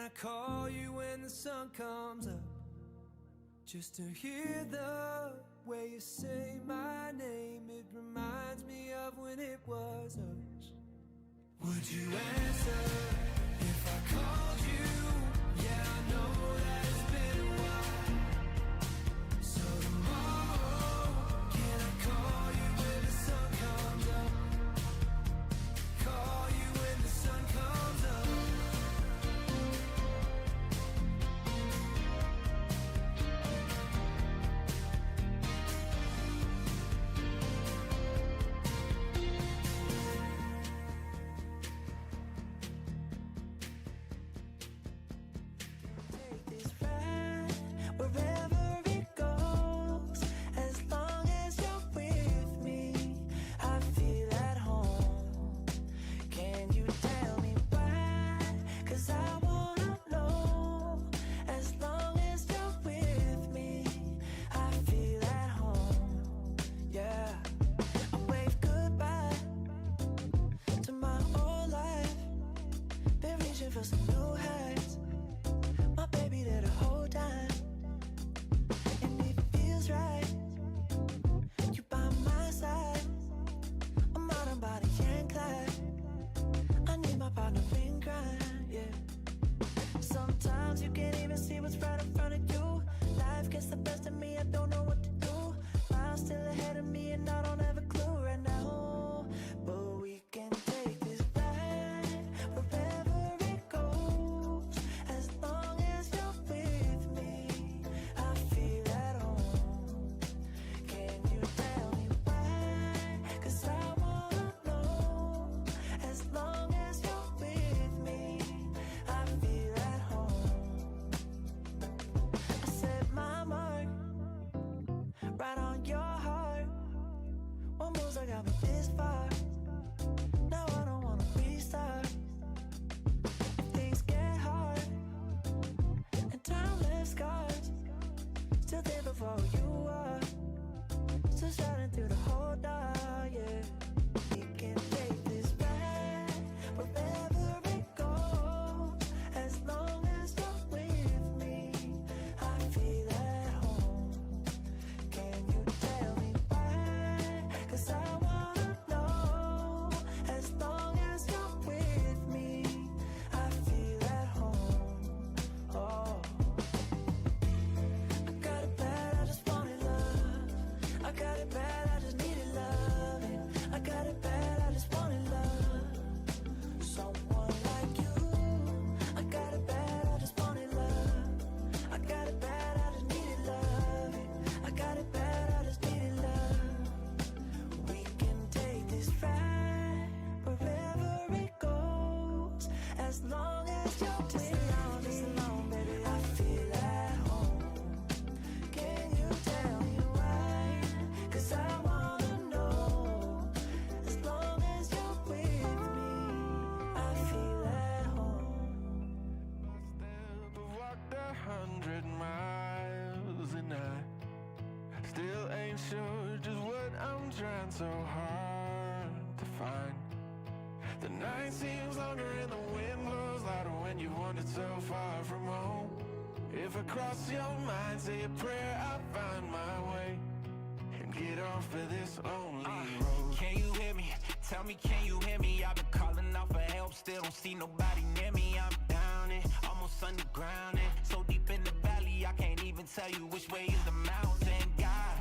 I call you when the sun comes up? Just to hear the way you say my name, it reminds me of when it was us. Would you answer if I called you? Yeah, I know that it's been a while. So tomorrow, can I call you when the sun comes up? Call you when the sun comes up. so hard to find. The night seems longer and the wind blows louder when you wander so far from home. If I cross your mind, say a prayer, I'll find my way and get off of this lonely road. Can you hear me? Tell me, can you hear me? I've been calling out for help, still don't see nobody near me. I'm down and almost underground and so deep in the valley, I can't even tell you which way is the mountain. God,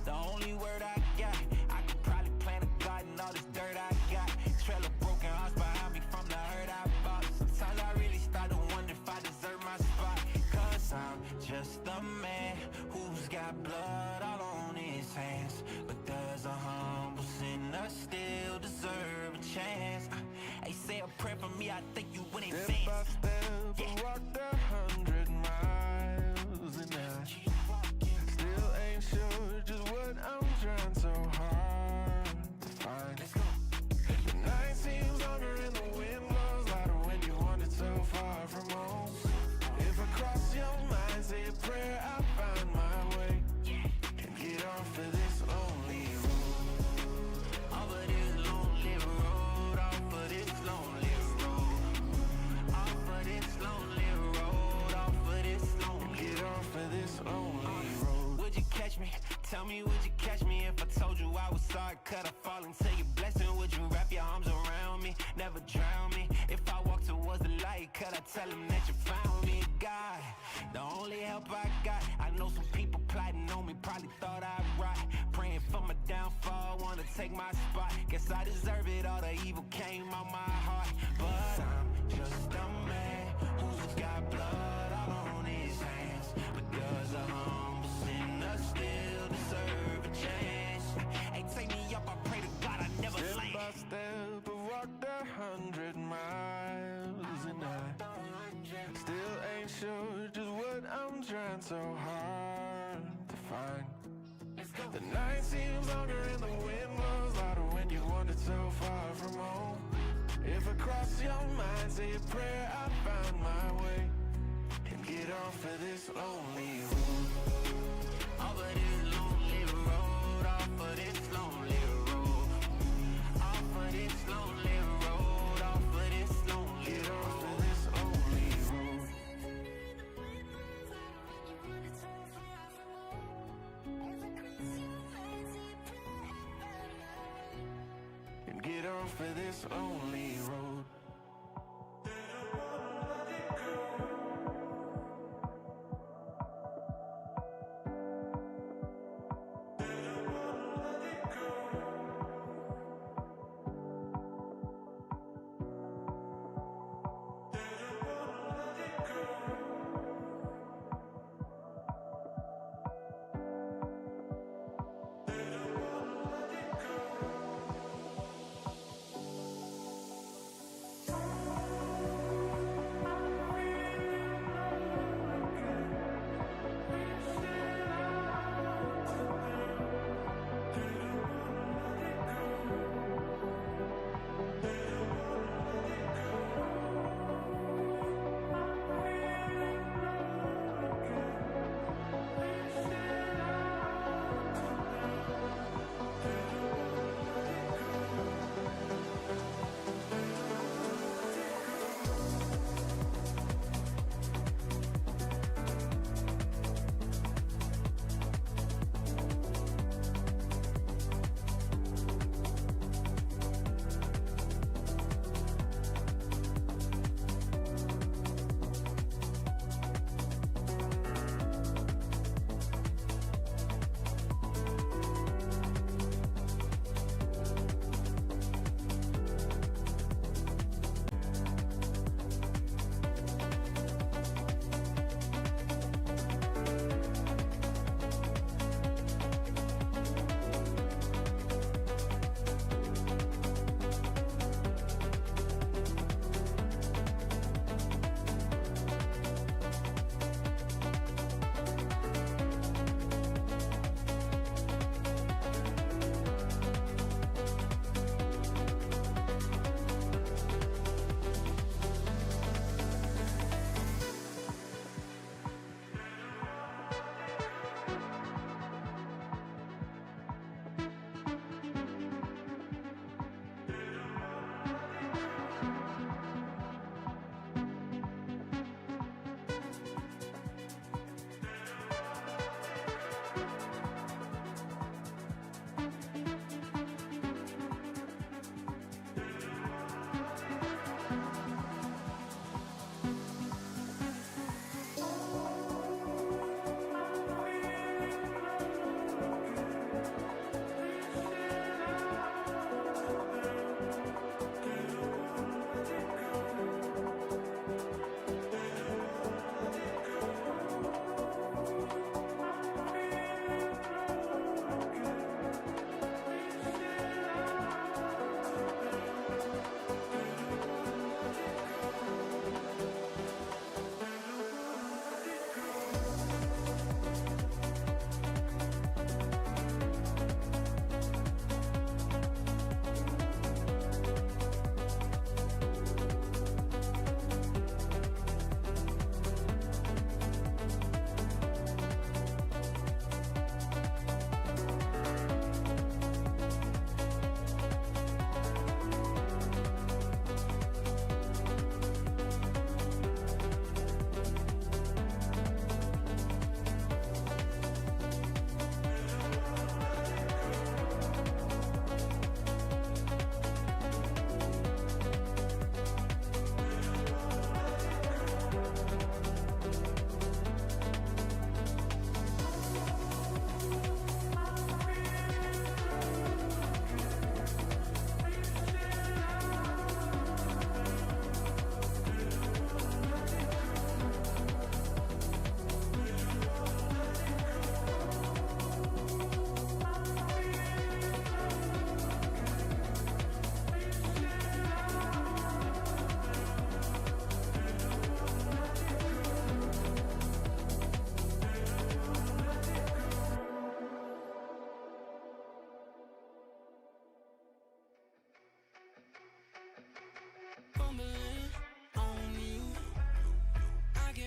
the only word I got, I could probably plant a garden, all this dirt I got. Trail of broken hearts behind me from the hurt I bought. Sometimes I really start to wonder if I deserve my spot. Cause I'm just a man who's got blood all on his hands. But does a humble sinner still deserve a chance? Hey, say a prayer for me, I think you win in Step by step, I walked 100 miles and I still ain't sure just what I'm trying so hard to find. Let's go. The night seems longer and the wind blows louder when you wandered so far from home. If I cross your mind, say a prayer, I'll find my way and get off of this lonely road. Off of this lonely road, off of this lonely road, off of this lonely road. instead of falling to your blessing, would you wrap your arms around me, never drown me? If I walk towards the light, could I tell them that you found me? God, the only help I got. I know some people plotting on me, probably thought I'd rot. Praying for my downfall, wanna take my spot. Guess I deserve it, all the evil came out my heart. But I'm just a man who's got blood all on his hands. But does a humble sinner still deserve a chance? Hey, take me up, I pray to God I never step land. by step, I've walked 100 miles, and I still ain't sure just what I'm trying so hard to find. The night seems longer and the wind blows louder when you wander so far from home. If I cross your mind, say a prayer, I'll find my way and get off of this lonely road. Off of this lonely road, off of this lonely road, off of this lonely road, off of this lonely Get road. off of this lonely road. And get off of this lonely road.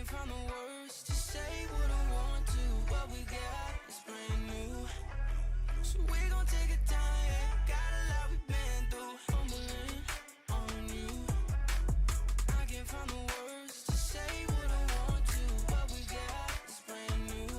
can't find the words to say what I want to. What we got is brand new. So we gon' take it down, yeah. Got a lot we've been through. Fumbling on you. I can't find the words to say what I want to. What we got is brand new.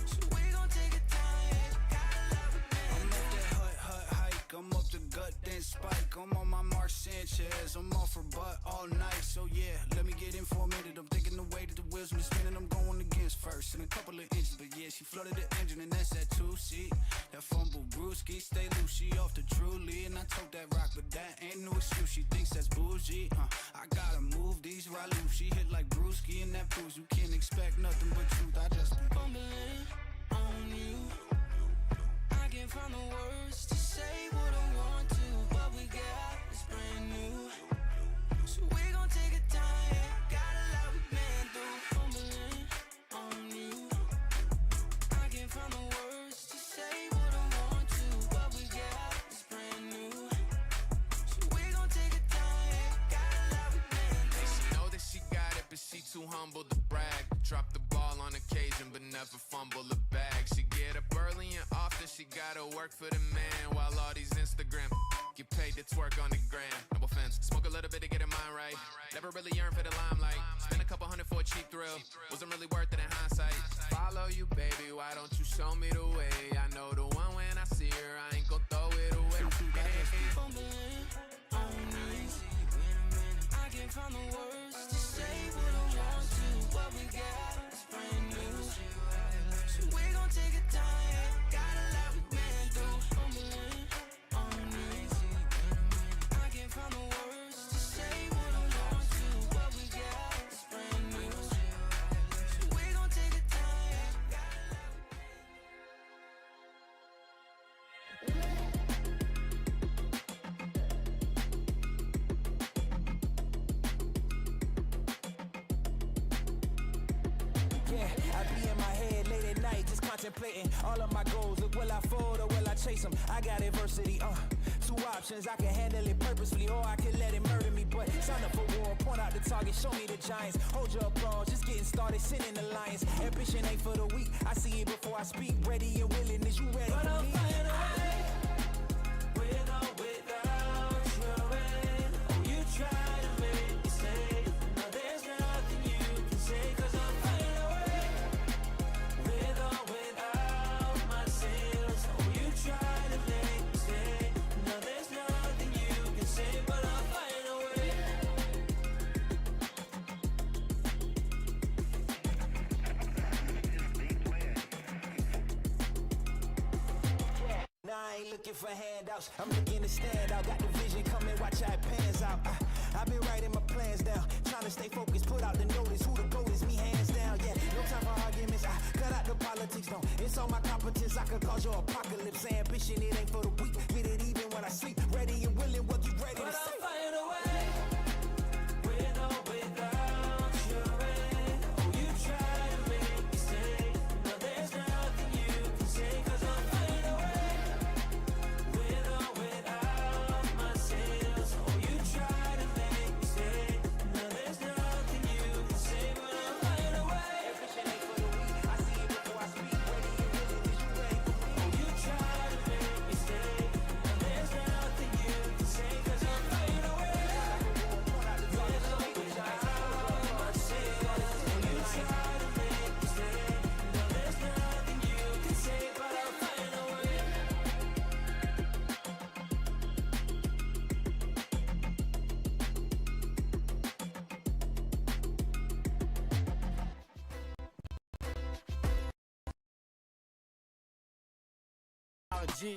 So we gon' take it down, yeah. Got a lot we've been through. I'm up that hut hike. I'm up the gut, then spike. I'm on my Mark Sanchez. I'm off her butt all night. So yeah, let me get in for a minute. I'm thinking the way that the wheels been spinning. I'm going against first in a couple of inches. But yeah, she flooded the engine and that's that 2-seat. That fumble brewski, stay loose. She off the truly. And I told that rock, but that ain't no excuse. She thinks that's bougie. I gotta move these right loose. She hit like Brewski and that proves you can't expect nothing but truth. I just be fumbling on you. I can't find the words to say what I want to. What we got is brand new. So we gon' take it down, yeah. Got a lot we've been through. Fumbling on you. I can't find the words to say what I want to. What we got is brand new. So we gon' take it down, yeah. Got a lot we've been through. She know that she got it, but she too humble to brag. Drop the ball on occasion, but never fumble the bag. She get up early and often, she gotta work for the man. While all these Instagram get paid to twerk on the gram. No offense, smoke a little bit to get her mind right. Never really yearn for the limelight. Spend a couple hundred for a cheap thrill. Wasn't really worth it in hindsight. Follow you, baby, why don't you show me the way? I know the one when I see her, I ain't gon' throw it away. Fumbling on you. I can't find the words to say what I want to. What we got is brand new. So we gon' take it down, yeah. Got a lot we've been through. Fumbling on you. I can't find the words to say what I want to. What we got is brand new. So we gon' take it down, yeah. Got a lot we've been I be in my head late at night, just contemplating all of my goals. Look, will I fold or will I chase them? I got adversity, two options. I can handle it purposefully or I can let it murder me. But sign up for war, point out the target, show me the giants. Hold your applause, just getting started, sending the lions. Ambition ain't for the weak, I see it before I speak. Ready and willing, is you ready But for I'm me? flying away, with or without your rain. Oh, you try to make me say, no, there's nothing you can say. 'Cause I'm flying away, with or without my sails. Oh, you try to make me say, no, there's nothing you can say. But I'm flying away. Nah, I ain't looking for handouts, I'm looking to stand out. Got the vision coming, watch how it pans out. I've been writing my plans down, trying to stay focused, put out the notice. Who the GOAT is, me hands down, yeah. No time for arguments, I cut out the politics, no. It's all my competence, I could cause your apocalypse. Ambition, it ain't for the weak, get it even when I sleep. Ready and willing, what you ready But to say? I'm flying away, with or without your rain. Oh, you try to make me say, no, there's nothing you can say. 'Cause I'm flying away, with or without my sails. Oh, you try to make me say, no, there's nothing you can say. But I'm flying away. Ambition ain't for the weak, I see it before I speak. Ready and willing, is you ready for me? Oh, you try to make me say, no, there's nothing you can say. 'Cause I'm flying away, with or without my sails. Oh, you try to make me say, no, there's nothing you can say. But I'm flying away. G.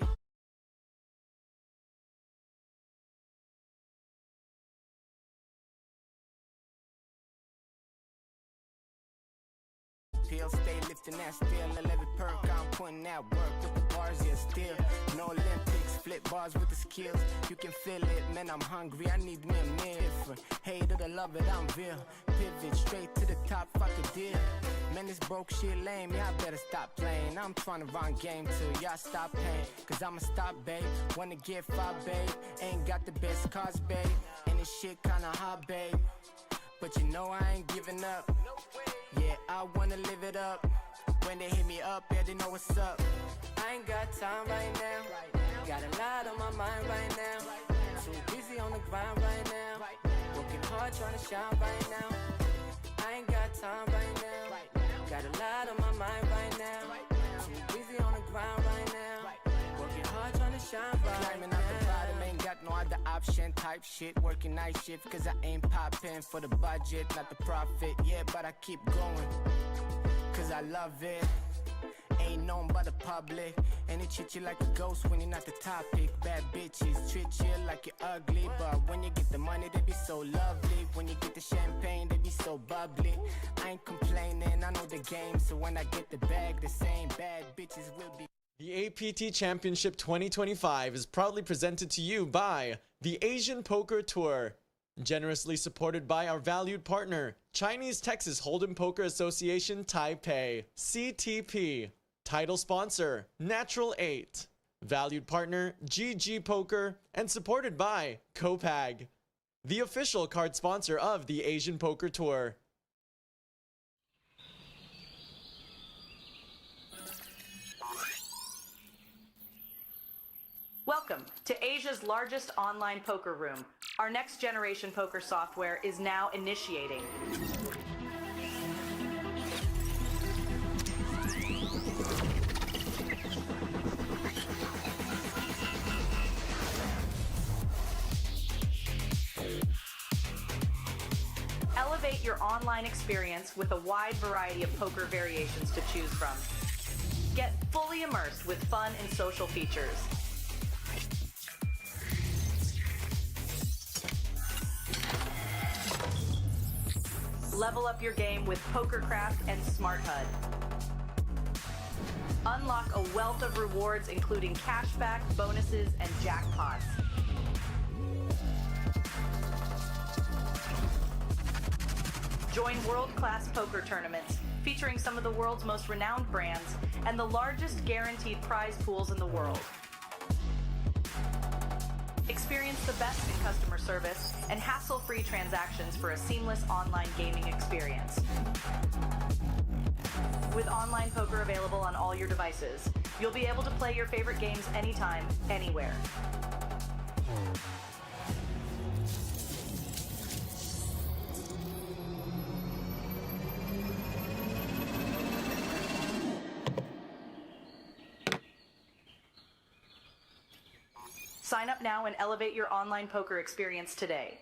Pill stay lifting that still, 11 perk, I'm putting that work with the bars, yeah, still. No Olympics, flip bars with the skills. You can feel it, man, I'm hungry, I need me a meal. Different, hate it or love it, I'm real. Pivot straight to the top, fuck a deal. Man, this broke shit lame, y'all better stop playing. I'm trying to run game till y'all stop paying. 'Cause I'ma stop, babe, wanna get far, babe. Ain't got the best cars, babe, and this shit kinda hot, babe. but you know I ain't giving up. Yeah, I wanna live it up. When they hit me up, yeah, they know what's up. I ain't got time right now. Got a lot on my mind right now. Too busy on the grind right now. Working hard trying to shine right now. I ain't got time right now. Got a lot on my mind right now. Too busy on the grind right now. Working hard trying to shine right now. Climbing out the bottom, ain't got no other option. Type shit, working night shift, cause I ain't popping for the budget, not the profit. Yeah, but I keep going, cause I love it. Ain't known by the public, and they treat you like a ghost when you're not the topic. Bad bitches treat you like you're ugly, but when you get the money, they be so lovely. When you get the champagne, they be so bubbly. I ain't complaining, I know the game, so when I get the bag, the same bad bitches will be. The APT Championship 2025 is proudly presented to you by the Asian Poker Tour, generously supported by our valued partner, Chinese Texas Hold'em Poker Association Taipei, CTP, title sponsor, Natural8, valued partner, GG Poker, and supported by Copag, the official card sponsor of the Asian Poker Tour. Welcome to Asia's largest online poker room. Our next generation poker software is now initiating. Elevate your online experience with a wide variety of poker variations to choose from. Get fully immersed with fun and social features. Level up your game with PokerCraft and Smart HUD. Unlock a wealth of rewards including cashback, bonuses, and jackpots. Join world-class poker tournaments featuring some of the world's most renowned brands and the largest guaranteed prize pools in the world. Experience the best in customer service and hassle-free transactions for a seamless online gaming experience. With online poker available on all your devices, you'll be able to play your favorite games anytime, anywhere. Sign up now and elevate your online poker experience today.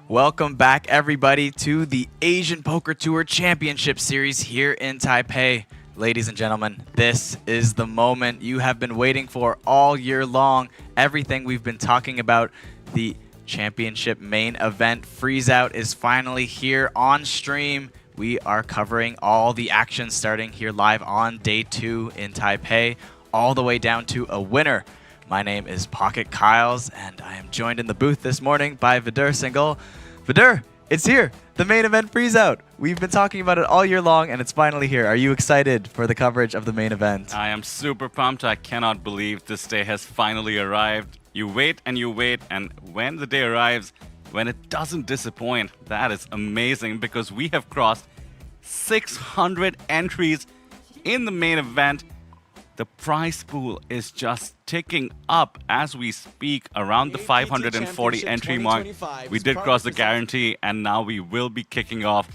Welcome back, everybody, to the Asian Poker Tour Championship Series here in Taipei. Ladies and gentlemen, this is the moment you have been waiting for all year long. Everything we've been talking about, the Championship Main Event freeze-out is finally here on stream. We are covering all the action starting here live on day 2 in Taipei, all the way down to a winner. My name is Pocket Kyles, and I am joined in the booth this morning by Vidur Singhal. Vidur, it's here, the main event freeze-out. We've been talking about it all year long, and it's finally here. Are you excited for the coverage of the main event? I am super pumped. I cannot believe this day has finally arrived. You wait, and when the day arrives, when it doesn't disappoint, that is amazing, because we have crossed 600 entries in the main event. The prize pool is just ticking up as we speak, around the 540 entry mark. We did cross the guarantee, and now we will be kicking off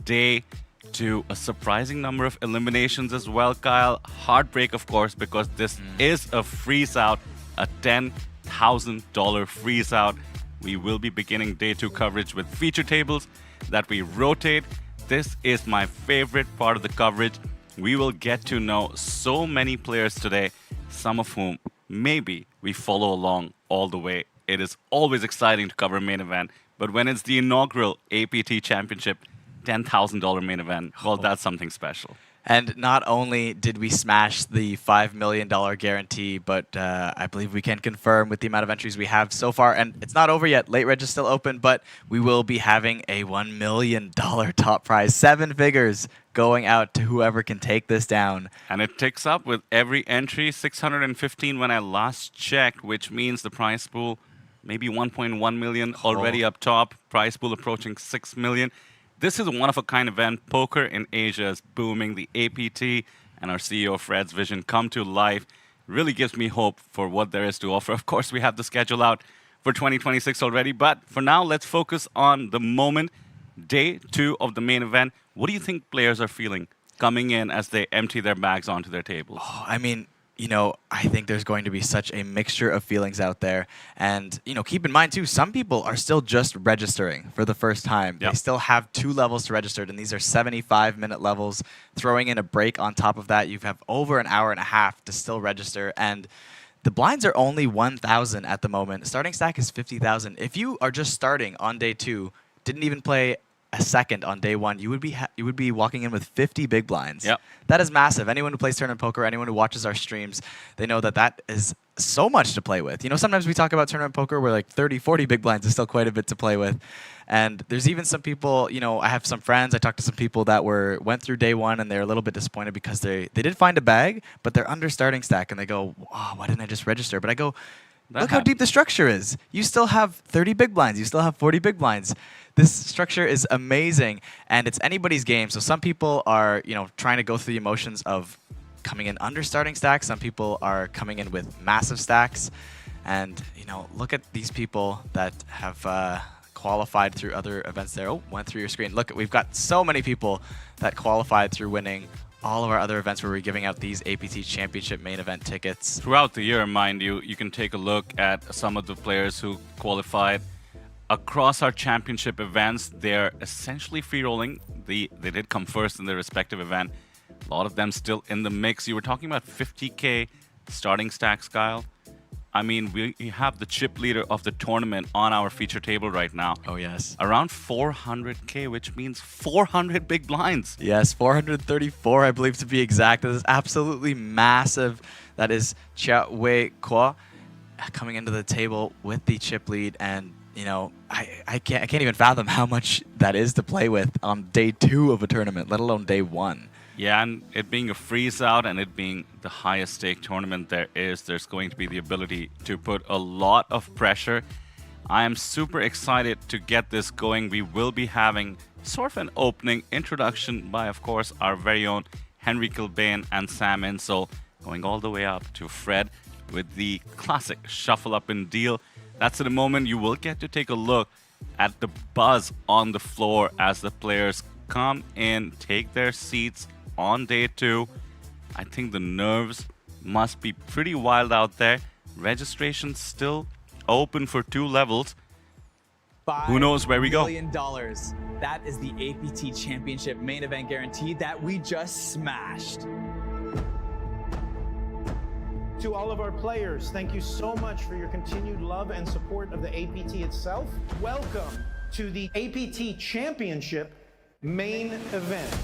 day 2. A surprising number of eliminations as well, Kyle. Heartbreak, of course, because this is a freeze-out, a $10,000 freeze-out. We will be beginning day 2 coverage with feature tables that we rotate. This is my favorite part of the coverage. We will get to know so many players today, some of whom maybe we follow along all the way it is always exciting to cover a main event. But when it's the inaugural APT Championship $10,000 main event, well, that's something special. And not only did we smash the $5 million guarantee, but I believe we can confirm with the amount of entries we have so far, and it's not over yet. Late reg is still open, but we will be having a $1 million top prize, 7 figures, going out to whoever can take this down. And it ticks up with every entry, 615 when I last checked, which means the prize pool maybe 1.1 million already up top, prize pool approaching 6 million. This is a one-of-a-kind event. Poker in Asia is booming. The APT and our CEO Fred's vision come to life. Really gives me hope for what there is to offer. Of course, we have the schedule out for 2026 already, but for now, let's focus on the moment, day 2 of the main event. What do you think players are feeling coming in as they empty their bags onto their tables? Oh, I mean, you know, I think there's going to be such a mixture of feelings out there. And, you know, keep in mind, too, some people are still just registering for the first time. Yep. They still have 2 levels to register, and these are 75-minute levels. Throwing in a break on top of that, you have over an hour and a half to still register. And the blinds are only 1,000 at the moment. Starting stack is 50,000. If you are just starting on day 2, didn't even play a second on day 1, you would be walking in with 50 big blinds. Yep. That is massive. Anyone who plays tournament poker, anyone who watches our streams, they know that that is so much to play with. You know, sometimes we talk about tournament poker where like 30, 40 big blinds is still quite a bit to play with. And there's even some people, you know, I have some friends, I talked to some people that went through day 1 and they're a little bit disappointed because they did find a bag, but they're under starting stack and they go, oh, why didn't I just register? But I go, look how deep the structure is. You still have 30 big blinds. You still have 40 big blinds. This structure is amazing, and it's anybody's game. So some people are, you know, trying to go through the emotions of coming in under starting stacks. Some people are coming in with massive stacks. And, you know, look at these people that have qualified through other events there. Oh, went through your screen. Look, we've got so many people that qualified through winning all of our other events where we're giving out these APT Championship Main Event tickets. Throughout the year, mind you, you can take a look at some of the players who qualified across our championship events. They're essentially free-rolling. They did come first in their respective event. A lot of them still in the mix. You were talking about 50K starting stacks, Kyle. I mean, we have the chip leader of the tournament on our feature table right now. Oh, yes. Around 400K, which means 400 big blinds. Yes, 434, I believe, to be exact. That is absolutely massive. That is Natural8 coming into the table with the chip lead. And, you know, I can't even fathom how much that is to play with on day 2 of a tournament, let alone day 1. Yeah, and it being a freeze-out and it being the highest stake tournament there's going to be the ability to put a lot of pressure. I am super excited to get this going. We will be having sort of an opening introduction by, of course, our very own Henry Kilbane and Sam Insel, going all the way up to Fred with the classic shuffle up and deal. That's in a moment you will get to take a look at the buzz on the floor as the players come in, take their seats on day 2. I think the nerves must be pretty wild out there. Registration still open for 2 levels. Who knows where we go? $5 million. That is the APT Championship Main Event guarantee that we just smashed. To all of our players, thank you so much for your continued love and support of the APT itself. Welcome to the APT Championship Main Event.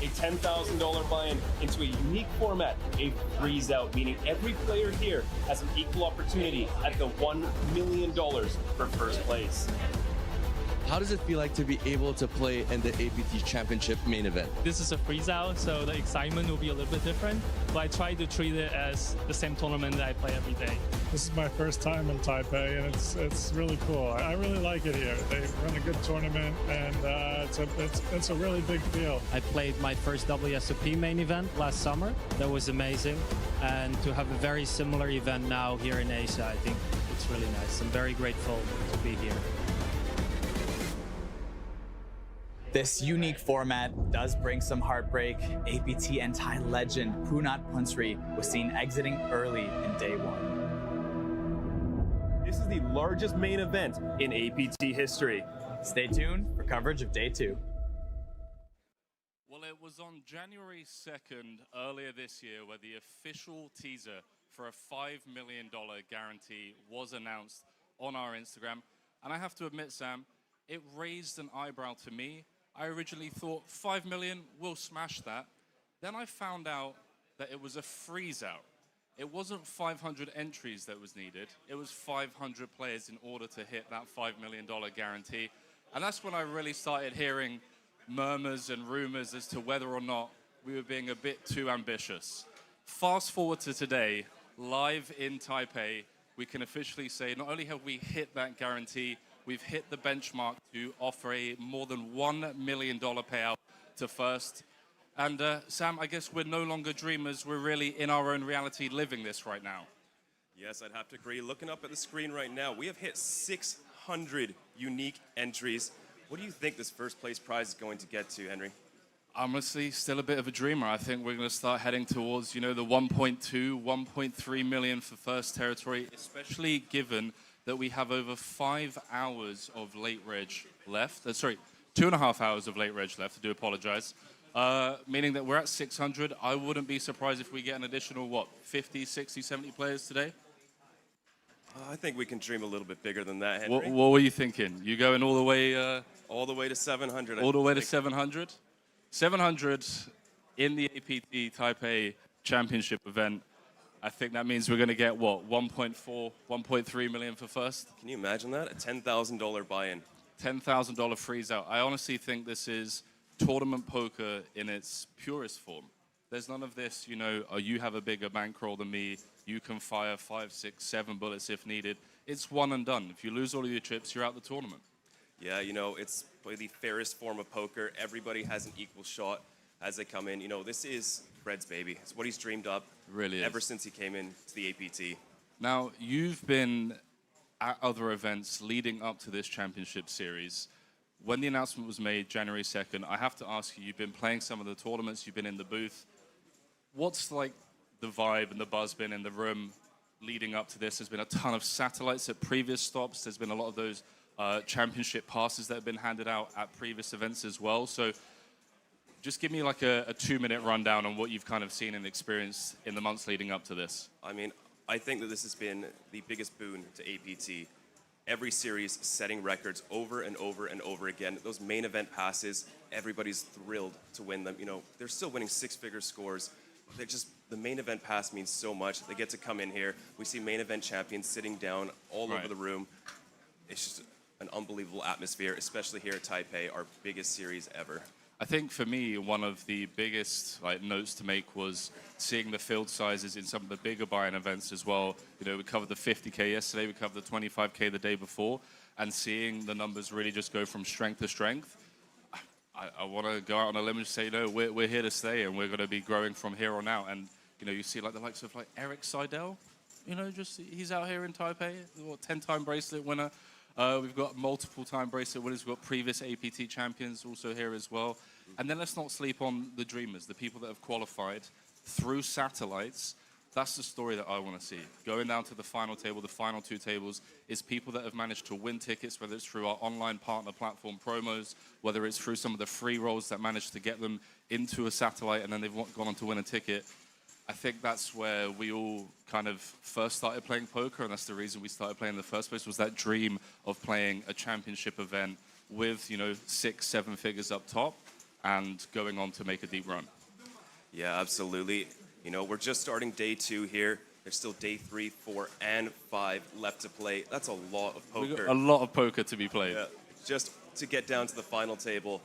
A $10,000 buy-in into a unique format, a freeze-out, meaning every player here has an equal opportunity at the $1 million for first place. How does it feel like to be able to play in the APT Championship Main Event? This is a freeze-out, so the excitement will be a little bit different, but I try to treat it as the same tournament that I play every day. This is my first time in Taipei, and it's really cool. I really like it here. They run a good tournament, and it's a really big deal. I played my first WSOP main event last summer. That was amazing, and to have a very similar event now here in Asia, I think it's really nice. I'm very grateful to be here. This unique format does bring some heartbreak. APT and Thai legend Punat Punsri was seen exiting early in day 1. This is the largest main event in APT history. Stay tuned for coverage of day 2. Well, it was on January 2nd earlier this year where the official teaser for a $5 million guarantee was announced on our Instagram. And I have to admit, Sam, it raised an eyebrow to me. I originally thought 5 million, we'll smash that. Then I found out that it was a freeze out. It wasn't 500 entries that was needed. It was 500 players in order to hit that $5 million guarantee. And that's when I really started hearing murmurs and rumors as to whether or not we were being a bit too ambitious. Fast forward to today, live in Taipei, we can officially say not only have we hit that guarantee, we've hit the benchmark to offer a more than $1 million payout to first. And Sam, I guess we're no longer dreamers, we're really in our own reality living this right now. Yes, I'd have to agree. Looking up at the screen right now, we have hit 600 unique entries. What do you think this first place prize is going to get to, Henry? Honestly, still a bit of a dreamer. I think we're going to start heading towards, you know, the 1.2, 1.3 million for first territory, especially given that we have over 5 hours of late reg left. Sorry, 2.5 hours of late reg left. I do apologize. Meaning that we're at 600. I wouldn't be surprised if we get an additional, what, 50, 60, 70 players today? I think we can dream a little bit bigger than that, Henry. What were you thinking? You going all the way? All the way to 700. All the way to 700? 700 in the APT Taipei Championship event. I think that means we're going to get, what, 1.4, 1.3 million for first? Can you imagine that? A $10,000 buy-in. $10,000 freeze out. I honestly think this is tournament poker in its purest form. There's none of this, you know, oh, you have a bigger bankroll than me, you can fire 5, 6, 7 bullets if needed. It's one and done. If you lose all of your chips, you're out the tournament. Yeah, you know, it's probably the fairest form of poker. Everybody has an equal shot as they come in. You know, this is Fred's baby. It's what he's dreamed up really ever since he came in to the APT. Now, you've been at other events leading up to this championship series. When the announcement was made January 2nd, I have to ask you, you've been playing some of the tournaments, you've been in the booth. What's like the vibe and the buzz been in the room leading up to this? There's been a ton of satellites at previous stops. There's been a lot of those championship passes that have been handed out at previous events as well. So just give me like a 2-minute rundown on what you've kind of seen and experienced in the months leading up to this. I mean, I think that this has been the biggest boon to APT. Every series setting records over and over and over again. Those main event passes, everybody's thrilled to win them. You know, they're still winning 6-figure scores. They're just, the main event pass means so much. They get to come in here. We see main event champions sitting down all over the room. It's just an unbelievable atmosphere, especially here at Taipei, our biggest series ever. I think for me, one of the biggest notes to make was seeing the field sizes in some of the bigger buy-in events as well. You know, we covered the 50K yesterday, we covered the 25K the day before, and seeing the numbers really just go from strength to strength. I want to go out on a limb and say, no, we're here to stay, and we're going to be growing from here on out. And, you know, you see like the likes of like Eric Seidel, you know, just he's out here in Taipei, what, 10-time bracelet winner. We've got multiple-time bracelet winners. We've got previous APT champions also here as well. And then let's not sleep on the dreamers, the people that have qualified through satellites. That's the story that I want to see. Going down to the final table, the final 2 tables, is people that have managed to win tickets, whether it's through our online partner platform promos, whether it's through some of the free rolls that managed to get them into a satellite and then they've gone on to win a ticket. I think that's where we all kind of first started playing poker, and that's the reason we started playing in the first place, was that dream of playing a championship event with, you know, 6, 7 figures up top and going on to make a deep run. Yeah, absolutely. You know, we're just starting day 2 here. There's still day 3, 4, and 5 left to play. That's a lot of poker. We've got a lot of poker to be played. Yeah, just to get down to the final table.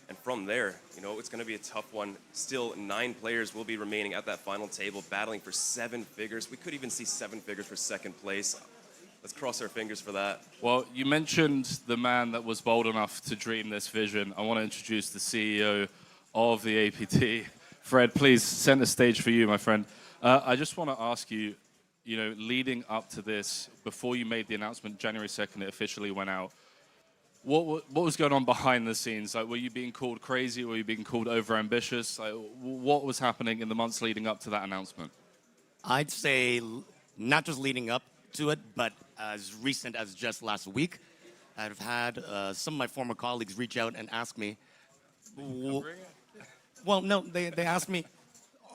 And from there, you know, it's going to be a tough one. Still, 9 players will be remaining at that final table, battling for 7 figures. We could even see 7 figures for second place. Let's cross our fingers for that. Well, you mentioned the man that was bold enough to dream this vision. I want to introduce the CEO of the APT. Fred, please, center stage for you, my friend. I just want to ask you, you know, leading up to this, before you made the announcement, January 2nd, it officially went out. What was going on behind the scenes? Like, were you being called crazy? Were you being called overambitious? Like, what was happening in the months leading up to that announcement? I'd say not just leading up to it, but as recent as just last week, I've had some of my former colleagues reach out and ask me, Well, no, they asked me,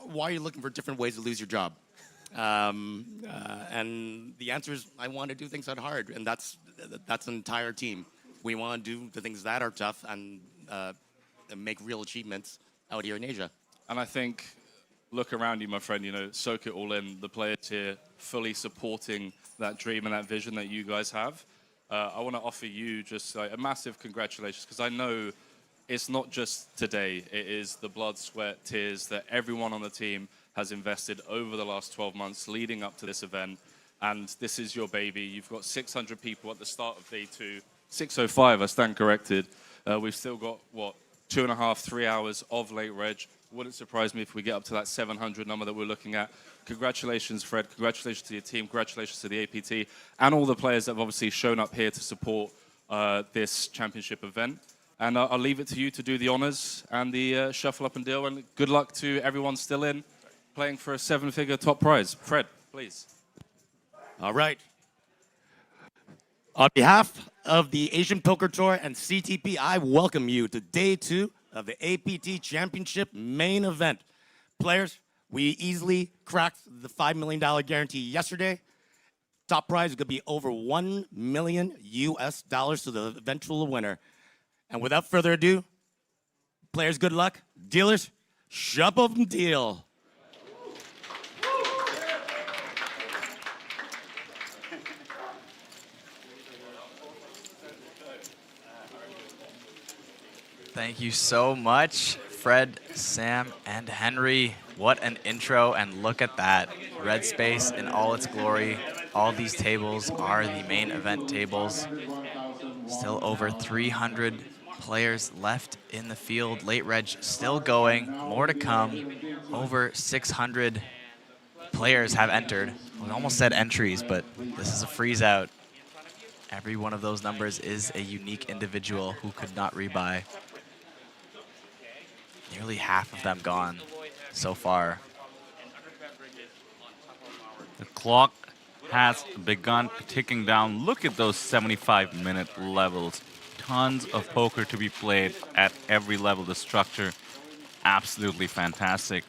why are you looking for different ways to lose your job? And the answer is, I want to do things that are hard, and that's an entire team. We want to do the things that are tough and make real achievements out here in Asia. And I think, look around you, my friend, soak it all in. The players here fully supporting that dream and that vision that you guys have. I want to offer you just a massive congratulations, because I know it's not just today. It is the blood, sweat, tears that everyone on the team has invested over the last 12 months leading up to this event. And this is your baby. You've got 600 people at the start of day 2. 605, I stand corrected. We've still got, 2.5, 3 hours of late reg. Wouldn't surprise me if we get up to that 700 number that we're looking at. Congratulations, Fred. Congratulations to your team. Congratulations to the APT and all the players that have obviously shown up here to support this championship event. And I'll leave it to you to do the honors and the shuffle up and deal. And good luck to everyone still in, playing for a 7-figure top prize. Fred, please. All right. On behalf of the Asian Poker Tour and CTP, I welcome you to day 2 of the APT Championship Main Event. Players, we easily cracked the $5 million guarantee yesterday. Top prize is going to be over $1 million US to the eventual winner. And without further ado, players, good luck. Dealers, shop up and deal. Thank you so much, Fred, Sam, and Henry. What an intro, and look at that. Red space in all its glory. All these tables are the main event tables. Still over 300 players left in the field. Late reg still going, more to come. Over 600 players have entered. I almost said entries, but this is a freeze out. Every one of those numbers is a unique individual who could not rebuy. Nearly half of them gone so far. The clock has begun ticking down. Look at those 75-minute levels. Tons of poker to be played at every level. The structure, absolutely fantastic.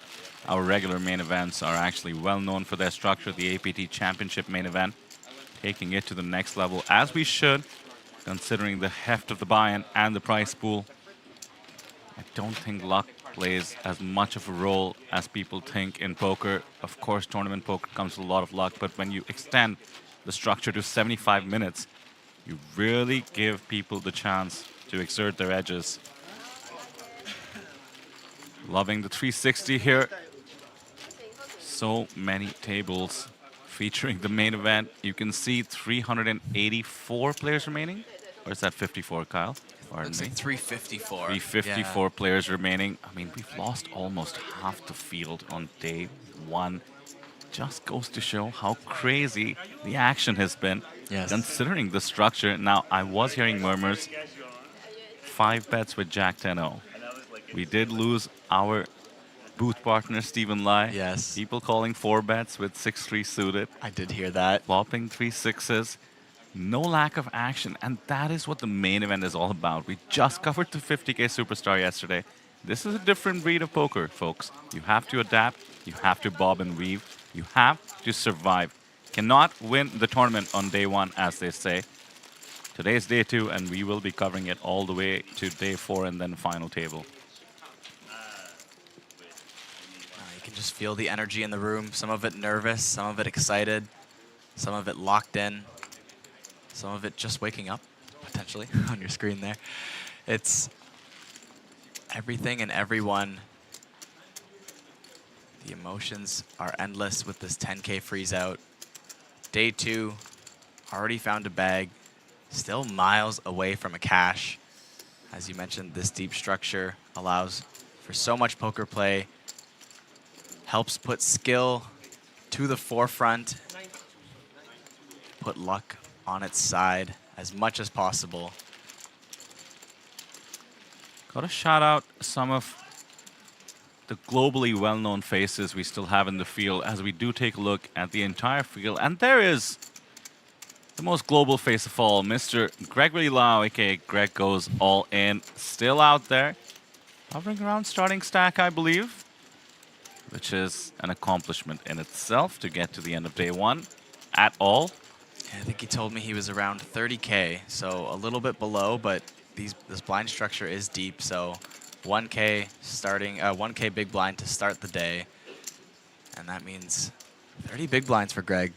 Our regular main events are actually well known for their structure. The APT Championship Main Event, taking it to the next level, as we should, considering the heft of the buy-in and the prize pool. I don't think luck plays as much of a role as people think in poker. Of course, tournament poker comes with a lot of luck, but when you extend the structure to 75 minutes, you really give people the chance to exert their edges. Loving the 360 here. So many tables featuring the main event. You can see 384 players remaining. Or is that 54, Kyle? Looks like 354. 354 players remaining. I mean, we've lost almost half the field on day 1. Just goes to show how crazy the action has been, considering the structure. Now, I was hearing murmurs. 5 bets with Jack 10-0. We did lose our booth partner, Stephen Lai. Yes. People calling 4 bets with 6-3 suited. I did hear that. Flopping 3 6s. No lack of action, and that is what the main event is all about. We just covered the 50K Superstar yesterday. This is a different breed of poker, folks. You have to adapt, you have to bob and weave, you have to survive. Cannot win the tournament on day 1, as they say. Today's day 2, and we will be covering it all the way to day 4 and then final table. You can just feel the energy in the room. Some of it nervous, some of it excited, some of it locked in. Some of it just waking up, potentially, on your screen there. It's everything and everyone. The emotions are endless with this 10K freeze out. Day 2, already found a bag. Still miles away from a cash. As you mentioned, this deep structure allows for so much poker play. Helps put skill to the forefront. Put luck on its side as much as possible. Gotta shout out some of the globally well-known faces we still have in the field as we do take a look at the entire field. And there is the most global face of all, Mr. Gregory Lau, aka Greg Goes All In, still out there. Hovering around starting stack, I believe, which is an accomplishment in itself to get to the end of day one at all. Yeah, I think he told me he was around 30K, so a little bit below, but this blind structure is deep, so 1K starting, 1K big blind to start the day, and that means 30 big blinds for Greg.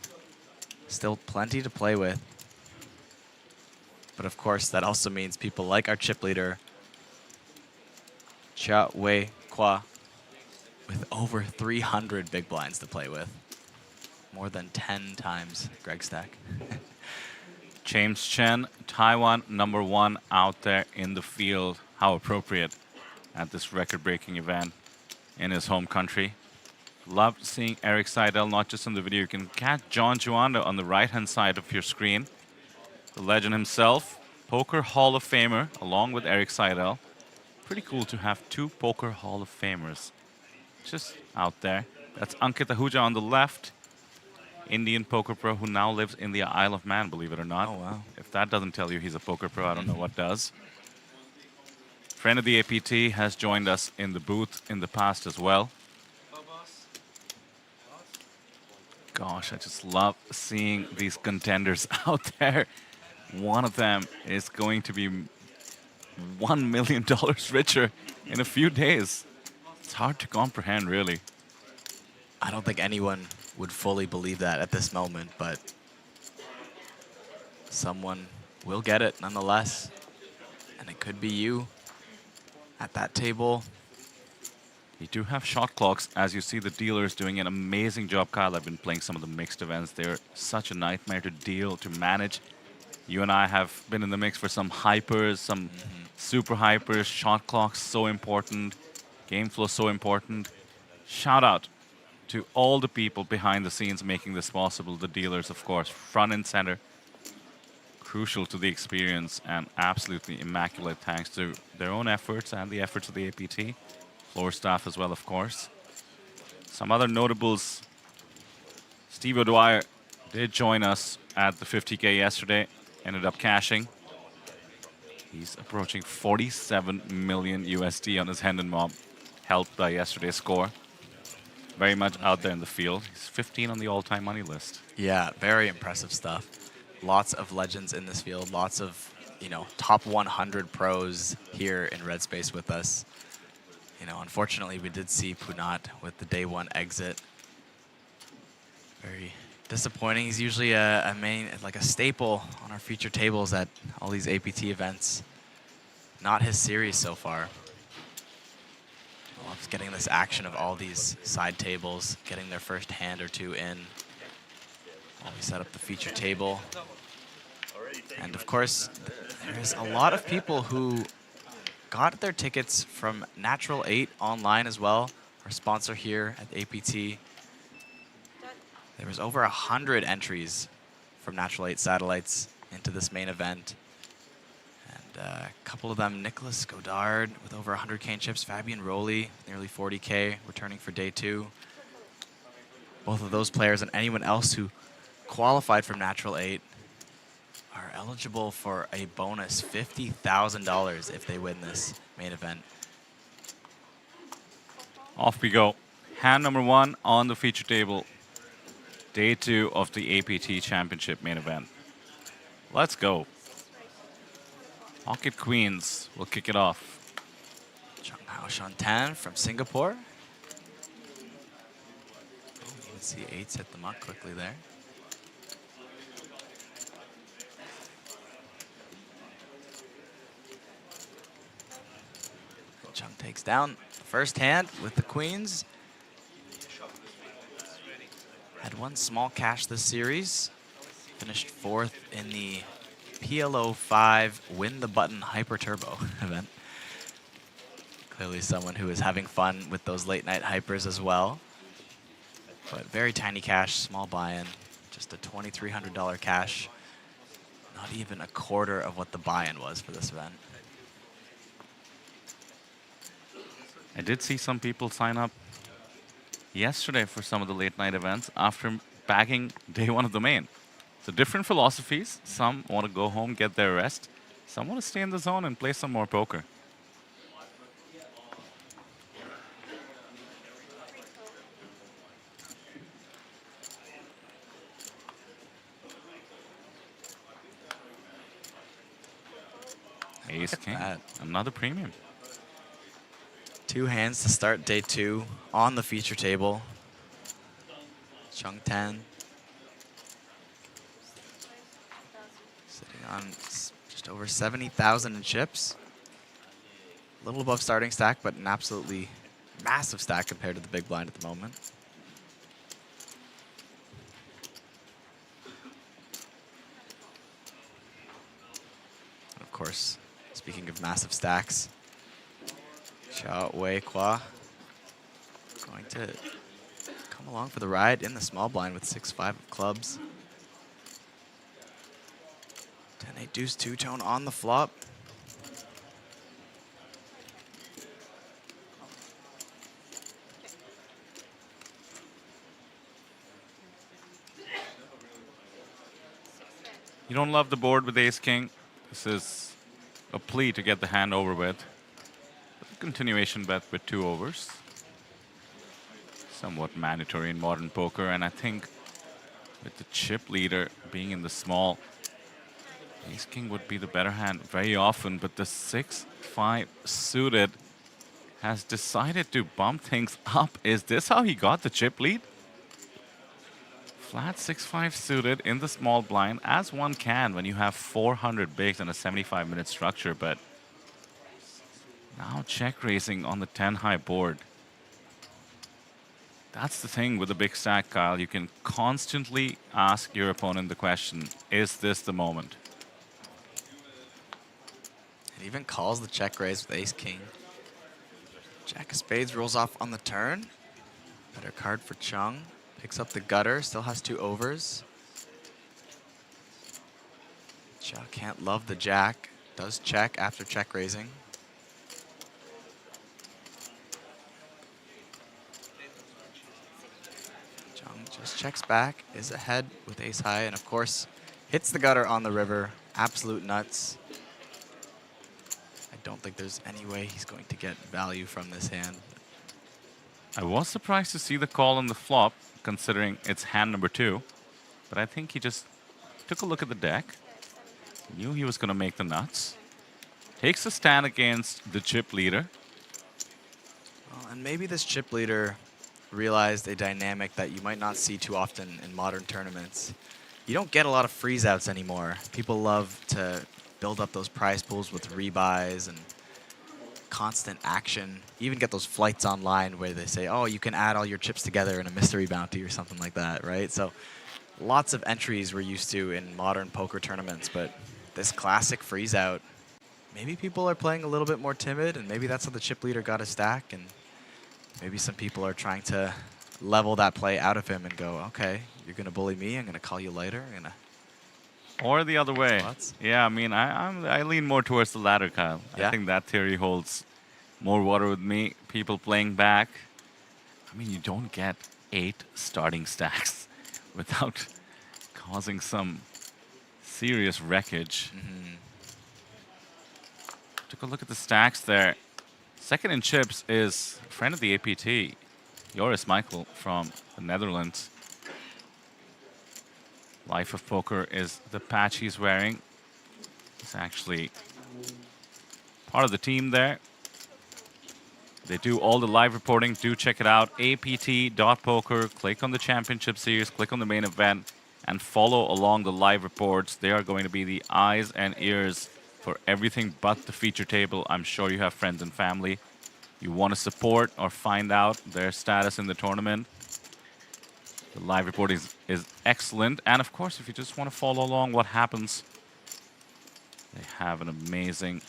Still plenty to play with. But of course, that also means people like our chip leader, Chia Wei Kwa, with over 300 big blinds to play with. More than 10 times Greg's stack. James Chen, Taiwan #1 out there in the field. How appropriate at this record-breaking event in his home country. Loved seeing Eric Seidel, not just in the video. You can catch John Juanda on the right-hand side of your screen. The legend himself, Poker Hall of Famer, along with Eric Seidel. Pretty cool to have 2 Poker Hall of Famers just out there. That's Ankit Ahuja on the left, Indian poker pro who now lives in the Isle of Man, believe it or not. Oh, wow. If that doesn't tell you he's a poker pro, I don't know what does. Friend of the APT has joined us in the booth in the past as well. Gosh, I just love seeing these contenders out there. One of them is going to be $1 million richer in a few days. It's hard to comprehend, really. I don't think anyone would fully believe that at this moment, but someone will get it nonetheless. And it could be you at that table. You do have shot clocks, as you see the dealers doing an amazing job. Kyle, I've been playing some of the mixed events. They're such a nightmare to deal, to manage. You and I have been in the mix for some hypers, some super hypers. Shot clocks so important. Game flow so important. Shout out to all the people behind the scenes making this possible. The dealers, of course, front and center. Crucial to the experience and absolutely immaculate thanks to their own efforts and the efforts of the APT. Floor staff as well, of course. Some other notables. Steve O'Dwyer did join us at the 50K yesterday. Ended up cashing. He's approaching 47 million USD on his Hendon mob, helped by yesterday's score. Very much out there in the field. He's 15 on the all-time money list. Yeah, very impressive stuff. Lots of legends in this field. Lots of, you know, top 100 pros here in Red Space with us. You know, unfortunately, we did see Punat with the day one exit. Very disappointing. He's usually a main, like a staple on our feature tables at all these APT events. Not his series so far. Loves getting this action of all these side tables, getting their first hand or two in while we set up the feature table. And of course, there's a lot of people who got their tickets from Natural8 online as well, our sponsor here at APT. There was over 100 entries from Natural8 satellites into this main event. And a couple of them, Nicholas Godard with over 100K in chips, Fabian Rowley, nearly 40K, returning for day 2. Both of those players and anyone else who qualified from Natural8 are eligible for a bonus $50,000 if they win this main event. Off we go. Hand number 1 on the feature table. Day 2 of the APT Championship main event. Let's go. Pocket Queens will kick it off. Chung Hao Shantan from Singapore. Oh, you can see 8s hit the muck quickly there. Chung takes down the first hand with the queens. Had one small cash this series. Finished 4th in the PLO 5 Win the Button Hyper Turbo event. Clearly someone who is having fun with those late night hypers as well. But very tiny cash, small buy-in. Just a $2,300 cash. Not even a quarter of what the buy-in was for this event. I did see some people sign up yesterday for some of the late night events after bagging day 1 of the main. So different philosophies. Some want to go home, get their rest. Some want to stay in the zone and play some more poker. Ace King, another premium. 2 hands to start day 2 on the feature table. Chung Tan sitting on just over 70,000 in chips. A little above starting stack, but an absolutely massive stack compared to the big blind at the moment. And of course, speaking of massive stacks, Xiao Wei Kwa going to come along for the ride in the small blind with 6-5 of clubs. 10-8 deuce two-tone on the flop. You don't love the board with Ace King. This is a plea to get the hand over with. Continuation bet with 2 overs. Somewhat mandatory in modern poker, and I think with the chip leader being in the small, Ace King would be the better hand very often, but the 6-5 suited has decided to bump things up. Is this how he got the chip lead? Flat 6-5 suited in the small blind, as one can when you have 400 bigs and a 75-minute structure, but now check raising on the 10-high board. That's the thing with the big stack, Kyle. You can constantly ask your opponent the question, is this the moment? It even calls the check raise with Ace King. Jack of spades rolls off on the turn. Better card for Chung. Picks up the gutter, still has 2 overs. Chuck can't love the jack. Does check after check raising. Chung just checks back, is ahead with ace high, and of course, hits the gutter on the river. Absolute nuts. I don't think there's any way he's going to get value from this hand. I was surprised to see the call on the flop, considering it's hand number 2. But I think he just took a look at the deck, knew he was going to make the nuts, takes a stand against the chip leader. Well, and maybe this chip leader realized a dynamic that you might not see too often in modern tournaments. You don't get a lot of freeze-outs anymore. People love to build up those prize pools with rebuys and constant action. You even get those flights online where they say, oh, you can add all your chips together in a mystery bounty or something like that, right? So lots of entries we're used to in modern poker tournaments, but this classic freeze out, maybe people are playing a little bit more timid, and maybe that's how the chip leader got a stack, and maybe some people are trying to level that play out of him and go, okay, you're going to bully me, I'm going to call you later, I'm going to... Or the other way. What? Yeah, I mean, I lean more towards the latter, Kyle. Yeah? I think that theory holds more water with me. People playing back. I mean, you don't get 8 starting stacks without causing some serious wreckage. Took a look at the stacks there. Second in chips is a friend of the APT, Joris Michael from the Netherlands. Life of Poker is the patch he's wearing. He's actually part of the team there. They do all the live reporting. Do check it out. apt.poker. Click on the championship series. Click on the main event. And follow along the live reports. They are going to be the eyes and ears for everything but the feature table. I'm sure you have friends and family you want to support or find out their status in the tournament. The live reporting is excellent. And of course, if you just want to follow along what happens, they have an amazing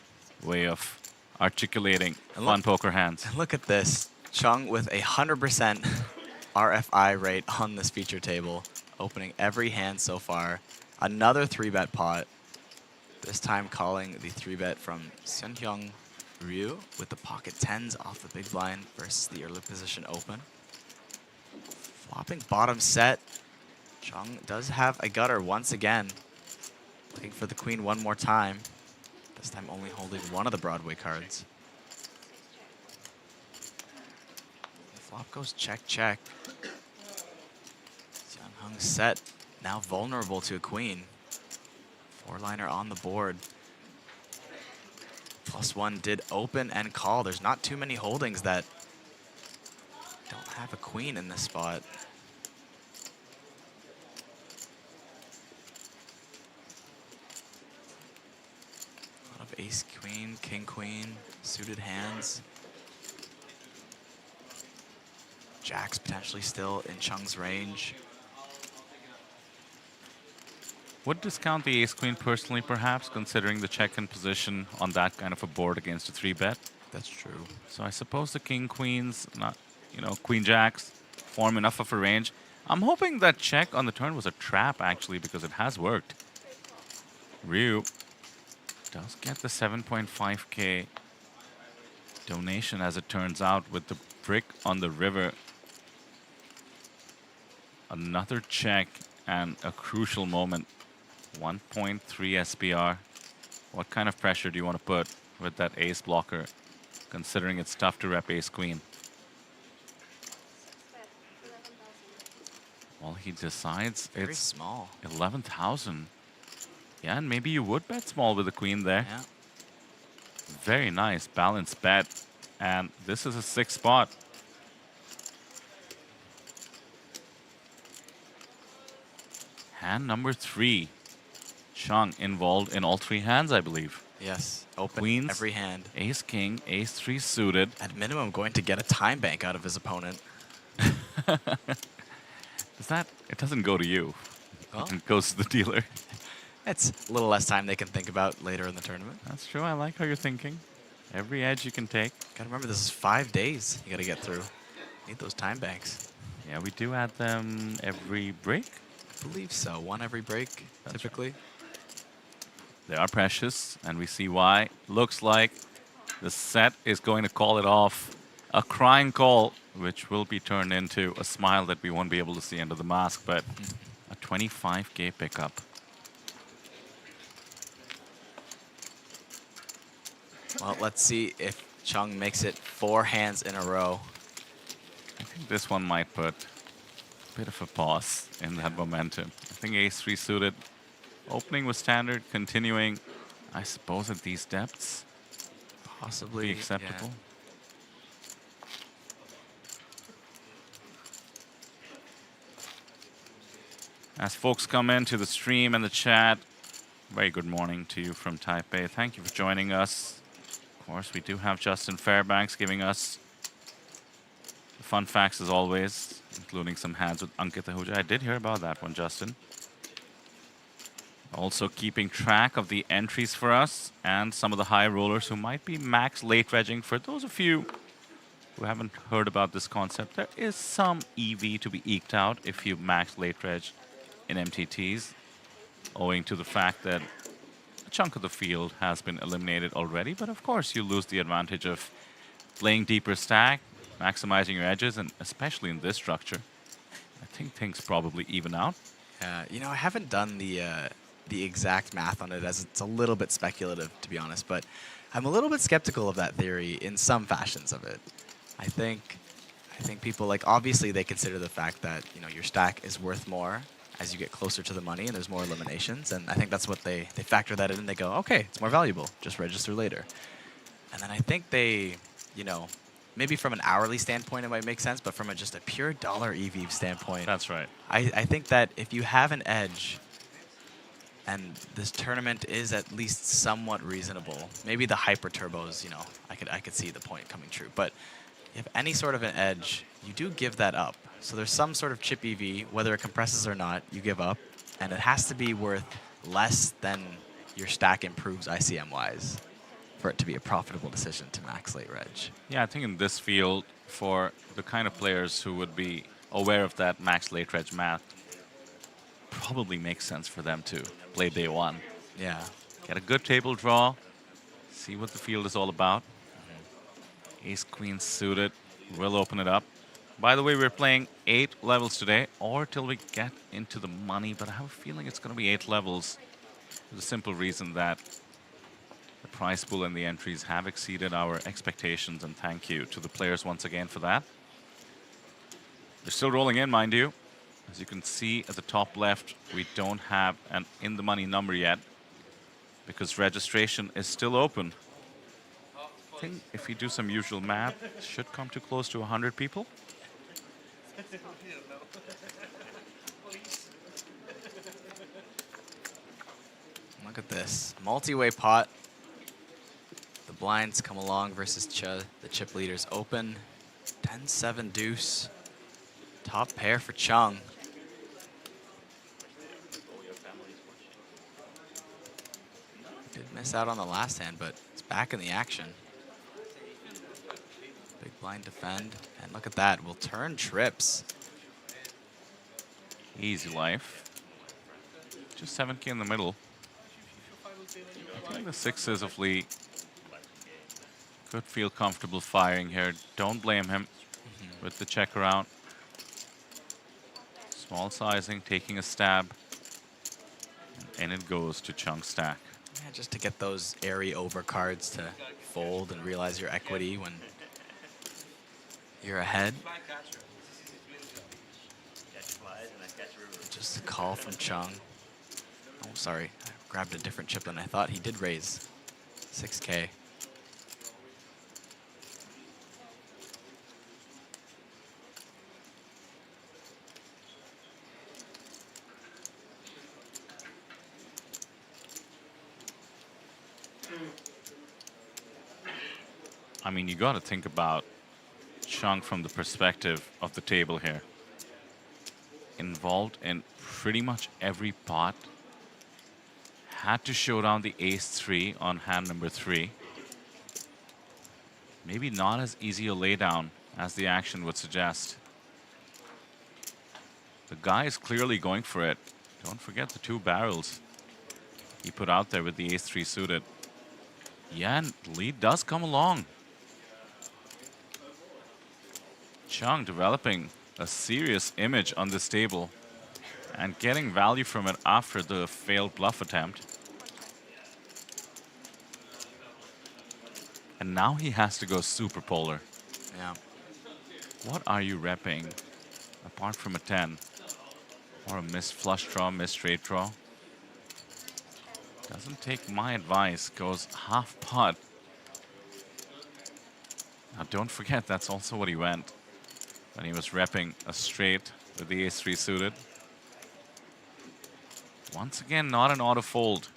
way of articulating fun poker hands. And look at this. Chung with 100% RFI rate on this feature table, opening every hand so far. Another 3-bet pot. This time calling the 3-bet from Sunhyung Ryu with the pocket 10s off the big blind versus the early position open. Flopping bottom set. Chung does have a gutter once again. Looking for the queen one more time. This time only holding one of the Broadway cards. The flop goes check, check. Sunhyung set, now vulnerable to a queen. 4-liner on the board. +1 did open and call. There's not too many holdings that don't have a queen in this spot. A lot of ace queen, king queen, suited hands. Jack's potentially still in Chung's range. Would discount the ace-queen personally, perhaps, considering the check-in position on that kind of a board against a 3-bet. That's true. So I suppose the king-queens, not, you know, queen-jacks, form enough of a range. I'm hoping that check on the turn was a trap, actually, because it has worked. Ryu does get the 7.5K donation, as it turns out, with the brick on the river. Another check and a crucial moment. 1.3 SPR. What kind of pressure do you want to put with that ace blocker, considering it's tough to rep ace queen? Well, he decides Very it's small. 11,000. Yeah, and maybe you would bet small with the queen there. Yeah. Very nice balanced bet. And this is a 6 spot. Hand number 3. Chung involved in all 3 hands, I believe. Yes, open Queens, every hand. Ace king, ace 3 suited. At minimum, going to get a time bank out of his opponent. It doesn't go to you. Well, It goes to the dealer. it's a little less time they can think about later in the tournament. That's true. I like how you're thinking. Every edge you can take. Gotta remember, this is 5 days you gotta get through. Need those time banks. Yeah, we do add them every break. I believe so. 1 every break, typically. They are precious, and we see why. Looks like the set is going to call it off. A crying call, which will be turned into a smile that we won't be able to see under the mask, but a 25K pickup. Well, let's see if Chung makes it 4 hands in a row. I think this one might put a bit of a pause in that momentum. I think ace 3 suited. Opening was standard, continuing, I suppose, at these depths. Possibly be acceptable. Yeah. As folks come into the stream and the chat, very good morning to you from Taipei. Thank you for joining us. Of course, we do have Justin Fairbanks giving us the fun facts as always, including some hands with Ankit Ahuja. I did hear about that one, Justin. Also keeping track of the entries for us and some of the high rollers who might be max late regging. For those of you who haven't heard about this concept, there is some EV to be eked out if you max late reg in MTTs, owing to the fact that a chunk of the field has been eliminated already. But of course, you lose the advantage of playing deeper stack, maximizing your edges, and especially in this structure, I think things probably even out. You know, I haven't done the exact math on it, as it's a little bit speculative, to be honest, but I'm a little bit skeptical of that theory in some fashions of it. I think people, like, obviously they consider the fact that, you know, your stack is worth more as you get closer to the money and there's more eliminations, and I think that's what they factor that in and they go, okay, it's more valuable, just register later. And then I think they, you know, maybe from an hourly standpoint it might make sense, but from just a pure dollar EV standpoint, that's right. I think that if you have an edge and this tournament is at least somewhat reasonable, maybe the hyper turbos, you know, I could see the point coming true, but if any sort of an edge, you do give that up. So there's some sort of chip EV, whether it compresses or not, you give up, and it has to be worth less than your stack improves ICM-wise for it to be a profitable decision to max late reg. Yeah, I think in this field, for the kind of players who would be aware of that max late reg math, probably makes sense for them to play day one. Yeah. Get a good table draw, see what the field is all about. Ace queen suited, we'll open it up. By the way, we're playing 8 levels today, or till we get into the money, but I have a feeling it's going to be 8 levels for the simple reason that the prize pool and the entries have exceeded our expectations, and thank you to the players once again for that. They're still rolling in, mind you. As you can see at the top left, we don't have an in the money number yet because registration is still open. I think if we do some usual math, should come to close to 100 people. Look at this. Multi-way pot. The blinds come along versus Cha. The chip leaders open. 10-7 deuce. Top pair for Chung. Did miss out on the last hand, but it's back in the action. Big blind defend. And look at that. We'll turn trips. Easy life. Just 7K in the middle. I think the sixes of Lee could feel comfortable firing here. Don't blame him with the check around. Small sizing, taking a stab. And it goes to Chung stack. Yeah, just to get those airy overcards to fold and realize your equity when you're ahead. Just a call from Chung. Oh, sorry. I grabbed a different chip than I thought. He did raise 6K. I mean, you got to think about Chung from the perspective of the table here. Involved in pretty much every pot. Had to show down the ace-3 on hand number 3. Maybe not as easy a laydown as the action would suggest. The guy is clearly going for it. Don't forget the 2 barrels he put out there with the ace-3 suited. Yeah, and lead does come along. Chung developing a serious image on this table and getting value from it after the failed bluff attempt. And now he has to go super polar. Yeah. What are you repping apart from a 10? Or a missed flush draw, missed straight draw? Doesn't take my advice, goes half pot. Now don't forget, that's also what he went when he was repping a straight with the ace-3 suited. Once again, not an auto fold.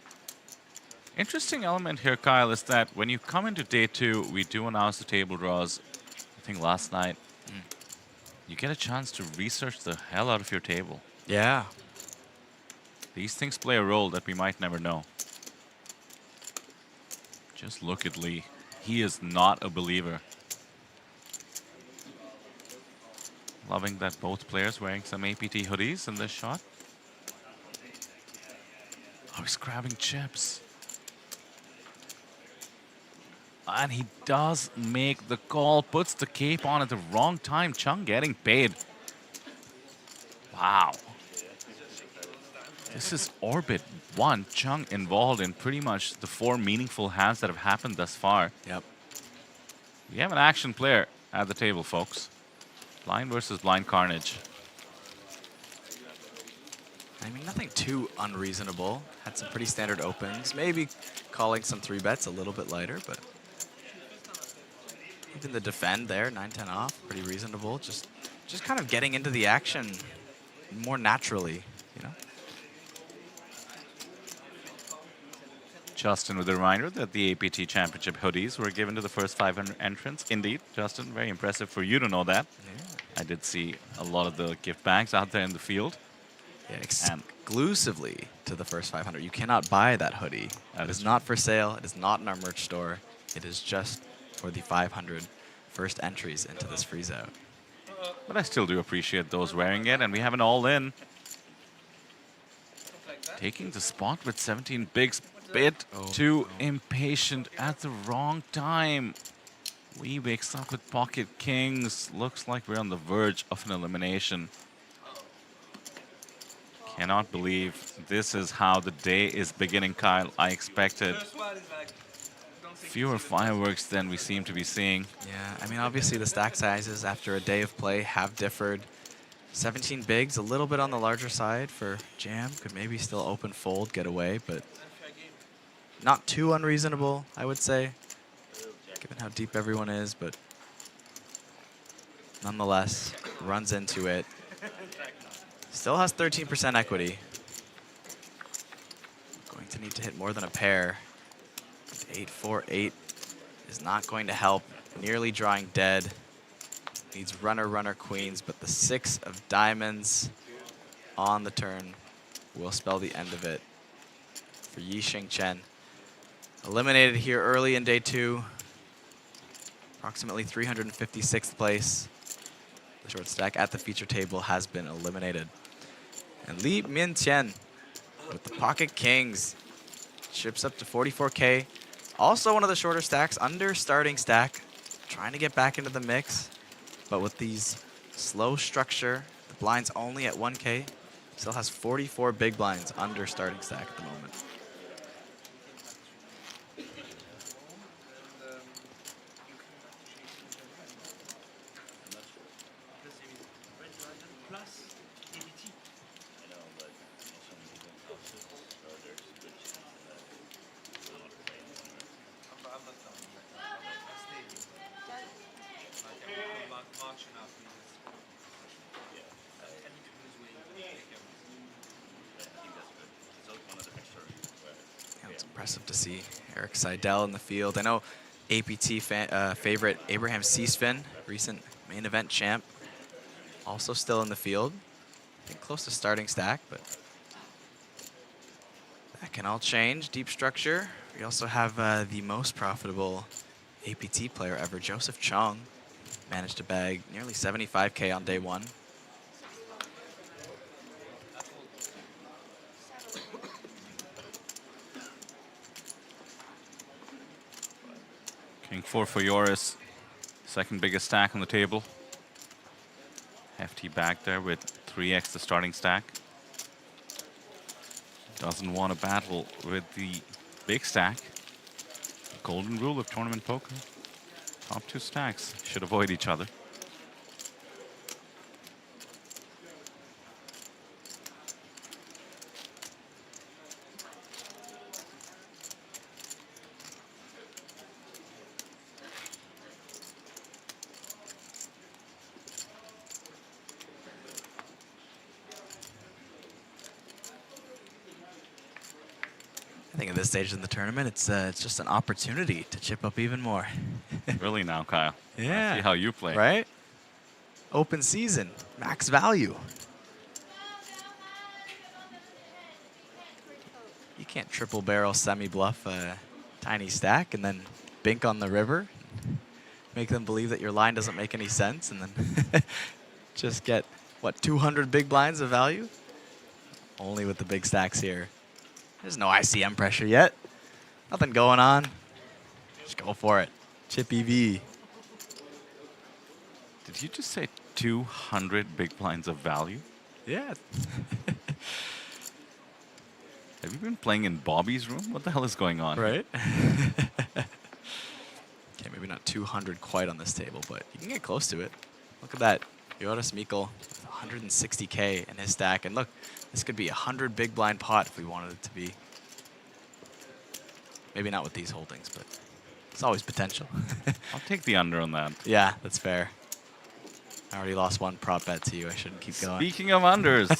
Interesting element here, Kyle, is that when you come into day 2, we do announce the table draws, I think last night. You get a chance to research the hell out of your table. Yeah. These things play a role that we might never know. Just look at Lee. He is not a believer. Loving that both players wearing some APT hoodies in this shot. Oh, he's grabbing chips. And he does make the call, puts the cape on at the wrong time. Chung getting paid. Wow. This is Orbit 1. Chung involved in pretty much the 4 meaningful hands that have happened thus far. Yep. We have an action player at the table, folks. Blind versus blind carnage. I mean, nothing too unreasonable. Had some pretty standard opens. Maybe calling some 3-bets a little bit lighter, but even the defend there, 9-10 off, pretty reasonable. Just kind of getting into the action more naturally, you know? Justin with a reminder that the APT Championship hoodies were given to the first 500 entrants. Indeed, Justin, very impressive for you to know that. Yeah. I did see a lot of the gift bags out there in the field. Yeah, exclusively to the first 500. You cannot buy that hoodie. It is not for sale. It is not in our merch store. It is just for the 500 first entries into this freezeout. But I still do appreciate those wearing it, and we have an all-in. Taking the spot with 17 bigs. Bit too impatient at the wrong time. We wakes up with pocket kings. Looks like we're on the verge of an elimination. Cannot believe this is how the day is beginning, Kyle. I expected fewer fireworks than we seem to be seeing. Yeah, I mean, obviously the stack sizes after a day of play have differed. 17 bigs, a little bit on the larger side for Jam. Could maybe still open fold, get away, but not too unreasonable, I would say. given how deep everyone is, but nonetheless, runs into it. Still has 13% equity. Going to need to hit more than a pair. 8-4-8 is not going to help. Nearly drawing dead. Needs runner, runner, queens, but the 6 of diamonds on the turn will spell the end of it for Yixing Chen. Eliminated here early in day 2. Approximately 356th place. The short stack at the feature table has been eliminated. And Li Mintian with the pocket kings chips up to 44K. Also one of the shorter stacks, under starting stack, trying to get back into the mix. But with these slow structure, the blinds only at 1K, still has 44 big blinds under starting stack at the moment. It's impressive to see Eric Seidel in the field. I know APT favorite Abraham Seasfin, recent main event champ, also still in the field. I think close to starting stack, but that can all change. Deep structure. We also have the most profitable APT player ever, Joseph Chong, managed to bag nearly 75K on day 1. King 4 for Joris. Second biggest stack on the table. Hefty back there with 3x the starting stack. Doesn't want to battle with the big stack. Golden rule of tournament poker. Top 2 stacks should avoid each other. I think at this stage in the tournament, it's just an opportunity to chip up even more. Really now, Kyle. Yeah. I see how you play. Right? Open season, max value. You can't triple barrel semi-bluff a tiny stack and then bink on the river. Make them believe that your line doesn't make any sense and then just get, what, 200 big blinds of value? Only with the big stacks here. There's no ICM pressure yet. Nothing going on. Just go for it. Chip EV. Did you just say 200 big blinds of value? Yeah. Have you been playing in Bobby's room? What the hell is going on? Right? Okay, maybe not 200 quite on this table, but you can get close to it. Look at that. Joris Mikkel with 160K in his stack. And look, this could be a 100 big blind pot if we wanted it to be. Maybe not with these holdings, but it's always potential. I'll take the under on that. Yeah, that's fair. I already lost one prop bet to you. I shouldn't keep going. Speaking of unders.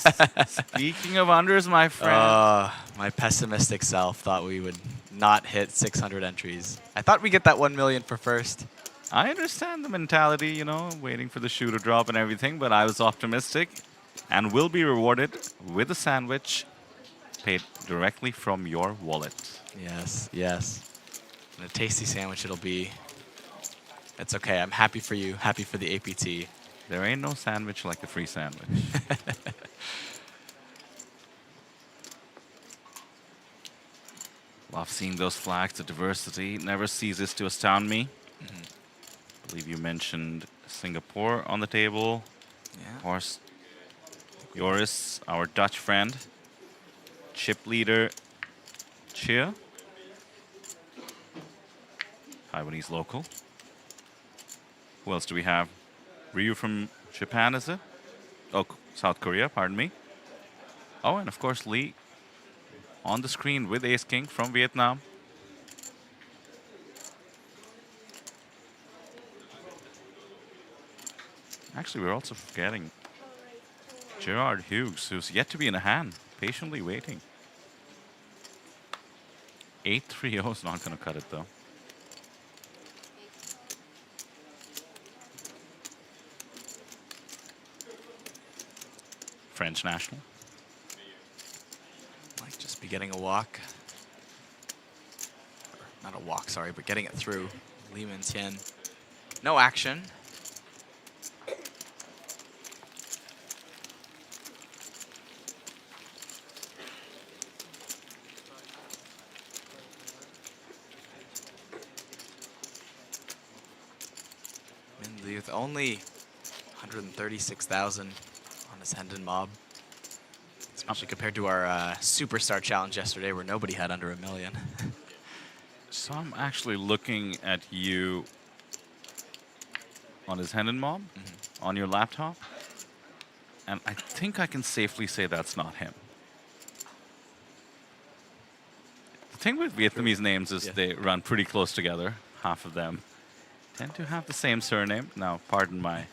Speaking of unders, my friend. My pessimistic self thought we would not hit 600 entries. I thought we'd get that 1 million for first. I understand the mentality, you know, waiting for the shoe to drop and everything, but I was optimistic and will be rewarded with a sandwich paid directly from your wallet. Yes, yes. And a tasty sandwich it'll be. It's okay. I'm happy for you. Happy for the APT. There ain't no sandwich like a free sandwich. Love seeing those flags. The diversity never ceases to astound me. I believe you mentioned Singapore on the table. Yeah. Of course, Joris, our Dutch friend. Chip leader, Chia. Taiwanese local. Who else do we have? Ryu from Japan, is it? Oh, South Korea, pardon me. Oh, and of course Lee on the screen with Ace King from Vietnam. Actually, we're also forgetting Gerard Hughes, who's yet to be in a hand, patiently waiting. 8-3-0 is not going to cut it, though. French national. Might just be getting a walk. Not a walk, sorry, but getting it through. Li Mintian. No action. Minli with only 136,000 on his Hendon mob. Especially compared to our Superstar Challenge yesterday where nobody had under $1 million. So I'm actually looking at you on his Hendon mob, on your laptop, and I think I can safely say that's not him. The thing with Vietnamese names is they run pretty close together. Half of them tend to have the same surname. Now, pardon my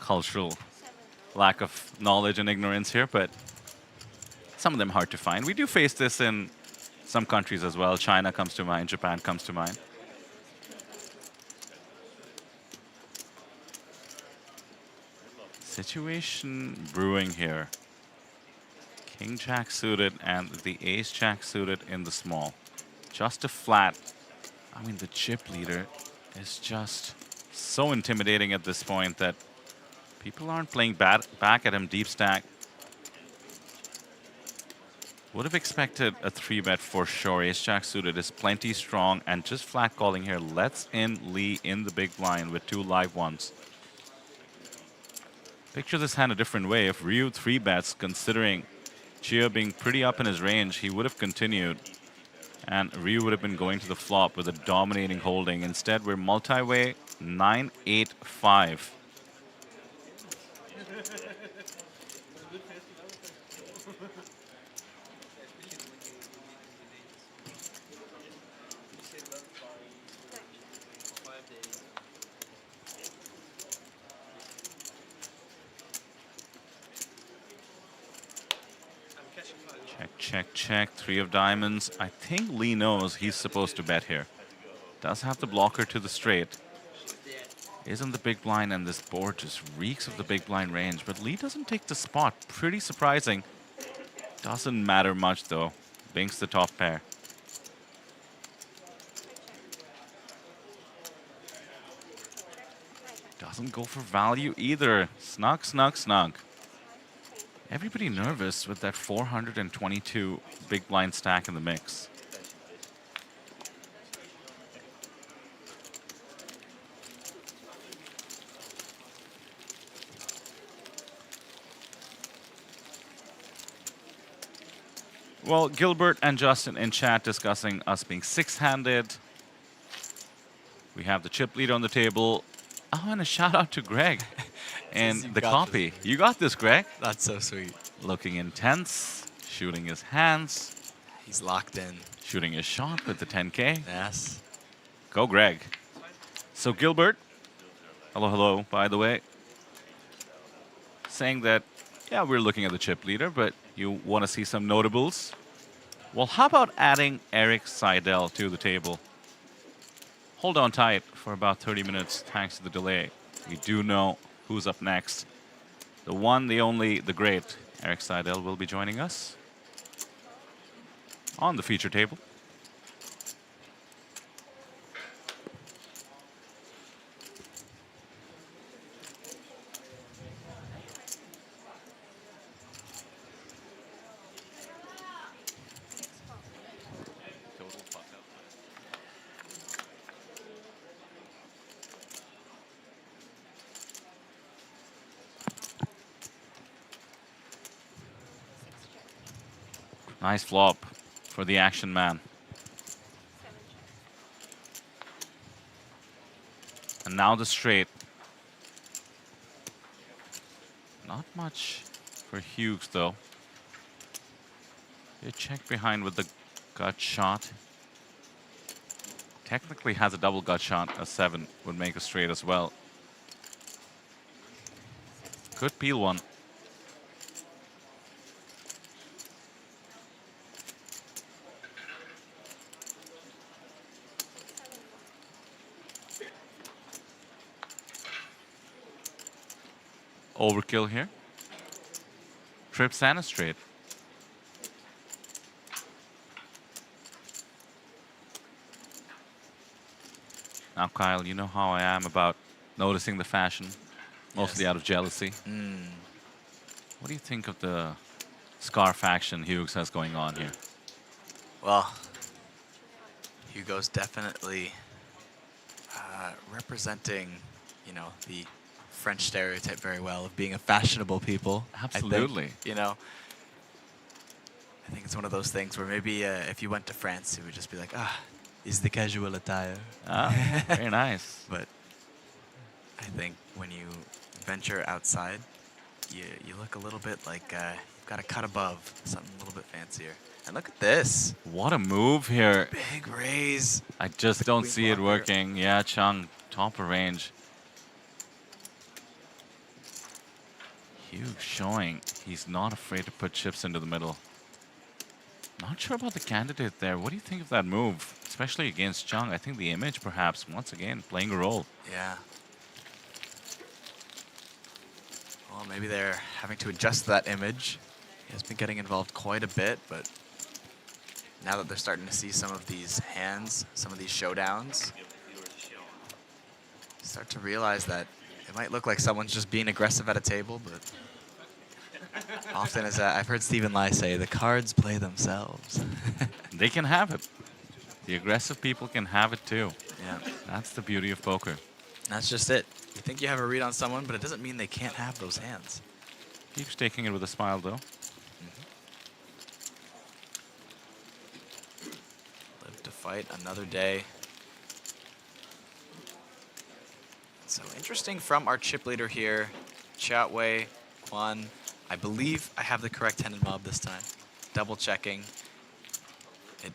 cultural lack of knowledge and ignorance here, but some of them hard to find. We do face this in some countries as well. China comes to mind, Japan comes to mind. Situation brewing here. King Jack suited and the Ace Jack suited in the small. Just a flat. I mean, the chip leader is just so intimidating at this point that people aren't playing back at him deep stack. Would have expected a 3-bet for sure. Ace Jack suited is plenty strong and just flat calling here. Lets in Lee in the big blind with 2 live ones. Picture this hand a different way. If Ryu 3-bets, considering Chia being pretty up in his range, he would have continued. And Ryu would have been going to the flop with a dominating holding. Instead, we're multi-way 9-8-5. Check, check. 3 of diamonds. I think Lee knows he's supposed to bet here. Does have the blocker to the straight. Is in the big blind, and this board just reeks of the big blind range. But Lee doesn't take the spot. Pretty surprising. Doesn't matter much, though. Binks the top pair. Doesn't go for value either. Snug, snug, snug. Everybody nervous with that 422 big blind stack in the mix. Well, Gilbert and Justin in chat discussing us being 6-handed. We have the chip lead on the table. Oh, and a shout out to Greg. And the copy. You got this, Greg. That's so sweet. Looking intense, shooting his hands. He's locked in. Shooting his shot with the 10K. Yes. Go, Greg. So Gilbert, hello, hello, by the way, saying that, yeah, we're looking at the chip leader, but you want to see some notables? Well, how about adding Eric Seidel to the table? Hold on tight for about 30 minutes, thanks to the delay. We do know who's up next. The one, the only, the great Eric Seidel will be joining us on the feature table. Nice flop for the action man. And now the straight. Not much for Hughes, though. They check behind with the gut shot. Technically has a double gut shot. A 7 would make a straight as well. Could peel one. Overkill here. Trips and a straight. Now, Kyle, you know how I am about noticing the fashion, mostly out of jealousy. What do you think of the scarf action Hughes has going on here? Well, Hugo's definitely representing, you know, the French stereotype very well of being a fashionable people. Absolutely. I think, you know, I think it's one of those things where maybe if you went to France, it would just be like, is the casual attire. Ah, very nice. But I think when you venture outside, you look a little bit like you've got to cut above, something a little bit fancier. And look at this. What a move here. Big raise. I just don't see it working. Yeah, Chung, top of range. Hugh showing he's not afraid to put chips into the middle. Not sure about the candidate there. What do you think of that move, especially against Chung? I think the image, perhaps, once again, playing a role. Yeah. Well, maybe they're having to adjust that image. He has been getting involved quite a bit, but now that they're starting to see some of these hands, some of these showdowns, start to realize that it might look like someone's just being aggressive at a table, but often, as I've heard Stephen Lai say, the cards play themselves. They can have it. The aggressive people can have it too. Yeah. That's the beauty of poker. That's just it. You think you have a read on someone, but it doesn't mean they can't have those hands. Keeps taking it with a smile, though. Live to fight another day. So interesting from our chip leader here, Chatway, Kwan. I believe I have the correct handed mob this time. Double checking.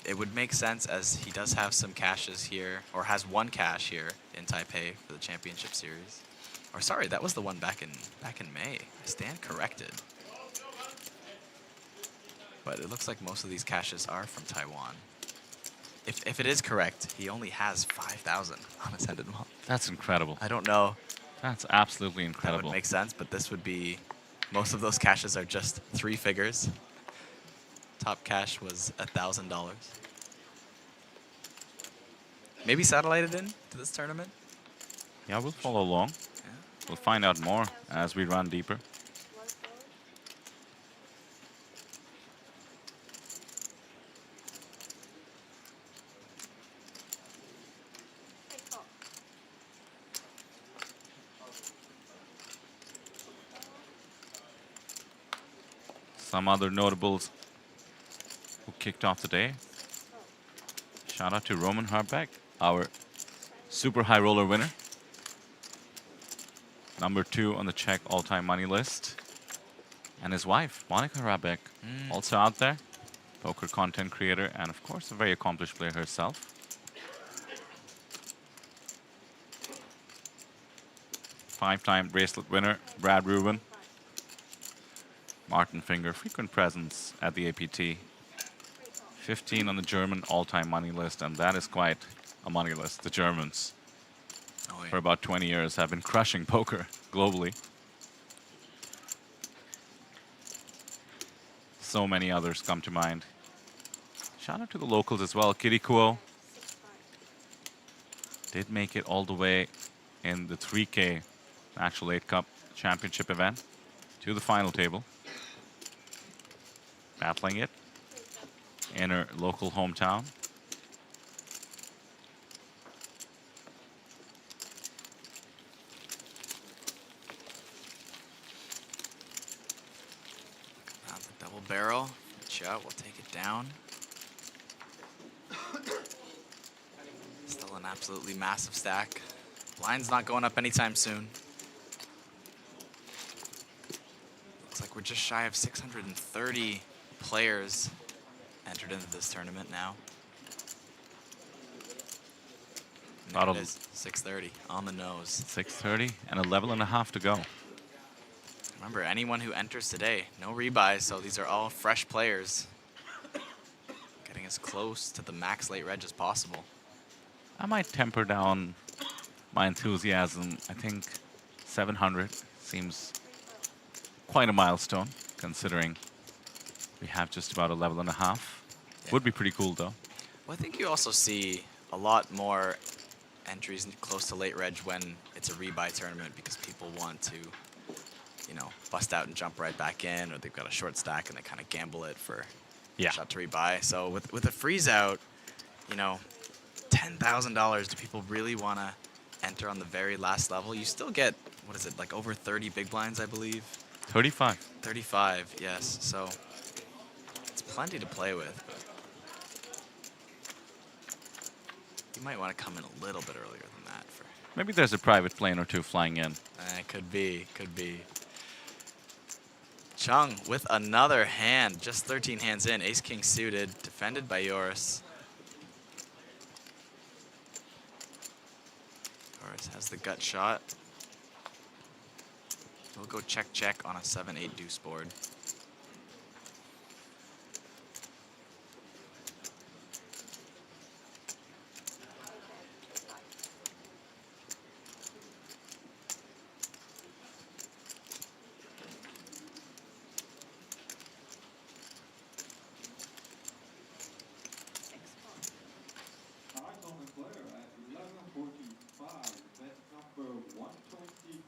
It would make sense as he does have some cashes here, or has one cash here in Taipei for the championship series. Or sorry, that was the one back in May. I stand corrected. But it looks like most of these caches are from Taiwan. If it is correct, he only has 5,000 on his handed mob. That's incredible. I don't know. That's absolutely That incredible. would make sense, but this would be, most of those caches are just 3 figures. Top cash was $1,000. Maybe satellited in to this tournament? Yeah, we'll follow along. Yeah. We'll find out more as we run deeper. Some other notables who kicked off the day. Shout out to Roman Harbeck, our super high roller winner. Number 2 on the Czech all-time money list. And his wife, Monica Harbeck, also out there. Poker content creator and, of course, a very accomplished player herself. Five-time bracelet winner, Brad Rubin. Martin Finger, frequent presence at the APT. 15 on the German all-time money list, and that is quite a money list. The Germans, for about 20 years, have been crushing poker globally. So many others come to mind. Shout out to the locals as well. Kirikuo did make it all the way in the 3K Natural 8 Cup Championship event to the final table. Battling it in her local hometown. Now the double barrel. Shot will take it down. Still an absolutely massive stack. Blind's not going up anytime soon. Looks like we're just shy of 630 players entered into this tournament now. Not it is 6:30 on the nose. 6:30 and a level and a half to go. Remember, anyone who enters today, no rebuys, so these are all fresh players. Getting as close to the max late reg as possible. I might temper down my enthusiasm. I think 700 seems quite a milestone, considering we have just about a level and a half. Yeah. Would be pretty cool, though. Well, I think you also see a lot more entries close to late reg when it's a rebuy tournament because people want to, you know, bust out and jump right back in, or they've got a short stack and they kind of gamble it for a shot to rebuy. So with a freeze out, you know, $10,000, do people really want to enter on the very last level? You still get, what is it, like over 30 big blinds, I believe? 35. 35, yes. So it's plenty to play with. But you might want to come in a little bit earlier than that. Maybe there's a private plane or two flying in. Could be, could be. Chung with another hand, just 13 hands in. Ace-King suited, defended by Joris. Joris has the gut shot. We'll go check on a 7-8 deuce board.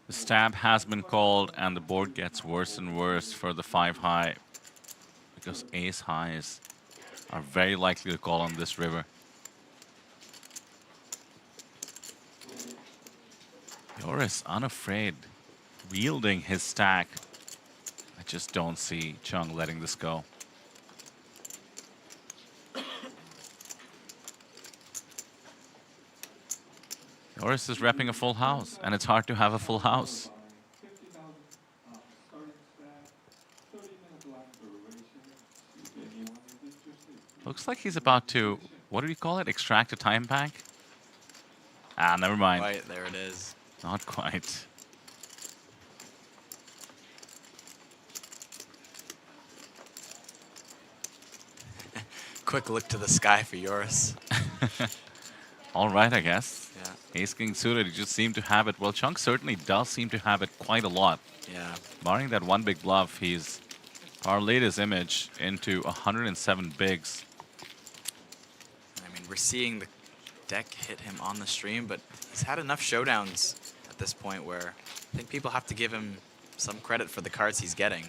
The stab has been called, and the board gets worse and worse for the 5 high because ace highs are very likely to call on this river. Joris unafraid, wielding his stack. I just don't see Chung letting this go. Joris is repping a full house, and it's hard to have a full house. Looks like he's about to, what do we call it, extract a time bank? Ah, never mind. Right, there it is. Not quite. Quick look to the sky for Joris. All right, I guess. Yeah. Ace-King suited, he just seemed to have it. Well, Chung certainly does seem to have it quite a lot. Yeah. Barring that one big bluff, he's parlayed his image into 107 bigs. I mean, we're seeing the deck hit him on the stream, but he's had enough showdowns at this point where I think people have to give him some credit for the cards he's getting.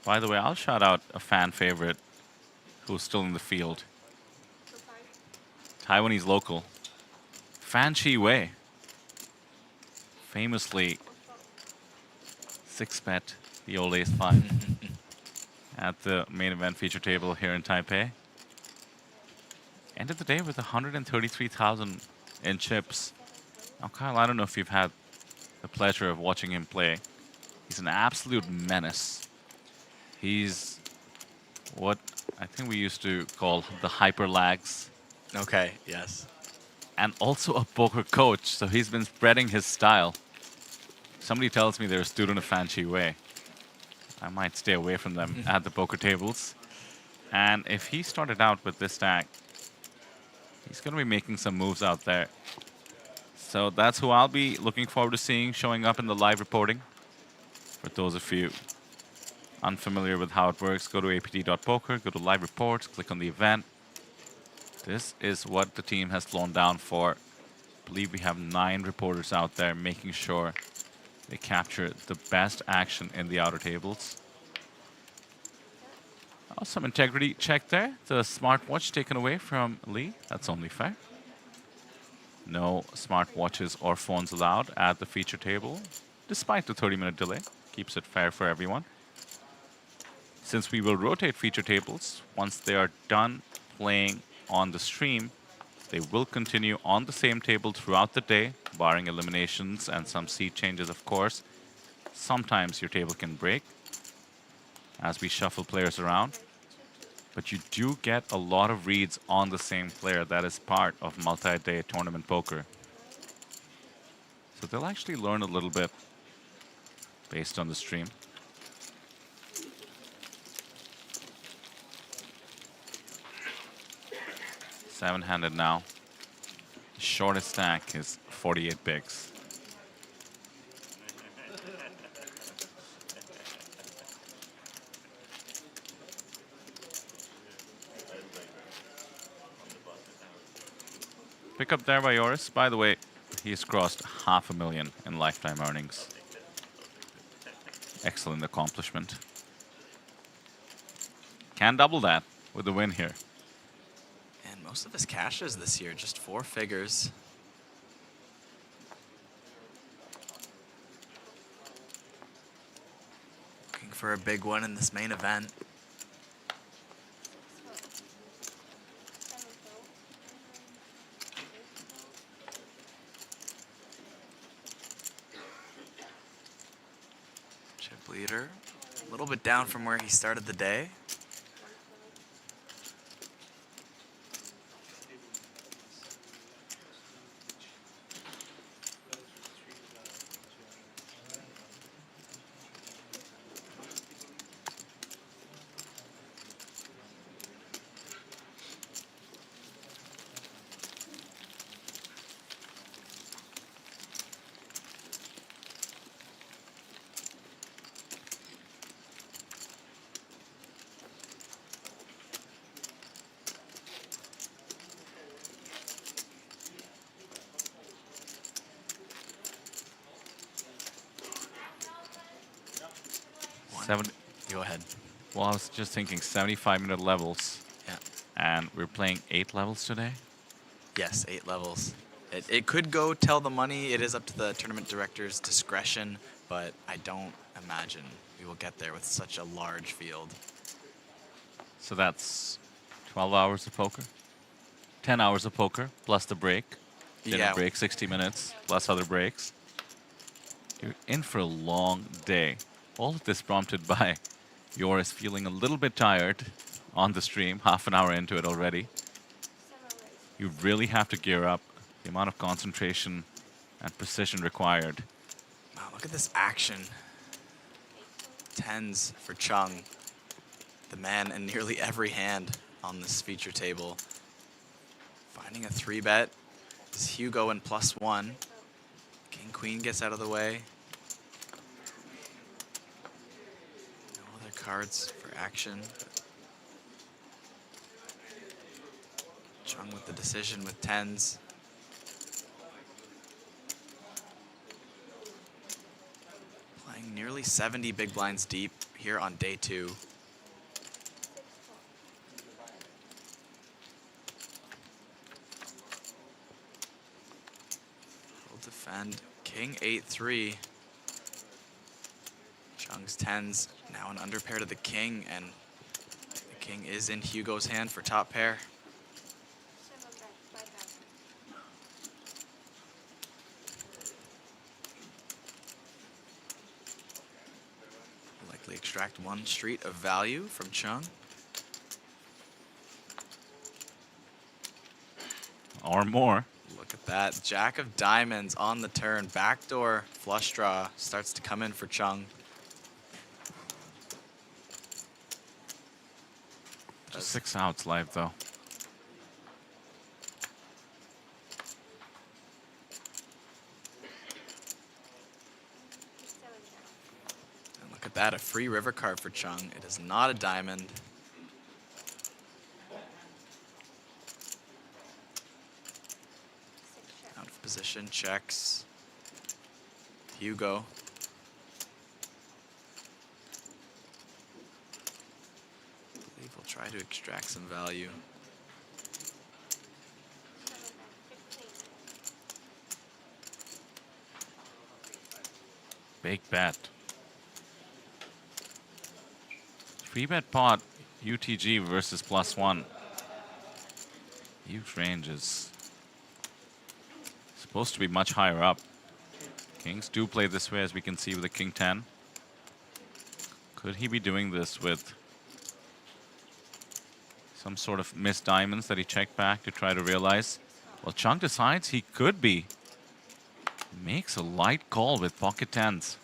By the way, I'll shout out a fan favorite who's still in the field. Taiwanese local. Fan Chi Wei. Famously 6-bet the old ace-5 at the main event feature table here in Taipei. Ended the day with 133,000 in chips. Now, Kyle, I don't know if you've had the pleasure of watching him play. He's an absolute menace. He's what I think we used to call the hyper lags. Okay, yes. And also a poker coach, so he's been spreading his style. Somebody tells me they're a student of Fan Chi Wei. I might stay away from them at the poker tables. And if he started out with this stack, he's going to be making some moves out there. So that's who I'll be looking forward to seeing showing up in the live reporting. For those of you unfamiliar with how it works, go to apt.poker, go to live reports, click on the event. This is what the team has flown down for. I believe we have 9 reporters out there making sure they capture the best action in the outer tables. Oh, some integrity check there. The smartwatch taken away from Lee. That's only fair. No smartwatches or phones allowed at the feature table, despite the 30-minute delay. Keeps it fair for everyone. since we will rotate feature tables, once they are done playing on the stream, they will continue on the same table throughout the day, barring eliminations and some seed changes, of course. Sometimes your table can break as we shuffle players around, but you do get a lot of reads on the same player. That is part of multi-day tournament poker. So they'll actually learn a little bit based on the stream. Seven-handed now. Shortest stack is 48 bigs. Pick up there by Joris. By the way, he's crossed 500,000 in lifetime earnings. Excellent accomplishment. Can double that with the win here. And most of his cashes this year, just 4 figures. Looking for a big one in this main event. Chip leader, a little bit down from where he started the day. Go ahead. Well, I was just thinking 75-minute levels. Yeah. And we're playing 8 levels today? Yes, 8 levels. It could go tell the money. It is up to the tournament director's discretion, but I don't imagine we will get there with such a large field. So that's 12 hours of poker? 10 hours of poker, plus the break. Dinner break, 60 minutes, plus other breaks. You're in for a long day. All of this prompted by Joris feeling a little bit tired on the stream, half an hour into it already. You really have to gear up. The amount of concentration and precision required. Wow, look at this action. 10s for Chung. The man in nearly every hand on this feature table. Finding a 3-bet. Is Hugo in +1. King Queen gets out of the way. Cards for action. Chung with the decision with 10s. Playing nearly 70 big blinds deep here on day 2. He'll defend King 8-3. Chung's 10s, now an underpair to the king, and the king is in Hugo's hand for top pair. Likely extract 1 street of value from Chung. Or more. Look at that, Jack of diamonds on the turn, backdoor flush draw starts to come in for Chung. Just 6 outs live, though. And look at that, a free river card for Chung. It is not a diamond. Out of position, checks. Hugo. Try to extract some value. Big bet. Free bet pot UTG versus +1. Huge range is supposed to be much higher up. Kings do play this way, as we can see with the King 10. Could he be doing this with some sort of missed diamonds that he checked back to try to realize? Well, Chung decides he could be. Makes a light call with pocket tens.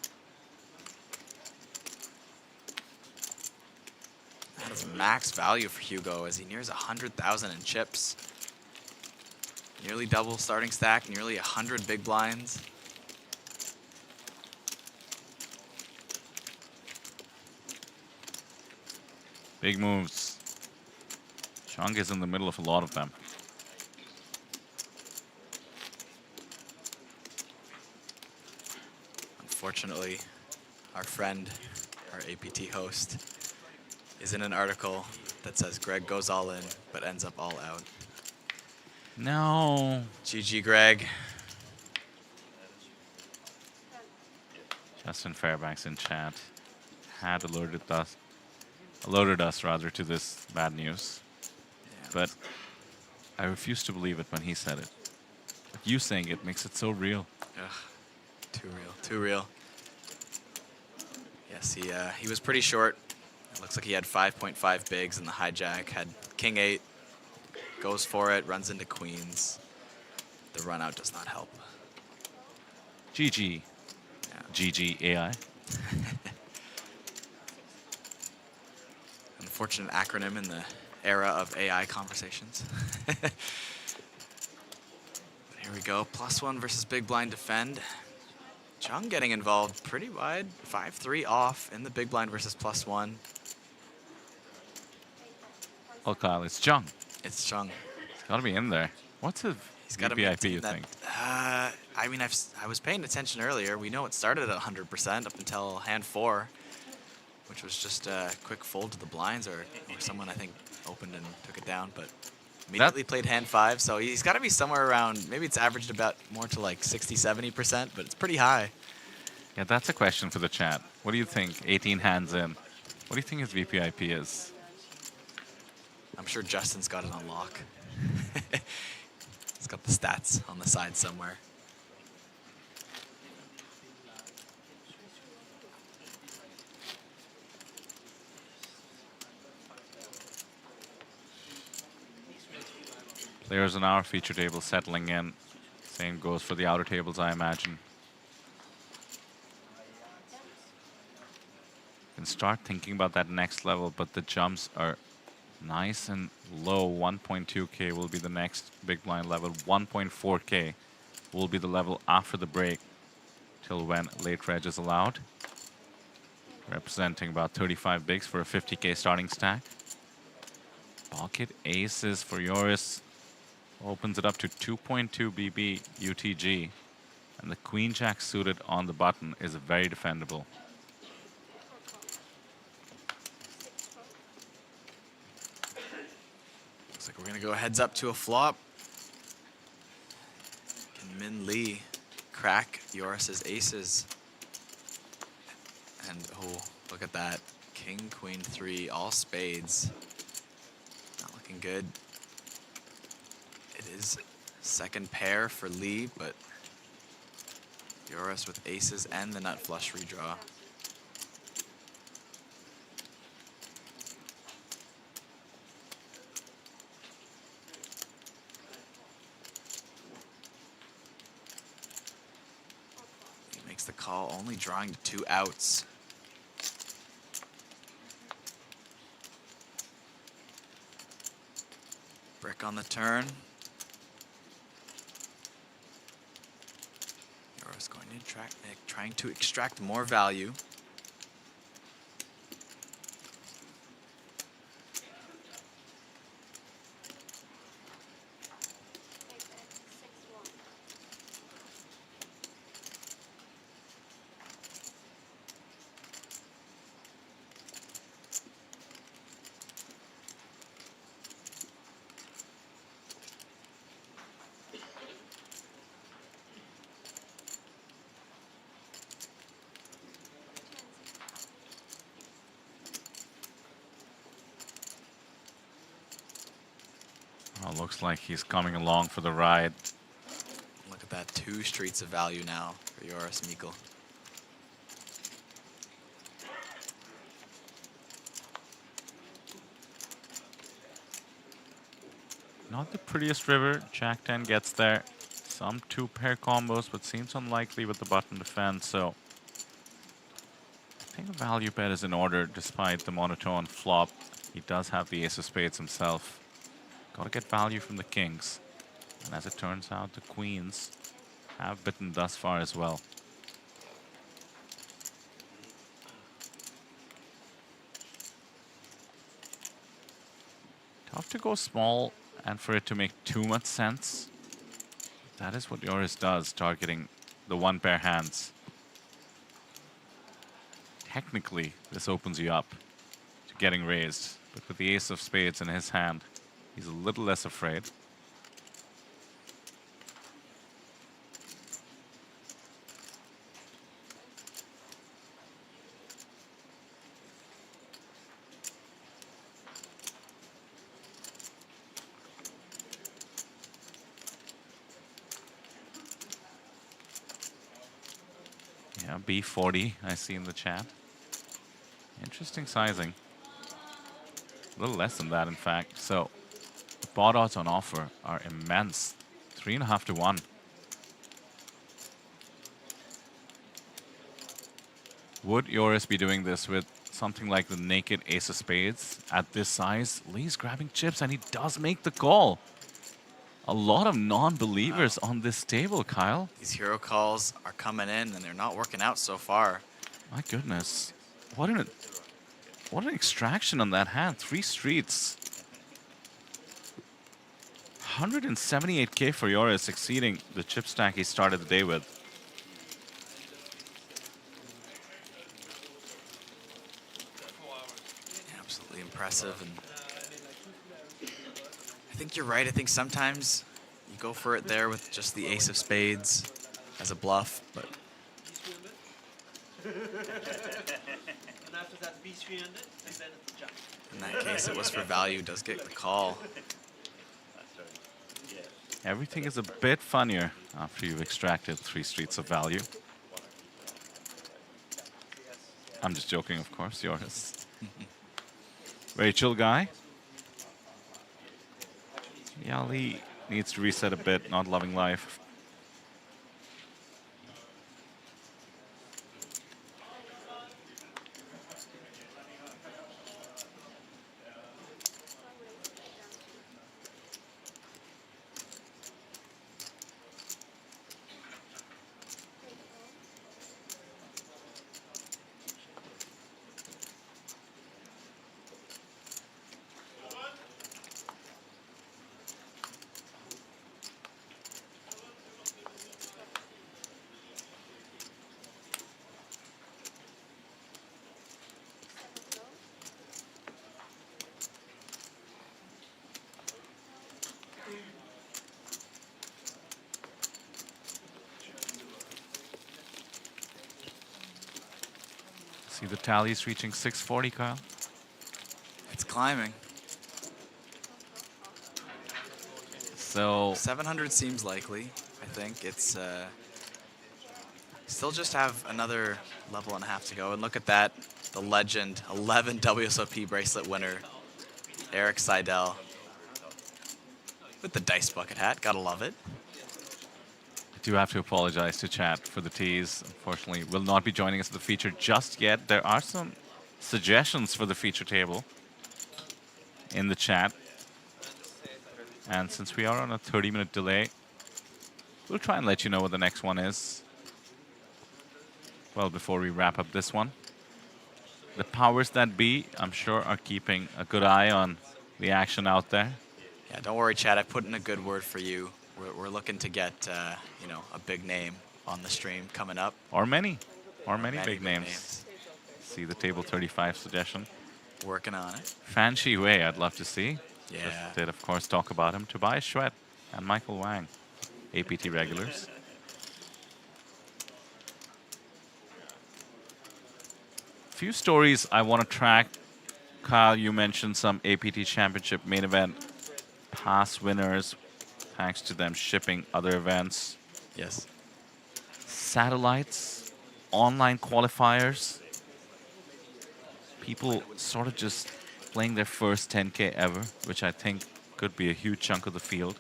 That is max value for Hugo as he nears 100,000 in chips. Nearly double starting stack, nearly 100 big blinds. Big moves. Chung is in the middle of a lot of them. Unfortunately, our friend, our APT host, is in an article that says Greg goes all in, but ends up all out. No. GG, Greg. Justin Fairbanks in chat had alerted us rather to this bad news. Yeah, but I refuse to believe it when he said it. But you saying it makes it so real. Ugh, too real, too real. Yes, he was pretty short. It looks like he had 5.5 bigs, and the hijack had King 8. Goes for it, runs into queens. The run out does not help. GG. Yeah. GG AI. Unfortunate acronym in the era of AI conversations. Here we go. +1 versus big blind defend. Chung getting involved pretty wide. 5-3 off in the big blind versus +1. Oh, Kyle, it's Chung. It's Chung. He's got to be in there. What's his VPIP, you think? I mean, I was paying attention earlier. We know it started at 100% up until hand 4, which was just a quick fold to the blinds, or someone, I think, opened and took it down, but immediately played hand 5. So he's got to be somewhere around, maybe it's averaged about more to like 60-70%, but it's pretty high. Yeah, that's a question for the chat. What do you think? 18 hands in. What do you think his VPIP is? I'm sure Justin's got it on lock. He's got the stats on the side somewhere. Players on our feature table settling in. Same goes for the outer tables, I imagine. You can start thinking about that next level, but the jumps are nice and low. 1.2k will be the next big blind level. 1.4k will be the level after the break, till when late reg is allowed. Representing about 35 bigs for a 50k starting stack. Pocket aces for Joris. Opens it up to 2.2 BB UTG. And the queen jack suited on the button is very defendable. Looks like we're going to go heads up to a flop. Can Min Lee crack Joris's aces? And, oh, look at that. King, queen, 3, all spades. Not looking good. It is second pair for Lee, but Joris with aces and the nut flush redraw. He makes the call, only drawing to 2 outs. Brick on the turn. Joris going to trying to extract more value. Oh, looks like he's coming along for the ride. Look at that, 2 streets of value now for Joris Mikkel. Not the prettiest river. Jack 10 gets there. Some 2-pair combos, but seems unlikely with the button defense, so I think a value bet is in order despite the monotone flop. He does have the ace of spades himself. Gotta get value from the kings. And as it turns out, the queens have bitten thus far as well. Tough to go small and for it to make too much sense. That is what Joris does, targeting the 1-pair hands. Technically, this opens you up to getting raised, but with the ace of spades in his hand, he's a little less afraid. Yeah, B40, I see in the chat. Interesting sizing. A little less than that, in fact. So, the pot odds on offer are immense. 3.5 to 1. Would Joris be doing this with something like the naked ace of spades at this size? Lee's grabbing chips, and he does make the call. A lot of non-believers on this table, Kyle. These hero calls are coming in, and they're not working out so far. My goodness. What an extraction on that hand. 3 streets. 178k for Joris, exceeding the chip stack he started the day with. Absolutely impressive. And I think you're right. I think sometimes you go for it there with just the ace of spades as a bluff, but in that case, it was for value. Does get the call. Everything is a bit funnier after you've extracted 3 streets of value. I'm just joking, of course, Joris. Very chill guy. Yeah, Lee needs to reset a bit, not loving life. See the tallies reaching 640, Kyle. It's climbing. So 700 seems likely. I think it's still just have another level and a half to go. And look at that, the legend, 11 WSOP bracelet winner, Eric Seidel, with the dice bucket hat. Gotta love it. I do have to apologize to chat for the tease. Unfortunately, will not be joining us at the feature just yet. There are some suggestions for the feature table in the chat. And since we are on a 30-minute delay, we'll try and let you know what the next one is. Well, before we wrap up this one. The powers that be, I'm sure, are keeping a good eye on the action out there. Yeah, don't worry, Chad. I put in a good word for you. We're looking to get, you know, a big name on the stream coming up. Or many big names. See the table 35 suggestion. Working on it. Fan Shi Wei, I'd love to see. Yeah. Just did, of course, talk about him. Tobias Schwett and Michael Wang, APT regulars. Few stories I want to track. Kyle, you mentioned some APT Championship main event past winners, thanks to them shipping other events. Yes. Satellites, online qualifiers. People sort of just playing their first 10K ever, which I think could be a huge chunk of the field.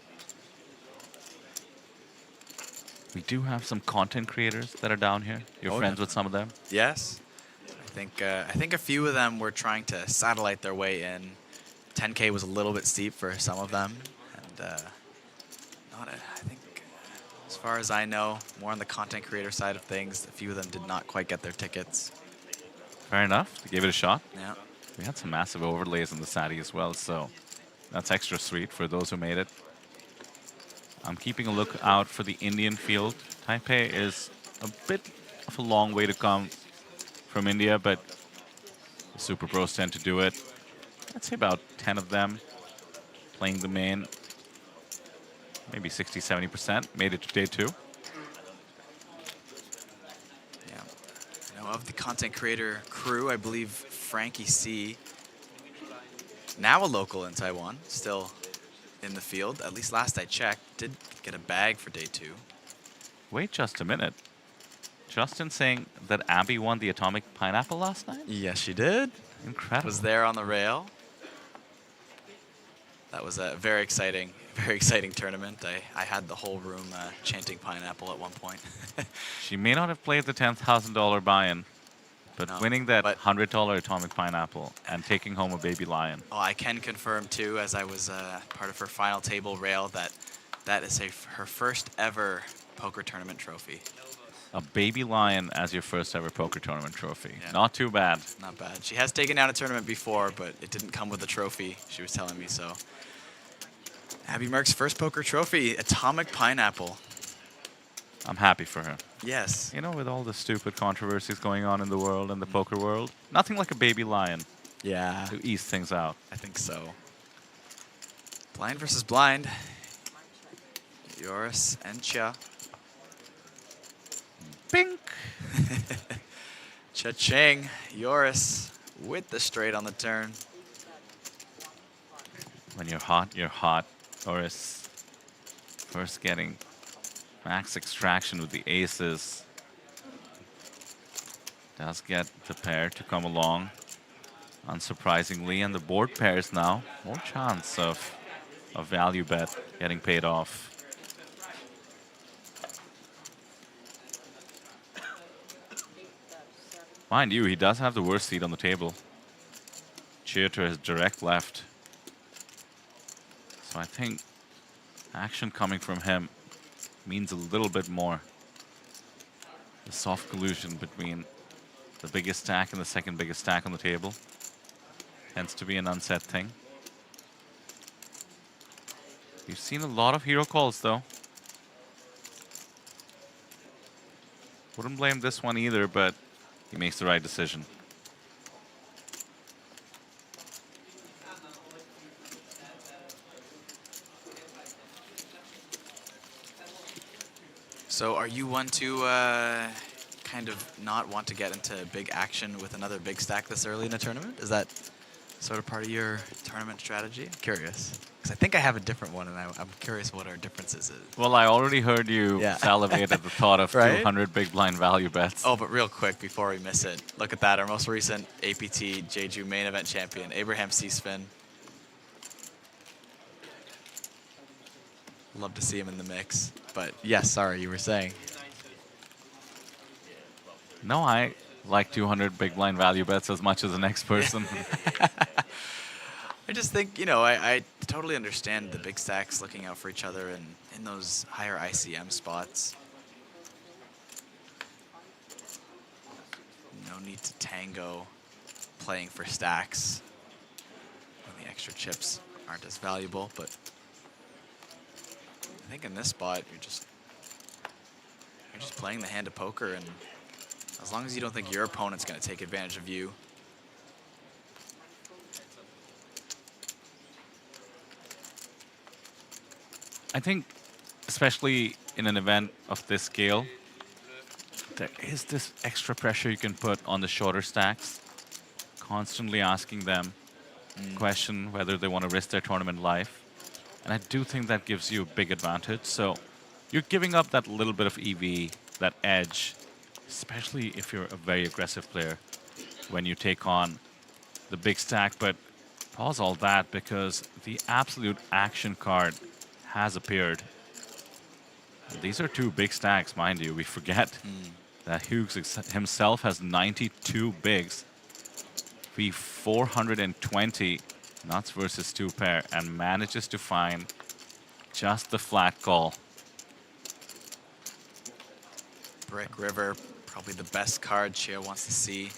We do have some content creators that are down here. You're friends with some of them? Yes. I think a few of them were trying to satellite their way in. 10K was a little bit steep for some of them, and I think, as far as I know, more on the content creator side of things, a few of them did not quite get their tickets. Fair enough. They gave it a shot. Yeah. We had some massive overlays in the Sati as well, so that's extra sweet for those who made it. I'm keeping a look out for the Indian field. Taipei is a bit of a long way to come from India, but the Super Pros tend to do it. I'd say about 10 of them playing the main. Maybe 60, 70% made it to day 2. Yeah. You know, of the content creator crew, I believe Frankie C, now a local in Taiwan, still in the field. At least last I checked, did get a bag for day 2. Wait just a minute. Justin saying that Abby won the Atomic Pineapple last night? Yes, she did. Incredible. Was there on the rail. That was a very exciting tournament. I had the whole room chanting pineapple at one point. She may not have played the $10,000 buy-in, but No, winning that $100 Atomic Pineapple and taking home a baby lion. Oh, I can confirm too, as I was part of her final table rail, that is her first ever poker tournament trophy. A baby lion as your first ever poker tournament trophy. Yeah. Not too bad. Not bad. She has taken down a tournament before, but it didn't come with a trophy, she was telling me, so. Abby Merck's first poker trophy, Atomic Pineapple. I'm happy for her. Yes. You know, with all the stupid controversies going on in the world and the poker world, nothing like a baby lion. Yeah. To ease things out. I think so. Blind versus blind. Joris and Cha. Pink. Cha-ching. Joris with the straight on the turn. When you're hot, you're hot. Joris first getting max extraction with the aces. Does get the pair to come along, unsurprisingly, and the board pairs now. More chance of a value bet getting paid off. Mind you, he does have the worst seat on the table. Cheer to his direct left. So I think action coming from him means a little bit more. The soft collusion between the biggest stack and the second biggest stack on the table tends to be an unsaid thing. You've seen a lot of hero calls, though. Wouldn't blame this one either, but he makes the right decision. So are you one to kind of not want to get into big action with another big stack this early in a tournament? Is that sort of part of your tournament strategy? I'm curious. Because I think I have a different one, and I'm curious what our differences is. Well, I already heard you salivate at the thought of Right? 200 big blind value bets. Oh, but real quick before we miss it, look at that. Our most recent APT Jeju Main Event champion, Abraham C-Spin. Love to see him in the mix. But yes, sorry, you were saying. No, I like 200 big blind value bets as much as the next person. I just think, you know, I totally understand the big stacks looking out for each other and in those higher ICM spots. No need to tango playing for stacks when the extra chips aren't as valuable, but I think in this spot you're just playing the hand of poker, and as long as you don't think your opponent's going to take advantage of you. I think, especially in an event of this scale, there is this extra pressure you can put on the shorter stacks, constantly asking them question whether they want to risk their tournament life. And I do think that gives you a big advantage. So you're giving up that little bit of EV, that edge, especially if you're a very aggressive player when you take on the big stack. But pause all that because the absolute action card has appeared. These are two big stacks, mind you. We forget that Hughes himself has 92 bigs. We 420 nuts versus 2 pair and manages to find just the flat call. Brick River, probably the best card Chia wants to see.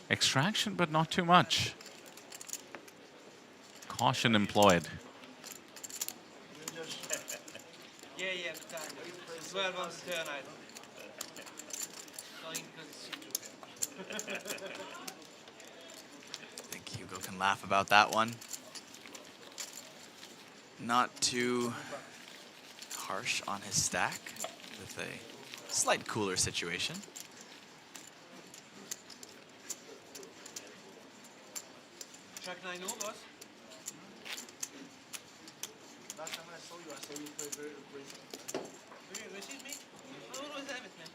Extraction, but not too much. Caution employed. I think Hugo can laugh about that one. Not too harsh on his stack with a slight cooler situation. Track 9 all, boss. Last time I saw you play very aggressive. Very aggressive, me? I always have it, man.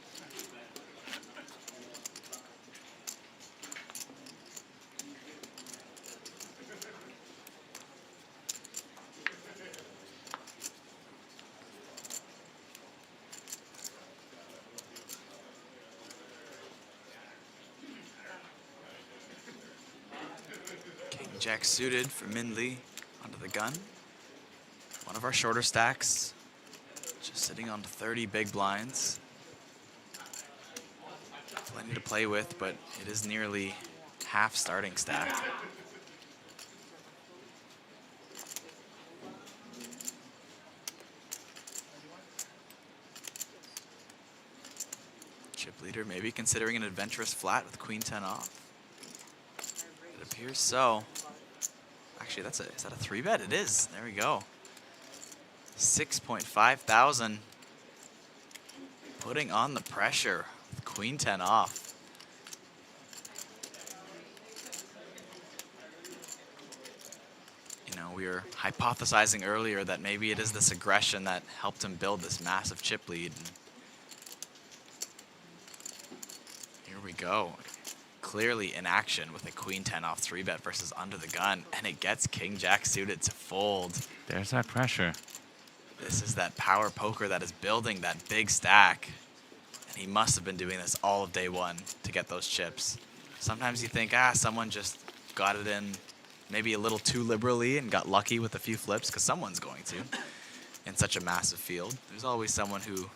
Jack suited for Min Lee onto the gun. One of our shorter stacks, just sitting on 30 big blinds. Plenty to play with, but it is nearly half starting stack. Chip leader maybe considering an adventurous flat with queen 10 off. It appears so. Actually, is that a 3-bet? It is. There we go. 6.5 thousand. Putting on the pressure with queen 10 off. You know, we were hypothesizing earlier that maybe it is this aggression that helped him build this massive chip lead. And here we go. Clearly in action with a queen 10 off 3-bet versus under the gun, and it gets king jack suited to fold. There's that pressure. This is that power poker that is building that big stack, and he must have been doing this all of day one to get those chips. Sometimes you think, someone just got it in maybe a little too liberally and got lucky with a few flips, because someone's going to in such a massive field. There's always someone who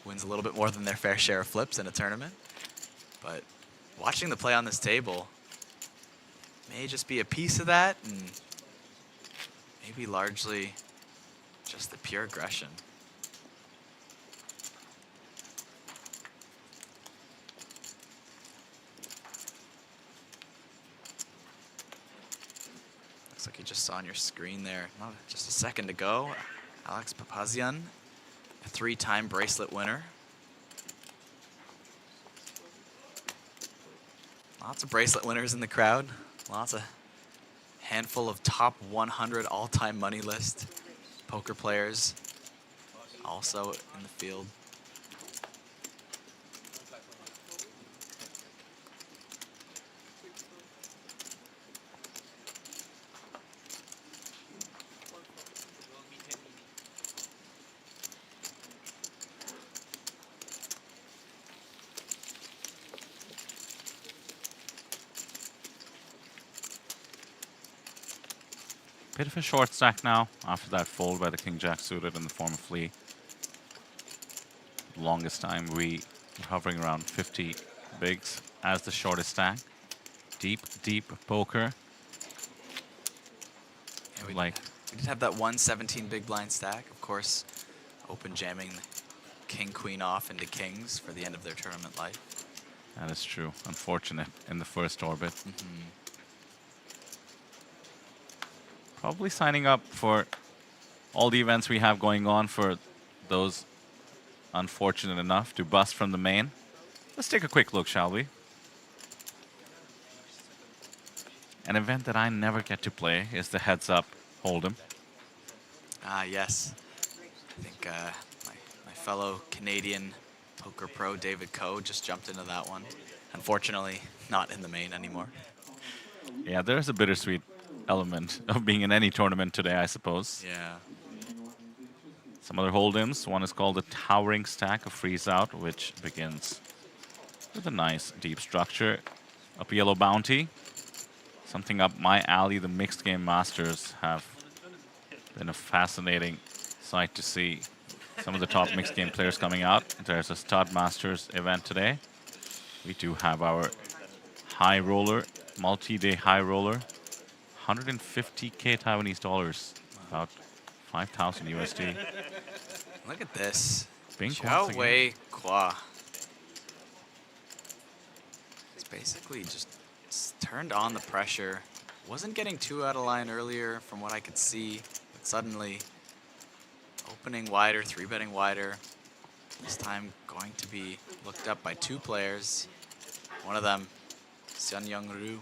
wins a little bit more than their fair share of flips in a tournament. But watching the play on this table may just be a piece of that, and maybe largely just the pure aggression. Looks like you just saw on your screen there, just a second to go, Alex Papazian, a 3-time bracelet winner. Lots of bracelet winners in the crowd. Lots of handful of top 100 all-time money list poker players also in the field. Bit of a short stack now after that fold by the king jack suited in the form of Lee. Longest time we were hovering around 50 bigs as the shortest stack. Deep, deep poker. Yeah, we did have that 117 big blind stack. Of course, open jamming king queen off into kings for the end of their tournament life. That is true. Unfortunate in the first orbit. Mm-hmm. Probably signing up for all the events we have going on for those unfortunate enough to bust from the main. Let's take a quick look, shall we? An event that I never get to play is the Heads Up Hold'em. Ah, yes. I think my fellow Canadian poker pro David Coe just jumped into that one. Unfortunately, not in the main anymore. Yeah, there's a bittersweet element of being in any tournament today, I suppose. Yeah. Some other hold'ems. One is called the Towering Stack of Freezeout, which begins with a nice deep structure. Up yellow bounty. Something up my alley. The mixed game masters have been a fascinating sight to see. Some of the top mixed game players coming out. There's a Stud Masters event today. We do have our high roller, multi-day high roller. 150k Taiwanese dollars, about 5,000 USD. Look at this. Bing Wei Kwa. It's basically just turned on the pressure. Wasn't getting too out of line earlier from what I could see, but suddenly opening wider, 3-betting wider. This time going to be looked up by 2 players. One of them, Sun Young Ryu,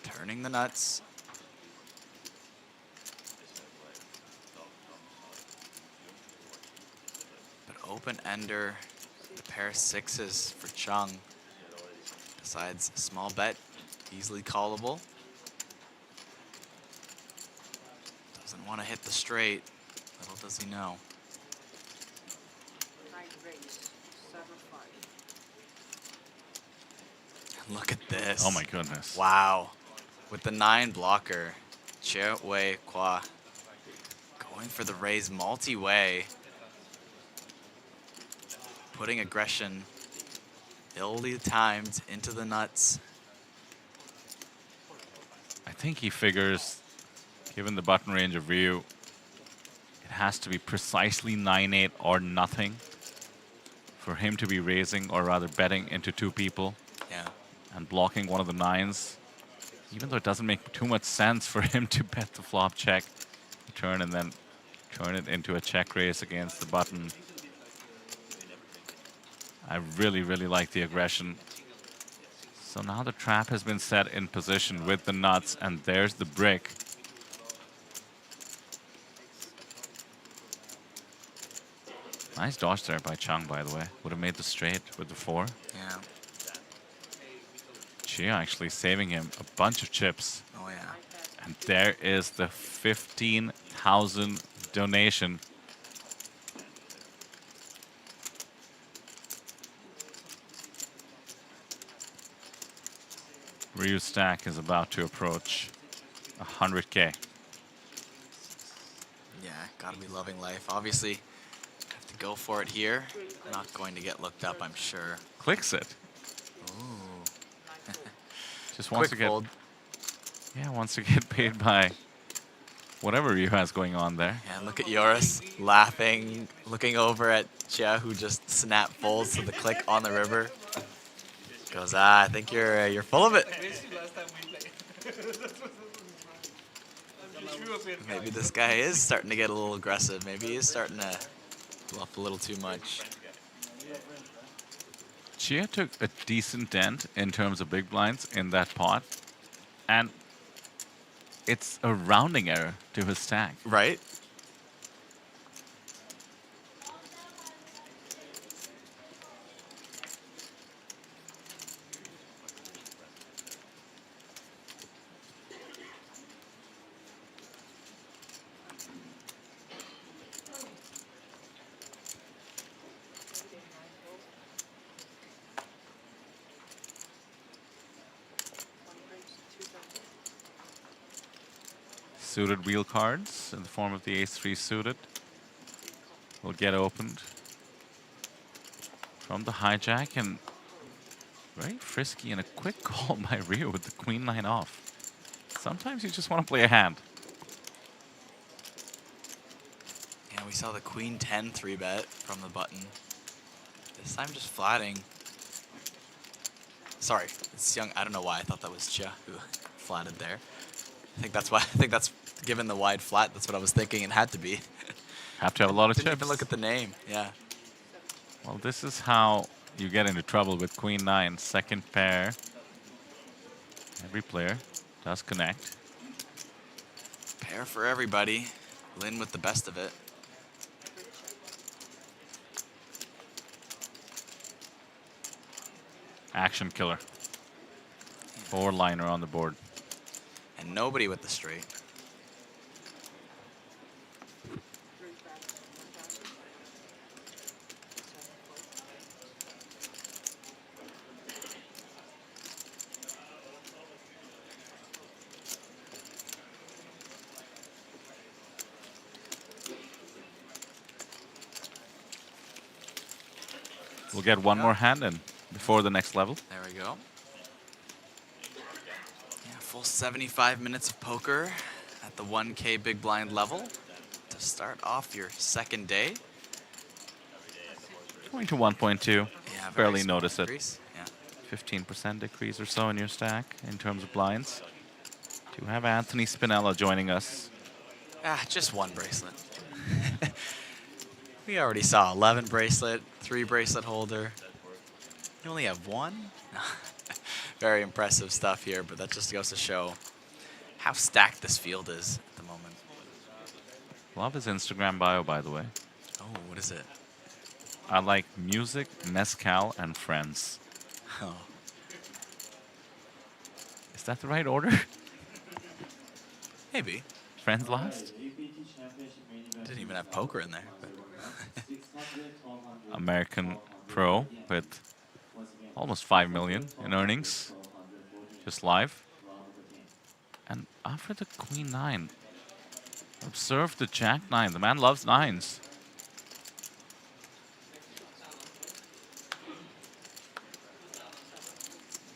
turning the nuts. But open ender, the pair of 6s for Chung. Besides small bet, easily callable. Doesn't want to hit the straight. Little does he know. And look at this. Oh my goodness. Wow. With the 9 blocker, Che Wei Kwa going for the raise multi-way. Putting aggression illy timed into the nuts. I think he figures, given the button range of Ryu, it has to be precisely 9-8 or nothing for him to be raising, or rather betting into 2 people. Yeah. And blocking one of the 9s. Even though it doesn't make too much sense for him to bet the flop check, turn and then turn it into a check raise against the button. I really, really like the aggression. So now the trap has been set in position with the nuts, and there's the brick. Nice dodge there by Chung, by the way. Would have made the straight with the 4. Yeah. Chia actually saving him a bunch of chips. Oh, yeah. And there is the 15,000 donation. Ryu's stack is about to approach 100k. Yeah, gotta be loving life. Obviously, have to go for it here. Not going to get looked up, I'm sure. Clicks it. Ooh. Just wants Quick to get, fold. yeah, wants to get paid by whatever Ryu has going on there. Yeah, look at Yoris laughing, looking over at Chia, who just snap folds to the click on the river. Goes, I think you're full of it. Maybe this guy is starting to get a little aggressive. Maybe he is starting to bluff a little too much. Chia took a decent dent in terms of big blinds in that pot, and it's a rounding error to his stack. Right? Suited wheel cards in the form of the ace-3 suited will get opened from the hijack, and very frisky and a quick call by Ryu with the queen 9 off. Sometimes you just want to play a hand. Yeah, we saw the queen 10 3-bet from the button. This time just flatting. Sorry, it's Young. I don't know why I thought that was Chia who flatted there. I think that's why. I think that's given the wide flat. That's what I was thinking. It had to be. Have to have a lot of Didn't chips. even look at the name. Yeah. Well, this is how you get into trouble with Queen 9. Second pair. Every player does connect. Pair for everybody. Lin with the best of it. Action killer. 4-liner on the board. And nobody with the straight. We'll get one more hand in before the next level. There we go. Yeah, full 75 minutes of poker at the 1K big blind level to start off your second day. Going to 1.2. Yeah, barely small notice it. increase. Yeah. 15% decrease or so in your stack in terms of blinds. Do have Anthony Spinella joining us. Just one bracelet. We already saw 11 bracelet, 3 bracelet holder. You only have one? Very impressive stuff here, but that just goes to show how stacked this field is at the moment. Love his Instagram bio, by the way. Oh, what is it? I like music, mezcal, and friends. Oh. Is that the right order? Maybe. Friends last? Didn't even have poker in there. But American pro with almost 5 million in earnings. Just live. And after the Queen 9, observe the Jack 9. The man loves 9s.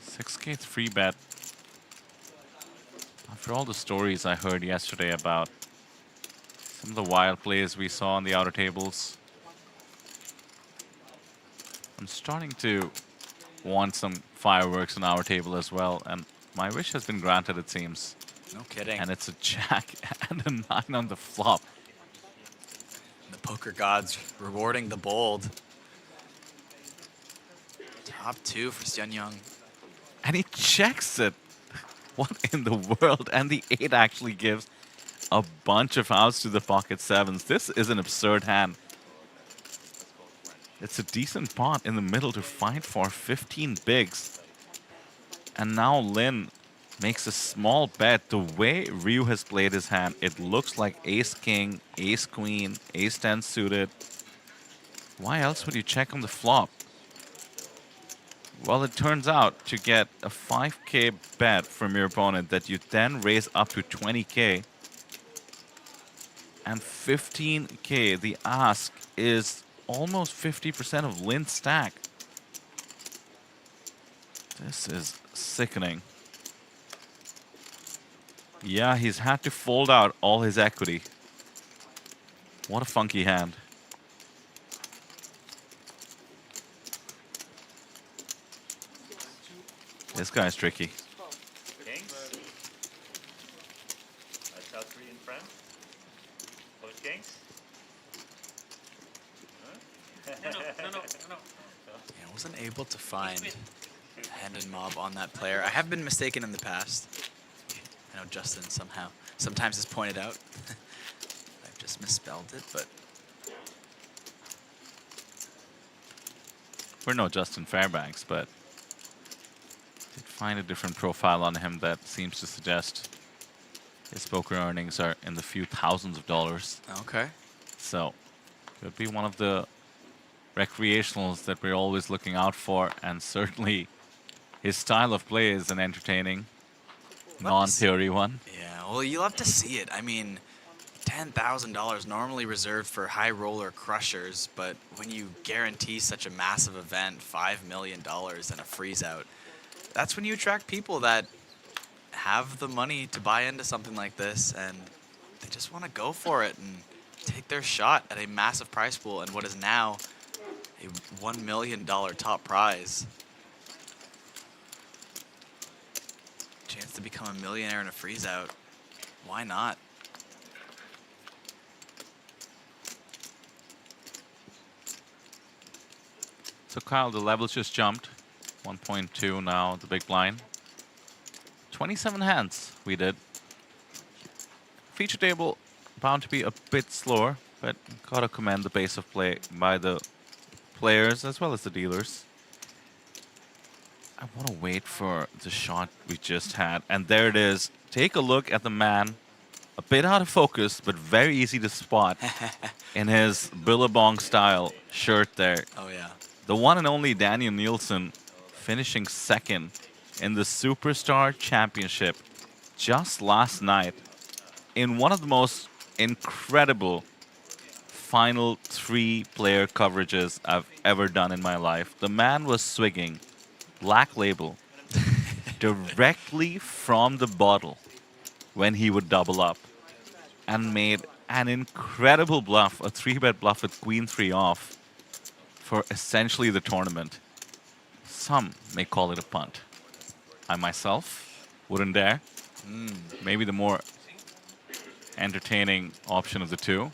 $6K 3-bet. After all the stories I heard yesterday about some of the wild plays we saw on the outer tables, I'm starting to want some fireworks on our table as well, and my wish has been granted, it seems. No kidding. And it's a Jack and a 9 on the flop. The poker gods rewarding the bold. Top 2 for Xian Young. And he checks it. What in the world? And the 8 actually gives a bunch of outs to the pocket 7s. This is an absurd hand. It's a decent pot in the middle to fight for 15 bigs. And now Lin makes a small bet. The way Ryu has played his hand, it looks like ace-king, ace-queen, ace-10 suited. Why else would you check on the flop? Well, it turns out to get a 5K bet from your opponent that you then raise up to 20K. And 15K, the ask is almost 50% of Lin's stack. This is sickening. Yeah, he's had to fold out all his equity. What a funky hand. This guy's tricky. Kings. Top 3 in front. Both kings. No. Yeah, I wasn't able to find hand and mob on that player. I have been mistaken in the past. I know Justin sometimes has pointed out. I've just misspelled it, but We're no Justin Fairbanks, but did find a different profile on him that seems to suggest his poker earnings are in the few thousands of dollars. Okay. So, could be one of the recreationals that we're always looking out for, and certainly his style of play is an entertaining, non-theory one. yeah, well, you'll have to see it. I mean, $10,000 normally reserved for high roller crushers, but when you guarantee such a massive event, $5 million and a freeze out, that's when you attract people that have the money to buy into something like this, and they just want to go for it and take their shot at a massive prize pool and what is now a $1 million top prize. Chance to become a millionaire in a freeze out. Why not? So Kyle, the levels just jumped. 1.2 now, the big blind. 27 hands we did. Feature table bound to be a bit slower, but gotta commend the pace of play by the players as well as the dealers. I want to wait for the shot we just had, and there it is. Take a look at the man, a bit out of focus, but very easy to spot in his Billabong style shirt there. Oh yeah. The one and only Daniel Nielsen finishing second in the Superstar Championship just last night in one of the most incredible final 3-player coverages I've ever done in my life. The man was swigging Black Label directly from the bottle when he would double up and made an incredible bluff, a 3-bet bluff with Queen 3 off for essentially the tournament. Some may call it a punt. I myself wouldn't dare. Maybe the more entertaining option of the two.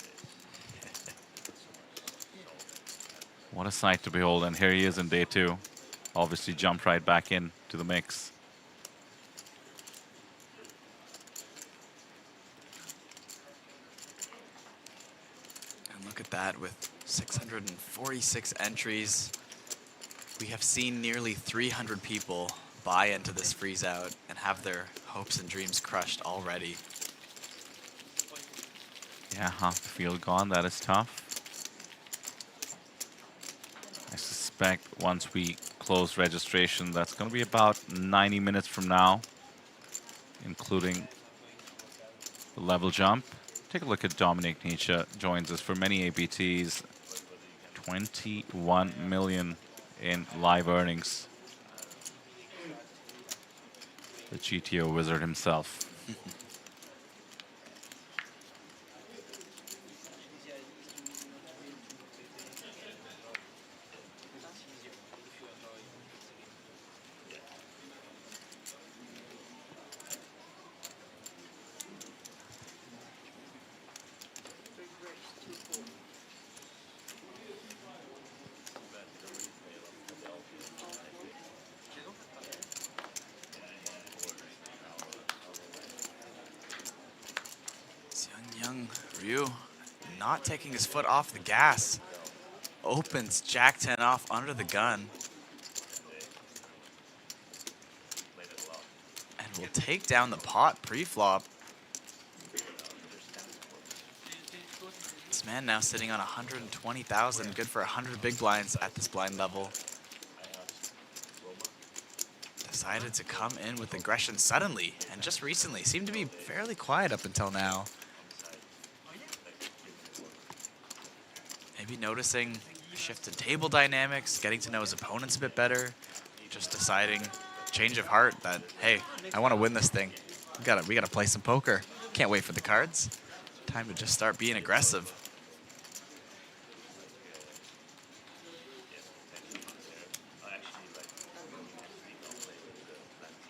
What a sight to behold, and here he is in day 2. Obviously jumped right back in to the mix. And look at that, with 646 entries, we have seen nearly 300 people buy into this freeze out and have their hopes and dreams crushed already. Yeah, half the field gone. That is tough. I suspect once we close registration, that's going to be about 90 minutes from now, including the level jump. Take a look at Dominic Nietzsche, joins us for many APTs. 21 million in live earnings. The GTO wizard himself. Young Ryu not taking his foot off the gas. Opens Jack 10 off under the gun. And will take down the pot pre-flop. This man now sitting on 120,000, good for 100 big blinds at this blind level. Decided to come in with aggression suddenly, and just recently seemed to be fairly quiet up until now. Maybe noticing a shift in table dynamics, getting to know his opponents a bit better, just deciding, change of heart, that, hey, I want to win this thing. We gotta play some poker. Can't wait for the cards. Time to just start being aggressive.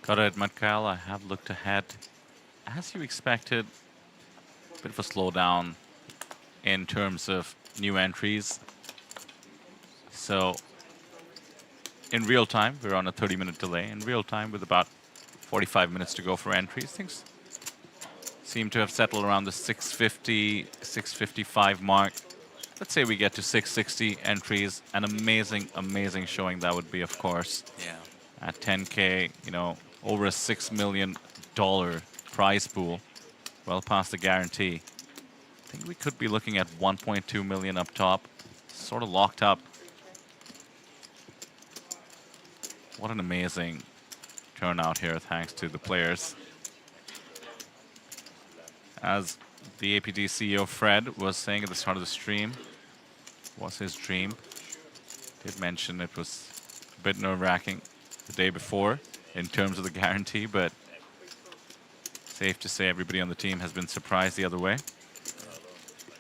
Gotta admit, Kyle, I have looked ahead. As you expected, a bit of a slowdown in terms of new entries. So in real time, we're on a 30-minute delay. In real time, with about 45 minutes to go for entries, things seem to have settled around the 650, 655 mark. Let's say we get to 660 entries. An amazing, amazing showing that would be, of course. Yeah. At 10K, you know, over a $6 million prize pool, well past the guarantee. I think we could be looking at 1.2 million up top, sort of locked up. What an amazing turnout here, thanks to the players. As the APT CEO Fred was saying at the start of the stream, was his dream. Did mention it was a bit nerve-wracking the day before in terms of the guarantee, but safe to say everybody on the team has been surprised the other way.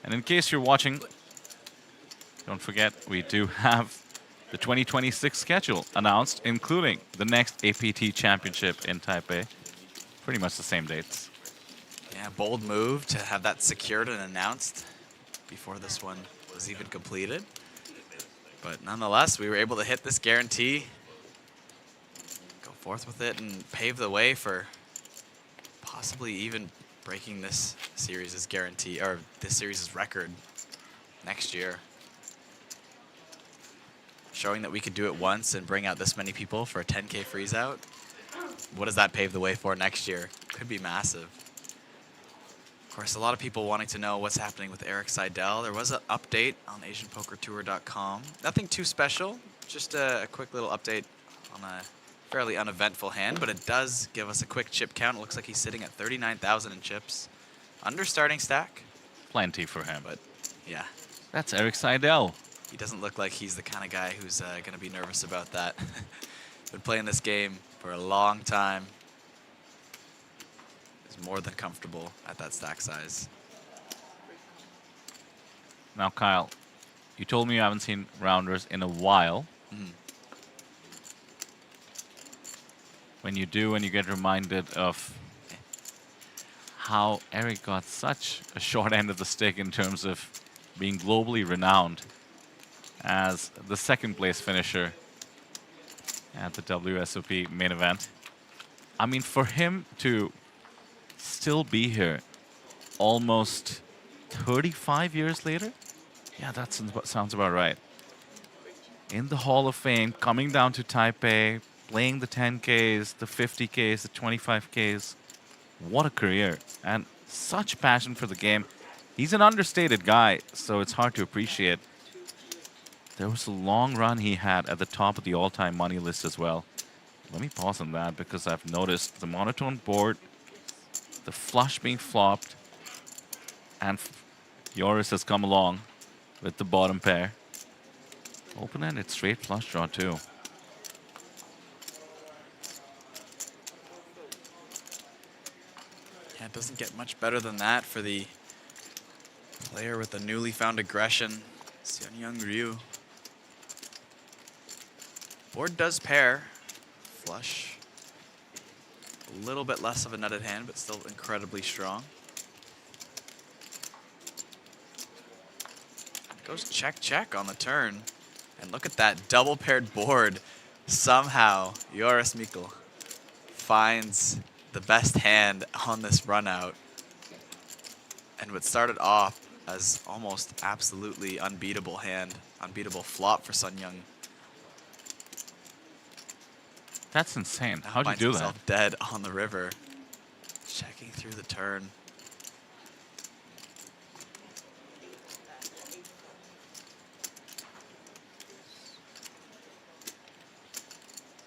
And in case you're watching, don't forget we do have the 2026 schedule announced, including the next APT Championship in Taipei. Pretty much the same dates. Yeah, Yeah, bold move to have that secured and announced before this one was even completed. But nonetheless, we were able to hit this guarantee, go forth with it, and pave the way for possibly even breaking this series' guarantee, or this series' record next year. Showing that we could do it once and bring out this many people for a 10K freeze out. What does that pave the way for next year? Could be massive. Of course, a lot of people wanting to know what's happening with Eric Seidel. There was an update on AsianPokerTour.com. Nothing too special, just a quick little update on a fairly uneventful hand, but it does give us a quick chip count. It looks like he's sitting at 39,000 in chips. Under starting stack. Plenty for him. But yeah. That's Eric Seidel. He doesn't look like he's the kind of guy who's going to be nervous about that. Been playing this game for a long time. Is more than comfortable at that stack size. Now, Kyle, you told me you haven't seen rounders in a while. When you do, and you get reminded of how Eric got such a short end of the stick in terms of being globally renowned as the second place finisher at the WSOP main event. I mean, for him to still be here almost 35 years later? Yeah, that sounds about right. In the Hall of Fame, coming down to Taipei, playing the 10Ks, the 50Ks, the 25Ks. What a career, and such passion for the game. He's an understated guy, so it's hard to appreciate. There was a long run he had at the top of the all-time money list as well. Let me pause on that because I've noticed the monotone board, the flush being flopped, and Joris has come along with the bottom pair. Open-ended straight flush draw too. Yeah, it doesn't get much better than that for the player with the newly found aggression, Seon-Young Ryu. Board does pair. Flush. A little bit less of a nutted hand, but still incredibly strong. Goes check, check on the turn. And look at that double paired board. Somehow, Joris Mikkel finds the best hand on this run out. And what started off as almost absolutely unbeatable hand, unbeatable flop for Sun Young. That's insane. How'd you do that? Dead on the river. Checking through the turn.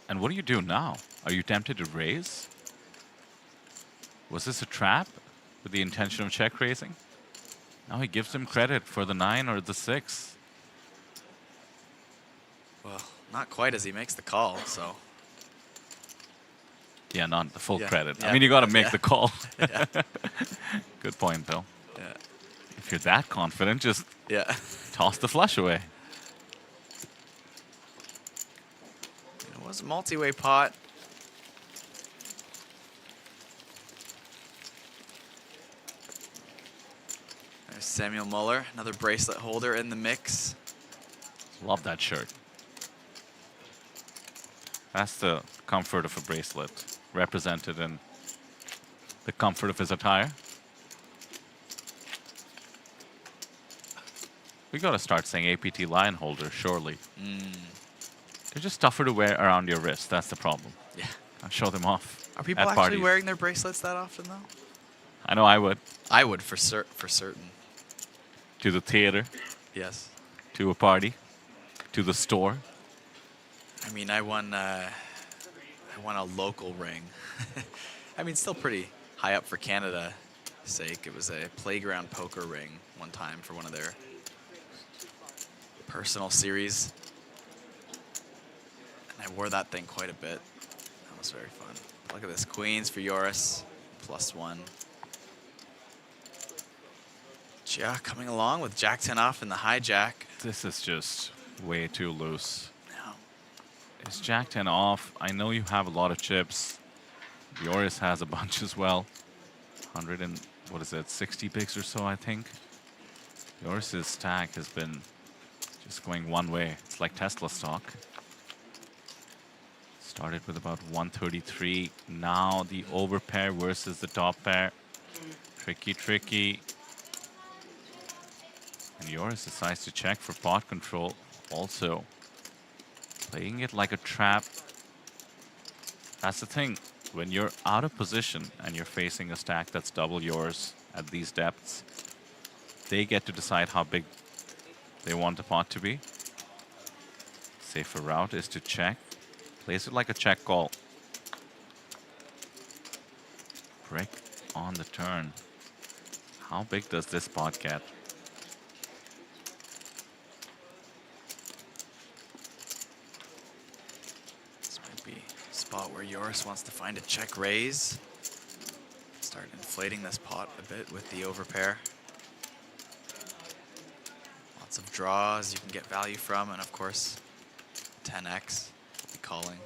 And what do you do now? Are you tempted to raise? Was this a trap with the intention of check raising? Now he gives him credit for the 9 or the 6. Well, not quite as he makes the call, so. Yeah, not the full credit. Yeah, I mean, you got to make the call. Yeah. Good point, though. Yeah. If you're that confident, just toss the flush away. It was a multi-way pot. There's Samuel Muller, another bracelet holder in the mix. Love that shirt. That's the comfort of a bracelet, represented in the comfort of his attire. We gotta start saying APT Lion holder, surely. They're just tougher to wear around your wrist, that's the problem. Yeah. I'll show them off. Are people at actually parties. wearing their bracelets that often, though? I know I would. I would, for certain. To the theater. Yes. To a party. To the store. I mean, I won a local ring. I mean, still pretty high up for Canada's sake. It was a playground poker ring one time for one of their personal series. And I wore that thing quite a bit. That was very fun. Look at this. Queens for Joris. +1. Yeah, coming along with Jack 10 off in the hijack. This is just way too loose. Is Jack 10 off? I know you have a lot of chips. Joris has a bunch as well. 100 and what is it, 60 bigs or so, I think. Yours' stack has been just going one way. It's like Tesla stock. Started with about 133. Now the over pair versus the top pair. Tricky, tricky. And Yoris decides to check for pot control. Also playing it like a trap. That's the thing. When you're out of position and you're facing a stack that's double yours at these depths, they get to decide how big they want the pot to be. Safer route is to check. Plays it like a check call. Brick on the turn. How big does this pot get? This might be a spot where Yoris wants to find a check raise. Start inflating this pot a bit with the overpair. Lots of draws you can get value from, and of course, 10x will be calling.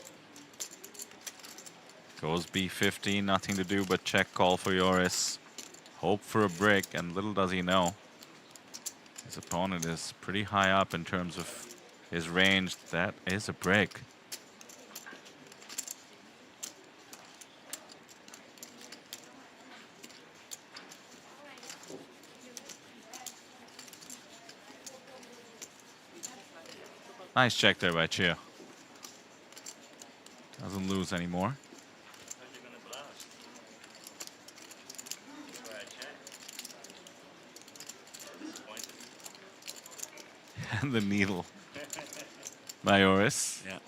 Goes B15, nothing to do but check call for Yoris. Hope for a brick, and little does he know, his opponent is pretty high up in terms of his range. That is a brick. Nice check there by Chia. Doesn't lose anymore. And the needle by Yoris. Yeah.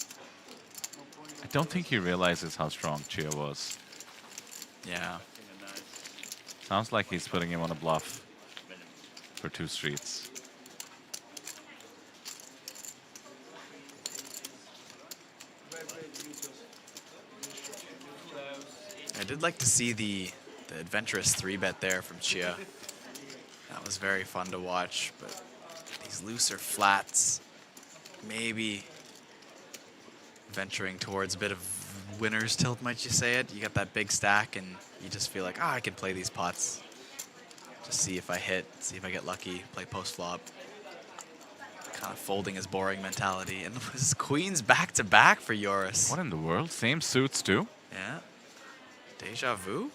I don't think he realizes how strong Chia was. Yeah. Sounds like he's putting him on a bluff for 2 streets. I did like to see the adventurous 3-bet there from Chia. That was very fun to watch, but these looser flats, maybe venturing towards a bit of winner's tilt, might you say it? You got that big stack and you just feel like, I can play these pots. Just see if I hit, see if I get lucky, play post flop. Kind of folding his boring mentality. And this queens back to back for Yoris. What in the world? Same suits too? Yeah. Deja vu?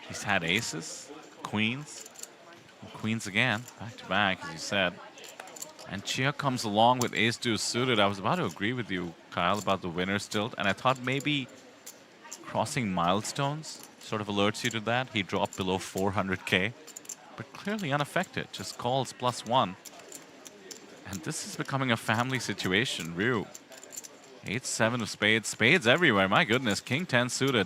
He's had aces, queens, and queens again, back to back, as you said. And Chia comes along with ace deuce suited. I was about to agree with you, Kyle, about the winner's tilt, and I thought maybe crossing milestones sort of alerts you to that. He dropped below 400k, but clearly unaffected, just calls +1. And this is becoming a family situation. Ryu, 8-7 of spades. Spades everywhere, my goodness. King 10 suited.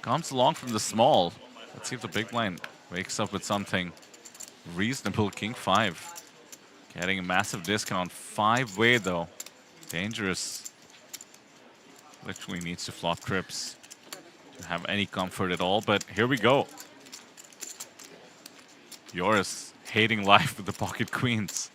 Comes along from the small. Let's see if the big blind wakes up with something reasonable. King 5. Getting a massive discount. 5-way though. Dangerous. Literally needs to flop trips to have any comfort at all. But here we go. Yoris hating life with the pocket queens.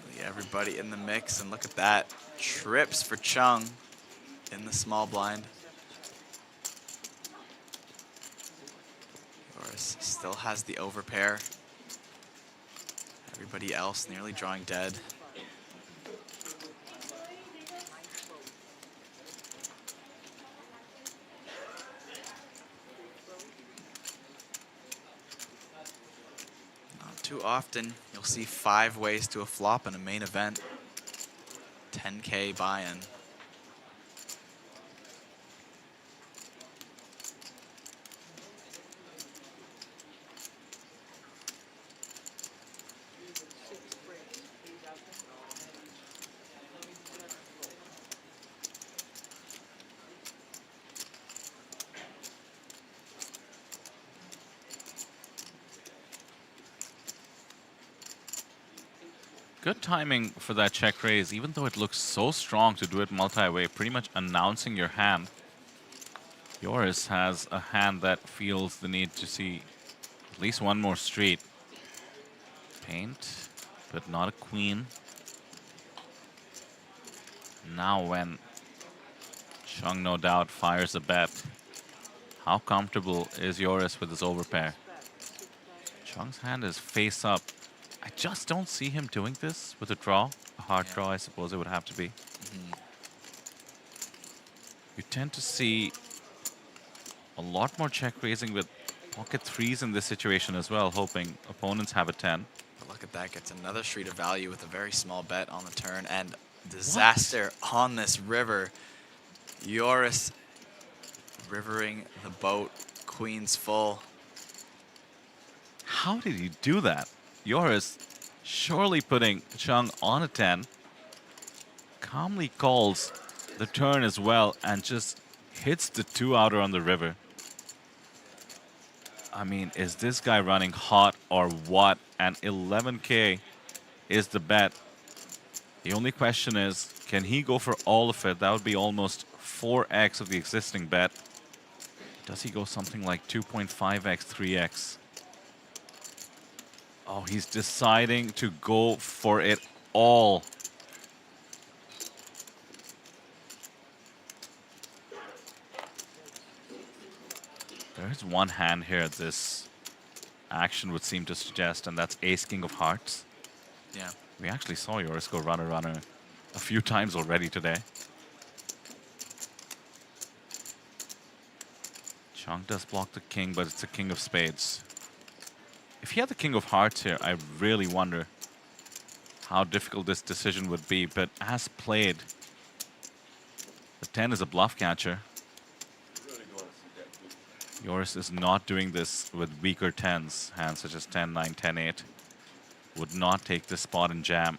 Really everybody in the mix, and look at that. Trips for Chung in the small blind. Yoris still has the overpair. Everybody else nearly drawing dead. Too often, you'll see 5 ways to a flop in a main event. 10k buy-in. Good timing for that check raise, even though it looks so strong to do it multi-way, pretty much announcing your hand. Yoris has a hand that feels the need to see at least one more street. Paint, but not a queen. Now when Chung no doubt fires a bet, how comfortable is Joris with his overpair? Chung's hand is face up. I just don't see him doing this with a draw. A hard draw, I suppose it would have to be. You tend to see a lot more check raising with pocket threes in this situation as well, hoping opponents have a 10. But look at that, gets another street of value with a very small bet on the turn, and disaster on this river. Joris rivering the boat, queens full. How did he do that? Joris surely putting Chung on a 10. Calmly calls the turn as well and just hits the 2-outer on the river. I mean, is this guy running hot or what? And 11K is the bet. The only question is, can he go for all of it? That would be almost 4x of the existing bet. Does he go something like 2.5x, 3x? Oh, he's deciding to go for it all. There's one hand here this action would seem to suggest, and that's Ace King of Hearts. Yeah. We actually saw Joris go runner a few times already today. Chung does block the king, but it's a king of spades. If he had the king of hearts here, I really wonder how difficult this decision would be. But as played, the 10 is a bluff catcher. Joris is not doing this with weaker 10s. Hands such as 10, 9, 10, 8 would not take this spot and jam.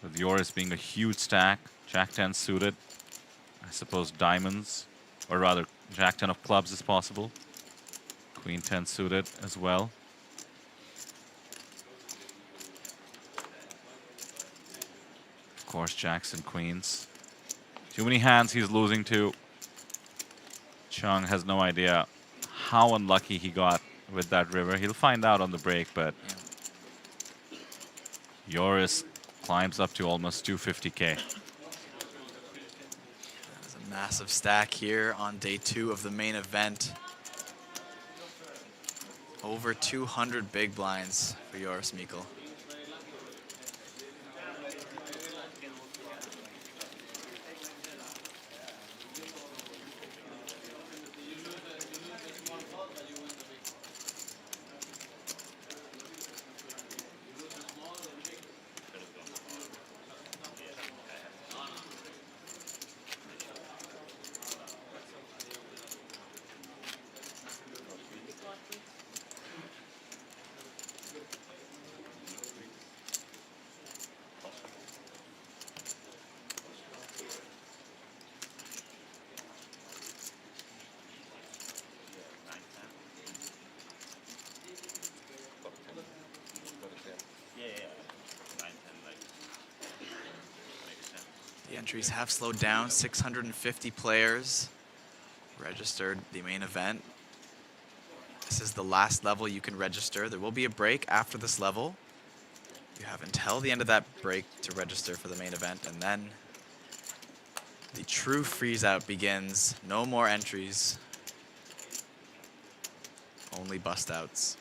With Joris being a huge stack, Jack 10 suited. I suppose diamonds, or rather Jack 10 of clubs is possible. Queen 10 suited as well. Of course, Jacks and queens. Too many hands he's losing to. Chung has no idea how unlucky he got with that river. He'll find out on the break, but Joris climbs up to almost 250K. There's a massive stack here on day 2 of the main event. Over 200 big blinds for Joris Mikkel. The entries have slowed down. 650 players registered the main event. This is the last level you can register. There will be a break after this level. You have until the end of that break to register for the main event, and then the true freeze out begins. No more entries. Only bust outs.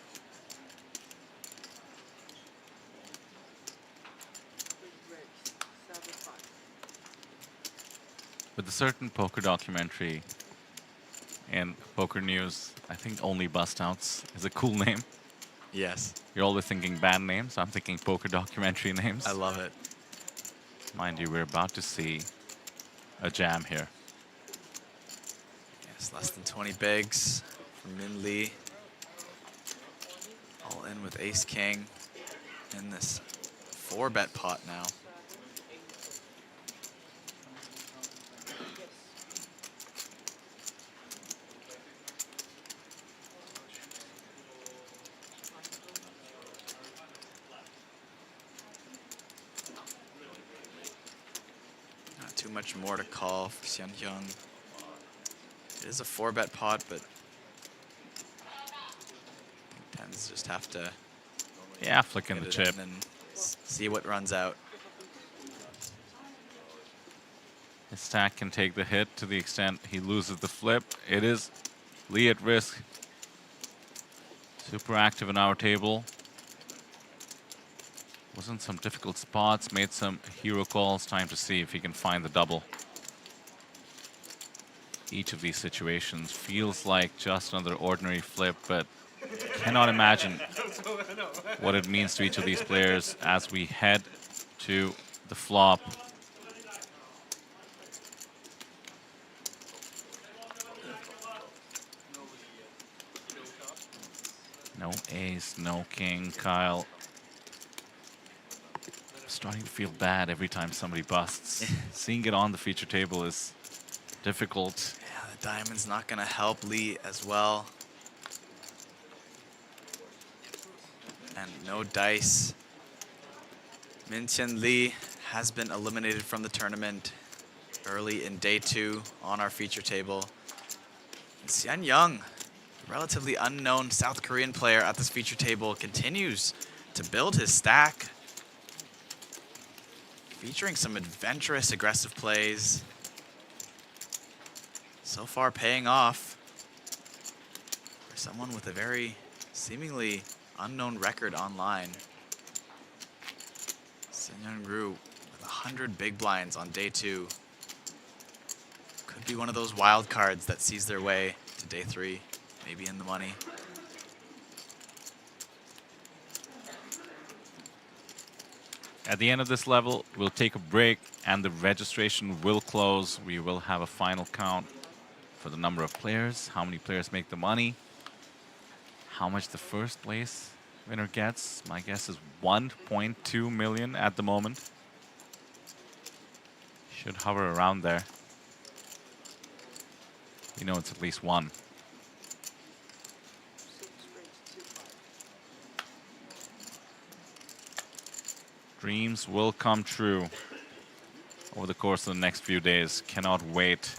With a certain poker documentary in Poker News, I think Only Bust Outs is a cool name. Yes. You're always thinking band names. I'm thinking poker documentary names. I love it. Mind you, we're about to see a jam here. Yes, less than 20 bigs from Min Lee. All in with Ace King in this 4-bet pot now. Not too much more to call for Xian Hyung. It is a 4-bet pot, but 10s just have to flick in get the it chip. in and see what runs out. His stack can take the hit to the extent he loses the flip. It is Lee at risk. Super active in our table. Was in some difficult spots, made some hero calls. Time to see if he can find the double. Each of these situations feels like just another ordinary flip, but cannot imagine what it means to each of these players as we head to the flop. No ace, no king, Kyle. Starting to feel bad every time somebody busts. Seeing it on the feature table is difficult. Yeah, the diamond's not going to help Lee as well. And no dice. Mintian Lee has been eliminated from the tournament early in day 2 on our feature table. And Xian Young, relatively unknown South Korean player at this feature table, continues to build his stack, featuring some adventurous, aggressive plays. So far paying off for someone with a very seemingly unknown record online. Senyon Gru with 100 big blinds on day 2. Could be one of those wild cards that sees their way to day 3, maybe in the money. At the end of this level, we'll take a break and the registration will close. We will have a final count for the number of players, how many players make the money, how much the first place winner gets. My guess is 1.2 million at the moment. Should hover around there. You know it's at least 1. Dreams will come true over the course of the next few days. Cannot wait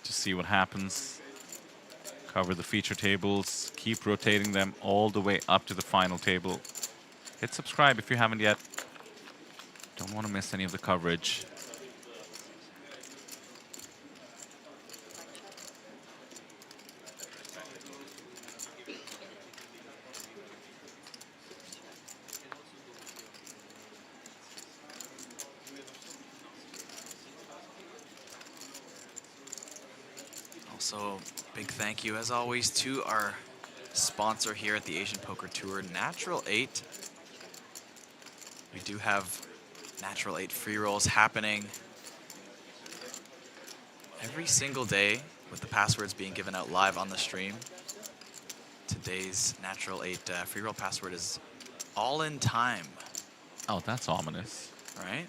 to see what happens. Cover the feature tables, keep rotating them all the way up to the final table. Hit subscribe if you haven't yet. Don't want to miss any of the coverage. Also, big thank you, as always, to our sponsor here at the Asian Poker Tour, Natural8. We do have Natural8 free rolls happening every single day, with the passwords being given out live on the stream. Today's Natural8 free roll password is all in time. Oh, that's ominous. Right?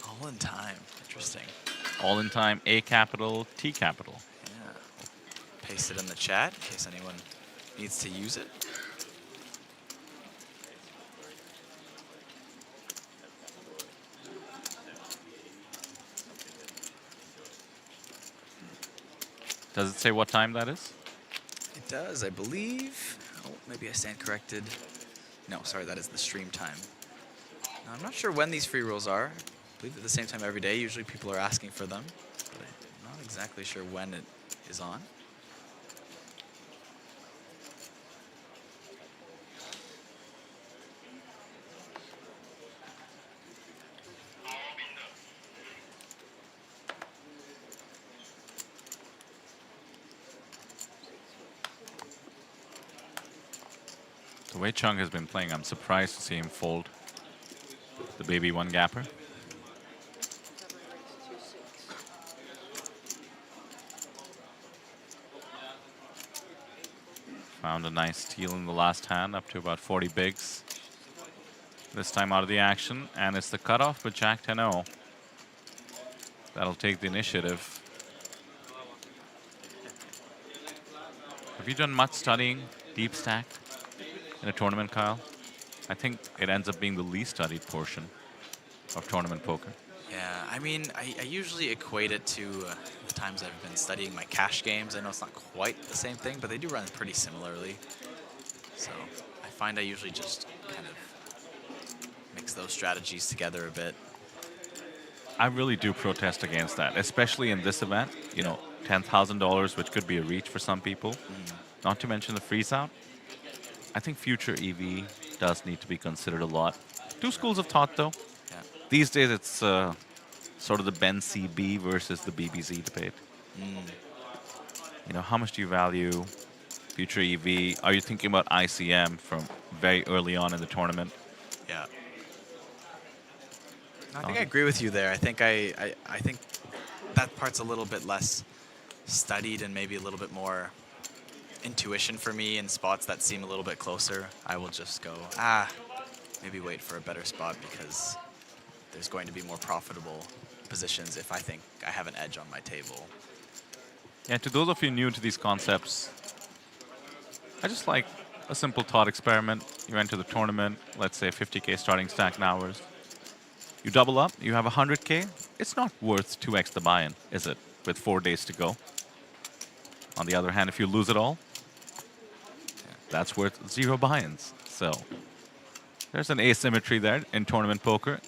All in time. Interesting. All in time, A capital, T capital. Yeah. Paste it in the chat in case anyone needs to use it. Does it say what time that is? It does, I believe. Oh, maybe I stand corrected. No, sorry, that is the stream time. Now, I'm not sure when these free rolls are. I believe at the same time every day. Usually people are asking for them, but I'm not exactly sure when it is on. The way Chung has been playing, I'm surprised to see him fold the baby one gapper. Found a nice steal in the last hand, up to about 40 bigs. This time out of the action, and it's the cutoff with Jack 10-0. That'll take the initiative. Have you done much studying deep stack in a tournament, Kyle? I think it ends up being the least studied portion of tournament poker. Yeah, I mean, I usually equate it to the times I've been studying my cash games. I know it's not quite the same thing, but they do run pretty similarly. So I find I usually just kind of mix those strategies together a bit. I really do protest against that, especially in this event. You know, $10,000, which could be a reach for some people. Not to mention the freeze out. I think future EV does need to be considered a lot. Two schools of thought, though. Yeah. These days, it's sort of the Ben CB versus the BBZ debate. You know, how much do you value future EV? Are you thinking about ICM from very early on in the tournament? Yeah. I think I agree with you there. I think I think that part's a little bit less studied and maybe a little bit more intuition for me in spots that seem a little bit closer. I will just go, maybe wait for a better spot because there's going to be more profitable positions if I think I have an edge on my table. Yeah, to those of you new to these concepts, I just like a simple thought experiment. You enter the tournament, let's say 50K starting stack in hours. You double up, you have 100K. It's not worth 2x the buy-in, is it? With 4 days to go. On the other hand, if you lose it all, that's worth 0 buy-ins. So there's an asymmetry there in tournament poker.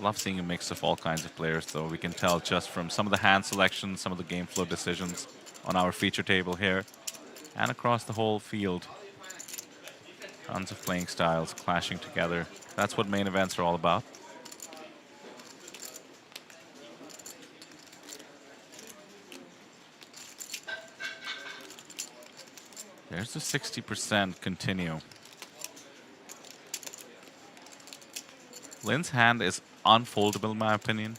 Love seeing a mix of all kinds of players, though. We can tell just from some of the hand selections, some of the game flow decisions on our feature table here, and across the whole field. Tons of playing styles clashing together. That's what main events are all about. There's the 60% continue. Lin's hand is unfoldable in my opinion.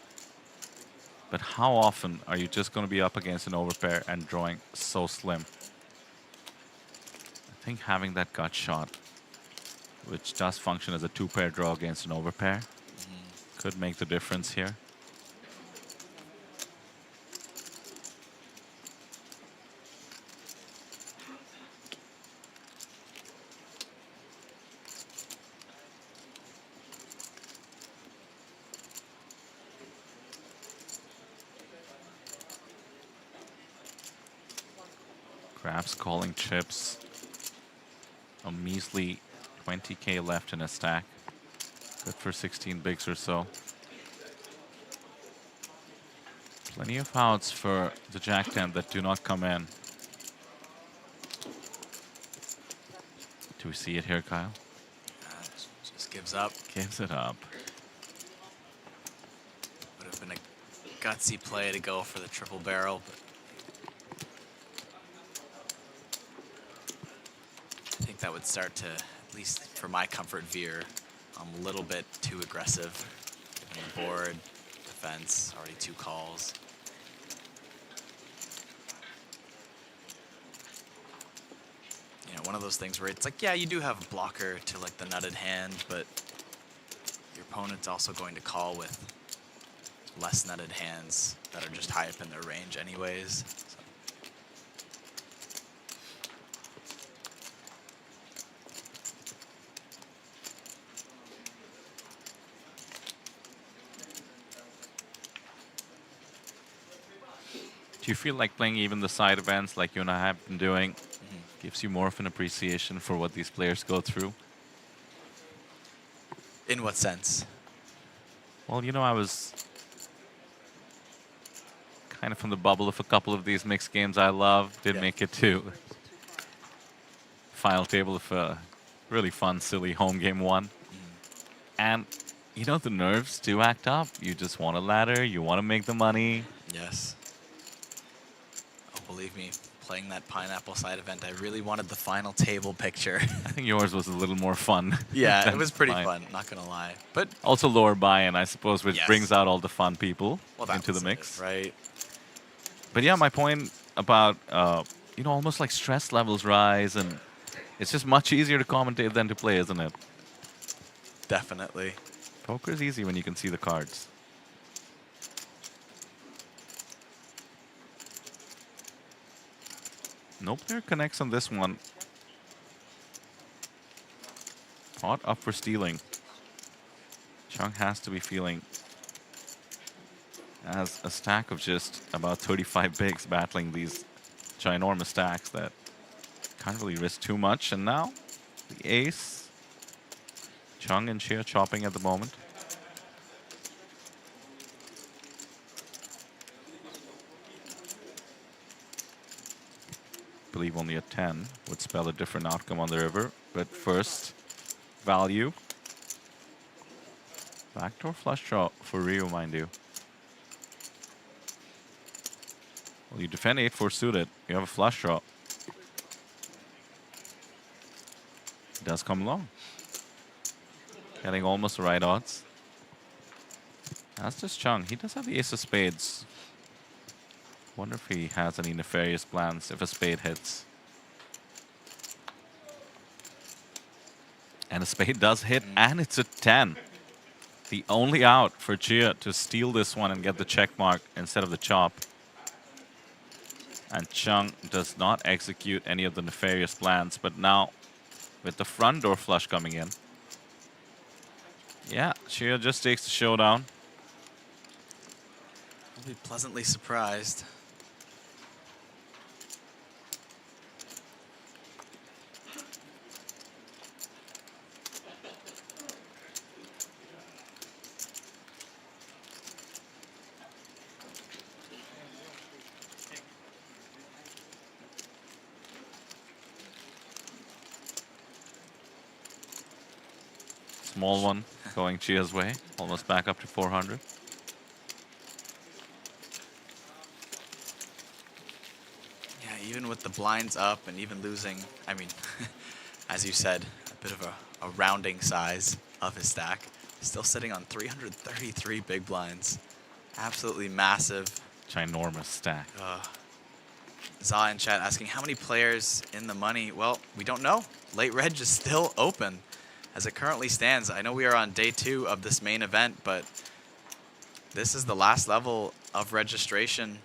But how often are you just going to be up against an overpair and drawing so slim? I think having that gut shot, which does function as a 2-pair draw against an overpair, could make the difference here. Crabs calling chips. A measly 20K left in a stack. Good for 16 bigs or so. Plenty of outs for the Jack 10 that do not come in. Do we see it here, Kyle? Just gives up. Gives it up. Would have been a gutsy play to go for the triple barrel, but I think that would start to, at least for my comfort, veer a little bit too aggressive. On the board, defense, already 2 calls. You know, one of those things where it's like, yeah, you do have a blocker to like the nutted hand, but your opponent's also going to call with less nutted hands that are just high up in their range anyways. So. Do you feel like playing even the side events like you and I have been doing gives you more of an appreciation for what these players go through? In what sense? Well, you know, I was kind of from the bubble of a couple of these mixed games I love. Did make it to final table of a really fun, silly home game 1. And, you know, the nerves do act up. You just want a ladder. You want to make the money. Yes. Believe me, playing that pineapple side event, I really wanted the final table picture. I think yours was a little more fun. Yeah, it was pretty fun, not gonna lie. But also lower buy-in, I suppose, which brings out all the fun people into the mix. Right. But yeah, my point about, you know, almost like stress levels rise, and it's just much easier to commentate than to play, isn't it? Definitely. Poker is easy when you can see the cards. No player connects on this one. Pot up for stealing. Chung has to be feeling as a stack of just about 35 bigs battling these ginormous stacks that can't really risk too much. And now the ace. Chung and Chia chopping at the moment. I believe only a 10 would spell a different outcome on the river. But first, value. Backdoor flush draw for Ryu, mind you. Well, you defend 8-4 suited. You have a flush draw. It does come along. Getting almost the right odds. That's just Chung. He does have the ace of spades. Wonder if he has any nefarious plans if a spade hits. And a spade does hit, and it's a 10. The only out for Chia to steal this one and get the check mark instead of the chop. And Chung does not execute any of the nefarious plans, but now with the front door flush coming in. Yeah, Chia just takes the showdown. I'll be pleasantly surprised. Small one going Chia's way, almost back up to 400. Yeah, even with the blinds up and even losing, I mean, as you said, a bit of a rounding size of his stack. Still sitting on 333 big blinds. Absolutely massive. Ginormous stack. Za in chat asking how many players in the money? Well, we don't know. Late Reg is still open as it currently stands. I know we are on day 2 of this main event, but this is the last level of registration.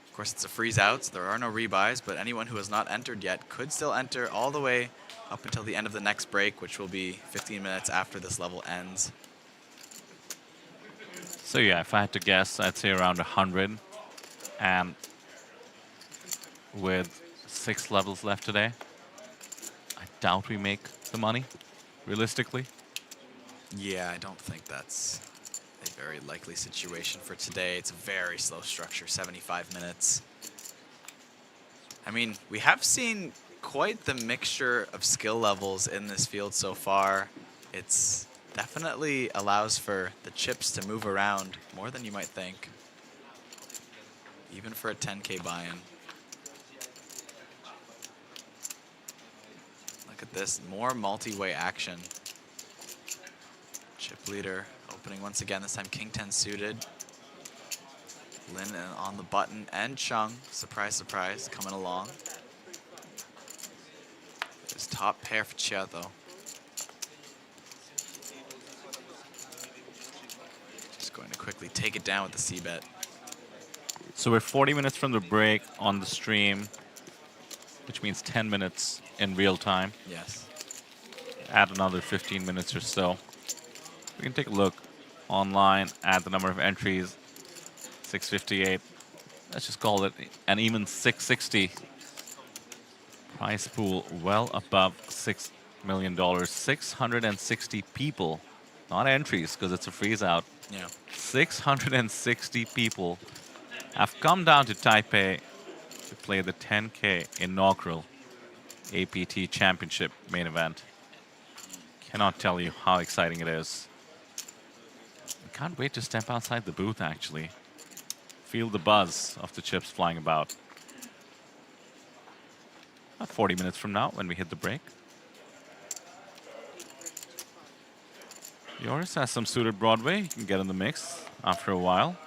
Of course, it's a freeze out, so there are no rebuys, but anyone who has not entered yet could still enter all the way up until the end of the next break, which will be 15 minutes after this level ends. So yeah, if I had to guess, I'd say around 100. And with 6 levels left today, I doubt we make the money, realistically. Yeah, I don't think that's a very likely situation for today. It's a very slow structure, 75 minutes. I mean, we have seen quite the mixture of skill levels in this field so far. It's definitely allows for the chips to move around more than you might think, even for a 10K buy-in. Look at this, more multi-way action. Chip leader opening once again, this time King 10 suited. Lin on the button, and Chung, surprise, surprise, coming along. His top pair for Chia though. Just going to quickly take it down with the C-bet. So we're 40 minutes from the break on the stream, which means 10 minutes in real time. Yes. Add another 15 minutes or so. We can take a look online at the number of entries. 658. Let's just call it an even 660. Prize pool well above $6 million. 660 people, not entries because it's a freeze out. Yeah. 660 people have come down to Taipei to play the 10K inaugural APT Championship Main Event. Cannot tell you how exciting it is. I can't wait to step outside the booth, actually. Feel the buzz of the chips flying about. About 40 minutes from now when we hit the break. Yoris has some suited Broadway. He can get in the mix after a while.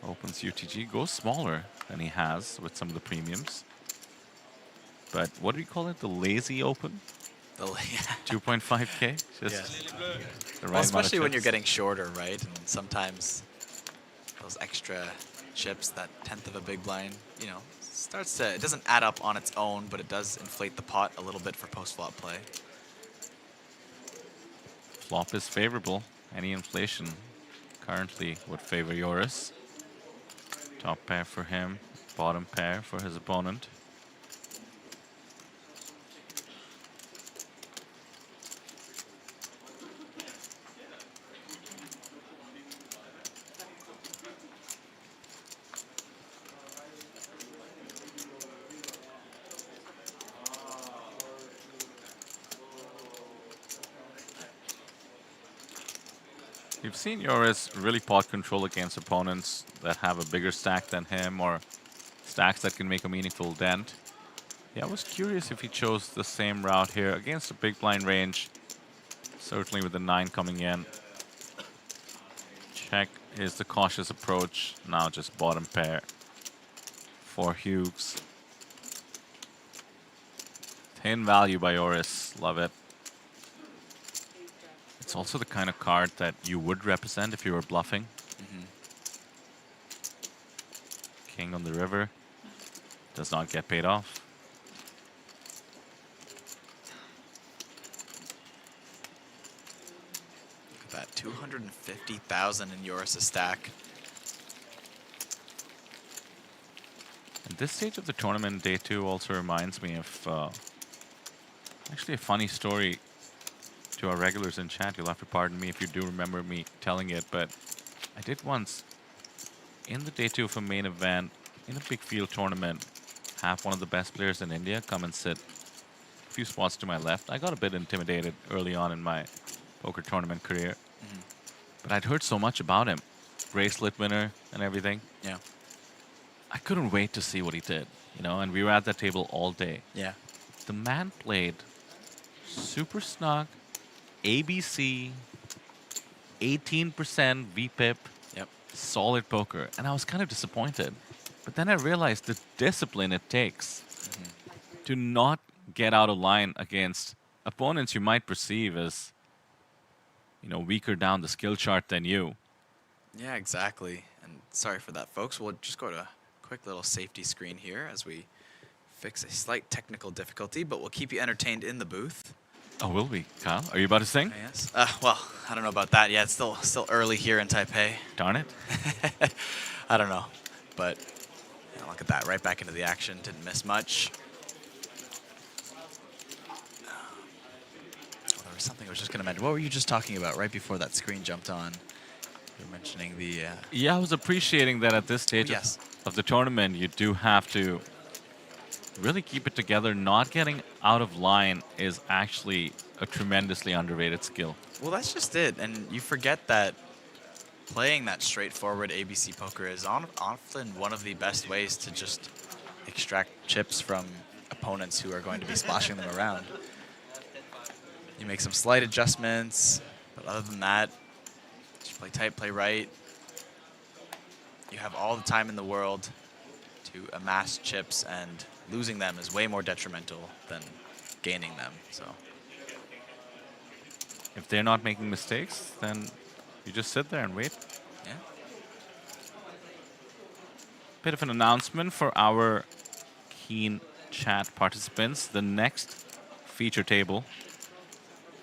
Opens UTG, goes smaller than he has with some of the premiums. But what do we call it? The lazy open? The 2.5K? Just the right well, especially amount when of you're chips. getting shorter, right? And sometimes those extra chips, that 1/10 of a big blind, you know, starts to, it doesn't add up on its own, but it does inflate the pot a little bit for post-flop play. Flop is favorable. Any inflation currently would favor Yoris. Top pair for him, bottom pair for his opponent. You've seen Joris really pot control against opponents that have a bigger stack than him or stacks that can make a meaningful dent. Yeah, I was curious if he chose the same route here against a big blind range. Certainly with the 9 coming in. Check is the cautious approach. Now just bottom pair for Hughes. Thin value by Joris. Love it. It's also the kind of card that you would represent if you were bluffing. King on the river. Does not get paid off. Look at that, 250,000 in Joris' stack. And this stage of the tournament, day 2, also reminds me of actually a funny story to our regulars in chat. You'll have to pardon me if you do remember me telling it, but I did once, in the day 2 of a main event, in a big field tournament, have one of the best players in India come and sit a few spots to my left. I got a bit intimidated early on in my poker tournament career, but I'd heard so much about him. Bracelet winner and everything. Yeah. I couldn't wait to see what he did, you know, and we were at that table all day. Yeah. The man played super snug, ABC, 18% VPIP, solid poker, and I was kind of disappointed. But then I realized the discipline it takes to not get out of line against opponents you might perceive as, you know, weaker down the skill chart than you. Yeah, exactly. And sorry for that, folks. We'll just go to a quick little safety screen here as we fix a slight technical difficulty, but we'll keep you entertained in the booth. Oh, will we? Kyle, are you about to sing? Yes. Well, I don't know about that. Yeah, it's still early here in Taipei. Darn it. I don't know. But yeah, look at that. Right back into the action. Didn't miss much. Well, there was something I was just going to mention. What were you just talking about right before that screen jumped on? You were mentioning the... Yeah, I was appreciating that at this stage of the tournament, you do have to really keep it together. Not getting out of line is actually a tremendously underrated skill. Well, that's just it. And you forget that playing that straightforward ABC poker is often one of the best ways to just extract chips from opponents who are going to be splashing them around. You make some slight adjustments, but other than that, just play tight, play right. You have all the time in the world to amass chips, and losing them is way more detrimental than gaining them. So if they're not making mistakes, then you just sit there and wait. Yeah. Bit of an announcement for our keen chat participants. The next feature table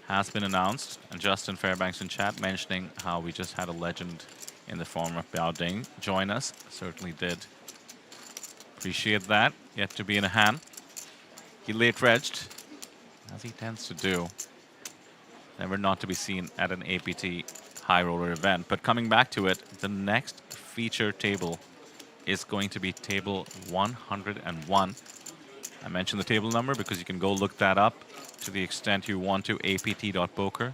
has been announced, and Justin Fairbanks in chat mentioning how we just had a legend in the form of Biao Ding join us. Certainly did. Appreciate that. Yet to be in a hand. He late-regged, as he tends to do. Never not to be seen at an APT high roller event. But coming back to it, the next feature table is going to be table 101. I mentioned the table number because you can go look that up to the extent you want to, apt.poker.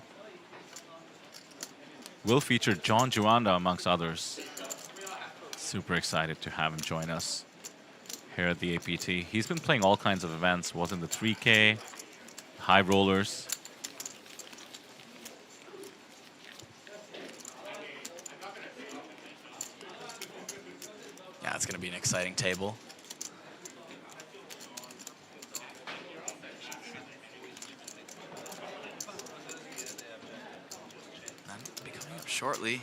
Will feature John Juanda amongst others. Super excited to have him join us here at the APT. He's been playing all kinds of events, was in the 3K, high rollers. Yeah, it's going to be an exciting table. And be coming up shortly.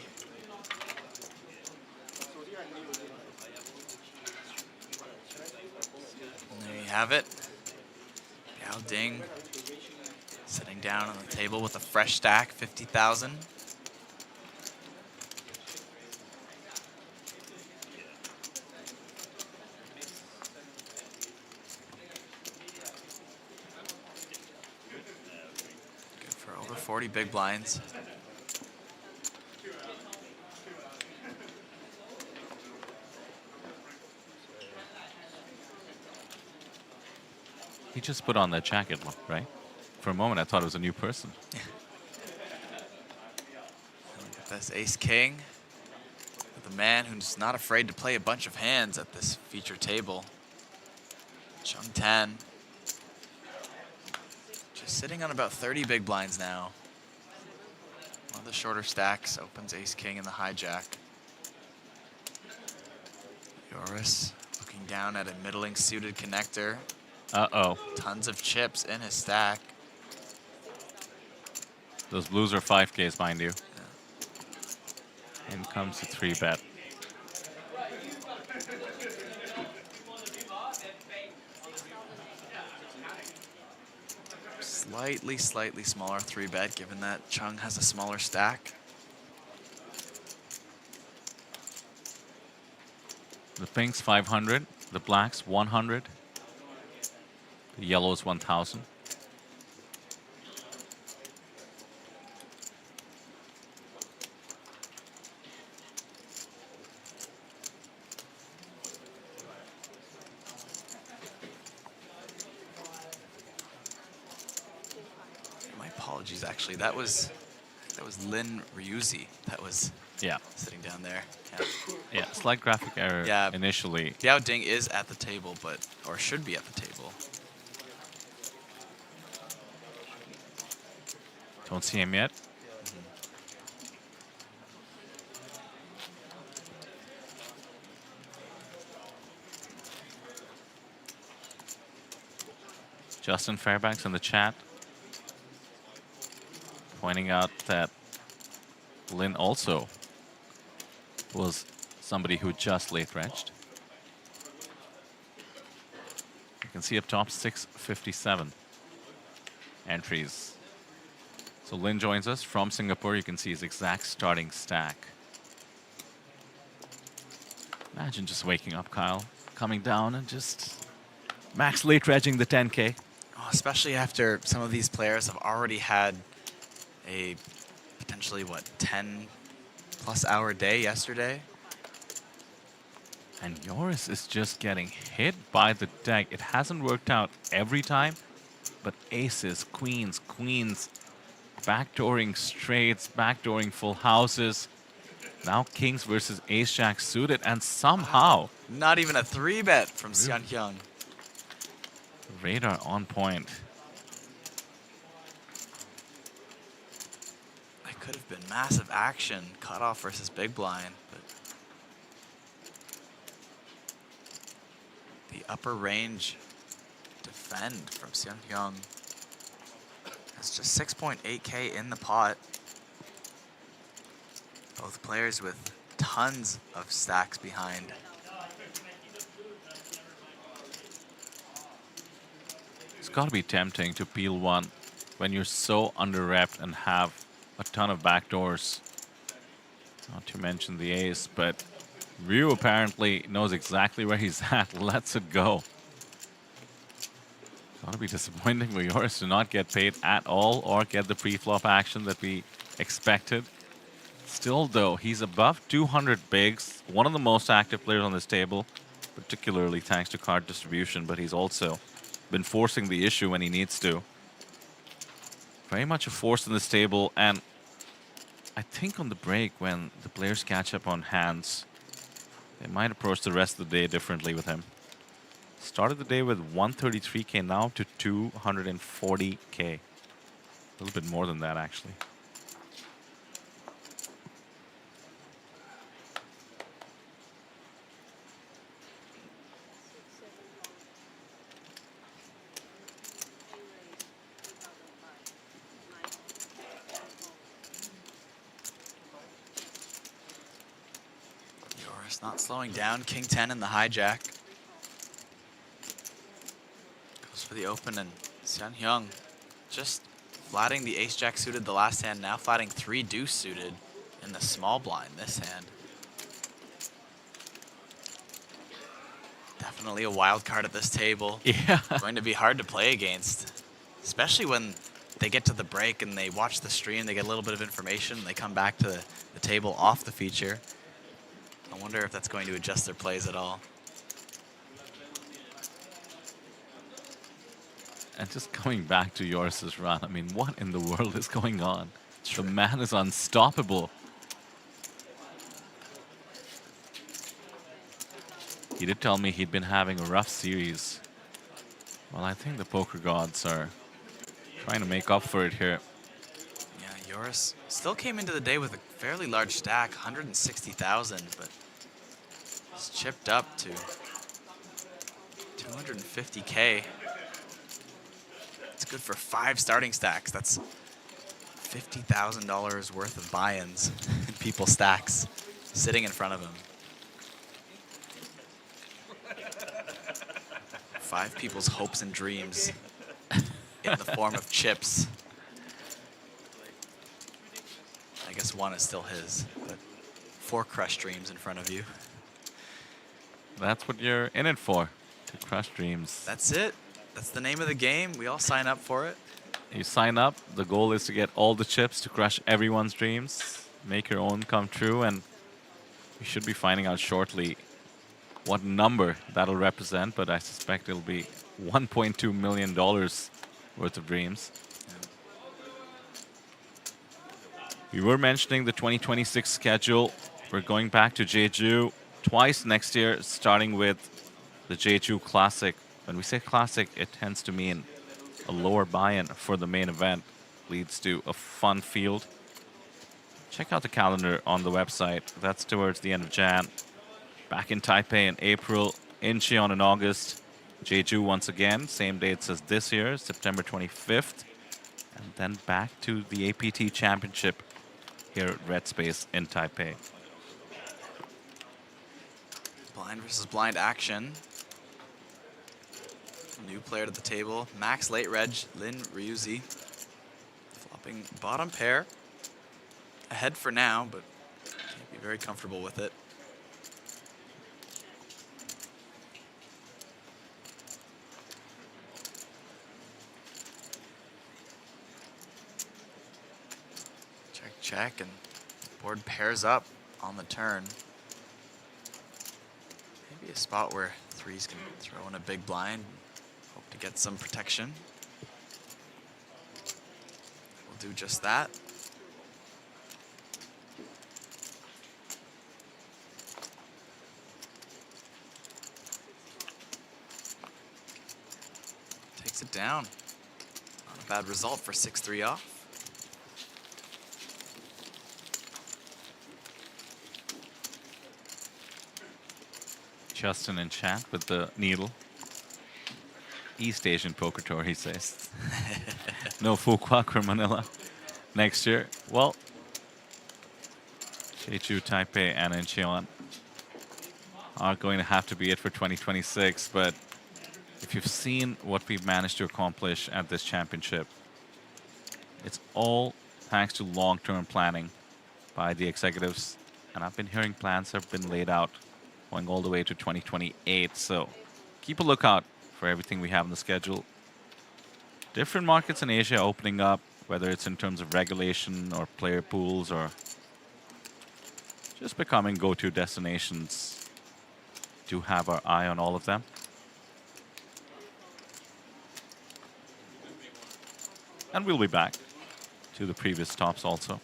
And there you have it. Biao Ding sitting down on the table with a fresh stack, 50,000. 40 big blinds. He just put on that jacket, right? For a moment, I thought it was a new person. Look at this ace-king. The man who's not afraid to play a bunch of hands at this feature table. Chung Tan. Just sitting on about 30 big blinds now. One of the shorter stacks opens ace-king in the hijack. Joris looking down at a middling suited connector. Uh-oh. Tons of chips in his stack. Those blues are 5Ks, mind you. In comes the 3-bet. Slightly smaller 3-bet, given that Chung has a smaller stack. The pink's 500, the black's 100, the yellow's 1,000. My apologies, actually. That was Lin Ryuzi that was sitting down there. Yeah, slight graphic error initially. Yao Ding is at the table, or should be at the table. Don't see him yet. Justin Fairbanks in the chat pointing out that Lin also was somebody who just late retched. You can see up top 657 entries. So Lin joins us from Singapore. You can see his exact starting stack. Imagine just waking up, Kyle, coming down and just max late retching the 10K. Oh, especially after some of these players have already had a potentially, 10+ hour day yesterday. And Joris is just getting hit by the deck. It hasn't worked out every time, but aces, queens, backdooring straights, backdooring full houses. Now kings versus ace-jack suited, and somehow... Not even a 3-bet from Xian Hyung. Radar on point. That could have been massive action. Cutoff versus big blind, but the upper range defend from Xian Hyung. It's just 6.8K in the pot. Both players with tons of stacks behind. It's got to be tempting to peel one when you're so under-repped and have a ton of backdoors. Not to mention the ace, but Ryu apparently knows exactly where he's at. Lets it go. Gotta be disappointing for Joris to not get paid at all or get the pre-flop action that we expected. Still, though, he's above 200 bigs, one of the most active players on this table, particularly thanks to card distribution, but he's also been forcing the issue when he needs to. Very much a force in this table, and I think on the break, when the players catch up on hands, they might approach the rest of the day differently with him. Started the day with 133K, now to 240K. A little bit more than that, actually. Joris not slowing down. King 10 in the hijack. For the open, and Xian Hyung just flatting the ace-jack suited the last hand, now flatting 3 deuce suited in the small blind this hand. Definitely a wild card at this table. Yeah. Going to be hard to play against, especially when they get to the break and they watch the stream, they get a little bit of information, and they come back to the table off the feature. I wonder if that's going to adjust their plays at all. And just coming back to Joris's run, I mean, what in the world is going on? The man is unstoppable. He did tell me he'd been having a rough series. Well, I think the poker gods are trying to make up for it here. Yeah, Joris still came into the day with a fairly large stack, 160,000, but he's chipped up to 250K. It's good for 5 starting stacks. That's $50,000 worth of buy-ins in people's stacks sitting in front of him. 5 people's hopes and dreams in the form of chips. I guess one is still his, but 4 crushed dreams in front of you. That's what you're in it for, to crush dreams. That's it. That's the name of the game. We all sign up for it. You sign up, the goal is to get all the chips to crush everyone's dreams, make your own come true, and you should be finding out shortly what number that'll represent, but I suspect it'll be $1.2 million worth of dreams. We were mentioning the 2026 schedule. We're going back to Jeju twice next year, starting with the Jeju Classic. When we say Classic, it tends to mean a lower buy-in for the main event, leads to a fun field. Check out the calendar on the website. That's towards the end of Jan. Back in Taipei in April, Incheon in August, Jeju once again, same dates as this year, September 25th, and then back to the APT Championship here at Red Space in Taipei. Blind versus blind action. New player to the table, Max Late Reg, Lin Ryuzi. Flopping bottom pair. Ahead for now, but can't be very comfortable with it. Check, and board pairs up on the turn. Maybe a spot where threes can throw in a big blind. Hope to get some protection. We'll do just that. Takes it down. Not a bad result for 6-3 off. Justin in chat with the needle. East Asian Poker Tour, he says. No Fukuoka or Manila next year. Well, Jeju, Taipei, and Incheon are going to have to be it for 2026. But if you've seen what we've managed to accomplish at this championship, it's all thanks to long-term planning by the executives. And I've been hearing plans have been laid out going all the way to 2028. So keep a lookout for everything we have on the schedule. Different markets in Asia opening up, whether it's in terms of regulation or player pools or just becoming go-to destinations. Do have our eye on all of them. And we'll be back to the previous tops also.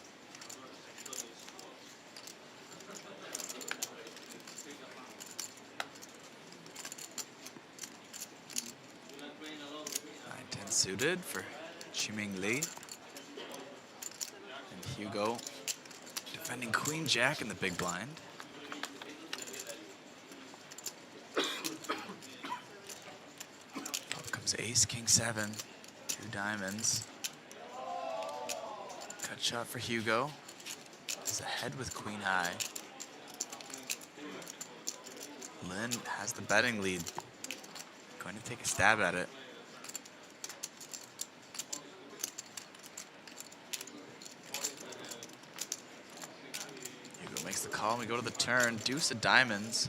Suited for Chiming Lee. And Hugo defending Queen Jack in the big blind. Up comes Ace King 7, 2 diamonds. Cut shot for Hugo. He's ahead with Queen High. Lin has the betting lead. Going to take a stab at it. Makes the call, and we go to the turn. Deuce of diamonds.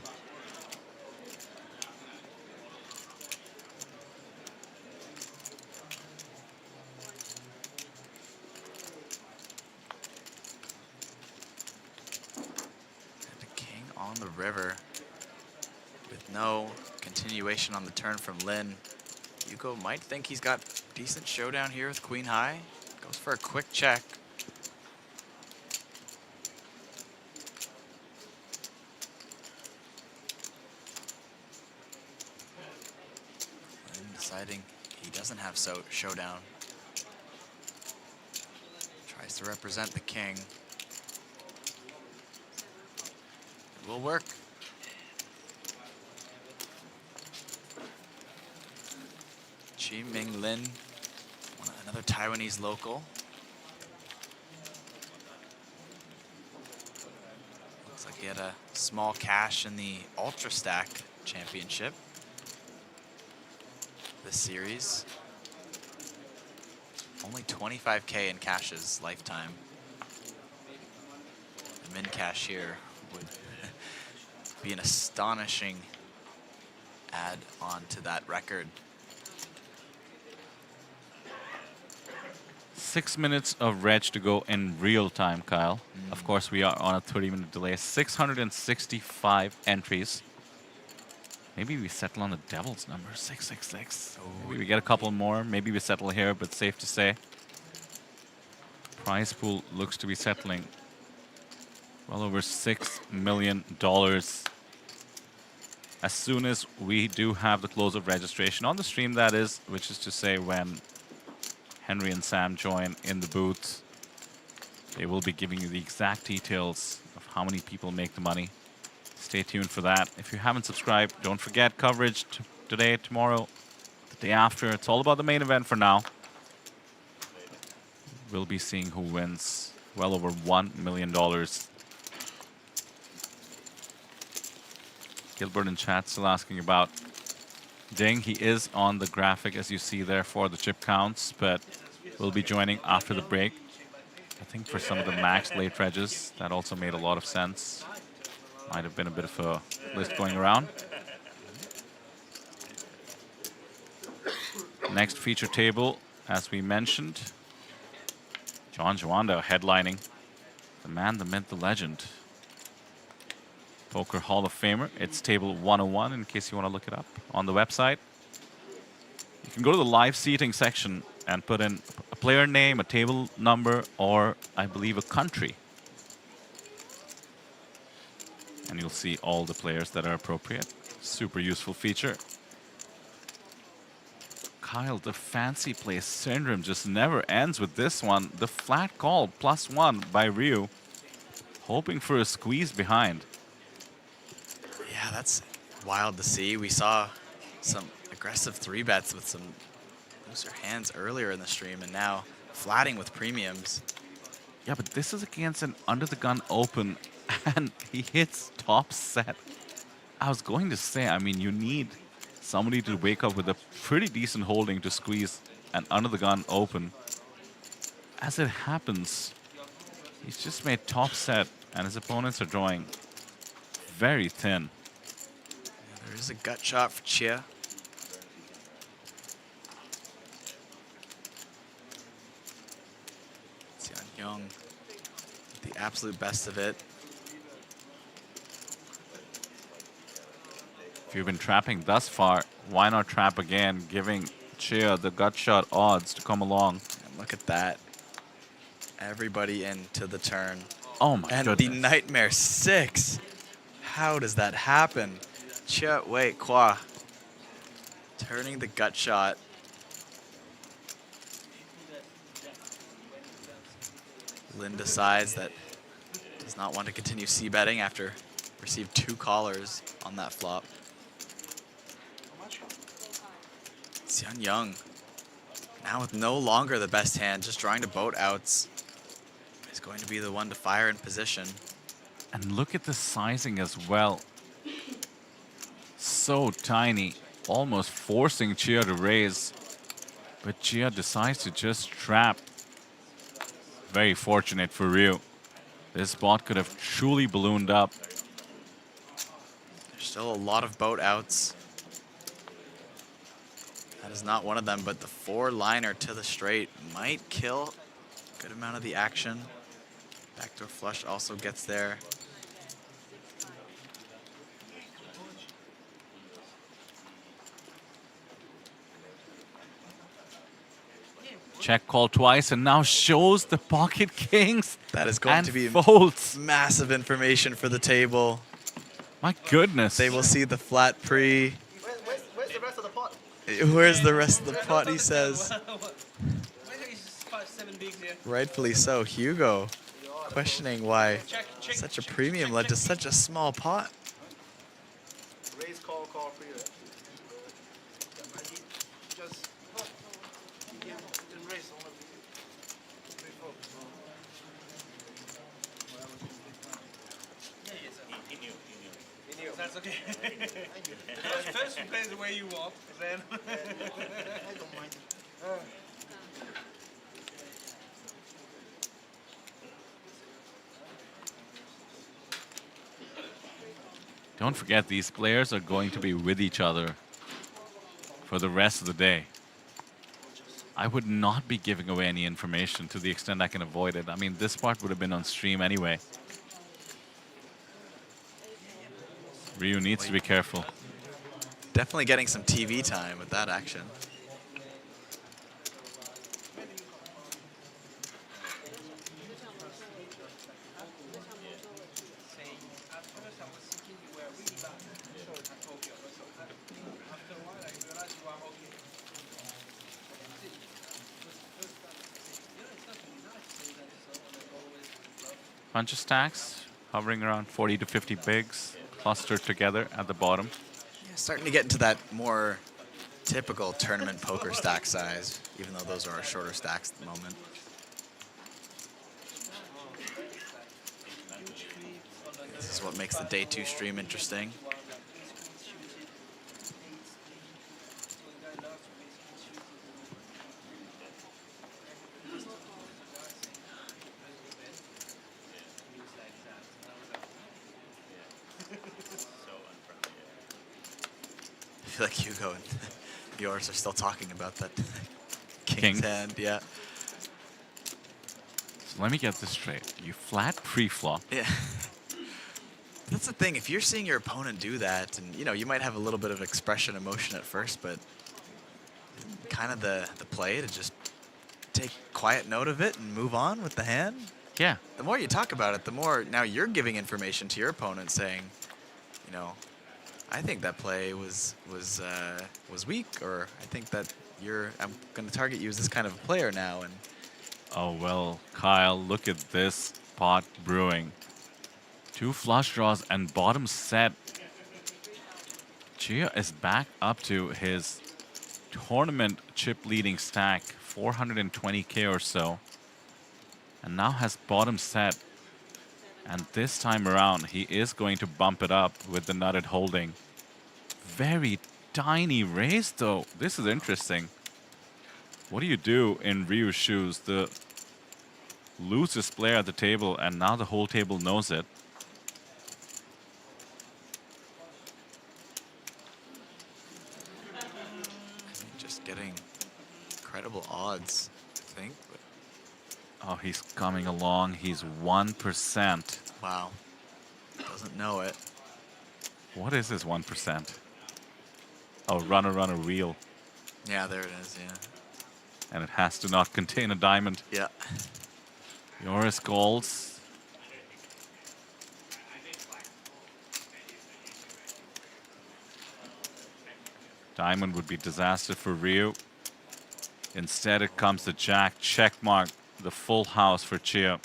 river. With no continuation on the turn from Lin, Hugo might think he's got decent showdown here with queen high. Goes for a quick check. Lin deciding he doesn't have showdown. Tries to represent the king. It will work. Chi Ming Lin, another Taiwanese local. Looks like he had a small cash in the Ultra Stack Championship this series. Only 25K in cashes lifetime. The min cash here would be an astonishing add on to that record. 6 minutes of reg to go in real time, Kyle. Of course, we are on a 30-minute delay. 665 entries. Maybe we settle on the devil's number, 666. Maybe we get a couple more. Maybe we settle here, but safe to say. Prize pool looks to be settling well over $6 million. As soon as we do have the close of registration on the stream, that is, which is to say when Henry and Sam join in the booth, they will be giving you the exact details of how many people make the money. Stay tuned for that. If you haven't subscribed, don't forget coverage today, tomorrow, the day after. It's all about the main event for now. We'll be seeing who wins well over $1 million. Gilbert in chat still asking about Ding. He is on the graphic, as you see there, for the chip counts, but will be joining after the break. I think for some of the max late regs, that also made a lot of sense. Might have been a bit of a list going around. Next feature table, as we mentioned, John Joando headlining. The man, the myth, the legend. Poker Hall of Famer. It's table 101 in case you want to look it up on the website. You can go to the live seating section and put in a player name, a table number, or I believe a country. And you'll see all the players that are appropriate. Super useful feature. Kyle, the fancy play syndrome just never ends with this one. The flat call +1 by Ryu. Hoping for a squeeze behind. Yeah, that's wild to see. We saw some aggressive 3-bets with some looser hands earlier in the stream, and now flatting with premiums. Yeah, but this is against an under-the-gun open, and he hits top set. I was going to say, I mean, you need somebody to wake up with a pretty decent holding to squeeze an under-the-gun open. As it happens, he's just made top set, and his opponents are drawing very thin. Yeah, there is a gut shot for Chia. Xian Young, the absolute best of it. If you've been trapping thus far, why not trap again, giving Chia the gut shot odds to come along. And look at that. Everybody into the turn. Oh my and goodness. And the Nightmare 6. How does that happen? Chia Wei Kwa turning the gut shot. Lin decides that does not want to continue c-betting after received 2 callers on that flop. Xian Young now with no longer the best hand, just drawing to boat outs. He's going to be the one to fire in position. And look at the sizing as well. So tiny, almost forcing Chia to raise. But Chia decides to just trap. Very fortunate for Ryu. This spot could have truly ballooned up. There's still a lot of boat outs. That is not one of them, but the 4-liner to the straight might kill a good amount of the action. Backdoor flush also gets there. Check call twice and now shows the pocket kings. That is going and to be folds. massive information for the table. My goodness. They will see the flat pre. Where's the rest of the pot? Where's the rest of the pot, he says. Where's 7 bigs here? Rightfully so. Hugo questioning why such a premium led to such a small pot. Raise, call for you. Just raise all of you. He knew. That's okay. First you play the way you want, then. I don't mind. Don't forget, these players are going to be with each other for the rest of the day. I would not be giving away any information to the extent I can avoid it. I mean, this part would have been on stream anyway. Ryu needs to be careful. Definitely getting some TV time with that action. Bunch of stacks, hovering around 40 to 50 bigs, clustered together at the bottom. Yeah, starting to get into that more typical tournament poker stack size, even though those are our shorter stacks at the moment. This is what makes the day 2 stream interesting. I feel like Hugo and yours are still talking about that king's hand, yeah. So let me get this straight. You flat pre-flop. Yeah. That's the thing. If you're seeing your opponent do that, and you know, you might have a little bit of expression, emotion at first, but kind of the play to just take quiet note of it and move on with the hand. Yeah. The more you talk about it, the more now you're giving information to your opponent, saying, you know, I think that play was weak, or I think that I'm going to target you as this kind of a player now. And oh well, Kyle, look at this pot brewing. 2 flush draws and bottom set. Chia is back up to his tournament chip leading stack, 420k or so, and now has bottom set. And this time around, he is going to bump it up with the nutted holding. Very tiny raise, though. This is interesting. What do you do in Ryu's shoes? The loosest player at the table, and now the whole table knows it. just getting incredible odds, I think. But oh, he's coming along. He's 1%. Wow. Doesn't know it. What is his 1%? Oh, runner, wheel. Yeah, there it is, yeah. And it has to not contain a diamond. Yeah. Joris calls. Diamond would be disaster for Ryu. Instead, it comes the jack, checkmark, the full house for Chia.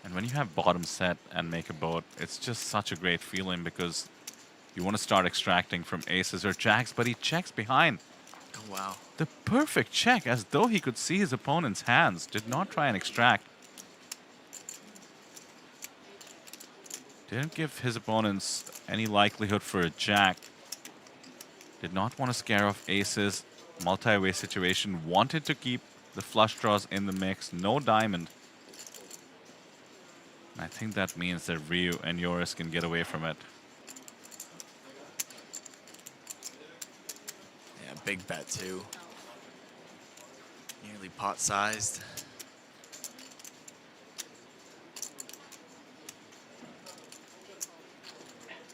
And when you have bottom set and make a boat, it's just such a great feeling because you want to start extracting from aces or jacks, but he checks behind. Oh, wow. The perfect check, as though he could see his opponent's hands. Did not try and extract. Didn't give his opponents any likelihood for a jack. Did not want to scare off aces. Multi-way situation. Wanted to keep the flush draws in the mix. No diamond. I think that means that Ryu and Joris can get away from it. Yeah, big bet too. Nearly pot-sized.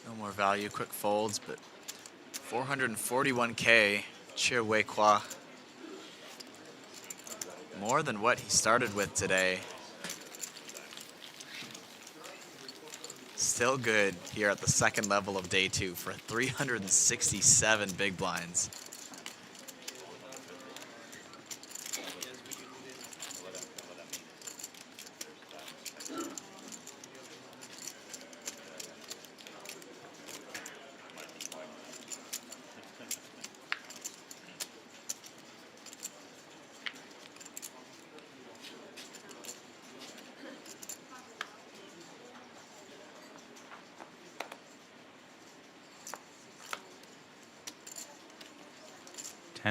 No more value, quick folds, but 441K, Chia Wei Kwa. More than what he started with today. Still good here at the second level of day 2 for 367 big blinds.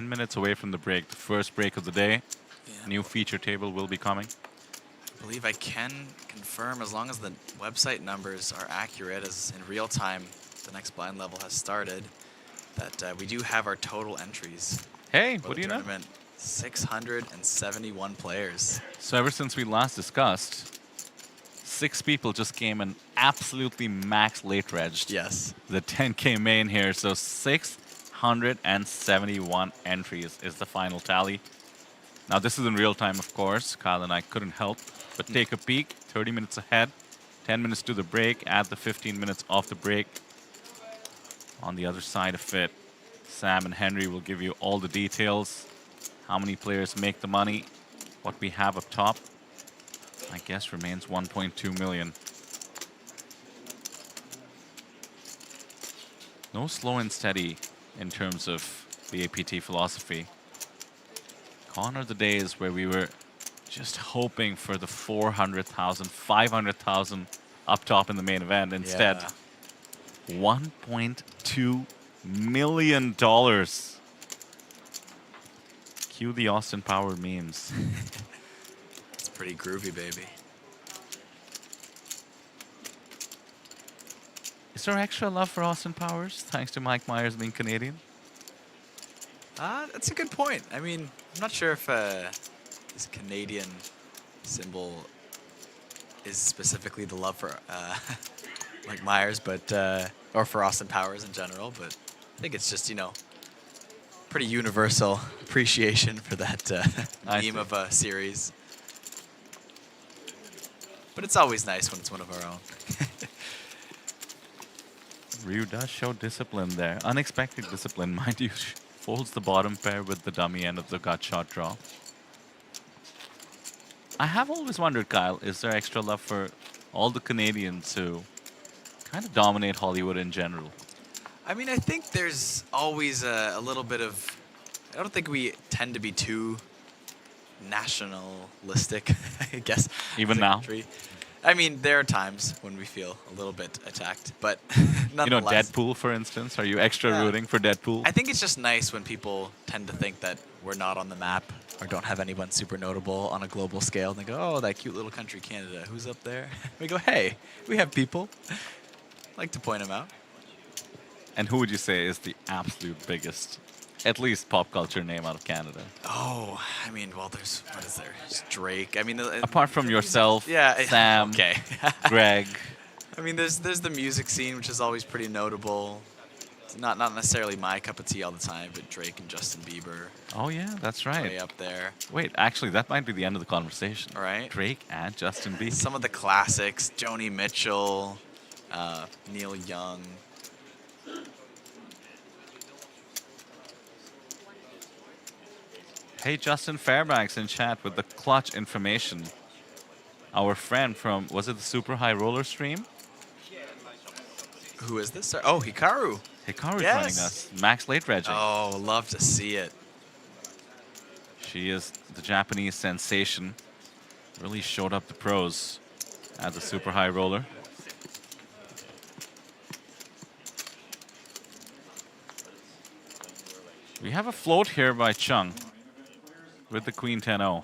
Minutes away from the break, the first break of the day. New feature table will be coming. I believe I can confirm, as long as the website numbers are accurate, as in real time the next blind level has started, that we do have our total entries. Hey, for what the do you know? tournament. 671 players. So ever since we last discussed, 6 people just came and absolutely max late regged. Yes. The 10K main here, so 671 entries is the final tally. Now this is in real time, of course. Kyle and I couldn't help but take a peek. 30 minutes ahead, 10 minutes to the break, add the 15 minutes off the break. On the other side of it, Sam and Henry will give you all the details. How many players make the money, what we have up top. I guess remains 1.2 million. No slow and steady in terms of the APT philosophy. Gone are the days where we were just hoping for the 400,000, 500,000 up top in the main event. Instead, $1.2 million. Cue the Austin Power memes. It's pretty groovy, baby. Is there extra love for Austin Powers, thanks to Mike Myers being Canadian? That's a good point. I mean, I'm not sure if this Canadian symbol is specifically the love for Mike Myers, but or for Austin Powers in general, but I think it's just, you know, pretty universal appreciation for that meme of a series. But it's always nice when it's one of our own. Ryu does show discipline there. Unexpected discipline, mind you. Folds the bottom pair with the dummy end of the gut shot draw. I have always wondered, Kyle, is there extra love for all the Canadians who kind of dominate Hollywood in general? I mean, I think there's always a little bit of... I don't think we tend to be too nationalistic, I guess. Even now? Country. I mean, there are times when we feel a little bit attacked, but nonetheless. You know, Deadpool, for instance? Are you extra rooting for Deadpool? I think it's just nice when people tend to think that we're not on the map or don't have anyone super notable on a global scale. And they go, oh, that cute little country, Canada. Who's up there? We go, hey, we have people. I like to point them out. And who would you say is the absolute biggest, at least pop culture name out of Canada? Oh, I mean, well, there's, what is there? There's Drake. I mean, apart from yourself, yeah, Sam, okay. Greg. I mean, there's the music scene, which is always pretty notable. It's not necessarily my cup of tea all the time, but Drake and Justin Bieber. Oh yeah, that's right. Way up there. Wait, actually, that might be the end of the conversation. All right. Drake and Justin Bieber. Some of the classics: Joni Mitchell, Neil Young. Hey, Justin Fairbanks in chat with the clutch information. Our friend from, was it the Super High Roller stream? Who is this? Oh, Hikaru. Hikaru's Yes. running us. Max late regging. Oh, love to see it. She is the Japanese sensation. Really showed up the pros at the Super High Roller. We have a float here by Chung with the Queen 10-0.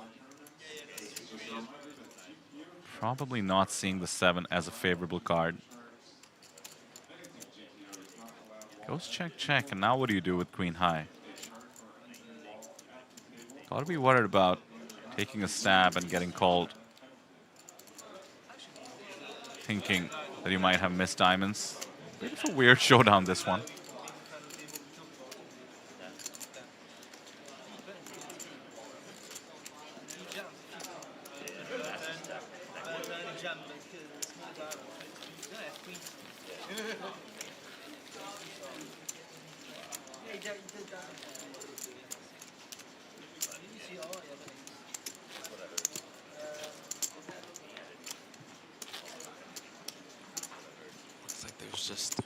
Probably not seeing the 7 as a favorable card. Goes check, check, and now what do you do with Queen High? Gotta be worried about taking a stab and getting called. Thinking that you might have missed diamonds. Bit of a weird showdown, this one. Looks like there's just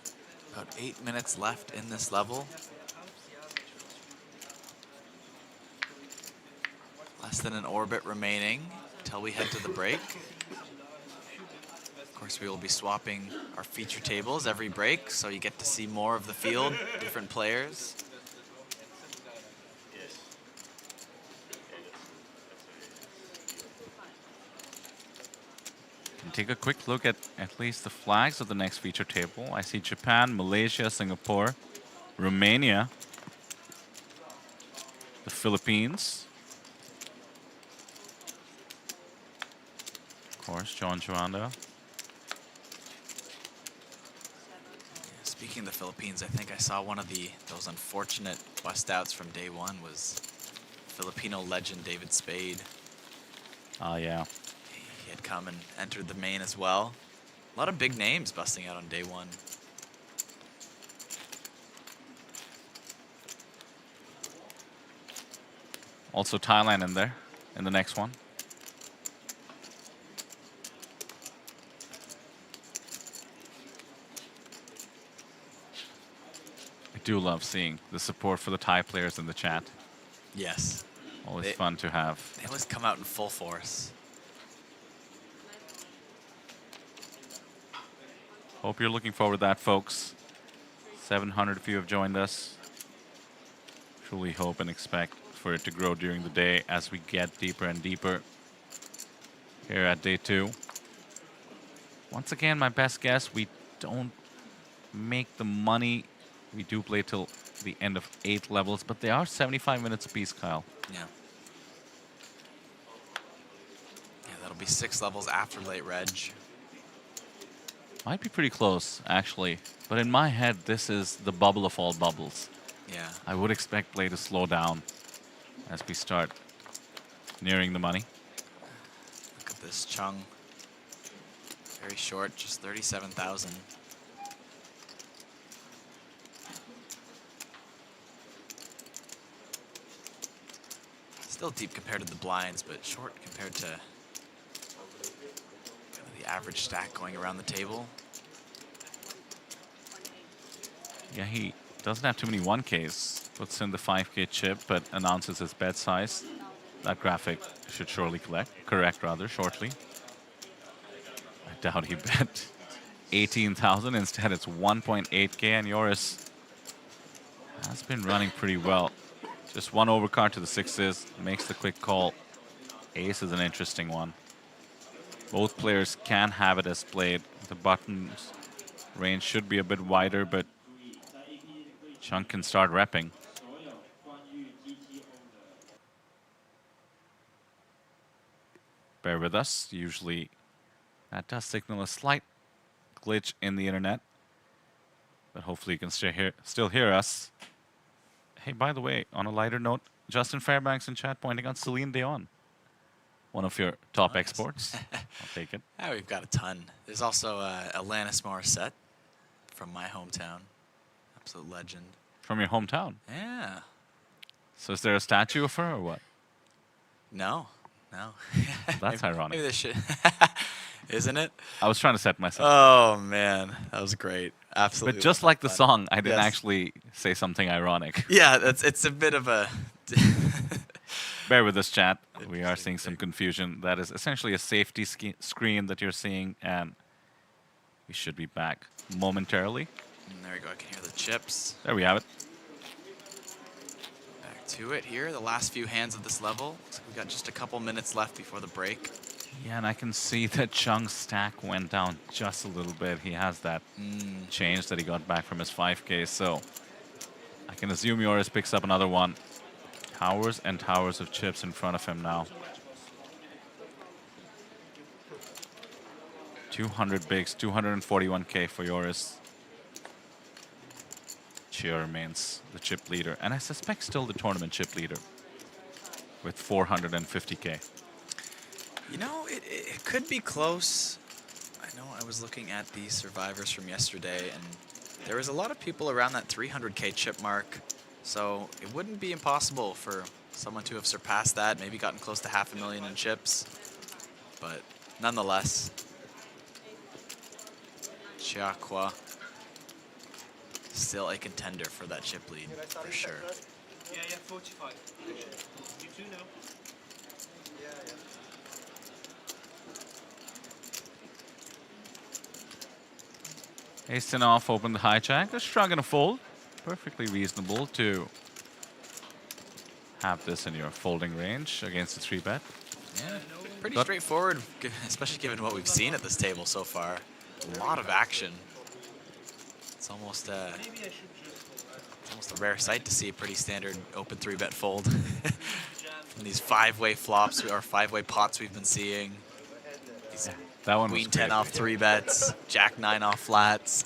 about 8 minutes left in this level. Less than an orbit remaining until we head to the break. Of course, we will be swapping our feature tables every break, so you get to see more of the field, different players. And take a quick look at least the flags of the next feature table. I see Japan, Malaysia, Singapore, Romania, the Philippines. Of course, John Joanda. Speaking of the Philippines, I think I saw one of those unfortunate bust outs from day one was Filipino legend David Spade. Oh, yeah. He had come and entered the main as well. A lot of big names busting out on day one. Also Thailand in there in the next one. I do love seeing the support for the Thai players in the chat. Yes. Always fun to have. They always come out in full force. Hope you're looking forward to that, folks. 700 of you have joined us. Truly hope and expect for it to grow during the day as we get deeper and deeper here at day 2. Once again, my best guess, we don't make the money. We do play till the end of 8 levels, but they are 75 minutes apiece, Kyle. Yeah. Yeah, that'll be 6 levels after late reg. Might be pretty close, actually. But in my head, this is the bubble of all bubbles. Yeah. I would expect play to slow down as we start nearing the money. Look at this Chung. Very short, just 37,000. Still deep compared to the blinds, but short compared to the average stack going around the table. Yeah, he doesn't have too many 1Ks. Puts in the 5K chip, but announces his bet size. That graphic should surely correct shortly. I doubt he bet 18,000. Instead, it's 1.8K, and Joris has been running pretty well. Just one overcard to the 6s, makes the quick call. Ace is an interesting one. Both players can have it as played. The buttons range should be a bit wider, but Chung can start repping. Bear with us. Usually that does signal a slight glitch in the internet, but hopefully you can still hear us. Hey, by the way, on a lighter note, Justin Fairbanks in chat pointing out Celine Dion, one of your top exports. I'll take it. Yeah, we've got a ton. There's also Alanis Morissette from my hometown. Absolute legend. From your hometown? Yeah. So is there a statue of her or what? No. That's ironic. Maybe they should. Isn't it? I was trying to set myself. Oh, man. That was great. Absolutely. But just like the fun. song, I didn't Yes. actually say something ironic. Yeah, it's a bit of a... Bear with us, chat. We are seeing some confusion. That is essentially a safety screen that you're seeing, and we should be back momentarily. And there we go. I can hear the chips. There we have it. Back to it here. The last few hands of this level. Looks like we've got just a couple minutes left before the break. Yeah, and I can see that Chung's stack went down just a little bit. He has that change that he got back from his 5K, so I can assume Joris picks up another one. Towers and towers of chips in front of him now. 200 bigs, 241K for Joris. Chia remains the chip leader, and I suspect still the tournament chip leader with 450K. You know, it could be close. I know I was looking at the survivors from yesterday, and There was a lot of people around that 300k chip mark, so it wouldn't be impossible for someone to have surpassed that, maybe gotten close to 500,000 in chips. But nonetheless, Chiaqua still a contender for that chip lead, for sure. Yeah, 45. You too now. Hasten off, open the hijack. A shrug and a fold. Perfectly reasonable to have this in your folding range against a 3-bet. Yeah, pretty straightforward, especially given what we've seen at this table so far. A lot of action. It's almost a rare sight to see a pretty standard open 3-bet fold from these 5-way flops or 5-way pots we've been seeing. These that one Queen was 10 off 3-bets, Jack 9 off flats.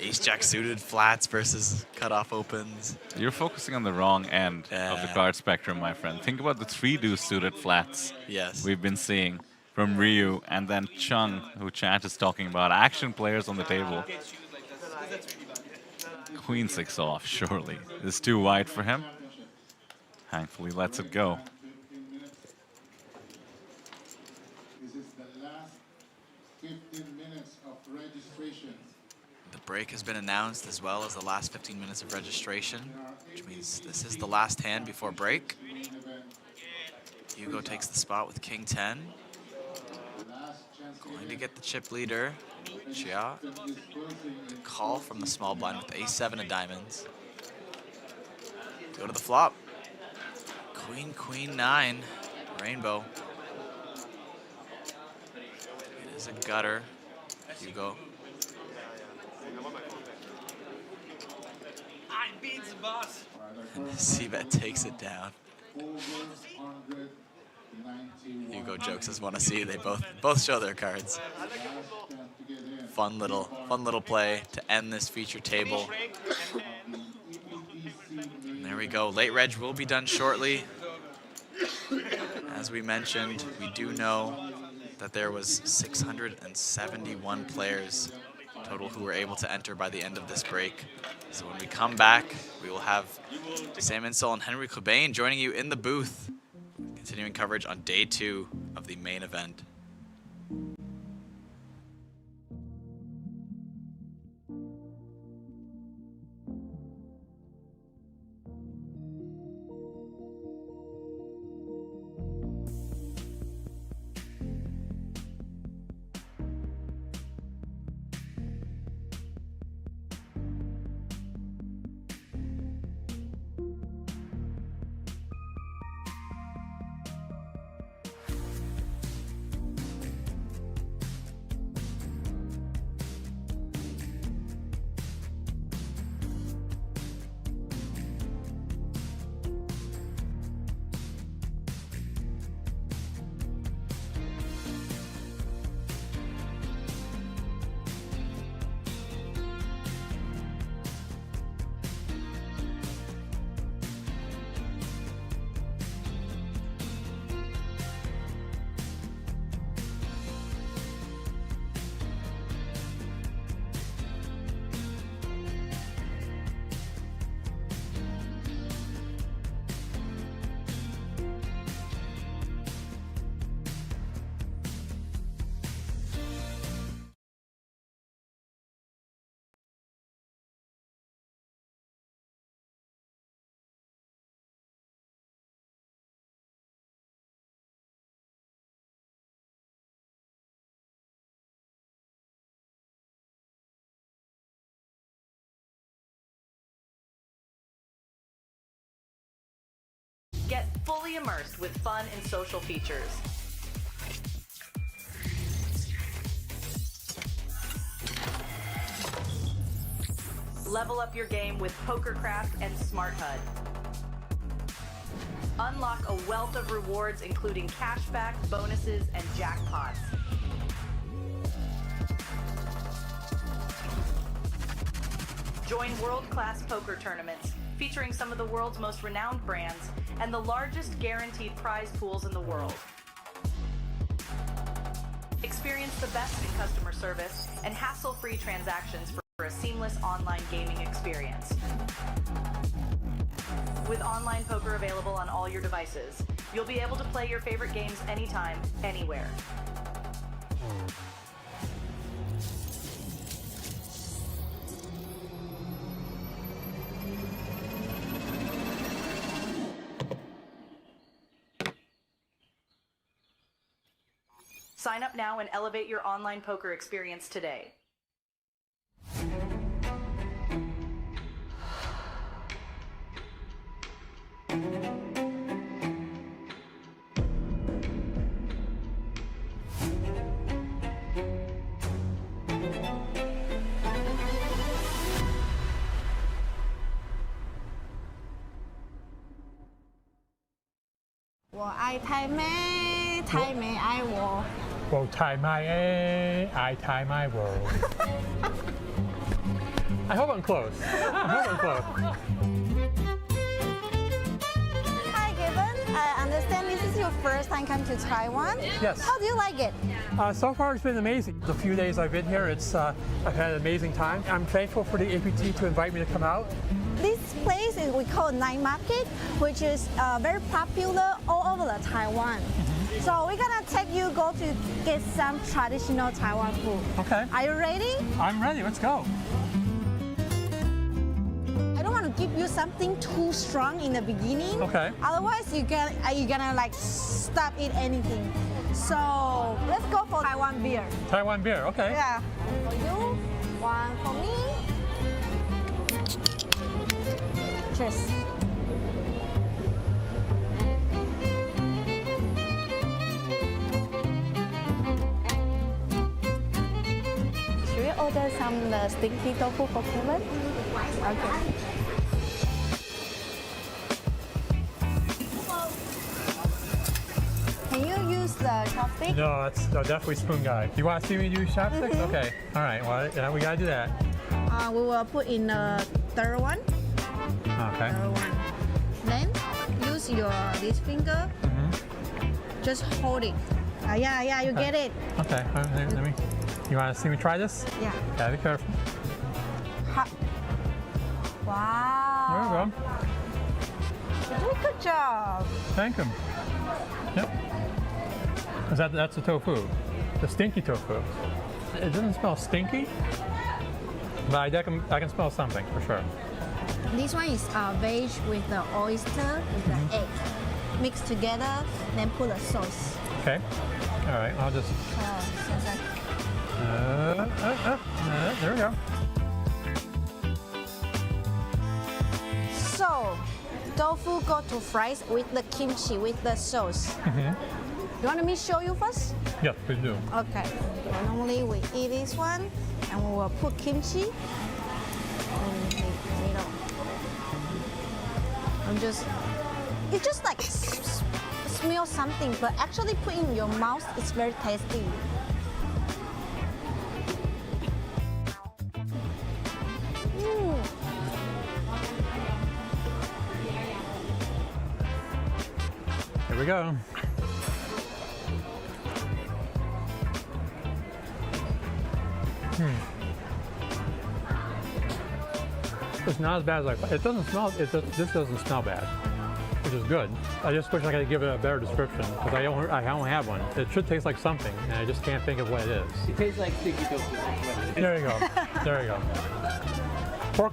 Ace Jack suited flats versus cutoff opens. You're focusing on the wrong end of the card spectrum, my friend. Think about the 3-deuce suited flats we've been seeing from Ryu, and then Chung, who chat is talking about action players on the table. Queen 6 off, surely. It's too wide for him. Thankfully lets it go. This is the last 15 minutes of registration. The break has been announced, as well as the last 15 minutes of registration, which means this is the last hand before break. Hugo takes the spot with King 10. Going to get the chip leader, Chia. The call from the small blind with Ace-7 of diamonds. Go to the flop. Queen, Queen 9, rainbow. It is a gutter. Hugo. Beats the boss. And C-bet takes it down. Hugo jokes as want to see. They both show their cards. Fun little play to end this feature table. And there we go. Late reg will be done shortly. As we mentioned, we do know that there was 671 players total who were able to enter by the end of this break. So when we come back, we will have Sam Insel and Henry Cobain joining you in the booth, continuing coverage on day 2 of the main event. Get fully immersed with fun and social features. Level up your game with PokerCraft and Smart HUD. Unlock a wealth of rewards, including cashback, bonuses, and jackpots. Join world-class poker tournaments featuring some of the world's most renowned brands and the largest guaranteed prize pools in the world. Experience the best in customer service and hassle-free transactions for a seamless online gaming experience. With online poker available on all your devices, you'll be able to play your favorite games anytime, anywhere. Sign up now and elevate your online poker experience today. I tie my world. Well, tie my A, I tie my world. I hope I'm close. Hi, Gibbon. I understand this is your first time come to Taiwan. Yes. How do you like it? So far, it's been amazing. The few days I've been here, I've had an amazing time. I'm thankful for the APT to invite me to come out. This place is we call night market, which is very popular all over the Taiwan. So we're gonna take you go to get some traditional Taiwan food. Okay. Are you ready? I'm ready. Let's go. I don't want to give you something too strong in the beginning. Okay. Otherwise, you're gonna like stop eat anything. So let's go for Taiwan beer. Taiwan beer. Okay. Yeah. For you, one for me. Cheers. Should we order some the stinky tofu for Kevin? Okay. Can you use the chopstick? No, that's definitely spoon guy. You want to see me use chopsticks? Okay. All right. Well, yeah, we gotta do that. We will put in the third one. Okay. Third one. Then use this finger. Just hold it. Yeah, you get it. Okay. Let me. You want to see me try this? Yeah. Gotta be careful. Wow. There we go. You did a good job. Thank him. Yep. That's the tofu, the stinky tofu. It doesn't smell stinky, but I can smell something for sure. This one is veg with the oyster with the egg mixed together, then put a sauce. Okay. All right. I'll just. There we go. So, tofu go to fries with the kimchi with the sauce. You want me to show you first? Yes, please do. Okay. So normally we eat this one, and we will put kimchi in the middle. It just like smell something, but actually put in your mouth, it's very tasty. Here we go. It's not as bad as I thought. It doesn't smell. This doesn't smell bad, which is good. I just wish I could give it a better description because I don't have one. It should taste like something, and I just can't think of what it is. It tastes like sticky tofu. There you go. There you go. Pork.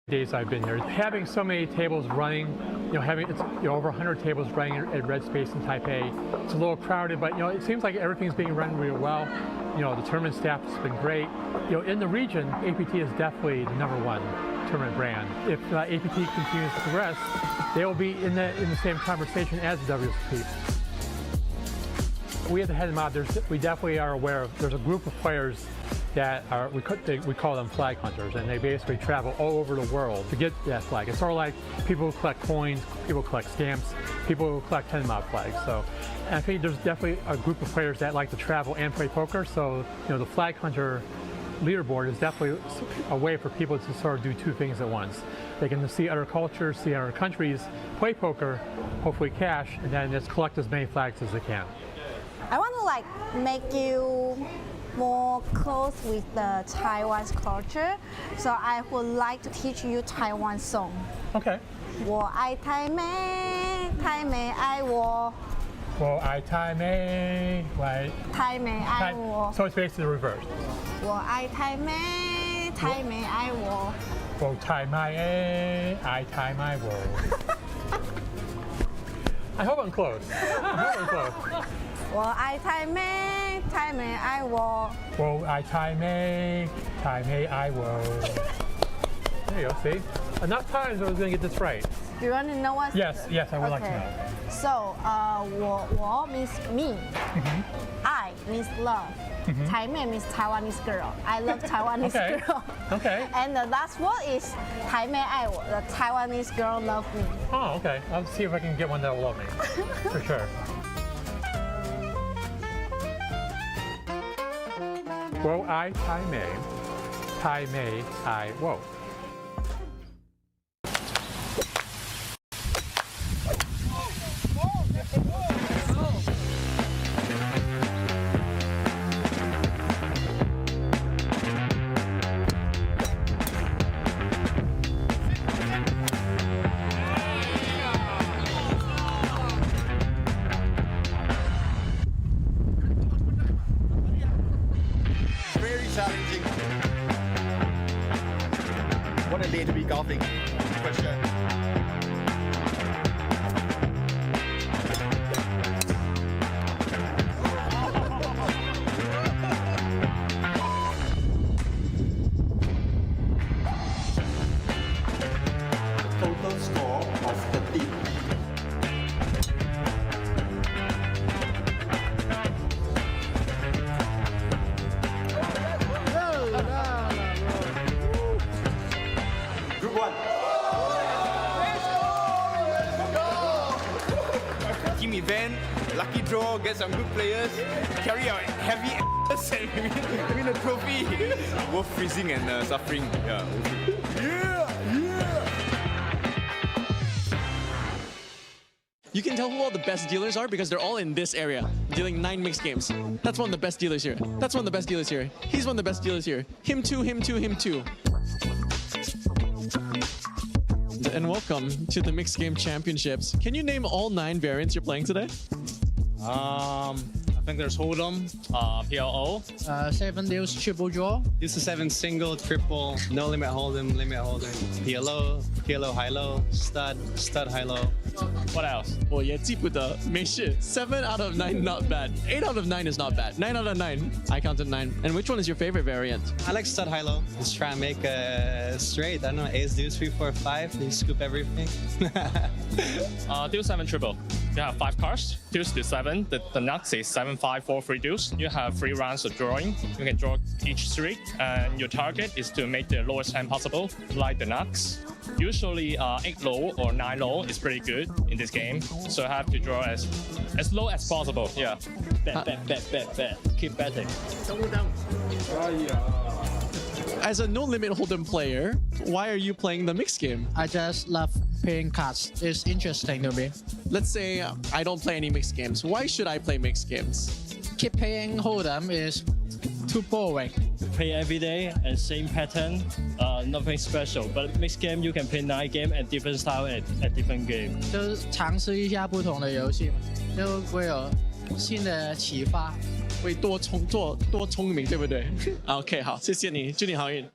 Days I've been here, having so many tables running, having over 100 tables running at Red Space in Taipei. It's a little crowded, but it seems like everything's being run really well. The tournament staff has been great. In the region, APT is definitely the #1 tournament brand. If APT continues to progress, they will be in the same conversation as the WSOP. We at the head of the mob, we definitely are aware of. There's a group of players that are, we call them flag hunters, and they basically travel all over the world to get that flag. It's sort of like people who collect coins, people who collect stamps, people who collect 10-mile flags. So, and I think there's definitely a group of players that like to travel and play poker. So, the flag hunter leaderboard is definitely a way for people to sort of do two things at once. They can see other cultures, see other countries, play poker, hopefully cash, and then just collect as many flags as they can. I want to like make you more close with the Taiwan's culture, so I would like to teach you Taiwan song. Okay. 我爱台美，台美爱我。我爱台美，台美爱我。 So it's basically the reverse. 我爱台美，台美爱我。我台美爱台美我。I hope I'm close. I hope I'm close. 我爱台美，台美爱我。我爱台美，台美爱我。There you go. See, enough times I was going to get this right. Do you want to know what? Yes, I would like to know. So, 我 means me. I means love. 台妹 means Taiwanese girl. I love Taiwanese girl. Okay. And the last word is 台妹爱我. The Taiwanese girl love me. Oh, okay. I'll see if I can get one that will love me. For sure. 我爱台美，台美爱我。Very challenging. What a day to be golfing, for sure. Total score of the team. Group 1. Team event, lucky draw, get some good players, carry out heavy ass and win a trophy. Worth freezing and suffering. Yeah. You can tell who all the best dealers are because they're all in this area, dealing 9 mixed games. That's one of the best dealers here. That's one of the best dealers here. He's one of the best dealers here. Him too, him too, him too. And welcome to the Mixed Game Championships. Can you name all 9 variants you're playing today? I think there's Hold'em, PLO. 7 deals, triple draw. This is 7 single, triple, no limit Hold'em, limit Hold'em. PLO, high-low, stud, high-low. What else? 我也记不得，没事。7 out of 9 not bad. 8 out of 9 is not bad. 9 out of 9. I counted 9. And which one is your favorite variant? I like stud high-low. Just try and make a straight. I don't know, ace, deuce, 3, 4, 5. You scoop everything. Deuce 7 triple. You have 5 cards. Deuce to 7. The nuts is 7, 5, 4, 3 deuce. You have 3 rounds of drawing. You can draw each 3, and your target is to make the lowest hand possible, like the nuts. Usually 8 low or 9 low is pretty good in this game, so I have to draw as low as possible. Yeah. Bet. Keep betting. As a no-limit Hold'em player, why are you playing the mixed game? I just love playing cards. It's interesting to me. Let's say I don't play any mixed games. Why should I play mixed games? Keep playing Hold'em is too boring. Play every day and same pattern, nothing special. But mixed game you can play 9 games at different style at different game. 就是尝试一下不同的游戏嘛，就会有新的启发。会多聪明，对不对？OK， 好，谢谢你，祝你好运。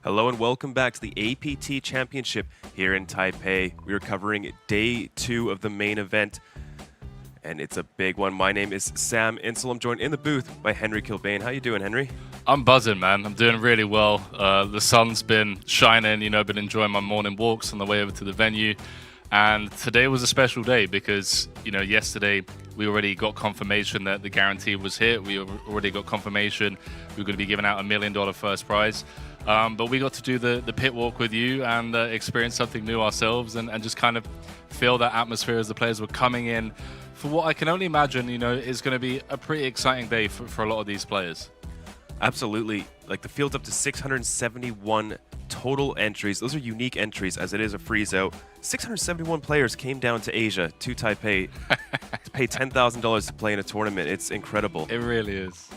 Hello and welcome back to the APT Championship here in Taipei. We are covering day 2 of the main event, and it's a big one. My name is Sam Insel. I'm joined in the booth by Henry Kilbane. How you doing, Henry? I'm buzzing, man. I'm doing really well. The sun's been shining, you know, been enjoying my morning walks on the way over to the venue. And today was a special day because, you know, yesterday we already got confirmation that the guarantee was hit. We already got confirmation we were going to be giving out $1 million first prize. But we got to do the pit walk with you and experience something new ourselves and just kind of feel that atmosphere as the players were coming in for what I can only imagine, you know, is going to be a pretty exciting day for a lot of these players. Absolutely. Like, the field's up to 671 total entries. Those are unique entries as it is a freeze-out. 671 players came down to Asia, to Taipei, to pay $10,000 to play in a tournament. It's incredible. It really is.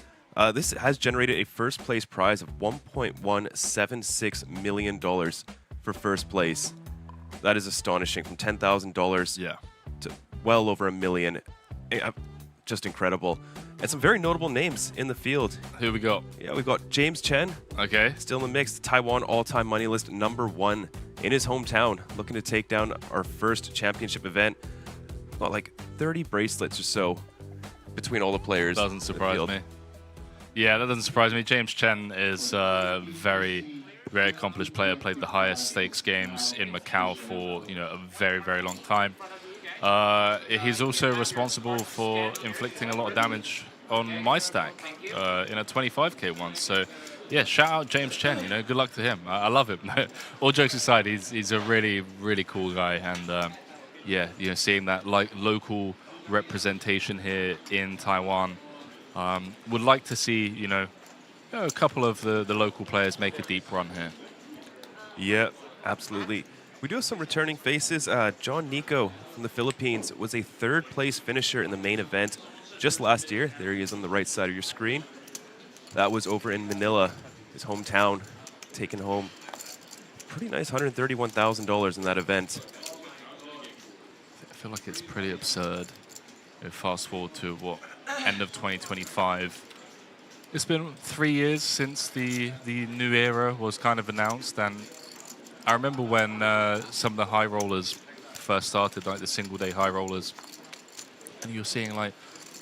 This has generated a first place prize of $1.176 million for first place. That is astonishing. From $10,000 to well over $1 million. Just incredible. And some very notable names in the field. Who we got? Yeah, we got James Chen. Okay. Still in the mix. Taiwan all-time money list #1 in his hometown. Looking to take down our first championship event. Got like 30 bracelets or so between all the players. Doesn't surprise me. Yeah, that doesn't surprise me. James Chen is a very, very accomplished player. Played the highest stakes games in Macau for, you know, a very, very long time. He's also responsible for inflicting a lot of damage on my stack in a 25k once. So, yeah, shout out James Chen. You know, good luck to him. I love him. All jokes aside, he's a really, really cool guy. And yeah, you know, seeing that like local representation here in Taiwan. Would like to see, you know, a couple of the local players make a deep run here. Yeah, absolutely. We do have some returning faces. John Nico from the Philippines was a 3rd place finisher in the main event just last year. There he is on the right side of your screen. That was over in Manila, his hometown, taking home pretty nice $131,000 in that event. I feel like it's pretty absurd. Fast forward to what, end of 2025. It's been 3 years since the new era was kind of announced, and I remember when some of the high rollers first started, like the single day high rollers, and you're seeing like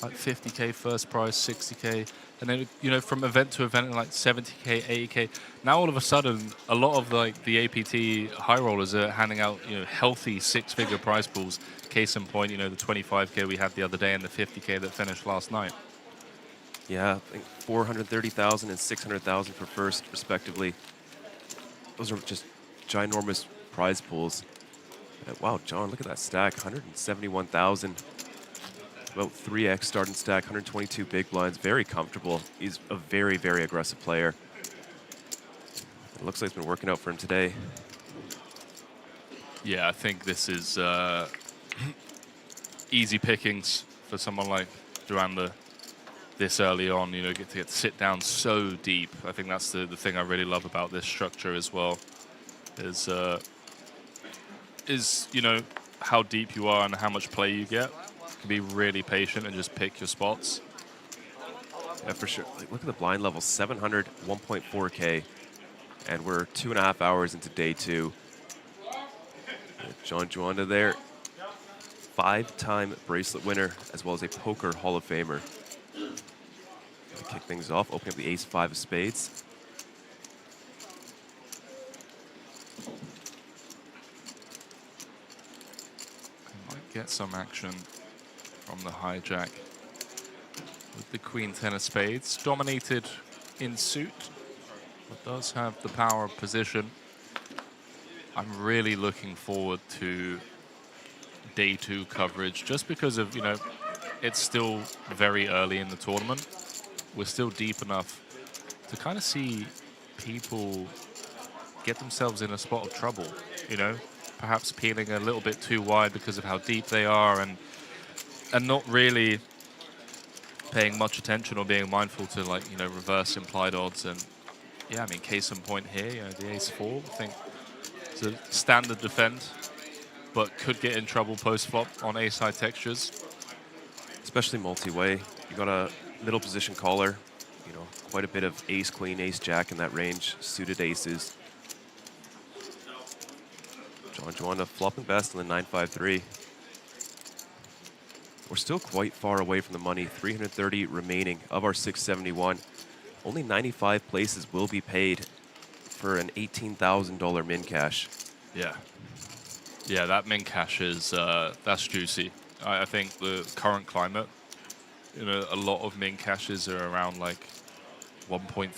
50k first prize, 60k, and then, you know, from event to event, like 70k, 80k. Now all of a sudden, a lot of like the APT high rollers are handing out, you know, healthy 6-figure prize pools. Case in point, you know, the 25k we had the other day and the 50k that finished last night. Yeah, I think 430,000 and 600,000 for first, respectively. Those are just ginormous prize pools. Wow, John, look at that stack, 171,000. About 3x starting stack, 122 big blinds, very comfortable. He's a very, very aggressive player. It looks like it's been working out for him today. Yeah, I think this is easy pickings for someone like Duranda this early on, you know, get to sit down so deep. I think that's the thing I really love about this structure as well, is you know, how deep you are and how much play you get. You can be really patient and just pick your spots. Yeah, for sure. Like, look at the blind level, 700, 1.4k, and we're 2.5 hours into day 2. John Juanda there, 5-time bracelet winner, as well as a poker Hall of Famer. Gonna kick things off, opening up the ace-5 of spades. Might get some action from the hijack with the Queen-10 of spades, dominated in suit, but does have the power of position. I'm really looking forward to day 2 coverage, just because of, you know, it's still very early in the tournament. We're still deep enough to kind of see people get themselves in a spot of trouble, you know, perhaps peeling a little bit too wide because of how deep they are, and not really paying much attention or being mindful to, like, you know, reverse implied odds. And yeah, I mean, case in point here, you know, the ace-4, I think it's a standard defend, but could get in trouble post-flop on ace-high textures. Especially multi-way. You got a middle position caller, you know, quite a bit of ace-queen, ace-jack in that range, suited aces. Joanna flopping best in the 953. We're still quite far away from the money. 330 remaining of our 671. Only 95 places will be paid for an $18,000 min cash. Yeah. Yeah, that min cash is, that's juicy. I think the current climate, you know, a lot of min caches are around like 1.3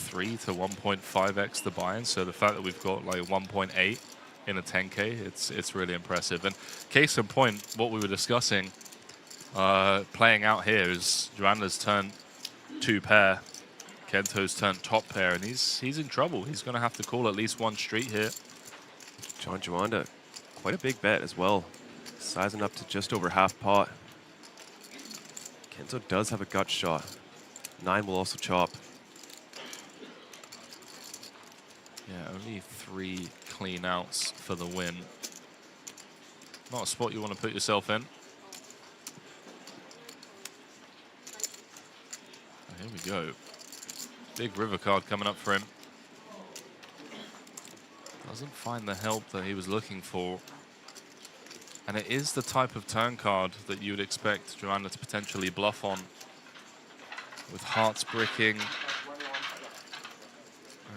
to 1.5x the buy-in. So the fact that we've got like 1.8 in a 10K, it's really impressive. And case in point, what we were discussing, playing out here is Joanna's turn 2 pair, Kento's turn top pair, and he's in trouble. He's going to have to call at least one street here. John Joanda, quite a big bet as well, sizing up to just over half pot. Kento does have a gut shot. 9 will also chop. Yeah, only 3 clean outs for the win. Not a spot you want to put yourself in. Here we go. Big river card coming up for him. Doesn't find the help that he was looking for. And it is the type of turn card that you would expect Joanna to potentially bluff on. With hearts bricking.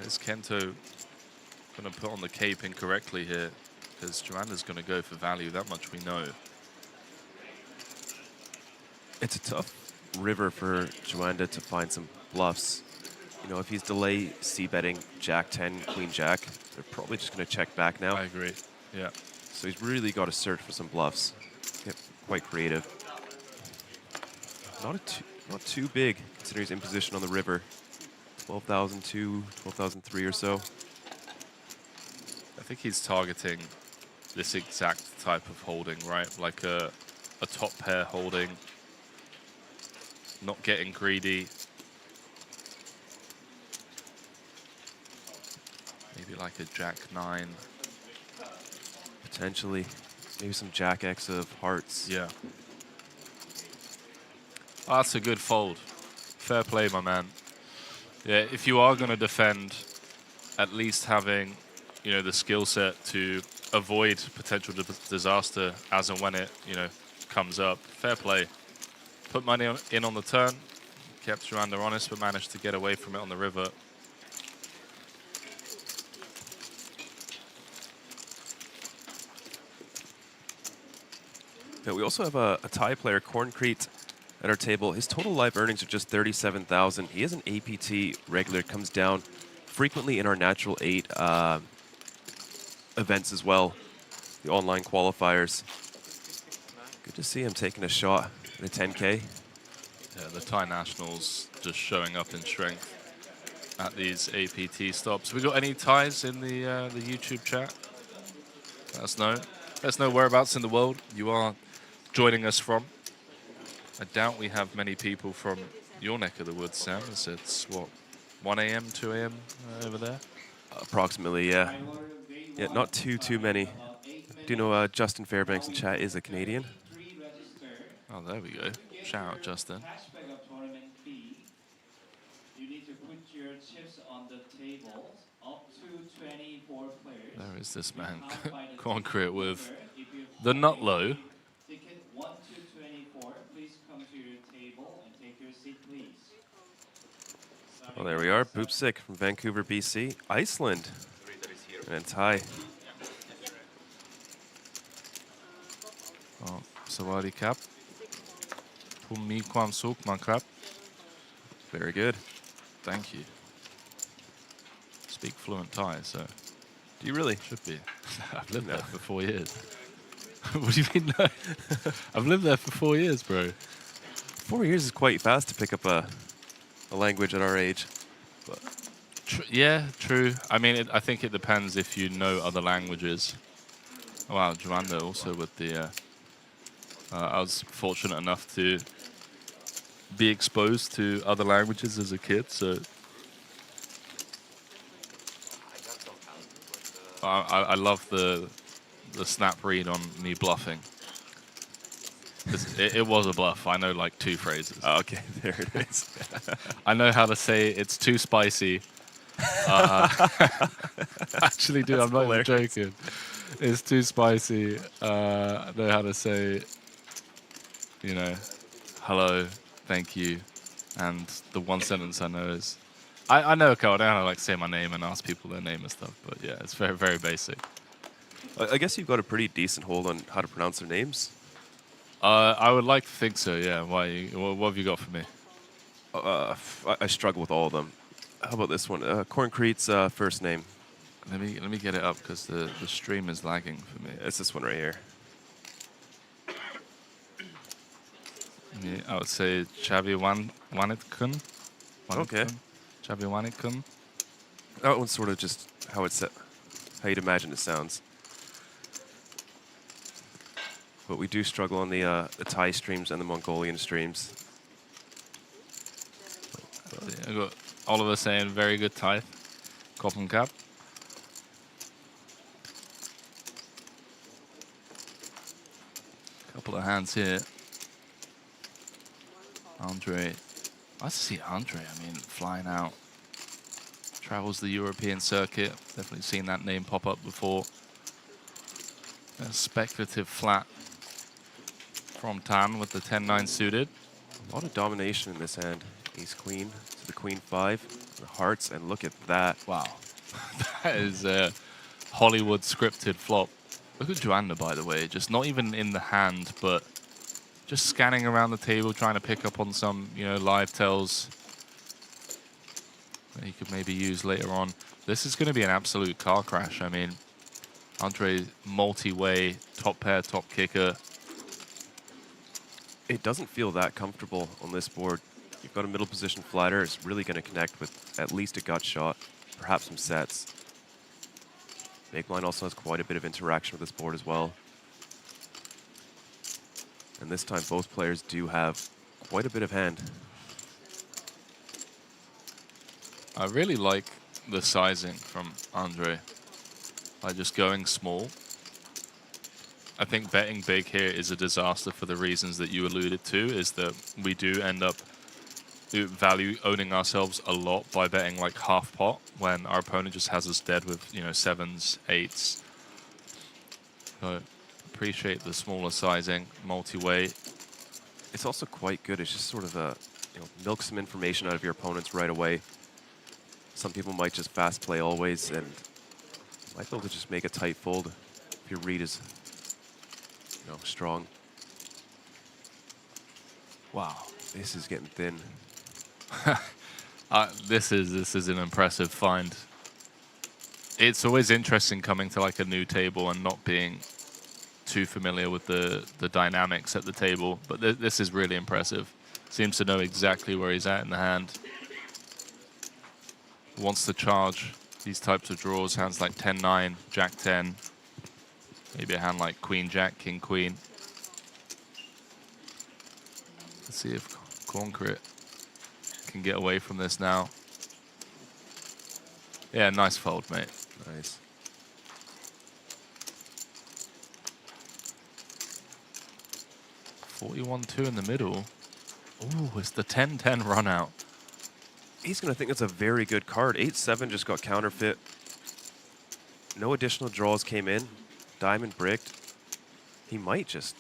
Is Kento going to put on the cape incorrectly here? Because Joanna's going to go for value, that much we know. It's a tough river for Joanda to find some bluffs. You know, if he's delay c-betting Jack 10, Queen Jack, they're probably just going to check back now. I agree, yeah. So he's really got to search for some bluffs. Get quite creative. Not too big, considering he's in position on the river. 12,002, 12,003 or so. I think he's targeting this exact type of holding, right? Like a top pair holding. Not getting greedy. Maybe like a Jack 9. Potentially. Maybe some Jack X of hearts. Yeah. Oh, that's a good fold. Fair play, my man. Yeah, if you are going to defend, at least having, you know, the skill set to avoid potential disaster as and when it, you know, comes up. Fair play. Put money in on the turn, kept Joanna honest, but managed to get away from it on the river. Yeah, we also have a Thai player, Corncrete, at our table. His total live earnings are just 37,000. He is an APT regular, comes down frequently in our Natural8 events as well, the online qualifiers. Good to see him taking a shot at a 10K. Yeah, the Thai nationals just showing up in strength at these APT stops. We got any Thais in the YouTube chat? Let us know. Let us know whereabouts in the world you are joining us from. I doubt we have many people from your neck of the woods, Sam. It's what, 1 a.m., 2 a.m. Over there? Approximately, yeah. Yeah, not too many. Do you know Justin Fairbanks in chat is a Canadian? Oh, there we go. Shout out, Justin. There is this man, Concrete, with the nut low. Well, there we are. Boopsick from Vancouver, BC. Iceland. And Thai. Oh, Sawadee Cap. Mi Kwam Suk Man Krap. Very good. Thank you. Speak fluent Thai, so. Do you really? Should be. I've lived there for 4 years. What do you mean, no? I've lived there for 4 years, bro. 4 years is quite fast to pick up a language at our age. But yeah, true. I mean, I think it depends if you know other languages. Oh, wow, Joanna also with the... I was fortunate enough to be exposed to other languages as a kid, so... I love the snap read on me bluffing. It was a bluff. I know like 2 phrases. Oh, okay, there it is. I know how to say it's too spicy. Actually, dude, I'm not even joking. It's too spicy. I know how to say, you know, hello, thank you, and the one sentence I know is, I know a couple. I know how to like say my name and ask people their name and stuff. But yeah, it's very, very basic. I guess you've got a pretty decent hold on how to pronounce their names. I would like to think so. Yeah. Why? What have you got for me? I struggle with all of them. How about this one? Corncrete's first name. Let me get it up because the stream is lagging for me. It's this one right here. Yeah, I would say Chavi Wanitkun. Okay. Chavi Wanitkun. That one's sort of just how you'd imagine it sounds. But we do struggle on the Thai streams and the Mongolian streams. I got Oliver saying very good Thai. Koppen Cap. Couple of hands here. Andre. Nice to see Andre, I mean, flying out. Travels the European circuit. Definitely seen that name pop up before. A speculative flat from Tan with the 10-9 suited. A lot of domination in this hand. Ace-Queen to the Queen-5. The hearts, and look at that. Wow. That is a Hollywood scripted flop. Look at Joanna, by the way. Just not even in the hand, but just scanning around the table, trying to pick up on some, you know, live tells that he could maybe use later on. This is going to be an absolute car crash. I mean, Andre, multi-way, top pair, top kicker. It doesn't feel that comfortable on this board. You've got a middle position flatter. It's really going to connect with at least a gut shot, perhaps some sets. Big blind also has quite a bit of interaction with this board as well. And this time both players do have quite a bit of hand. I really like the sizing from Andre by just going small. I think betting big here is a disaster for the reasons that you alluded to, is that we do end up value owning ourselves a lot by betting like half pot when our opponent just has us dead with, you know, 7s, 8s. So appreciate the smaller sizing, multi-way. It's also quite good. It's just sort of a, you know, milk some information out of your opponents right away. Some people might just fast play always and might be able to just make a tight fold if your read is, you know, strong. Wow, this is getting thin. This is an impressive find. It's always interesting coming to like a new table and not being too familiar with the dynamics at the table, but this is really impressive. Seems to know exactly where he's at in the hand. Wants to charge these types of draws, hands like 10-9, Jack-10, maybe a hand like Queen-Jack, King-Queen. Let's see if Concrete can get away from this now. Yeah, nice fold, mate. Nice. $41-2 in the middle. Ooh, it's the 10-10 run out. He's going to think it's a very good card. 8-7 just got counterfeit. No additional draws came in. Diamond bricked. He might just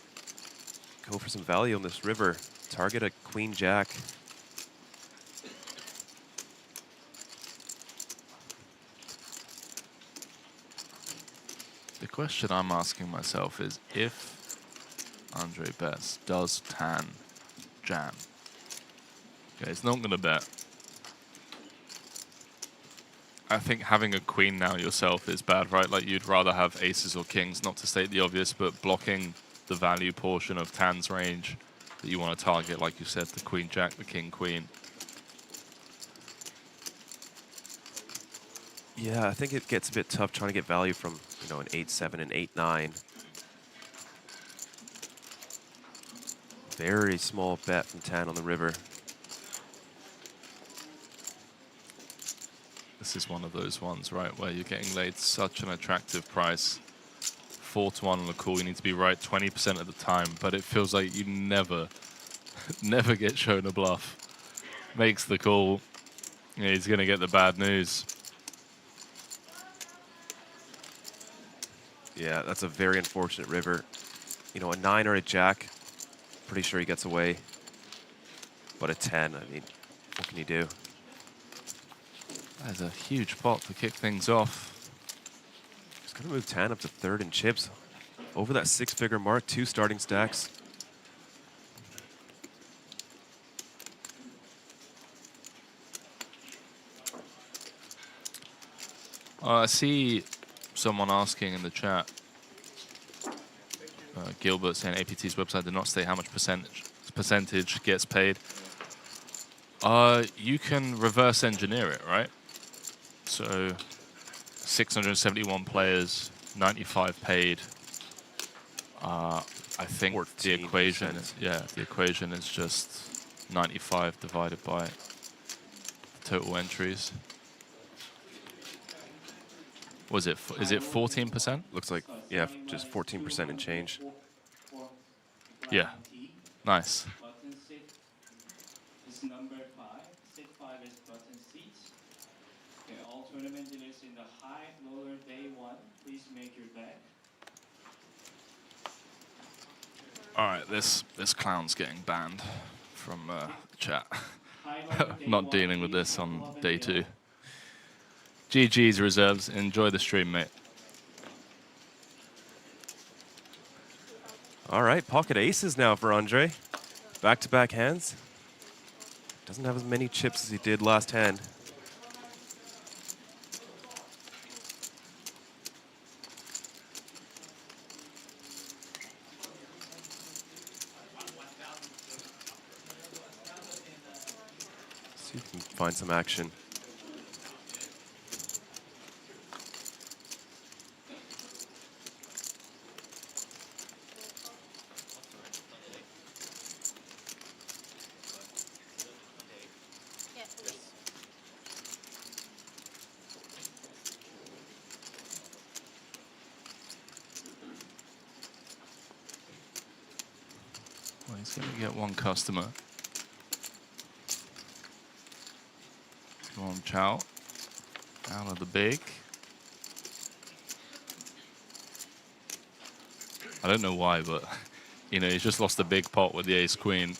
go for some value on this river. Target a Queen-Jack. The question I'm asking myself is, if Andre bets, does Tan jam? Okay, it's not going to bet. I think having a queen now yourself is bad, right? Like, you'd rather have aces or kings, not to state the obvious, but blocking the value portion of Tan's range that you want to target, like you said, the Queen-Jack, the King-Queen. Yeah, I think it gets a bit tough trying to get value from, you know, an 8-7 and 8-9. Very small bet from Tan on the river. This is one of those ones, right, where you're getting laid such an attractive price. 4-1 on the call, you need to be right 20% of the time, but it feels like you never get shown a bluff. Makes the call. Yeah, he's going to get the bad news. Yeah, that's a very unfortunate river. You know, a 9 or a jack, pretty sure he gets away. But a 10, I mean, what can you do? That's a huge pot to kick things off. He's going to move Tan up to 3rd in chips. Over that 6-figure mark, 2 starting stacks. I see someone asking in the chat, Gilbert saying APT's website did not state how much percentage gets paid. You can reverse engineer it, right? So 671 players, 95 paid. I think the equation, the equation is just 95 divided by total entries. Was it? Is it 14%? Looks like, yeah, just 14% and change. Yeah, nice. Button sit is number 5. Sit 5 is button seat. Okay, all tournament dealers in the high lower day 1, please make your deck. All right, this clown's getting banned from the chat. Not dealing with this on day 2. GG's reserves. Enjoy the stream, mate. All right, pocket aces now for Andre. Back-to-back hands. Doesn't have as many chips as he did last hand. See if we can find some action. Well, he's going to get one customer. One chow out of the big. I don't know why, but you know, he's just lost a big pot with the ace queen.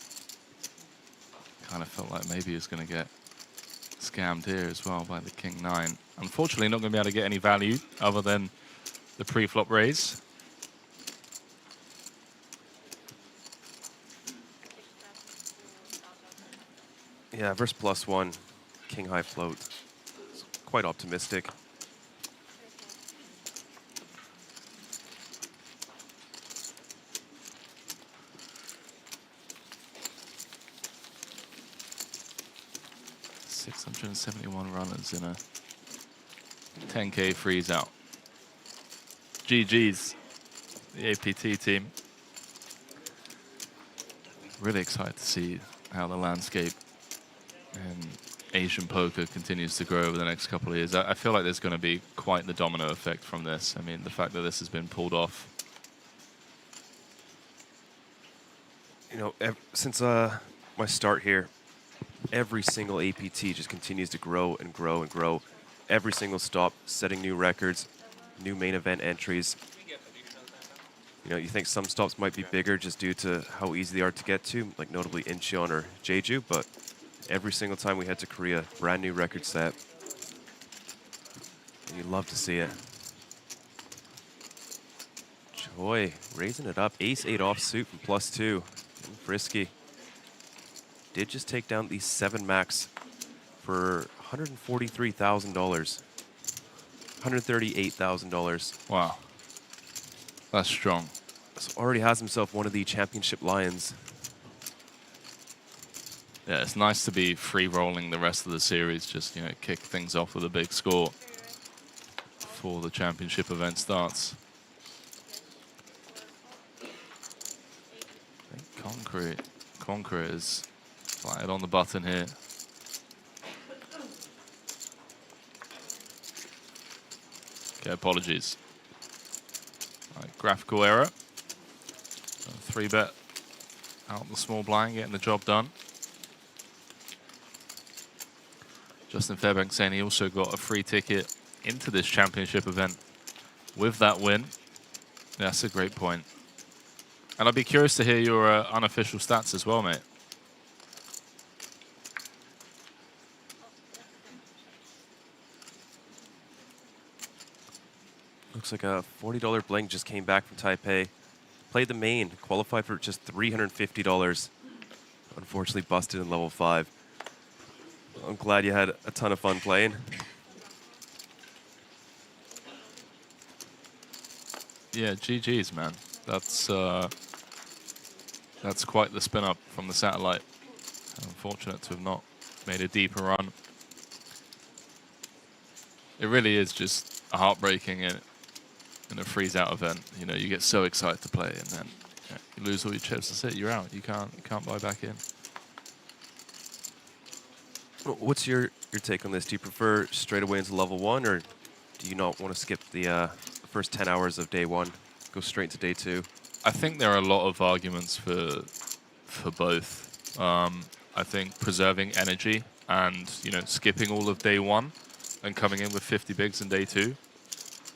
Kind of felt like maybe he was going to get scammed here as well by the king 9. Unfortunately, not going to be able to get any value other than the pre-flop raise. Yeah, verse +1, king high float. It's quite optimistic. $671 runners in a 10K freeze out. GG's, the APT team. Really excited to see how the landscape and Asian poker continues to grow over the next couple of years. I feel like there's going to be quite the domino effect from this. I mean, the fact that this has been pulled off. You know, since my start here, every single APT just continues to grow and grow and grow. Every single stop, setting new records, new main event entries. You know, you think some stops might be bigger just due to how easy they are to get to, like notably Incheon or Jeju, but every single time we head to Korea, brand new record set. And you love to see it. Choi raising it up, ace-8 offsuit from +2. Getting frisky. Did just take down the 7 max for $143,000. $138,000. Wow. That's strong. So already has himself one of the championship lions. Yeah, it's nice to be free rolling the rest of the series. Just, you know, kick things off with a big score before the championship event starts. I think Concrete is flat on the button here. Okay, apologies. Right, graphical error. 3-bet out the small blind, getting the job done. Justin Fairbanks saying he also got a free ticket into this championship event with that win. That's a great point. And I'd be curious to hear your unofficial stats as well, mate. Looks like a $40 blink just came back from Taipei. Played the main, qualified for just $350. Unfortunately busted in level 5. I'm glad you had a ton of fun playing. Yeah, GG's, man. That's quite the spin up from the satellite. Unfortunate to have not made a deeper run. It really is just a heartbreaking in a freeze-out event. You know, you get so excited to play, and then you lose all your chips. That's it. You're out. You can't buy back in. What's your take on this? Do you prefer straight away into level 1, or do you not want to skip the first 10 hours of day 1, go straight to day 2? I think there are a lot of arguments for both. I think preserving energy and skipping all of day 1 and coming in with 50 bigs in day 2.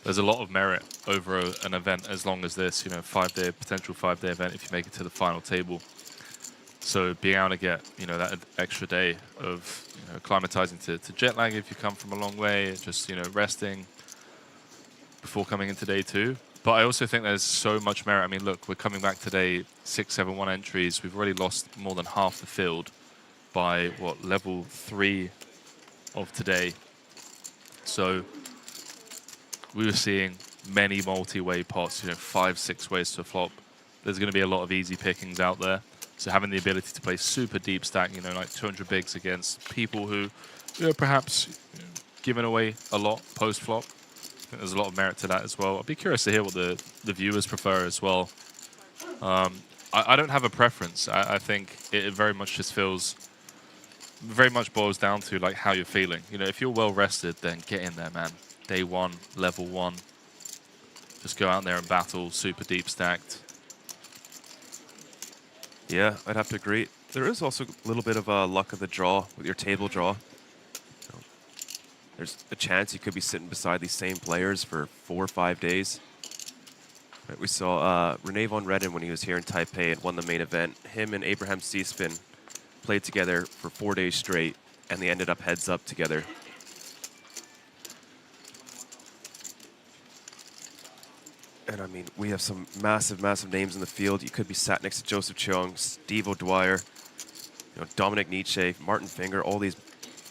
There's a lot of merit over an event as long as this, potential 5-day event if you make it to the final table. So being able to get, that extra day of, acclimatizing to jet lag if you come from a long way, just, resting before coming into day 2. But I also think there's so much merit. I mean, look, we're coming back today, 6-7-1 entries. We've already lost more than half the field by, level 3 of today. So we were seeing many multi-way pots, 5-6 ways to flop. There's going to be a lot of easy pickings out there. So having the ability to play super deep stack, like 200 bigs against people who, perhaps giving away a lot post-flop. I think there's a lot of merit to that as well. I'd be curious to hear what the viewers prefer as well. I don't have a preference. I think it very much just very much boils down to like how you're feeling. If you're well rested, then get in there, man. Day 1, level 1. Just go out there and battle, super deep stacked. Yeah, I'd have to agree. There is also a little bit of luck of the draw with your table draw. There's a chance you could be sitting beside these same players for 4 or 5 days. Right, we saw Rene von Redden when he was here in Taipei and won the main event. Him and Abraham Seaspin played together for 4 days straight, and they ended up heads up together. And I mean, we have some massive, massive names in the field. You could be sat next to Joseph Cheung, Steve O'Dwyer, Dominic Nietzsche, Martin Finger, all these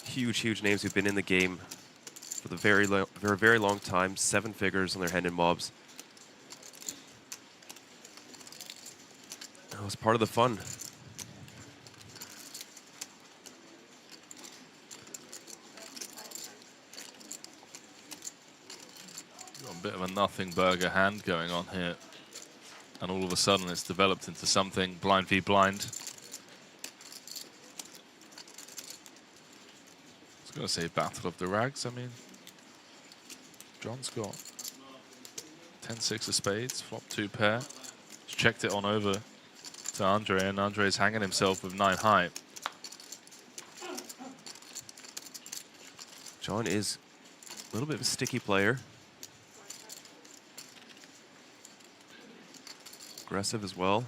huge, huge names who've been in the game for a very long time. 7 figures on their hand in mobs. It was part of the fun. Got a bit of a nothing burger hand going on here. And all of a sudden it's developed into something blind v blind. I was going to say Battle of the Rags. I mean, John's got 10-6 of spades, flop 2 pair. He's checked it on over to Andre, and Andre's hanging himself with 9 high. John is a little bit of a sticky player. Aggressive as well.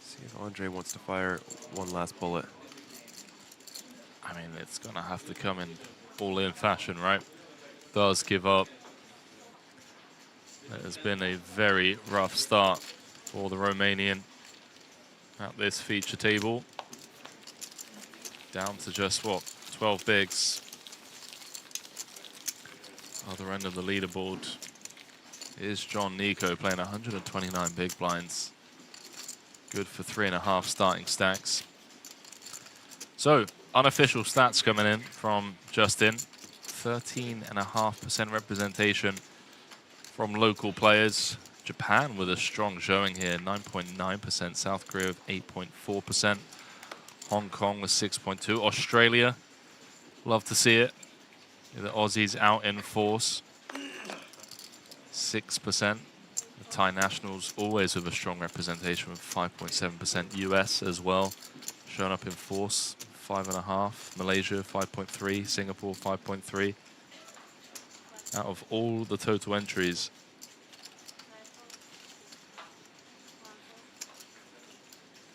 See if Andre wants to fire one last bullet. I mean, it's going to have to come in all-in fashion, right? Does give up. It has been a very rough start for the Romanian at this feature table. Down to just, 12 bigs. Other end of the leaderboard is John Nico playing 129 big blinds. Good for 3.5 starting stacks. So, unofficial stats coming in from Justin. 13.5% representation from local players. Japan with a strong showing here, 9.9%. South Korea with 8.4%. Hong Kong with 6.2%. Australia, love to see it. The Aussies out in force, 6%. The Thai nationals always with a strong representation with 5.7%. US as well, showing up in force, 5.5. Malaysia 5.3. Singapore 5.3. Out of all the total entries,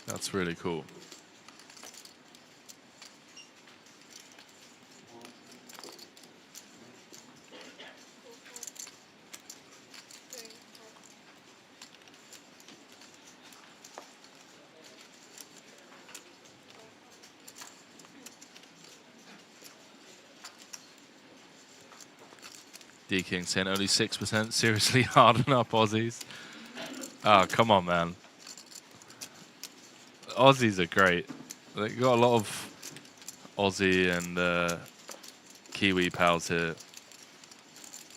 that's really cool. D-King saying only 6%. Seriously, harden up, Aussies. Oh, come on, man. Aussies are great. They've got a lot of Aussie and Kiwi pals here.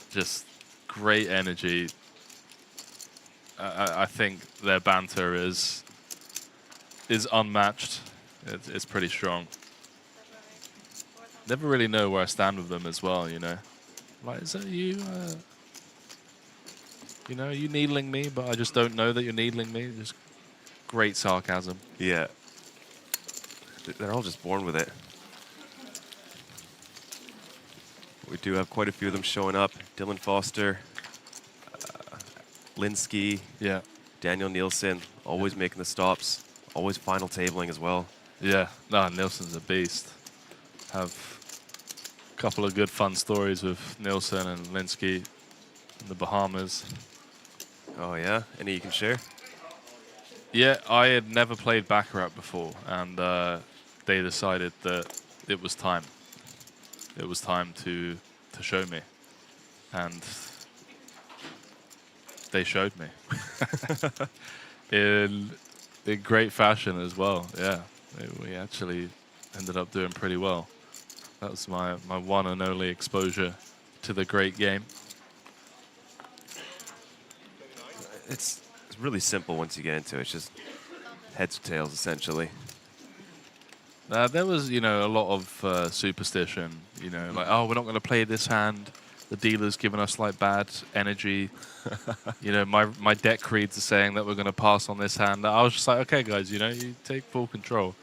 Just great energy. I think their banter is unmatched. It's pretty strong. Never really know where I stand with them as well, you know. Like, is that you? You know, are you needling me? But I just don't know that you're needling me. Just great sarcasm. Yeah. They're all just born with it. We do have quite a few of them showing up. Dylan Foster, Linsky, yeah, Daniel Nielsen, always making the stops, always final tabling as well. Yeah, no, Nielsen's a beast. Have a couple of good fun stories with Nielsen and Linsky in the Bahamas. Oh yeah, any you can share? Yeah, I had never played Baccarat before, and they decided that it was time. It was time to show me, and they showed me in great fashion as well. Yeah, we actually ended up doing pretty well. That was my one and only exposure to the great game. It's really simple once you get into it. It's just heads or tails, essentially. There was, you know, a lot of superstition. You know, like, oh, we're not going to play this hand. The dealer's giving us like bad energy. You know, my deck reads are saying that we're going to pass on this hand. I was just like, okay, guys, you know, you take full control.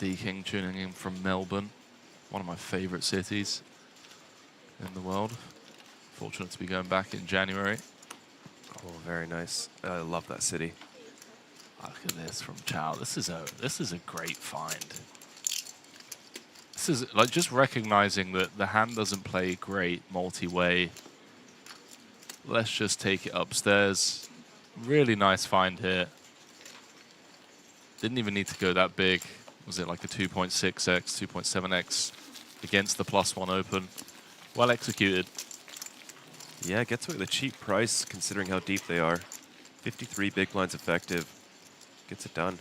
D-King tuning in from Melbourne, one of my favorite cities in the world. Fortunate to be going back in January. Oh, very nice. I love that city. Look at this from Chow. This is a great find. This is like just recognizing that the hand doesn't play great multi-way. Let's just take it upstairs. Really nice find here. Didn't even need to go that big. Was it like a 2.6x, 2.7x against the +1 open? Well executed. Yeah, it gets away with a cheap price considering how deep they are. 53 big blinds effective. Gets it done.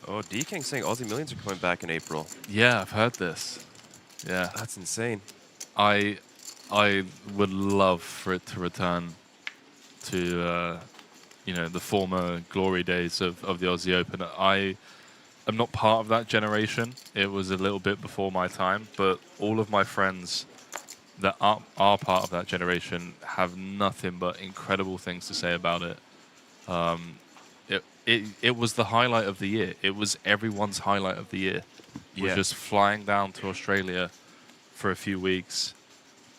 Oh, D-King saying Aussie Millions are coming back in April. Yeah, I've heard this. Yeah. That's insane. I would love for it to return to you know, the former glory days of the Aussie Open. I am not part of that generation. It was a little bit before my time, but all of my friends that are part of that generation have nothing but incredible things to say about it. It was the highlight of the year. It was everyone's highlight of the year. We're just flying down to Australia for a few weeks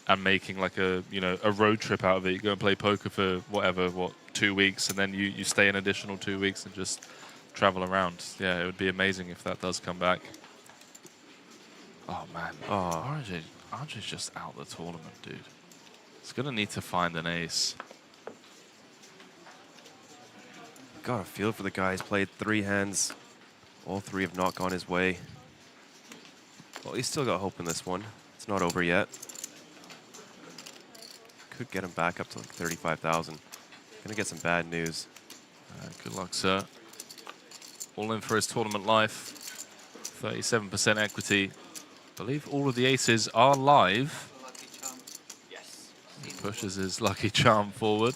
and making like a road trip out of it. You go and play poker for whatever, 2 weeks, and then you stay an additional 2 weeks and just travel around. Yeah, it would be amazing if that does come back. Oh man, RJ's just out the tournament, dude. He's gonna need to find an ace. Got a feel for the guy. He's played 3 hands. All 3 have not gone his way. Well, he's still got hope in this one. It's not over yet. Could get him back up to like 35,000. Gonna get some bad news. Good luck, sir. All in for his tournament life. 37% equity. I believe all of the aces are live. He pushes his lucky charm forward.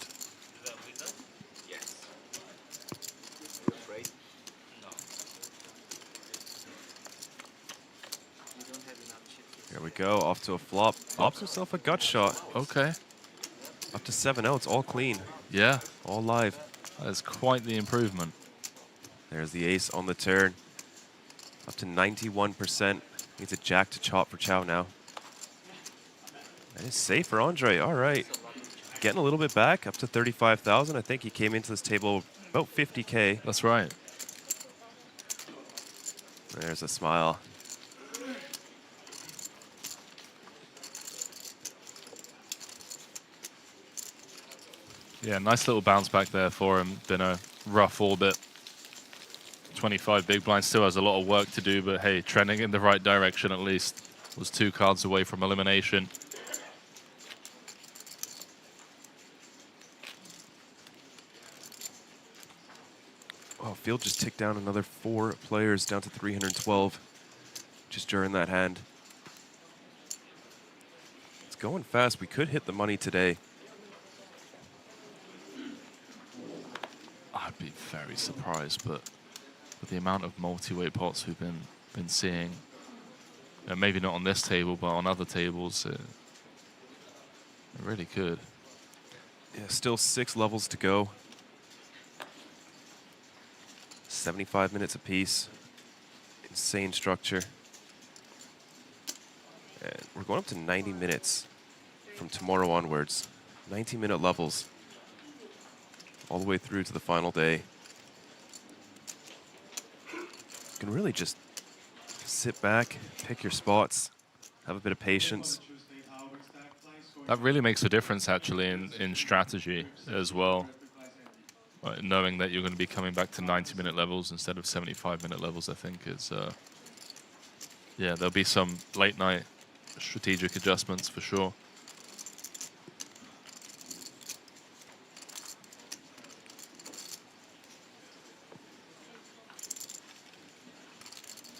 go. Off to a flop. Flops himself a gut shot. Okay. Up to 7-0. It's all clean. Yeah. All live. That is quite the improvement. There's the ace on the turn. Up to 91%. Needs a jack to chop for Chow now. That is safe for Andre. All right. Getting a little bit back, up to 35,000. I think he came into this table about 50K. That's right. There's a smile. Yeah, nice little bounce back there for him. Been a rough orbit. 25 big blind, still has a lot of work to do, but hey, trending in the right direction at least. Was 2 cards away from elimination. Oh, field just ticked down another 4 players down to 312 just during that hand. It's going fast. We could hit the money today. I'd be very surprised, but with the amount of multi-weight pots we've been seeing, maybe not on this table, but on other tables, it really could. Yeah, still 6 levels to go. 75 minutes apiece. Insane structure. And we're going up to 90 minutes from tomorrow onwards. 90-minute levels. All the way through to the final day. You can really just sit back, pick your spots, have a bit of patience. That really makes a difference, actually, in strategy as well. Knowing that you're going to be coming back to 90-minute levels instead of 75-minute levels, I think is, yeah, there'll be some late-night strategic adjustments for sure.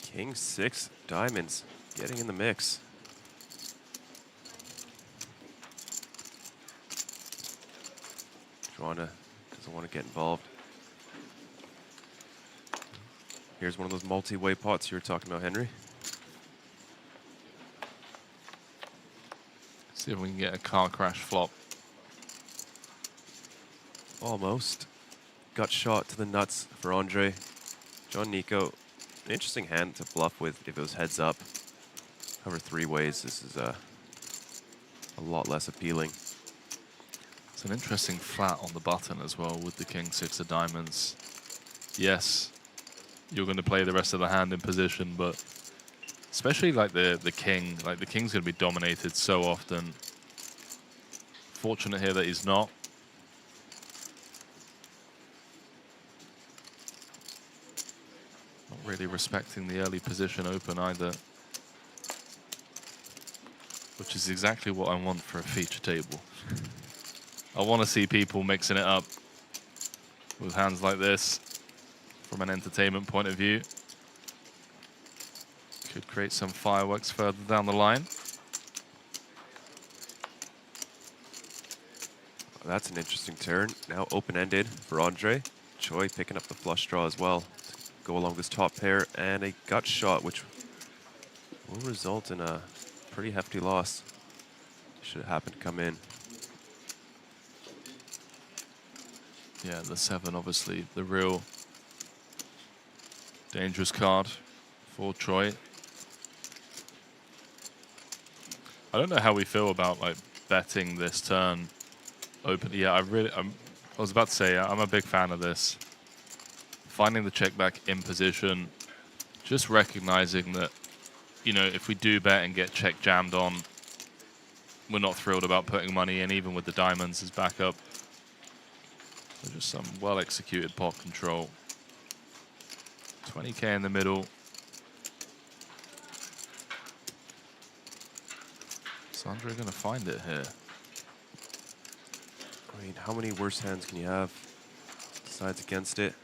King 6 diamonds getting in the mix. Joanna doesn't want to get involved. Here's one of those multi-way pots you were talking about, Henry. See if we can get a car crash flop. Almost. Gut shot to the nuts for Andre. John Nico, an interesting hand to bluff with if it was heads up. However, 3 ways, this is a lot less appealing. It's an interesting flat on the button as well with the King 6 of diamonds. Yes, you're going to play the rest of the hand in position, but especially like the King, like the King's going to be dominated so often. Fortunate here that he's not. Not really respecting the early position open either. Which is exactly what I want for a feature table. I want to see people mixing it up with hands like this from an entertainment point of view. Could create some fireworks further down the line. That's an interesting turn. Now open-ended for Andre. Choi picking up the flush draw as well to go along this top pair, and a gut shot, which will result in a pretty hefty loss. Should have happened to come in. Yeah, the 7, obviously, the real dangerous card for Troy. I don't know how we feel about like betting this turn open. Yeah, I was about to say, I'm a big fan of this. Finding the check back in position, just recognizing that, you know, if we do bet and get check jammed on, we're not thrilled about putting money in, even with the diamonds as backup. So just some well-executed pot control. 20K in the middle. Is Andre going to find it here? I mean, how many worse hands can you have? Decides against it.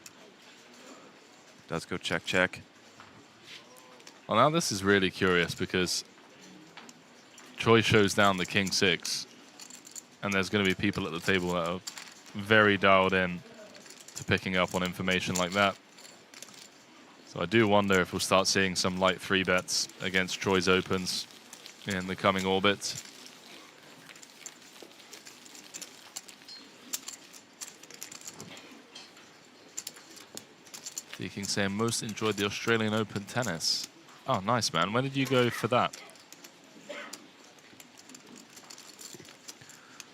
Does go check, check. Well, now this is really curious because Choi shows down the King 6, and there's going to be people at the table that are very dialed in to picking up on information like that. So I do wonder if we'll start seeing some light 3 bets against Troy's opens in the coming orbits. King saying most enjoyed the Australian Open tennis. Oh, nice, man. When did you go for that?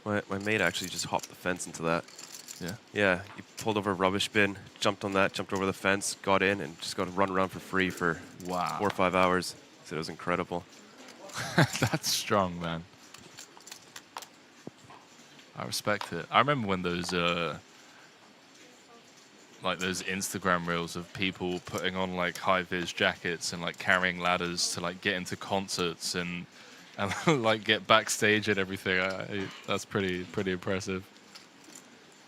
My mate actually just hopped the fence into that. Yeah? Yeah, he pulled over a rubbish bin, jumped on that, jumped over the fence, got in, and just got to run around for free for 4 or 5 hours. He said it was incredible. That's strong, man. I respect it. I remember when those like those Instagram reels of people putting on like high-vis jackets and like carrying ladders to like get into concerts and like get backstage and everything. That's pretty impressive.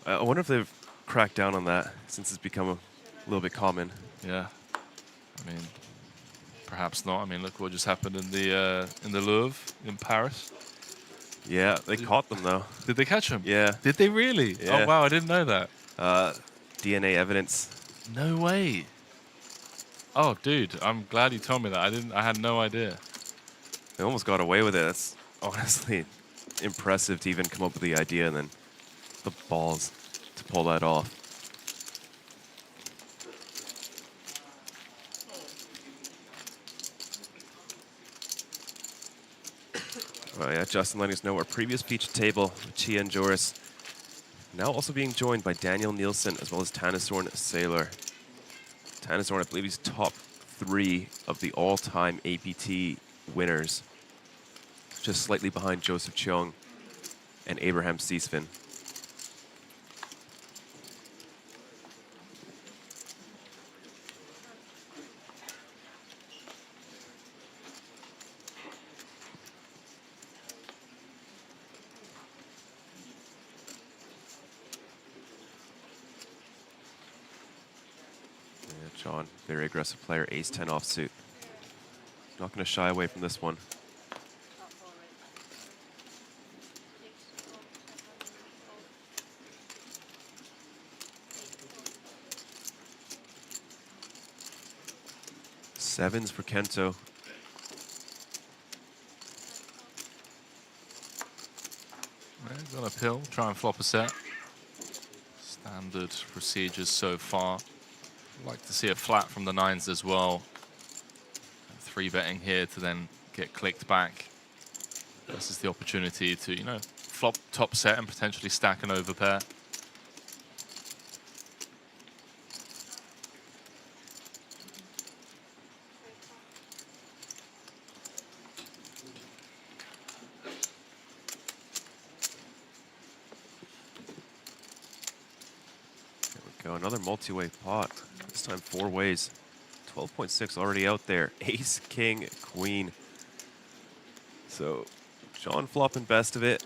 I wonder if they've cracked down on that since it's become a little bit common. Yeah, I mean, perhaps not. I mean, look what just happened in the Louvre in Paris. Yeah, they caught them though. Did they catch them? Yeah. Did they really? Yeah. Oh wow, I didn't know that. DNA evidence. No way. Oh, dude, I'm glad you told me that. I had no idea. They almost got away with it. That's honestly impressive to even come up with the idea and then the balls to pull that off. Well, yeah, Justin letting us know our previous feature table, Chia and Joris, now also being joined by Daniel Nielsen as well as Tanasorn Sailor. Tanasorn, I believe he's top 3 of the all-time APT winners, just slightly behind Joseph Cheong and Abraham Seesvin. John, very aggressive player, ace-10 offsuit. Not going to shy away from this one. Sevens for Kento. Gonna pill, try and flop a set. Standard procedures so far. Like to see it flat from the 9s as well. 3-betting here to then get clicked back. This is the opportunity to, you know, flop top set and potentially stack an overpair. There we go, another multi-way pot. This time 4 ways. 12.6 already out there. Ace, king, queen. So John flopping best of it.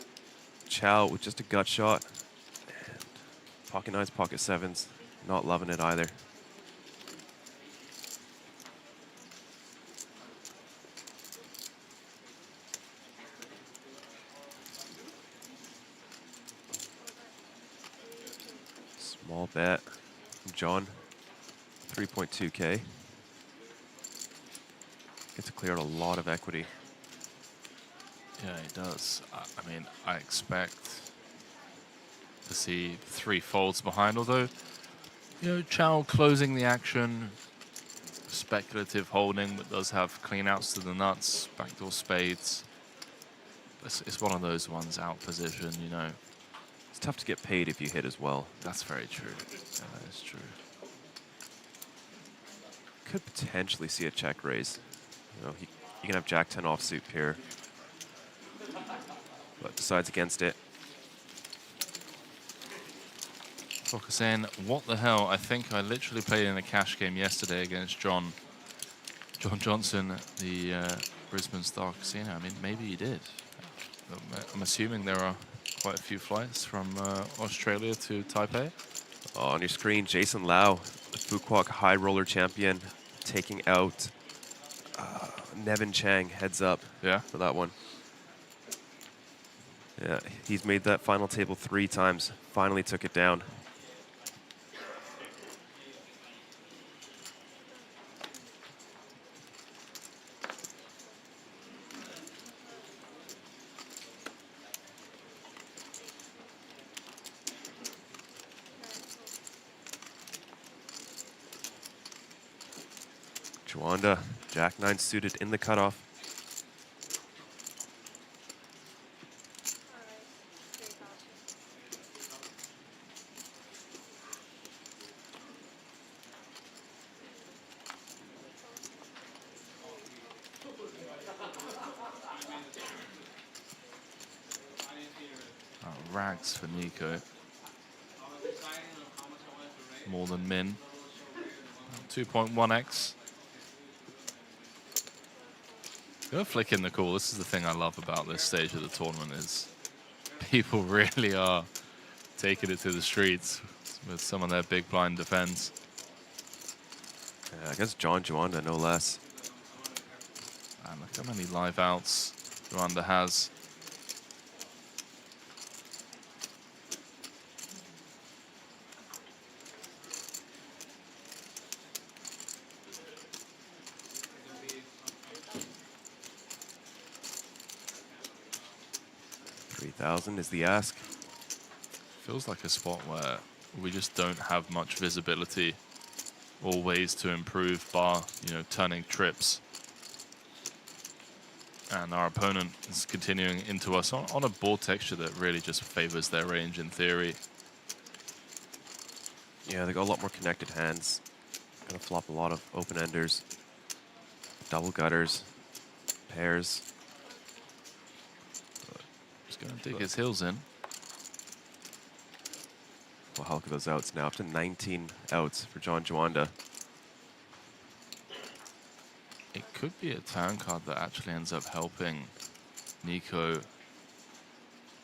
Chow with just a gut shot. And pocket 9s, pocket 7s. Not loving it either. Small bet from John. 3.2K. Gets to clear out a lot of equity. Yeah, he does. I mean, I expect to see 3 folds behind, although, you know, Chow closing the action, speculative holding, but does have clean outs to the nuts, backdoor spades. It's one of those ones out position, you know. It's tough to get paid if you hit as well. That's very true. Yeah, that is true. Could potentially see a check raise. You know, he can have Jack 10 offsuit here, but decides against it. Focus in. What the hell? I think I literally played in a cash game yesterday against John Johnson, the Brisbane Star Casino. I mean, maybe he did. I'm assuming there are quite a few flights from Australia to Taipei. Oh, on your screen, Jason Lau, the Fukuoka High Roller champion, taking out Nevin Chang, heads up for that one. Yeah, he's made that final table 3 times, finally took it down. Juanda, Jack 9 suited in the cutoff. Rags for Nico. More than Min. 2.1x. Go flick in the call. This is the thing I love about this stage of the tournament is people really are taking it to the streets with some of their big blind defense. Yeah, I guess John Juanda, no less. And look how many live outs Juanda has. $3,000 is the ask. Feels like a spot where we just don't have much visibility or ways to improve bar, you know, turning trips. And our opponent is continuing into us on a board texture that really just favors their range in theory. Yeah, they got a lot more connected hands. Gonna flop a lot of open-enders, double gutters, pairs. He's gonna dig his heels in. Well, how look at those outs now. Up to 19 outs for John Juanda. It could be a turn card that actually ends up helping Nico.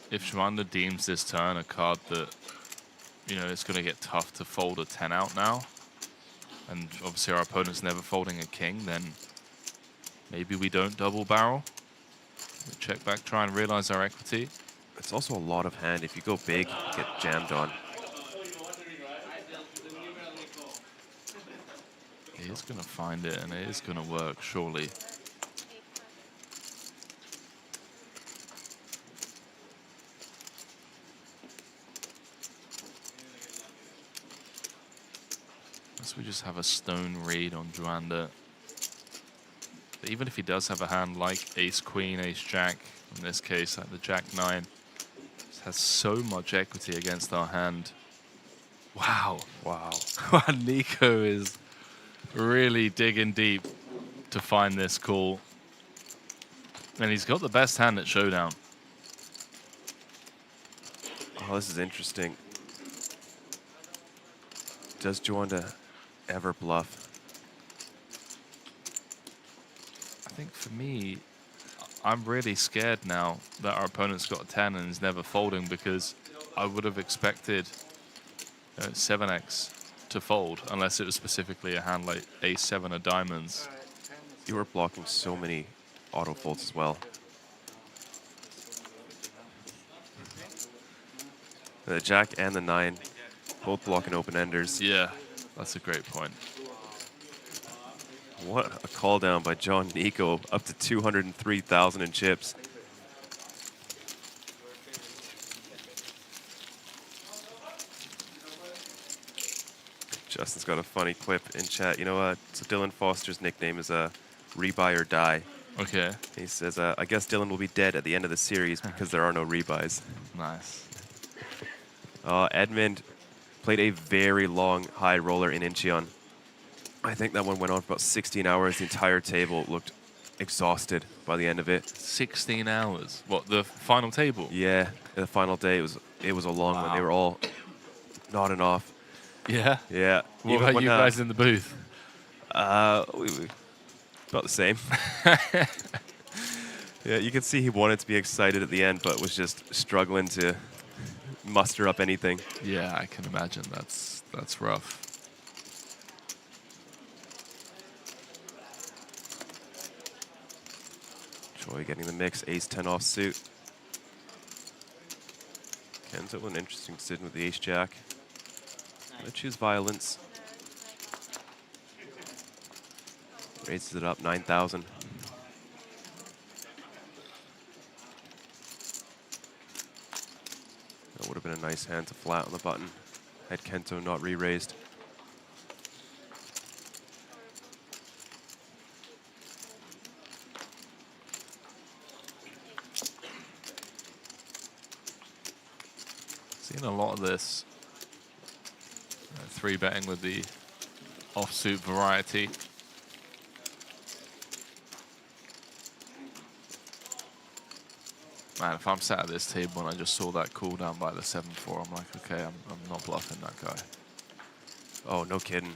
If Juanda deems this turn a card that, you know, it's going to get tough to fold a 10 out now, and obviously our opponent's never folding a king, then maybe we don't double barrel. We check back, try and realize our equity. It's also a lot of hand. If you go big, you get jammed on. He is going to find it, and it is going to work, surely. Unless we just have a stone read on Juanda. But even if he does have a hand like ace-queen, ace-jack, in this case, like the jack-9, just has so much equity against our hand. Wow. Wow. Nico is really digging deep to find this call. And he's got the best hand at showdown. Oh, this is interesting. Does Juanda ever bluff? I think for me, I'm really scared now that our opponent's got a 10 and is never folding, because I would have expected 7x to fold unless it was specifically a hand like ace-7 of diamonds. You were blocking so many auto folds as well. The jack and the 9 both blocking open-enders. Yeah, that's a great point. What a call down by John Nico, up to 203,000 in chips. Justin's got a funny quip in chat. You know what? So Dylan Foster's nickname is rebuy or die. Okay. He says, I guess Dylan will be dead at the end of the series because there are no rebuys. Nice. Edmund played a very long high roller in Incheon. I think that one went on for about 16 hours. The entire table looked exhausted by the end of it. 16 hours? What, the final table? Yeah, the final day, it was a long one. They were all nodding off. Yeah? Yeah. What about you guys in the booth? About the same. Yeah, you can see he wanted to be excited at the end, but was just struggling to muster up anything. Yeah, I can imagine. That's rough. Choi getting the mix, ace-10 offsuit. Kento, an interesting decision with the ace-jack. Gonna choose violence. Raises it up, 9,000. That would have been a nice hand to flat on the button, had Kento not re-raised. Seen a lot of this. 3-betting with the offsuit variety. Man, if I'm sat at this table and I just saw that cooldown by the 7-4, I'm like, okay, I'm not bluffing that guy. Oh, no kidding.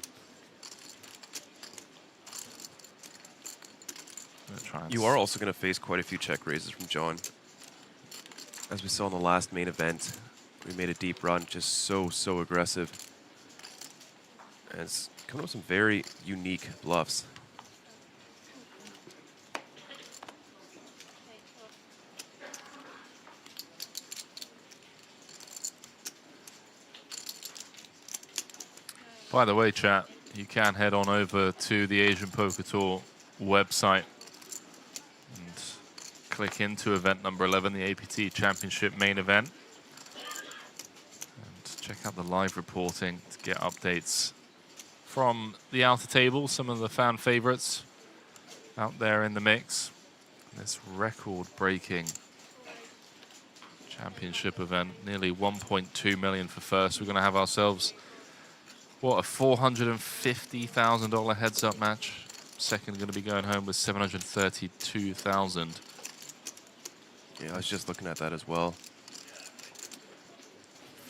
You are also going to face quite a few check raises from John. As we saw in the last main event, we made a deep run, just so aggressive. And it's coming up with some very unique bluffs. By the way, chat, you can head on over to the Asian Poker Tour website and click into event number 11, the APT Championship Main Event. And check out the live reporting to get updates from the outer table, some of the fan favorites out there in the mix. This record-breaking championship event, nearly 1.2 million for first. We're going to have ourselves, what, a $450,000 heads-up match. Second going to be going home with 732,000. Yeah, I was just looking at that as well.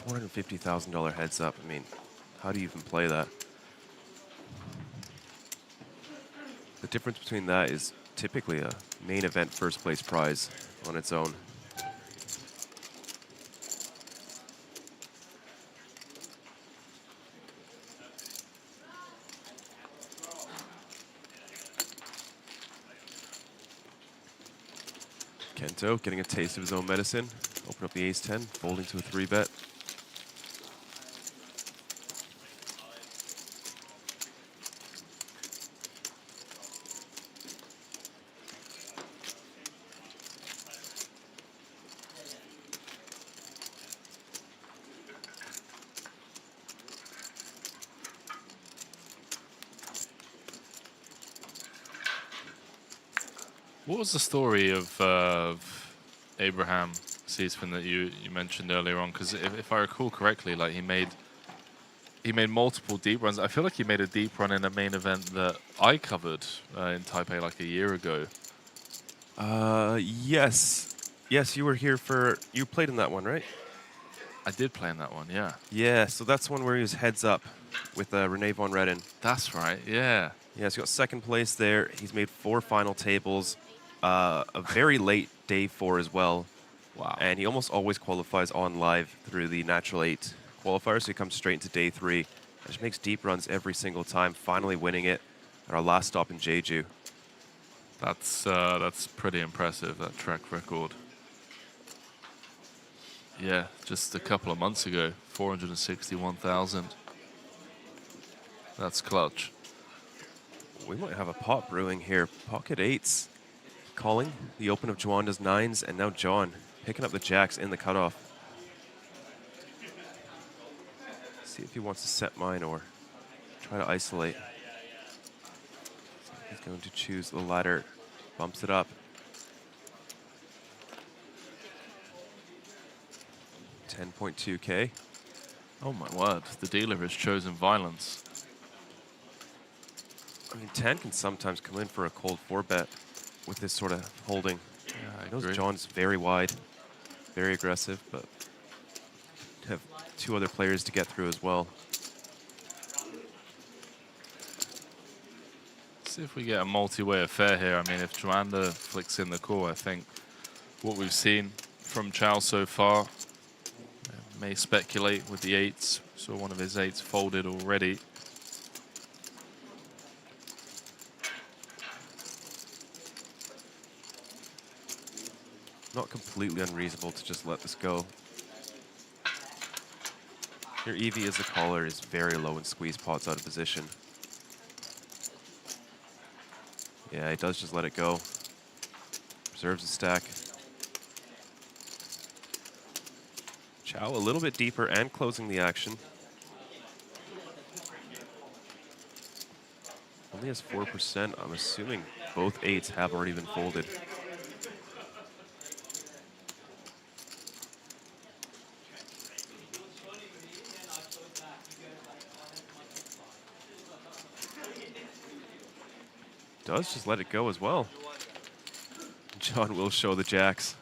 $450,000 heads-up. I mean, how do you even play that? The difference between that is typically a main event first-place prize on its own. Kento getting a taste of his own medicine. Open up the ace-10, folding to a 3-bet. What was the story of Abraham Seaspin that you mentioned earlier on? Because if I recall correctly, like he made multiple deep runs. I feel like he made a deep run in a main event that I covered in Taipei like a year ago. Yes, you were here for. You played in that one, right? I did play in that one, yeah. Yeah, so that's one where he was heads up with Rene von Redden. That's right, yeah. Yeah, he's got second place there. He's made 4 final tables. A very late day 4 as well. Wow. And he almost always qualifies on live through the Natural 8 qualifier, so he comes straight into day 3. Just makes deep runs every single time, finally winning it at our last stop in Jeju. That's pretty impressive, that track record. Yeah, just a couple of months ago, 461,000. That's clutch. We might have a pot brewing here. Pocket 8s calling. The open of Juan does 9s, and now John picking up the jacks in the cutoff. See if he wants to set mine or try to isolate. So he's going to choose the ladder. Bumps it up. 10.2K. Oh my word, the dealer has chosen violence. I mean, 10 can sometimes come in for a cold 4-bet with this sort of holding. Yeah, I knows agree. John's very wide, very aggressive, but have 2 other players to get through as well. See if we get a multi-way affair here. I mean, if Joanda flicks in the call, I think what we've seen from Chow so far may speculate with the 8s. Saw one of his 8s folded already. Not completely unreasonable to just let this go. Your EV as a caller is very low and squeeze pots out of position. Yeah, he does just let it go. Preserves the stack. Chow a little bit deeper and closing the action. Only has 4%. I'm assuming both 8s have already been folded. does just let it go as well. John will show the jacks.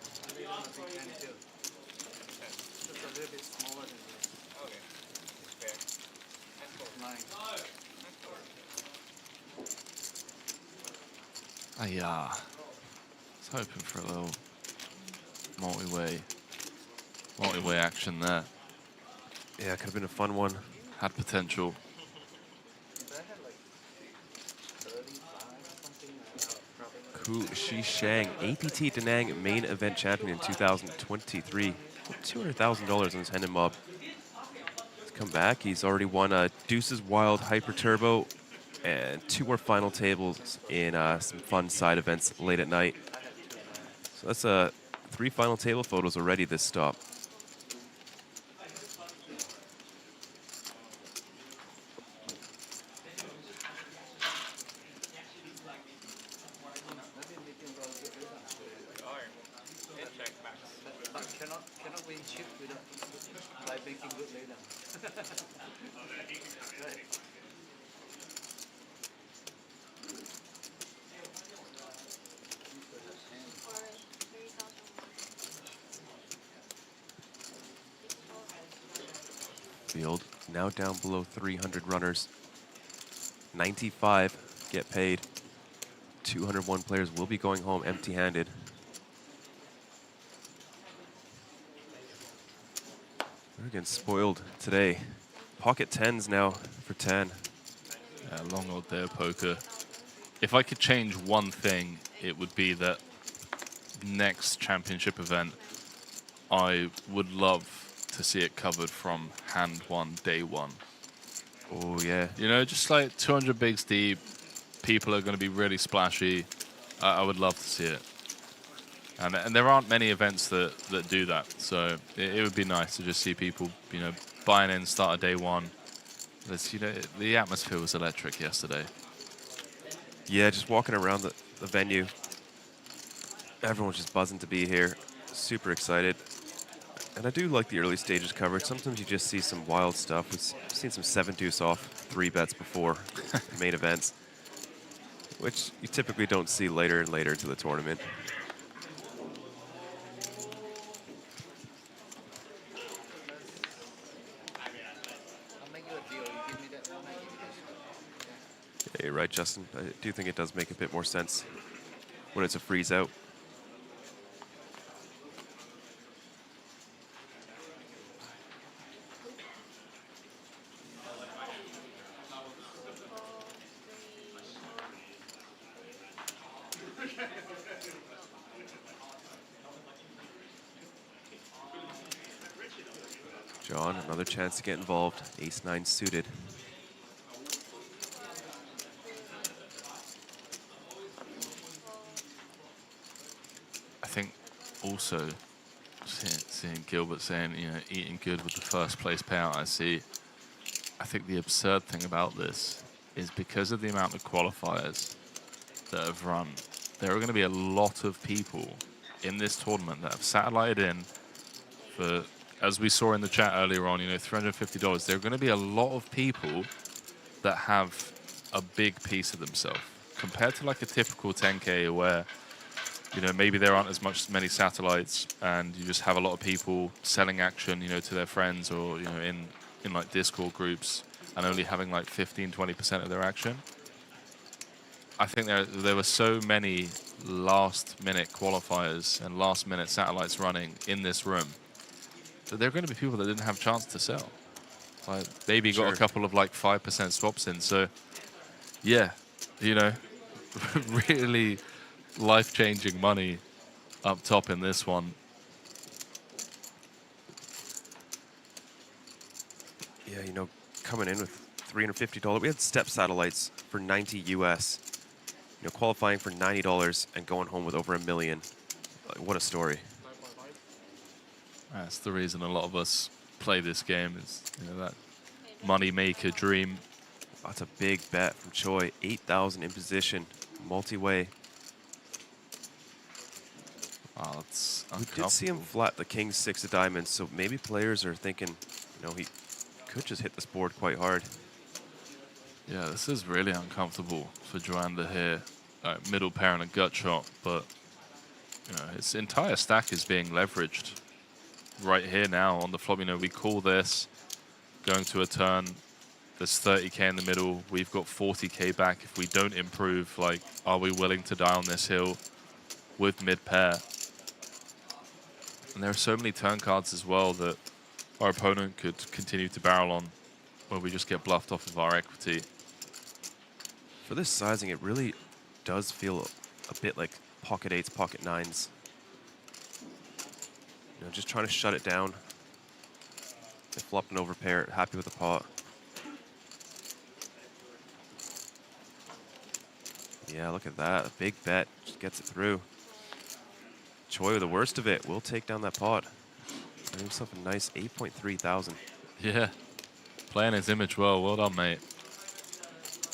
Yeah. I was hoping for a little multi-way action there. Yeah, could have been a fun one. Had potential. Ku Shishang, APT Da Nang main event champion in 2023. $200,000 on his Hendon mob. He's come back. He's already won a Deuces Wild Hyper Turbo and 2 more final tables in some fun side events late at night. So that's 3 final table photos already this stop. Cannot win cheap by making good later. Field now down below 300 runners. 95 get paid. 201 players will be going home empty-handed. We're getting spoiled today. Pocket 10s now for 10. Yeah, long old day of poker. If I could change one thing, it would be that next championship event, I would love to see it covered from hand 1, day 1. Oh, yeah. You know, just like 200 bigs deep, people are going to be really splashy. I would love to see it. And there aren't many events that do that, so it would be nice to just see people, you know, buying in, start of day 1. You know, the atmosphere was electric yesterday. Yeah, just walking around the venue, everyone's just buzzing to be here. Super excited. And I do like the early stages coverage. Sometimes you just see some wild stuff. We've seen some 7-deuce off 3 bets before main events, which you typically don't see later and later into the tournament. Yeah, you're right, Justin. I do think it does make a bit more sense when it's a freeze out. John, another chance to get involved. Ace-9 suited. I think also seeing Gilbert saying, you know, eating good with the first place payout, I think the absurd thing about this is because of the amount of qualifiers that have run, there are going to be a lot of people in this tournament that have satellited in for, as we saw in the chat earlier on, you know, $350. There are going to be a lot of people that have a big piece of themselves compared to like a typical 10K where, you know, maybe there aren't many satellites and you just have a lot of people selling action, you know, to their friends or, you know, in like Discord groups and only having like 15-20% of their action. I think there were so many last-minute qualifiers and last-minute satellites running in this room that there are going to be people that didn't have a chance to sell. Like maybe got a couple of like 5% swaps in. So, yeah, you know, really life-changing money up top in this one. Yeah, you know, coming in with $350. We had step satellites for 90 US. You know, qualifying for $90 and going home with over $1 million. What a story. That's the reason a lot of us play this game, is, you know, that money maker dream. That's a big bet from Choi. 8,000 in position, multi-way. Wow, that's We did see him flat the king 6 of diamonds, so maybe players are thinking, you know, he could just hit this board quite hard. Yeah, this is really uncomfortable for Joanda here. middle pair and a gut shot, but you know, his entire stack is being leveraged right here now on the flop. You know, we call this going to a turn. There's 30k in the middle. We've got 40k back. If we don't improve, like, are we willing to die on this hill with mid pair? And there are so many turn cards as well that our opponent could continue to barrel on, where we just get bluffed off of our equity. For this sizing, it really does feel a bit like pocket 8s, pocket 9s. You know, just trying to shut it down. They flopped an overpair, happy with the pot. Yeah, look at that. A big bet. Just gets it through. Choi, the worst of it, will take down that pot. Earn himself a nice 8.3 thousand. Yeah. Playing his image well. Well done, mate.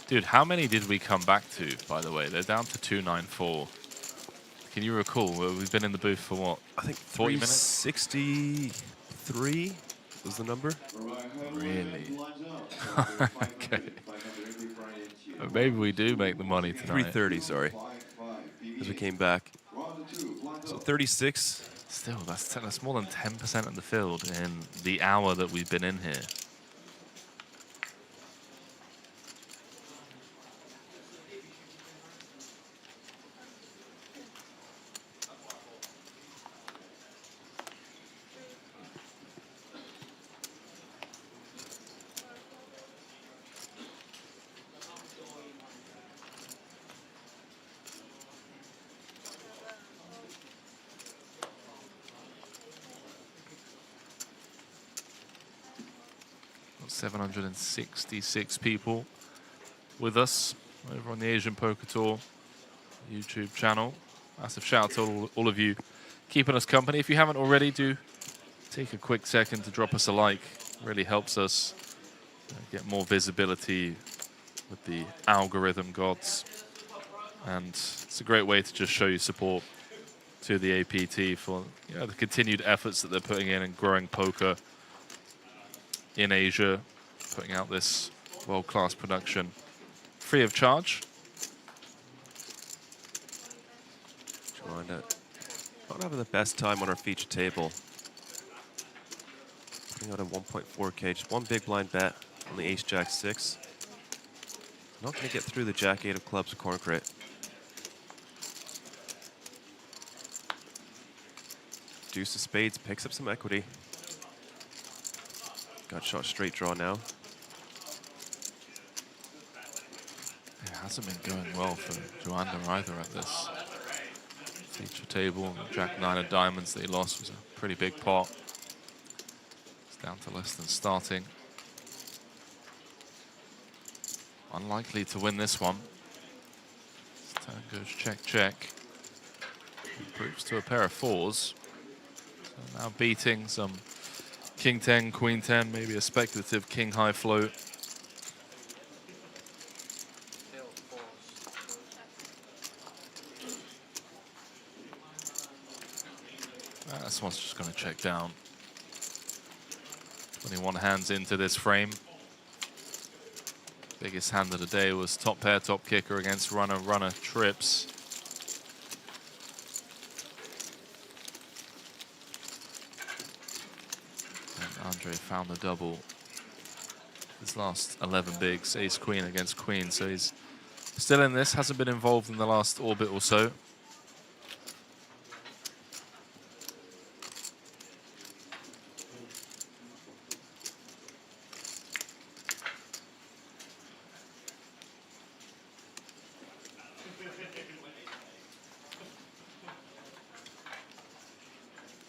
Dude, how many did we come back to, by the way? They're down to 294. Can you recall? We've been in the booth for what? I think 40 minutes? 63 was the number. Really? Okay. Maybe we do make the money tonight. 330, sorry. As we came back. So 36. Still, that's more than 10% of the field in the hour that we've been in here. Got 766 people with us over on the Asian Poker Tour YouTube channel. Massive shout out to all of you keeping us company. If you haven't already, do take a quick second to drop us a like. It really helps us get more visibility with the algorithm gods. And it's a great way to just show your support to the APT for the continued efforts that they're putting in and growing poker in Asia, putting out this world-class production free of charge. Not having the best time on our feature table. Putting out a 1.4k, just one big blind bet on the ace-jack-6. Not going to get through the jack-8 of clubs corn crate. Deuce of spades picks up some equity. Got shot straight draw now. It hasn't been going well for Joanna either at this feature table. Jack-9 of diamonds that he lost was a pretty big pot. It's down to less than starting. Unlikely to win this one. This turn goes check, check. Improves to a pair of 4s. So now beating some King 10, Queen 10, maybe a speculative King high float. This one's just going to check down. 21 hands into this frame. Biggest hand of the day was top pair, top kicker against runner, runner, trips. And Andre found the double. His last 11 bigs, ace queen against queen, so he's still in this, hasn't been involved in the last orbit or so.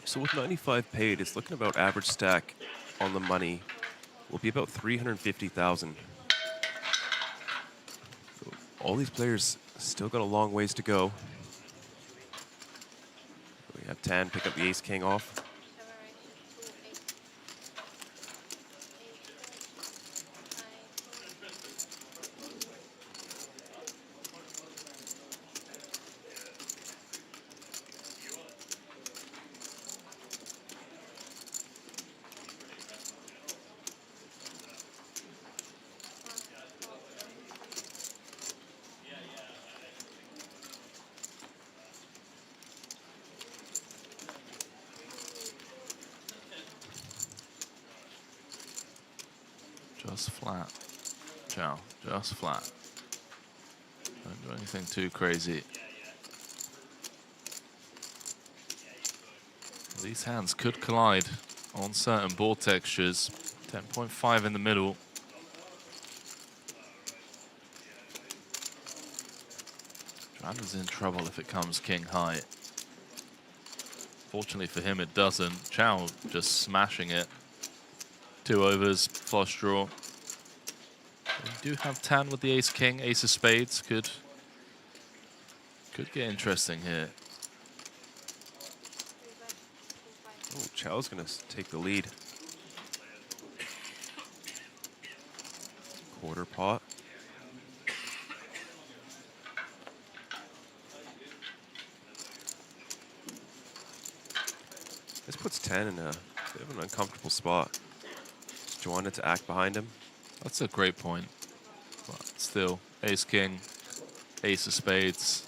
So with 95 paid, it's looking about average stack on the money will be about 350,000. So all these players still got a long ways to go. We have Tan pick up the ace king off. Just flat. Chow, just flat. Don't do anything too crazy. These hands could collide on certain board textures. 10.5 in the middle. Joanna's in trouble if it comes king high. Fortunately for him, it doesn't. Chow just smashing it. 2 overs, flush draw. We do have Tan with the ace king, ace of spades. Could get interesting here. Oh, Chow's gonna take the lead. Quarter pot. This puts Tan in a bit of an uncomfortable spot. Joanna to act behind him. That's a great point. But still, ace king, ace of spades.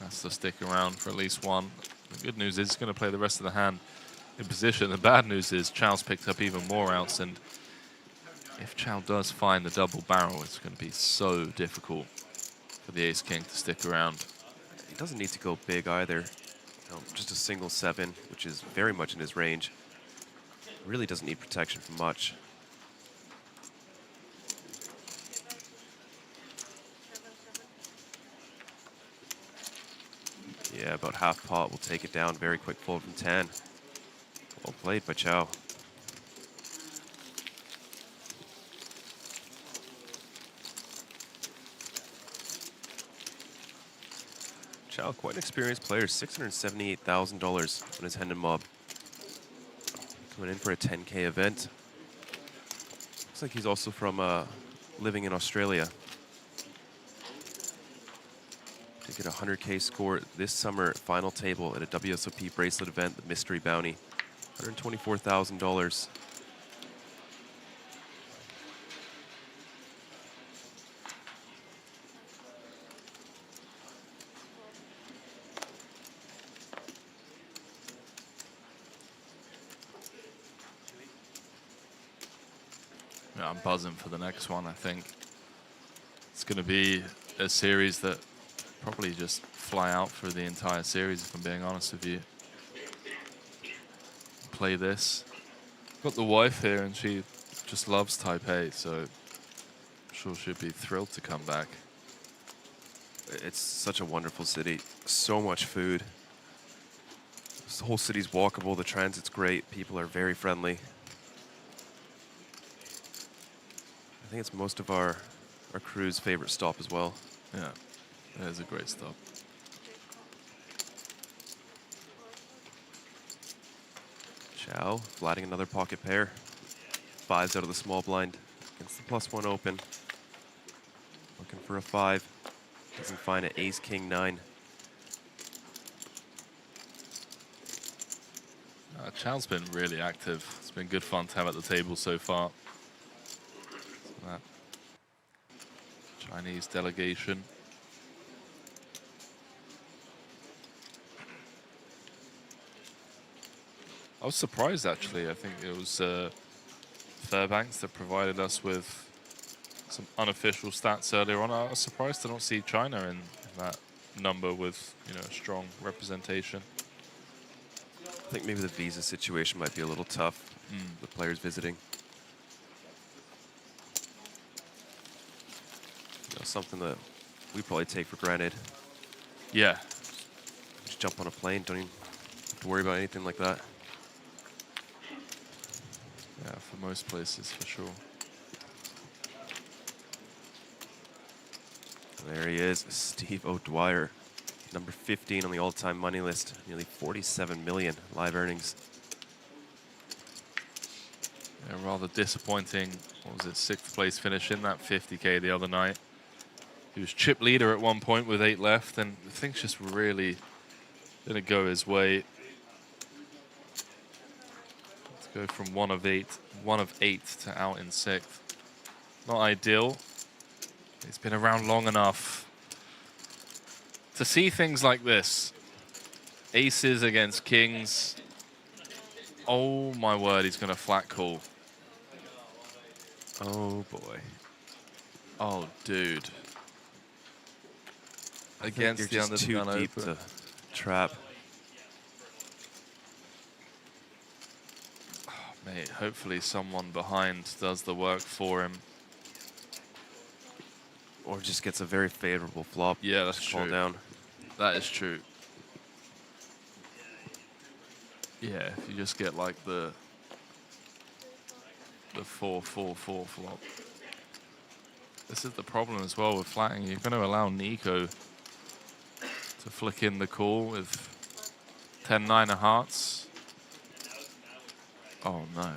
Has to stick around for at least one. The good news is he's going to play the rest of the hand in position. The bad news is Chow's picked up even more outs, and if Chow does find the double barrel, it's going to be so difficult for the ace king to stick around. He doesn't need to go big either. Just a single 7, which is very much in his range. Really doesn't need protection from much. Yeah, about half pot will take it down. Very quick fold from Tan. Well played by Chow. Chow, quite an experienced player. $678,000 on his Hendon mob. Coming in for a 10K event. Looks like he's also from living in Australia. To get a 100K score this summer, final table at a WSOP bracelet event, the Mystery Bounty. $124,000. Yeah, I'm buzzing for the next one. I think it's going to be a series that probably just fly out for the entire series, if I'm being honest with you. Play this. Got the wife here, and she just loves Taipei, so I'm sure she'd be thrilled to come back. It's such a wonderful city. So much food. This whole city's walkable. The transit's great. People are very friendly. I think it's most of our crew's favorite stop as well. Yeah, it is a great stop. Chow flatting another pocket pair. 5s out of the small blind against the +1 open. Looking for a 5. Doesn't find an ace king 9. Chow's been really active. It's been good fun to have at the table so far. So that Chinese delegation. I was surprised, actually. I think it was Fairbanks that provided us with some unofficial stats earlier on. I was surprised to not see China in that number with, you know, strong representation. I think maybe the visa situation might be a little tough. The players visiting. You know, something that we probably take for granted. Yeah. Just jump on a plane, don't even have to worry about anything like that. Yeah, for most places, for sure. There he is, Steve O'Dwyer, number 15 on the all-time money list, nearly 47 million live earnings. Yeah, rather disappointing, what was it, 6th place finish in that 50K the other night. He was chip leader at one point with 8 left, and things just really didn't go his way. Let's go from one of eight to out in 6th. Not ideal. He's been around long enough to see things like this. Aces against kings. Oh my word, he's going to flat call. Oh boy. Oh dude. Against you're the just under the too gun deep open. to trap. Oh, mate, hopefully someone behind does the work for him. Or just gets a very favorable flop. Yeah, that's to call true. down. That is true. Yeah, if you just get like the 4-4-4 flop. This is the problem as well with flatting. You're going to allow Nico to flick in the call with 10-9 of hearts. Oh no.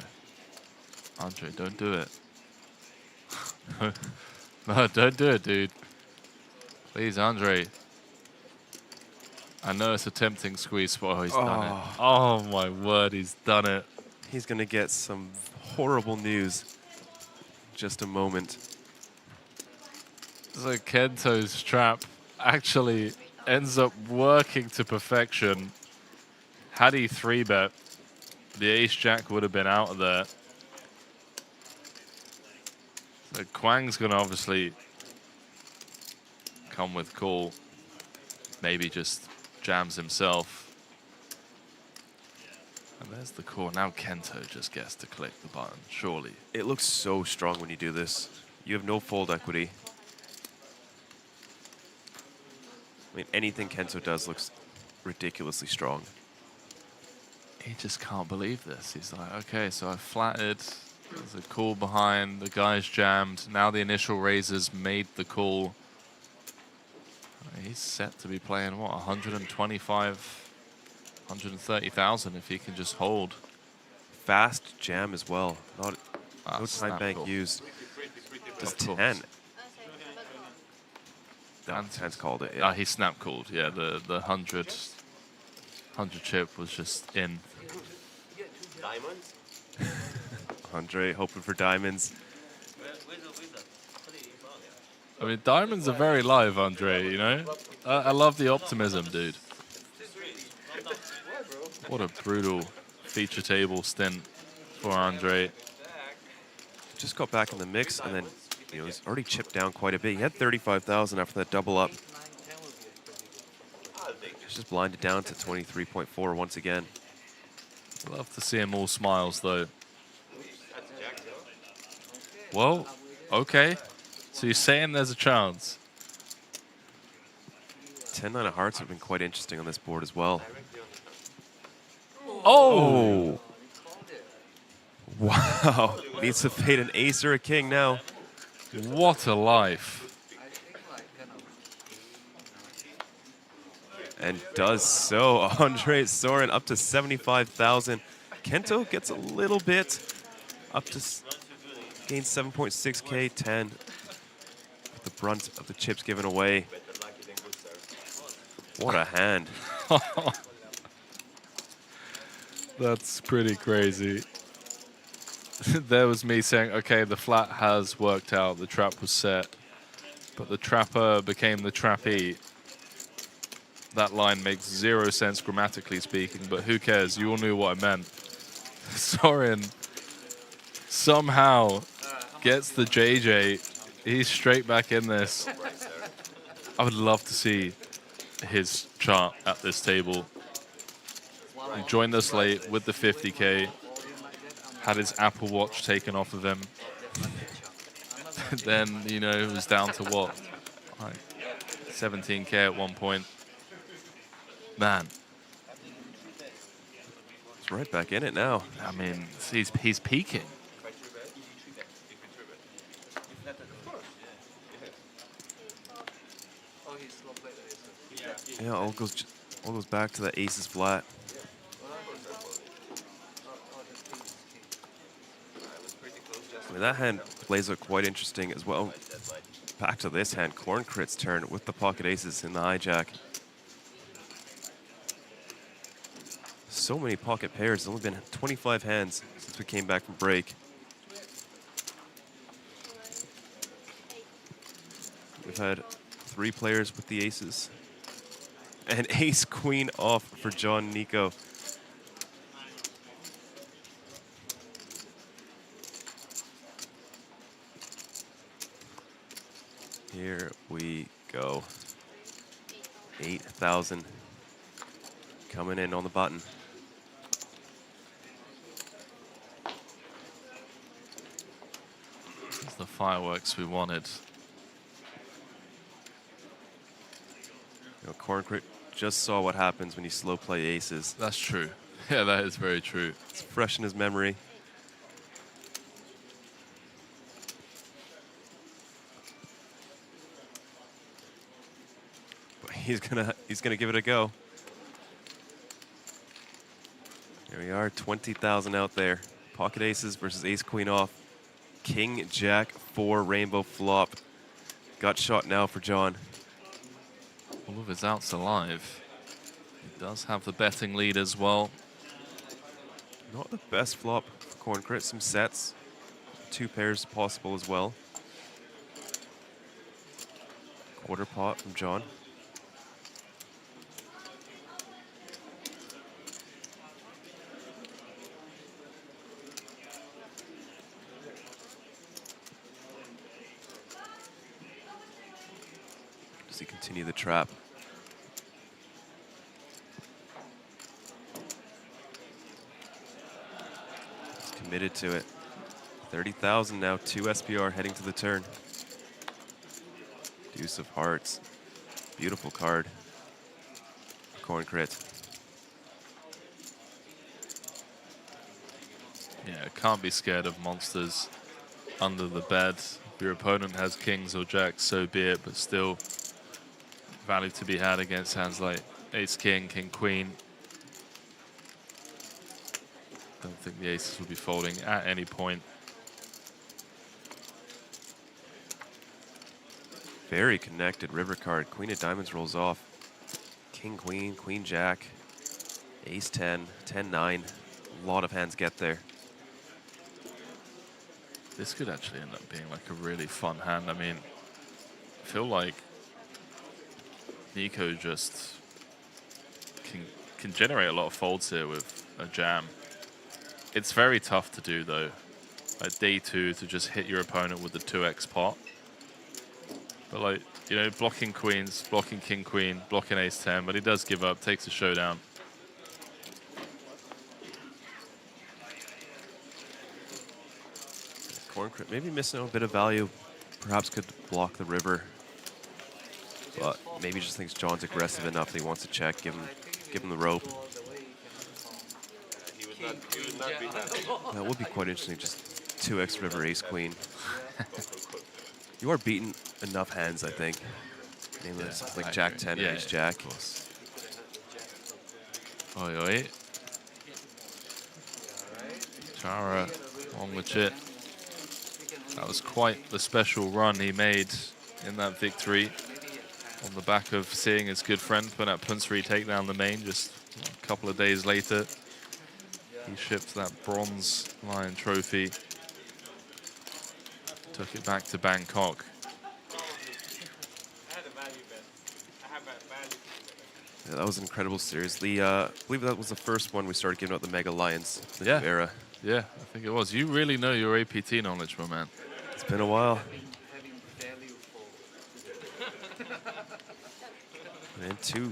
Andre, don't do it. No, don't do it, dude. Please, Andre. I know it's a tempting squeeze, but oh, he's done it. Oh my word, he's done it. He's going to get some horrible news. Just a moment. So Kento's trap actually ends up working to perfection. Had he 3-bet, the ace-jack would have been out of there. So Kwang's going to obviously come with call. Maybe just jams himself. And there's the call. Now Kento just gets to click the button, surely. It looks so strong when you do this. You have no fold equity. I mean, anything Kento does looks ridiculously strong. He just can't believe this. He's like, okay, so I flatted. There's a call behind. The guy's jammed. Now the initial raisers made the call. He's set to be playing, what, 125, 130,000 if he can just hold. Fast jam as well. No time snap bank call. used. Just Of course. 10. No, 10's called it, yeah. He snap called, yeah. The 100 chip was just in. Diamonds? Andre hoping for diamonds. I mean, diamonds are very live, Andre, you know? I love the optimism, dude. What a brutal feature table stint for Andre. Just got back in the mix, and then he's already chipped down quite a bit. He had 35,000 after that double up. He's just blinded down to 23.4 once again. Love to see him all smiles, though. Well, okay. So you're saying there's a chance? 10-9 of hearts would have been quite interesting on this board as well. Oh! Wow. Needs to fade an ace or a king now. What a life. And does so. Andre soaring up to 75,000. Kento gets a little bit up to gains 7.6k, 10. With the brunt of the chips given away. What a hand. That's pretty crazy. There was me saying, okay, the flat has worked out, the trap was set, but the trapper became the trappee. That line makes 0 sense grammatically speaking, but who cares? You all knew what I meant. Soren somehow gets the JJ. He's straight back in this. I would love to see his chart at this table. He joined us late with the 50k. Had his Apple Watch taken off of him. Then, you know, it was down to what? Like 17k at one point. Man. It's right back in it now. I mean, he's peaking. Yeah, all goes back to the aces flat. I mean, that hand plays out quite interesting as well. Back to this hand, Corn Crit's turn with the pocket aces in the hijack. So many pocket pairs. It's only been 25 hands since we came back from break. We've had 3 players with the aces. And ace queen off for John Nico. Here we go. 8,000 coming in on the button. It's the fireworks we wanted. You know, Corncrit just saw what happens when you slow play aces. That's true. Yeah, that is very true. It's fresh in his memory. But he's gonna give it a go. Here we are, 20,000 out there. Pocket aces versus ace queen off. King, jack, 4 rainbow flop. Gut shot now for John. All of his outs alive. He does have the betting lead as well. Not the best flop for Corncrit. Some sets. 2 pairs possible as well. Quarter pot from John. Does he continue the trap? He's committed to it. 30,000 now, 2 SPR heading to the turn. Deuce of hearts. Beautiful card. Corncrit. Yeah, can't be scared of monsters under the bed. If your opponent has kings or jacks, so be it, but still value to be had against hands like ace king, king queen. Don't think the aces will be folding at any point. Very connected river card. Queen of diamonds rolls off. King, queen, queen, jack, ace 10, 10, 9. A lot of hands get there. This could actually end up being like a really fun hand. I mean, I feel like Nico just can generate a lot of folds here with a jam. It's very tough to do though. Like day 2 to just hit your opponent with the 2x pot. But like, you know, blocking queens, blocking king queen, blocking ace 10, but he does give up, takes a showdown. Corncrit maybe missing a bit of value. Perhaps could block the river. But maybe just thinks John's aggressive enough that he wants to check, give him the rope. That would be quite interesting, just 2x river ace queen. You are beating enough hands, I think. Namely, Yeah, something like I jack agree. 10 Yeah, or ace jack. of course. Oi, oi. Chara on with it. That was quite the special run he made in that victory. On the back of seeing his good friend Punat Punsri take down the main just a couple of days later. He shipped that bronze lion trophy. Took it back to Bangkok. Yeah, that was an incredible series. I believe that was the first one we started giving out the Mega Lions, the new era. Yeah, I think it was. You really know your APT knowledge, my man. It's been a while. And two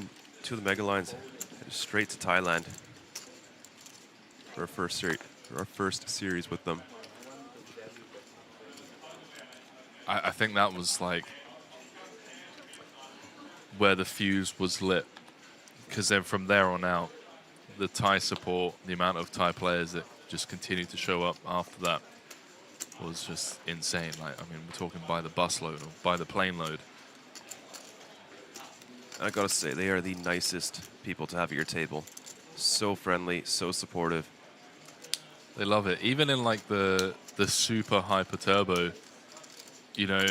of the Mega Lions headed straight to Thailand for our first series with them. I think that was like where the fuse was lit, because then from there on out, the Thai support, the amount of Thai players that just continued to show up after that was just insane. Like, I mean, we're talking by the busload or by the plane load. I gotta say, they are the nicest people to have at your table. So friendly, so supportive. They love it. Even in like the super hyper turbo, you know,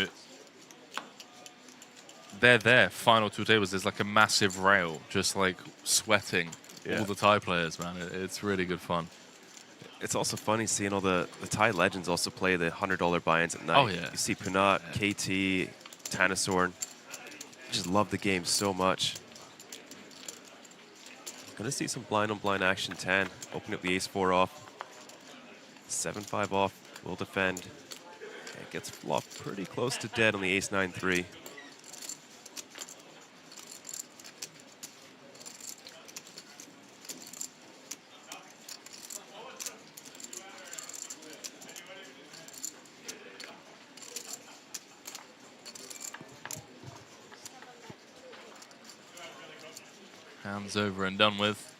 they're there. Final 2 tables, there's like a massive rail just like sweating all the Thai players, man. It's really good fun. It's also funny seeing all the Thai legends also play the $100 buy-ins at night. Oh, yeah. You see Punat, KT, Tanasorn. Just love the game so much. Gonna see some blind on blind action. 10. Open up the ace 4 off. 7-5 off. Will defend. And gets flopped pretty close to dead on the ace 9-3. Hands over and done with.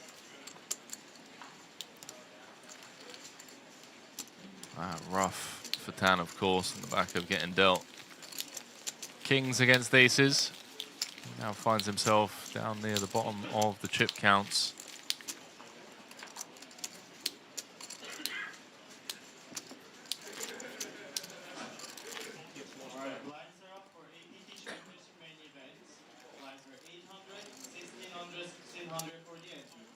Rough for Tan, of course, in the back of getting dealt. Kings against aces. He now finds himself down near the bottom of the chip counts. Alright, blinds are up for APT Championship Main Event. Blinds are 800, 1600, 1600 for the entry.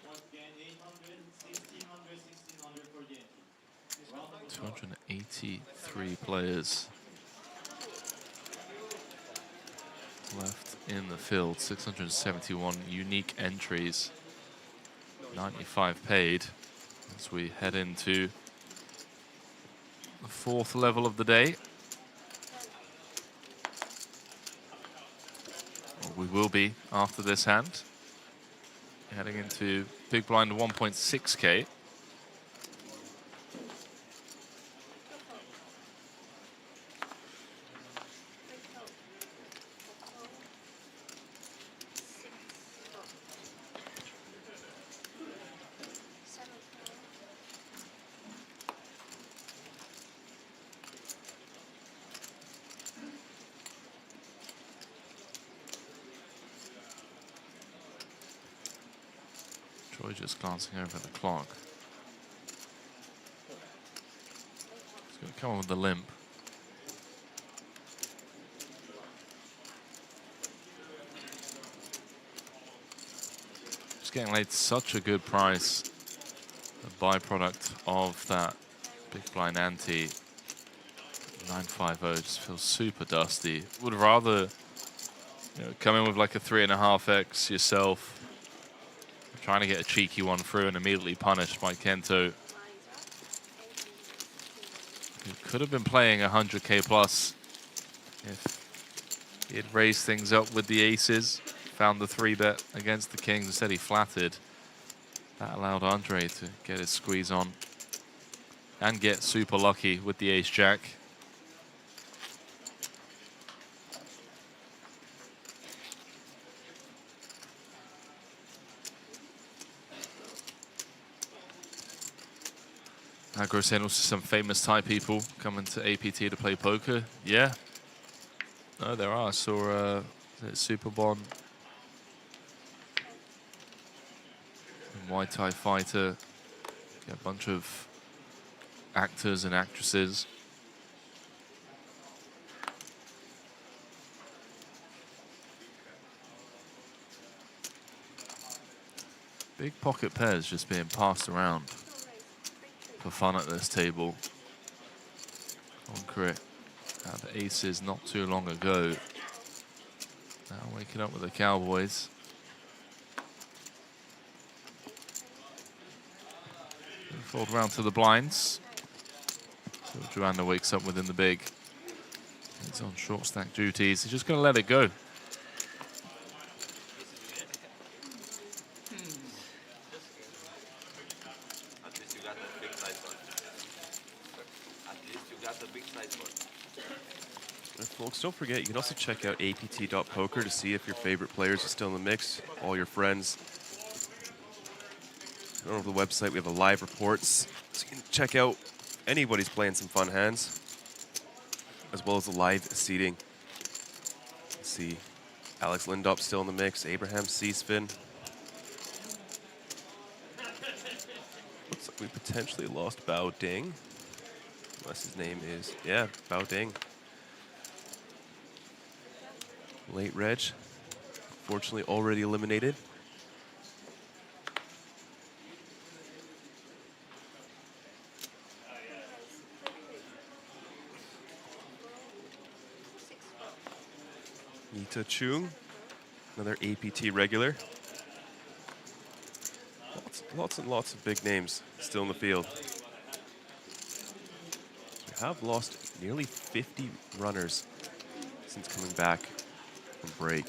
Once again, 800, 1600, 1600 for the entry. 283 players left in the field. 671 unique entries. 95 paid as we head into the fourth level of the day. Or we will be after this hand. Heading into big blind 1.6k. Troy just glancing over at the clock. He's going to come on with the limp. Just getting laid such a good price. A byproduct of that big blind ante. 950 just feels super dusty. Would rather, you know, come in with like a 3.5x yourself. Trying to get a cheeky one through and immediately punished by Kento. He could have been playing 100k plus if he had raised things up with the aces, found the 3-bet against the kings. Instead he flattered. That allowed Andre to get his squeeze on and get super lucky with the ace-jack. Agro saying also some famous Thai people coming to APT to play poker. Yeah. No, there are. I saw Superbon, Muay Thai fighter, a bunch of actors and actresses. Big pocket pairs just being passed around for fun at this table. Concrete had the aces not too long ago. Now waking up with the Cowboys. Fold round to the blinds. So Joanna wakes up within the big. He's on short stack duties. He's just going to let it go. Folks, don't forget, you can also check out apt.poker to see if your favorite players are still in the mix, all your friends. Go over to the website, we have a live reports, so you can check out anybody's playing some fun hands, as well as the live seating. Let's see, Alex Lindop still in the mix, Abraham Seaspin. Looks like we potentially lost Bao Ding, unless his name is, yeah, Bao Ding. Late Reg, fortunately already eliminated. Nita Chung, another APT regular. Lots and lots of big names still in the field. We have lost nearly 50 runners since coming back from break.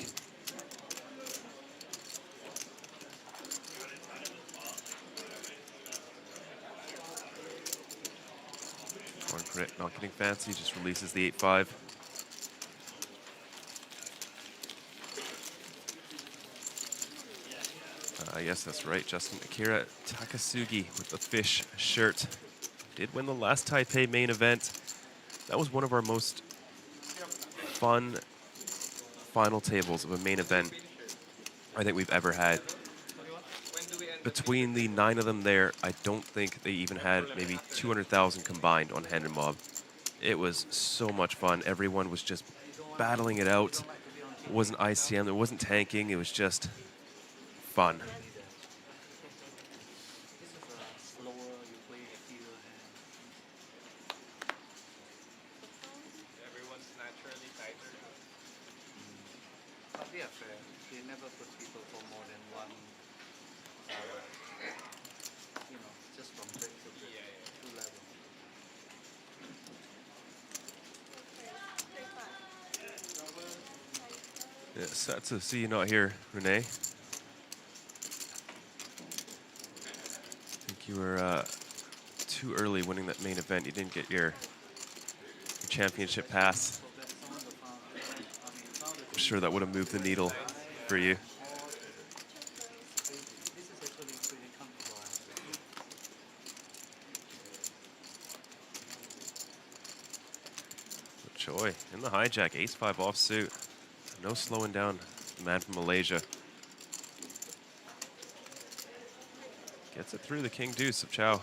Corn Crit not getting fancy, just releases the 8-5. Yes, that's right. Justin Akira Takasugi with the fish shirt. Did win the last Taipei main event. That was one of our most fun final tables of a main event I think we've ever had. Between the 9 of them there, I don't think they even had maybe 200,000 combined on Hand and Mob. It was so much fun. Everyone was just battling it out. It wasn't ICM, it wasn't tanking, it was just fun. Everyone's naturally tighter. But yeah, fair. They never put people for more than one, you know, just from brick to brick, two level. Yeah, sad to see you not here, Renee. I think you were too early winning that main event. You didn't get your championship pass. I'm sure that would have moved the needle for you. Choi in the hijack, ace-5 offsuit. No slowing down the man from Malaysia. Gets it through the king deuce of Chow.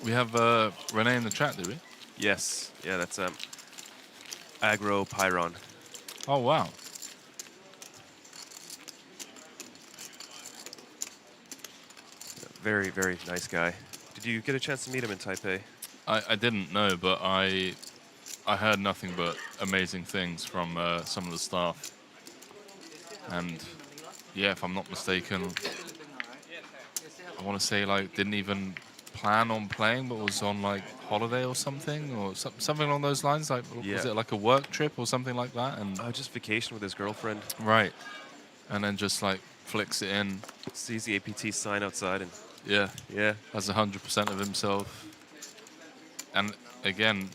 We have Renee in the chat, do we? Yes. Yeah, that's Agro Pyron. Oh, wow. Very, very nice guy. Did you get a chance to meet him in Taipei? I didn't know, but I heard nothing but amazing things from some of the staff. And yeah, if I'm not mistaken, I want to say like didn't even plan on playing, but was on like holiday or something, or something along those lines. Like, was it like a work trip or something like that? And just vacation with his girlfriend. Right, and then just like flicks it in. Sees the APT sign outside and yeah, yeah, has 100% of himself. And again,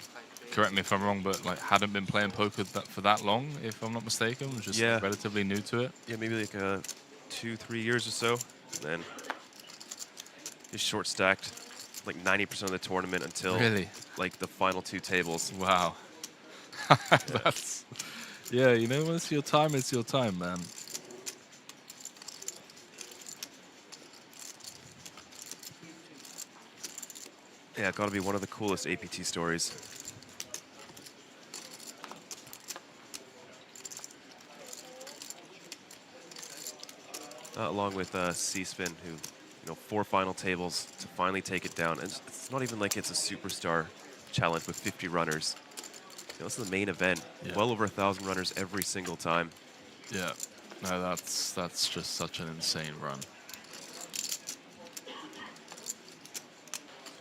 correct me if I'm wrong, but like hadn't been playing poker for that long, if I'm not mistaken. Was just like, relatively new to it. Yeah, maybe like 2-3 years or so. And then he's short stacked like 90% of the tournament until like the final 2 tables. Wow. That's yeah, you know, once your time, it's your time, man. Yeah, gotta be one of the coolest APT stories. Along with C-Spin, who, you know, 4 final tables to finally take it down. And it's not even like it's a superstar challenge with 50 runners. You know, this is the main event. Well over 1,000 runners every single time. Yeah, no, that's just such an insane run.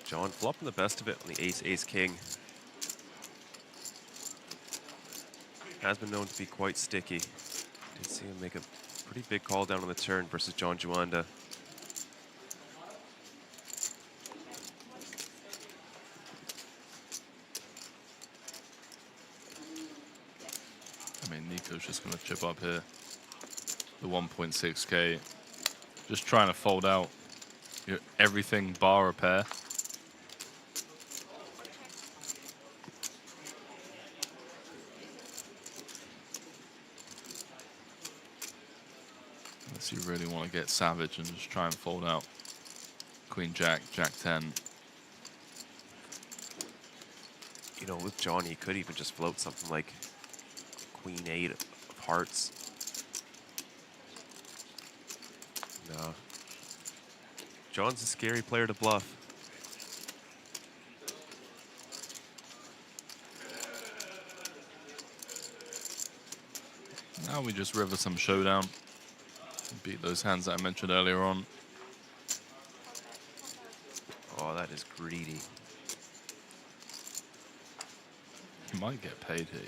John flopping the best of it on the ace-ace-king. Has been known to be quite sticky. Did see him make a pretty big call down on the turn versus John Juanda. I mean, Nico's just going to chip up here. The 1.6k. Just trying to fold out everything bar a pair. Unless you really want to get savage and just try and fold out Queen Jack, Jack 10. You know, with John, he could even just float something like Queen 8 of hearts. No. John's a scary player to bluff. Now we just river some showdown. Beat those hands that I mentioned earlier on. Oh, that is greedy. He might get paid here,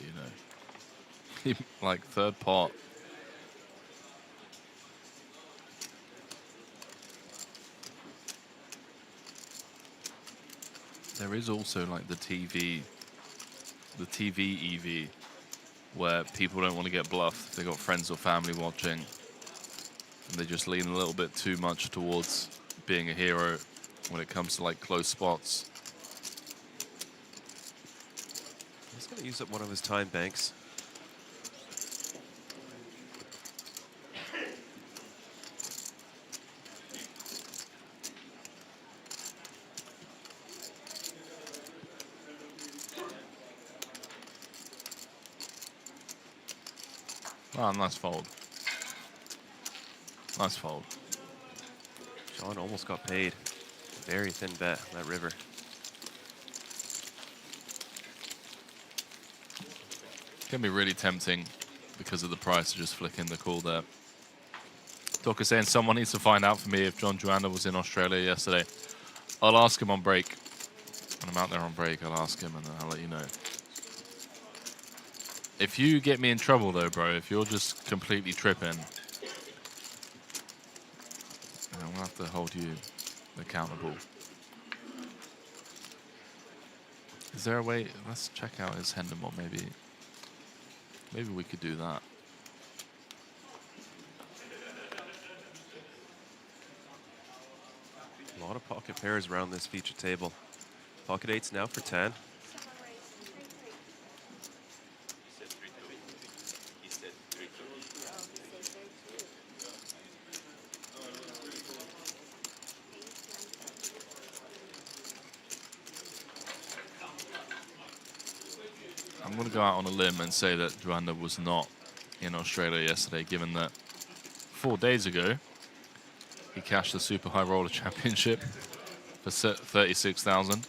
you know. Like third pot. There is also like the TV EV where people don't want to get bluffed. They've got friends or family watching. And they just lean a little bit too much towards being a hero when it comes to like close spots. He's going to use up one of his time banks. Oh, nice fold. Nice fold. John almost got paid. Very thin bet on that river. Can be really tempting because of the price to just flick in the call there. Doc is saying someone needs to find out for me if John Joanna was in Australia yesterday. I'll ask him on break. When I'm out there on break, I'll ask him and then I'll let you know. If you get me in trouble though, bro, if you're just completely tripping, I'm gonna have to hold you accountable. Is there a way? Let's check out his Hendemot, maybe. Maybe we could do that. A lot of pocket pairs around this feature table. Pocket eights now for 10. I'm going to go out on a limb and say that Joanna was not in Australia yesterday, given that 4 days ago he cashed the Super High Roller Championship for 36,000.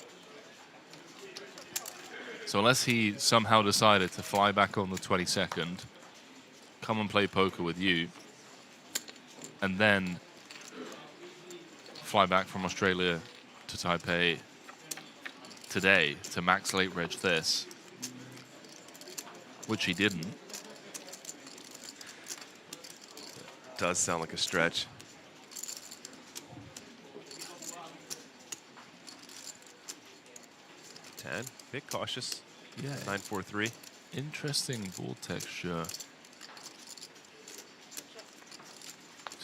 So unless he somehow decided to fly back on the 22nd, come and play poker with you, and then fly back from Australia to Taipei today to max late reg this, which he didn't. Does sound like a stretch. Bit cautious. Yeah. 9-4-3. Interesting ball texture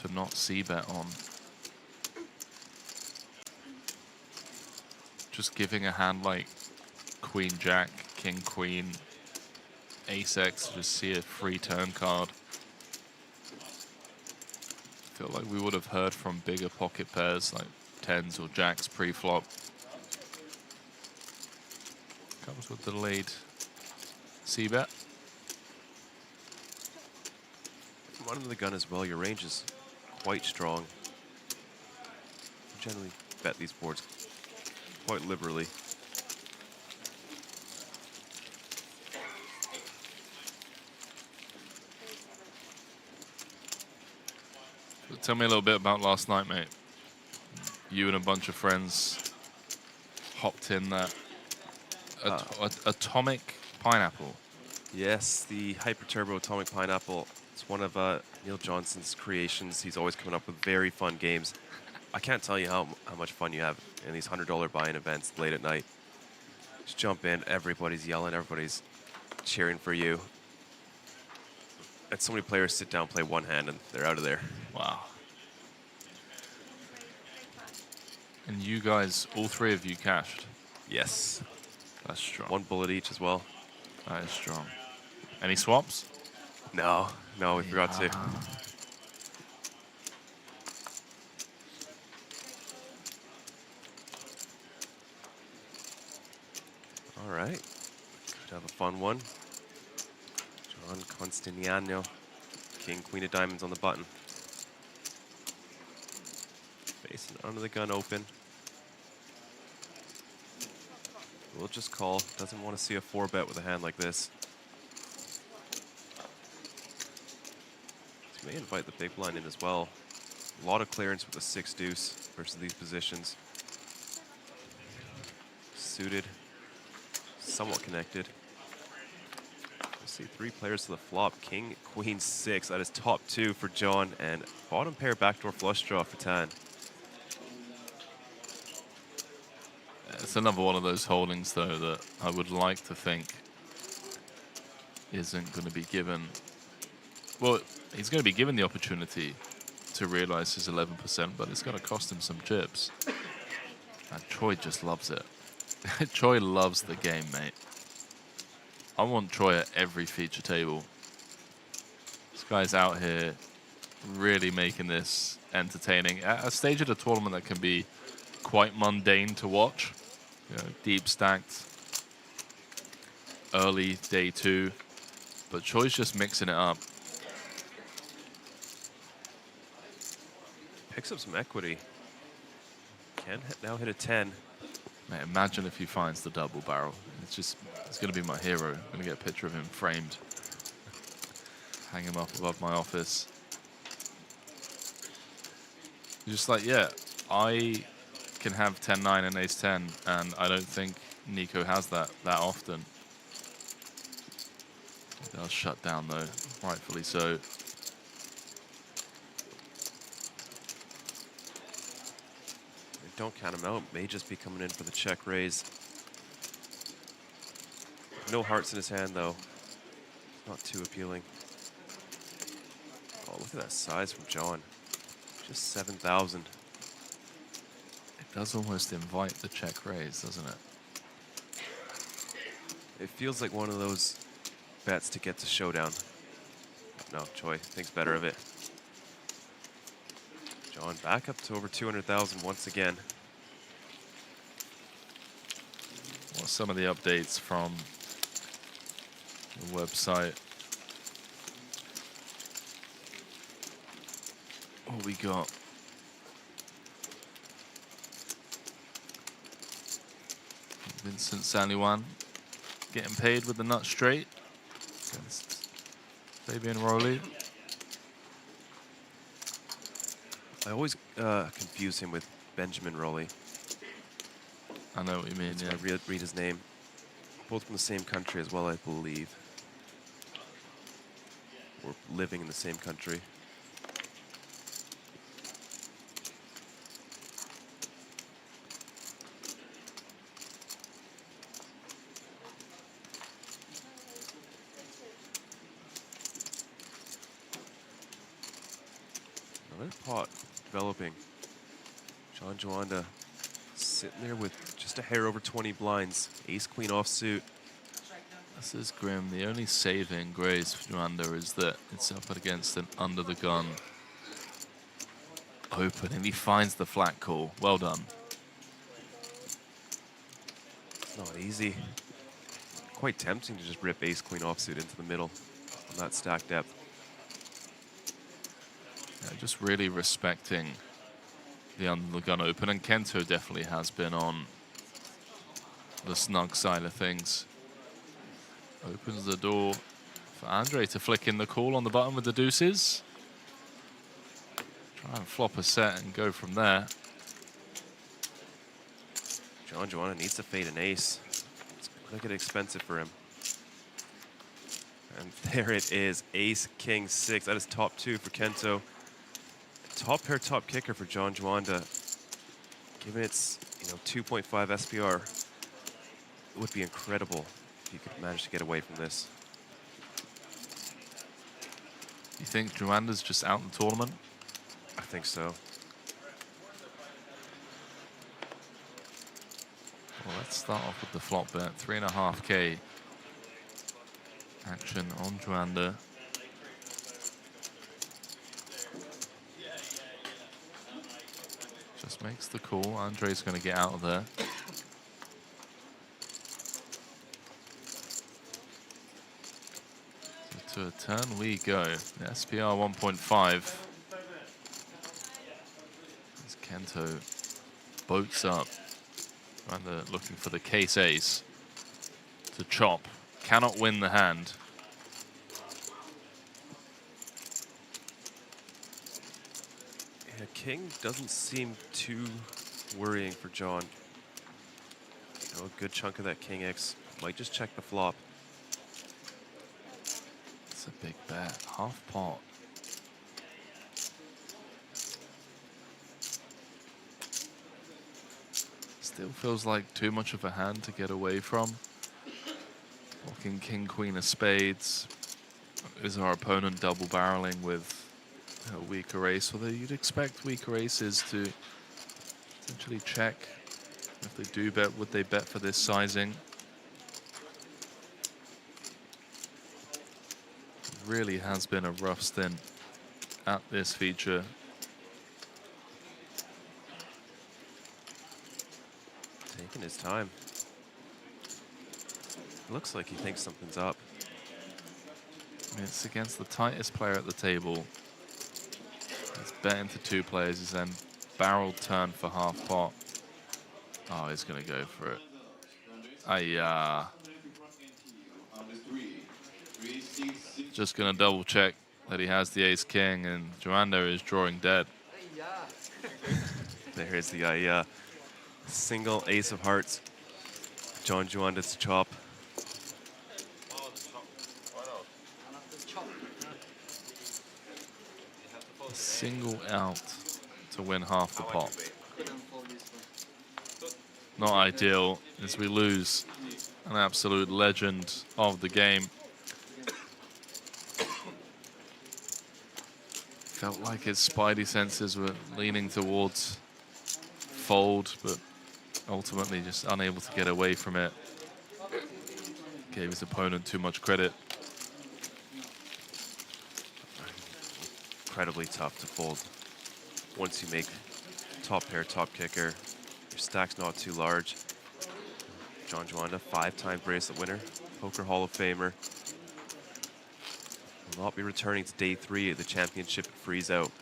to not c-bet on. Just giving a hand like Queen Jack, King Queen, Ace X, just see a free turn card. Feel like we would have heard from bigger pocket pairs like tens or jacks pre-flop. Comes with delayed c-bet. From under the gun as well, your range is quite strong. Generally bet these boards quite liberally. Tell me a little bit about last night, mate. You and a bunch of friends hopped in that atomic pineapple. Yes, the Hyper Turbo Atomic Pineapple. It's one of Neil Johnson's creations. He's always coming up with very fun games. I can't tell you how much fun you have in these $100 buy-in events late at night. Just jump in, everybody's yelling, everybody's cheering for you. And so many players sit down, play one hand, and they're out of there. Wow. And you guys, all three of you cashed? Yes. That's strong. One bullet each as well. That is strong. Any swaps? No, we forgot to. All right, could have a fun one. John Constantiniano, King, Queen of Diamonds on the button. Facing under the gun open. We'll just call. Doesn't want to see a 4-bet with a hand like this. This may invite the big blind in as well. A lot of clearance with the 6 deuce versus these positions. Suited, somewhat connected. We'll see 3 players to the flop. King, Queen, 6. That is top 2 for John, and bottom pair backdoor flush draw for Tan. It's another one of those holdings, though, that I would like to think isn't going to be given. Well, he's going to be given the opportunity to realize his 11%, but it's going to cost him some chips. And Troy just loves it. Troy loves the game, mate. I want Troy at every feature table. This guy's out here really making this entertaining at a stage of the tournament that can be quite mundane to watch. You know, deep stacked, early day 2, but Troy's just mixing it up. Picks up some equity. Can now hit a 10. Mate, imagine if he finds the double barrel. It's going to be my hero. I'm going to get a picture of him framed. Hang him up above my office. Just like, yeah, I can have 10-9 and ace-10, and I don't think Nico has that often. He does shut down, though, rightfully so. Don't count him out. May just be coming in for the check raise. No hearts in his hand, though. Not too appealing. Oh, look at that size from John. Just 7,000. It does almost invite the check raise, doesn't it? It feels like one of those bets to get to showdown. No, Choi thinks better of it. John back up to over 200,000 once again. Well, some of the updates from the website. What we got? Vincent Saluan getting paid with the nut straight against Fabian Rowley. I always confuse him with Benjamin Rowley. I know what you mean, yeah. I read his name. Both from the same country as well, I believe. Or living in the same country. Another pot developing. John Joanda sitting there with just a hair over 20 blinds. Ace-queen offsuit. This is grim. The only saving grace for Joanda is that it's up against an under the gun open, and he finds the flat call. Well done. It's not easy. Quite tempting to just rip ace-queen offsuit into the middle on that stack depth. Yeah, just really respecting the under the gun open, and Kento definitely has been on the snug side of things. Opens the door for Andre to flick in the call on the button with the deuces. Try and flop a set and go from there. John Joanda needs to fade an ace. It's going to get expensive for him. And there it is, ace, king, 6. That is top 2 for Kento. Top pair, top kicker for John Joanda. Given its 2.5 SPR, it would be incredible if you could manage to get away from this. You think Joanda's just out in the tournament? I think so. Well, let's start off with the flop bet. 3.5K action on Joanda. Just makes the call. Andre's going to get out of there. So to a turn we go. The SPR 1.5. As Kento boats up. Joanda looking for the case ace to chop. Cannot win the hand. Yeah, king doesn't seem too worrying for John. A good chunk of that king X might just check the flop. It's a big bet. Half pot. Still feels like too much of a hand to get away from. Well, looking king, queen of spades. Is our opponent double barreling with a weaker ace? Although you'd expect weaker aces to essentially check. If they do bet, would they bet for this sizing? It really has been a rough stint at this feature. Taking his time. Looks like he thinks something's up. It's against the tightest player at the table. He's betting to 2 players. He's then barreled turn for half pot. Oh, he's going to go for it. Just going to double check that he has the ace king, and Joanda is drawing dead. There's the single ace of hearts. John Joanda's chop. Single out to win half the pot. Not ideal as we lose an absolute legend of the game. Felt like his spidey senses were leaning towards fold, but ultimately just unable to get away from it. Gave his opponent too much credit. Incredibly tough to fold. Once you make top pair, top kicker, your stack's not too large. John Joanda, 5-time bracelet winner, Poker Hall of Famer. Will not be returning to day 3 of the championship freeze-out.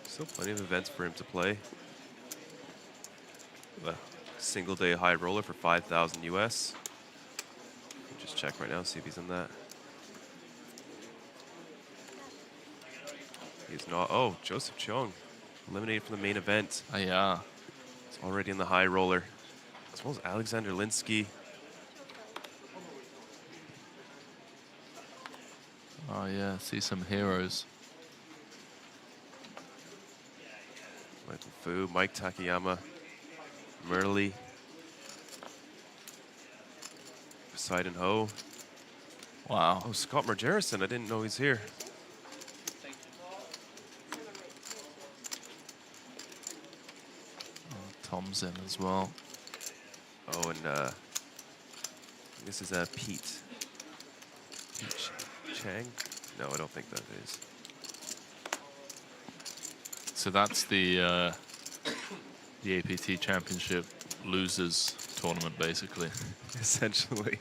Still plenty of events for him to play. A single day high roller for 5,000 US. Just check right now, see if he's in that. He's not. Oh, Joseph Cheong, eliminated from the main event. Yeah. He's already in the high roller. As well as Alexander Linsky. Oh yeah, see some heroes. Michael Fu, Mike Takayama, Merle, Poseidon Ho. Wow. Oh, Scott Margerison, I didn't know he's here. Tom's in as well. Oh, and this is Pete. Pete Chang? No, I don't think that is. So that's the APT Championship losers tournament, basically. Essentially.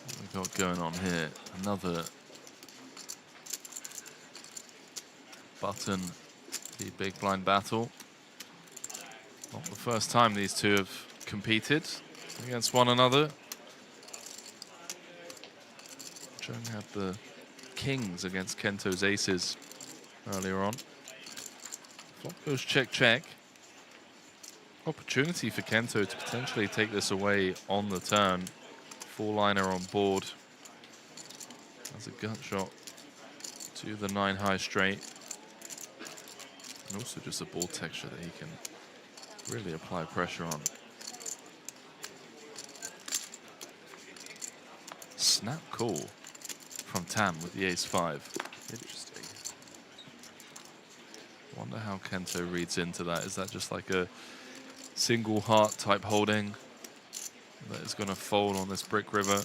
What we got going on here? Another button, the big blind battle. Not the first time these two have competed against one another. Chung had the kings against Kento's aces earlier on. Flop goes check, check. Opportunity for Kento to potentially take this away on the turn. 4-liner on board. That's a gut shot to the 9 high straight. And also just a ball texture that he can really apply pressure on. Snap call from Tam with the ace-5. Interesting. Wonder how Kento reads into that. Is that just like a single heart type holding that is going to fold on this brick river?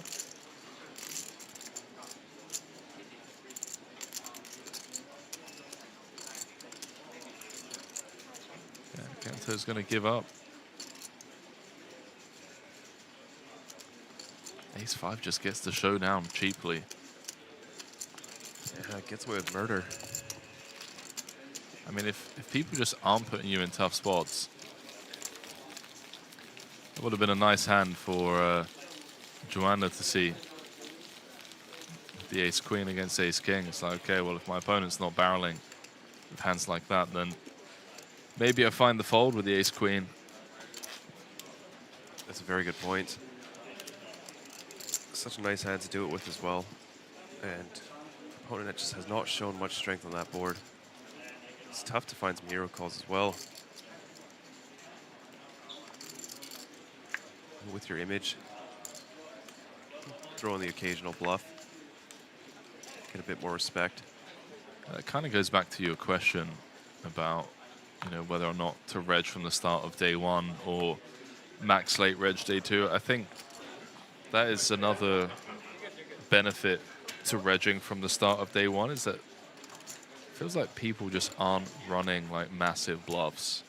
Yeah, Kento's going to give up. Ace-5 just gets the showdown cheaply. Yeah, gets away with murder. I mean, if people just aren't putting you in tough spots, it would have been a nice hand for Joanda to see. The ace-queen against ace-king. It's like, okay, well, if my opponent's not barreling with hands like that, then maybe I find the fold with the ace-queen. That's a very good point. Such a nice hand to do it with as well. And opponent just has not shown much strength on that board. It's tough to find some hero calls as well. With your image, throw in the occasional bluff. Get a bit more respect. It kind of goes back to your question about, you know, whether or not to reg from the start of day one or max slate reg day two. I think that is another benefit to regging from the start of day one, is that it feels like people just aren't running like massive bluffs,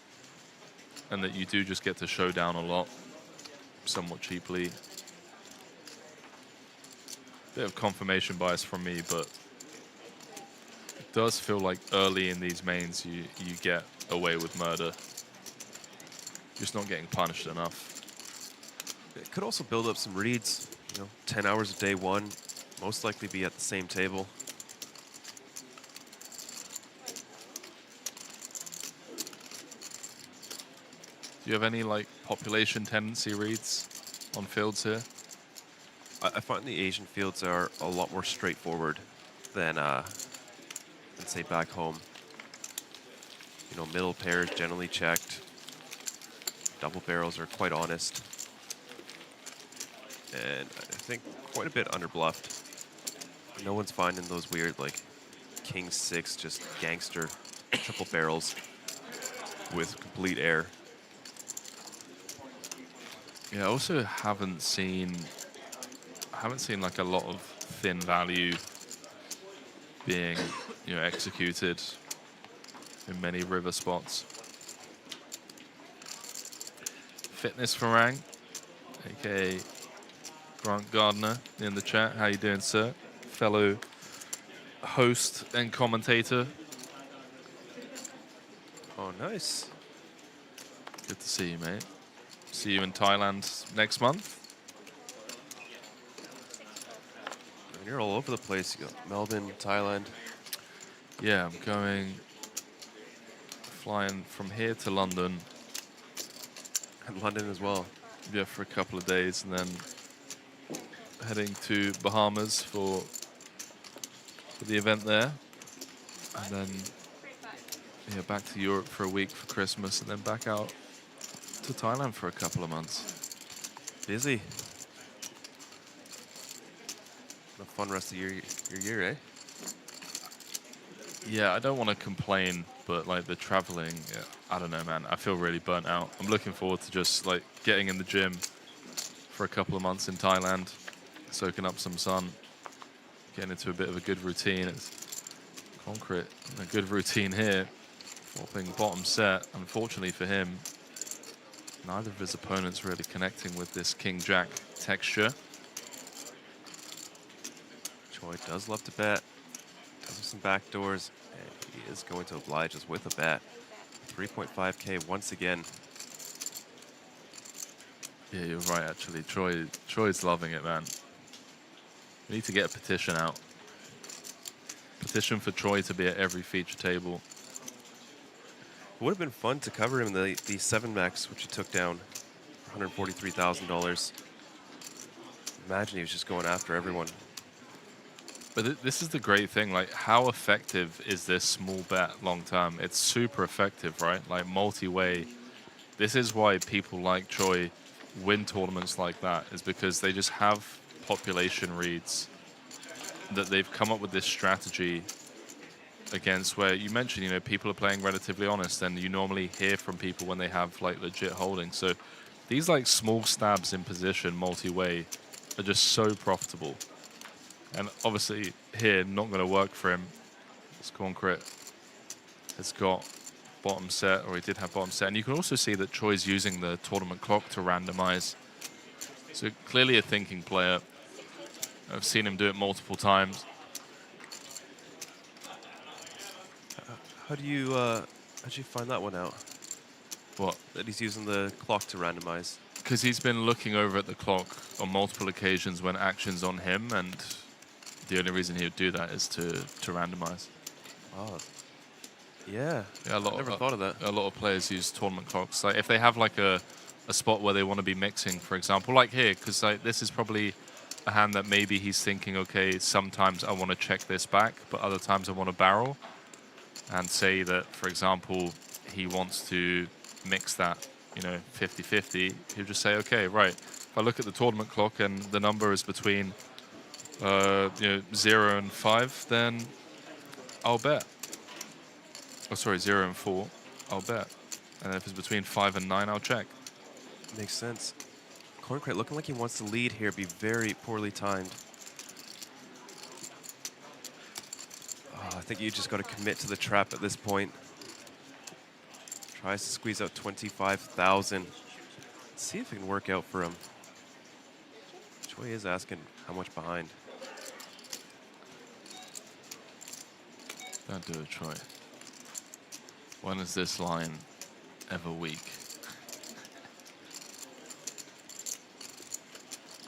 and that you do just get to show down a lot somewhat cheaply. Bit of confirmation bias from me, but it does feel like early in these mains you get away with murder. Just not getting punished enough. It could also build up some reads. You know, 10 hours of day one, most likely be at the same table. Do you have any like population tendency reads on fields here? I find the Asian fields are a lot more straightforward than say back home. You know, middle pairs generally checked. Double barrels are quite honest. And I think quite a bit underbluffed. No one's finding those weird like king six just gangster triple barrels with complete air. Yeah, I also haven't seen like a lot of thin value being, you know, executed in many river spots. Fitness Farang, aka Grant Gardner, in the chat. How you doing, sir? Fellow host and commentator. Oh, nice. Good to see you, mate. See you in Thailand next month. And you're all over the place. You got Melbourne, Thailand. Yeah, I'm flying from here to London. And London as well. Yeah, for a couple of days, and then heading to Bahamas for the event there. And then, yeah, back to Europe for a week for Christmas, and then back out to Thailand for a couple of months. Busy. A fun rest of your year, eh? Yeah, I don't want to complain, but like the traveling, yeah, I don't know, man. I feel really burnt out. I'm looking forward to just like getting in the gym for a couple of months in Thailand, soaking up some sun, getting into a bit of a good routine. It's Concrete, a good routine here. Flopping bottom set. Unfortunately for him, neither of his opponents really connecting with this king-jack texture. Choi does love to bet. Does have some backdoors, and he is going to oblige us with a bet. 3.5K once again. Yeah, you're right, actually. Troy's loving it, man. We need to get a petition out. Petition for Troy to be at every feature table. It would have been fun to cover him in the 7 max, which he took down for $143,000. Imagine he was just going after everyone. But this is the great thing, like how effective is this small bet long term? It's super effective, right? Like multi-way. This is why people like Troy win tournaments like that, is because they just have population reads that they've come up with this strategy against, where you mentioned, you know, people are playing relatively honest, and you normally hear from people when they have like legit holdings. So these like small stabs in position multi-way are just so profitable. And obviously here, not going to work for him. This Concrete has got bottom set, or he did have bottom set. And you can also see that Troy's using the tournament clock to randomize. So clearly a thinking player. I've seen him do it multiple times. How do you find that one out? What? That he's using the clock to randomize. Because he's been looking over at the clock on multiple occasions when action's on him, and the only reason he would do that is to randomize. Oh, yeah. Yeah, Never thought of that. A lot of players use tournament clocks. Like if they have like a spot where they want to be mixing, for example, like here, because like this is probably a hand that maybe he's thinking, okay, sometimes I want to check this back, but other times I want to barrel. And say that, for example, he wants to mix that, you know, 50-50, he'll just say, okay, right, if I look at the tournament clock and the number is between, you know, 0 and 5, then I'll bet. Oh, sorry, 0 and 4, I'll bet. And if it's between 5 and 9, I'll check. Makes sense. Corncrate looking like he wants to lead here, be very poorly timed. Oh, I think you just got to commit to the trap at this point. Tries to squeeze out 25,000. Let's see if it can work out for him. Choi is asking how much behind. Don't do it, Troy. When is this line ever weak?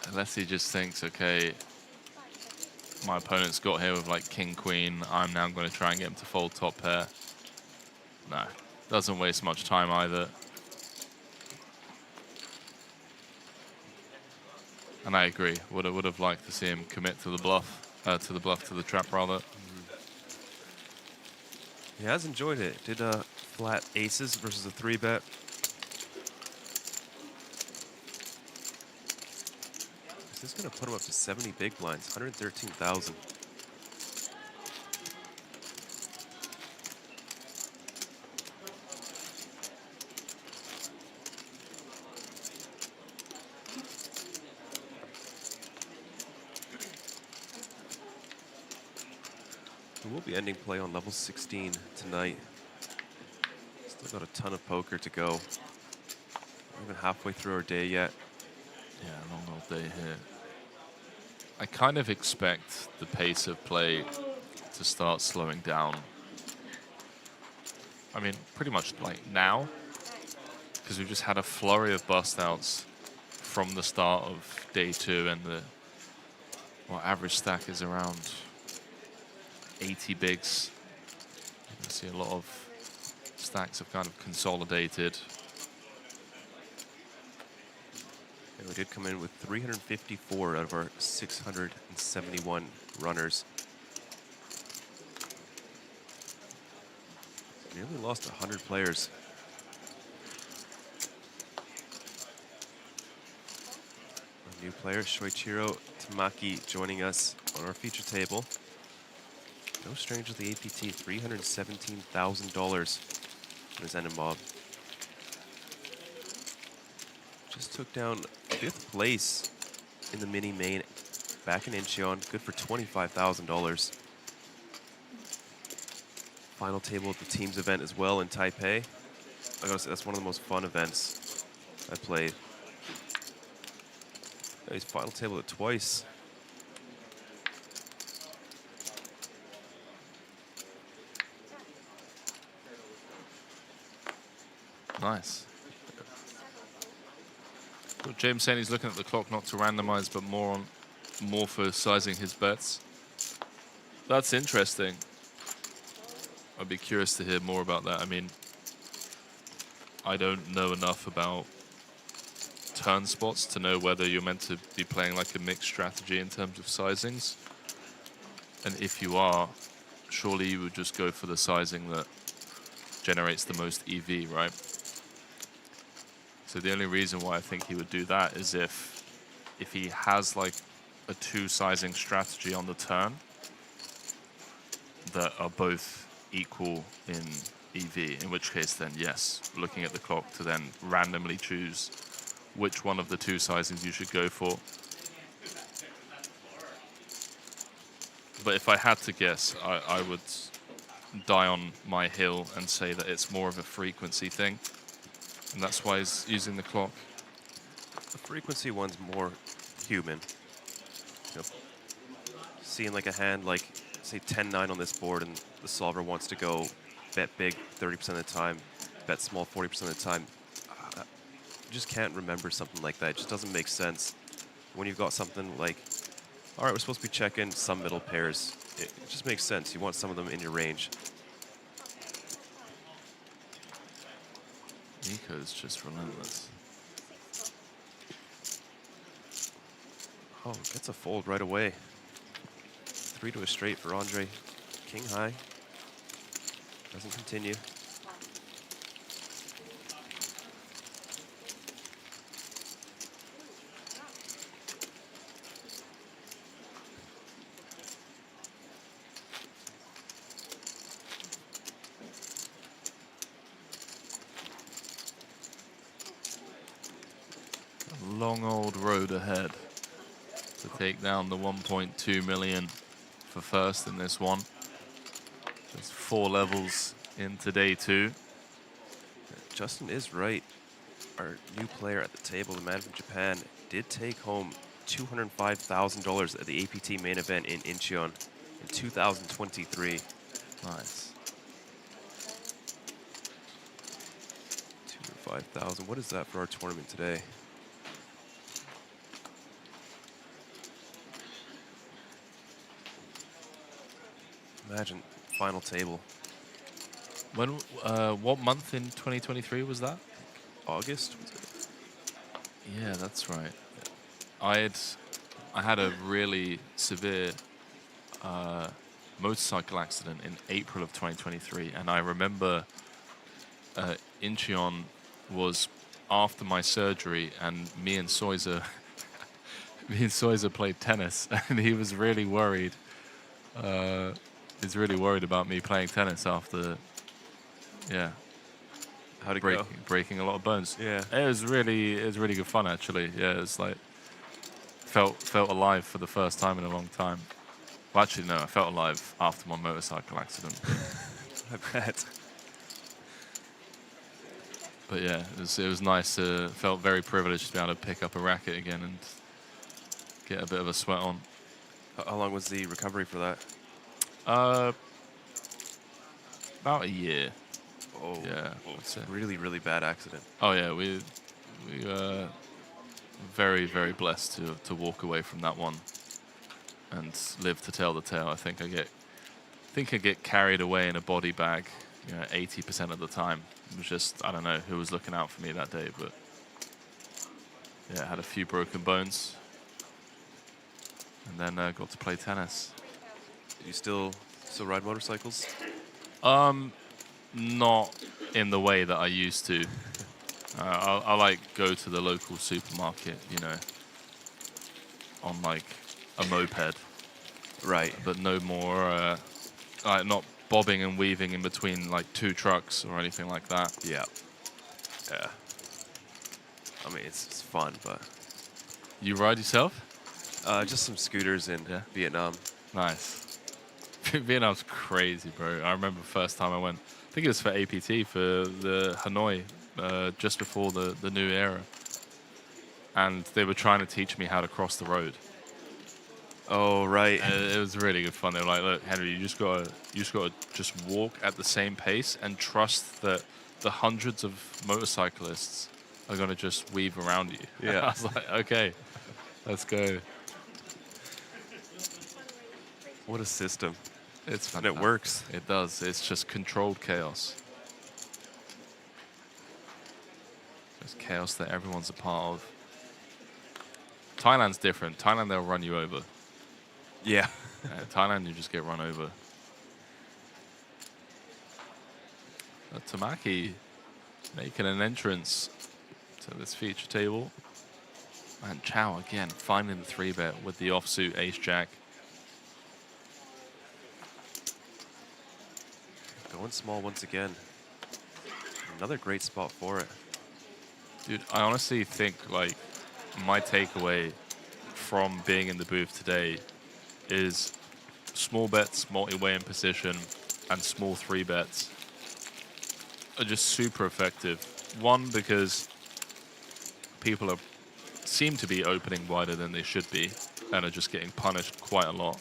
Unless he just thinks, okay, my opponent's got here with like king, queen, I'm now going to try and get him to fold top pair. No, doesn't waste much time either. And I agree, would have liked to see him commit to the bluff, to the trap rather. He has enjoyed it. Did flat aces versus a 3-bet. This is going to put him up to 70 big blinds, 113,000. We will be ending play on level 16 tonight. Still got a ton of poker to go. Not even halfway through our day yet. Yeah, long old day here. I kind of expect the pace of play to start slowing down. I mean, pretty much like now, because we've just had a flurry of bust outs from the start of day 2, and the average stack is around 80 bigs. You can see a lot of stacks have kind of consolidated. And we did come in with 354 out of our 671 runners. Nearly lost 100 players. A new player, Shoichiro Tamaki, joining us on our feature table. No stranger to the APT, $317,000 for his end mob. Just took down 5th place in the mini main back in Incheon, good for $25,000. Final table at the teams event as well in Taipei. I gotta say, that's one of the most fun events I played. He's final table it twice. Nice. Well, James saying he's looking at the clock not to randomize, but more for sizing his bets. That's interesting. I'd be curious to hear more about that. I mean, I don't know enough about turn spots to know whether you're meant to be playing like a mixed strategy in terms of sizings. And if you are, surely you would just go for the sizing that generates the most EV, right? So the only reason why I think he would do that is if he has like a 2 sizing strategy on the turn that are both equal in EV, in which case then yes, looking at the clock to then randomly choose which one of the 2 sizings you should go for. But if I had to guess, I would die on my hill and say that it's more of a frequency thing. And that's why he's using the clock. The frequency one's more human. You know, seeing like a hand like, say, 10-9 on this board, and the solver wants to go bet big 30% of the time, bet small 40% of the time. You just can't remember something like that. It just doesn't make sense. When you've got something like, all right, we're supposed to be checking some middle pairs, it just makes sense. You want some of them in your range. Nico's just relentless. Oh, gets a fold right away. 3 to a straight for Andre. King high. Doesn't continue. A long old road ahead to take down the 1.2 million for first in this one. There's 4 levels into day 2. Justin is right. Our new player at the table, the man from Japan, did take home $205,000 at the APT main event in Incheon in 2023. Nice. 205,000. What is that for our tournament today? Imagine final table. When? What month in 2023 was that? August. Yeah, that's right. I had a really severe motorcycle accident in April of 2023, and I remember Incheon was after my surgery, and me and Soiza played tennis, and he was really worried. He's really worried about me playing tennis after, yeah. How'd it go? Breaking a lot of bones. Yeah. It was really good fun actually. Yeah, it's like felt alive for the first time in a long time. Well, actually no, I felt alive after my motorcycle accident. I bet. But yeah, it was nice. Felt very privileged to be able to pick up a racket again and get a bit of a sweat on. How long was the recovery for that? About a year. Oh, yeah. It's a really bad accident. Oh yeah, we very blessed to walk away from that one and live to tell the tale. I think I get carried away in a body bag, 80% of the time. It was just, I don't know who was looking out for me that day, but yeah, I had a few broken bones, and then got to play tennis. Do you still ride motorcycles? Not in the way that I used to. I like go to the local supermarket, on like a moped. Right. But no more, like not bobbing and weaving in between like 2 trucks or anything like that. Yeah. Yeah. I mean, it's fun, but... You ride yourself? Just some scooters in Vietnam. Nice. Vietnam's crazy, bro. I remember the first time I went, I think it was for APT, for the Hanoi, just before the new era. And they were trying to teach me how to cross the road. Oh, right. It was really good fun. They were like, look, Henry, you just gotta just walk at the same pace and trust that the hundreds of motorcyclists are gonna just weave around you. Yeah. I was like, okay, let's go. What a system. It's fantastic. And it works. It does. It's just controlled chaos. Just chaos that everyone's a part of. Thailand's different. Thailand, they'll run you over. Yeah. Thailand, you just get run over. Tamaki making an entrance to this feature table. And Chow again finding the 3-bet with the offsuit ace-jack. Going small once again. Another great spot for it. Dude, I honestly think like my takeaway from being in the booth today is small bets, multi-way in position, and small 3-bets are just super effective. One, because people seem to be opening wider than they should be and are just getting punished quite a lot.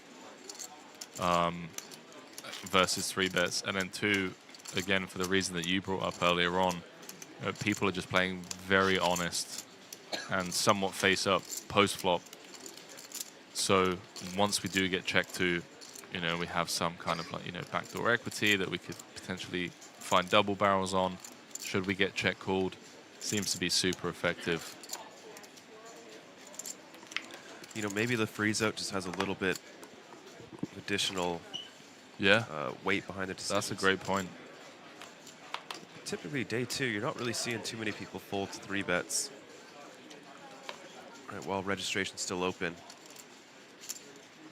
Versus 3-bets, and then 2, again for the reason that you brought up earlier on, people are just playing very honest and somewhat face up post flop. So once we do get checked to, we have some kind of like backdoor equity that we could potentially find double barrels on. Should we get check called, seems to be super effective. You know, maybe the freeze-out just has a little bit of additional weight behind the decisions. That's a great point. Typically, day 2, you're not really seeing too many people fold to 3 bets. Right, while registration's still open.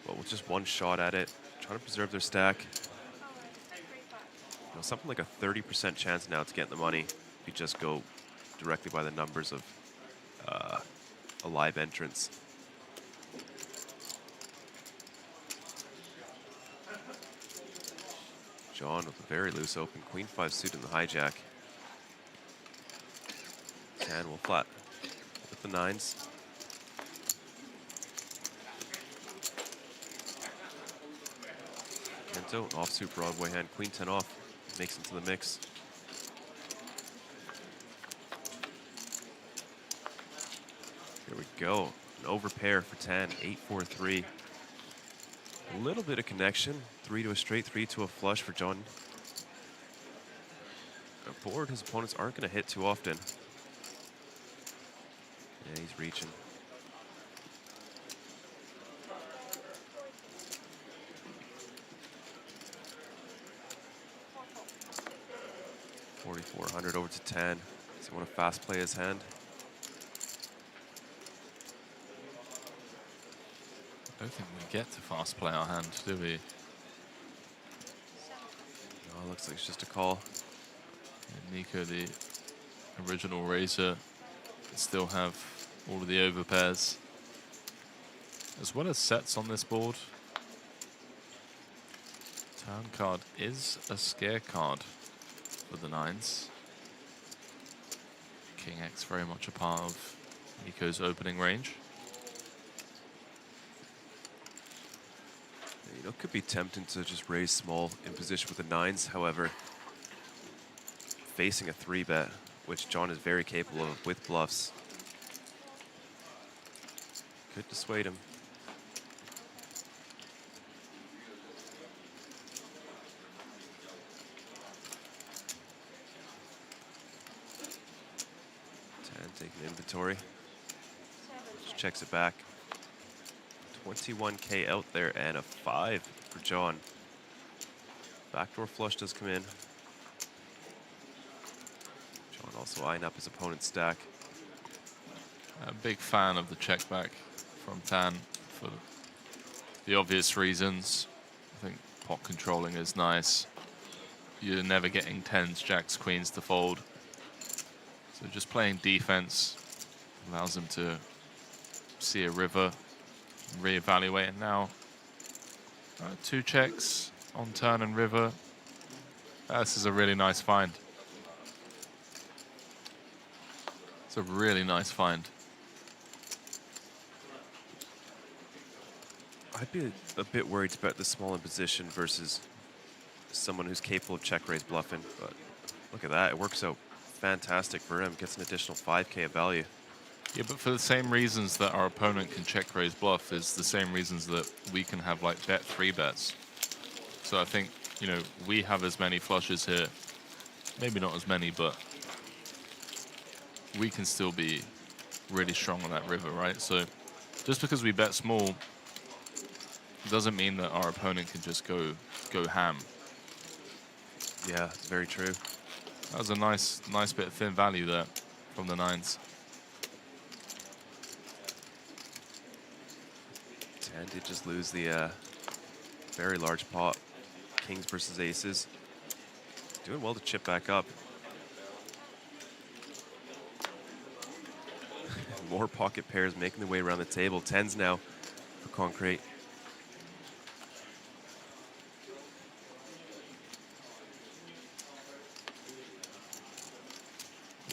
But with just one shot at it, trying to preserve their stack. You know, something like a 30% chance now to get the money if you just go directly by the numbers of a live entrance. John with a very loose open, queen 5 suit in the hijack. Tan will flat with the 9s. Kento, offsuit Broadway hand, queen 10 off, makes into the mix. Here we go, an overpair for Tan, 8-4-3. A little bit of connection, 3 to a straight, 3 to a flush for John. A board his opponents aren't going to hit too often. Yeah, he's reaching. $4,400 over to 10. Does he want to fast play his hand? I don't think we get to fast play our hand, do we? No, looks like it's just a call. And Nico, the original raiser, still have all of the overpairs, as well as sets on this board. Turn card is a scare card for the 9s. King X very much a part of Nico's opening range. You know, it could be tempting to just raise small in position with the 9s. However, facing a 3-bet, which John is very capable of with bluffs, could dissuade him. Taking inventory. Just checks it back. 21K out there and a 5 for John. Backdoor flush does come in. John also eyeing up his opponent's stack. A big fan of the check back from Tan for the obvious reasons. I think pot controlling is nice. You're never getting 10s, jacks, queens to fold. So just playing defense allows him to see a river, reevaluate, and now 2 checks on turn and river. This is a really nice find. It's a really nice find. I'd be a bit worried about the small in position versus someone who's capable of check raise bluffing, but look at that, it works out fantastic for him, gets an additional 5K of value. Yeah, but for the same reasons that our opponent can check raise bluff is the same reasons that we can have like bet 3 bets. So I think, you know, we have as many flushes here, maybe not as many, but we can still be really strong on that river, right? So just because we bet small doesn't mean that our opponent can just go ham. Yeah, it's very true. That was a nice bit of thin value there from the 9s. 10 did just lose the very large pot. Kings versus aces. Doing well to chip back up. More pocket pairs making their way around the table. 10s now for Concrete.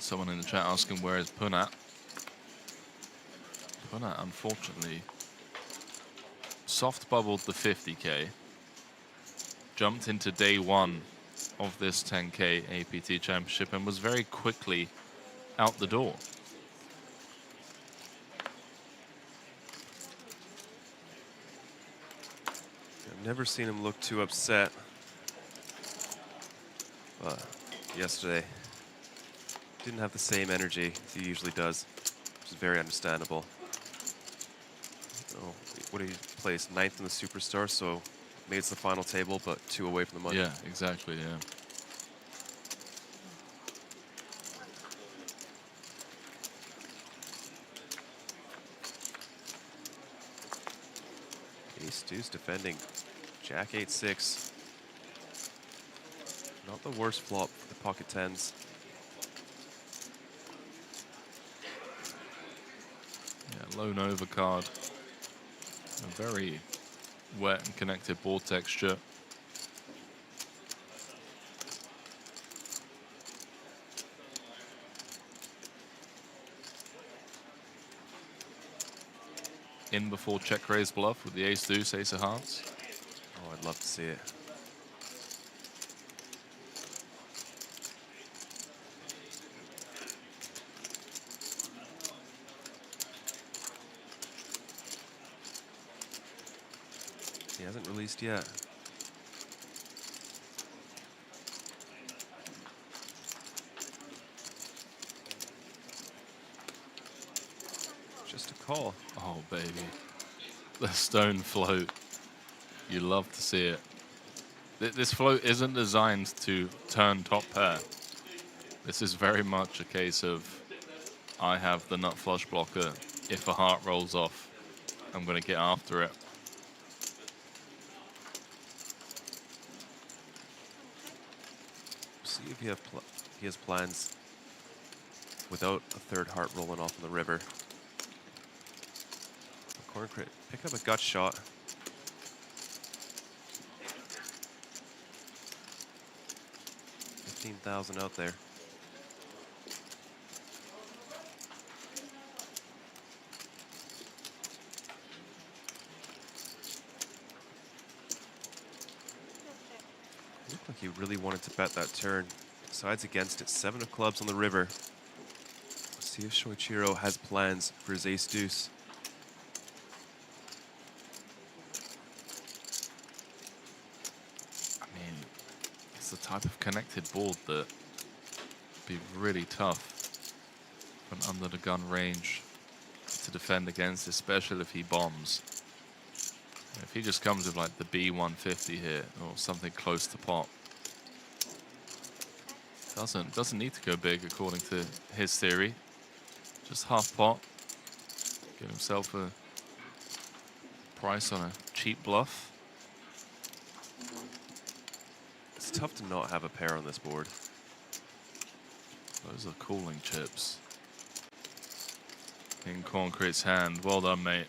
Someone in the chat asking where is Punat. Punat, unfortunately, soft bubbled the 50K, jumped into day 1 of this 10K APT Championship and was very quickly out the door. I've never seen him look too upset. But yesterday, didn't have the same energy as he usually does, which is very understandable. So what did he place? 9th in the Superstar, so made it to the final table, but 2 away from the money. Yeah, exactly, yeah. Ace deuce defending. Jack 8-6. Not the worst flop for the pocket tens. Yeah, lone overcard. A very wet and connected board texture. In before check raise bluff with the ace deuce, ace of hearts. Oh, I'd love to see it. He hasn't released yet. Just a call. Oh, baby. The stone float. You love to see it. This float isn't designed to turn top pair. This is very much a case of, I have the nut flush blocker. If a heart rolls off, I'm going to get after it. See if he has plans without a third heart rolling off in the river. Corn crit, pick up a gut shot. $15,000 out there. Looked like he really wanted to bet that turn. Decides against it. 7 of clubs on the river. Let's see if Shoichiro has plans for his ace deuce. It's the type of connected board that would be really tough from under the gun range to defend against, especially if he bombs. If he just comes with like the B150 here or something close to pot, doesn't need to go big according to his theory. Just half pot, get himself a price on a cheap bluff. It's tough to not have a pair on this board. Those are cooling chips. In Concrete's hand. Well done, mate.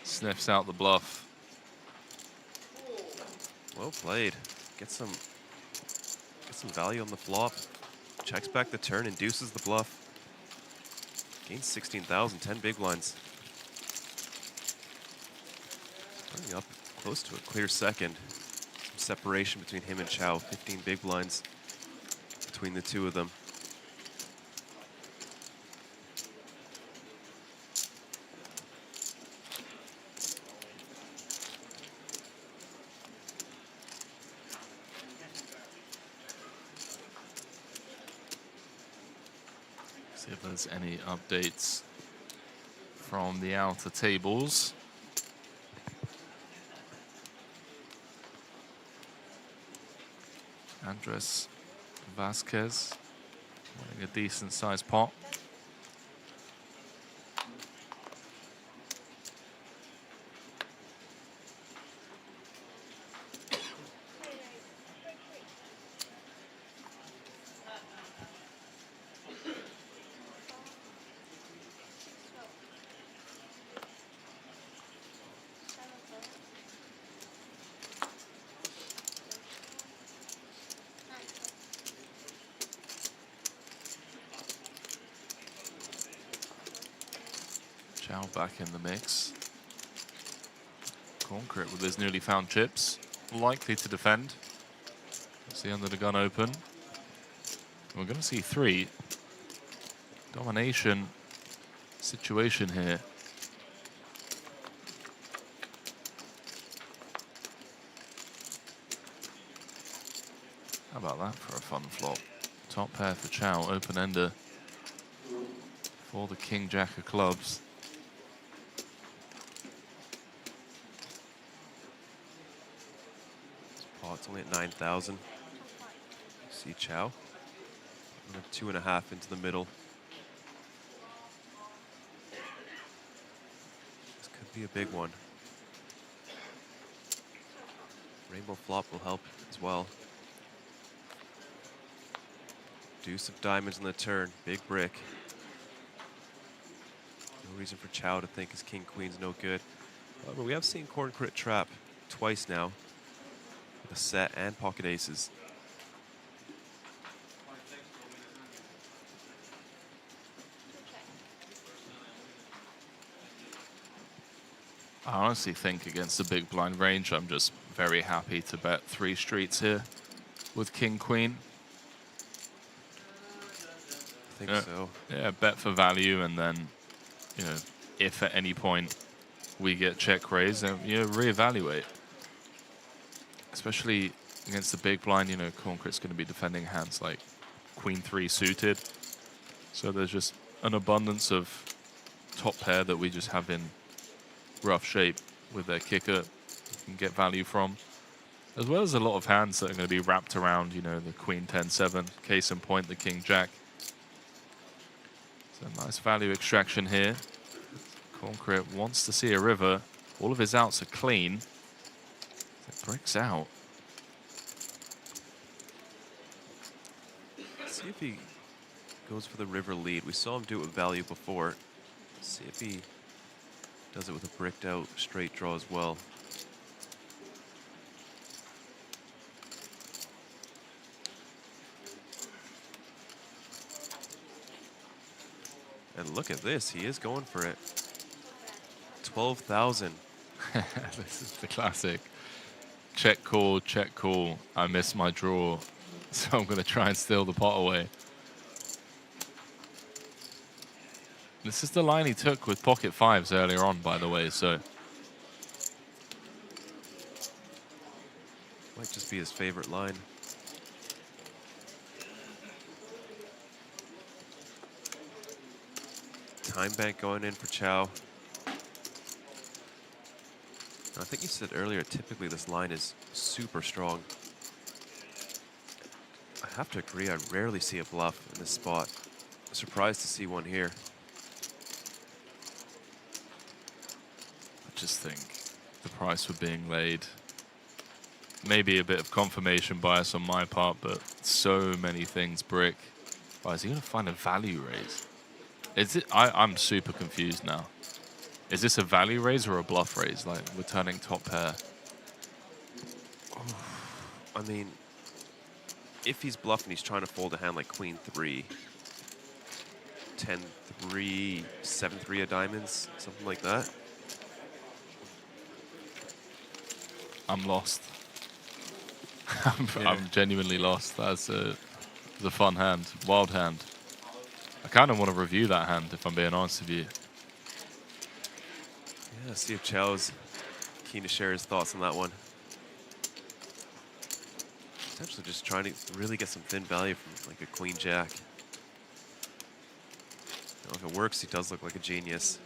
Sniffs out the bluff. Well played. Get some value on the flop. Checks back the turn, induces the bluff. Gains 16,000, 10 big blinds. Bringing up close to a clear second. Some separation between him and Chow. 15 big blinds between the two of them. See if there's any updates from the outer tables. Andres Vasquez winning a decent sized pot. Chow back in the mix. Concrete with his newly found chips, likely to defend. See under the gun open. We're going to see 3. Domination situation here. How about that for a fun flop? Top pair for Chow, open ender for the King Jack of clubs. Pot's only at 9,000. See Chow. 2.5 into the middle. This could be a big one. Rainbow flop will help as well. Deuce of diamonds in the turn. Big brick. No reason for Chow to think his king queen's no good. However, we have seen Corn Crit trap twice now with a set and pocket aces. I honestly think against the big blind range, I'm just very happy to bet 3 streets here with king queen. I think so. Yeah, bet for value, and then, you know, if at any point we get check raise, then, you know, reevaluate. Especially against the big blind, you know, Corn Crit's going to be defending hands like queen 3 suited. So there's just an abundance of top pair that we just have in rough shape with their kicker you can get value from, as well as a lot of hands that are going to be wrapped around, you know, the queen 10-7, case in point the king jack. So nice value extraction here. Corn Crit wants to see a river. All of his outs are clean. It breaks out. Let's see if he goes for the river lead. We saw him do it with value before. Let's see if he does it with a bricked out straight draw as well. And look at this, he is going for it. 12,000. This is the classic. Check call, check call. I missed my draw, so I'm going to try and steal the pot away. This is the line he took with pocket 5s earlier on, by the way, so. Might just be his favorite line. Time bank going in for Chow. I think you said earlier, typically this line is super strong. I have to agree, I rarely see a bluff in this spot. Surprised to see one here. I just think the price for being laid, maybe a bit of confirmation bias on my part, but so many things brick. Why is he going to find a value raise? Is it? I'm super confused now. Is this a value raise or a bluff raise? Like, we're turning top pair. I mean, if he's bluffing, he's trying to fold a hand like queen 3, 10-3, 7-3 of diamonds, something like that. I'm lost. I'm genuinely lost. That's a fun hand, wild hand. I kind of want to review that hand, if I'm being honest with you. Yeah, see if Chow's keen to share his thoughts on that one. Potentially just trying to really get some thin value from like a queen jack. You know, if it works, he does look like a genius.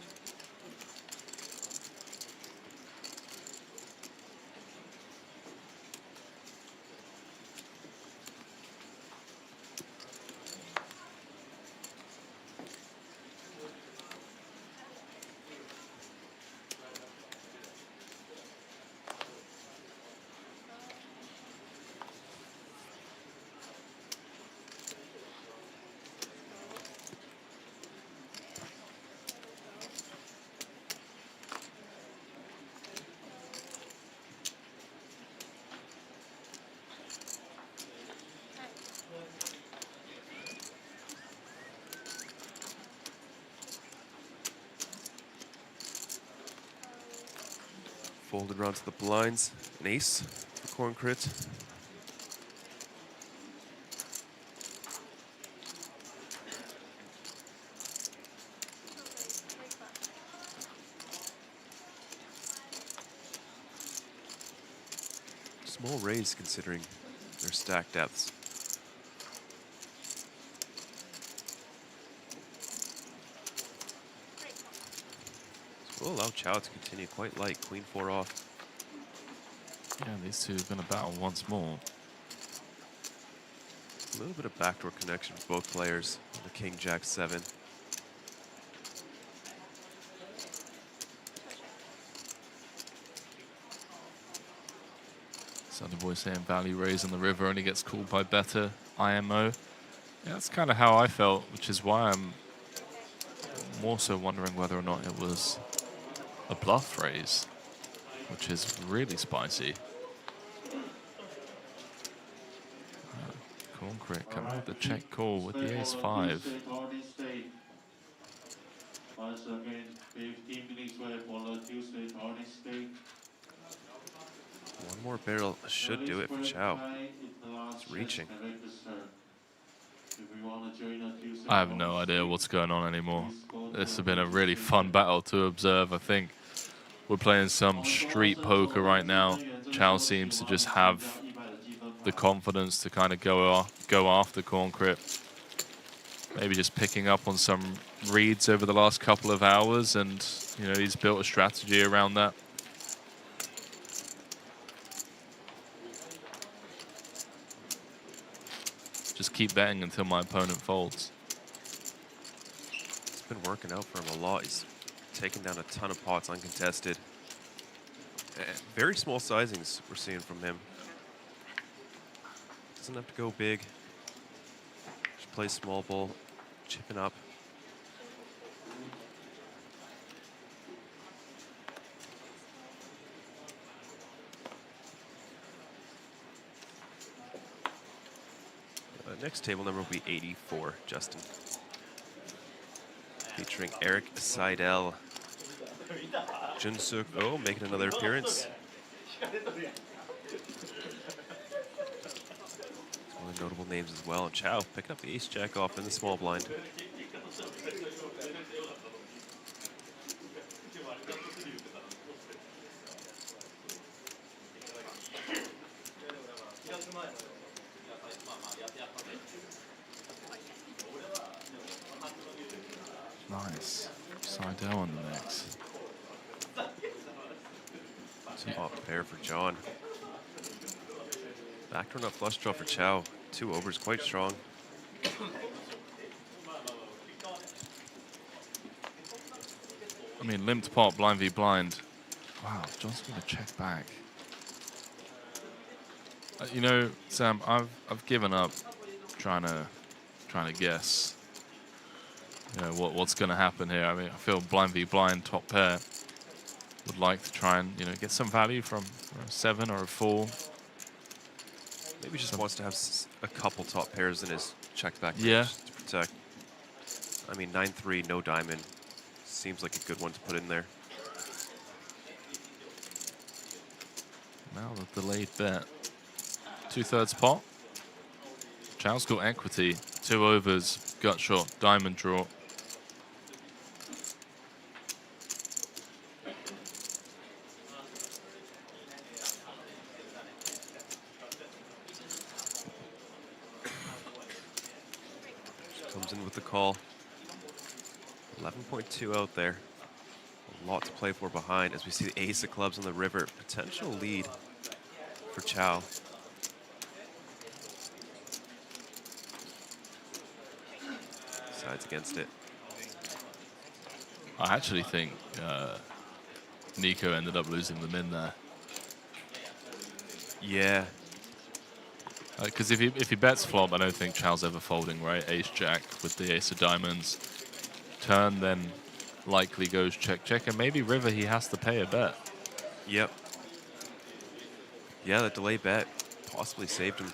Folded around to the blinds. An ace for Corn Crit. Small raise considering their stack depths. We'll allow Chow to continue quite light. Queen 4 off. Yeah, these two are going to battle once more. A little bit of backdoor connection for both players. The King Jack 7. Sunny Boy saying value raise on the river only gets called by better IMO. Yeah, that's kind of how I felt, which is why I'm more so wondering whether or not it was a bluff raise, which is really spicy. Concrete coming with the check call with the ace-5. Once again, 15 minutes were followed Tuesday, Tony State. One more barrel should do it for Chow. It's reaching. I have no idea what's going on anymore. This has been a really fun battle to observe. I think we're playing some street poker right now. Chow seems to just have the confidence to kind of go after Concrete. Maybe just picking up on some reads over the last couple of hours, and you know, he's built a strategy around that. Just keep betting until my opponent folds. It's been working out for him a lot. He's taken down a ton of pots uncontested. Very small sizings we're seeing from him. Doesn't have to go big. Just play small ball, chipping up. Next table number will be 84, Justin. Featuring Eric Seidel. Junsuk Oh making another appearance. One of the notable names as well. And Chow picking up the ace-jack off in the small blind. Nice. Seidel on the next. Top pair for John. Backdoor nut flush draw for Chow. 2 overs, quite strong. I mean, limped pot, blind v blind. Wow, John's going to check back. You know, Sam, I've given up trying to guess. You know what's going to happen here. I mean, I feel blind v blind top pair. Would like to try and get some value from a 7 or a 4. Maybe just wants to have a couple top pairs in his check back yeah. to protect. I mean, 9-3, no diamond. Seems like a good one to put in there. Now the delayed bet. 2/3 pot. Chow's got equity. 2 overs, gut shot, diamond draw. Comes in with the call. 11.2 out there. A lot to play for behind as we see the ace of clubs on the river. Potential lead for Chow. Sides against it. I actually think Nico ended up losing the min there. Yeah. Because if he bets flop, I don't think Chow's ever folding, right? Ace-jack with the ace of diamonds. Turn then likely goes check-check, and maybe river he has to pay a bet. Yep. Yeah, that delay bet possibly saved him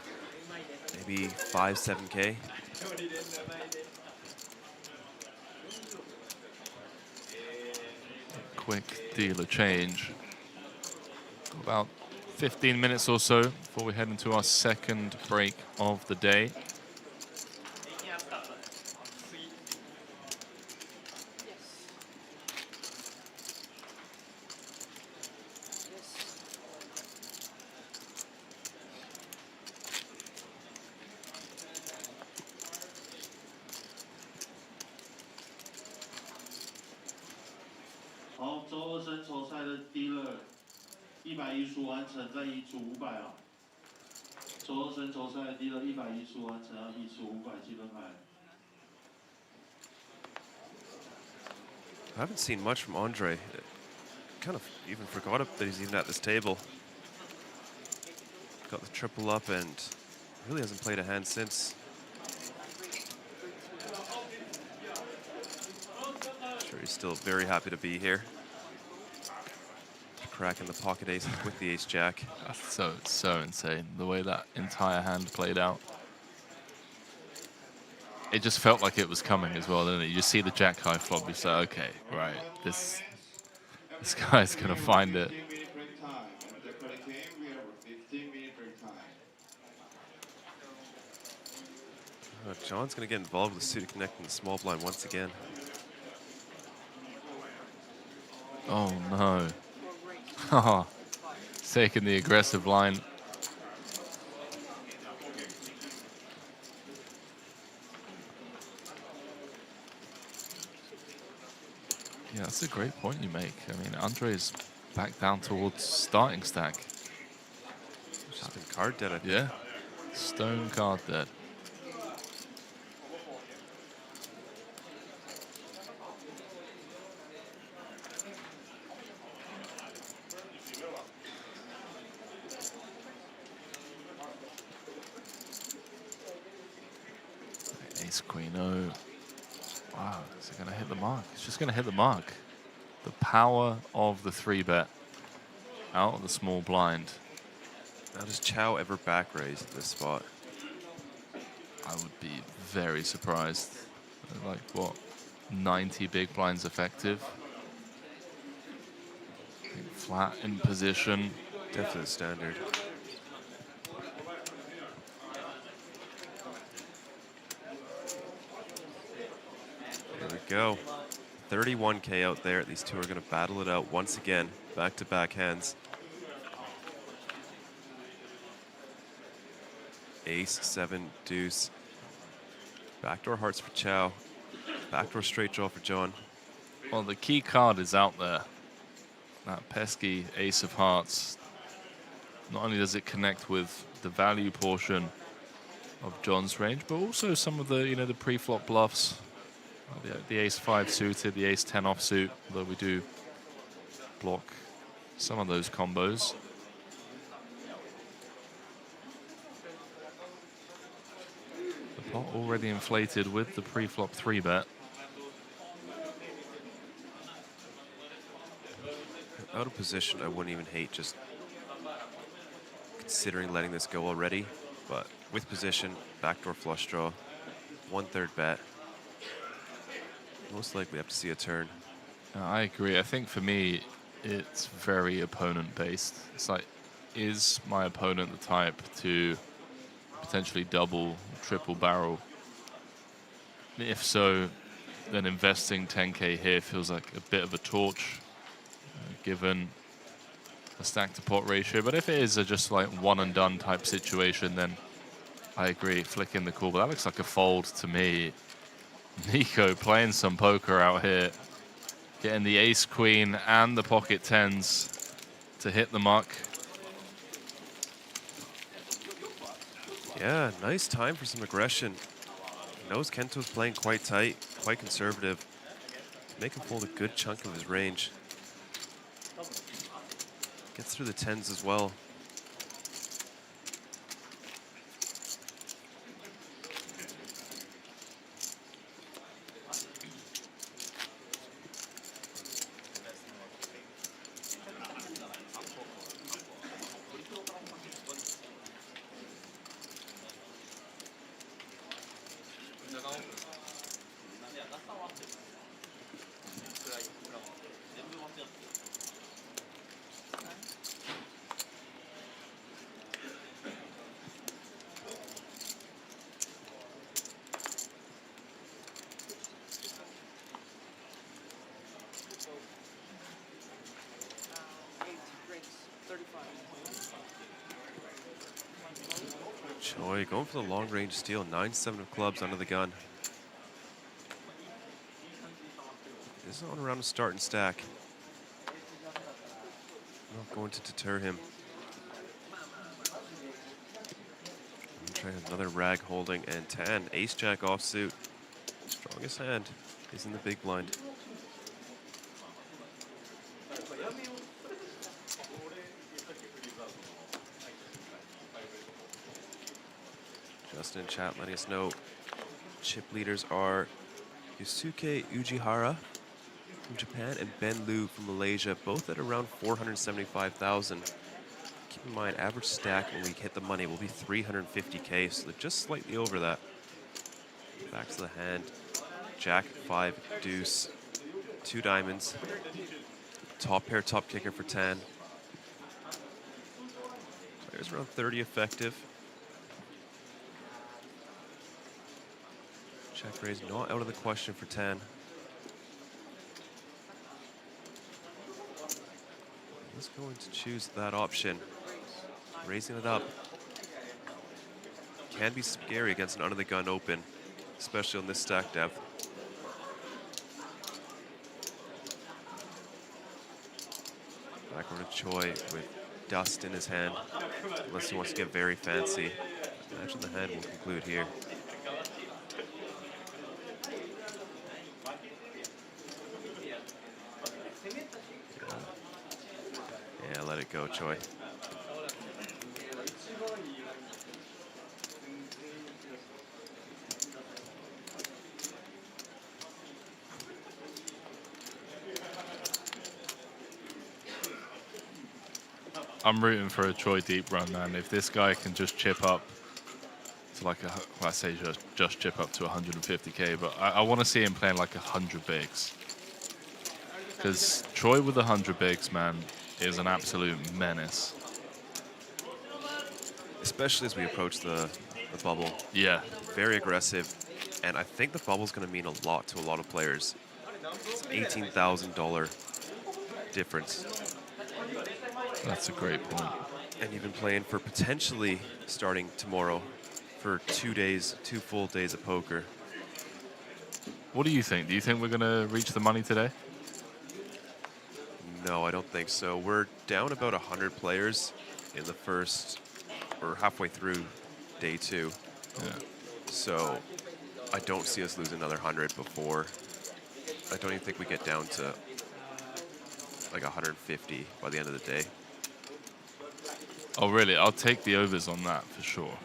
maybe 5-7K. Quick dealer change. About 15 minutes or so before we head into our second break of the day. 110完成，再1组500啊。周二生周赛第了110完成，要1组500积分牌。 I haven't seen much from Andre. Kind of even forgot that he's even at this table. Got the triple up and really hasn't played a hand since. Sure, he's still very happy to be here. Cracking the pocket ace with the ace jack. That's so insane, the way that entire hand played out. It just felt like it was coming as well, didn't it? You just see the jack high flop, you say, okay, right, this guy's gonna find it. John's gonna get involved with the suited connect in the small blind once again. Oh no. Taking the aggressive line. Yeah, that's a great point you make. I mean, Andre's back down towards starting stack. Just been card dead, I think. Yeah, stone card dead. Ace Queen O. Wow, is it going to hit the mark? It's just going to hit the mark. The power of the 3-bet out of the small blind. Now does Chow ever back raise at this spot? I would be very surprised. Like, what, 90 big blinds effective? Flat in position. Definitely standard. There we go. 31K out there. These two are going to battle it out once again. Back-to-back hands. Ace, 7, deuce. Backdoor hearts for Chow. Backdoor straight draw for John. Well, the key card is out there. That pesky ace of hearts. Not only does it connect with the value portion of John's range, but also some of the, you know, the pre-flop bluffs. The ace 5 suited, the ace 10 offsuit, although we do block some of those combos. The pot already inflated with the pre-flop 3-bet. Out of position, I wouldn't even hate just considering letting this go already, but with position, backdoor flush draw, 1/3 bet. Most likely have to see a turn. I agree. I think for me, it's very opponent-based. It's like, is my opponent the type to potentially double, triple barrel? If so, then investing 10K here feels like a bit of a torch, given a stack to pot ratio. But if it is a just like one and done type situation, then I agree, flicking the call. But that looks like a fold to me. Nico playing some poker out here, getting the ace queen and the pocket tens to hit the mark. Yeah, nice time for some aggression. Knows Kento's playing quite tight, quite conservative. Make him fold a good chunk of his range. Gets through the tens as well. Choi going for the long range steal, 9-7 of clubs under the gun. This is on around a start and stack. going to deter him. Try another rag holding, and Tan, ace-jack offsuit. Strongest hand is in the big blind. Justin in chat letting us know chip leaders are Yusuke Ujihara from Japan and Ben Liu from Malaysia, both at around 475,000. Keep in mind, average stack when we hit the money will be 350K, so they're just slightly over that. Back to the hand. Jack, 5, deuce, 2 diamonds. Top pair, top kicker for Tan. Players around 30 effective. Check raise not out of the question for Tan. He's going to choose that option. Raising it up. Can be scary against an under-the-gun open, especially on this stack depth. Back over to Choi with dust in his hand, unless he wants to get very fancy. Imagine the hand will conclude here. Yeah, let it go, Choi. I'm rooting for a Choi deep run, man. If this guy can just chip up to like well, I say just chip up to 150K, but I want to see him playing like 100 bigs. Because Choi with 100 bigs, man, is an absolute menace. Especially as we approach the bubble. Yeah. Very aggressive. And I think the bubble's going to mean a lot to a lot of players. It's an $18,000 difference. That's a great point. And you've been playing for potentially starting tomorrow for 2 days, 2 full days of poker. What do you think? Do you think we're going to reach the money today? No, I don't think so. We're down about 100 players in the first, or halfway through day 2. Yeah. So I don't see us losing another 100 before. I don't even think we get down to like 150 by the end of the day. Oh, really? I'll take the overs on that for sure.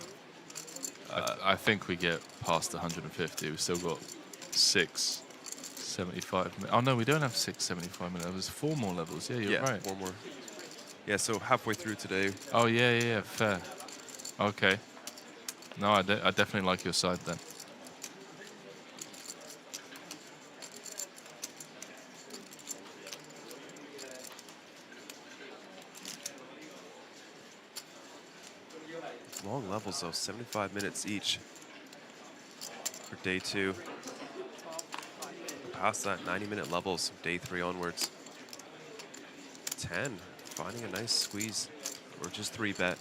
I think we get past 150. We've still got 675 minutes. Oh, no, we don't have 675 minutes. There's 4 more levels. Yeah, you're right. 4 more. Yeah, so halfway through today. Oh, yeah, fair. Okay. No, I definitely like your side then. Long levels though, 75 minutes each for day 2. Past that 90-minute levels from day 3 onwards. 10, finding a nice squeeze, or just 3-bet.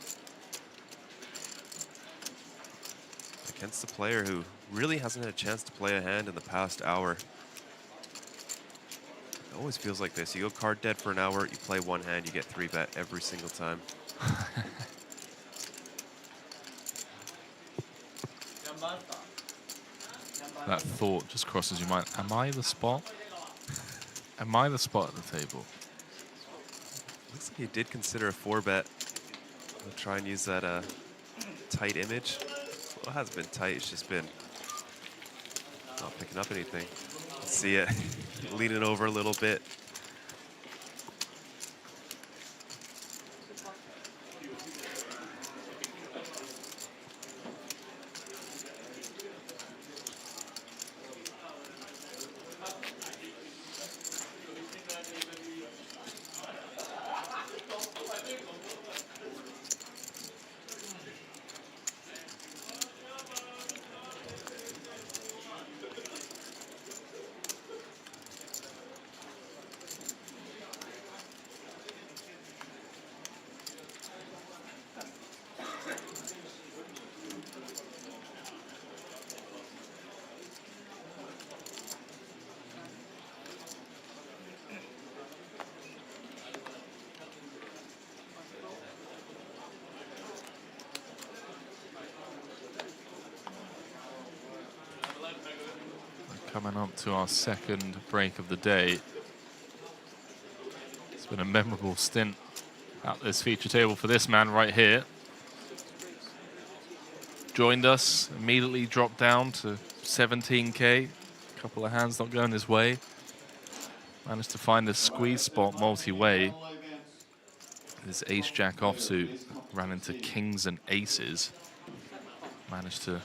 Against the player who really hasn't had a chance to play a hand in the past hour. It always feels like this. You go card dead for an hour, you play 1 hand, you get 3-bet every single time. That thought just crosses your mind. Am I the spot? Am I the spot at the table? Looks like he did consider a 4-bet. I'll try and use that tight image. Well, it hasn't been tight, it's just been not picking up anything. Let's see it. Leaning over a little bit. Coming up to our second break of the day. It's been a memorable stint at this feature table for this man right here. Joined us, immediately dropped down to 17K. A couple of hands not going his way. Managed to find a squeeze spot multi-way. His ace-jack offsuit ran into kings and aces. Managed to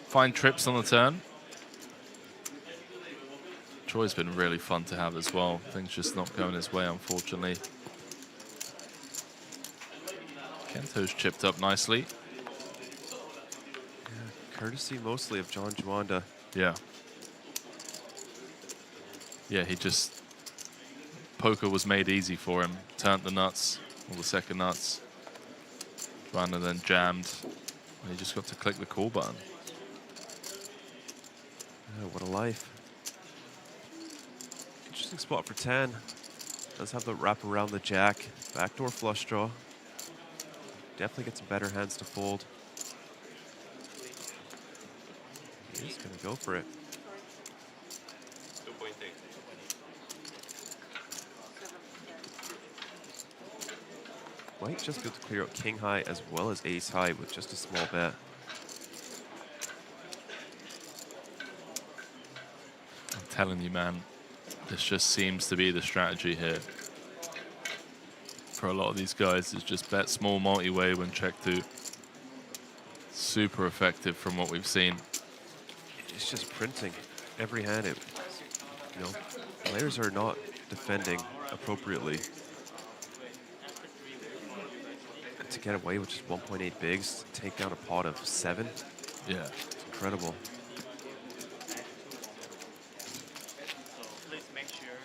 find trips on the turn. Troy's been really fun to have as well. Things just not going his way, unfortunately. Kento's chipped up nicely. Yeah, courtesy mostly of John Juanda. Yeah. Yeah, he just... Poker was made easy for him. Turned the nuts, all the second nuts. Juanda then jammed. And he just got to click the call button. Oh, what a life. Interesting spot for 10. Does have the wrap around the jack. Backdoor flush draw. Definitely get some better hands to fold. He's going to go for it. Might just be able to clear out king high as well as ace high with just a small bet. I'm telling you, man, this just seems to be the strategy here. For a lot of these guys, it's just bet small multi-way when check to. Super effective from what we've seen. It's just printing every hand. You know, players are not defending appropriately. And to get away with just 1.8 bigs, take down a pot of 7. Yeah, it's incredible. Please make sure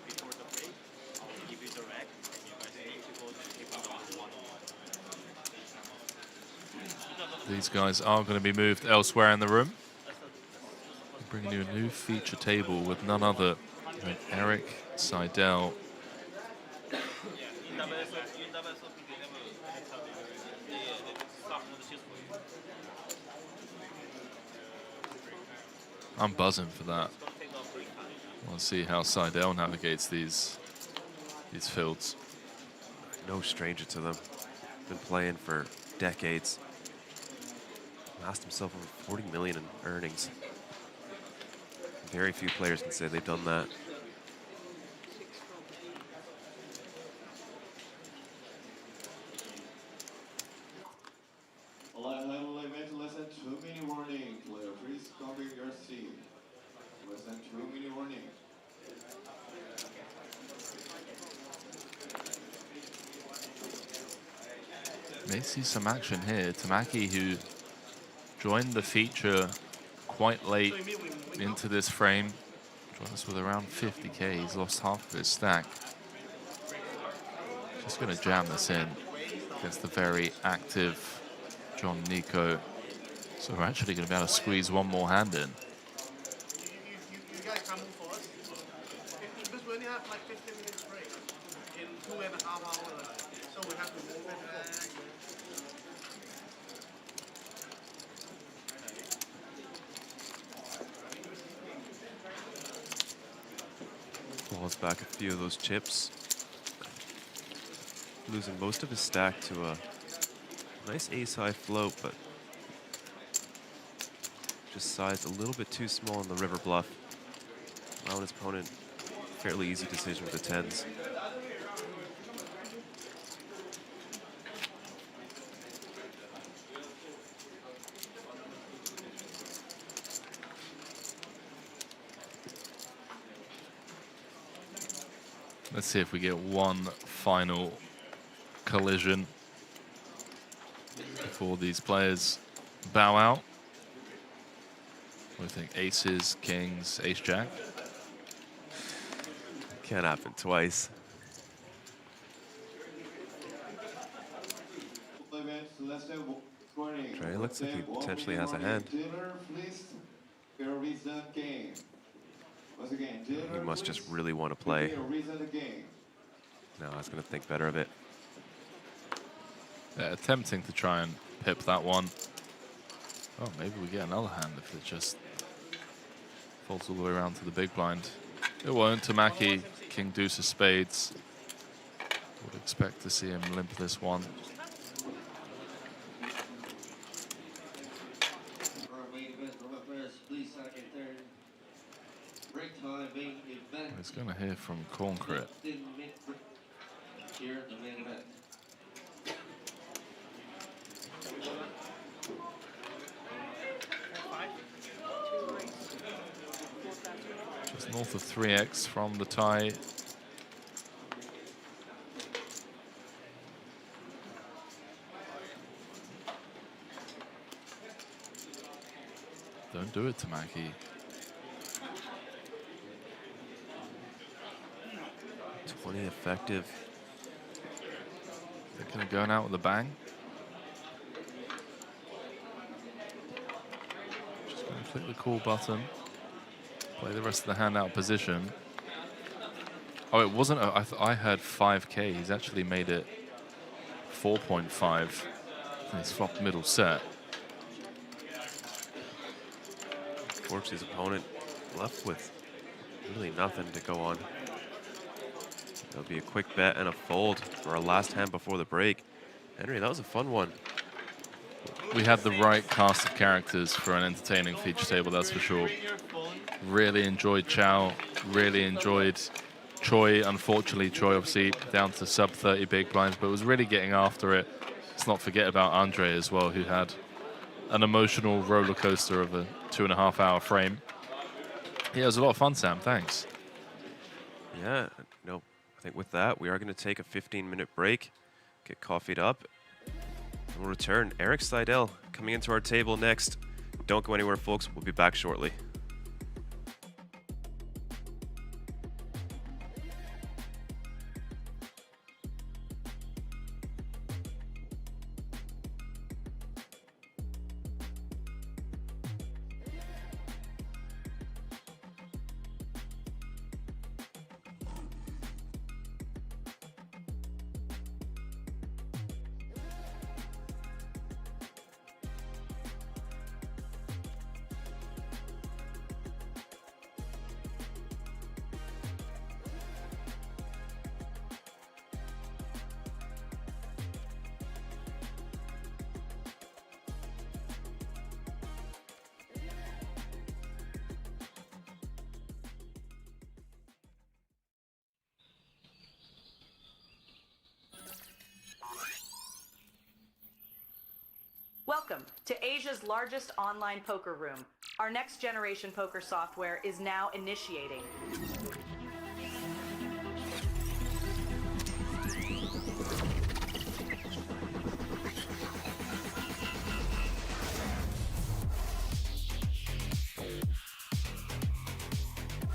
before the break, I'll give you the rack, and you guys need to go to keep it on one. These guys are going to be moved elsewhere in the room. We're bringing you a new feature table with none other than Eric Seidel. I'm buzzing for that. I want to see how Seidel navigates these fields. No stranger to them. Been playing for decades. Amassed himself over 40 million in earnings. Very few players can say they've done that. Listen 2-minute warning. Player, please cover your seat. Listen 2-minute warning. May see some action here. Tamaki, who joined the feature quite late into this frame, joined us with around 50K. He's lost half of his stack. Just going to jam this in against the very active John Nico. So we're actually going to be able to squeeze one more hand in. You guys can move forward. Because we only have like 15 minutes break in 2.5 hours. So we have to move it. Falls back a few of those chips. Losing most of his stack to a nice ace-high float, but just sized a little bit too small on the river bluff. Allowing his opponent fairly easy decision with the 10s. Let's see if we get one final collision before these players bow out. What do you think? Aces, kings, ace-jack? Can't happen twice. Trey looks like he potentially has a hand. He must just really want to play. No, I was going to think better of it. Yeah, attempting to try and pip that one. Oh, maybe we get another hand if it just folds all the way around to the big blind. It won't. Tamaki, king deuce of spades. Would expect to see him limp this one. He's going to hear from Corncrit. Here, the main event. Just north of 3x from the tie. Don't do it, Tamaki. 20 effective. They're going to go out with a bang. Just going to click the call button. Play the rest of the hand out of position. Oh, it wasn't. I heard 5K. He's actually made it 4.5. And he's flopped middle set. Forks his opponent left with really nothing to go on. That'll be a quick bet and a fold for our last hand before the break. Henry, that was a fun one. We had the right cast of characters for an entertaining feature table, that's for sure. Really enjoyed Chow, really enjoyed Choi. Unfortunately, Choi obviously down to sub 30 big blinds, but was really getting after it. Let's not forget about Andre as well, who had an emotional roller coaster of a 2.5-hour frame. Yeah, it was a lot of fun, Sam. Thanks. Yeah, no, I think with that, we are going to take a 15-minute break, get coffeeed up, and we'll return. Eric Seidel coming into our table next. Don't go anywhere, folks. We'll be back shortly. Welcome to Asia's largest online poker room. Our next generation poker software is now initiating.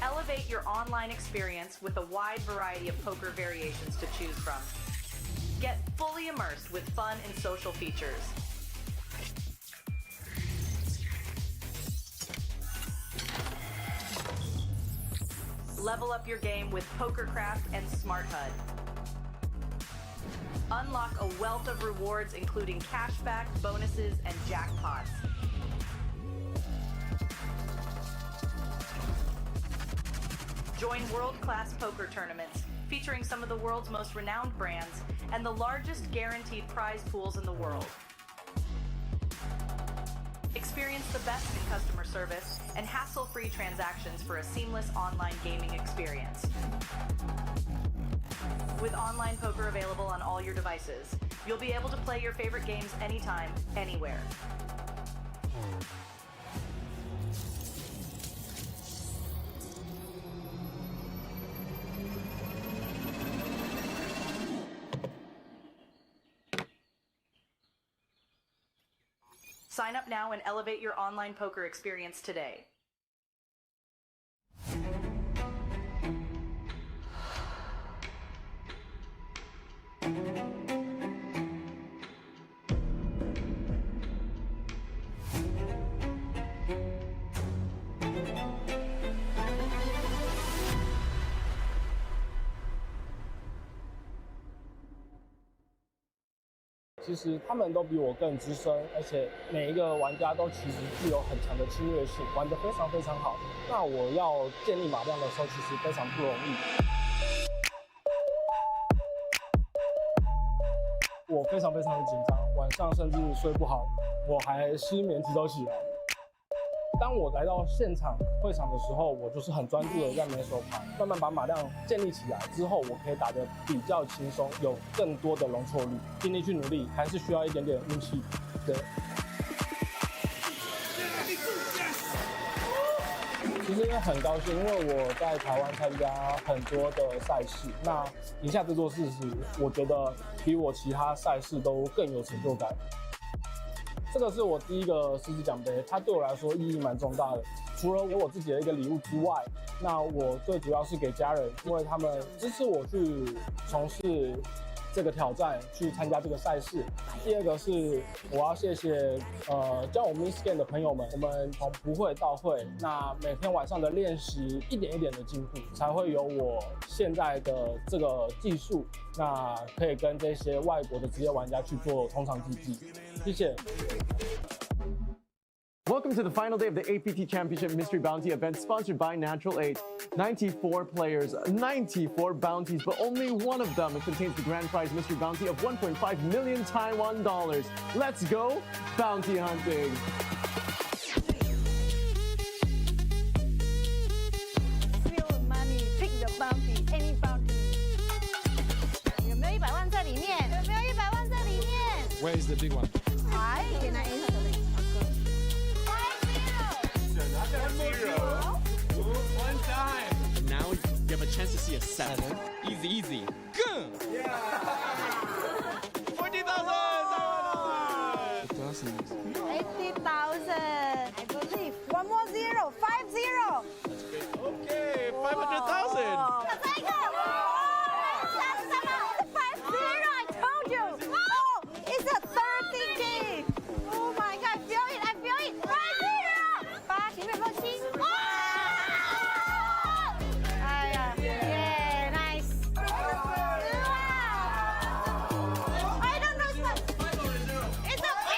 Elevate your online experience with a wide variety of poker variations to choose from. Get fully immersed with fun and social features. Level up your game with PokerCraft and Smart HUD. Unlock a wealth of rewards including cashback, bonuses, and jackpots. Join world-class poker tournaments featuring some of the world's most renowned brands and the largest guaranteed prize pools in the world. Experience the best in customer service and hassle-free transactions for a seamless online gaming experience. With online poker available on all your devices, you'll be able to play your favorite games anytime, anywhere. Sign up now and elevate your online poker experience today. 其实他们都比我更资深，而且每一个玩家都其实具有很强的侵略性，玩得非常非常好。那我要建立马量的时候，其实非常不容易。我非常非常的紧张，晚上甚至睡不好，我还失眠直到起来。当我来到现场会场的时候，我就是很专注的在每手牌，慢慢把马量建立起来之后，我可以打得比较轻松，有更多的容错率。尽力去努力，还是需要一点点运气。对。其实很高兴，因为我在台湾参加很多的赛事，那赢下这座事实，我觉得比我其他赛事都更有成就感。这个是我第一个狮子奖杯，它对我来说意义蛮重大的。除了给我自己的一个礼物之外，那我最主要是给家人，因为他们支持我去从事这个挑战，去参加这个赛事。第二个是我要谢谢教我 Miss Game 的朋友们，我们从不会到会，那每天晚上的练习一点一点的进步，才会有我现在的这个技术，那可以跟这些外国的职业玩家去做同场竞技。谢谢。Welcome to the final day of the APT Championship Mystery Bounty event sponsored by Natural8. 94 players, 94 bounties, but only one of them contains the grand prize mystery bounty of 1.5 million Taiwan dollars. Let's go bounty hunting. Feel money, pick the bounty, any bounty. 有没有100万在里面？有没有100万在里面 Where is the big one? I can I answer it? 1 time. Now you have a chance to see a 7. Easy, easy. Go! Yeah! 40,000! 80,000. I believe. One more zero. 50. Okay, 500,000. 再一个。50. I told you. Oh, it's a 30K. Oh my God, I feel it. I feel it. 50. 八，前面有没有7？哎呀 ，Yeah, nice. I don't know. It's a 50.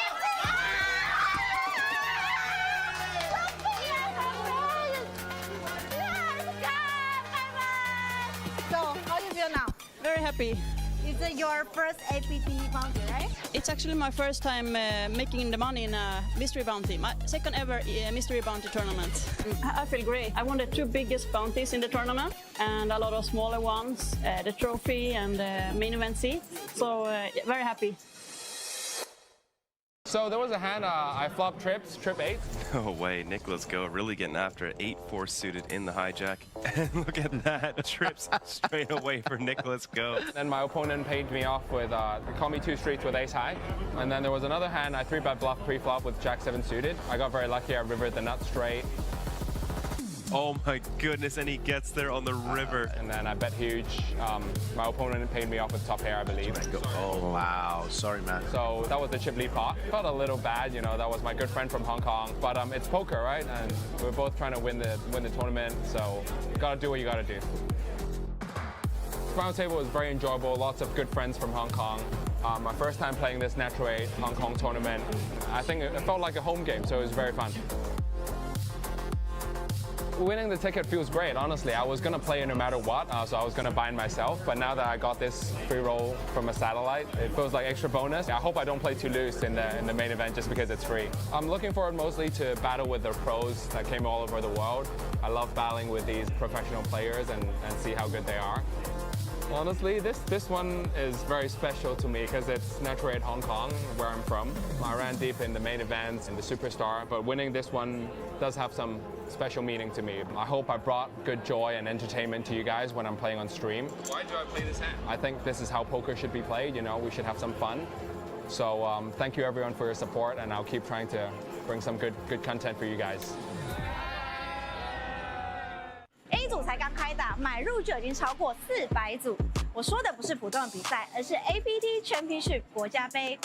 So, how do you feel now? Very happy. Is it your first APT bounty, right? It's actually my first time making the money in a mystery bounty. My second ever mystery bounty tournament. I feel great. I won the 2 biggest bounties in the tournament and a lot of smaller ones, the trophy and the main event seat. So very happy. So there was a hand, I flopped trips, trip 8. No way, Nicholas Go really getting after it. 8-4 suited in the hijack. And look at that, trips straight away for Nicholas Go. And my opponent paid me off with, called me 2 streets with ace high. And then there was another hand, I 3-bet bluff pre-flop with jack 7 suited. I got very lucky, I rivered the nut straight. Oh my goodness, and he gets there on the river. And then I bet huge. My opponent paid me off with top pair, I believe. Oh, wow. Sorry, man. So that was the chip lead pot. Felt a little bad, you know, that was my good friend from Hong Kong. But it's poker, right? And we're both trying to win the tournament, so you gotta do what you gotta do. Round table was very enjoyable, lots of good friends from Hong Kong. My first time playing this Natural8 Hong Kong tournament. I think it felt like a home game, so it was very fun. Winning the ticket feels great, honestly. I was going to play it no matter what, so I was going to bind myself. But now that I got this free roll from a satellite, it feels like extra bonus. I hope I don't play too loose in the main event just because it's free. I'm looking forward mostly to battle with the pros that came all over the world. I love battling with these professional players and see how good they are. Honestly, this one is very special to me because it's Natural8 Hong Kong, where I'm from. I ran deep in the main events in the Superstar, but winning this one does have some special meaning to me. I hope I brought good joy and entertainment to you guys when I'm playing on stream. Why do I play this hand? I think this is how poker should be played, you know, we should have some fun. So thank you everyone for your support, and I'll keep trying to bring some good content for you guys. A 组才刚开打，买入就已经超过400组。我说的不是普通的比赛，而是 APT Championship 国家杯。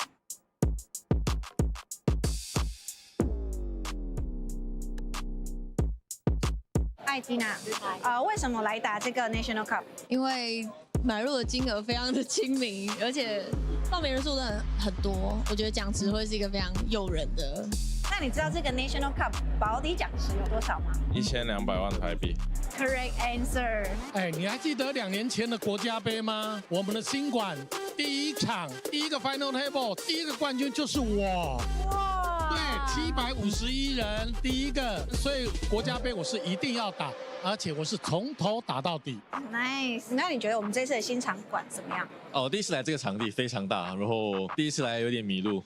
艾缇娜，为什么来打这个 National Cup？因为买入的金额非常的亲民，而且报名人数真的很多，我觉得奖池会是一个非常诱人的。那你知道这个 National Cup 保底奖池有多少吗1200万台币。 ？Correct answer。哎，你还记得2年前的国家杯吗？我们的新馆第一场第一个 Final Table 第一个冠军就是我。哇！对，751人第一个，所以国家杯我是一定要打，而且我是从头打到底。Nice。那你觉得我们这次的新场馆怎么样？哦，第一次来这个场地非常大，然后第一次来有点迷路。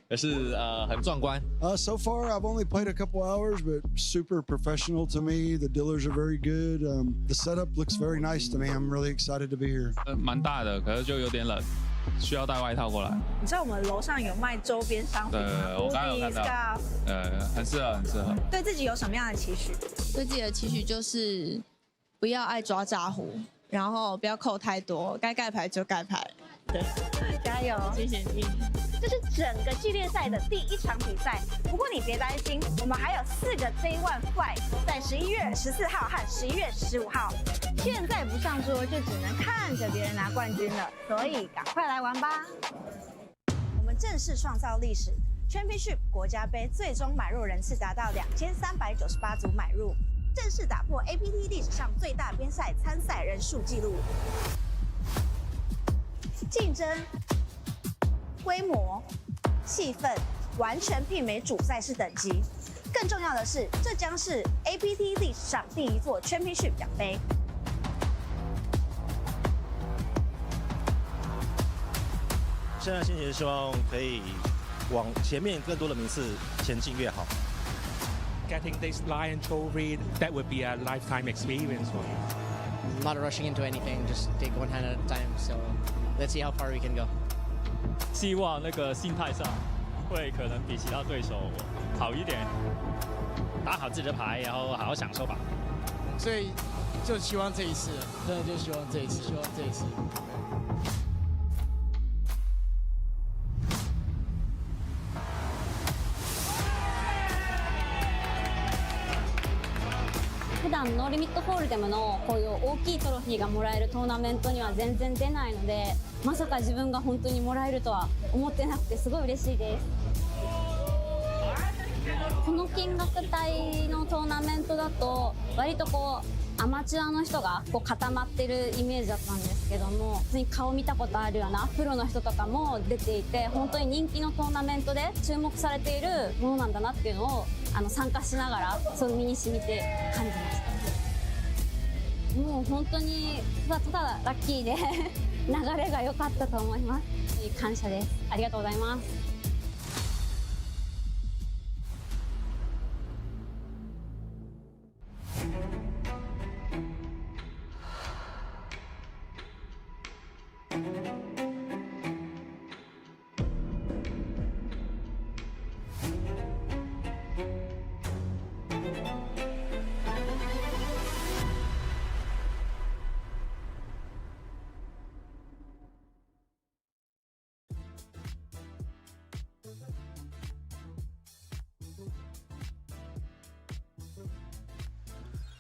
可是很壮观。So far, I've only played a couple hours, but super professional to me. The dealers are very good. The setup looks very nice to me. I'm really excited to be here. 蛮大的，可是就有点冷，需要带外套过来。你知道我们楼上有卖周边商品吗？对，我刚刚有看到。很适合，很适合。对自己有什么样的期许？对自己的期许就是不要爱抓炸胡，然后不要扣太多，该盖牌就盖牌。对，加油！谢谢你。 这是整个系列赛的第1场比赛，不过你别担心，我们还有4个 J1 Fly 在11月14号和11月15号。现在不上桌就只能看着别人拿冠军了，所以赶快来玩吧！我们正式创造历史 ，Championship 国家杯最终买入人次达到2398组买入，正式打破 APT 历史上最大边赛参赛人数纪录。竞争。 规模、气氛完全媲美主赛事等级。更重要的是，这将是 APT 历史上第一座 Championship 奖杯。现在心情是希望可以往前面更多的名次前进越好。Getting this Lion Trophy, that would be a lifetime experience for me. Not rushing into anything, just take one hand at a time. So let's see how far we can go. 希望那个心态上会可能比其他对手好一点，打好自己的牌，然后好好享受吧。所以就希望这一次，真的就希望这一次，希望这一次。普段のリミットホールでものこういう大きいトロフィーがもらえるトーナメントには全然出ないので、まさか自分が本当にもらえるとは思ってなくてすごい嬉しいです。この金額帯のトーナメントだと割とこうアマチュアの人がこう固まってるイメージだったんですけども、普通に顔見たことあるようなプロの人とかも出ていて、本当に人気のトーナメントで注目されているものなんだなっていうのを参加しながらそう身に染みて感じました。もう本当にただラッキーで流れが良かったと思います。感謝です。ありがとうございます。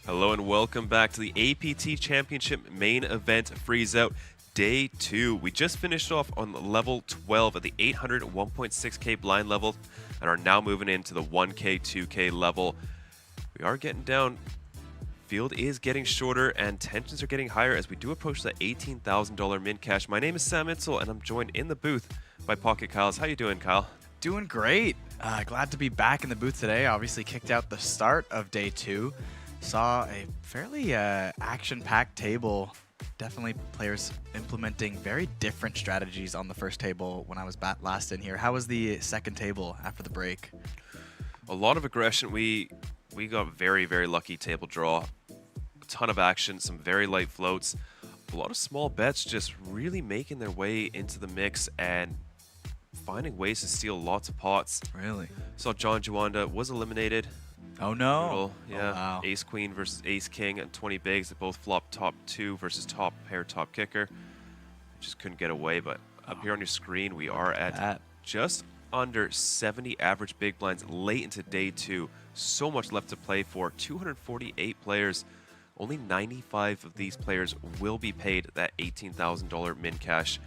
Hello and welcome back to the APT Championship Main Event Freezeout Day 2. We just finished off on level 12 at the 800 1.6k blind level and are now moving into the 1k, 2k level. We are getting down. Field is getting shorter and tensions are getting higher as we do approach that $18,000 min cash. My name is Sam Itzel and I'm joined in the booth by Pocket Kyles. How you doing, Kyle? Doing great. Glad to be back in the booth today. Obviously kicked out the start of Day 2. Saw a fairly action-packed table. Definitely players implementing very different strategies on the first table when I was last in here. How was the second table after the break? A lot of aggression. We got very, very lucky table draw. A ton of action, some very light floats. A lot of small bets just really making their way into the mix and finding ways to steal lots of pots. Really? Saw John Juanda was eliminated. Oh no. Brutal. Yeah. Oh, wow. Ace Queen versus Ace King and 20 bigs that both flopped top 2 versus top pair top kicker. Just couldn't get away, but up here on your screen we are at just under 70 average big blinds late into Day 2. So much left to play for. 248 players only 95 of these players will be paid that $18,000 min cash,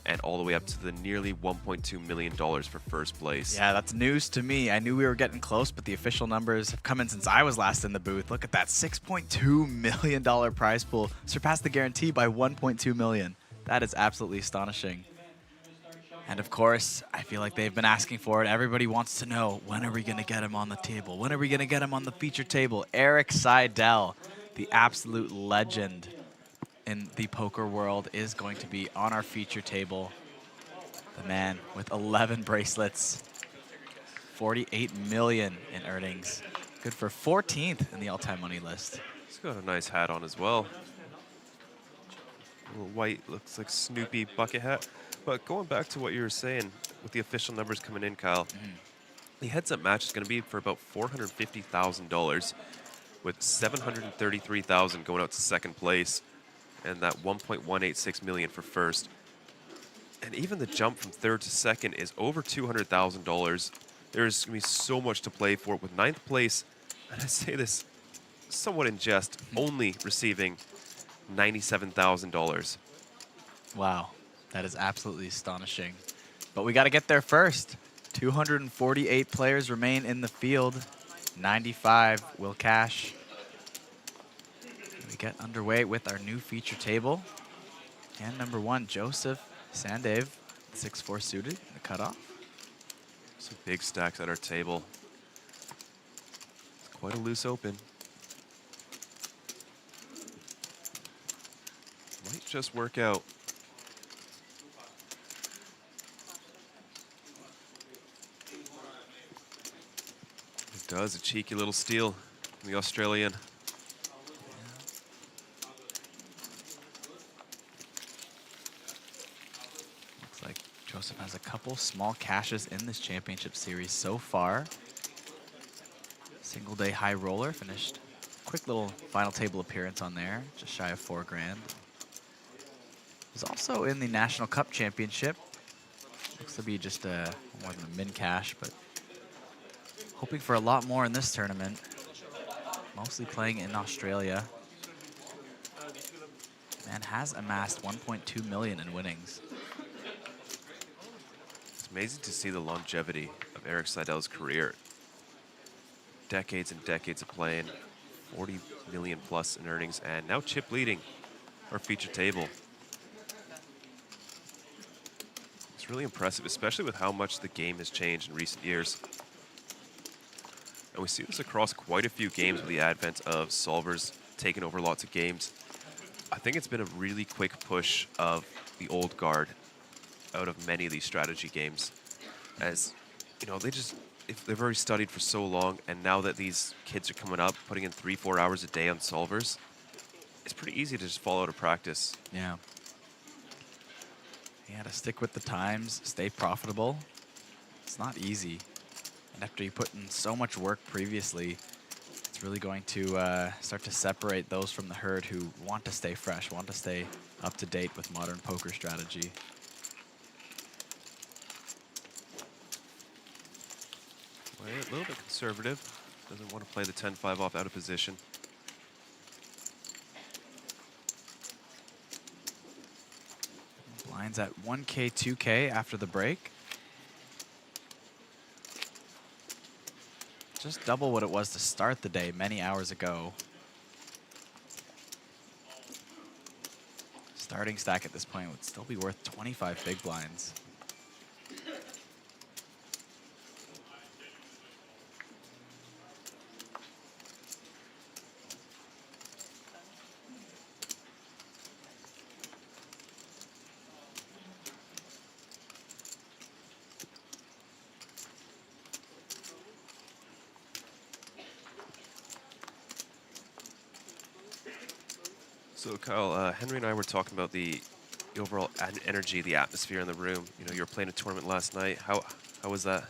and all the way up to the nearly $1.2 million for first place. Yeah, that's news to me. I knew we were getting close, but the official numbers have come in since I was last in the booth. Look at that, $6.2 million prize pool. Surpassed the guarantee by $1.2 million. That is absolutely astonishing. And of course, I feel like they've been asking for it. Everybody wants to know, when are we going to get him on the table? When are we going to get him on the feature table? Eric Seidel, the absolute legend in the poker world, is going to be on our feature table. The man with 11 bracelets, 48 million in earnings. Good for 14th in the all-time money list. He's got a nice hat on as well. A little white, looks like Snoopy bucket hat. But going back to what you were saying with the official numbers coming in, Kyle, the heads-up match is going to be for about $450,000, with $733,000 going out to second place, and that $1.186 million for first. And even the jump from third to second is over $200,000. There's going to be so much to play for, with ninth place, and I say this somewhat in jest, only receiving $97,000. Wow, that is absolutely astonishing. But we got to get there first. 248 players remain in the field. 95 will cash. We get underway with our new feature table. And number one, Joseph Sandev, 6'4" suited, the cutoff. Some big stacks at our table. It's quite a loose open. Might just work out. It does, a cheeky little steal from the Australian. Looks like Joseph has a couple small cashes in this championship series so far. Single day high roller, finished. Quick little final table appearance on there, just shy of $4 grand. Was also in the National Cup Championship. Looks to be just more than a min cash, but hoping for a lot more in this tournament. Mostly playing in Australia. Man has amassed 1.2 million in winnings. It's amazing to see the longevity of Eric Seidel's career. Decades and decades of playing, 40 million plus in earnings, and now chip leading our feature table. It's really impressive, especially with how much the game has changed in recent years. And we see this across quite a few games with the advent of solvers taking over lots of games. I think it's been a really quick push of the old guard out of many of these strategy games. As, you know, if they've already studied for so long, and now that these kids are coming up, putting in 3-4 hours a day on solvers, it's pretty easy to just fall out of practice. Yeah. You gotta stick with the times, stay profitable. It's not easy. And after you put in so much work previously, it's really going to start to separate those from the herd who want to stay fresh, want to stay up to date with modern poker strategy. Well, a little bit conservative. Doesn't want to play the 10-5 off out of position. Blinds at 1K, 2K after the break. Just double what it was to start the day many hours ago. Starting stack at this point would still be worth 25 big blinds. So Kyle, Henry and I were talking about the overall energy, the atmosphere in the room. You know, you were playing a tournament last night. How was that?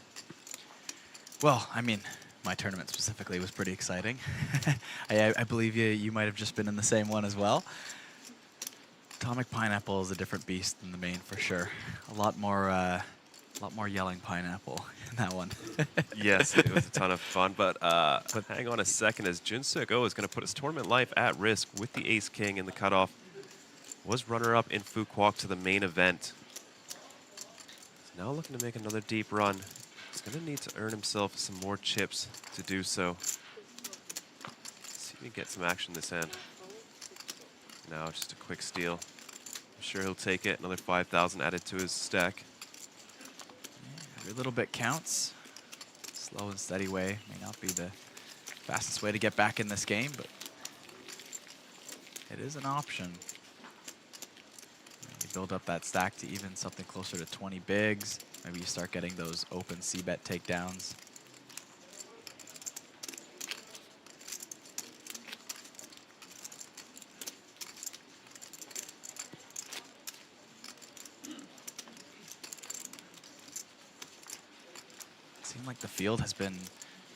Well, I mean, my tournament specifically was pretty exciting. I believe you might have just been in the same one as well. Atomic Pineapple is a different beast than the main for sure. A lot more A lot more yelling pineapple in that one. Yes, it was a ton of fun, but hang on a second, as Junsuk is going to put his tournament life at risk with the ace-king in the cutoff. Was runner-up in Fukuoka to the main event. He's now looking to make another deep run. He's going to need to earn himself some more chips to do so. Let's see if we can get some action this hand. No, just a quick steal. I'm sure he'll take it. Another 5,000 added to his stack. Every little bit counts. Slow and steady way may not be the fastest way to get back in this game, but it is an option. You build up that stack to even something closer to 20 bigs. Maybe you start getting those open C-bet takedowns. Seemed like the field has been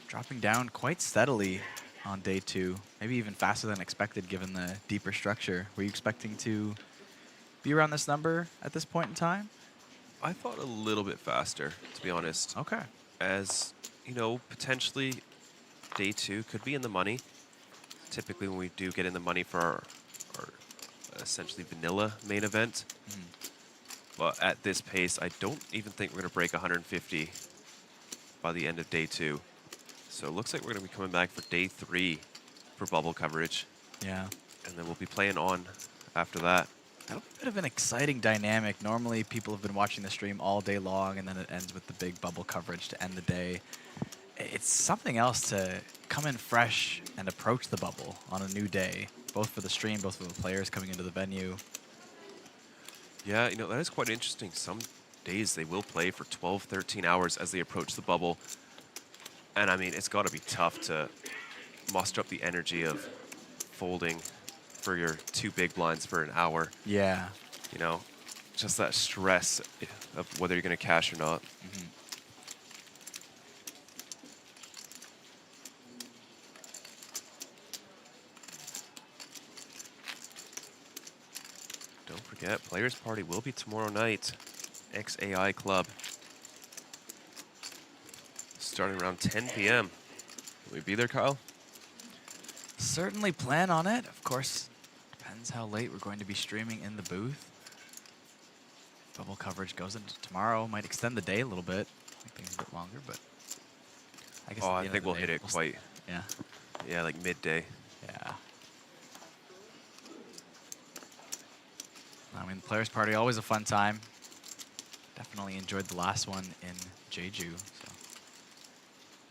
dropping down quite steadily on day 2, maybe even faster than expected given the deeper structure. Were you expecting to be around this number at this point in time? I thought a little bit faster, to be honest. Okay. As, you know, potentially day 2 could be in the money. Typically when we do get in the money for our essentially vanilla main event. But at this pace, I don't even think we're going to break 150 by the end of day 2. So it looks like we're going to be coming back for day 3 for bubble coverage. Yeah. And then we'll be playing on after that. A bit of an exciting dynamic. Normally people have been watching the stream all day long and then it ends with the big bubble coverage to end the day. It's something else to come in fresh and approach the bubble on a new day, both for the stream, both for the players coming into the venue. Yeah, you know, that is quite interesting. Some days they will play for 12, 13 hours as they approach the bubble. And I mean, it's got to be tough to muster up the energy of folding for your 2 big blinds for an hour. Yeah. You know, just that stress of whether you're going to cash or not. Don't forget, Players Party will be tomorrow night. XAI Club. Starting around 10 p.m. Will we be there, Kyle? Certainly plan on it. Of course, depends how late we're going to be streaming in the booth. Bubble coverage goes into tomorrow. Might extend the day a little bit. Make things a bit longer, but I guess. I think we'll hit it quite. Yeah. Yeah, like midday. Yeah. I mean, Players Party, always a fun time. Definitely enjoyed the last one in Jeju. So.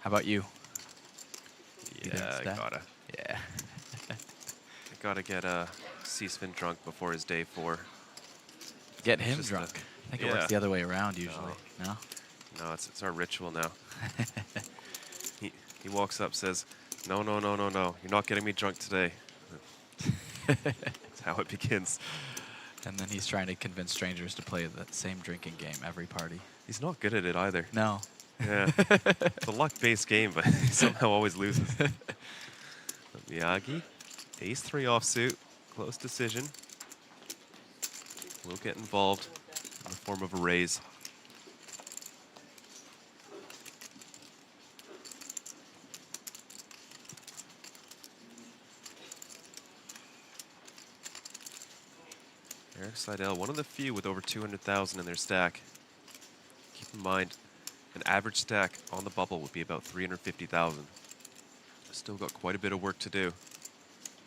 How about you? Yeah, I gotta. Yeah. I gotta get C-Spin drunk before his day 4. Get him drunk. I think it works the other way around usually. No? No, it's our ritual now. He walks up, says, no, no, no, no, no. You're not getting me drunk today. That's how it begins. And then he's trying to convince strangers to play the same drinking game every party. He's not good at it either. No. Yeah. It's a luck-based game, but he somehow always loses. Miyagi, ace-3 offsuit, close decision. Will get involved in the form of a raise. Eric Seidel, one of the few with over 200,000 in their stack. Keep in mind, an average stack on the bubble would be about 350,000. Still got quite a bit of work to do.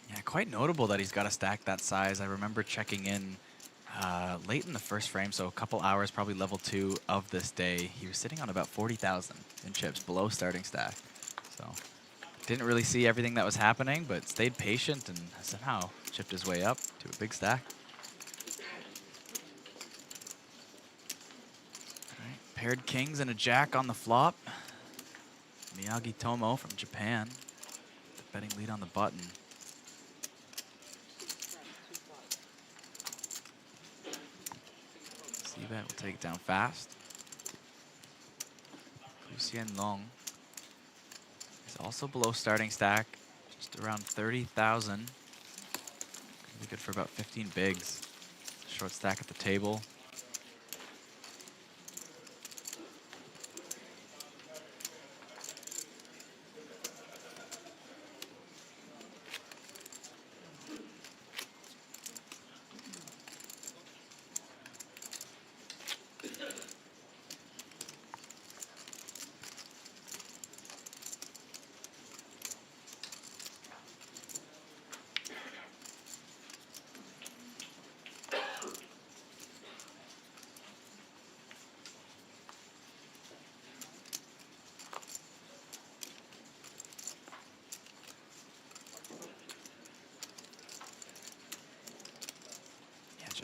Yeah, quite notable that he's got a stack that size. I remember checking in late in the first frame, so a couple hours, probably level 2 of this day. He was sitting on about 40,000 in chips, below starting stack. So didn't really see everything that was happening, but stayed patient and somehow chipped his way up to a big stack. All right, paired kings and a jack on the flop. Miyagi Tomo from Japan, the betting lead on the button. C-bet will take it down fast. Lucien Long is also below starting stack, just around 30,000. Could be good for about 15 bigs. Short stack at the table.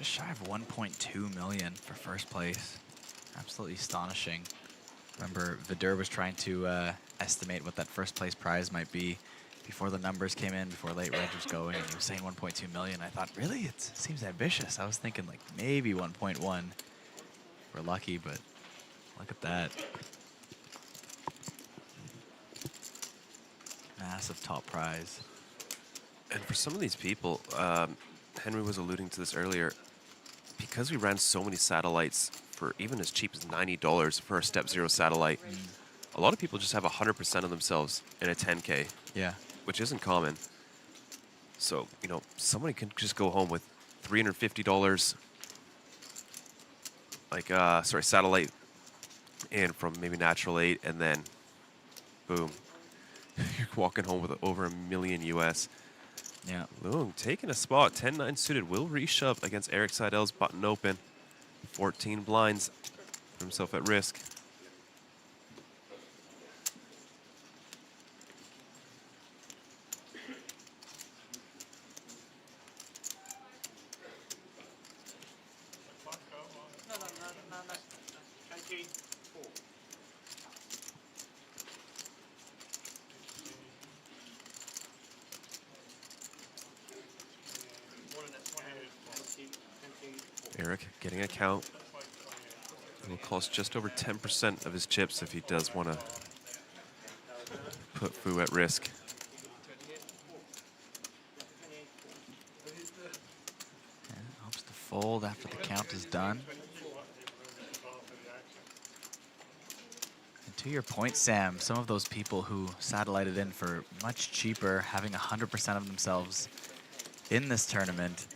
Just shy of 1.2 million for first place. Absolutely astonishing. Remember, Vidur was trying to estimate what that first place prize might be before the numbers came in, before late reg was going, and he was saying 1.2 million. I thought, really? It seems ambitious. I was thinking like maybe 1.1. We're lucky, but look at that. Massive top prize. And for some of these people, Henry was alluding to this earlier, because we ran so many satellites for even as cheap as $90 for a Step 0 satellite, a lot of people just have 100% of themselves in a 10K. Yeah. Which isn't common. So, you know, somebody can just go home with $350, like, satellite in from maybe Natural8, and then, boom, you're walking home with over $1 million US. Yeah. Loong taking a spot, 10-9 suited, will reshove against Eric Seidel's button open. 14 blinds, put himself at risk. Eric getting a count. It'll cost just over 10% of his chips if he does want to put Fu at risk. And hopes to fold after the count is done. And to your point, Sam, some of those people who satellited in for much cheaper, having 100% of themselves in this tournament,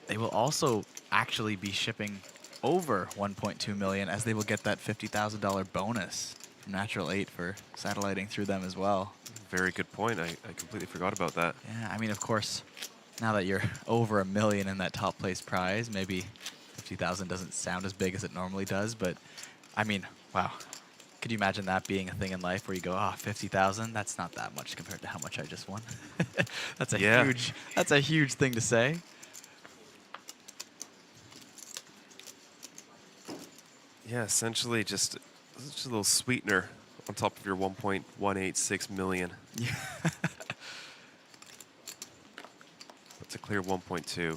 they will also actually be shipping over 1.2 million, as they will get that $50,000 bonus from Natural8 for satelliting through them as well. Very good point. I completely forgot about that. Yeah, I mean, of course, now that you're over $1 million in that top place prize, maybe 50,000 doesn't sound as big as it normally does, but I mean, wow. Could you imagine that being a thing in life where you go, 50,000? That's not that much compared to how much I just won. That's a huge thing to say. Yeah, essentially just a little sweetener on top of your 1.186 million. Yeah. That's a clear 1.2.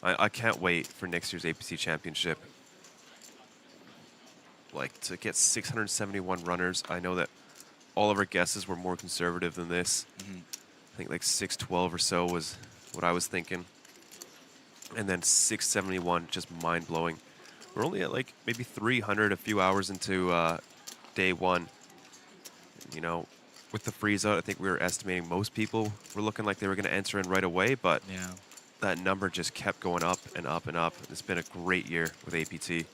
I can't wait for next year's APT Championship. Like, to get 671 runners. I know that all of our guesses were more conservative than this. I think like 612 or so was what I was thinking. And then 671, just mind-blowing. We're only at like maybe 300 a few hours into day one. You know, with the freeze-out, I think we were estimating most people were looking like they were going to enter in right away, but yeah, that number just kept going up and up and up. It's been a great year with APT.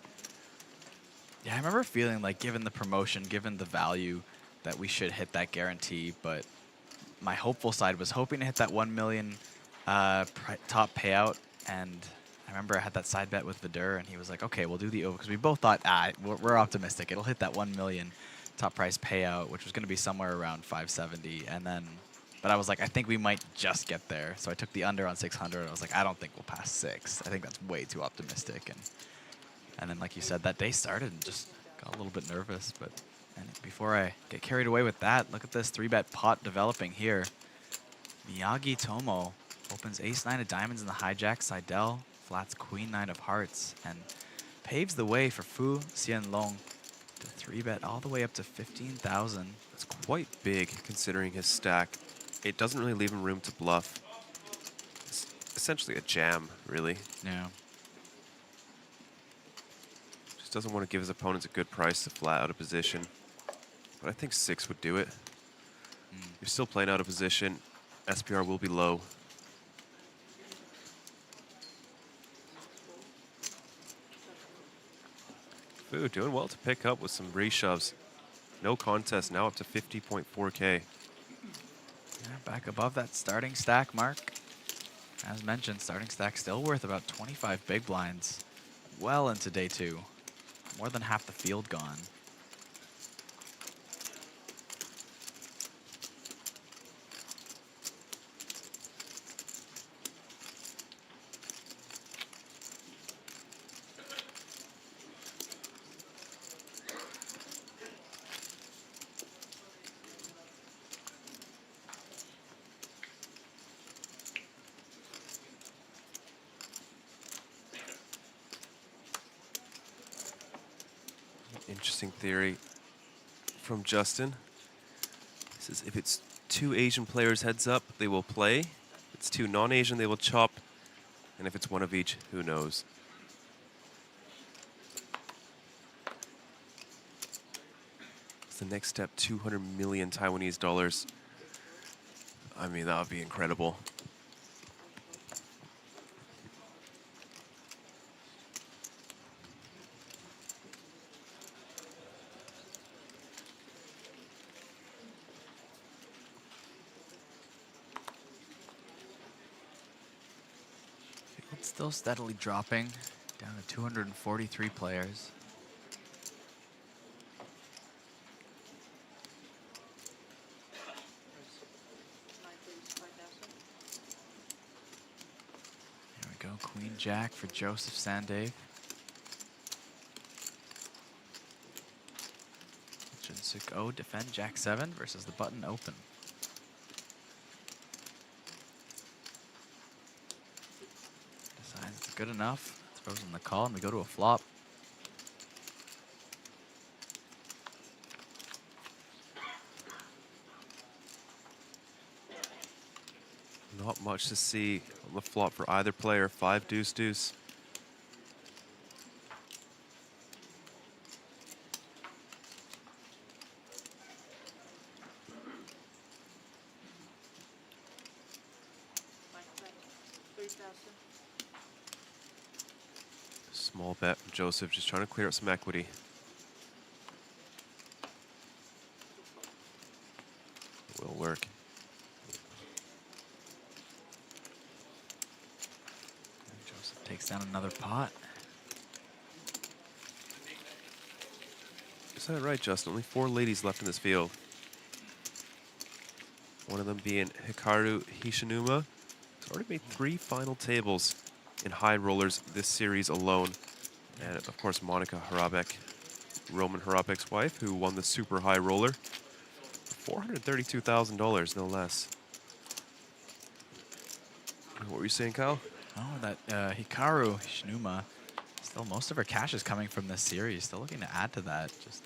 Yeah, I remember feeling like, given the promotion, given the value, that we should hit that guarantee, but my hopeful side was hoping to hit that 1 million top payout, and I remember I had that side bet with Vidur, and he was like, okay, we'll do the over, because we both thought, we're optimistic. It'll hit that 1 million top prize payout, which was going to be somewhere around 570. And then, but I was like, I think we might just get there. So I took the under on 600. I was like, I don't think we'll pass 6. I think that's way too optimistic. And then, like you said, that day started and just got a little bit nervous. But before I get carried away with that, look at this 3-bet pot developing here. Miyagi Tomo opens ace-9 of diamonds in the hijack. Seidel flats queen-9 of hearts and paves the way for Fu Xianlong to 3-bet all the way up to 15,000. That's quite big considering his stack. It doesn't really leave him room to bluff. It's essentially a jam, really. Yeah. Just doesn't want to give his opponents a good price to flat out of position. But I think 6 would do it. You're still playing out of position. SPR will be low. Fu doing well to pick up with some reshoves. No contest, now up to 50.4K. Yeah, back above that starting stack mark. As mentioned, starting stack still worth about 25 big blinds. Well into day 2. More than half the field gone. Interesting theory from Justin. He says if it's 2 Asian players heads up, they will play. If it's 2 non-Asian, they will chop. And if it's 1 of each, who knows? What's the next step? 200 million Taiwanese dollars. I mean, that would be incredible. It's still steadily dropping, down to 243 players. There we go, Queen Jack for Joseph Sandave. Junsuk O defend Jack 7 versus the button open. Decides it's good enough, throws in the call, and we go to a flop. Not much to see on the flop for either player. 5 deuce deuce. Small bet from Joseph, just trying to clear up some equity. It will work. And Joseph takes down another pot. Is that right, Justin? Only 4 ladies left in this field. One of them being Hikaru Hishinuma. He's already made 3 final tables in high rollers this series alone. And of course, Monica Harabek, Roman Harabek's wife, who won the super high roller. $432,000, no less. What were you saying, Kyle? Oh, that Hikaru Hishinuma, still most of her cash is coming from this series. Still looking to add to that. Just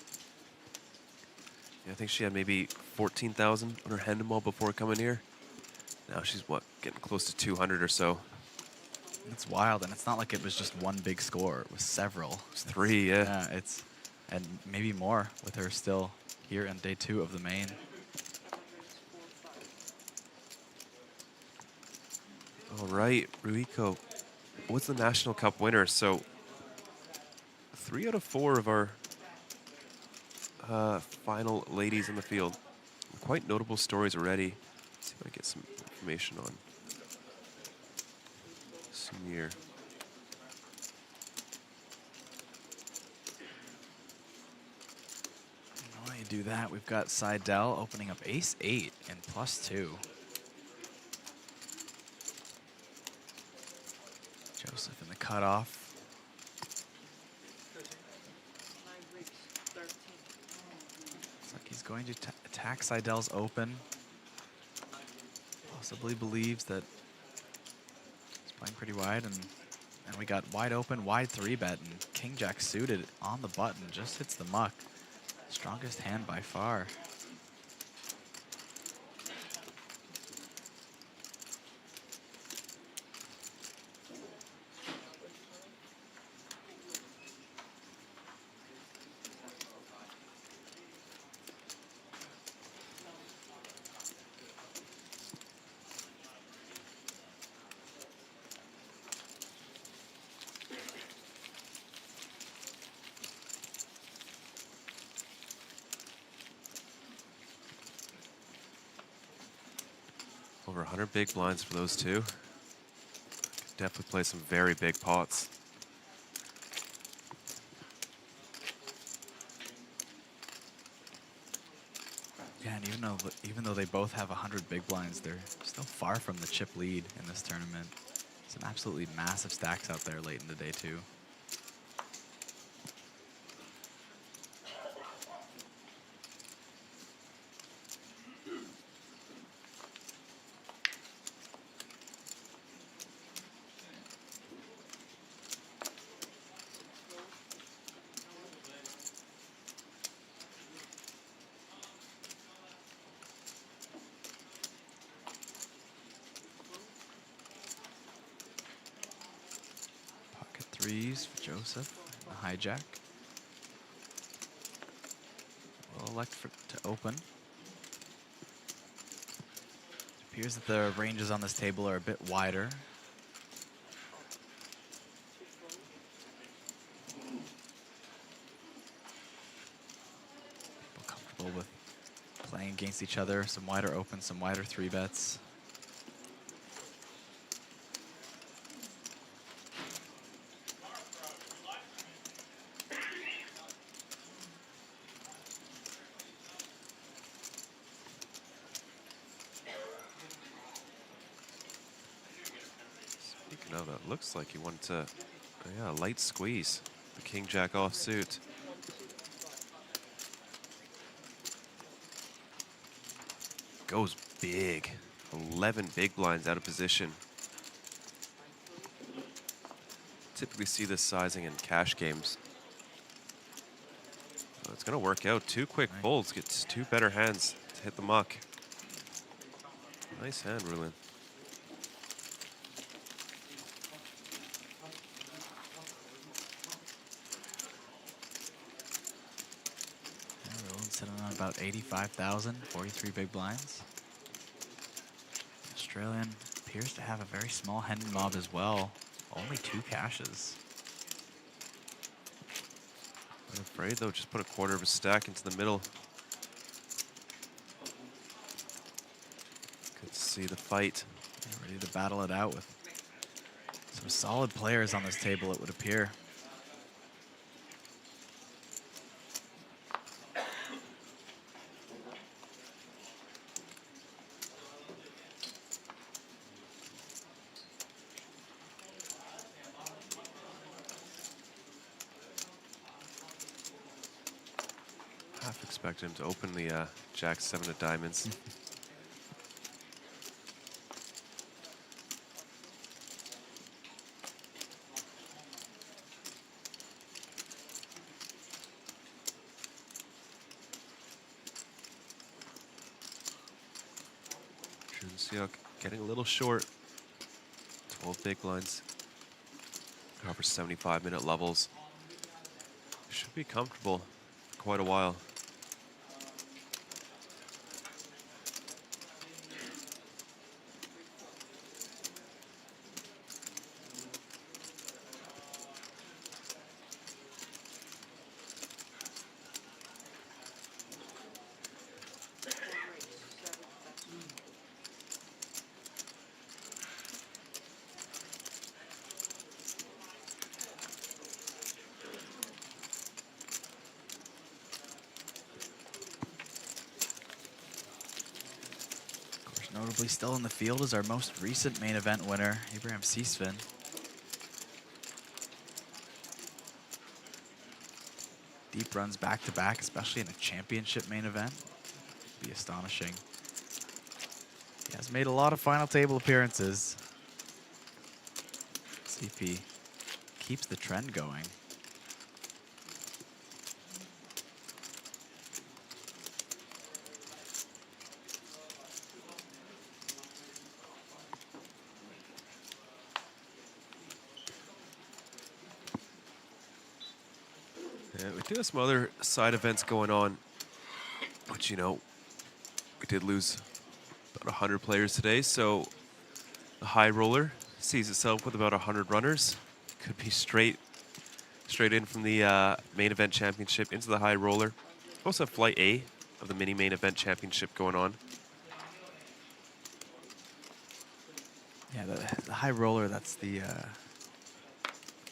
yeah, I think she had maybe 14,000 on her hand wall before coming here. Now she's, what, getting close to 200 or so. it's wild, and it's not like it was just one big score. It was several. It was 3, yeah. Yeah, and maybe more with her still here on day 2 of the main. All right, Ruiko, what's the National Cup winner? So 3 out of 4 of our final ladies in the field. Quite notable stories already. Let's see if I get some information on Samir. While you do that, we've got Seidel opening up ace-8 and +2. Joseph in the cutoff. Looks like he's going to attack Seidel's open. Possibly believes that he's playing pretty wide, and we got wide open, wide 3-bet, and King Jack suited on the button, just hits the muck. Strongest hand by far. Over 100 big blinds for those two. Definitely play some very big pots. Yeah, and even though they both have 100 big blinds, they're still far from the chip lead in this tournament. Some absolutely massive stacks out there late in the day too. freeze for Joseph. A hijack. Will elect to open. It appears that the ranges on this table are a bit wider. People comfortable with playing against each other. Some wider opens, some wider 3-bets. No, that looks like he wanted to, yeah, light squeeze the king-jack offsuit. Goes big, 11 big blinds out of position. Typically see this sizing in cash games. So it's gonna work out. 2 quick folds, gets 2 better hands to hit the muck. Nice hand, Rulin. Sitting on about 85,000, 43 big blinds. Australian appears to have a very small hand mob as well. Only 2 cashes. I'm afraid though, just put a quarter of a stack into the middle. Good to see the fight. Yeah, ready to battle it out with some solid players on this table, it would appear. Half expect him to open the Jack-7 of diamonds. Junseok getting a little short. 12 big blinds. Covers 75-minute levels. Should be comfortable for quite a while. Notably still in the field is our most recent main event winner, Abraham Seesvin. Deep runs back-to-back, especially in a championship main event. Be astonishing. He has made a lot of final table appearances. Let's see if he keeps the trend going. Yeah, we do have some other side events going on, but you know, we did lose about 100 players today, so the high roller sees itself with about 100 runners. Could be straight in from the main event championship into the high roller. Also have flight A of the mini main event championship going on. Yeah, the high roller, that's the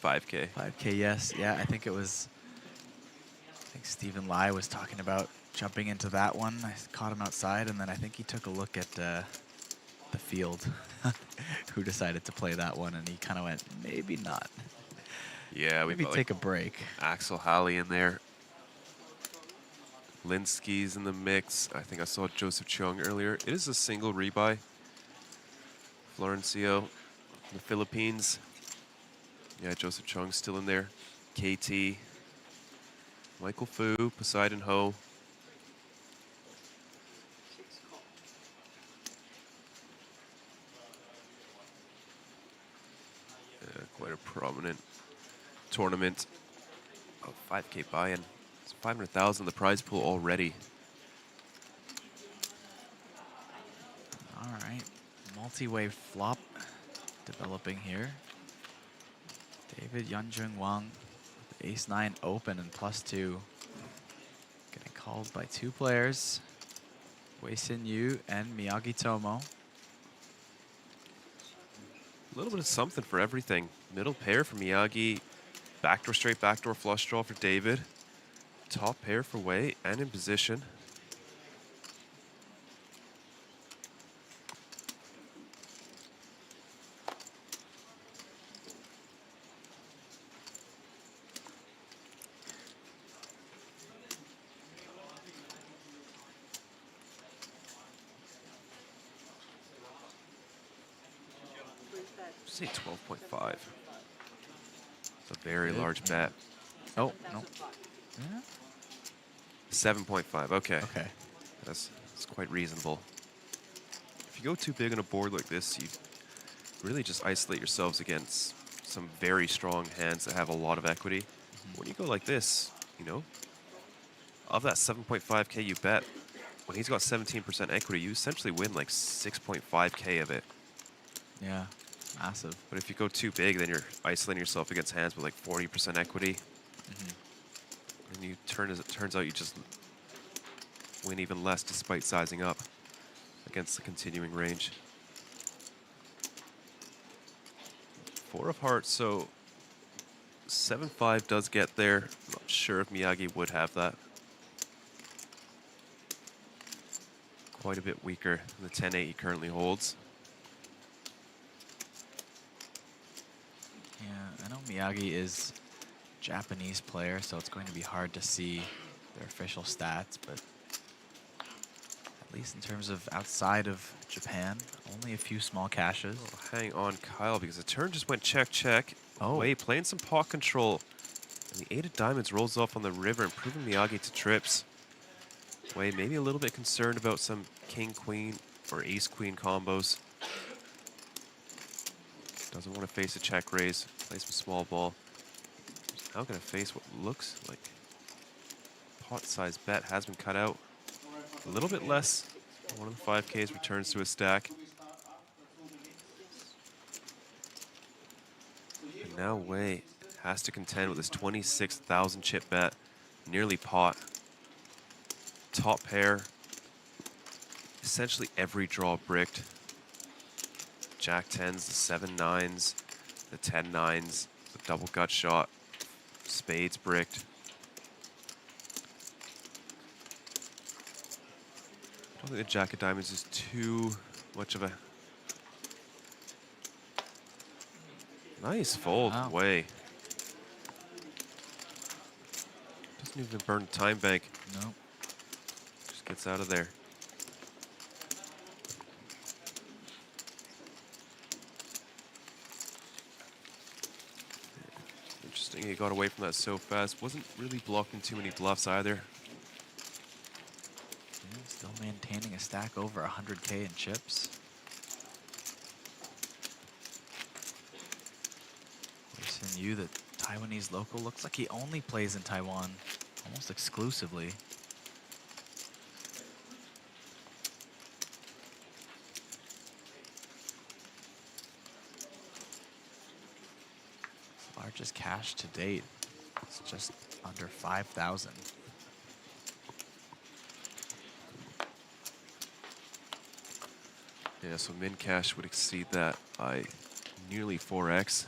5K. 5K, yes. Yeah, I think it was, I think Stephen Lai was talking about jumping into that one. I caught him outside, and then I think he took a look at the field, who decided to play that one, and he kind of went, maybe not. Yeah, maybe take a break. Axel Halley in there. Linsky's in the mix. I think I saw Joseph Chung earlier. It is a single rebuy. Florencio from the Philippines. Yeah, Joseph Chung still in there. KT. Michael Fu, Poseidon Ho. Quite a prominent tournament. Oh, 5K buy-in. It's 500,000 in the prize pool already. All right, multi-wave flop developing here. David Yunjung Wang with ace-9 open and +2. Getting called by two players, Wei Sin Yu and Miyagi Tomo. A little bit of something for everything. Middle pair for Miyagi. Backdoor straight, backdoor flush draw for David. Top pair for Wei and in position. Say 12.5. It's a very large bet. Oh, no. Yeah. 7.5, okay. Okay. That's quite reasonable. If you go too big on a board like this, you really just isolate yourselves against some very strong hands that have a lot of equity. When you go like this, you know, of that 7.5K you bet, when he's got 17% equity, you essentially win like 6.5K of it. Yeah. Massive. But if you go too big, then you're isolating yourself against hands with like 40% equity. And you as it turns out, you just win even less despite sizing up against the continuing range. 4 of hearts, so 7-5 does get there. I'm not sure if Miyagi would have that. Quite a bit weaker than the 10-8 he currently holds. Yeah, I know Miyagi is a Japanese player, so it's going to be hard to see their official stats, but at least in terms of outside of Japan, only a few small cashes. Oh, hang on, Kyle, because the turn just went check, check. Oh. Wei playing some pot control. And the 8 of diamonds rolls off on the river, improving Miyagi to trips. Wei maybe a little bit concerned about some king-queen or ace-queen combos. Doesn't want to face a check raise, play some small ball. Now going to face what looks like pot-sized bet has been cut out. A little bit less. One of the 5Ks returns to a stack. And now Wei has to contend with this 26,000 chip bet, nearly pot. Top pair, essentially every draw bricked. Jack 10s, the 7-9s, the 10-9s, the double gut shot, spades bricked. I don't think the Jack of diamonds is too much of a nice fold. Wow. Way. Doesn't even burn time bank. No. Just gets out of there. Interesting, he got away from that so fast. Wasn't really blocking too many bluffs either. Still maintaining a stack over 100K in chips. Listen, you, the Taiwanese local, looks like he only plays in Taiwan almost exclusively. Largest cash to date. It's just under 5,000. Yeah, so min cash would exceed that by nearly 4x.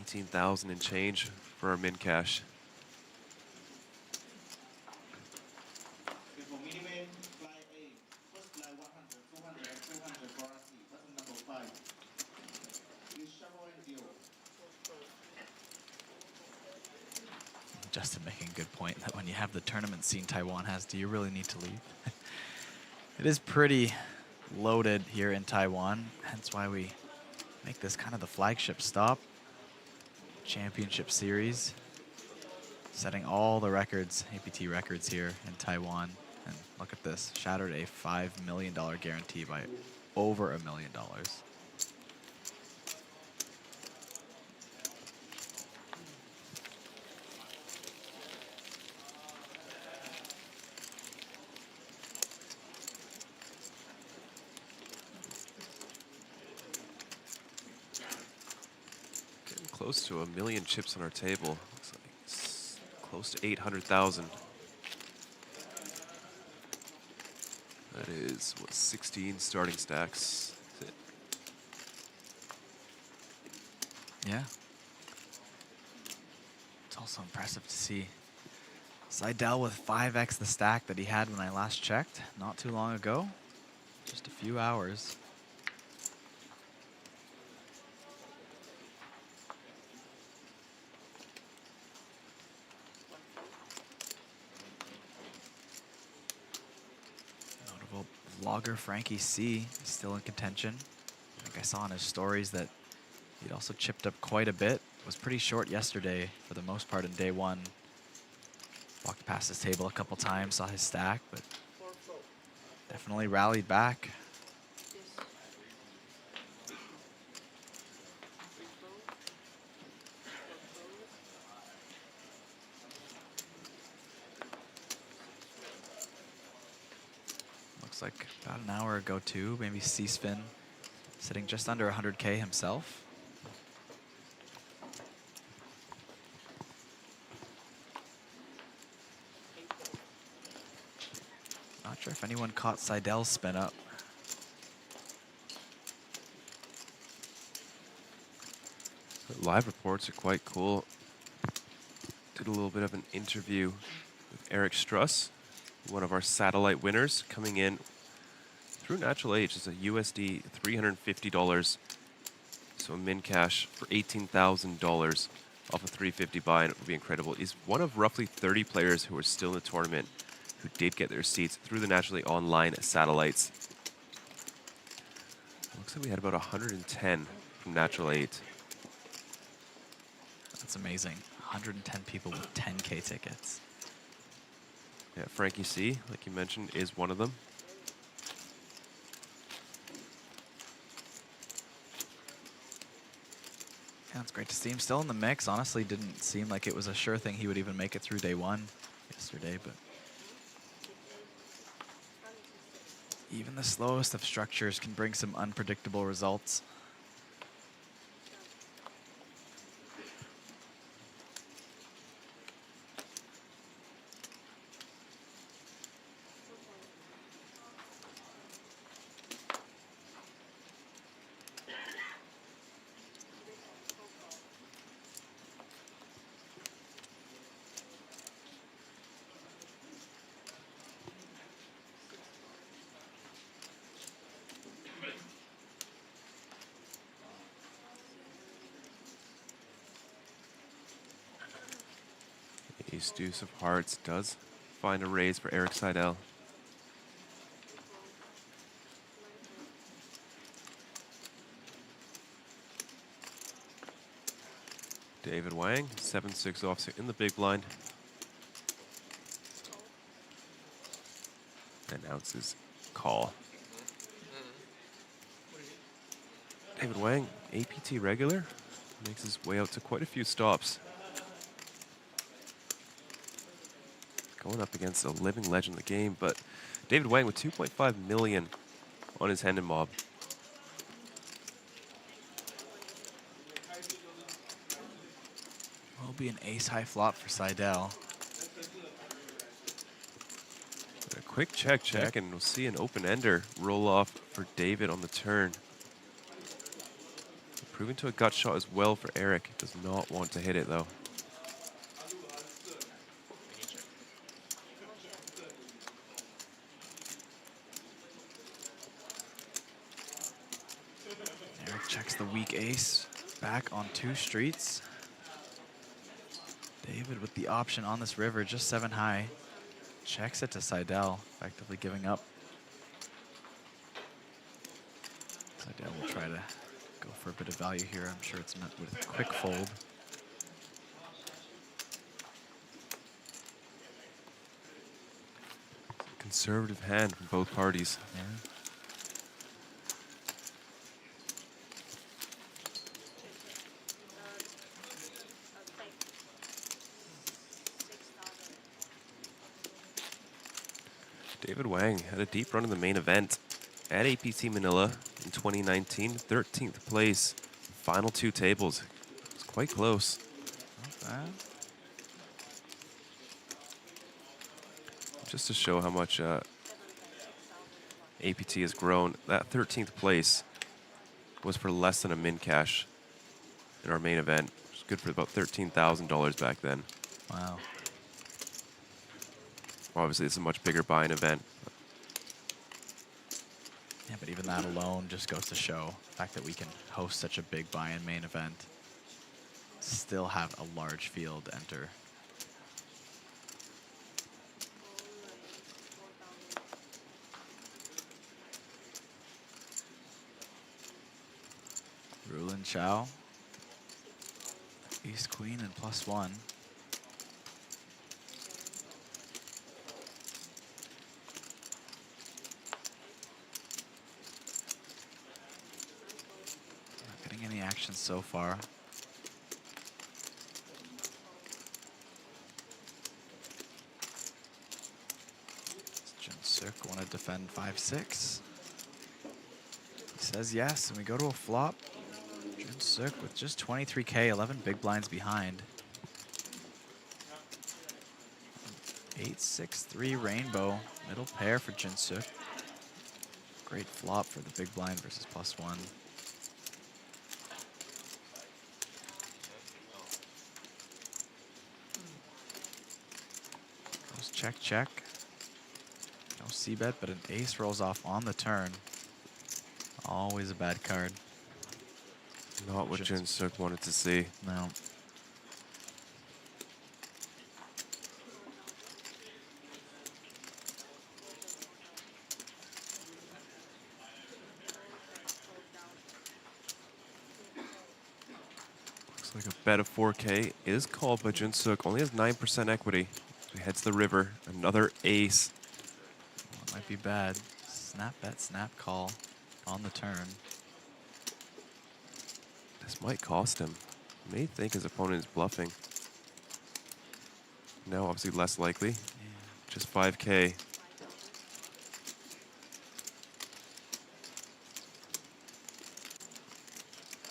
18,000 and change for our min cash. Justin making a good point that when you have the tournament scene Taiwan has, do you really need to leave? It is pretty loaded here in Taiwan, hence why we make this kind of the flagship stop. Championship series, setting all the records, APT records here in Taiwan. And look at this, shattered a $5 million guarantee by over $1 million. close to 1 million chips on our table. Looks like it's close to 800,000. That is, what, 16 starting stacks. That's it. Yeah. It's also impressive to see Seidel with 5x the stack that he had when I last checked, not too long ago. Just a few hours. Notable vlogger Frankie C is still in contention. I think I saw in his stories that he'd also chipped up quite a bit. Was pretty short yesterday for the most part in day one. Walked past his table a couple times, saw his stack, but definitely rallied back. Looks like about an hour ago too, maybe C-Spin sitting just under 100K himself. Not sure if anyone caught Seidel's spin up. The live reports are quite cool. Did a little bit of an interview with Eric Struss, one of our satellite winners, coming in through Natural8. It's a USD $350. So a min cash for $18,000 off a 350 buy, and it would be incredible. He's one of roughly 30 players who are still in the tournament who did get their seats through the Natural8 online satellites. Looks like we had about 110 from Natural8. That's amazing. 110 people with 10K tickets. Yeah, Frankie C, like you mentioned, is one of them. Yeah, it's great to see him still in the mix. Honestly, didn't seem like it was a sure thing he would even make it through day one yesterday, but even the slowest of structures can bring some unpredictable results. Ace Deuce of Hearts does find a raise for Eric Seidel. David Wang, 7-6 offsuit in the big blind. Announces call. David Wang, APT regular, makes his way out to quite a few stops. Going up against a living legend of the game, but David Wang with 2.5 million on his hand and mob. Will be an ace-high flop for Seidel. A quick check, and we'll see an open-ender roll off for David on the turn. Proving to a gut shot as well for Eric. Does not want to hit it, though. Eric checks the weak ace back on 2 streets. David with the option on this river, just 7 high. Checks it to Seidel, effectively giving up. Seidel will try to go for a bit of value here. I'm sure it's met with a quick fold. Conservative hand from both parties. Yeah. David Wang had a deep run in the main event at APT Manila in 2019, 13th place, final 2 tables. It's quite close. Not bad. Just to show how much APT has grown, that 13th place was for less than a min cash in our main event. It was good for about $13,000 back then. Wow. Obviously, it's a much bigger buy-in event. Yeah, but even that alone just goes to show the fact that we can host such a big buy-in main event, still have a large field enter. Rulin Chow, ace queen and +1. Not getting any action so far. Jinsuk want to defend 5-6. He says yes, and we go to a flop. Jinsuk with just 23K, 11 big blinds behind. 8-6-3 rainbow, middle pair for Jinsuk. Great flop for the big blind versus +1. Goes check, check. No c-bet, but an ace rolls off on the turn. Always a bad card. Not what Jinsuk wanted to see. No. Looks like a bet of 4K is called by Jinsuk. Only has 9% equity. So he heads to the river. Another ace. Well, might be bad. Snap bet, snap call on the turn. This might cost him. He may think his opponent is bluffing. Now, obviously, less likely. Yeah. Just 5K.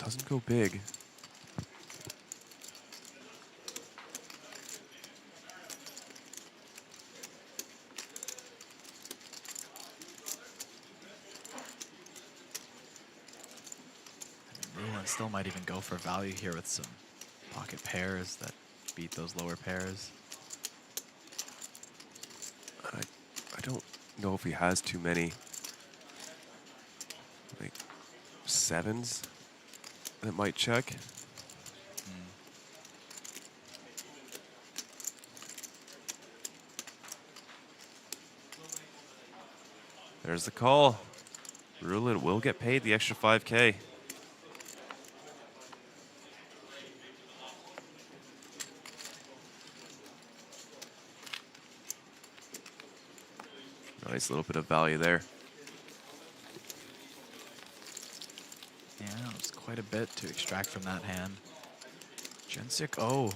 Doesn't go big. Still might even go for value here with some pocket pairs that beat those lower pairs. I don't know if he has too many like sevens that might check. There's the call. Rulin will get paid the extra 5K. Nice little bit of value there. Yeah, it's quite a bit to extract from that hand. Jinsuk, oh,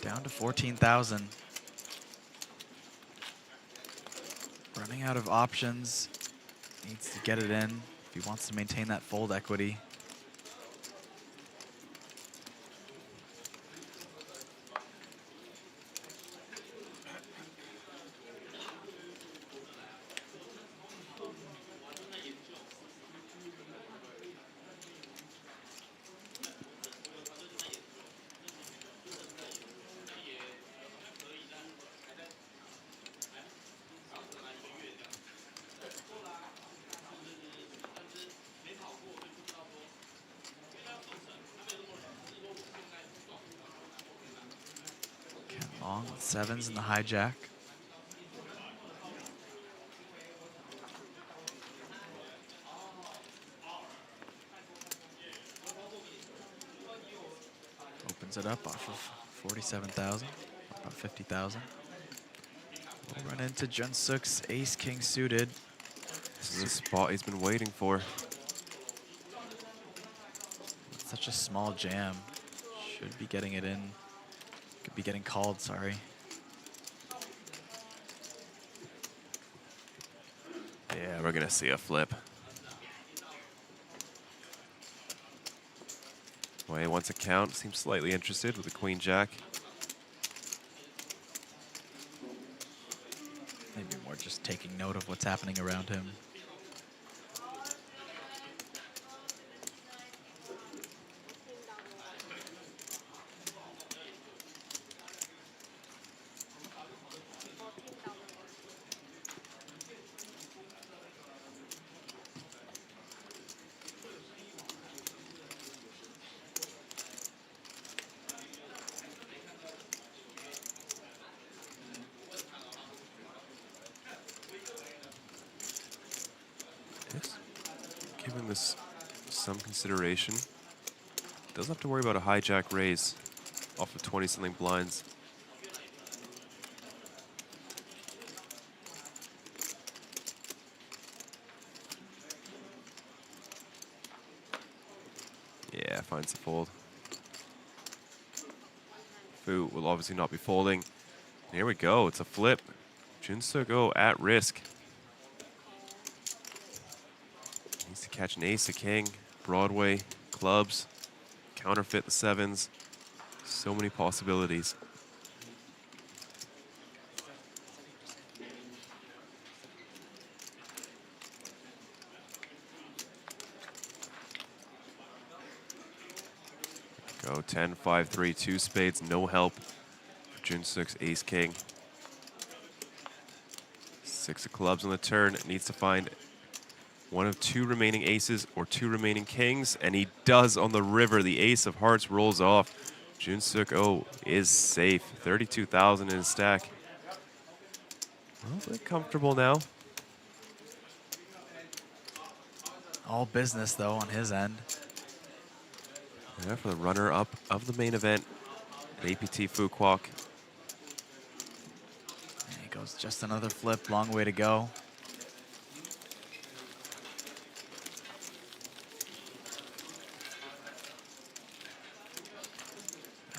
down to 14,000. Running out of options. Needs to get it in if he wants to maintain that fold equity. Long with sevens in the hijack. Opens it up off of 47,000, about 50,000. We'll run into Jinsuk's ace-king suited. This is a spot he's been waiting for. Such a small jam. Should be getting it in. Could be getting called, sorry. Yeah, we're gonna see a flip. Wei wants a count, seems slightly interested with the queen jack. Maybe more just taking note of what's happening around him. Giving this some consideration. Doesn't have to worry about a hijack raise off of 20-something blinds. Yeah, finds the fold. Fu will obviously not be folding. And here we go, it's a flip. Jun-Suk Oh at risk. Needs to catch an ace, a king, Broadway, clubs, counterfeit the sevens. So many possibilities. Go 10, 5, 3, 2 spades, no help for Jun-Suk's ace king. 6 of clubs on the turn, needs to find one of 2 remaining aces or 2 remaining kings, and he does on the river. The ace of hearts rolls off. Jun-Suk Oh is safe. 32,000 in his stack. A little bit comfortable now. All business, though, on his end. Yeah, for the runner-up of the main event at APT Fukuoka. And he goes just another flip, long way to go.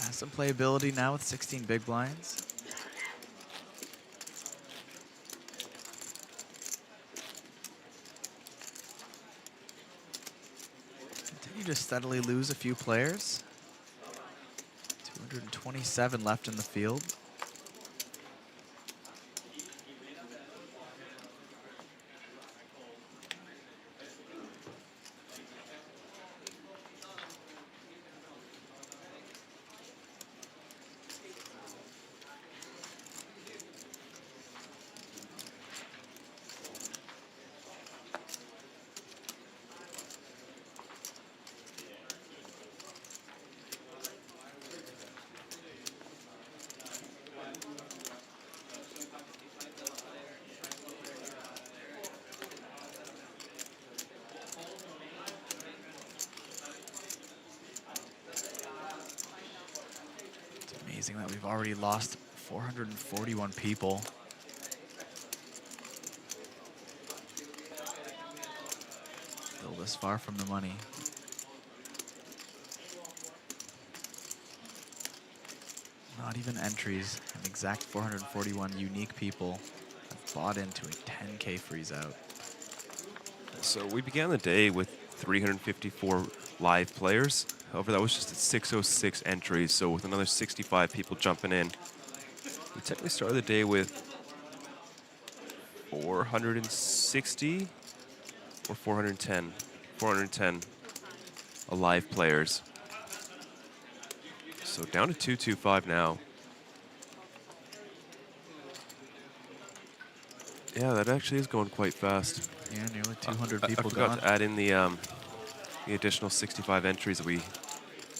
Has some playability now with 16 big blinds. Continue to steadily lose a few players. 227 left in the field. Amazing that we've already lost 441 people. Still this far from the money. Not even entries. An exact 441 unique people have bought into a 10K freeze out. So we began the day with 354 live players. However, that was just at 606 entries, so with another 65 people jumping in. We technically started the day with 460 or 410? 410 alive players. So down to 225 now. Yeah, that actually is going quite fast. Yeah, nearly 200 I people forgot gone. to add in the additional 65 entries that we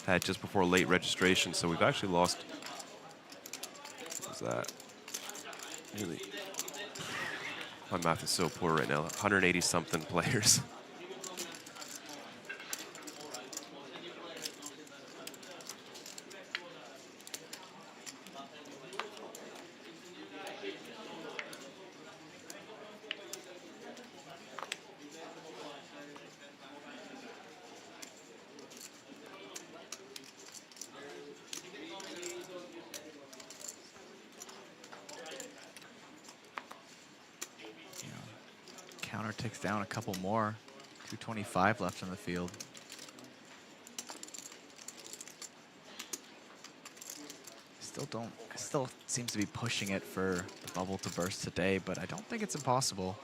had just before late registration, so we've actually lost, what was that? Nearly, my math is so poor right now, 180 something players. Counter ticks down a couple more. 225 left in the field. still seems to be pushing it for the bubble to burst today, but I don't think it's impossible.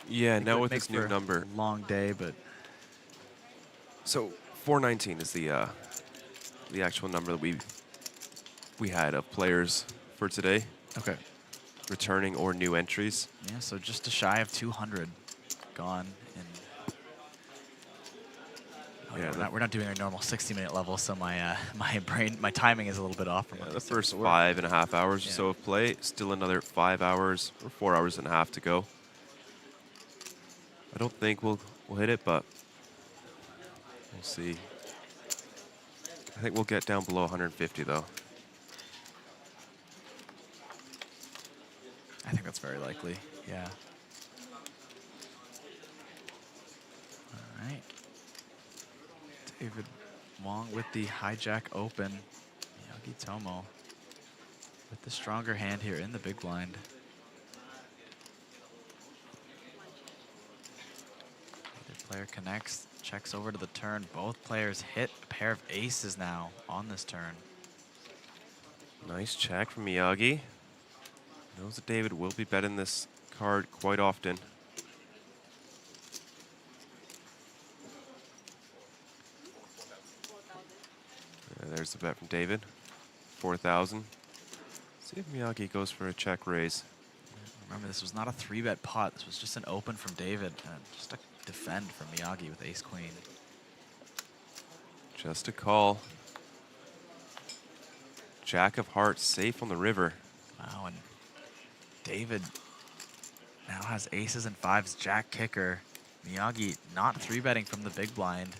Yeah, now with this new number. Long day, but so 419 is the actual number that we had of players for today. Okay. Returning or new entries. Yeah, so just a shy of 200 gone. And we're not doing our normal 60-minute level, so my timing is a little bit off from the first 5.5 hours or so of play. Still another 5 hours or 4 hours and a half to go. I don't think we'll hit it, but we'll see. I think we'll get down below 150 though. I think that's very likely, yeah. All right. David Wong with the hijack open. Miyagi Tomo with the stronger hand here in the big blind. Either player connects, checks over to the turn. Both players hit a pair of aces now on this turn. Nice check from Miyagi. Knows that David will be betting this card quite often. There's the bet from David. 4,000. See if Miyagi goes for a check raise. Remember, this was not a 3-bet pot. This was just an open from David and just a defend from Miyagi with ace-queen. Just a call. Jack of hearts safe on the river. Wow, and David now has aces and fives, jack kicker. Miyagi not 3-betting from the big blind.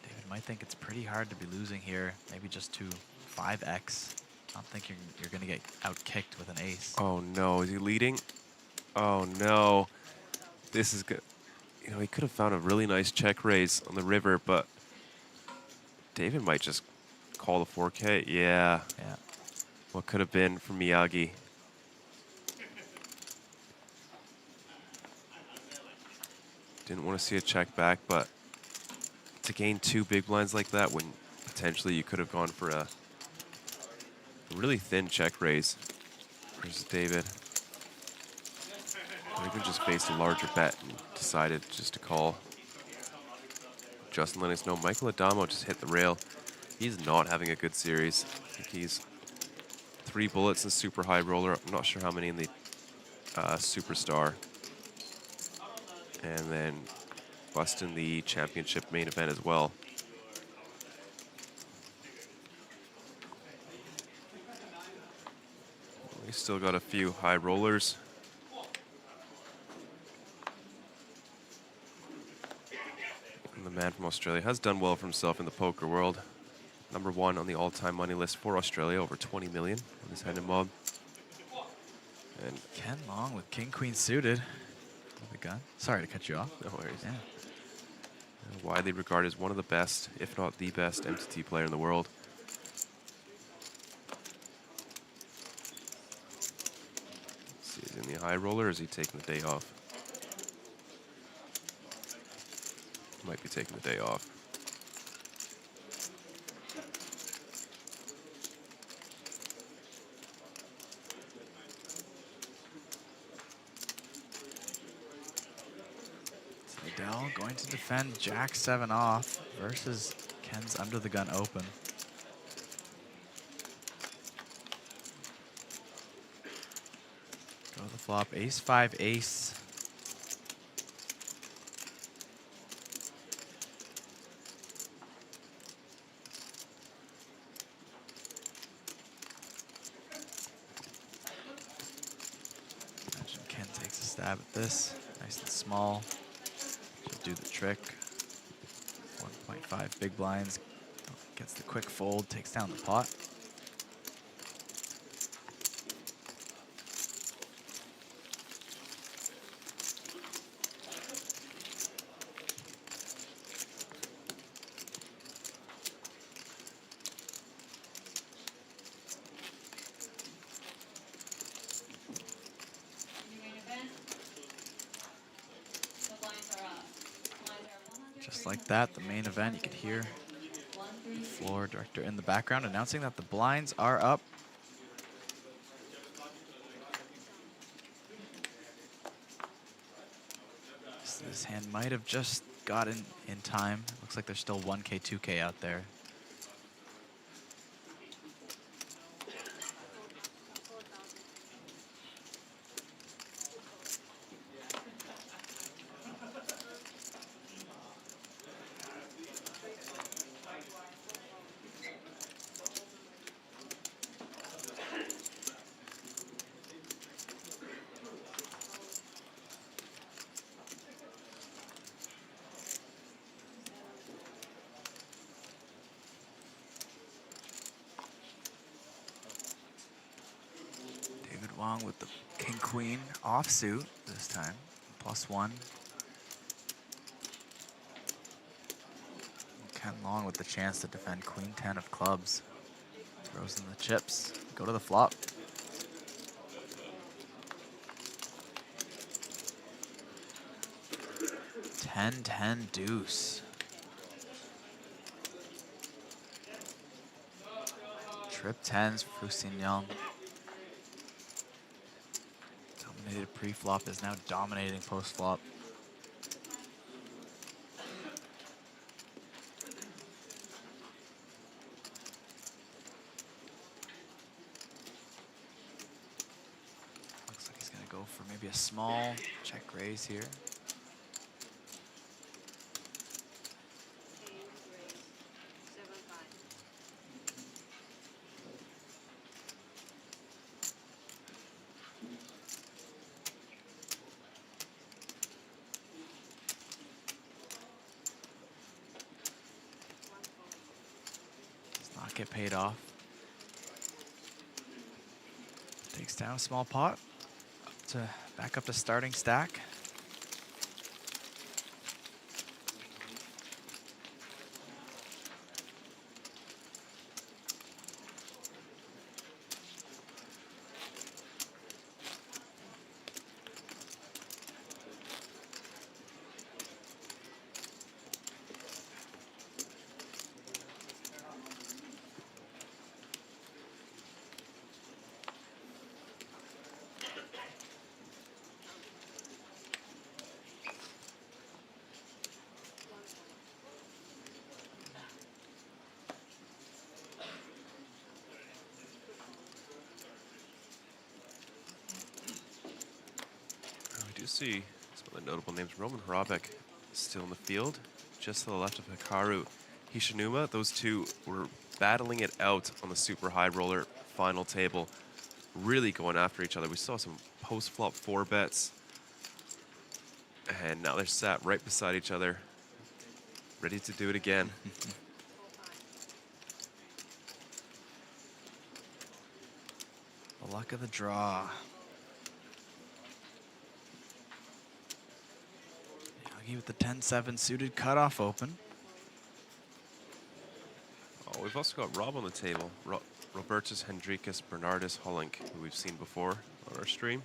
David might think it's pretty hard to be losing here. Maybe just to 5x. I don't think you're going to get out-kicked with an ace. Oh no, is he leading? Oh no. This is good. You know, he could have found a really nice check raise on the river, but David might just call the 4K. Yeah. Yeah. What could have been for Miyagi? Didn't want to see a check back, but to gain 2 big blinds like that when potentially you could have gone for a really thin check raise versus David. Or even just faced a larger bet and decided just to call. Justin letting us know Michael Adamo just hit the rail. He's not having a good series. I think he's 3 bullets in super high roller. I'm not sure how many in the superstar. And then busting the championship main event as well. We still got a few high rollers. And the man from Australia has done well for himself in the poker world. #1 on the all-time money list for Australia, over 20 million on his hand and mob. And Ken Long with king-queen suited. The gun. Sorry to cut you off. No worries. Yeah. Widely regarded as one of the best, if not the best, MTT player in the world. Let's see, is he in the high roller or is he taking the day off? Might be taking the day off. Going to defend Jack 7 off versus Ken's under the gun open. Go to the flop, ace 5 ace. Imagine Ken takes a stab at this, nice and small. Do the trick. 1.5 big blinds. Gets the quick fold, takes down the pot. Just like that, the main event, you could hear Floor director in the background announcing that the blinds are up. So this hand might have just gotten in time. Looks like there's still 1K, 2K out there. With the king-queen offsuit this time, +1. Ken Long with the chance to defend queen 10 of clubs. Throws in the chips, go to the flop. Ten deuce. Trip 10s for Fuxingyang. Dominated pre-flop is now dominating post-flop. Looks like he's gonna go for maybe a small check raise here. Get paid off. Takes down a small pot to back up to starting stack. See some of the notable names. Roman Hrabek is still in the field, just to the left of Hikaru Hishinuma. Those two were battling it out on the super high roller final table, really going after each other. We saw some post-flop 4-bets, and now they're sat right beside each other, ready to do it again. The luck of the draw. With the 10-7 suited cutoff open. Oh, we've also got Rob on the table. Robertus Hendrikus Bernardus Hollink, who we've seen before on our stream.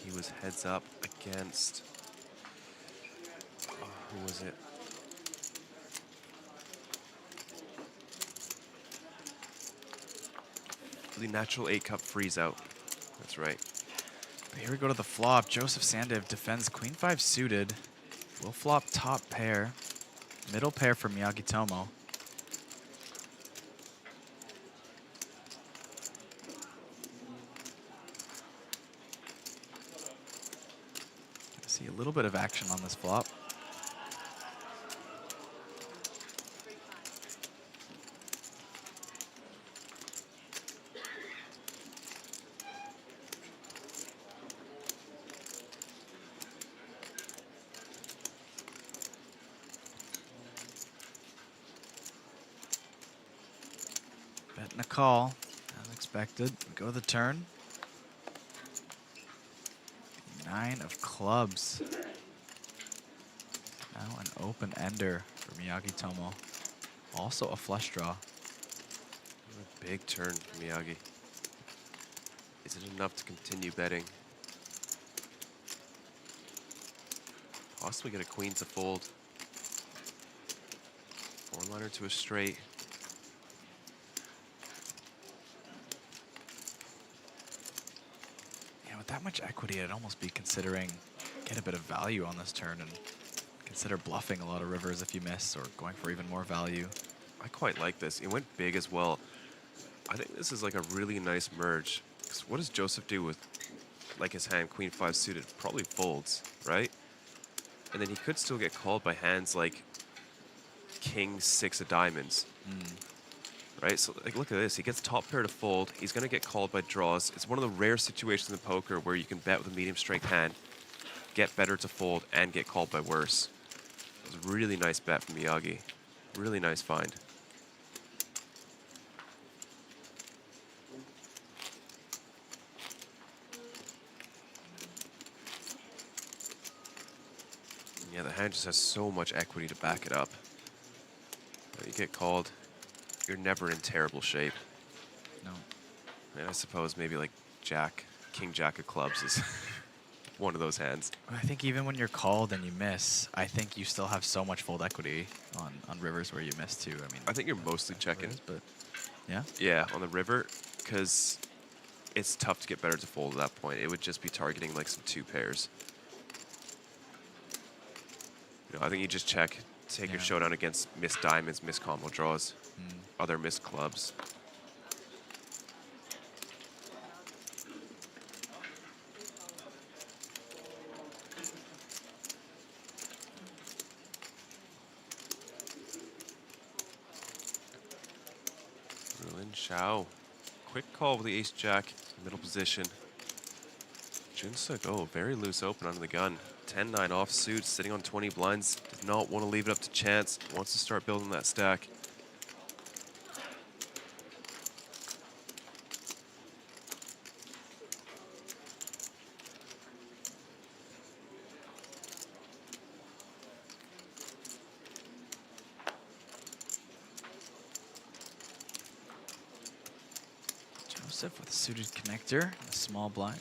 He was heads up against, who was it? The Natural 8 Cup freezeout. That's right. But here we go to the flop. Joseph Sandev defends queen 5 suited. Will flop top pair. Middle pair for Miyagi Tomo. See a little bit of action on this flop. Betting a call, as expected. Go to the turn. 9 of clubs. Now an open ender for Miyagi Tomo. Also a flush draw. A big turn for Miyagi. Is it enough to continue betting? Possibly get a queen to fold. Four-liner to a straight. Yeah, with that much equity, I'd almost be considering get a bit of value on this turn and consider bluffing a lot of rivers if you miss, or going for even more value. I quite like this. It went big as well. I think this is like a really nice merge. 'Cause what does Joseph do with like his hand, Queen 5 suited? Probably folds, right? And then he could still get called by hands like King 6 of diamonds. Right? So like, look at this. He gets top pair to fold. He's going to get called by draws. It's one of the rare situations in poker where you can bet with a medium strength hand, get better to fold, and get called by worse. It was a really nice bet from Miyagi. Really nice find. Yeah, the hand just has so much equity to back it up. But you get called, you're never in terrible shape. No. And I suppose maybe like Jack, King Jack of clubs is one of those hands. I think even when you're called and you miss, I think you still have so much fold equity on rivers where you miss too. I mean, I think you're mostly checking. But yeah? Yeah, on the river, because it's tough to get better to fold at that point. It would just be targeting like some 2 pairs. You know, I think you just check, take your showdown against missed diamonds, missed combo draws, other missed clubs. Ruin Xiao. Quick call with the ace-jack, middle position. Junsuk, oh, very loose open under the gun. 10-9 offsuit, sitting on 20 blinds. Does not want to leave it up to chance. Wants to start building that stack. Joseph with a suited connector, a small blind.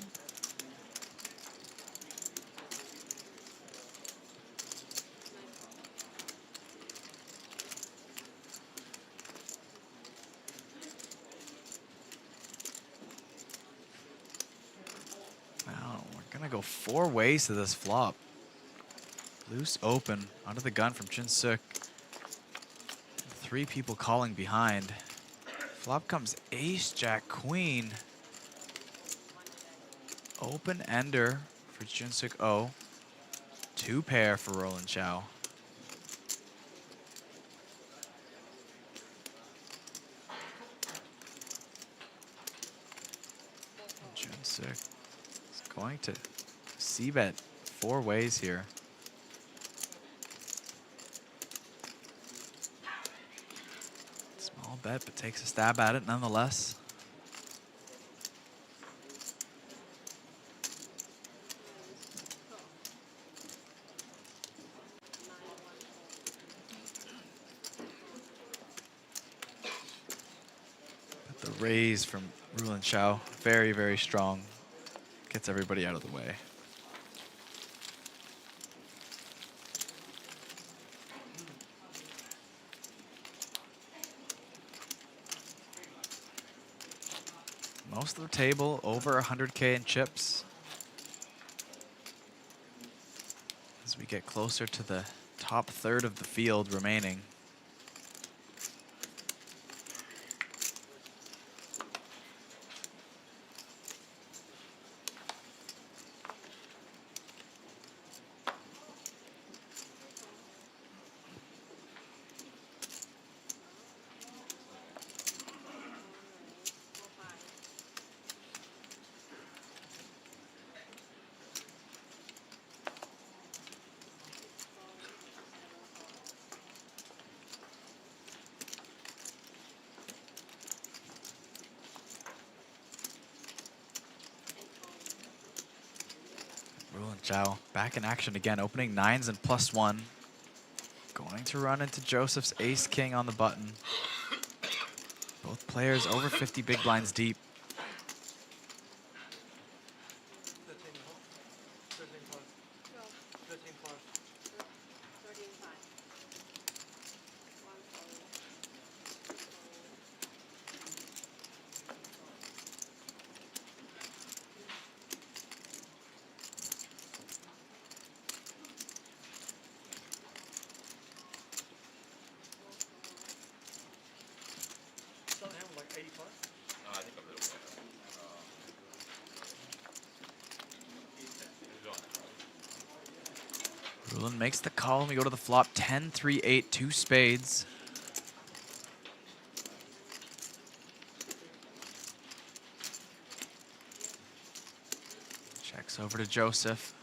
Wow, we're gonna go 4 ways to this flop. Loose open, under the gun from Junsuk. 3 people calling behind. Flop comes ace, jack, queen. Open ender for Junsuk O. 2 pair for Roland Chow. Junsuk is going to c-bet 4 ways here. Small bet, but takes a stab at it nonetheless. But the raise from Roland Chow, very, very strong. Gets everybody out of the way. Most of the table over 100K in chips. As we get closer to the top third of the field remaining. Roland Chow back in action again, opening 9s and +1. Going to run into Joseph's ace-king on the button. Both players over 50 big blinds deep. Rulin makes the call, and we go to the flop. 10, 3, 8, 2 spades. Checks over to Joseph.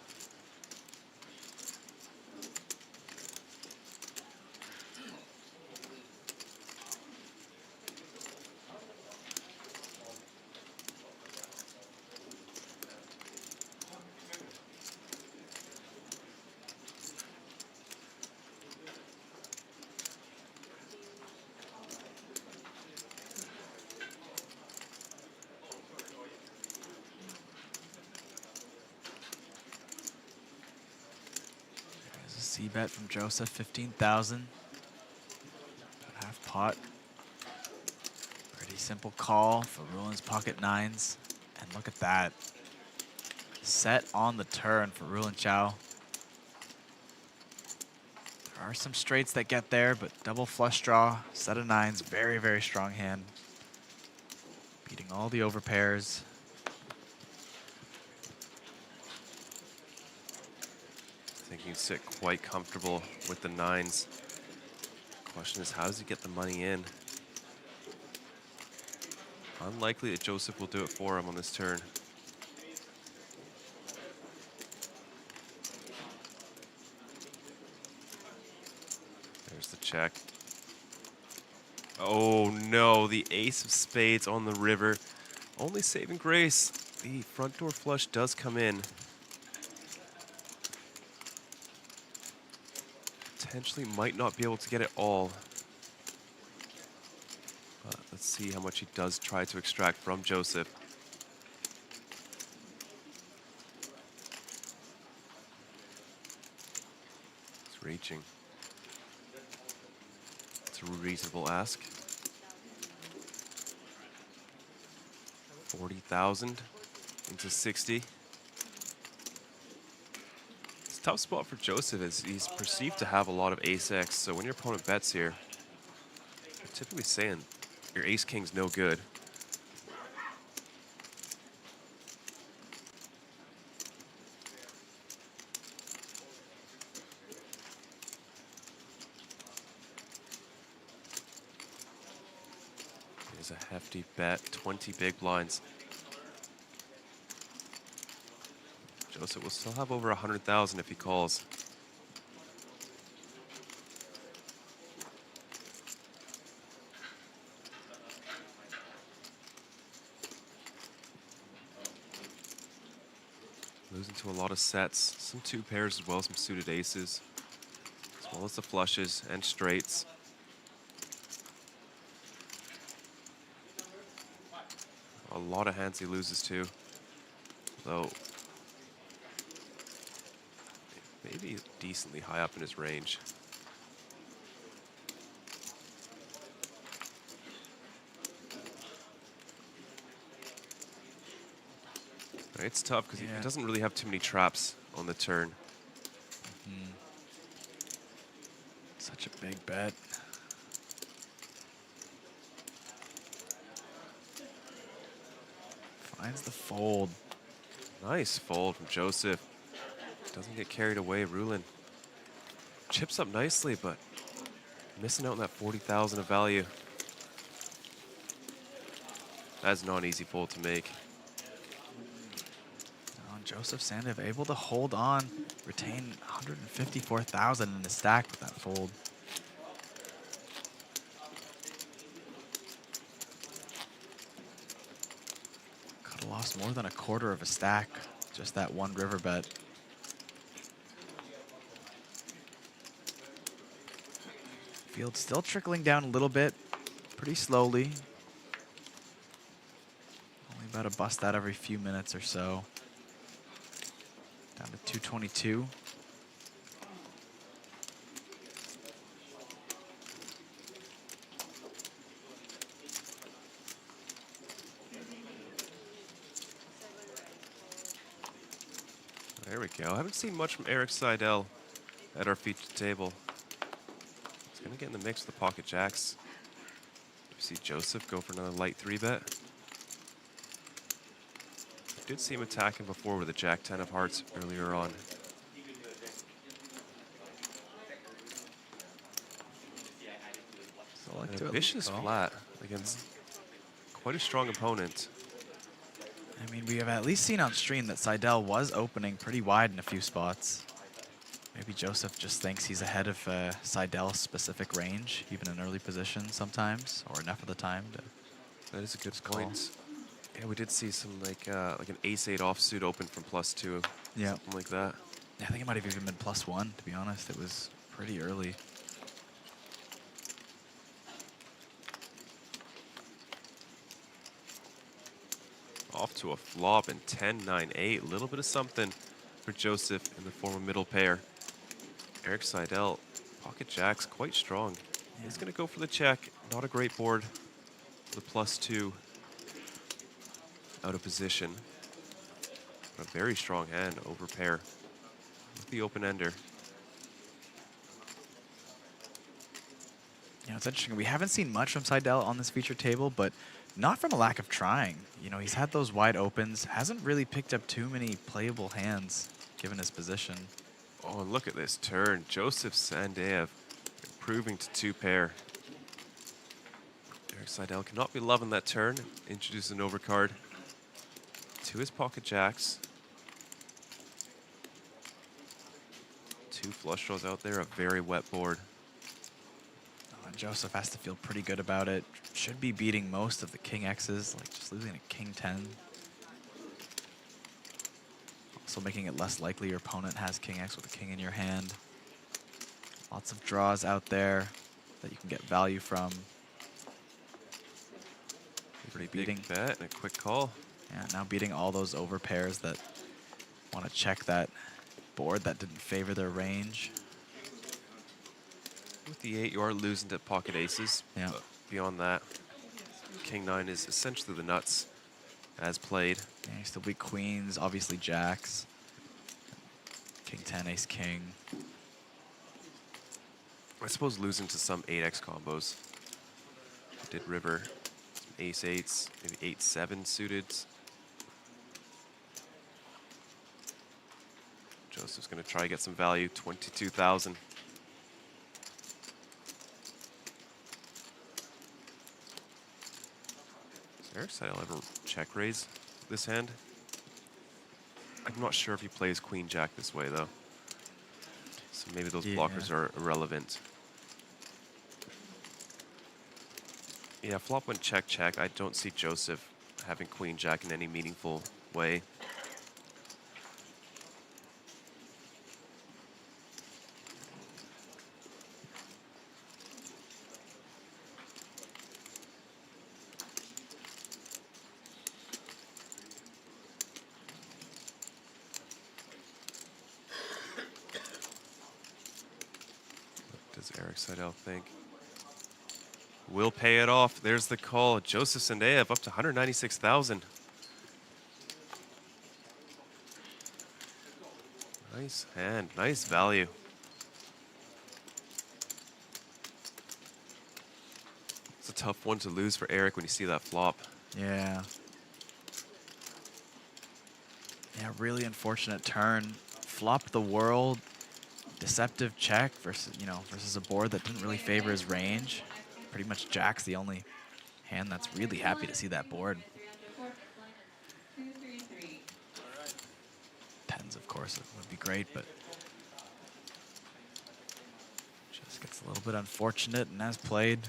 C-bet from Joseph, 15,000. Half pot. Pretty simple call for Rulin's pocket nines. And look at that. Set on the turn for Rulin Chow. There are some straights that get there, but double flush draw, set of nines, very, very strong hand. Beating all the overpairs. I think he'd sit quite comfortable with the nines. Question is, how does he get the money in? Unlikely that Joseph will do it for him on this turn. There's the check. Oh no, the ace of spades on the river. Only saving grace. The front door flush does come in. Potentially might not be able to get it all. But let's see how much he does try to extract from Joseph. He's reaching. It's a reasonable ask. 40,000 into 60. Tough spot for Joseph is he's perceived to have a lot of ace-x, so when your opponent bets here, they're typically saying your ace-king's no good. Here's a hefty bet, 20 big blinds. Joseph will still have over 100,000 if he calls. Losing to a lot of sets, some two pairs as well as some suited aces, as well as the flushes and straights. A lot of hands he loses to, though. Maybe decently high up in his range. It's tough because he doesn't really have too many traps on the turn. Such a big bet. Finds the fold. Nice fold from Joseph. Doesn't get carried away. Rulin chips up nicely, but missing out on that 40,000 of value. That's not an easy fold to make. Joseph Sandev able to hold on, retain 154,000 in the stack with that fold. Could have lost more than a quarter of a stack, just that one river bet. Field still trickling down a little bit, pretty slowly. Only about to bust that every few minutes or so. Down to 222. go. I haven't seen much from Eric Seidel at our featured table. He's going to get in the mix with the pocket jacks. You see Joseph go for another light 3-bet. Did see him attacking before with a jack 10 of hearts earlier on. So like a vicious flat against quite a strong opponent. I mean, we have at least seen on stream that Seidel was opening pretty wide in a few spots. Maybe Joseph just thinks he's ahead of Seidel's specific range, even in early position sometimes, or enough of the time to. That is a good point. Yeah, we did see some like an ace-8 offsuit open from +2. Yeah. Something like that. Yeah, I think it might have even been +1, to be honest. It was pretty early. Off to a flop and 10-9-8. A little bit of something for Joseph in the form of middle pair. Eric Seidel, pocket jacks, quite strong. Yeah. He's going to go for the check. Not a great board. The +2 out of position. A very strong hand over pair with the open ender. You know, it's interesting. We haven't seen much from Seidel on this feature table, but not from a lack of trying. You know, he's had those wide opens, hasn't really picked up too many playable hands given his position. Oh, and look at this turn. Joseph Sandeev improving to 2-pair. Eric Seidel cannot be loving that turn. Introduce an overcard to his pocket jacks. 2 flush draws out there, a very wet board. Joseph has to feel pretty good about it. Should be beating most of the King X's, like just losing a King 10. Also making it less likely your opponent has King X with a King in your hand. Lots of draws out there that you can get value from. Pretty beating bet and a quick call. Yeah, now beating all those overpairs that want to check that board that didn't favor their range. With the 8, you are losing to pocket aces. Yeah. But beyond that, King 9 is essentially the nuts as played. Yeah, you still beat queens, obviously jacks. King 10, ace king. I suppose losing to some 8x combos. Did river some ace 8s, maybe 8-7 suited. Joseph's going to try to get some value, 22,000. Eric Seidel ever check raise this hand? I'm not sure if he plays queen jack this way though. So maybe those blockers are irrelevant. Yeah, flop went check check. I don't see Joseph having queen jack in any meaningful way. Eric Seidel think will pay it off. There's the call. Joseph Sandeev up to 196,000. Nice hand, nice value. It's a tough one to lose for Eric when you see that flop. Yeah. Yeah, really unfortunate turn. Flopped the world. Deceptive check versus, versus a board that didn't really favor his range. Pretty much jack's the only hand that's really happy to see that board. Tens, of course, would be great, but just gets a little bit unfortunate, and as played,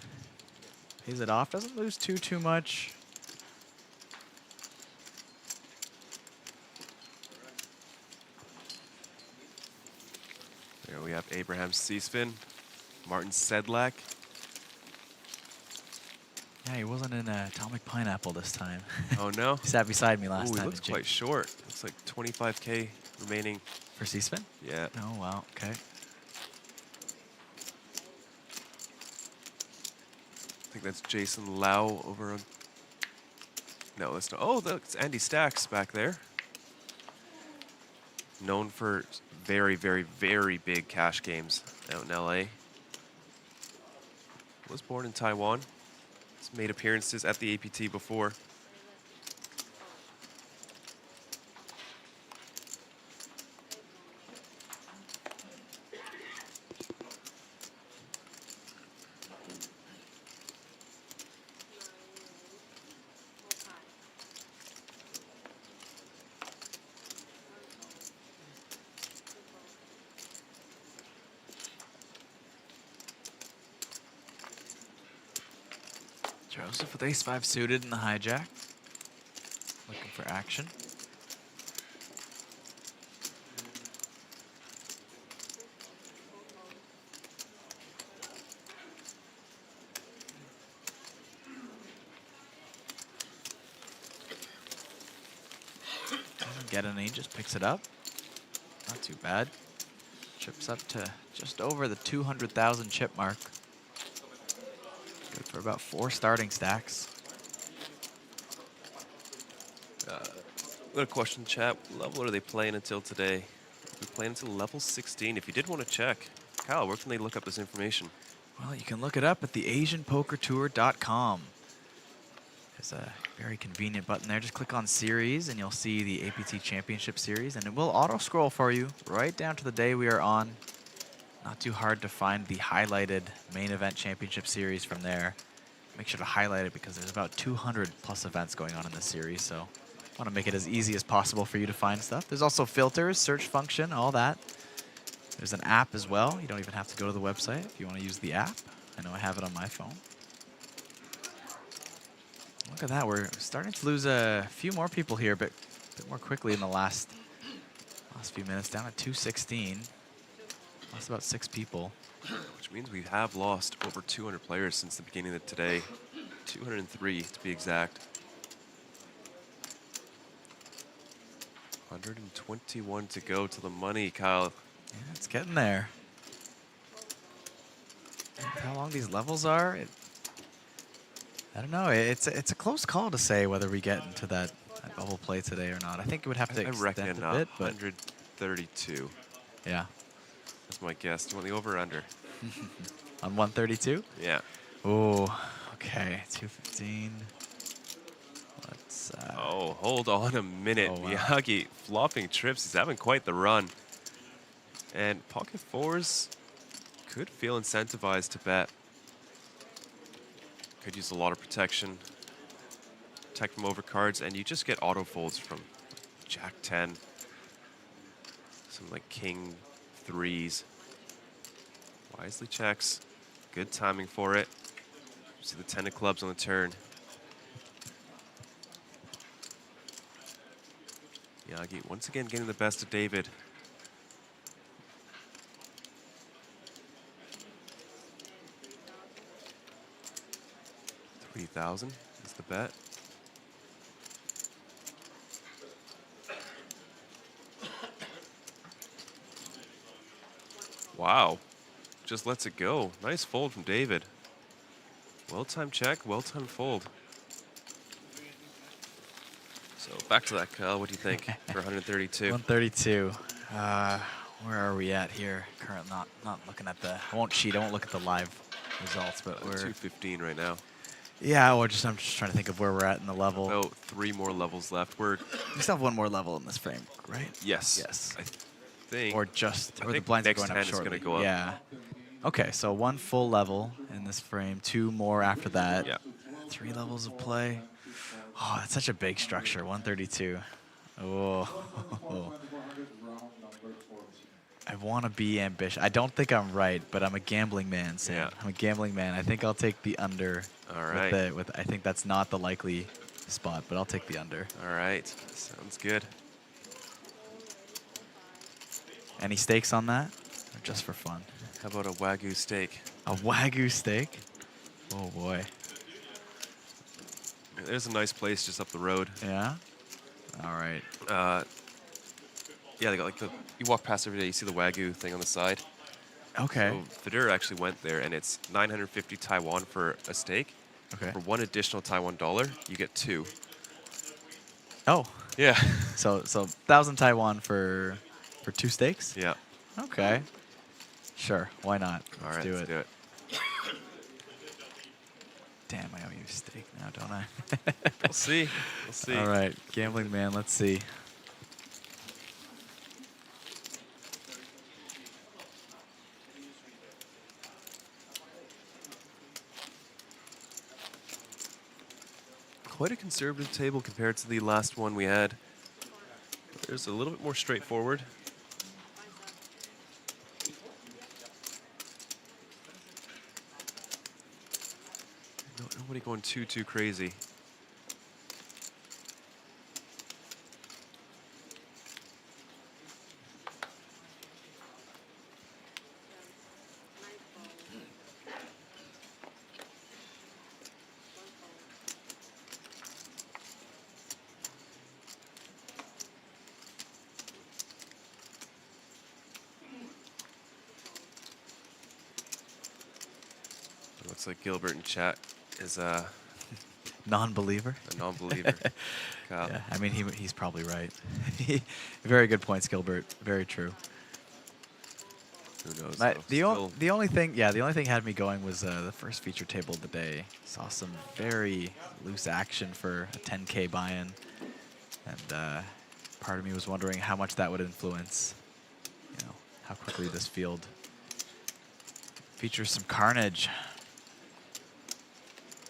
pays it off. Doesn't lose too much. There we have Abraham Seaspin, Martin Sedlak. Yeah, he wasn't in Atomic Pineapple this time. Oh no? He sat beside me last time. He looks quite short. Looks like 25K remaining. For Seaspin? Yeah. Oh wow, okay. I think that's Jason Lau over on... No, that's not... Oh, that's Andy Stacks back there. known for very, very, very big cash games out in LA. Was born in Taiwan. He's made appearances at the APT before. Joseph with ace-5 suited in the hijack. Looking for action. Doesn't get any, just picks it up. Not too bad. Chips up to just over the 200,000 chip mark. Good for about 4 starting stacks. Got a question, chat. What level are they playing until today? They're playing until level 16. If you did want to check, Kyle, where can they look up this information? Well, you can look it up at the AsianPokerTour.com. There's a very convenient button there. Just click on Series, and you'll see the APT Championship Series, and it will auto-scroll for you right down to the day we are on. Not too hard to find the highlighted Main Event Championship Series from there. Make sure to highlight it because there's about 200 plus events going on in this series, so I want to make it as easy as possible for you to find stuff. There's also filters, search function, all that. There's an app as well. You don't even have to go to the website if you want to use the app. I know I have it on my phone. Look at that, we're starting to lose a few more people here, but a bit more quickly in the last few minutes, down at 216. Lost about 6 people. Which means we have lost over 200 players since the beginning of today. 203 to be exact. 121 to go to the money, Kyle. Yeah, it's getting there. How long these levels are? I don't know. It's a close call to say whether we get into that bubble play today or not. I think it would have to extend a bit, but 132. Yeah. That's my guess. Do you want the over or under? On 132? Yeah. Oh, okay. 215. Let's. Oh, hold on a minute. Oh, wow. Miyagi flopping trips. He's having quite the run. And pocket fours could feel incentivized to bet. Could use a lot of protection. Protect from overcards, and you just get auto folds from Jack 10. Some like King 3s. Wisely checks. Good timing for it. See the 10 of clubs on the turn. Miyagi once again getting the best of David. $3,000 is the bet. Wow, just lets it go. Nice fold from David. Well-timed check, well-timed fold. So back to that, Kyle. What do you think for 132? 132. Where are we at here? Current, not looking at the. I won't cheat. I won't look at the live results, but we're 215 right now. Yeah, I'm just trying to think of where we're at in the level. About 3 more levels left. We still have 1 more level in this frame, right? Yes. Yes. I think. Or just, I or the think blinds are next going up 10 is shortly. going to go up. Yeah. Okay, so 1 full level in this frame, 2 more after that. Yeah. 3 levels of play. Oh, that's such a big structure, 132. Oh. I want to be ambitious. I don't think I'm right, but I'm a gambling man, Sam. Yeah. I'm a gambling man. I think I'll take the under. All right. I think that's not the likely spot, but I'll take the under. All right. Sounds good. Any stakes on that? Or just for fun? How about a Wagyu steak? A Wagyu steak? Oh, boy. There's a nice place just up the road. Yeah? All right. Yeah, they got like you walk past every day, you see the Wagyu thing on the side. Okay. So Fedor actually went there, and it's 950 Taiwan for a steak. Okay. For 1 additional Taiwan dollar, you get 2. Oh. Yeah. So 1,000 Taiwan for For 2 stakes? Yeah. Okay. Sure, why not? All right, let's do it. Damn, I owe you a steak now, don't I? We'll see. We'll see. All right, gambling man, let's see. Quite a conservative table compared to the last one we had. There's a little bit more straightforward. Nobody going too crazy. Looks like Gilbert in chat is a non-believer. A non-believer. Yeah, I mean he's probably right. Very good points, Gilbert. Very true. Who knows? The only thing had me going was the first feature table of the day. Saw some very loose action for a 10K buy-in, and part of me was wondering how much that would influence, how quickly this field features some carnage.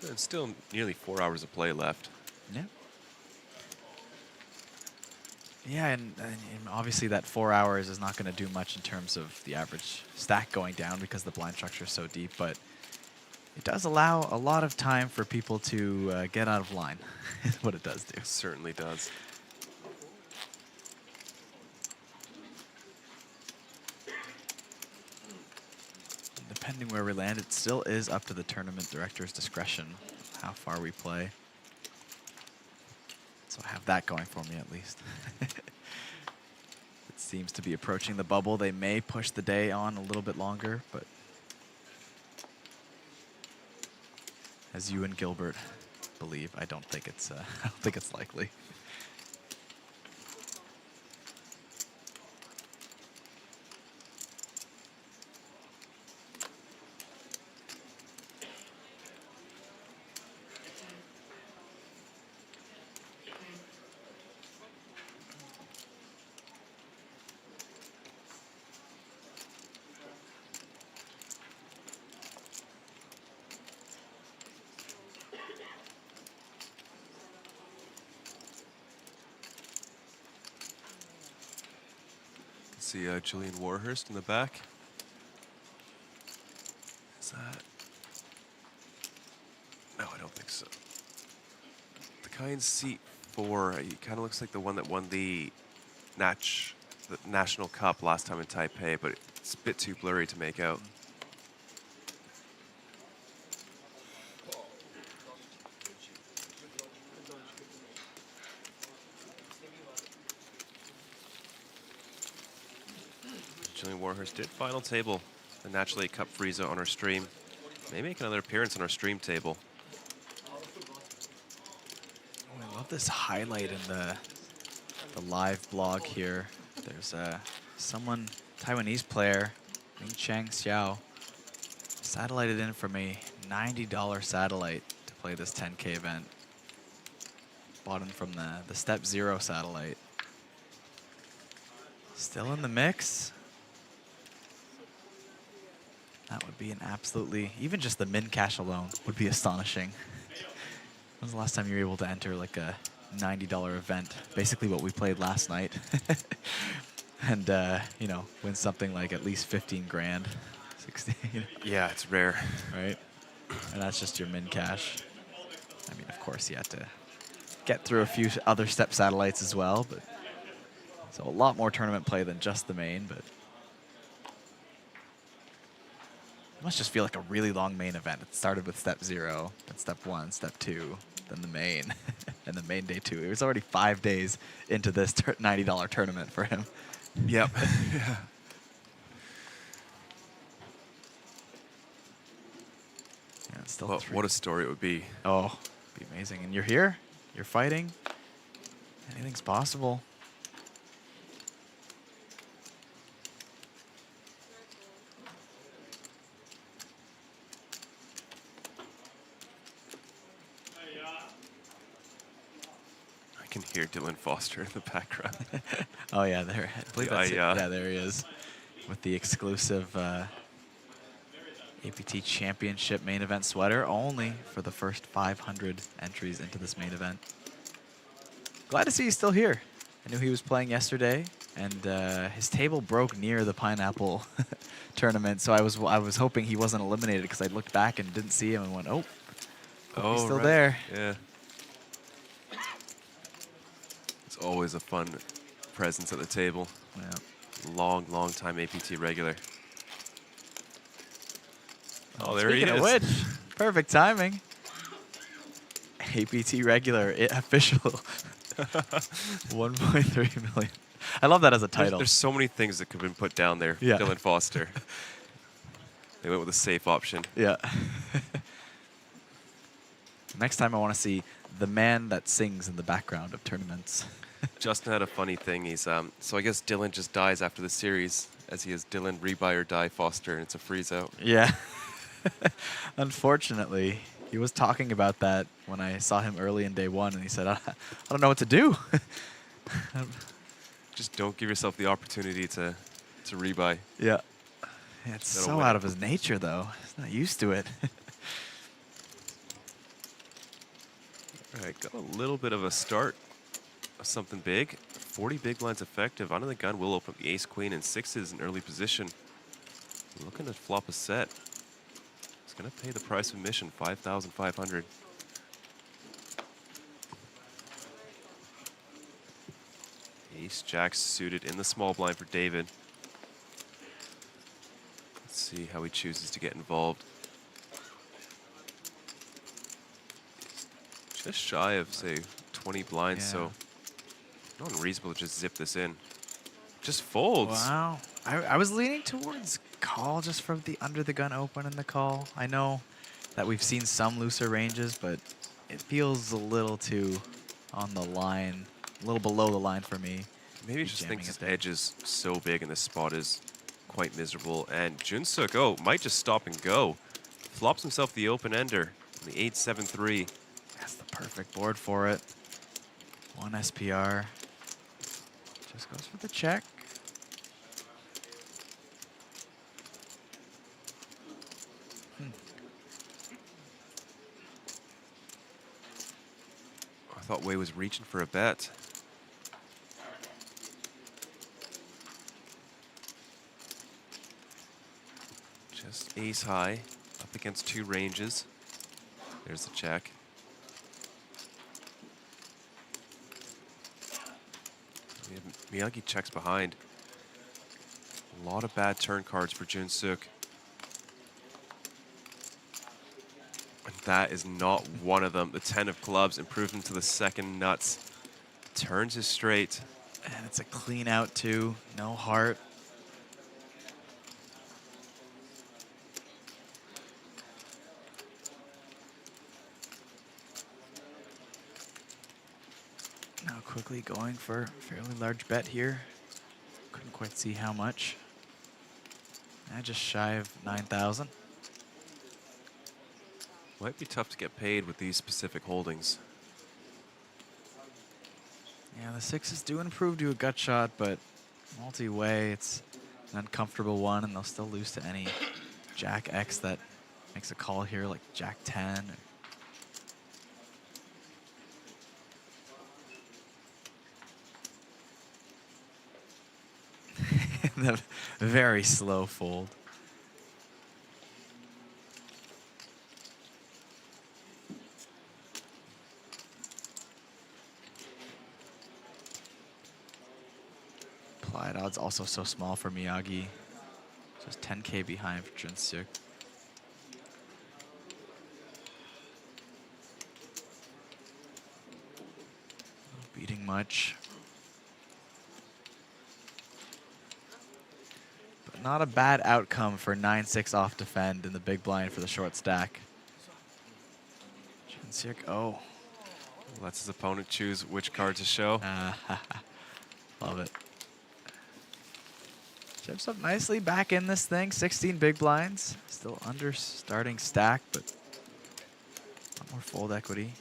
There's still nearly 4 hours of play left. Yeah. Yeah, and obviously that 4 hours is not going to do much in terms of the average stack going down because the blind structure is so deep, but it does allow a lot of time for people to get out of line, is what it does do. It certainly does. Depending where we land, it still is up to the tournament director's discretion how far we play. So I have that going for me at least. It seems to be approaching the bubble. They may push the day on a little bit longer, but as you and Gilbert believe, I don't think it's likely. See Julian Warhurst in the back. Is that? No, I don't think so. The kind seat 4, it kind of looks like the one that won the National Cup last time in Taipei, but it's a bit too blurry to make out. Julian Warhurst did final table the Natural8 Cup freezeout on our stream. May make another appearance on our stream table. Oh, I love this highlight in the live blog here. There's someone, Taiwanese player, Ming Chang Xiao, satellited in from a $90 satellite to play this 10K event. Bought him from the Step 0 satellite. Still in the mix. That would be an absolutely, even just the min cash alone would be astonishing. When was the last time you were able to enter like a $90 event? Basically what we played last night. And, win something like at least 15 grand, 16. Yeah, it's rare. Right? And that's just your min cash. I mean, of course, you have to get through a few other step satellites as well, but so a lot more tournament play than just the main, but it must just feel like a really long main event. It started with Step 0, then Step 1, Step 2, then the main, and the main day 2. It was already 5 days into this $90 tournament for him. Yep. Yeah. Yeah, it's still well, what a story it would be. Oh, it'd be amazing. And you're here, you're fighting. Anything's possible. can hear Dylan Foster in the background. Oh yeah, there. I believe that's it. Yeah, there he is with the exclusive APT Championship Main Event sweater, only for the first 500 entries into this main event. Glad to see he's still here. I knew he was playing yesterday, and his table broke near the pineapple tournament, so I was hoping he wasn't eliminated because I looked back and didn't see him and went, oh, he's still there. Yeah. It's always a fun presence at the table. Yeah. Long time APT regular. Oh, there Speaking he is. of which, perfect timing. APT regular, official. 1.3 million. I love that as a title. There's so many things that could have been put down there. Yeah. Dylan Foster. They went with a safe option. Yeah. Next time I want to see the man that sings in the background of tournaments. Justin had a funny thing. He's so I guess Dylan just dies after the series, as he is Dylan rebuy or die Foster, and it's a freeze out. Yeah. Unfortunately, he was talking about that when I saw him early in day one, and he said, I don't know what to do. Just don't give yourself the opportunity to rebuy. Yeah. It's so out of his nature, though. He's not used to it. All right, got a little bit of a start of something big. 40 big blinds effective. Under the gun will open up the ace, queen, and sixes in early position. Looking to flop a set. It's going to pay the price of admission, 5,500. Ace, jack suited in the small blind for David. Let's see how he chooses to get involved. Just shy of, say, 20 blinds, so not unreasonable to just zip this in. Just folds. Wow. I was leaning towards call just from the under the gun open and the call. I know that we've seen some looser ranges, but it feels a little too on the line, a little below the line for me. Maybe he just thinks his edge is so big and this spot is quite miserable. And Junsuk, oh, might just stop and go. Flops himself the open ender, the 8-7-3. That's the perfect board for it. One SPR. Just goes for the check. I thought Wei was reaching for a bet. Just ace high, up against two ranges. There's the check. Miyagi checks behind. A lot of bad turn cards for Junsuk. And that is not one of them. The 10 of clubs improved him to the second nuts. Turns his straight. And it's a clean out too. No heart. Now quickly going for a fairly large bet here. Couldn't quite see how much. And just shy of 9,000. Might be tough to get paid with these specific holdings. Yeah, the sixes do improve to a gut shot, but multi-way, it's an uncomfortable one, and they'll still lose to any Jack X that makes a call here, like Jack 10. The very slow fold. Applied odds also so small for Miyagi. Just 10K behind for Junsuk. Not beating much. But not a bad outcome for 9-6 off defend in the big blind for the short stack. Junsuk, oh. Lets his opponent choose which card to show. Love it. Chips up nicely back in this thing. 16 big blinds. Still under starting stack, but a lot more fold equity.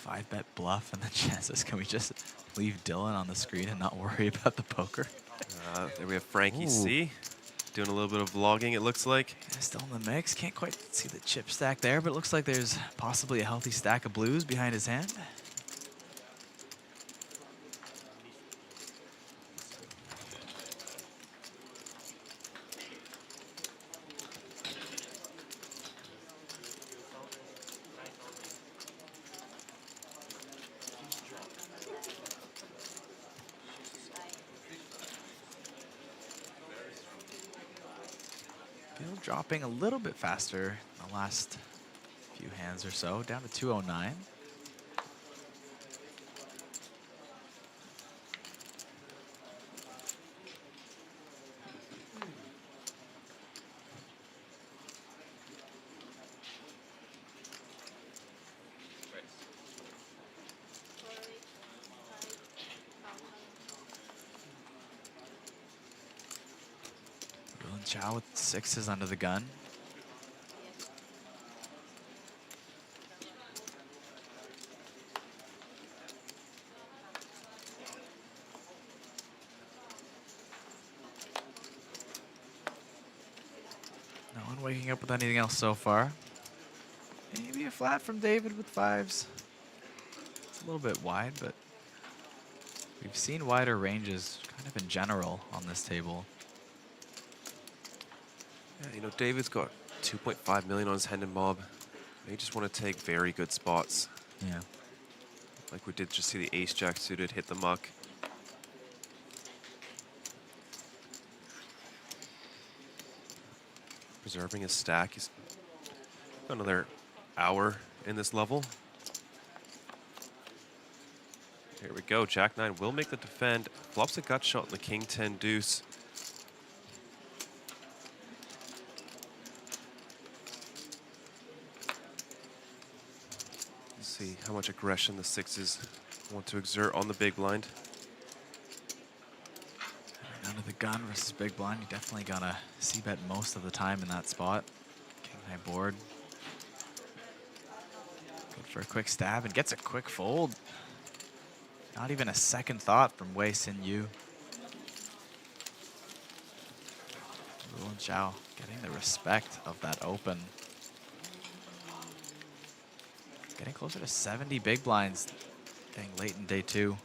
5-bet bluff, and then chances. Can we just leave Dylan on the screen and not worry about the poker? There we have Frankie C. Doing a little bit of vlogging, it looks like. Yeah, still in the mix. Can't quite see the chip stack there, but it looks like there's possibly a healthy stack of blues behind his hand. Dropping a little bit faster in the last few hands or so, down to 209. Chow with 6s under the gun. No one waking up with anything else so far. Maybe a flat from David with 5s. It's a little bit wide, but we've seen wider ranges kind of in general on this table. Yeah, you know, David's got 2.5 million on his hand and mob. They just want to take very good spots. Yeah. Like we did just see the ace-jack suited hit the muck. Preserving his stack. He's got another hour in this level. Here we go. Jack 9 will make the defend. Flops a gut shot in the King 10 deuce. See how much aggression the 6s want to exert on the big blind. Under the gun versus big blind, you definitely gotta c-bet most of the time in that spot. King high board. Good for a quick stab and gets a quick fold. Not even a second thought from Wei Sin Yu. Wu and Zhao getting the respect of that open. Getting closer to 70 big blinds, getting late in day 2.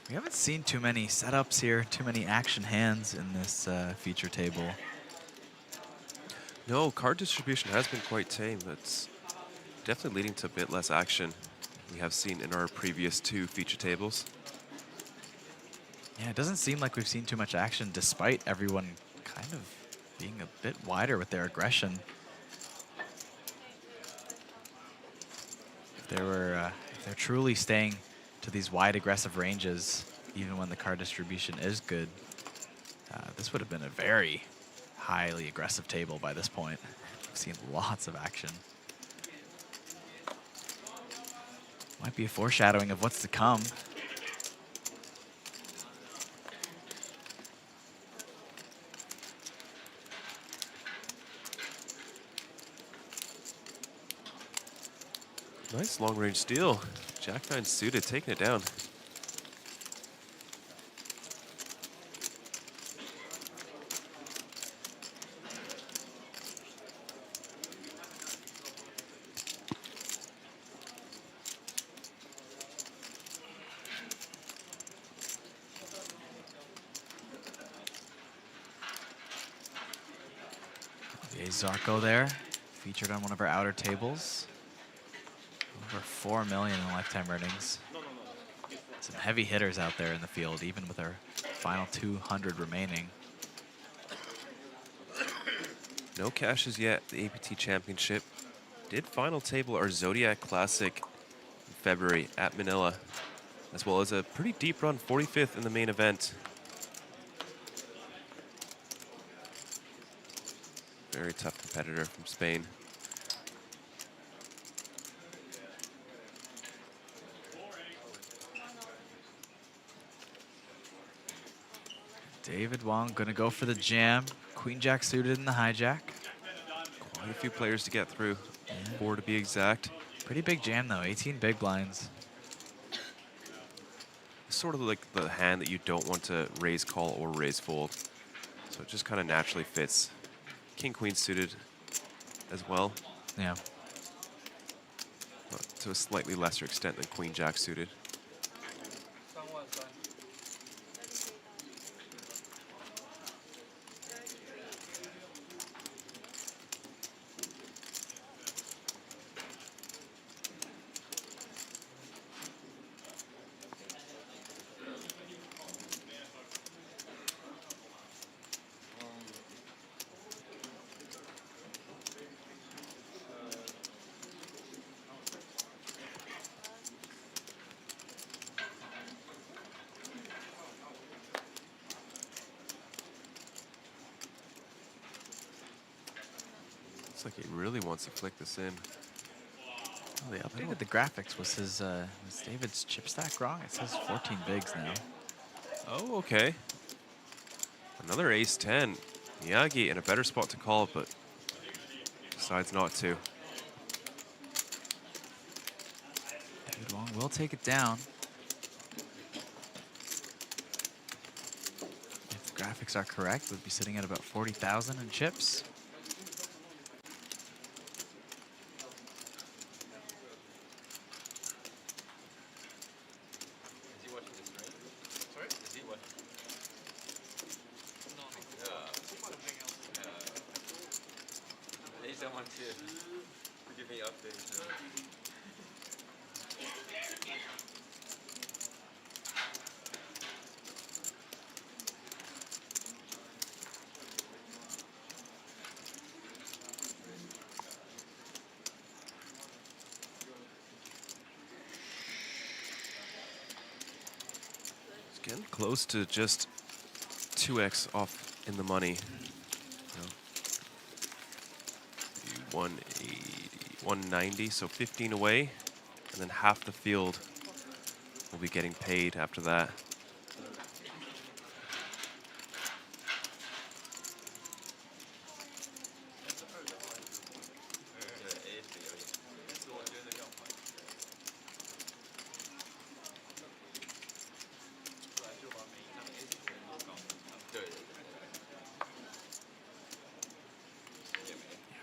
We haven't seen too many setups here, too many action hands in this feature table. No, card distribution has been quite tame. It's definitely leading to a bit less action we have seen in our previous 2 feature tables. Yeah, it doesn't seem like we've seen too much action despite everyone kind of being a bit wider with their aggression. If they're truly staying to these wide aggressive ranges, even when the card distribution is good, this would have been a very highly aggressive table by this point. We've seen lots of action. Might be a foreshadowing of what's to come. Nice long-range steal. Jack 9 suited, taking it down. The Zarko there, featured on one of our outer tables. Over 4 million in lifetime earnings. Some heavy hitters out there in the field, even with our final 200 remaining. No cashes yet, the APT Championship. did final table our Zodiac Classic in February at Manila, as well as a pretty deep run, 45th in the main event. Very tough competitor from Spain. David Wong gonna go for the jam. Queen Jack suited in the hijack. Quite a few players to get through, 4 to be exact. Pretty big jam though, 18 big blinds. It's sort of like the hand that you don't want to raise call or raise fold. So it just kind of naturally fits. King Queen suited as well. Yeah. But to a slightly lesser extent than Queen Jack suited. Looks like he really wants to flick this in. Oh, they updated the graphics. Was David's chip stack wrong? It says 14 bigs now. Oh, okay. Another ace-10. Miyagi in a better spot to call, but decides not to. David Wong will take it down. If the graphics are correct, we'd be sitting at about 40,000 in chips. Getting close to just 2x off in the money. 180, 190, so 15 away, and then half the field will be getting paid after that.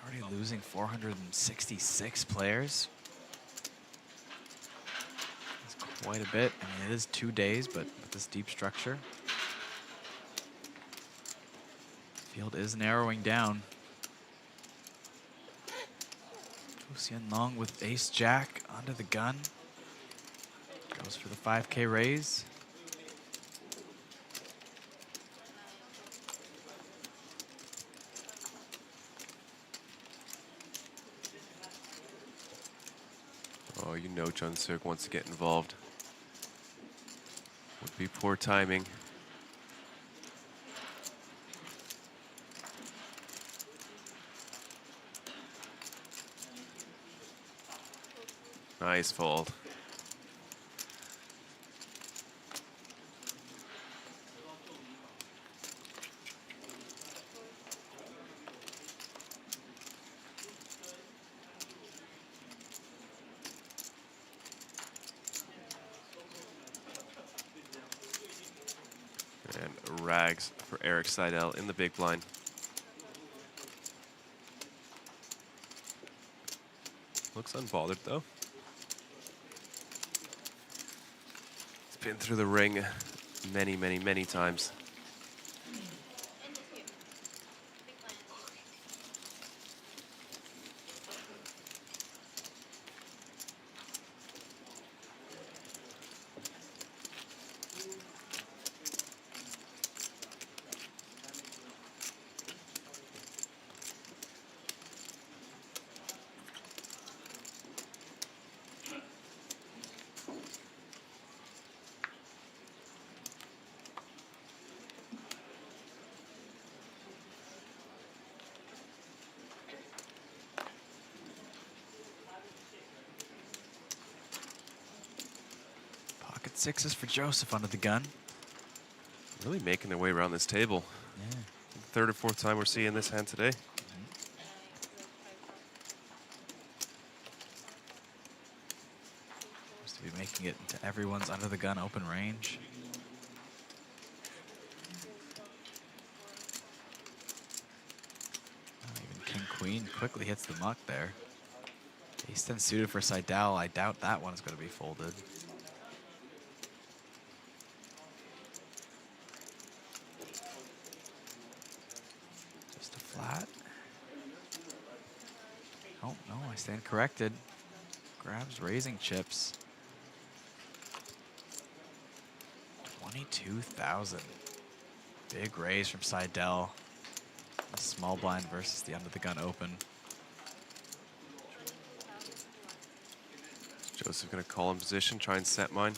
Already losing 466 players. That's quite a bit. I mean, it is 2 days, but with this deep structure, field is narrowing down. Xian Long with ace jack onto the gun. Goes for the 5K raise. Oh, you know Jun Seok wants to get involved. Would be poor timing. Nice fold. And rags for Eric Seidel in the big blind. Looks unbothered though. It's been through the ring many, many, many times. sixes for Joseph under the gun. Really making their way around this table. Yeah. Third or fourth time we're seeing this hand today. Seems to be making it into everyone's under the gun open range. Even King Queen quickly hits the muck there. Ace 10 suited for Seidel. I doubt that one is going to be folded. Just a flat. Oh, no, I stand corrected. Grabs raising chips. 22,000. Big raise from Seidel. A small blind versus the under the gun open. Joseph gonna call in position, try and set mine.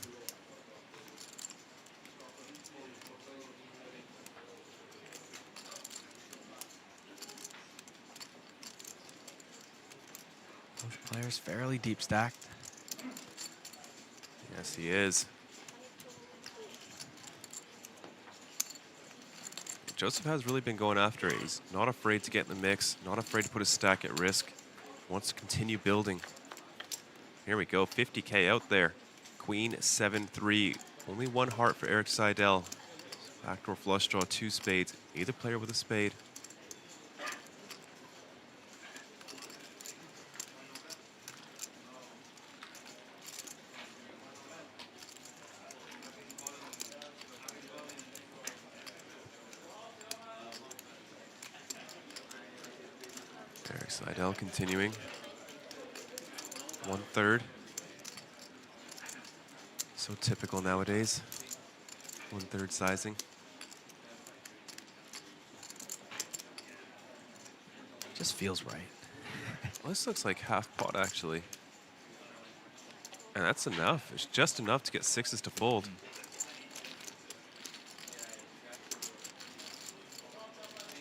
Both players fairly deep stacked. Yes, he is. Joseph has really been going after it. He's not afraid to get in the mix, not afraid to put his stack at risk. Wants to continue building. Here we go, 50K out there. Queen 7-3. Only one heart for Eric Seidel. Backdoor flush draw, 2 spades. Either player with a spade. Eric Seidel continuing. 1/3. So typical nowadays. 1/3 sizing. Just feels right. Well, this looks like half pot actually. And that's enough. It's just enough to get sixes to fold.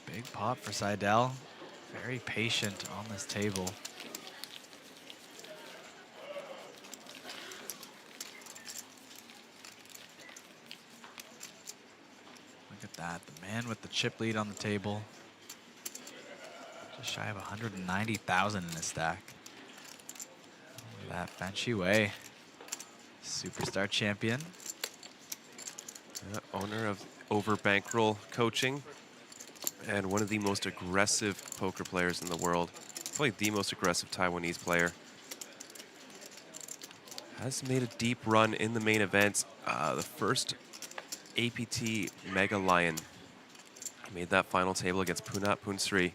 Big pot for Seidel. Very patient on this table. Look at that. The man with the chip lead on the table. Just shy of 190,000 in his stack. Look at that. Fan Shui, superstar champion. Owner of Over Bankroll Coaching. And one of the most aggressive poker players in the world. Probably the most aggressive Taiwanese player. Has made a deep run in the main event. The first APT Mega Lion. Made that final table against Punat Punsri,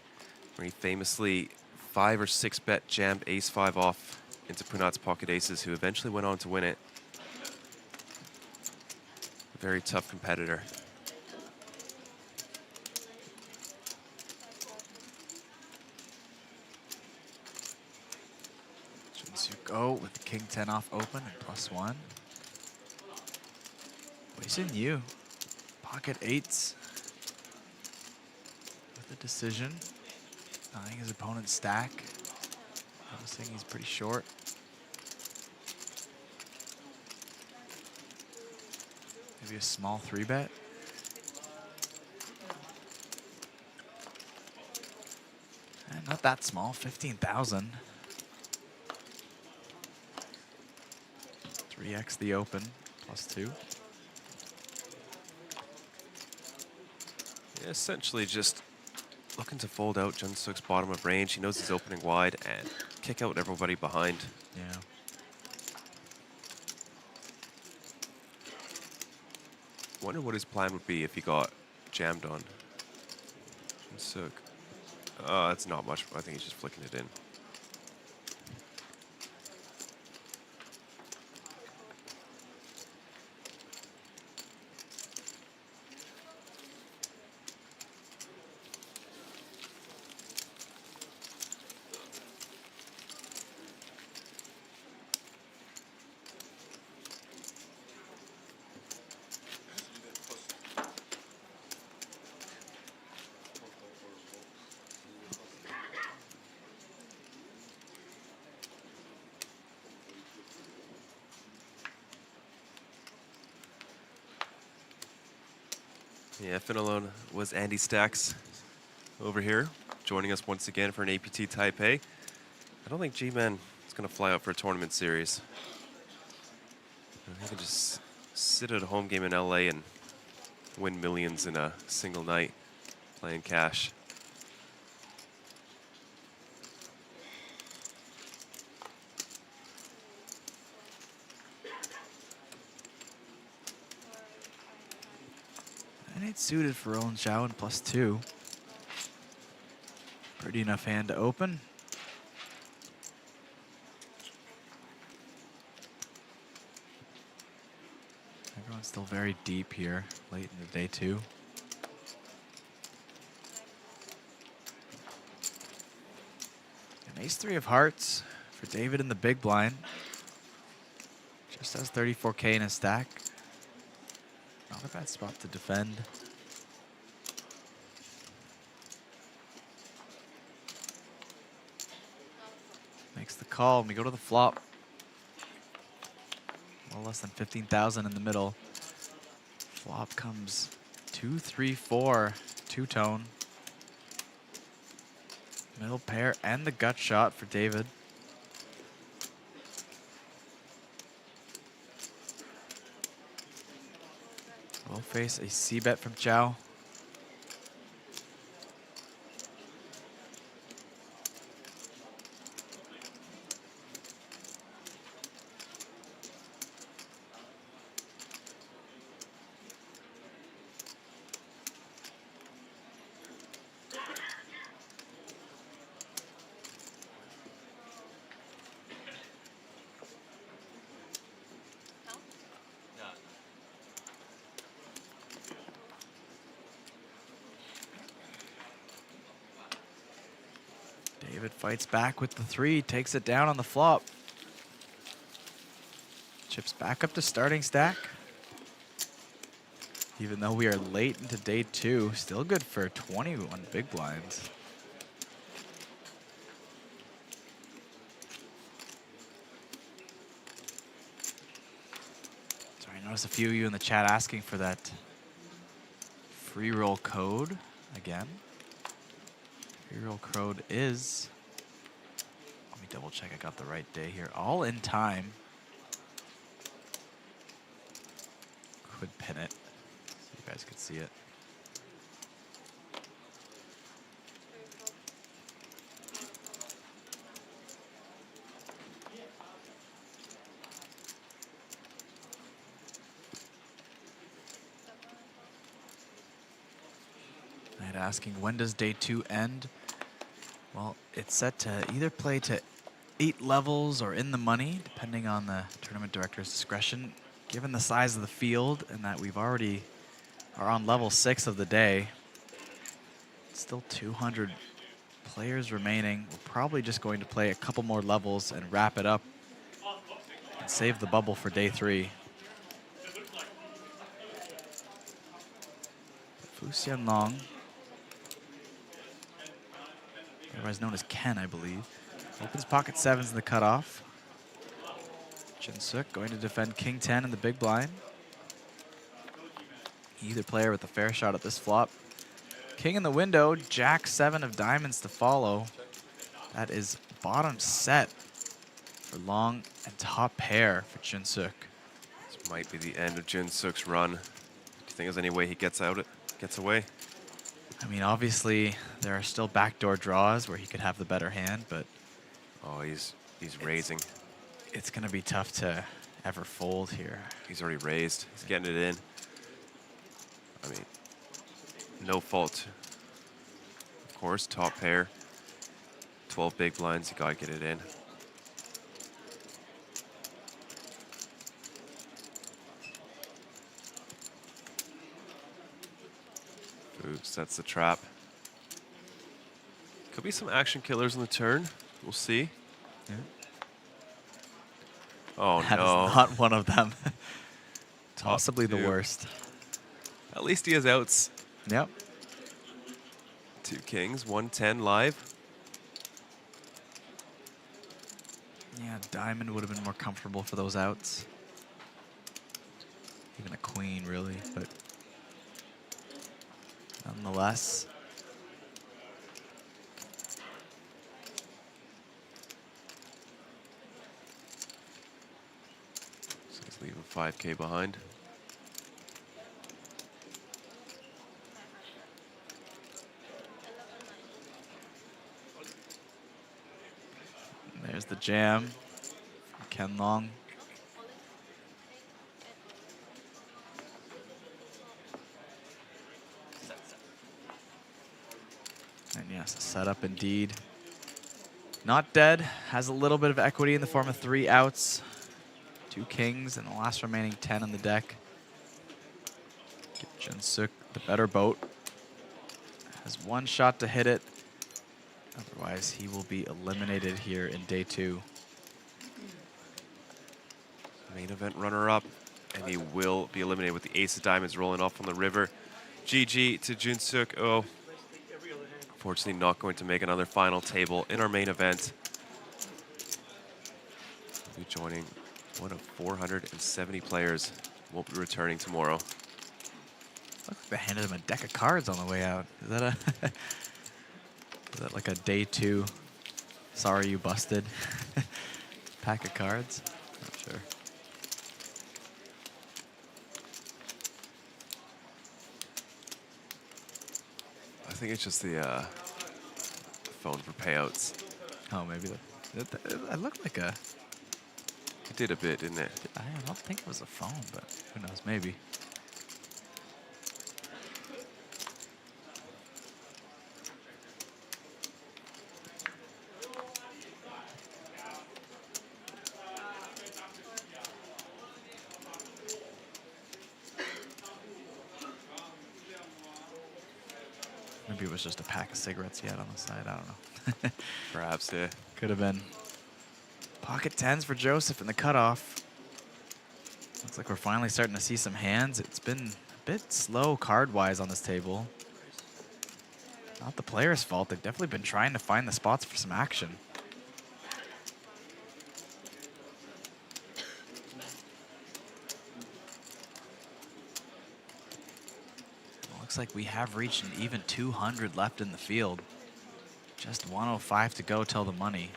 where he famously 5 or 6 bet jammed ace-5 off into Punat's pocket aces, who eventually went on to win it. A very tough competitor. Go with the King 10 off open and +1. Weixin Yu, pocket 8s with a decision. Eyeing his opponent's stack. Noticing he's pretty short. Maybe a small 3-bet. And not that small, 15,000. 3x the open, +2. Yeah, essentially just looking to fold out Jun Suk's bottom of range. He knows he's opening wide and kick out everybody behind. Yeah. Wonder what his plan would be if he got jammed on. Jun Suk. Oh, that's not much. I think he's just flicking it in. Yeah, Finalone was Andy Stacks over here, joining us once again for an APT Taipei. I don't think G-Man is going to fly out for a tournament series. He can just sit at a home game in LA and win millions in a single night playing cash. And it's suited for Roland Zhao and +2. Pretty enough hand to open. Everyone's still very deep here, late into day 2. An ace-3 of hearts for David in the big blind. Just has 34K in his stack. Not a bad spot to defend. Makes the call, and we go to the flop. Well, less than 15,000 in the middle. Flop comes 2, 3, 4, two-tone. Middle pair and the gut shot for David. We'll face a C-bet from Zhao. David fights back with the 3, takes it down on the flop. Chips back up to starting stack. Even though we are late into day 2, still good for 21 big blinds. Sorry, I noticed a few of you in the chat asking for that free roll code again. Free-roll code is, let me double check I got the right day here, all in time. Could pin it so you guys could see it. And asking when does day 2 end? Well, it's set to either play to 8 levels or in the money, depending on the tournament director's discretion. Given the size of the field and that we've already are on level 6 of the day, still 200 players remaining. We're probably just going to play a couple more levels and wrap it up and save the bubble for day 3. Fu Xianlong, otherwise known as Ken, I believe, opens pocket 7s in the cutoff. Jinsuk going to defend King 10 in the big blind. Either player with a fair shot at this flop. King in the window, Jack 7 of diamonds to follow. That is bottom set for long and top pair for Jinsuk. This might be the end of Jinsuk's run. Do you think there's any way he gets away? I mean, obviously, there are still backdoor draws where he could have the better hand, but... Oh, he's raising. It's going to be tough to ever fold here. He's already raised. He's getting it in. I mean, no fault. Of course, top pair. 12 big blinds, you got to get it in. Oops, that's the trap. Could be some action killers on the turn. We'll see. Yeah. Oh, that no. That is not one of them. Possibly the worst. At least he has outs. Yep. 2 kings, 110 live. Yeah, diamond would have been more comfortable for those outs. Even a queen, really, but... less. So he's leaving 5K behind. And there's the jam from Ken Long. And yes, a setup indeed. Not dead, has a little bit of equity in the form of 3 outs. 2 kings and the last remaining 10 on the deck. Give Jun-Suk the better boat. Has 1 shot to hit it. Otherwise, he will be eliminated here in day 2. Main event runner-up, and he will be eliminated with the ace of diamonds rolling off on the river. GG to Jun-Suk. Oh, unfortunately not going to make another final table in our main event. He'll be joining one of 470 players. Won't be returning tomorrow. Looks like they handed him a deck of cards on the way out. Is that a is that like a day 2 sorry you busted pack of cards? Not sure. I think it's just the phone for payouts. Oh, maybe it looked like a... It did a bit, didn't it? I don't think it was a phone, but who knows, maybe. Maybe it was just a pack of cigarettes he had on the side. I don't know. Perhaps, yeah. Could have been. Pocket 10s for Joseph in the cutoff. Looks like we're finally starting to see some hands. It's been a bit slow card-wise on this table. Not the player's fault. They've definitely been trying to find the spots for some action. Looks like we have reached an even 200 left in the field. Just 105 to go till the money.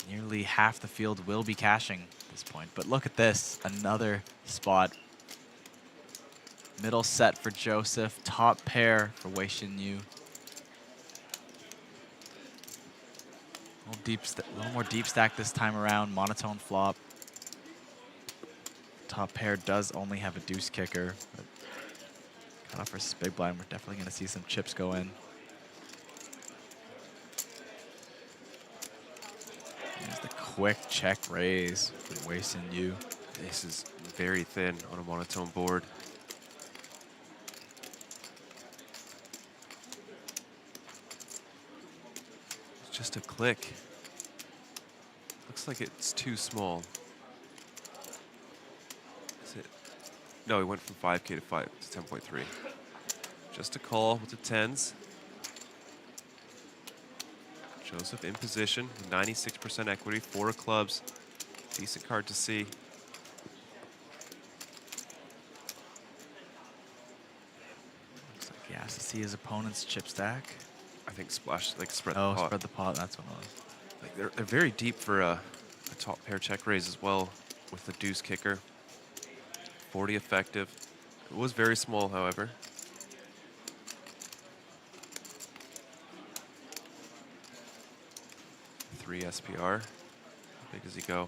Nearly half the field will be cashing at this point. But look at this, another spot. Middle set for Joseph, top pair for Wei Xin Yu. A little more deep stack this time around, monotone flop. Top pair does only have a deuce kicker. But cutoff versus big blind, we're definitely going to see some chips go in. There's the quick check raise for Wei Xin Yu. This is very thin on a monotone board. It's just a click. Looks like it's too small. Is it? No, he went from 5K to 10.3. Just a call with the 10s. Joseph in position, 96% equity, 4 clubs. Decent card to see. Looks like he has to see his opponent's chip stack. I think splash, like spread the the pot. Spread the pot, that's what it was. Like they're very deep for a top pair check raise as well with the deuce kicker. 40 effective. It was very small, however. Three SPR. How big does he go?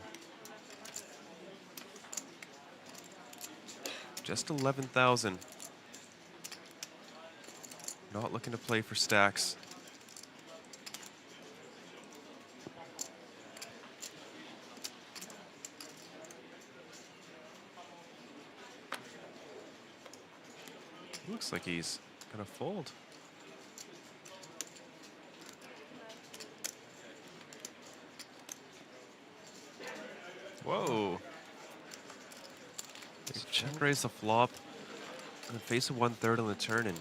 Just 11,000. Not looking to play for stacks. Looks like he's gonna fold. Whoa. Check raise the flop and then face a 1/3 on the turn in.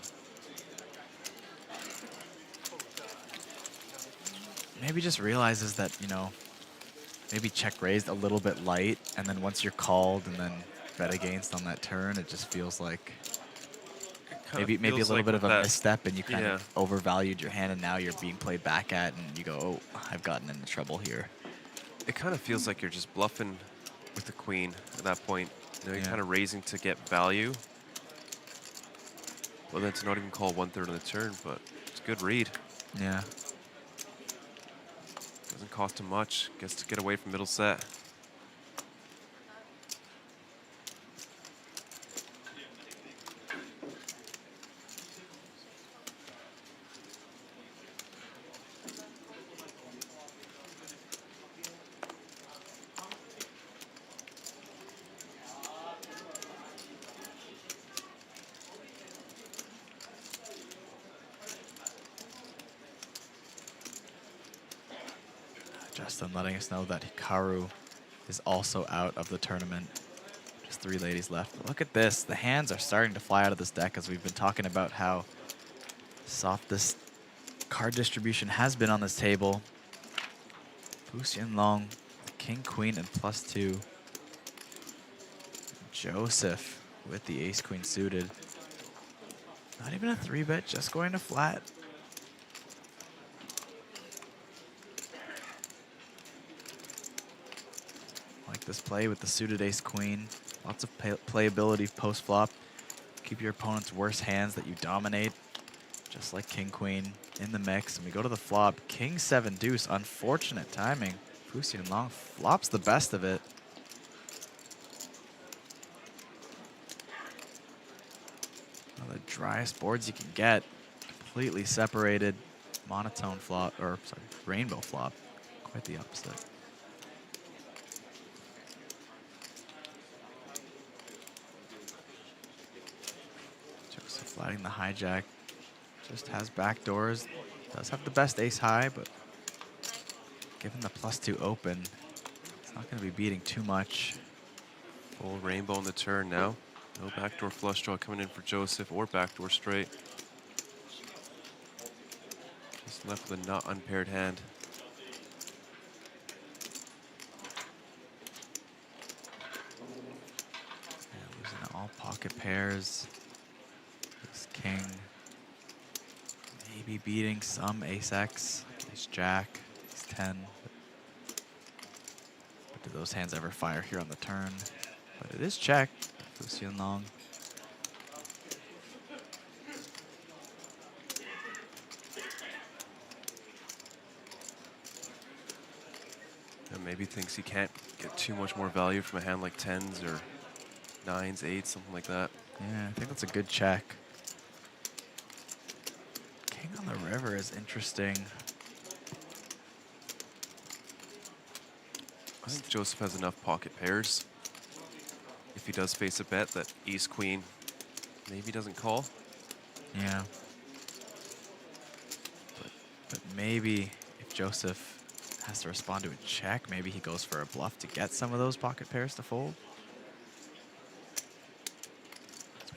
Maybe just realizes that, you know, maybe check raised a little bit light, and then once you're called and then bet against on that turn, it just feels like maybe a little bit of a misstep, and you kind of overvalued your hand, and now you're being played back at, and you go, oh, I've gotten into trouble here. It kind of feels like you're just bluffing with the queen at that point. You know, you're kind of raising to get value. Well, then to not even call 1/3 on the turn, but it's a good read. Yeah. Doesn't cost him much. Gets to get away from middle set. Justin letting us know that Hikaru is also out of the tournament. Just 3 ladies left. But look at this. The hands are starting to fly out of this deck, as we've been talking about how soft this card distribution has been on this table. Fu Xianlong, King, Queen, and +2. Joseph with the Ace Queen suited. Not even a 3-bet, just going to flat. This play with the suited Ace Queen. Lots of playability post flop. Keep your opponent's worst hands that you dominate, just like King Queen in the mix. And we go to the flop. King 7 deuce. Unfortunate timing. Fu Xianlong flops the best of it. One of the driest boards you can get. Completely separated. Monotone flop, or sorry, rainbow flop. Quite the opposite. Flatting the hijack, just has backdoors, does have the best ace high, but given the +2 open, it's not going to be beating too much. Full rainbow on the turn now. No backdoor flush draw coming in for Joseph, or backdoor straight. Just left with a not unpaired hand. Yeah, losing all pocket pairs. King, maybe beating some Ace-X, Ace-Jack, Ace-10. But do those hands ever fire here on the turn? But it is checked. Fu Xianlong. And maybe thinks he can't get too much more value from a hand like 10s or 9s, 8s, something like that. Yeah, I think that's a good check. King on the river is interesting. I think Joseph has enough pocket pairs. If he does face a bet that Ace Queen maybe doesn't call. Yeah. But maybe if Joseph has to respond to a check, maybe he goes for a bluff to get some of those pocket pairs to fold.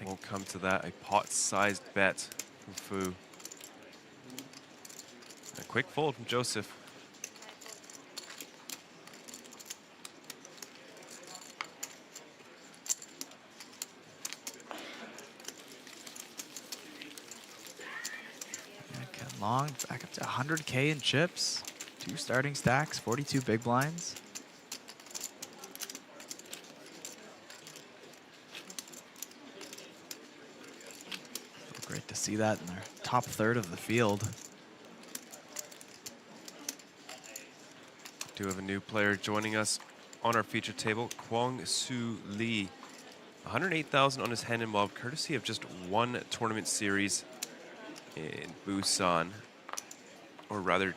Won't come to that. A pot-sized bet from Fu. A quick fold from Joseph. Ken Long back up to 100K in chips. 2 starting stacks, 42 big blinds. Great to see that in their top third of the field. Do have a new player joining us on our feature table, Kwong Soo Lee. 108,000 on his hand and mob, courtesy of just one tournament series in Busan. Or rather,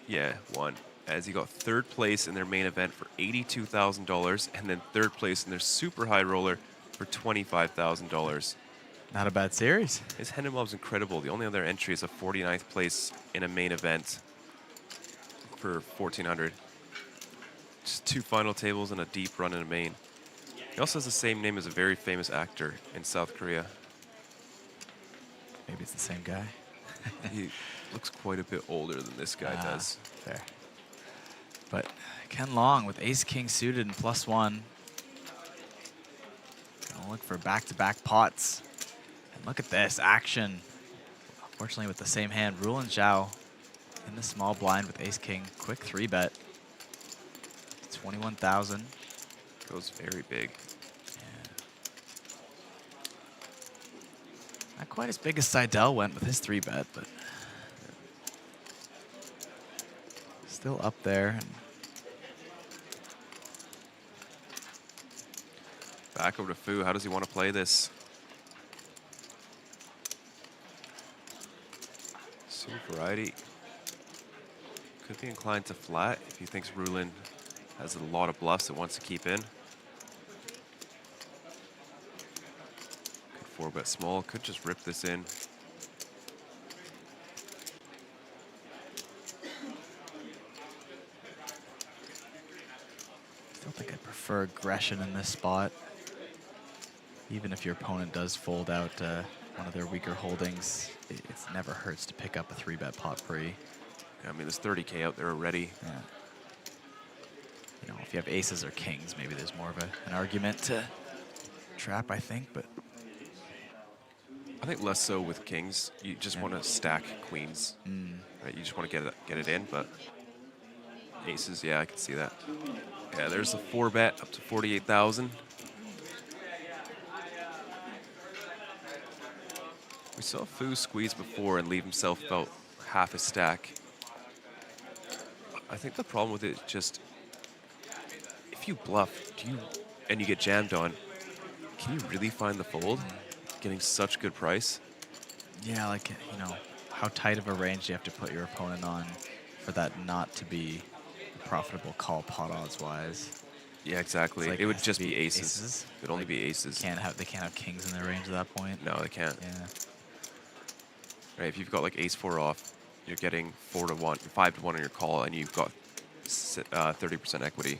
yeah, one. As he got 3rd place in their main event for $82,000, and then 3rd place in their super high roller for $25,000. Not a bad series. His hand and mob's incredible. The only other entry is a 49th place in a main event for 1,400. Just 2 final tables and a deep run in a main. He also has the same name as a very famous actor in South Korea. Maybe it's the same guy. He looks quite a bit older than this guy does. Fair. But Ken Long with Ace-King suited and +1. Gonna look for back-to-back pots Look at this action. Unfortunately, with the same hand, Rule and Zhao in the small blind with ace-king. Quick 3-bet. 21,000. Goes very big. Not quite as big as Seidel went with his 3-bet, but still up there. Back over to Fu. How does he want to play this? Some variety. Could be inclined to flat if he thinks Rulin has a lot of bluffs it wants to keep in. Could 4-bet small. Could just rip this in. Still think I prefer aggression in this spot. Even if your opponent does fold out one of their weaker holdings, it never hurts to pick up a 3-bet pot pre. Yeah, I mean, there's 30K out there already. Yeah. You know, if you have aces or kings, maybe there's more of an argument to trap, I think, but I think less so with kings. You just want to stack queens, right? You just want to get it in, but aces, yeah, I can see that. Yeah, there's the 4-bet up to 48,000. We saw Fu squeeze before and leave himself about half a stack. I think the problem with it is just, if you bluff, and you get jammed on, can you really find the fold? Getting such good price. yeah, like, you know, how tight of a range do you have to put your opponent on for that not to be a profitable call pot odds-wise? Yeah, exactly. Like it would just be aces. It would only like, be aces. They can't have kings in their range at that point. No, they can't. Yeah. Right, if you've got like ace-4 off, you're getting 4-1, 5-1 on your call, and you've got 30% equity.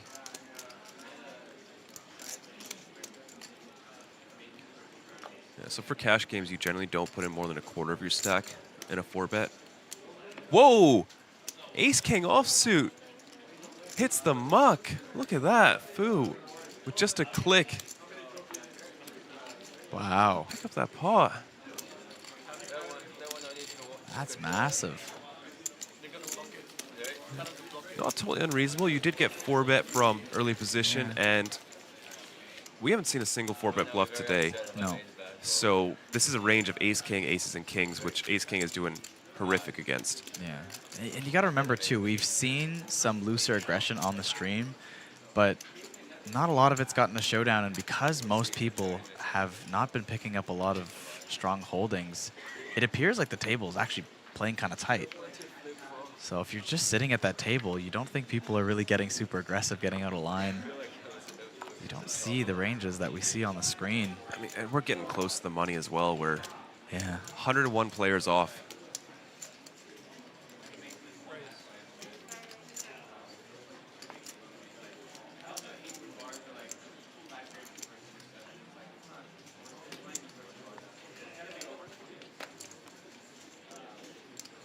Yeah, so for cash games, you generally don't put in more than a quarter of your stack in a 4-bet. Whoa! Ace-king offsuit hits the muck. Look at that, Fu, with just a click. Wow. Pick up that pot. That's massive. Not totally unreasonable. You did get 4-bet from early position, and we haven't seen a single 4-bet bluff today. No. So this is a range of ace-king, aces, and kings, which ace-king is doing horrific against. Yeah. And you got to remember, too, we've seen some looser aggression on the stream, but not a lot of it's gotten a showdown. And because most people have not been picking up a lot of strong holdings, it appears like the table is actually playing kind of tight. So if you're just sitting at that table, you don't think people are really getting super aggressive, getting out of line. You don't see the ranges that we see on the screen. I mean, and we're getting close to the money as well. We're 101 players off.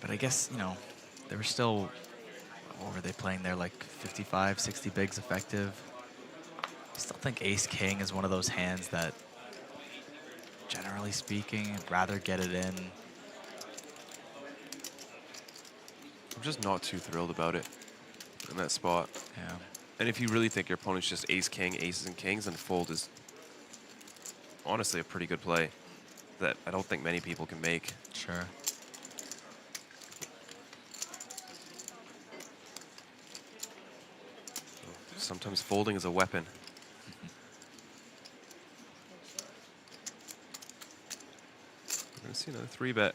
But I guess, you know, they were still, what were they playing there, like 55, 60 bigs effective. I still think ace-king is one of those hands that, generally speaking, I'd rather get it in. I'm just not too thrilled about it in that spot. Yeah. And if you really think your opponent's just ace-king, aces, and kings, then fold is honestly a pretty good play that I don't think many people can make. Sure. Sometimes folding is a weapon. We're going to see another 3-bet.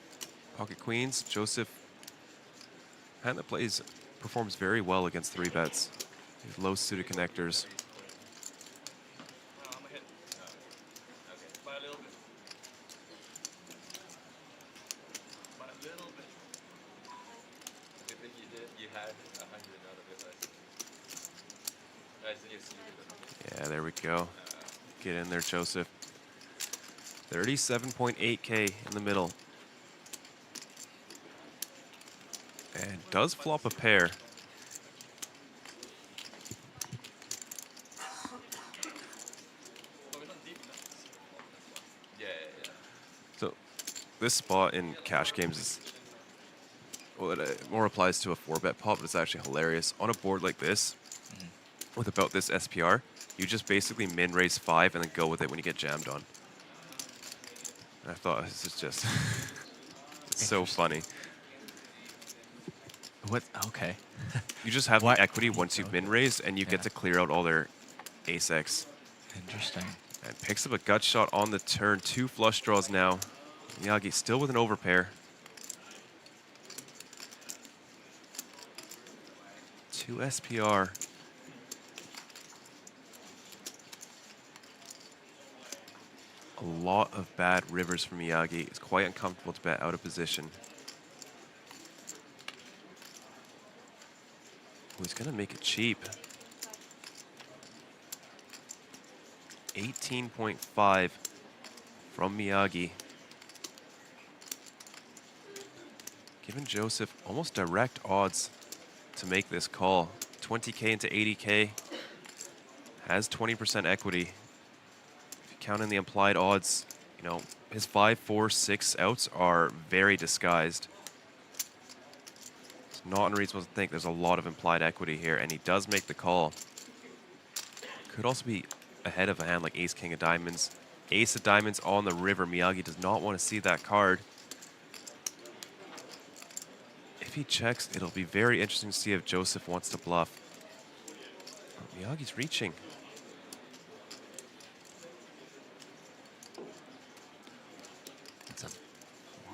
Pocket queens. Joseph, hand that performs very well against 3-bets. These low suited connectors. Yeah, there we go. Get in there, Joseph. 37.8K in the middle. And does flop a pair. So this spot in cash games is, well, it more applies to a 4-bet pot, but it's actually hilarious. On a board like this, with about this SPR, you just basically min raise 5 and then go with it when you get jammed on. And I thought this is just it's so funny. What? Okay. You just have the equity once you've min raised, and you get to clear out all their ace-X. Interesting. And picks up a gut shot on the turn. 2 flush draws now. Miyagi still with an overpair. 2 SPR. A lot of bad rivers for Miyagi. It's quite uncomfortable to bet out of position. Oh, he's gonna make it cheap. 18.5 from Miyagi. Giving Joseph almost direct odds to make this call. 20K into 80K. Has 20% equity. If you count in the implied odds, you know, his 5, 4, 6 outs are very disguised. It's not unreasonable to think there's a lot of implied equity here, and he does make the call. Could also be ahead of a hand like Ace King of Diamonds. Ace of Diamonds on the river. Miyagi does not want to see that card. If he checks, it'll be very interesting to see if Joseph wants to bluff. Oh, Miyagi's reaching. That's a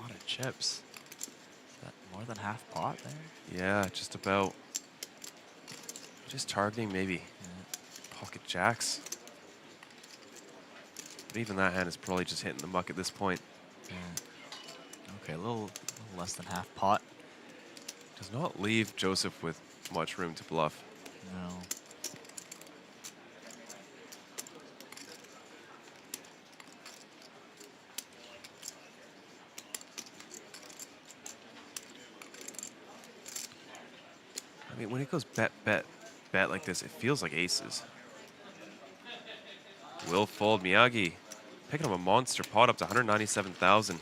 lot of chips. Is that more than half pot there? Yeah, just about. Just targeting maybe pocket jacks. But even that hand is probably just hitting the muck at this point. Okay, a little less than half pot. Does not leave Joseph with much room to bluff. No. I mean, when it goes bet, bet, bet like this, it feels like aces. Will fold. Miyagi picking up a monster pot up to 197,000.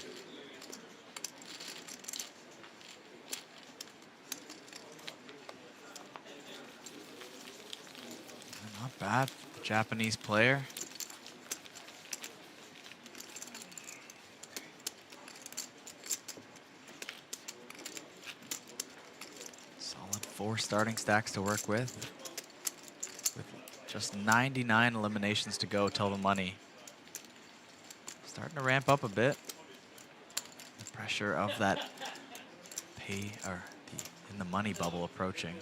Not bad for the Japanese player. Solid 4 starting stacks to work with. Just 99 eliminations to go till the money. Starting to ramp up a bit. The pressure of that in the money bubble approaching.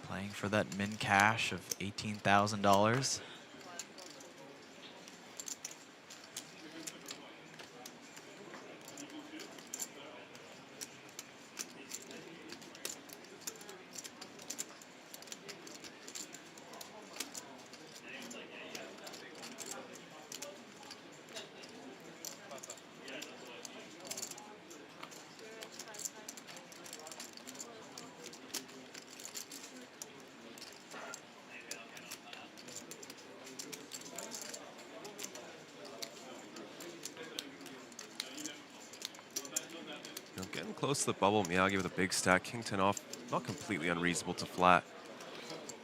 Playing for that min cash of $18,000. Getting close to the bubble. Miyagi with a big stack. King 10 off. Not completely unreasonable to flat.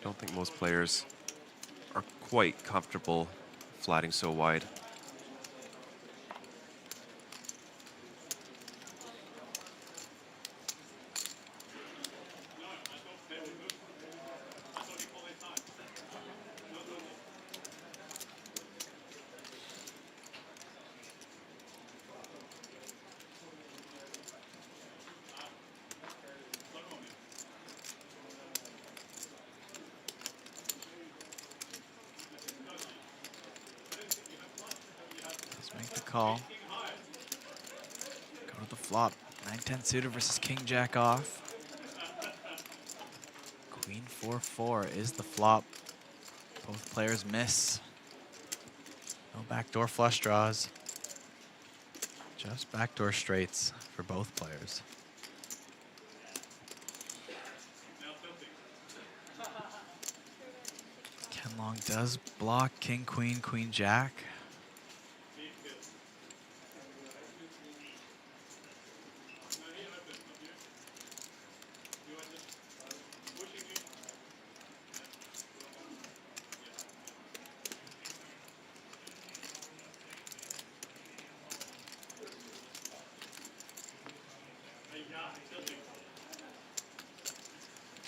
Don't think most players are quite comfortable flatting so wide. Make the call. Go to the flop. 9-10 suited versus King Jack off. Queen 4-4 is the flop. Both players miss. No backdoor flush draws. Just backdoor straights for both players. Ken Long does block king, queen, queen, jack.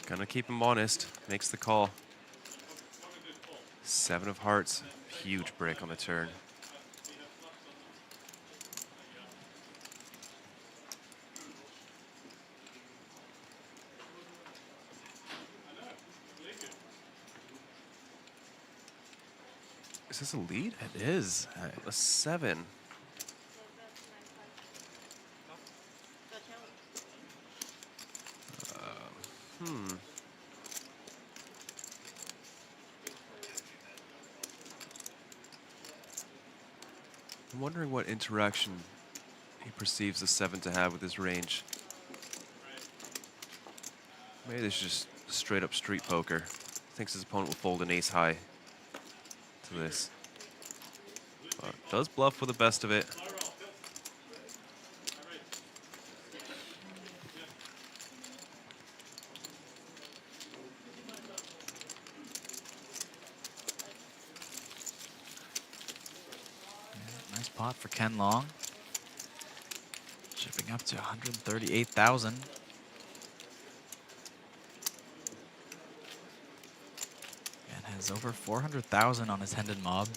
Gonna keep him honest. Makes the call. 7 of hearts. Huge break on the turn. Is this a lead? It is. A 7. I'm wondering what interaction he perceives the 7 to have with his range. Maybe this is just straight up street poker. Thinks his opponent will fold an ace high to this. But does bluff with the best of it. Nice pot for Ken Long. Shipping up to 138,000. And has over 400,000 on his Hendon mob.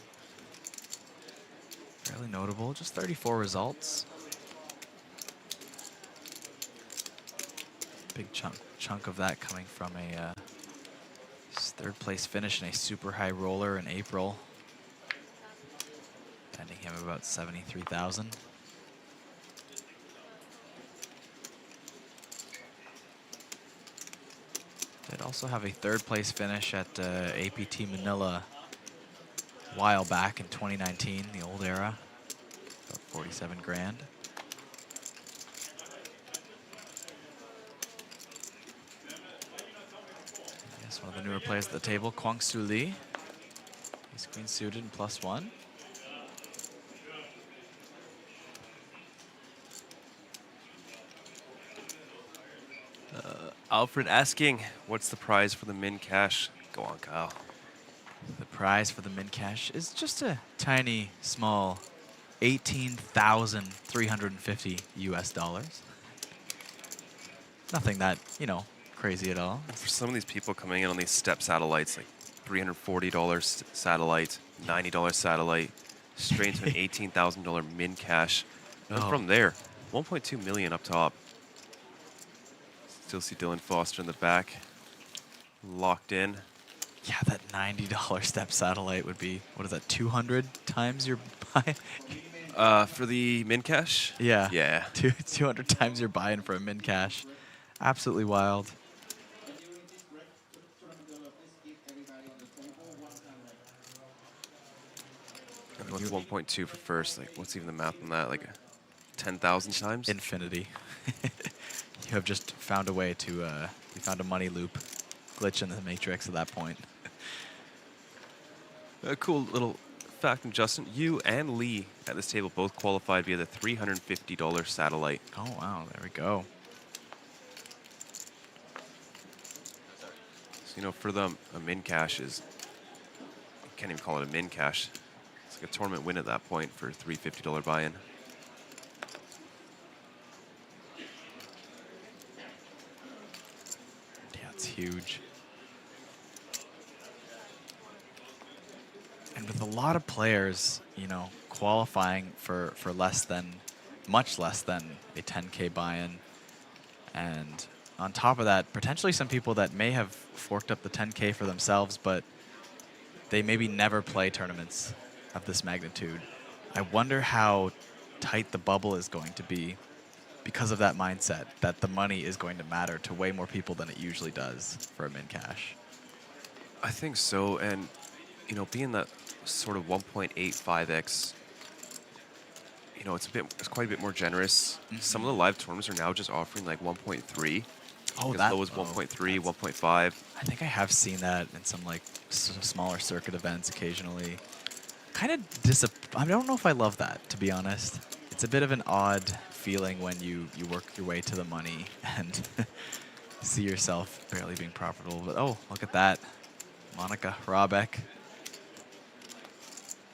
Fairly notable, just 34 results. Big chunk of that coming from a third place finish in a super high roller in April. Ending him about 73,000. Did also have a third place finish at APT Manila a while back in 2019, the old era. About 47 grand. I guess one of the newer players at the table, Kwang Soo Lee. He's queen suited and +1. Alfred asking, what's the prize for the min cash? Go on, Kyle. The prize for the min cash is just a tiny, small 18,350 US dollars. Nothing that, you know, crazy at all. For some of these people coming in on these step satellites, like $340 satellite, $90 satellite, straight into an $18,000 min cash. And from there, 1.2 million up top. Still see Dylan Foster in the back, locked in. Yeah, that $90 step satellite would be, what is that, 200 times your buy? For the min cash? Yeah. Yeah. 200 times your buy-in for a min cash. Absolutely wild. And what's 1.2 for first? Like, what's even the math on that? Like 10,000 times? Infinity. You have just found a way to, you found a money loop glitch in the matrix at that point. A cool little fact from Justin. You and Lee at this table both qualified via the $350 satellite. Oh, wow. There we go. So, you know, for them, a min cash is, you can't even call it a min cash. It's like a tournament win at that point for a $350 buy-in. Yeah, it's huge. And with a lot of players, you know, qualifying for less than, much less than a 10K buy-in. And on top of that, potentially some people that may have forked up the 10K for themselves, but they maybe never play tournaments of this magnitude. I wonder how tight the bubble is going to be because of that mindset, that the money is going to matter to way more people than it usually does for a min cash. I think so, and you know, being that sort of 1.85x you know, it's quite a bit more generous. Some of the live tournaments are now just offering like 1.3. Oh, as that low as 1.3, 1.5. I think I have seen that in some like smaller circuit events occasionally. Kind of I don't know if I love that, to be honest. It's a bit of an odd feeling when you work your way to the money and see yourself barely being profitable. But oh, look at that. Monica Robeck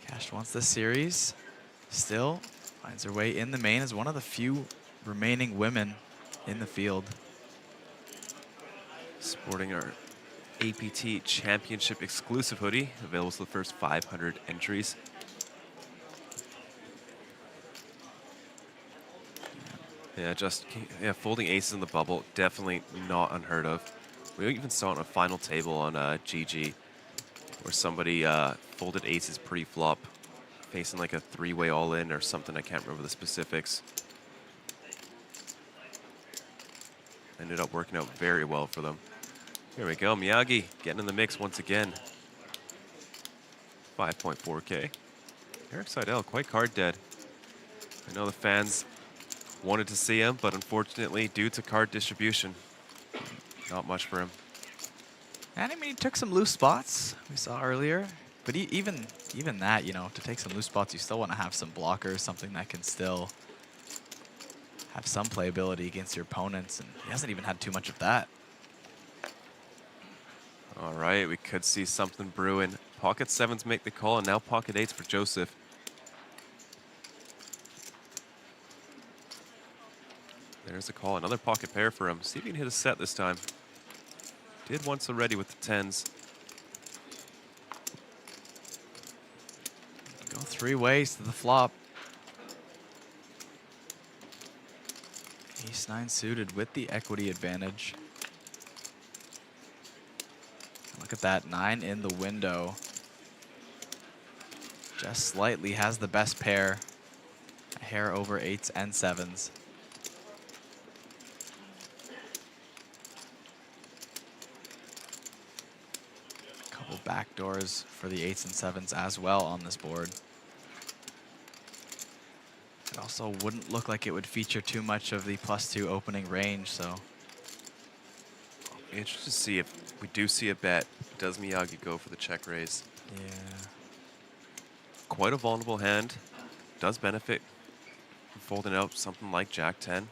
cashed once this series. Still finds her way in the main as one of the few remaining women in the field. Sporting our APT Championship exclusive hoodie, available to the first 500 entries. Yeah, folding aces in the bubble, definitely not unheard of. We even saw it on a final table on GG, where somebody folded aces pre-flop, facing like a three-way all-in or something. I can't remember the specifics. Ended up working out very well for them. Here we go, Miyagi getting in the mix once again. 5.4K. Eric Seidel, quite card dead. I know the fans wanted to see him, but unfortunately, due to card distribution, not much for him. And I mean, he took some loose spots we saw earlier. But even that, you know, to take some loose spots, you still want to have some blockers, something that can still have some playability against your opponents. And he hasn't even had too much of that. All right, we could see something brewing. Pocket sevens make the call, and now pocket eights for Joseph. There's a call, another pocket pair for him. See if he can hit a set this time. Did once already with the tens. Go three ways to the flop. Ace-9 suited with the equity advantage. Look at that, 9 in the window. Just slightly has the best pair. A hair over 8s and 7s. Couple backdoors for the 8s and 7s as well on this board. It also wouldn't look like it would feature too much of the +2 opening range, so. Interested to see if we do see a bet. Does Miyagi go for the check raise? Yeah. Quite a vulnerable hand. Does benefit from folding out something like Jack-10.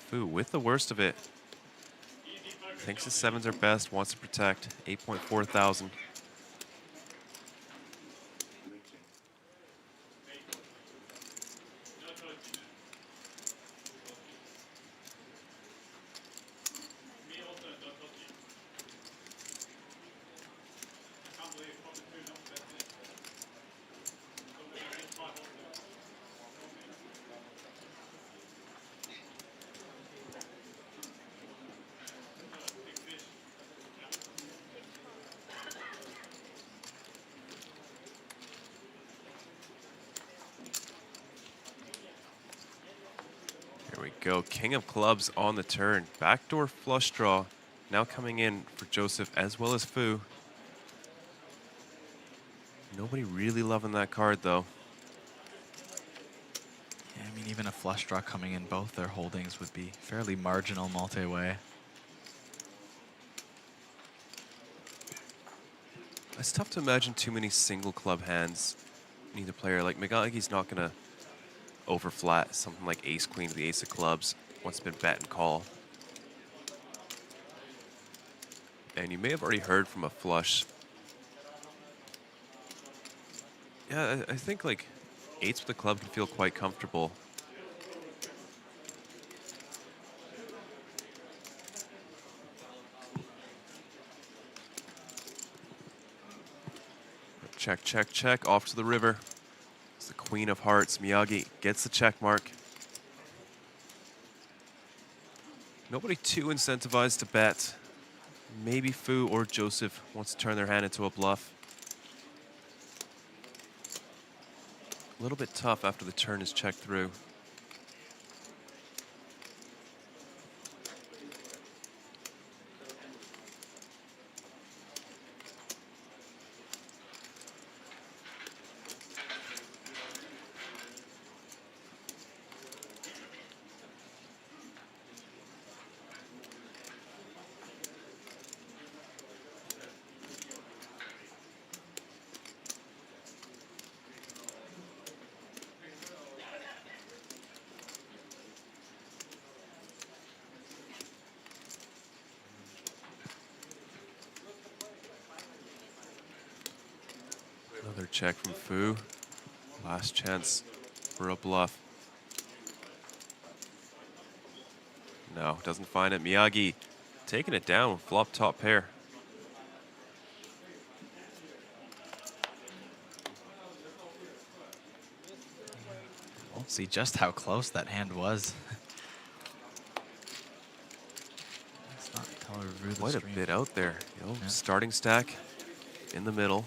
Fu with the worst of it. Thinks the 7s are best, wants to protect. 8.4 thousand. Here we go, King of Clubs on the turn. Backdoor flush draw now coming in for Joseph as well as Fu. Nobody really loving that card though. Yeah, I mean, even a flush draw coming in both their holdings would be fairly marginal multi-way. It's tough to imagine too many single club hands. Neither player, like Miyagi's not gonna overflat something like ace queen to the ace of clubs once it's been bet and call. And you may have already heard from a flush. Yeah, I think like eights with the club can feel quite comfortable. Check, check, check, off to the river. It's the Queen of Hearts. Miyagi gets the check mark. Nobody too incentivized to bet. Maybe Fu or Joseph wants to turn their hand into a bluff. A little bit tough after the turn is checked through. check from Fu. Last chance for a bluff. No, doesn't find it. Miyagi taking it down with flop top pair. We'll see just how close that hand was. Let's not tell her to review the Quite a stream. bit out there. You know, Yeah. starting stack in the middle.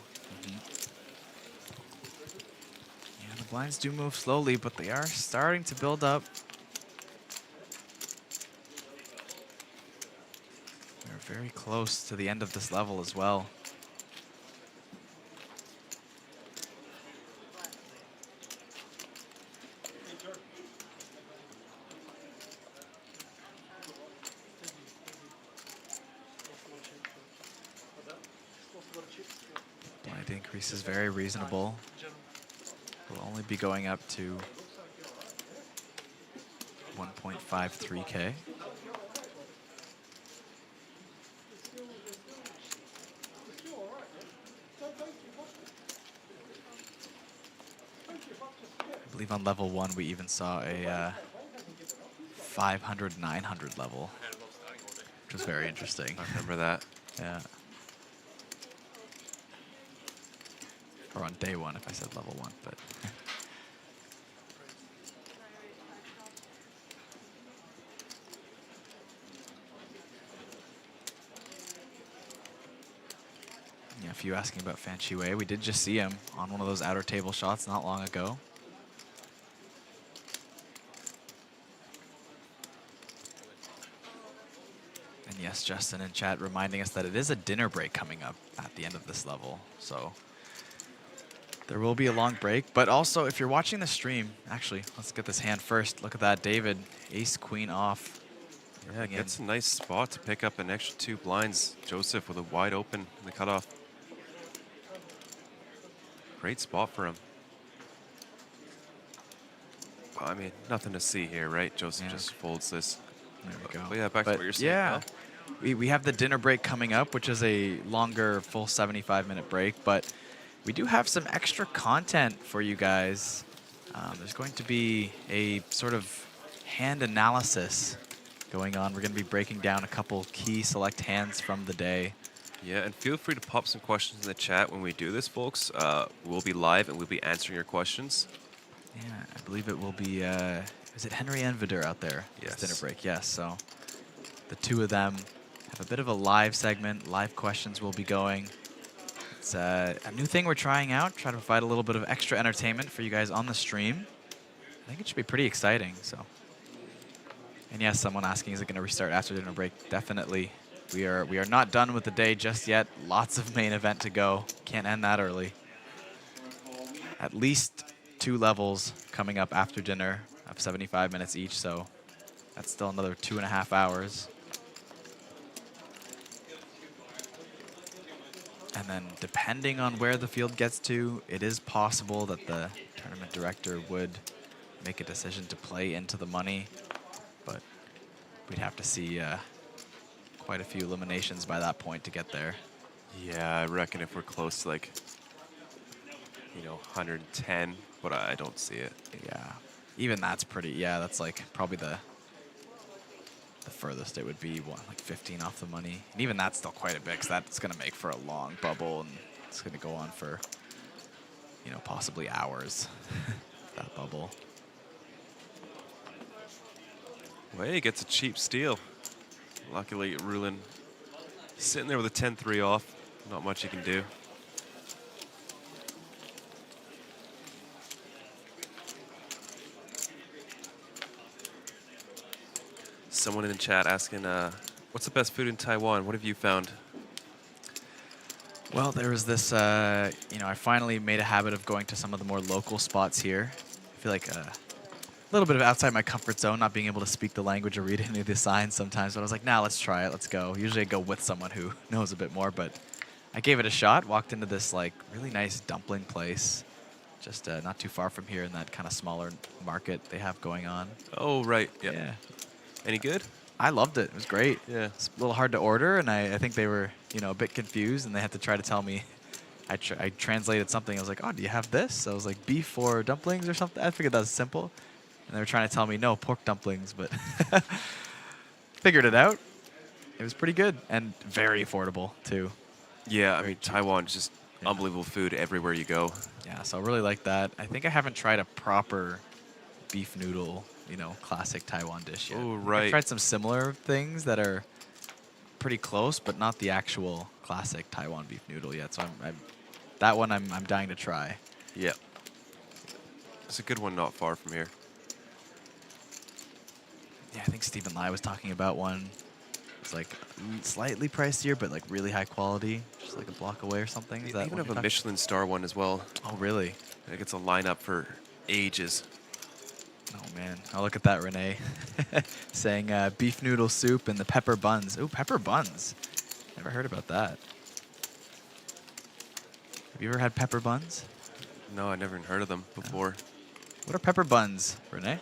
Yeah, the blinds do move slowly, but they are starting to build up. We're very close to the end of this level as well. Blind increase is very reasonable. Will only be going up to 1.53K. I believe on level 1 we even saw a 500, 900 level, which was very interesting. I remember that. Yeah. Or on day 1 if I said level 1, but. Yeah, if you're asking about Fan Chiwei, we did just see him on one of those outer table shots not long ago. And yes, Justin in chat reminding us that it is a dinner break coming up at the end of this level. So there will be a long break. But also, if you're watching the stream, actually, let's get this hand first. Look at that, David. Ace, queen off. Yeah, gets a nice spot to pick up an extra 2 blinds. Joseph with a wide open in the cutoff. Great spot for him. Well, I mean, nothing to see here, right? Joseph just folds this. There we go. But yeah, back to what you're saying. Yeah, we have the dinner break coming up, which is a longer, full 75-minute break. But we do have some extra content for you guys. There's going to be a sort of hand analysis going on. We're going to be breaking down a couple key select hands from the day. Yeah, and feel free to pop some questions in the chat when we do this, folks. We'll be live and we'll be answering your questions. Yeah, I believe it will be, is it Henry Envider out there? Yes. Dinner break, yes. So the two of them have a bit of a live segment. Live questions will be going. It's a new thing we're trying out. Try to provide a little bit of extra entertainment for you guys on the stream. I think it should be pretty exciting, so. And yes, someone asking, is it going to restart after dinner break? Definitely. We are not done with the day just yet. Lots of main event to go. Can't end that early. At least 2 levels coming up after dinner of 75 minutes each, so that's still another 2.5 hours. And then depending on where the field gets to, it is possible that the tournament director would make a decision to play into the money, but we'd have to see quite a few eliminations by that point to get there. Yeah, I reckon if we're close to like, 110, but I don't see it. Yeah, even that's pretty, yeah, that's like probably the furthest it would be, like 15 off the money. And even that's still quite a bit, because that's going to make for a long bubble, and it's going to go on for, possibly hours, that bubble. Wei gets a cheap steal. Luckily, Rulin sitting there with a 10-3 off. Not much he can do. Someone in the chat asking, what's the best food in Taiwan? What have you found? Well, there was this, I finally made a habit of going to some of the more local spots here. I feel like a little bit of outside my comfort zone, not being able to speak the language or read any of the signs sometimes. But I was like, nah, let's try it. Let's go. Usually I go with someone who knows a bit more, but I gave it a shot. Walked into this like really nice dumpling place, just not too far from here in that kind of smaller market they have going on. Oh, right. Yep. Yeah. Any good? I loved it. It was great. Yeah. It's a little hard to order, and I think they were, a bit confused, and they had to try to tell me, I translated something. I was like, oh, do you have this? I was like, beef or dumplings or something. I figured that was simple. And they were trying to tell me, no, pork dumplings, but figured it out. It was pretty good and very affordable, too. Yeah, I mean, Taiwan is just unbelievable food everywhere you go. Yeah, so I really like that. I think I haven't tried a proper beef noodle, you know, classic Taiwan dish yet. Oh, right. I've tried some similar things that are pretty close, but not the actual classic Taiwan beef noodle yet. So that one I'm dying to try. Yeah. It's a good one not far from here. Yeah, I think Stephen Lai was talking about one. It's like slightly pricier, but like really high quality, just like a block away or something. Is They that even what have you're a Michelin star one as well. Oh, really? It gets a lineup for ages. Oh, man. Oh, look at that, Renee. Saying beef noodle soup and the pepper buns. Ooh, pepper buns. Never heard about that. Have you ever had pepper buns? No, I never even heard of them before. What are pepper buns, Renee?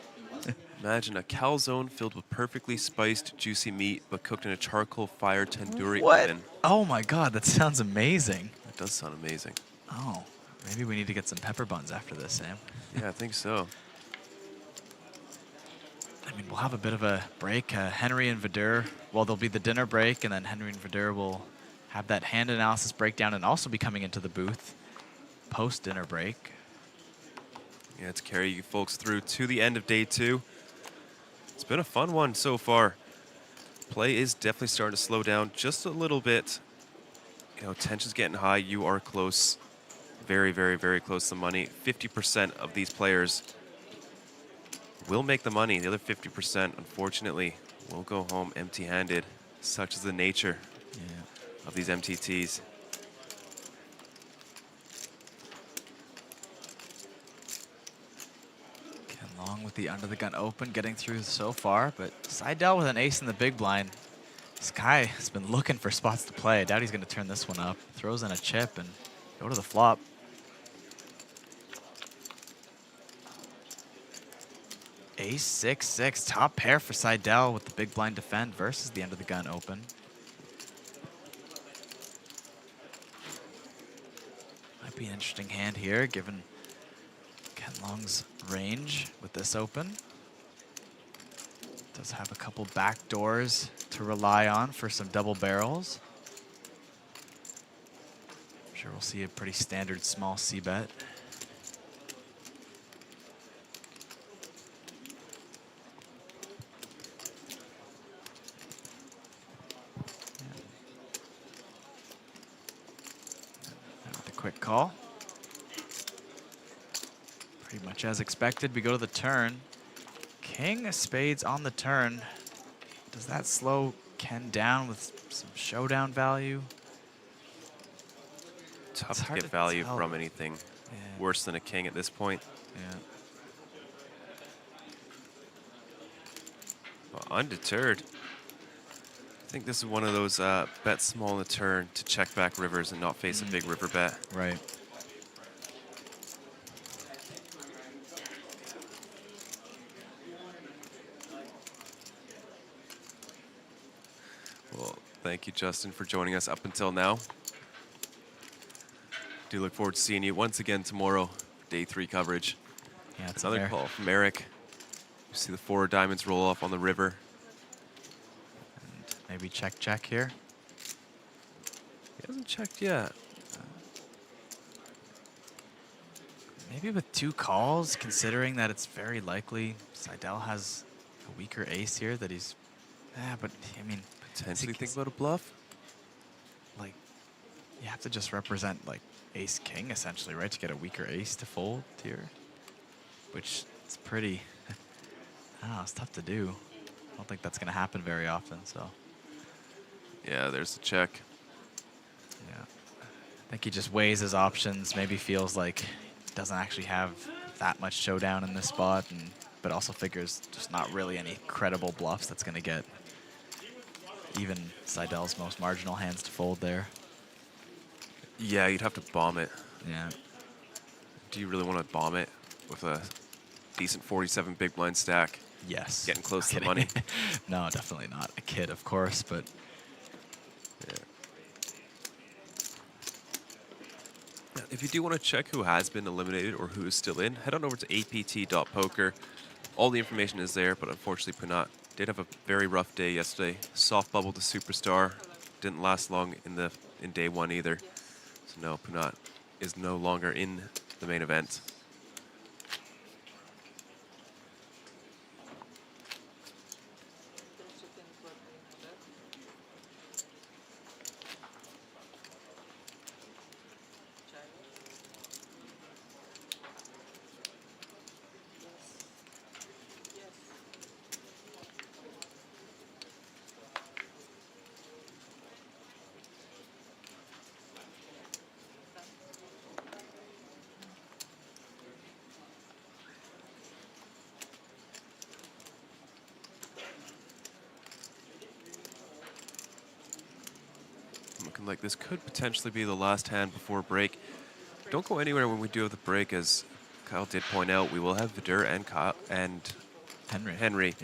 Imagine a calzone filled with perfectly spiced, juicy meat, but cooked in a charcoal fire tandoori What? oven. Oh, my God. That sounds amazing. That does sound amazing. Oh, maybe we need to get some pepper buns after this, Sam. Yeah, I think so. I mean, we'll have a bit of a break. Henry and Vidur, well, there'll be the dinner break, and then Henry and Vidur will have that hand analysis breakdown and also be coming into the booth post-dinner break. Yeah, to carry you folks through to the end of day 2. It's been a fun one so far. Play is definitely starting to slow down just a little bit. You know, tension's getting high. You are close. Very, very, very close to money. 50% of these players will make the money. The other 50%, unfortunately, will go home empty-handed. Such is the nature of these MTTs. Long with the under the gun open, getting through so far, but Seidel with an ace in the big blind. This guy has been looking for spots to play. I doubt he's going to turn this one up. Throws in a chip and go to the flop. Ace 6-6, top pair for Seidel with the big blind defend versus the under the gun open. Might be an interesting hand here, given Ken Long's range with this open. Does have a couple back doors to rely on for some double barrels. I'm sure we'll see a pretty standard small C-bet. With a quick call. Pretty much as expected, we go to the turn. King of spades on the turn. Does that slow Ken down with some showdown value? Tough to get value from anything worse than a king at this point. Yeah. Well, undeterred. I think this is one of those bet small on the turn to check back rivers and not face a big river bet. Right. Well, thank you, Justin, for joining us up until now. Do look forward to seeing you once again tomorrow, day 3 coverage. Yeah, it's another call from Eric. You see the 4 diamonds roll off on the river. And maybe check here. He hasn't checked yet. Maybe with 2 calls, considering that it's very likely Seidel has a weaker ace here that he's... Yeah, but I mean... Potentially think about a bluff? Like, you have to just represent, like, ace-king, essentially, right? To get a weaker ace to fold here. Which is pretty... I don't know, it's tough to do. I don't think that's going to happen very often, so... Yeah, there's the check. Yeah. I think he just weighs his options, maybe feels like he doesn't actually have that much showdown in this spot, but also figures just not really any credible bluffs that's going to get even Seidel's most marginal hands to fold there. Yeah, you'd have to bomb it. Yeah. Do you really want to bomb it with a decent 47 big blind stack? Yes. Getting close to the money? No, definitely not. A kid, of course, but... Yeah. if you do want to check who has been eliminated or who is still in, head on over to apt.poker. All the information is there, but unfortunately Punat did have a very rough day yesterday. Soft bubble to superstar. Didn't last long in day one either. So no, Punat is no longer in the main event. Looking like this could potentially be the last hand before break. Don't go anywhere when we do have the break, as Kyle did point out. We will have Vidur and Kyle and Henry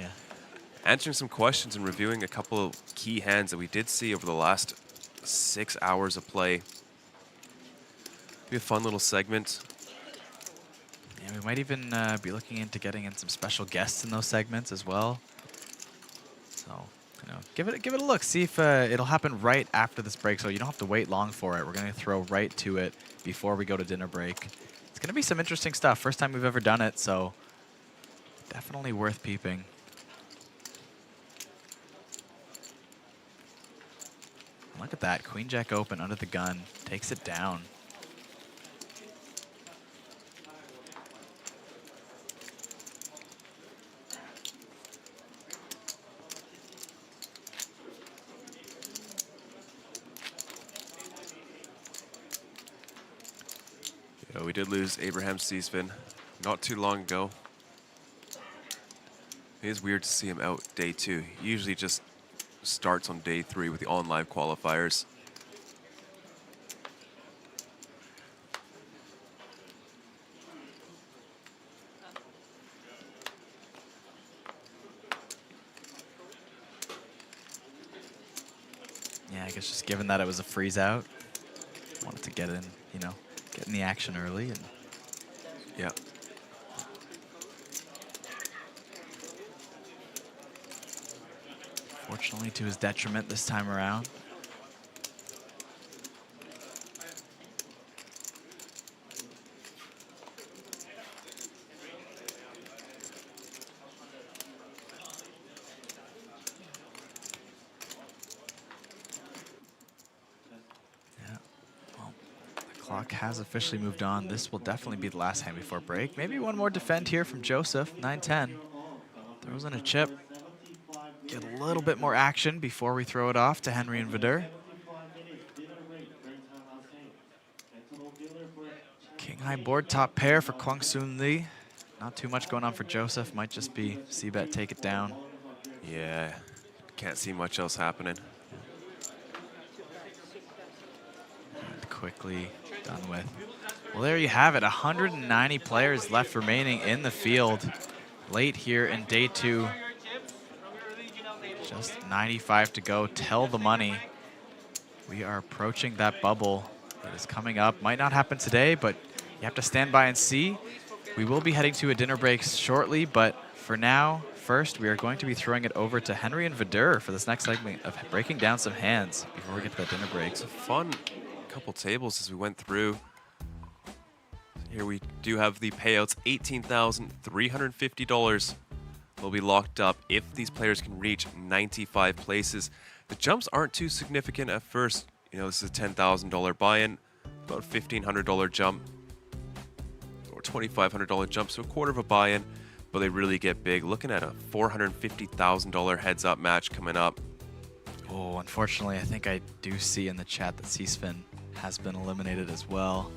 answering some questions and reviewing a couple of key hands that we did see over the last 6 hours of play. Be a fun little segment. Yeah, we might even be looking into getting in some special guests in those segments as well. So, you know, give it a look. See if it'll happen right after this break, so you don't have to wait long for it. We're going to throw right to it before we go to dinner break. It's going to be some interesting stuff. First time we've ever done it, so definitely worth peeping. Look at that. Queen Jack open under the gun. Takes it down. Yeah, we did lose Abraham Seaspin not too long ago. It is weird to see him out day 2. He usually just starts on day 3 with the on-live qualifiers. Yeah, I guess just given that it was a freeze out, wanted to get in, you know, get in the action early. And yeah. Fortunately, to his detriment this time around. Yeah, well, the clock has officially moved on. This will definitely be the last hand before break. Maybe one more defend here from Joseph, 9-10. Throws in a chip. Get a little bit more action before we throw it off to Henry and Vidur. King high board, top pair for Kwang Soon Lee. Not too much going on for Joseph. Might just be C-bet, take it down. Yeah, can't see much else happening. And quickly done with. Well, there you have it. 190 players left remaining in the field. Late here in day 2. Just 95 to go. Tell the money. We are approaching that bubble. It is coming up. Might not happen today, but you have to stand by and see. We will be heading to a dinner break shortly, but for now, first, we are going to be throwing it over to Henry and Vidur for this next segment of breaking down some hands before we get to that dinner break. It's a fun couple tables as we went through. Here we do have the payouts, $18,350. Will be locked up if these players can reach 95 places. The jumps aren't too significant at first. You know, this is a $10,000 buy-in, about a $1,500 jump, or $2,500 jump, so a quarter of a buy-in, but they really get big. Looking at a $450,000 heads-up match coming up. Oh, unfortunately, I think I do see in the chat that C-Spin has been eliminated as well.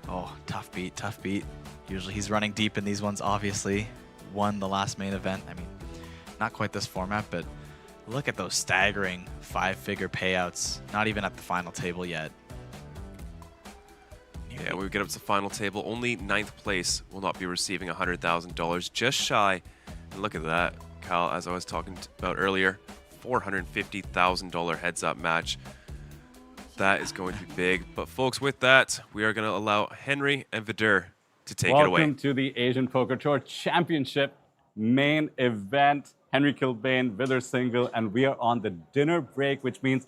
Oh, tough beat, tough beat. Usually he's running deep in these ones, obviously. Won the last main event. I mean, not quite this format, but look at those staggering 5-figure payouts. Not even at the final table yet. Yeah, we get up to the final table. Only 9th place will not be receiving $100,000. Just shy. And look at that, Kyle, as I was talking about earlier, $450,000 heads-up match. That is going to be big. But folks, with that, we are going to allow Henry and Vidur to take it away. Welcome to the Asian Poker Tour Championship Main Event. Henry Kilbane, Vidur Singhal, and we are on the dinner break, which means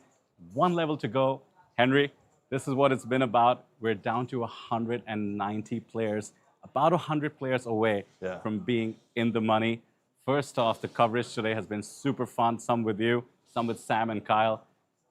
one level to go. Henry, this is what it's been about. We're down to 190 players, about 100 players away from being in the money. First off, the coverage today has been super fun, some with you, some with Sam and Kyle.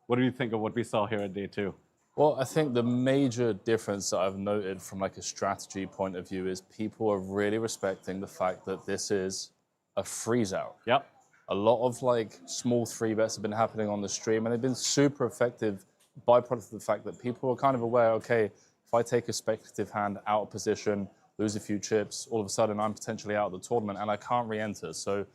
What do you think of what we saw here at day 2? Well, I think the major difference that I've noted from like a strategy point of view is people are really respecting the fact that this is a freeze out. Yep. A lot of like small 3-bets have been happening on the stream, and they've been super effective byproduct of the fact that people are kind of aware, okay, if I take a speculative hand out of position, lose a few chips, all of a sudden I'm potentially out of the tournament and I can't re-enter. So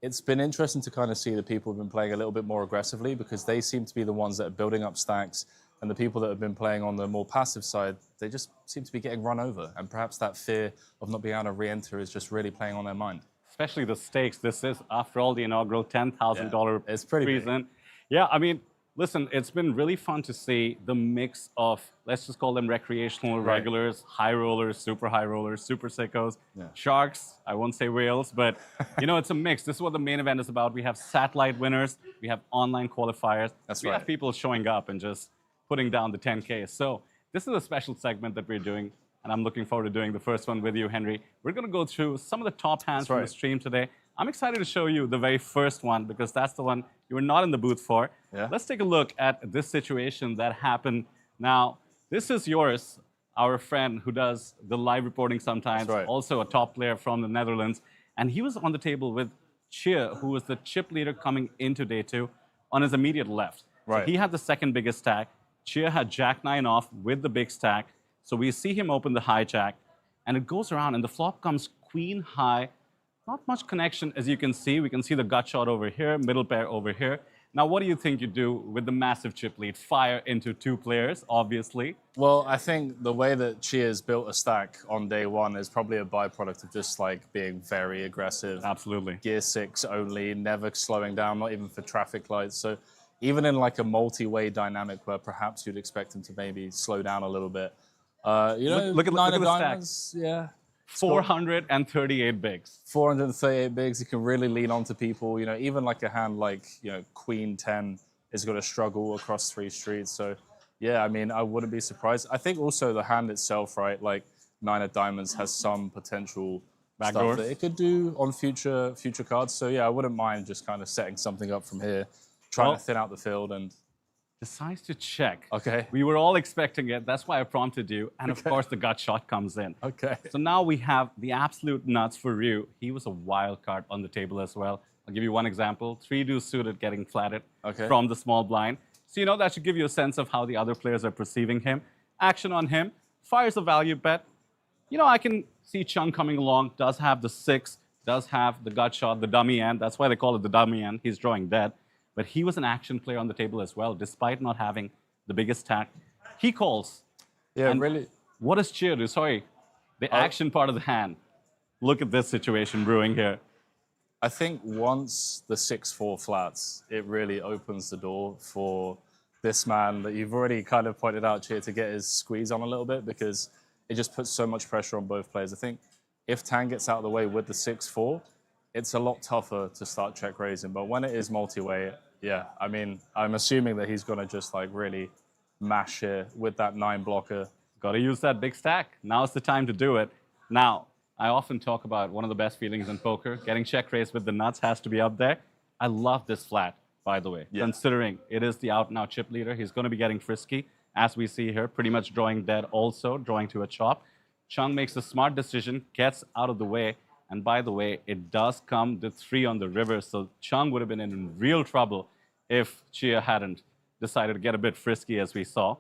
it's been interesting to kind of see the people who've been playing a little bit more aggressively, because they seem to be the ones that are building up stacks, and the people that have been playing on the more passive side, they just seem to be getting run over. And perhaps that fear of not being able to re-enter is just really playing on their mind. Especially the stakes. This is, after all, the inaugural $10,000 it's pretty reason. Yeah, I mean, listen, it's been really fun to see the mix of, let's just call them recreational regulars, high rollers, super sickos, sharks, I won't say whales, but you know, it's a mix. This is what the main event is about. We have satellite winners, we have online qualifiers. We have people showing up and just putting down the 10K. So this is a special segment that we're doing, and I'm looking forward to doing the first one with you, Henry. We're going to go through some of the top hands from the stream today. I'm excited to show you the very first one, because that's the one you were not in the booth for. Let's take a look at this situation that happened. Now, this is yours, our friend who does the live reporting sometimes, also a top player from the Netherlands. And he was on the table with Chia, who was the chip leader coming into day 2, on his immediate left. So he had the second biggest stack. Chia had Jack-9 off with the big stack. So we see him open the hijack, and it goes around, and the flop comes queen high. Not much connection, as you can see. We can see the gut shot over here, middle pair over here. Now, what do you think you do with the massive chip lead? Fire into 2 players, obviously. Well, I think the way that Chia's built a stack on day 1 is probably a byproduct of just like being very aggressive. Absolutely. Gear 6 only, never slowing down, not even for traffic lights. So even in like a multi-way dynamic where perhaps you'd expect him to maybe slow down a little bit. You know, look at nine of the diamonds, stacks. yeah. 438 bigs. 438 bigs. You can really lean onto people. You know, even like a hand like, you know, Queen 10 is going to struggle across 3 streets. So, yeah, I mean, I wouldn't be surprised. I think also the hand itself, right, like 9 of diamonds has some potential stuff that it could do on future cards. So, yeah, I wouldn't mind just kind of setting something up from here, trying to thin out the field and... Decides to check. Okay. We were all expecting it. That's why I prompted you. And of course, the gut shot comes in. Okay. So now we have the absolute nuts for Ryu. He was a wild card on the table as well. I'll give you one example. 3-deuce suited getting flatted from the small blind. So, you know, that should give you a sense of how the other players are perceiving him. Action on him. Fires a value bet. You know, I can see Chung coming along. Does have the 6. Does have the gut shot, the dummy end. That's why they call it the dummy end. He's drawing dead. But he was an action player on the table as well, despite not having the biggest stack. He calls. Yeah, and really. What does Chia do? Sorry, the action part of the hand. Look at this situation brewing here. I think once the 6-4 flats, it really opens the door for this man that you've already kind of pointed out, Chia, to get his squeeze on a little bit, because it just puts so much pressure on both players. I think if Tang gets out of the way with the 6-4, it's a lot tougher to start check raising. But when it is multi-way, yeah, I mean, I'm assuming that he's going to just like really mash here with that 9 blocker. Got to use that big stack. Now's the time to do it. Now, I often talk about one of the best feelings in poker. Getting check raised with the nuts has to be up there. I love this flat, by the way, considering it is the out-and-out chip leader. He's going to be getting frisky, as we see here, pretty much drawing dead also, drawing to a chop. Chung makes a smart decision, gets out of the way. And by the way, it does come to 3 on the river, so Chung would have been in real trouble if Chia hadn't decided to get a bit frisky, as we saw.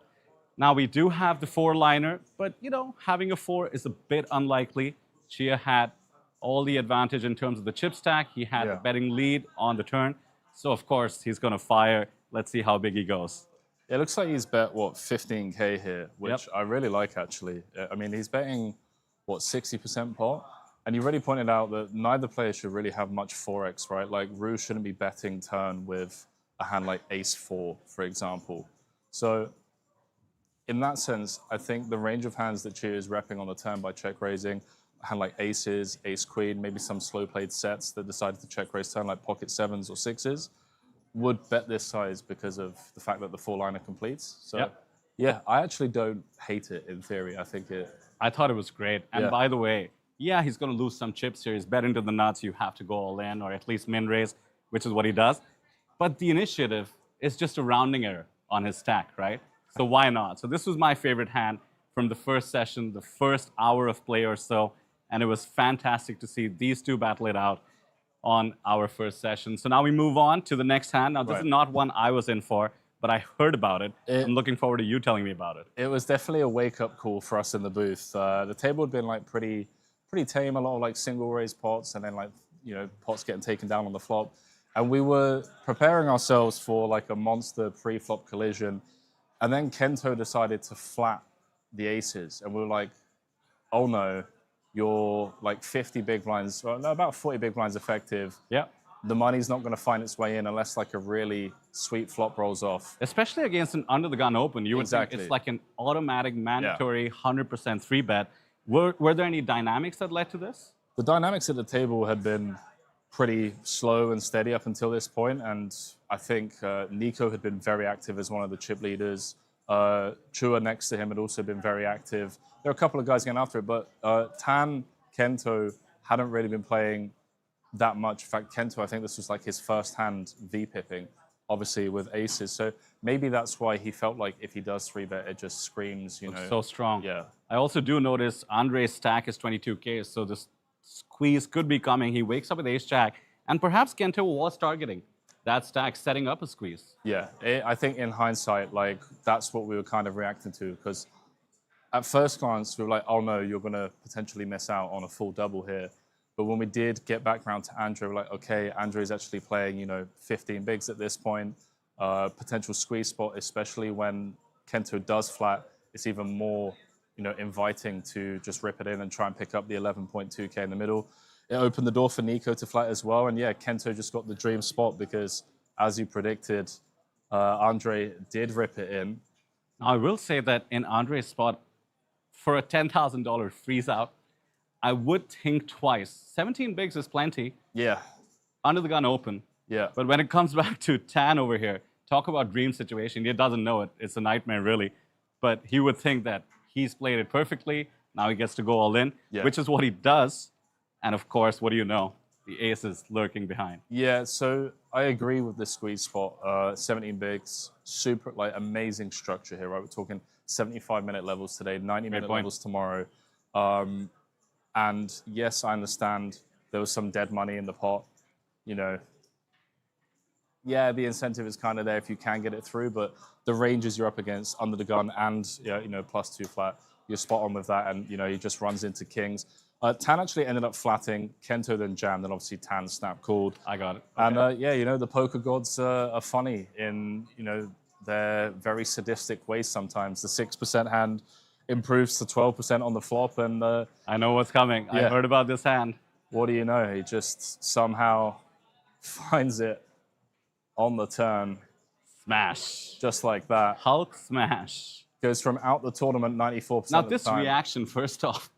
Now, we do have the 4-liner, but, you know, having a 4 is a bit unlikely. Chia had all the advantage in terms of the chip stack. He had a betting lead on the turn. So, of course, he's going to fire. Let's see how big he goes. It looks like he's bet, what, 15K here, which I really like, actually. I mean, he's betting, what, 60% pot? And you already pointed out that neither player should really have much 4x, right? Like, Rue shouldn't be betting turn with a hand like Ace-4, for example. So in that sense, I think the range of hands that Chia is repping on the turn by check raising, a hand like aces, ace queen, maybe some slow played sets that decided to check raise turn like pocket sevens or sixes, would bet this size because of the fact that the four liner completes. So yeah, I actually don't hate it in theory. I think I thought it was great. And by the way, yeah, he's going to lose some chips here. He's bet into the nuts. You have to go all in or at least min raise, which is what he does. But the initiative is just a rounding error on his stack, right? So why not? So this was my favorite hand from the first session, the first hour of play or so. And it was fantastic to see these two battle it out on our first session. So now we move on to the next hand. Now, this is not one I was in for, but I heard about it. I'm looking forward to you telling me about it. It was definitely a wake-up call for us in the booth. The table had been like pretty tame, a lot of like single raise pots, and then like, you know, pots getting taken down on the flop. And we were preparing ourselves for like a monster pre-flop collision. And then Kento decided to flat the aces. And we were like, oh no, you're like 50 big blinds, well, no, about 40 big blinds effective. Yeah. The money's not going to find its way in unless like a really sweet flop rolls off. Especially against an under the gun open. You would think it's like an automatic, mandatory 100% three bet. Were there any dynamics that led to this? The dynamics at the table had been pretty slow and steady up until this point, and I think Nico had been very active as one of the chip leaders. Chua next to him had also been very active. There were a couple of guys getting after it, but Tan, Kento hadn't really been playing that much. In fact, Kento, I think this was like his first hand V-pipping, obviously with aces. So maybe that's why he felt like if he does 3-bet, it just screams, you know. So strong. Yeah. I also do notice Andre's stack is 22K, so this squeeze could be coming. He wakes up with ace-jack, and perhaps Kento was targeting that stack, setting up a squeeze. Yeah, I think in hindsight, like, that's what we were kind of reacting to, because at first glance, we were like, oh no, you're going to potentially miss out on a full double here. But when we did get back round to Andre, we're like, okay, Andre's actually playing, you know, 15 bigs at this point. Potential squeeze spot, especially when Kento does flat, it's even more, you know, inviting to just rip it in and try and pick up the 11.2K in the middle. It opened the door for Nico to flat as well. And yeah, Kento just got the dream spot because, as you predicted, Andre did rip it in. I will say that in Andre's spot, for a $10,000 freeze out, I would think twice. 17 bigs is plenty. Yeah. Under the gun open. Yeah. But when it comes back to Tan over here, talk about dream situation. He doesn't know it. It's a nightmare, really. But he would think that he's played it perfectly. Now he gets to go all in, which is what he does. And of course, what do you know? The ace is lurking behind. Yeah, so I agree with the squeeze spot. 17 bigs, super, like, amazing structure here, right? We're talking 75-minute levels today, 90-minute levels tomorrow. And yes, I understand there was some dead money in the pot. You know, yeah, the incentive is kind of there if you can get it through, but the ranges you're up against under the gun and, you know, +2 flat, you're spot on with that, and, you know, he just runs into kings. Tan actually ended up flatting. Kento then jammed, and obviously Tan snap called. I got it. Okay. And yeah, you know, the poker gods are funny in, you know, their very sadistic ways sometimes. The 6% hand improves to 12% on the flop, and I know what's coming. I heard about this hand. What do you know? He just somehow finds it on the turn. Smash. Just like that. Hulk smash. Goes from out the tournament 94% now, of the this time. reaction, first off,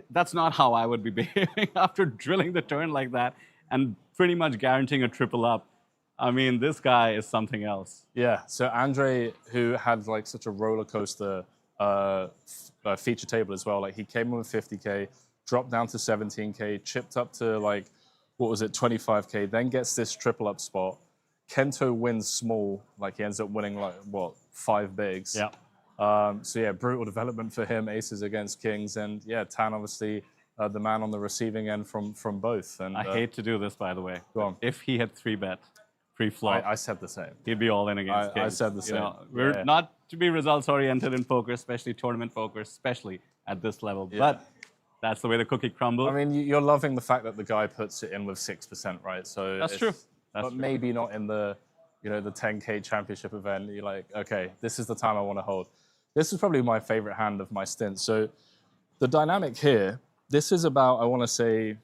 that's not how I would be behaving after drilling the turn like that and pretty much guaranteeing a triple up. I mean, this guy is something else. Yeah, so Andre, who had like such a roller coaster feature table as well, like he came in with 50K, dropped down to 17K, chipped up to like, what was it, 25K, then gets this triple up spot. Kento wins small, like he ends up winning like, what, 5 bigs. Yeah. So yeah, brutal development for him, aces against kings, and yeah, Tan obviously the man on the receiving end from both. And I hate to do this, by the way. Go on. If he had 3-bet pre-flop, I said the same. He'd be all in against kings. I said the same. You know, we're not to be results-oriented in poker, especially tournament poker, especially at this level. Yeah. But that's the way the cookie crumbles. I mean, you're loving the fact that the guy puts it in with 6%, right? So that's true. But maybe not in the, you know, the 10K championship event. You're like, okay, this is the time I want to hold. This is probably my favorite hand of my stint. So the dynamic here, this is about, I want to say,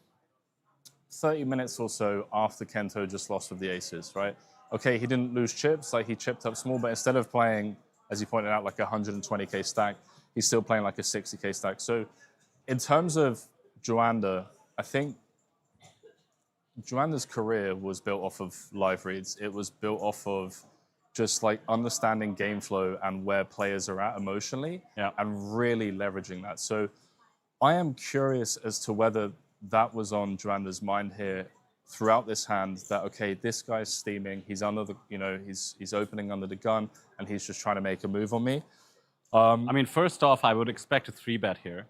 30 minutes or so after Kento just lost with the aces, right? Okay, he didn't lose chips, like he chipped up small, but instead of playing as you pointed out, like a 120K stack. He's still playing like a 60K stack. So in terms of Joanda, I think Joanda's career was built off of live reads. It was built off of just like understanding game flow and where players are at emotionally and really leveraging that. So I am curious as to whether that was on Joanda's mind here throughout this hand, that, okay, this guy's steaming, he's under the, he's opening under the gun, and he's just trying to make a move on me. I mean, first off, I would expect a 3-bet here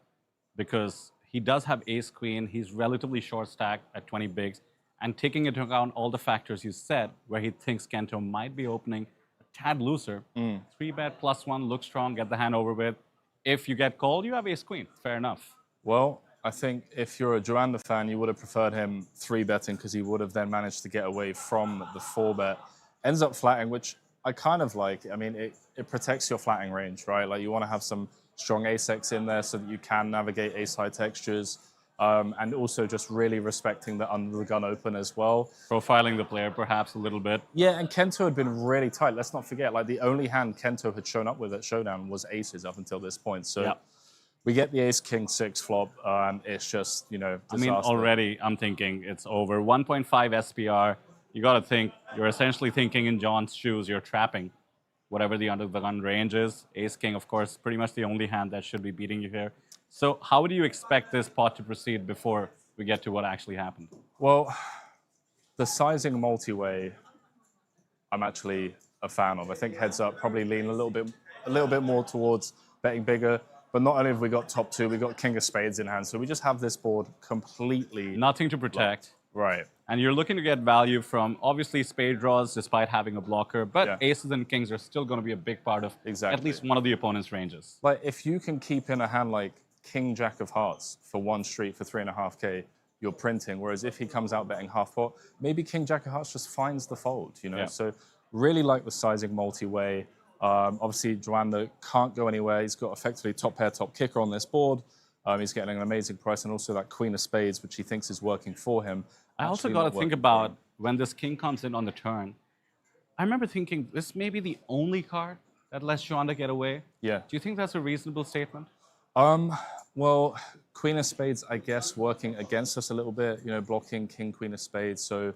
because he does have ace-queen. He's relatively short stacked at 20 bigs. And taking into account all the factors you said, where he thinks Kento might be opening a tad looser, 3-bet +1, look strong, get the hand over with. If you get called, you have ace-queen. Fair enough. Well, I think if you're a Joanda fan, you would have preferred him 3-betting because he would have then managed to get away from the 4-bet. Ends up flatting, which I kind of like. I mean, it protects your flatting range, right? Like you want to have some strong ace-x in there so that you can navigate ace-high textures. And also just really respecting the under the gun open as well. Profiling the player perhaps a little bit. Yeah, and Kento had been really tight. Let's not forget, like the only hand Kento had shown up with at Showdown was aces up until this point. So we get the ace-king-6 flop, and it's just, disaster. I mean, already I'm thinking it's over. 1.5 SPR, you got to think, you're essentially thinking in John's shoes, you're trapping whatever the under the gun range is. Ace-king, of course, pretty much the only hand that should be beating you here. So how do you expect this pot to proceed before we get to what actually happened? Well, the sizing multi-way, I'm actually a fan of. I think heads up probably lean a little bit more towards betting bigger. But not only have we got top two, we got king of spades in hand. So we just have this board completely nothing to protect. Right. And you're looking to get value from obviously spade draws, despite having a blocker. But aces and kings are still going to be a big part of at least one of the opponent's ranges. Like if you can keep in a hand like King Jack of Hearts for one street for 3.5K, you're printing. Whereas if he comes out betting half pot, maybe King Jack of Hearts just finds the fold, So really like the sizing multi-way. Obviously, Joanda can't go anywhere. He's got effectively top pair, top kicker on this board. He's getting an amazing price, and also that queen of spades, which he thinks is working for him. I also got to think about when this king comes in on the turn. I remember thinking this may be the only card that lets Joanda get away. Yeah. Do you think that's a reasonable statement? Well, queen of spades, I guess, working against us a little bit, blocking king, queen of spades. So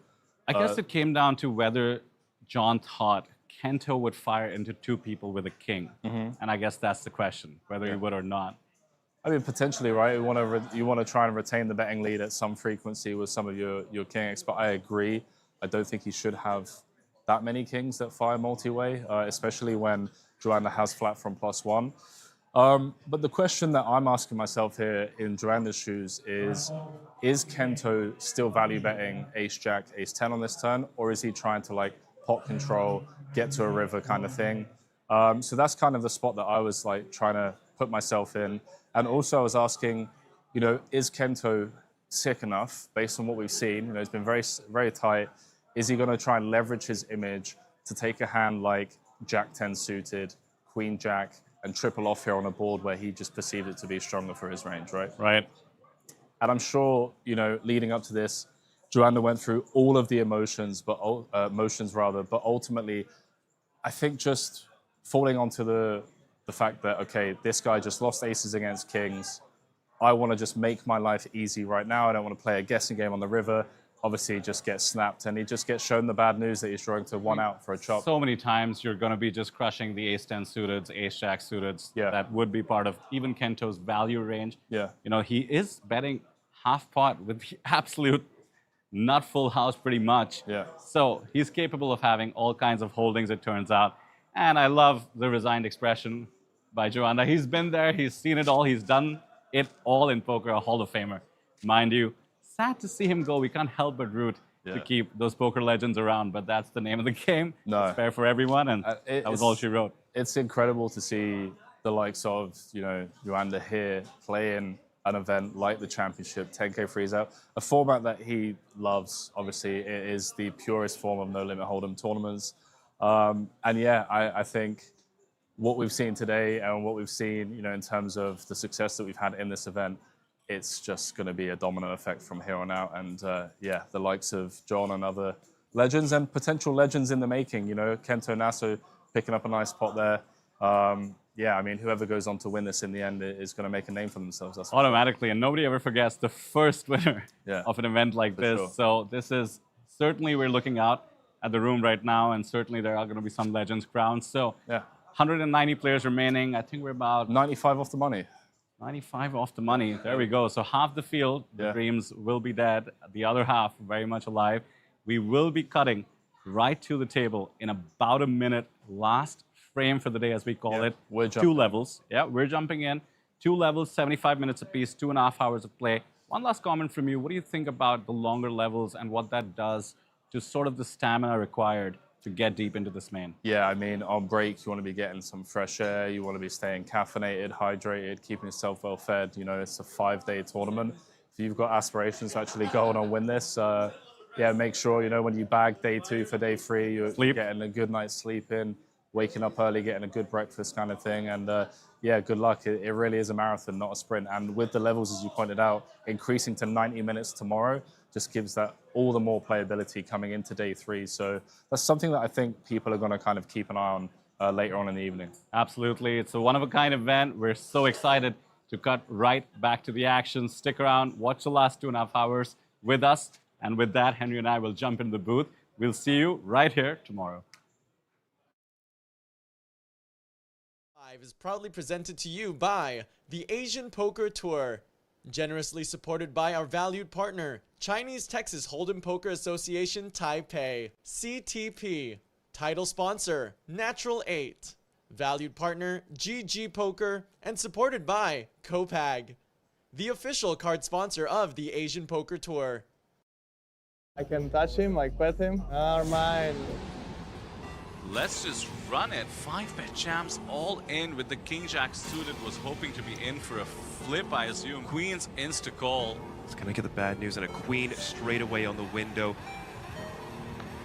I guess it came down to whether John thought Kento would fire into two people with a king. And I guess that's the question, whether he would or not. I mean, potentially, right? You want to try and retain the betting lead at some frequency with some of your king X, but I agree. I don't think he should have that many kings that fire multi-way, especially when Joanda has flat from +1. But the question that I'm asking myself here in Joanda's shoes is Kento still value betting ace-jack, ace-10 on this turn, or is he trying to like pot control, get to a river kind of thing? So that's kind of the spot that I was like trying to put myself in. And also I was asking, is Kento sick enough based on what we've seen? He's been very, very tight. Is he going to try and leverage his image to take a hand like Jack 10 suited, Queen Jack, and triple off here on a board where he just perceived it to be stronger for his range, right? Right. And I'm sure, leading up to this, Joanda went through all of the emotions, but ultimately, I think just falling onto the fact that, okay, this guy just lost aces against kings. I want to just make my life easy right now. I don't want to play a guessing game on the river. Obviously, he just gets snapped, and he just gets shown the bad news that he's drawing to one out for a chop. So many times you're going to be just crushing the ace-10 suited, ace-jack suited. That would be part of even Kento's value range. Yeah. He is betting half pot with the absolute nut full house pretty much. Yeah. So he's capable of having all kinds of holdings, it turns out. And I love the resigned expression by Joanda. He's been there, he's seen it all, he's done it all in poker, a Hall of Famer. Mind you, sad to see him go. We can't help but root to keep those poker legends around, but that's the name of the game. No. It's fair for everyone, and that was all she wrote. It's incredible to see the likes of, Joanda here playing an event like the championship, 10K freezeout, a format that he loves. Obviously, it is the purest form of no limit hold'em tournaments. I think what we've seen today and what we've seen, in terms of the success that we've had in this event, it's just going to be a domino effect from here on out. And the likes of John and other legends and potential legends in the making, Kento Naso picking up a nice pot there. Yeah, I mean, whoever goes on to win this in the end is going to make a name for themselves. That's automatically, and nobody ever forgets the first winner of an event like this. Sure. So this is certainly, we're looking out at the room right now, and certainly there are going to be some legends crowned. So 190 players remaining. I think we're about 95 off the money. 95 off the money. There we go. So half the field, the dreams will be dead. The other half very much alive. We will be cutting right to the table in about a minute. Last frame for the day, as we call it. We're 2 levels. Yeah, we're jumping in. 2 levels, 75 minutes apiece, 2.5 hours of play. One last comment from you. What do you think about the longer levels and what that does to sort of the stamina required to get deep into this main? Yeah, I mean, on break, you want to be getting some fresh air. You want to be staying caffeinated, hydrated, keeping yourself well fed. You know, it's a 5-day tournament. If you've got aspirations to actually go on and win this, yeah, make sure, you know, when you bag day 2 for day 3, you're getting a good night's sleep in, waking up early, getting a good breakfast kind of thing. And yeah, good luck. It really is a marathon, not a sprint. And with the levels, as you pointed out, increasing to 90 minutes tomorrow just gives that all the more playability coming into day 3. So that's something that I think people are going to kind of keep an eye on later on in the evening. Absolutely. It's a one-of-a-kind event. We're so excited to cut right back to the action. Stick around, watch the last 2.5 hours with us. And with that, Henry and I will jump into the booth. We'll see you right here tomorrow. Is proudly presented to you by the Asian Poker Tour, generously supported by our valued partner, Chinese Texas Hold'em Poker Association Taipei, CTP, title sponsor, Natural8, valued partner, GG Poker, and supported by Copag, the official card sponsor of the Asian Poker Tour. I can touch him, like pet him. Never mind. Let's just run it. 5-bet champs all in with the king-jack suited. Was hoping to be in for a flip, I assume. Queen's insta-call. It's going to get the bad news and a queen straight away on the window.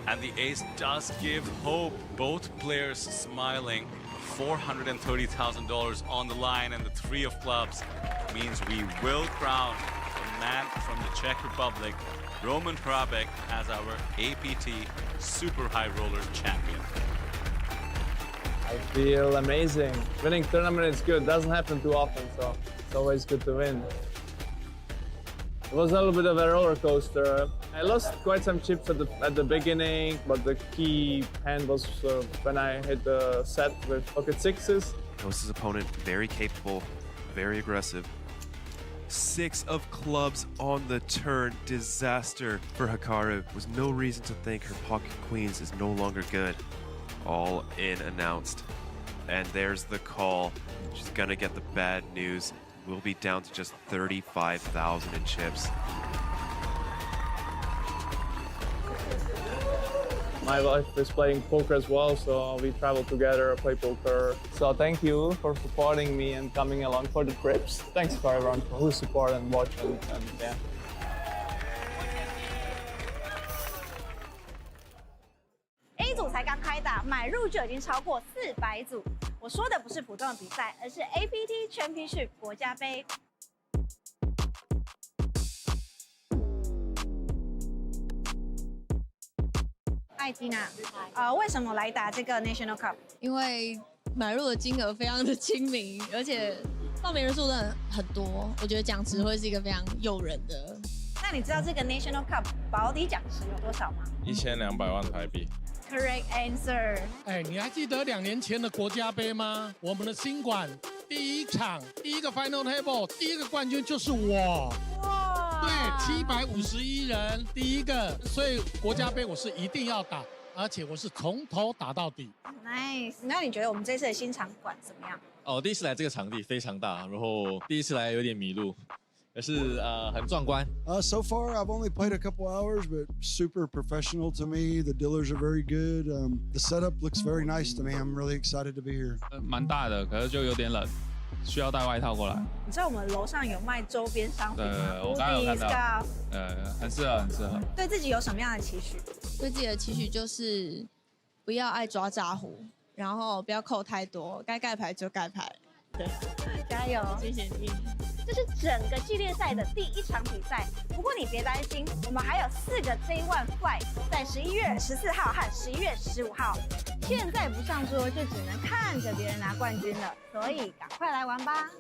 And the ace does give hope. Both players smiling. $430,000 on the line, and the 3 of clubs means we will crown the man from the Czech Republic, Roman Hrabek, as our APT Super High Roller champion. I feel amazing. Winning tournament is good. Doesn't happen too often, so it's always good to win. It was a little bit of a roller coaster. I lost quite some chips at the beginning, but the key hand was when I hit the set with pocket 6s. His opponent, very capable, very aggressive. 6 of clubs on the turn. Disaster for Hikaru. Was no reason to think her pocket queens is no longer good. All in announced. And there's the call. She's gonna get the bad news. We'll be down to just 35,000 in chips. My wife is playing poker as well, so we travel together, play poker. So thank you for supporting me and coming along for the trips. Thanks for everyone who support and watch and yeah. A 组才刚开打，买入就已经超过400组。我说的不是普通的比赛，而是 APT Championship 国家杯。艾缇娜，为什么来打这个 National Cup？ 因为买入的金额非常的亲民，而且报名人数真的很多，我觉得奖池会是一个非常诱人的。那你知道这个 National Cup 保底奖池有多少吗？1200万台币。Correct answer。哎，你还记得2年前的国家杯吗？我们的新馆第1场第1个 Final Table 第1个冠军就是我。哇！对，751人第1个，所以国家杯我是一定要打，而且我是从头打到底。Nice。那你觉得我们这次的新场馆怎么样？哦，第一次来这个场地非常大，然后第一次来有点迷路。可是很壮观。So far, I've only played a couple hours, but super professional to me. The dealers are very good. The setup looks very nice to me. I'm really excited to be here. 蛮大的，可是就有点冷，需要带外套过来。你知道我们楼上有卖周边商品吗？对，我刚刚有看到。很适合，很适合。对自己有什么样的期许？对自己的期许就是不要爱抓炸胡，然后不要扣太多，该盖牌就盖牌。对，加油！谢谢你。这是整个系列赛的第一场比赛，不过你别担心，我们还有4个 Day1 Flight， 在11月14号和11月15号。现在不上桌，就只能看着别人拿冠军了，所以赶快来玩吧！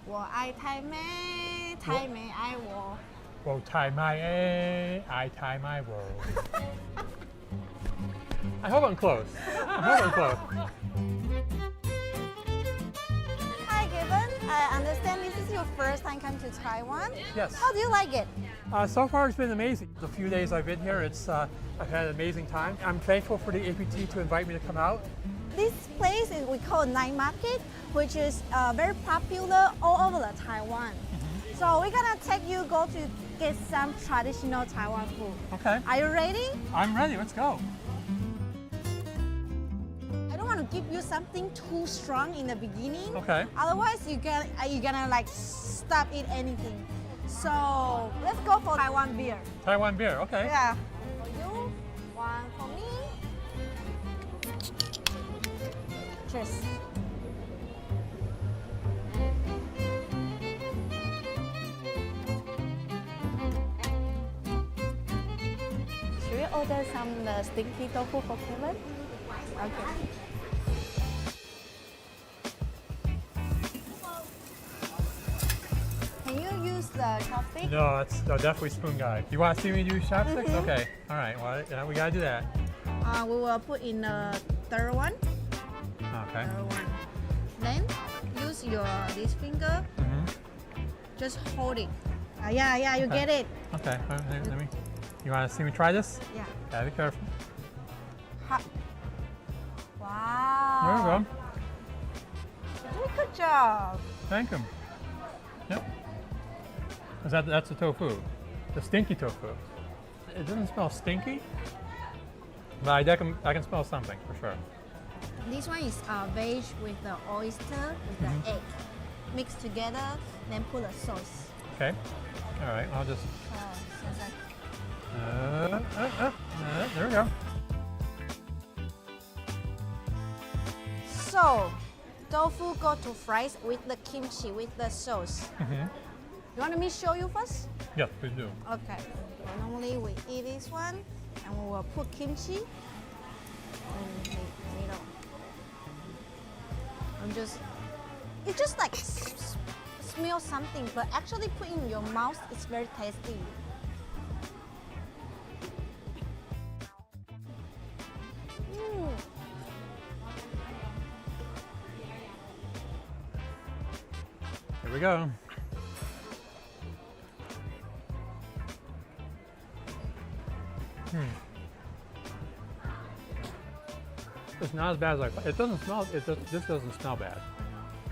我爱台妹，台妹爱我。我tie my A, I tie my world. I hope I'm close. I hope I'm close. Hi, Given. I understand this is your first time coming to Taiwan. Yes. How do you like it? So far, it's been amazing. The few days I've been here, I've had an amazing time. I'm thankful for the APT to invite me to come out. This place is we call Night Market, which is very popular all over the Taiwan. So we're gonna take you go to get some traditional Taiwan food. Okay. Are you ready? I'm ready. Let's go. I don't want to give you something too strong in the beginning. Okay. Otherwise, you're gonna like stop eat anything. So let's go for Taiwan beer. Taiwan beer. Okay. Yeah. For you, one for me. Cheers. Should we order some stinky tofu for Kevin? Okay. Can you use the chopstick? No, no, definitely spoon guy. You want to see me do chopsticks? Okay. All right. Well, yeah, we gotta do that. We will put in the third one. Okay. Third one. Then use this finger. Just hold it. Yeah, you get it. Okay. Let me. You want to see me try this? Yeah. Gotta be careful. Wow. There we go. Good job. Thank him. Yep. That's the tofu, the stinky tofu. It doesn't smell stinky, but I can smell something for sure. This one is veg with the oyster with the egg mixed together, then put a sauce. Okay. All right. I'll just. There we go. So, tofu go to fries with the kimchi with the sauce. You want me to show you first? Yes, please do. Okay. So normally we eat this one, and we will put kimchi in the middle. It just like smells something, but actually put in your mouth, it's very tasty. Here we go. It's not as bad as I thought. It doesn't smell. This doesn't smell bad,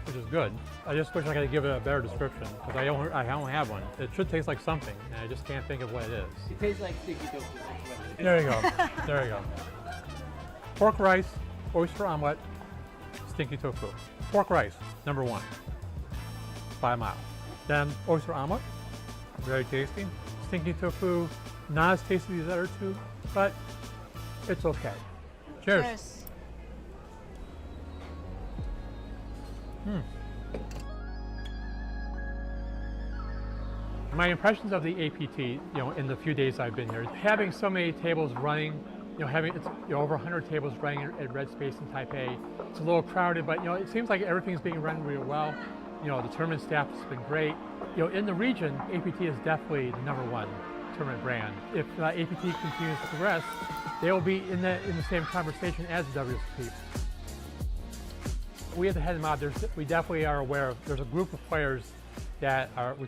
which is good. I just wish I could give it a better description because I don't have one. It should taste like something, and I just can't think of what it is. It tastes like sticky tofu. There you go. There you go. Pork rice, oyster omelet, stinky tofu. Pork rice, number 1, by a mile. Then oyster omelet, very tasty. Stinky tofu, not as tasty as the other two, but it's okay. Cheers. Cheers. My impressions of the APT, in the few days I've been here, having so many tables running, having over 100 tables running at Red Space in Taipei, it's a little crowded, but it seems like everything's being run really well. The tournament staff has been great. In the region, APT is definitely the #1 tournament brand. If APT continues to progress, they will be in the same conversation as the WSOP. We have to head them out. We definitely are aware of. There's a group of players that are we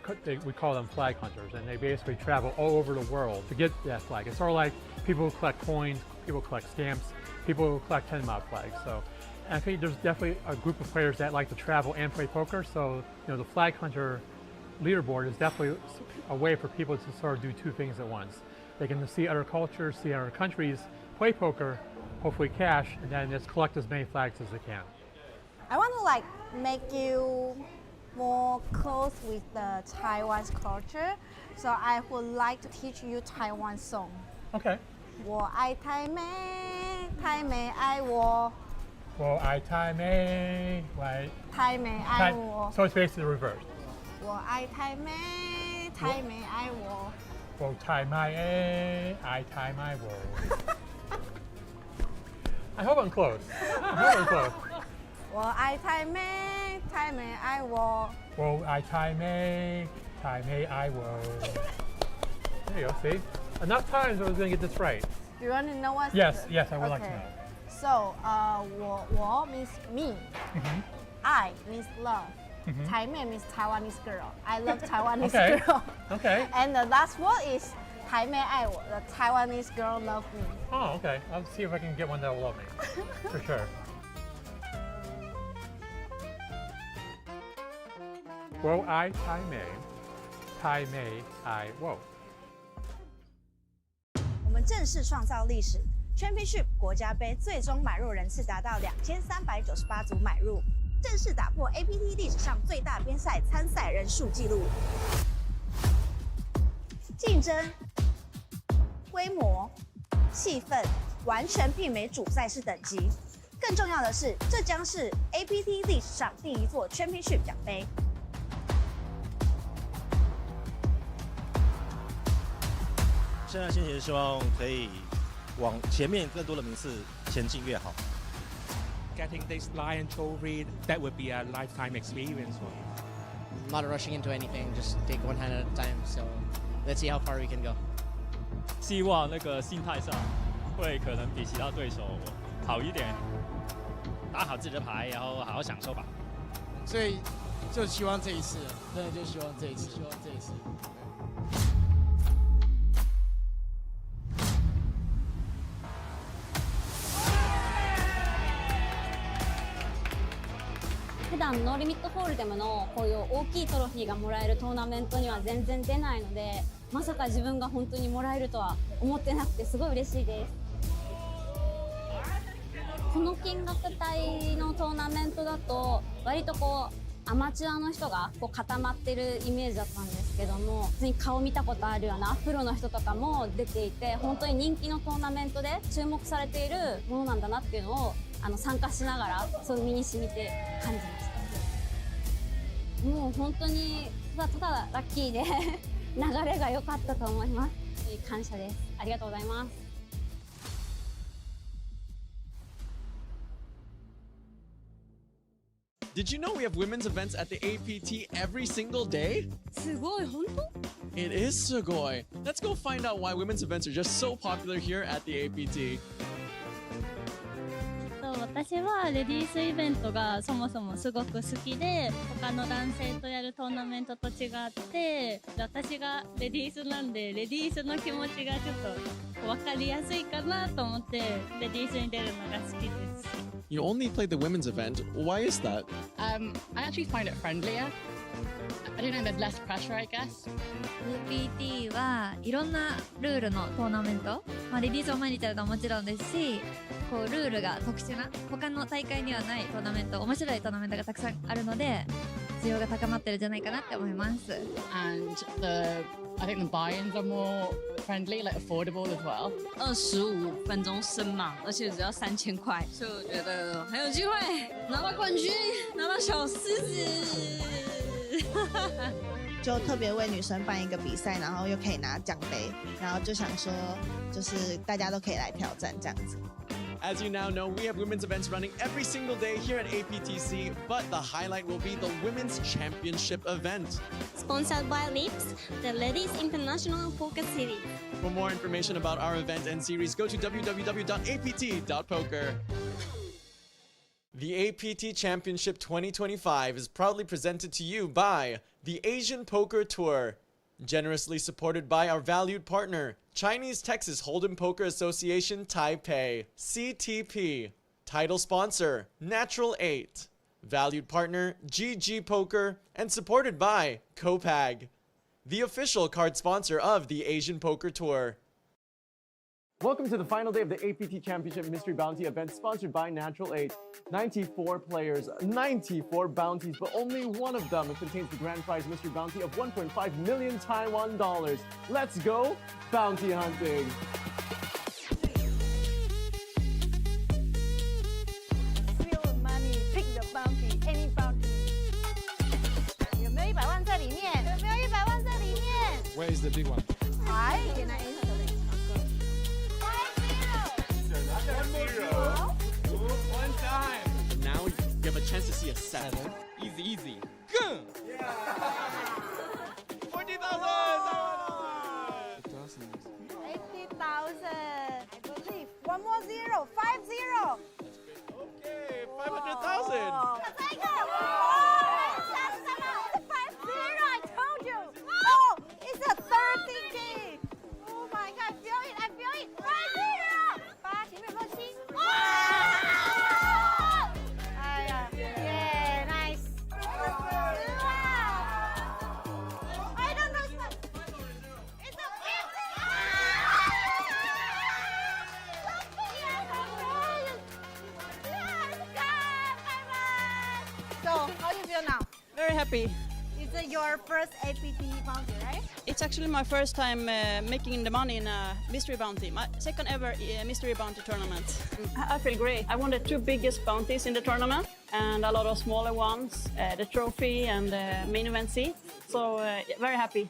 call them flag hunters, and they basically travel all over the world to get that flag. It's sort of like people who collect coins, people who collect stamps, people who collect 10-mile flags. So I think there's definitely a group of players that like to travel and play poker. So the flag hunter leaderboard is definitely a way for people to sort of do two things at once. They can see other cultures, see other countries, play poker, hopefully cash, and then just collect as many flags as they can. I want to make you more close with the Taiwan's culture, so I would like to teach you Taiwan song. Okay. 我爱台妹，台妹爱我。我爱台美，right? 台美爱我。 So it's basically the reverse. 我爱台美，台美爱我。我台美爱台美我。I hope I'm close. I hope I'm close. 我爱台美，台美爱我。我爱台美，台美爱我。There you go. See, enough times I was going to get this right. You want to know what? Yes, yes, I would like to Okay. know. So, 我 means me. I means love. Mhm. 台妹 means Taiwanese girl. I love Taiwanese Okay. girl. Okay. And the last word is 台妹爱我. The Taiwanese girl love me. Oh, okay. I'll see if I can get one that will love me. For sure. 我爱台美，台美爱我。我们正式创造历史 ，Championship 国家杯最终买入人次达到2398组买入，正式打破 APT 历史上最大边赛参赛人数纪录。竞争、规模、气氛完全媲美主赛事等级。更重要的是，这将是 APT 历史上第一座 Championship 奖杯。现在心情希望可以往前面更多的名次前进越好。Getting this Lion Trophy, that would be a lifetime experience. I'm not rushing into anything, just take one hand at a time. So let's see how far we can go. 希望那个心态上会可能比其他对手好一点，打好自己的牌，然后好好享受吧。所以就希望这一次，真的就希望这一次，希望这一次。普段ノーリミットホールでものこういう大きいトロフィーがもらえるトーナメントには全然出ないので、まさか自分が本当にもらえるとは思ってなくてすごい嬉しいです。この金額帯のトーナメントだと割とこうアマチュアの人がこう固まってるイメージだったんですけども、普通に顔見たことあるようなプロの人とかも出ていて、本当に人気のトーナメントで注目されているものなんだなっていうのを参加しながらそう身に染みて感じました。もう本当にただラッキーで流れが良かったと思います。感謝です。ありがとうございます。Did you know we have women's events at the APT every single day? すごい、本当? It is sugoi. Let's go find out why women's events are just so popular here at the APT. 私はレディースイベントがそもそもすごく好きで、他の男性とやるトーナメントと違って私がレディースなんでレディースの気持ちがちょっと分かりやすいかなと思ってレディースに出るのが好きです。 You only played the women's event. Why is that? I actually find it friendlier. I don't know, there's less pressure, I guess. APT はいろんなルールのトーナメント、レディースを毎日やるのはもちろんですし、こうルールが特殊な他の大会にはないトーナメント、面白いトーナメントがたくさんあるので需要が高まってるんじゃないかなって思います。 And I think the buy-ins are more friendly, like affordable as well. 25分钟升嘛，而且只要3000块，所以我觉得很有机会拿到冠军，拿到小狮子。就特别为女生办一个比赛，然后又可以拿奖杯，然后就想说，就是大家都可以来挑战这样子。 As you now know, we have women's events running every single day here at APTC, but the highlight will be the Women's Championship event. Sponsored by Lips, the Ladies International Poker Series. For more information about our event and series, go to www.apt.poker. The APT Championship 2025 is proudly presented to you by the Asian Poker Tour, generously supported by our valued partner, Chinese Texas Hold'em Poker Association Taipei, CTP. Title sponsor, Natural8. Valued partner, GG Poker, and supported by Copag, the official card sponsor of the Asian Poker Tour. Welcome to the final day of the APT Championship Mystery Bounty event sponsored by Natural8. 94 players, 94 bounties, but only one of them contains the grand prize mystery bounty of 1.5 million Taiwan dollars. Let's go bounty hunting! Where is the big one? Ay, can I answer it? 5-0. One time. Now you have a chance to see a 7. Easy, easy. Go! 40,000! 80,000. I believe. One more zero. 5-0. Okay, 500,000. Oh. Tiger! Oh, that's the amount. It's 5-0. I told you. Oh, it's a 30K. Oh my God, I feel it. I feel it. 5-0. 8前面有没有星？哇！哎呀，耶 ，nice。哇！ I don't know. It's a 50. So, how do you feel now? Very happy. Is it your first APT bounty, right? It's actually my first time making the money in a mystery bounty. My second ever mystery bounty tournament. I feel great. I won the 2 biggest bounties in the tournament and a lot of smaller ones, the trophy and the main event seat. So very happy.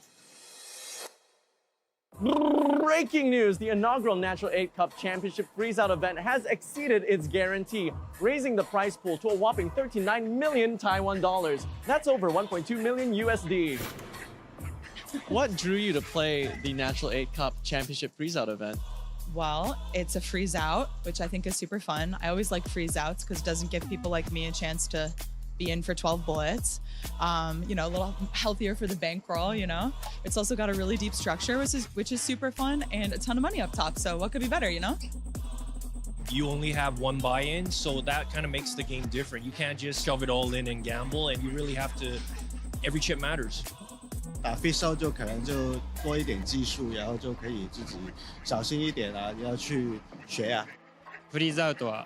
Breaking news! The inaugural Natural8 Cup Championship freezeout event has exceeded its guarantee, raising the prize pool to a whopping 39 million Taiwan dollars. That's over 1.2 million USD. What drew you to play the Natural8 Cup Championship freezeout event? Well, it's a freeze out, which I think is super fun. I always like freeze outs because it doesn't give people like me a chance to be in for 12 bullets. You know, a little healthier for the bankroll, you know? It's also got a really deep structure, which is super fun, and a ton of money up top. So what could be better, you know? You only have one buy-in, so that kind of makes the game different. You can't just shove it all in and gamble, and you really have to, every chip matters. 打 freezeout 就可能就多一点技术，然後就可以自己小心一點啊，要去學啊。フリーズアウトは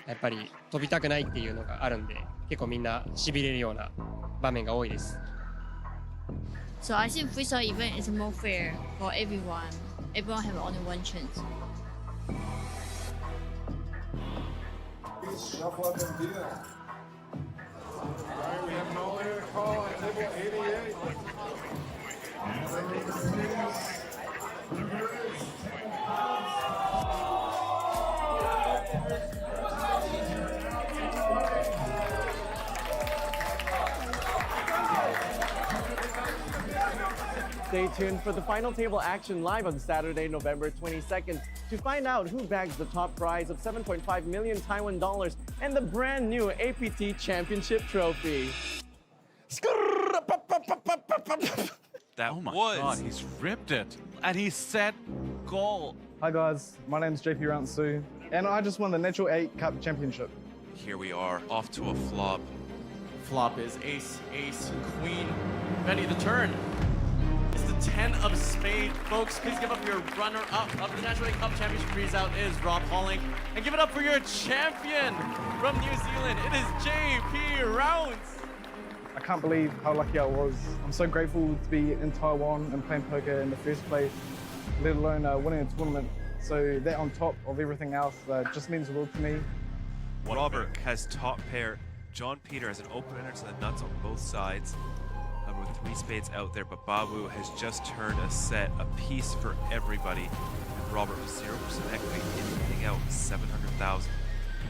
やっぱり飛びたくないっていうのがあるんで、結構みんな痺れるような場面が多いです。So I think freezeout event is more fair for everyone. Everyone have only one chance. Shuffle up and deal. Alright, we have an all-air call on table 88. Stay tuned for the final table action live on Saturday, November 22nd to find out who bags the top prize of 7.5 million Taiwan dollars and the brand new APT Championship trophy. That oh my God, he's ripped it. And he set goal. Hi guys, my name's JP Rantsu, and I just won the Natural8 Cup Championship. Here we are, off to a flop. Flop is ace, ace, queen. Ready the turn. It's the 10 of spades. Folks, please give up your runner-up of the Natural8 Cup Championship freezeout is Rob Halling. And give it up for your champion from New Zealand. It is JP Rounds. I can't believe how lucky I was. I'm so grateful to be in Taiwan and playing poker in the first place, let alone winning a tournament. So that on top of everything else just means the world to me. Robert has top pair. John Peter has an opener to the nuts on both sides. With 3 spades out there, but Babu has just turned a set, a piece for everybody. And Robert with 0% equity, hitting out 700,000.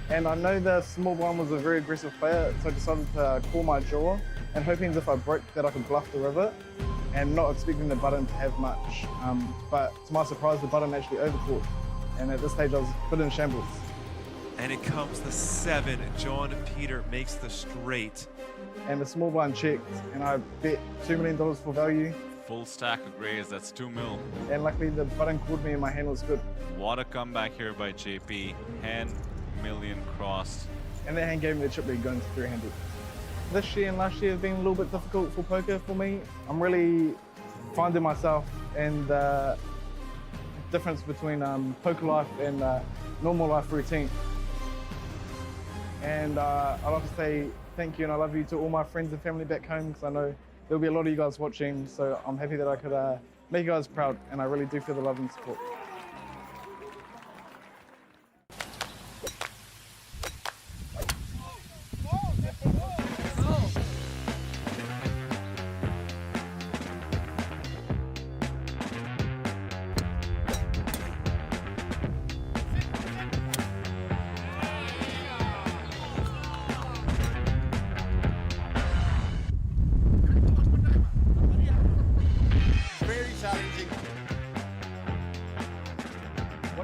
And I know the small blind was a very aggressive player, so I decided to call my jaw and hoping if I broke that I could bluff the river and not expecting the button to have much. But to my surprise, the button actually overcaught. And at this stage, I was a bit in shambles. And it comes the 7. John Peter makes the straight. And the small blind checked, and I bet $2 million for value. Full stack of grays, that's 2 mil. And luckily the button called me and my hand was good. What a comeback here by JP. Hand million crossed. And that hand gave me the chip lead going to 300. This year and last year have been a little bit difficult for poker for me. I'm really finding myself and the difference between poker life and normal life routine. And I'd like to say thank you and I love you to all my friends and family back home because I know there'll be a lot of you guys watching, so I'm happy that I could make you guys proud and I really do feel the love and support.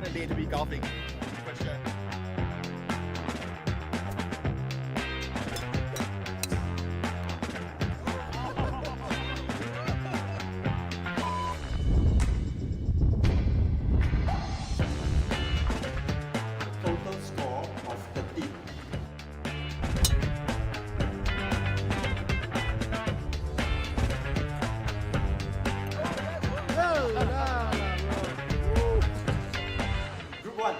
What a day to be golfing, for sure. Total score of the team. Group 1.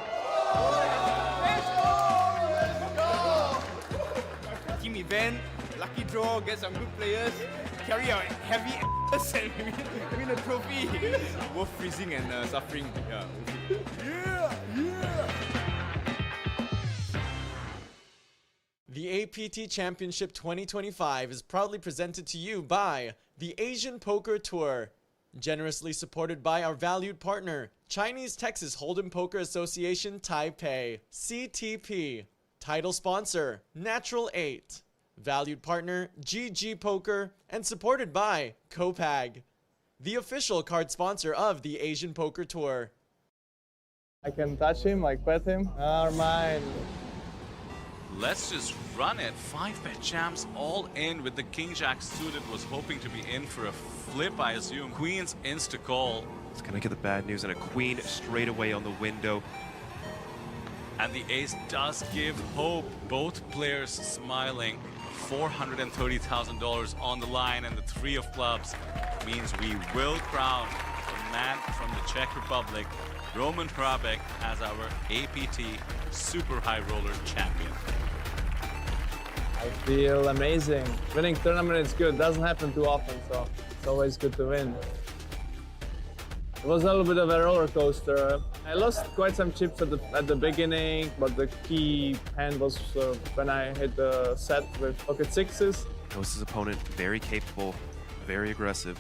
Team event, lucky draw, get some good players, carry out heavy ass and win a trophy. Worth freezing and suffering. Yeah. The APT Championship 2025 is proudly presented to you by the Asian Poker Tour, generously supported by our valued partner, Chinese Texas Hold'em Poker Association Taipei, CTP, title sponsor, Natural8, valued partner, GG Poker, and supported by Copag, the official card sponsor of the Asian Poker Tour. I can touch him, like pet him. Mine. Let's just run it. 5-bet champs all in with the king jack suited. Was hoping to be in for a flip, I assume. Queen's insta call. It's gonna get the bad news and a queen straight away on the window. And the ace does give hope. Both players smiling. $430,000 on the line, and the 3 of clubs means we will crown the man from the Czech Republic, Roman Hrabek, as our APT Super High Roller champion. I feel amazing. Winning tournament is good. Doesn't happen too often, so it's always good to win. It was a little bit of a roller coaster. I lost quite some chips at the beginning, but the key hand was when I hit the set with pocket sixes. Knows his opponent, very capable, very aggressive.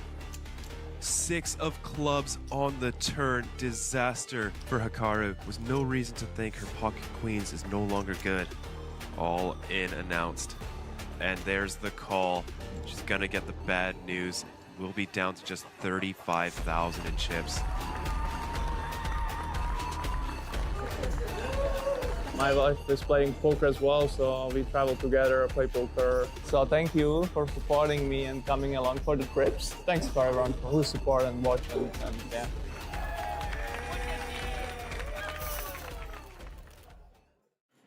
6 of clubs on the turn. Disaster for Hikaru. With no reason to think her pocket queens is no longer good. All in announced. And there's the call. She's gonna get the bad news. We'll be down to just 35,000 in chips. My wife is playing poker as well, so we travel together, play poker. So thank you for supporting me and coming along for the trips. Thanks for everyone who support and watch and yeah.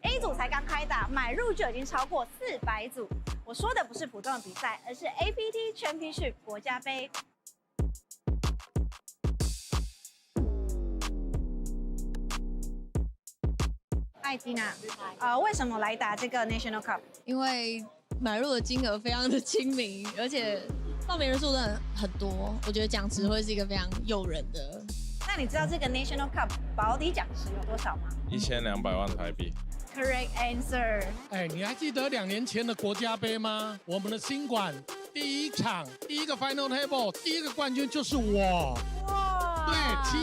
A 组才刚开打，买入就已经超过400组。我说的不是普通的比赛，而是 APT Championship 国家杯。艾蒂娜，为什么来打这个 National Cup？ 因为买入的金额非常的亲民，而且报名人数真的很多，我觉得奖池会是一个非常诱人的。那你知道这个 National Cup 保底奖池有多少吗？1200万台币。Correct answer。哎，你还记得2年前的国家杯吗？我们的新馆第一场第一个 Final Table 第一个冠军就是我。哇！对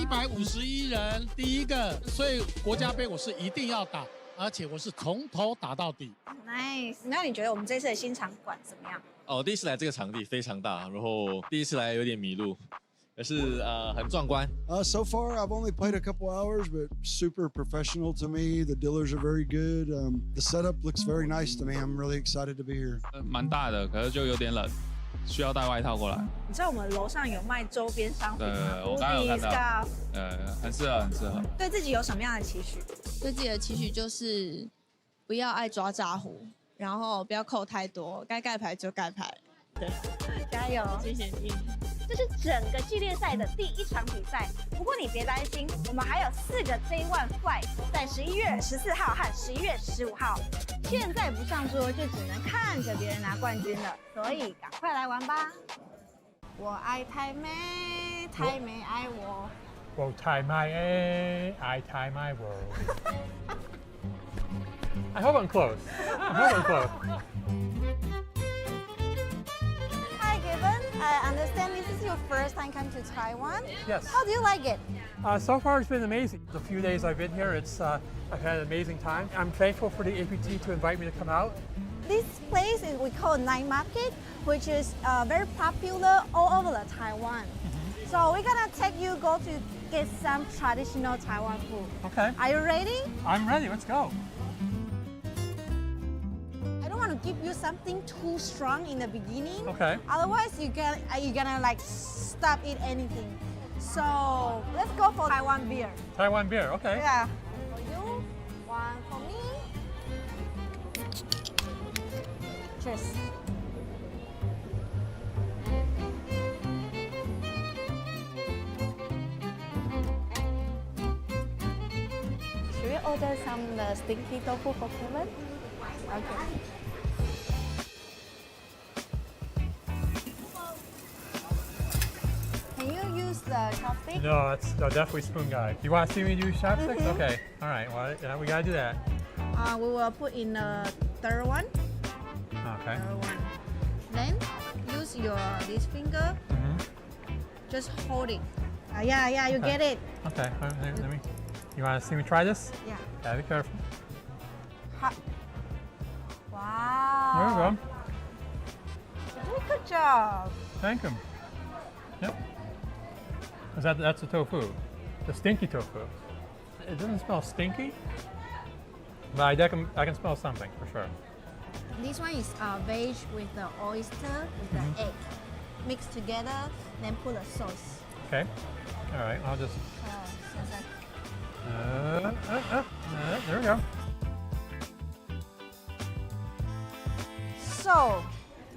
，751人第一个，所以国家杯我是一定要打，而且我是从头打到底。Nice。那你觉得我们这次的新场馆怎么样？第一次来这个场地非常大，然后第一次来有点迷路。可是很壮观。So far, I've only played a couple hours, but super professional to me. The dealers are very good. The setup looks very nice to me. I'm really excited to be here. 蛮大的，可是就有点冷，需要带外套过来。你知道我们楼上有卖周边商品吗？我刚刚有看到。很适合，很适合。对自己有什么样的期许？对自己的期许就是不要爱抓炸胡，然后不要扣太多，该盖牌就盖牌。对，加油！谢谢你。这是整个系列赛的第1场比赛，不过你别担心，我们还有4个 J1 Flight 在11月14号和11月15号。现在不上桌就只能看着别人拿冠军了，所以赶快来玩吧！我爱太美，太美爱我。我太美，爱太美我。I hope I'm close. I hope I'm close. Hi, Gibbon. I understand this is your first time coming to Taiwan. Yes. How do you like it? So far, it's been amazing. The few days I've been here, I've had an amazing time. I'm thankful for the APT to invite me to come out. This place is we call Night Market, which is very popular all over Taiwan. So we're gonna take you go to get some traditional Taiwan food. Okay. Are you ready? I'm ready. Let's go. I don't want to give you something too strong in the beginning. Okay. Otherwise, you're gonna like stop eat anything. So let's go for Taiwan beer. Taiwan beer. Okay. Yeah. For you, one for me. Cheers. Should we order some stinky tofu for Kevin? Okay. Can you use the chopstick? No, that's definitely spoon guy. You want to see me do chopsticks? Okay. All right. Well, yeah, we gotta do that. We will put in the third one. Okay. Third one. Then use this finger. Just hold it. Yeah, you get it. Okay. Let me. You want to see me try this? Yeah. Yeah. Be careful. Wow. There we go. Very good job. Thank him. Yep. That's the tofu, the stinky tofu. It doesn't smell stinky, but I can smell something for sure. This one is veg with the oyster with the egg mixed together, then put a sauce. Okay. All right. I'll just. There we go. So,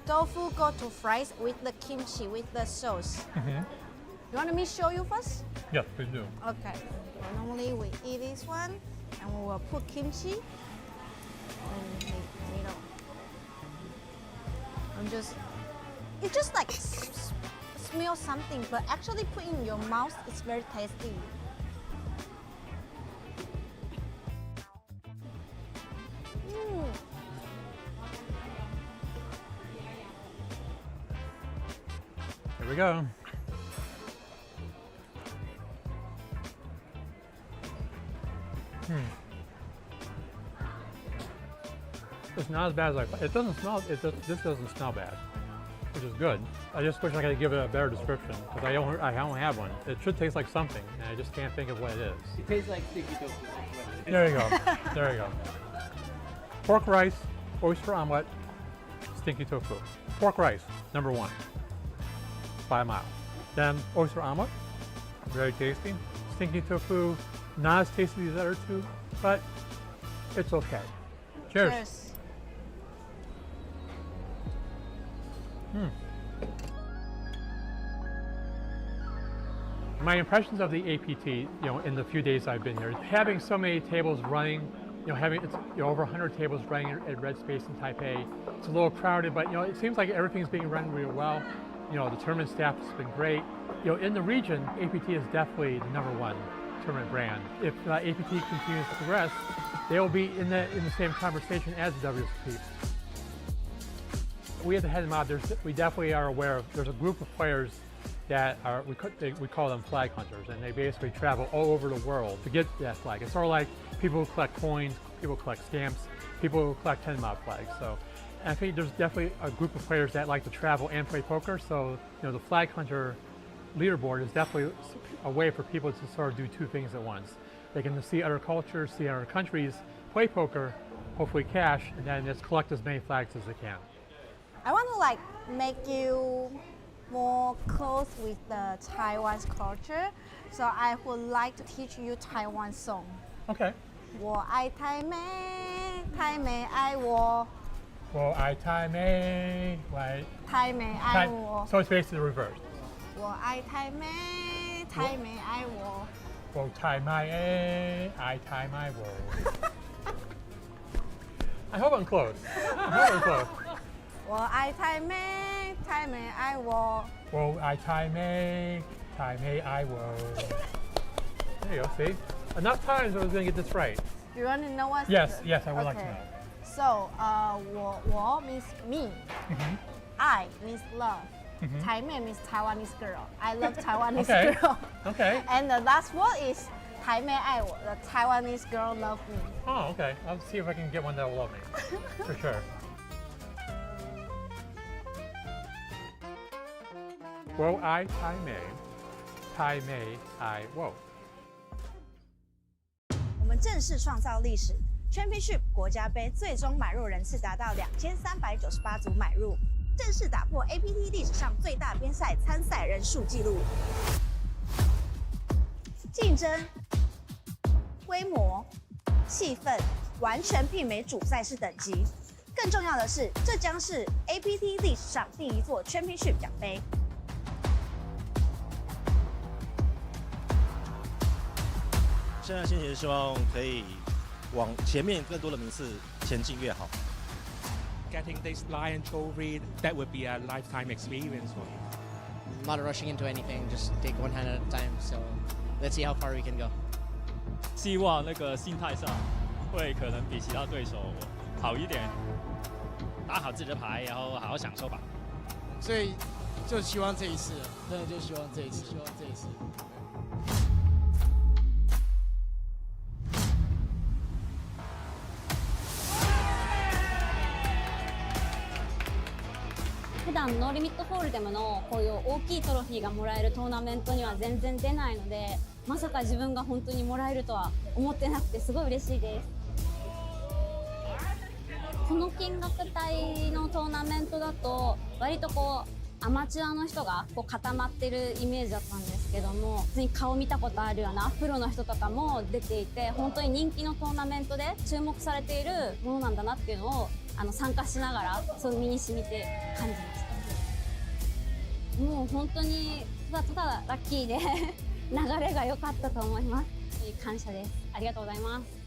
tofu go to fries with the kimchi with the sauce. You want me to show you first? Yes, please do. Okay. Well, normally we eat this one, and we will put kimchi in the middle. It just like smells something, but actually put in your mouth, it's very tasty. Here we go. It's not as bad as I thought. It doesn't smell. This doesn't smell bad, which is good. I just wish I could give it a better description because I don't have one. It should taste like something, and I just can't think of what it is. It tastes like sticky tofu. There you go. There you go. Pork rice, oyster omelet, stinky tofu. Pork rice, number one, by a mile. Then oyster omelet, very tasty. Stinky tofu, not as tasty as the other two, but it's okay. Cheers. Cheers. My impressions of the APT, in the few days I've been here, having so many tables running, having over 100 tables running at Red Space in Taipei, it's a little crowded, but it seems like everything's being run really well. The tournament staff has been great. In the region, APT is definitely the #1 tournament brand. If APT continues to progress, they will be in the same conversation as the WSOP. We at the head of mob, we definitely are aware of. There's a group of players that are we call them flag hunters, and they basically travel all over the world to get that flag. It's sort of like people who collect coins, people who collect stamps, people who collect 10 mob flags. So I think there's definitely a group of players that like to travel and play poker. So the flag hunter leaderboard is definitely a way for people to sort of do two things at once. They can see other cultures, see other countries, play poker, hopefully cash, and then just collect as many flags as they can. I want to make you more close with the Taiwan's culture, so I would like to teach you Taiwan song. Okay. 我爱台美，台美爱我。我爱台美，台美爱我。So it's basically the reverse. 我爱台美，台美爱我。我台美爱台美我。I hope I'm close. I hope I'm close. 我爱台美，台美爱我。我爱台美，台美爱我。There you go. See, enough times I was going to get this right. Do you want to know what? Yes, I would like to know. So, 我 means me. I means love. 台妹 means Taiwanese girl. I love Taiwanese girl. Okay. And the last word is 台妹爱我. The Taiwanese girl love me. Oh, okay. I'll see if I can get one that will love me. For sure. 我爱台妹，台妹爱我。们正式创造历史 ，Championship 国家杯最终买入人次达到2398组买入，正式打破 APT 历史上最大边赛参赛人数纪录。竞争、规模、气氛完全媲美主赛事等级。更重要的是，这将是 APT 历史上第一座 Championship 奖杯。现在心情希望可以往前面更多的名次前进越好。Getting this Lion Trophy, that would be a lifetime experience for me. I'm not rushing into anything, just take one hand at a time. So let's see how far we can go. 希望那个心态上会可能比其他对手好一点，打好自己的牌，然后好好享受吧。所以就希望这一次，真的就希望这一次，希望这一次。普段ノーリミットホールでものこういう大きいトロフィーがもらえるトーナメントには全然出ないので、まさか自分が本当にもらえるとは思ってなくてすごい嬉しいです。この金額帯のトーナメントだと割とこうアマチュアの人がこう固まってるイメージだったんですけども、普通に顔見たことあるようなプロの人とかも出ていて、本当に人気のトーナメントで注目されているものなんだなっていうのを参加しながらそう身に染みて感じました。もう本当にただラッキーで流れが良かったと思います。感謝です。ありがとうございます。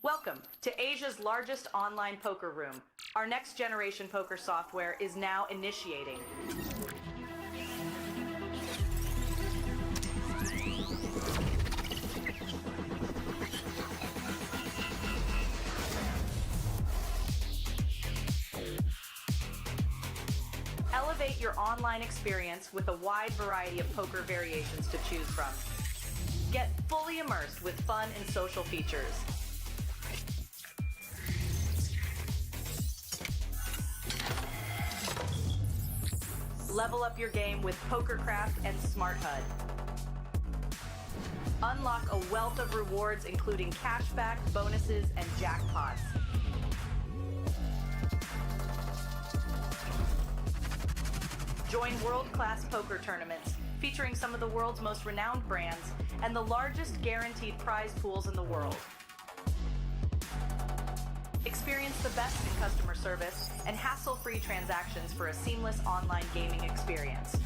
Welcome to Asia's largest online poker room. Our next generation poker software is now initiating. Elevate your online experience with a wide variety of poker variations to choose from. Get fully immersed with fun and social features. Level up your game with PokerCraft and Smart HUD. Unlock a wealth of rewards including cashback, bonuses, and jackpots. Join world-class poker tournaments featuring some of the world's most renowned brands and the largest guaranteed prize pools in the world. Experience the best in customer service and hassle-free transactions for a seamless online gaming experience.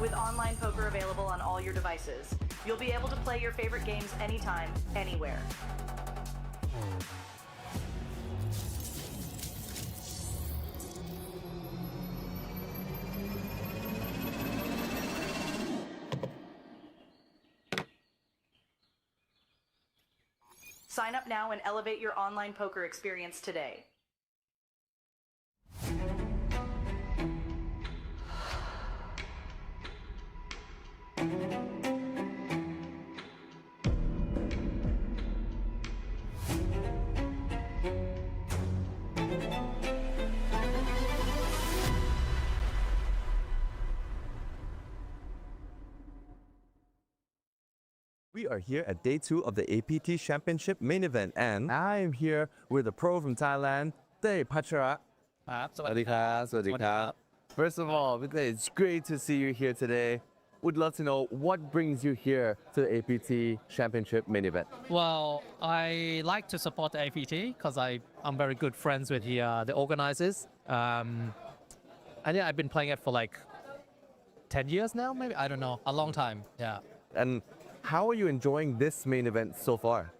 With online poker available on all your devices, you'll be able to play your favorite games anytime, anywhere. Sign up now and elevate your online poker experience today. We are here at day 2 of the APT Championship Main Event, and I am here with a pro from Thailand, Tay Pachara. First of all, it's great to see you here today. Would love to know what brings you here to the APT Championship Main Event. Well, I like to support the APT because I'm very good friends with the organizers. And yeah, I've been playing it for like 10 years now, maybe? I don't know. A long time, yeah. And how are you enjoying this main event so far?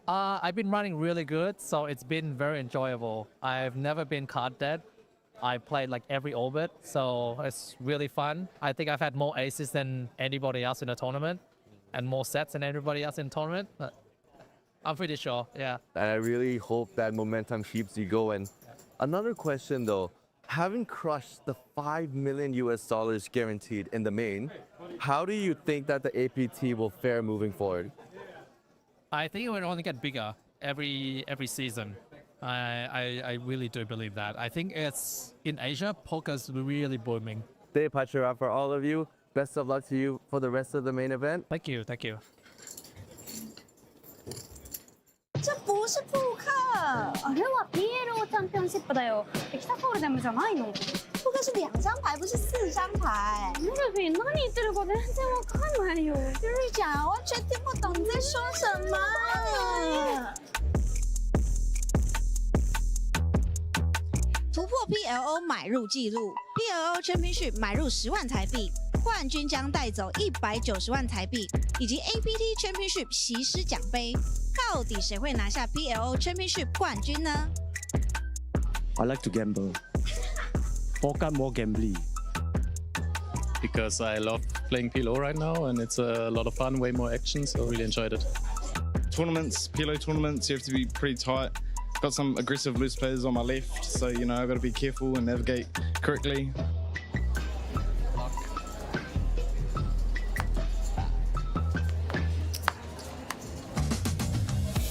I've been running really good, so it's been very enjoyable. I've never been card dead. I played like every orbit, so it's really fun. I think I've had more aces than anybody else in the tournament, and more sets than everybody else in the tournament. But I'm pretty sure, yeah. And I really hope that momentum keeps you going. Another question though, having crushed the $5 million US guaranteed in the main, how do you think that the APT will fare moving forward? I think it will only get bigger every season. I really do believe that. I think it's in Asia, poker's really booming. Day Pachara for all of you. Best of luck to you for the rest of the main event. Thank you, thank you. 这不是扑克，あれは PLO チャンピオンシップだよ。エキサフォールデムじゃないの。扑克是2张牌，不是4张牌。ルビー、何言ってるか全然わかんないよ。ルビーちゃん，完全听不懂你在说什么。突破 PLO 买入纪录 ，PLO Championship 买入10万台币，冠军将带走190万台币，以及 APT Championship 席师奖杯。到底谁会拿下 PLO Championship 冠军呢 I like to gamble. Poker more gambly. Because I love playing PLO right now and it's a lot of fun, way more action, so I really enjoyed it. Tournaments, PLO tournaments, you have to be pretty tight. Got some aggressive loose players on my left, so you know I've got to be careful and navigate correctly.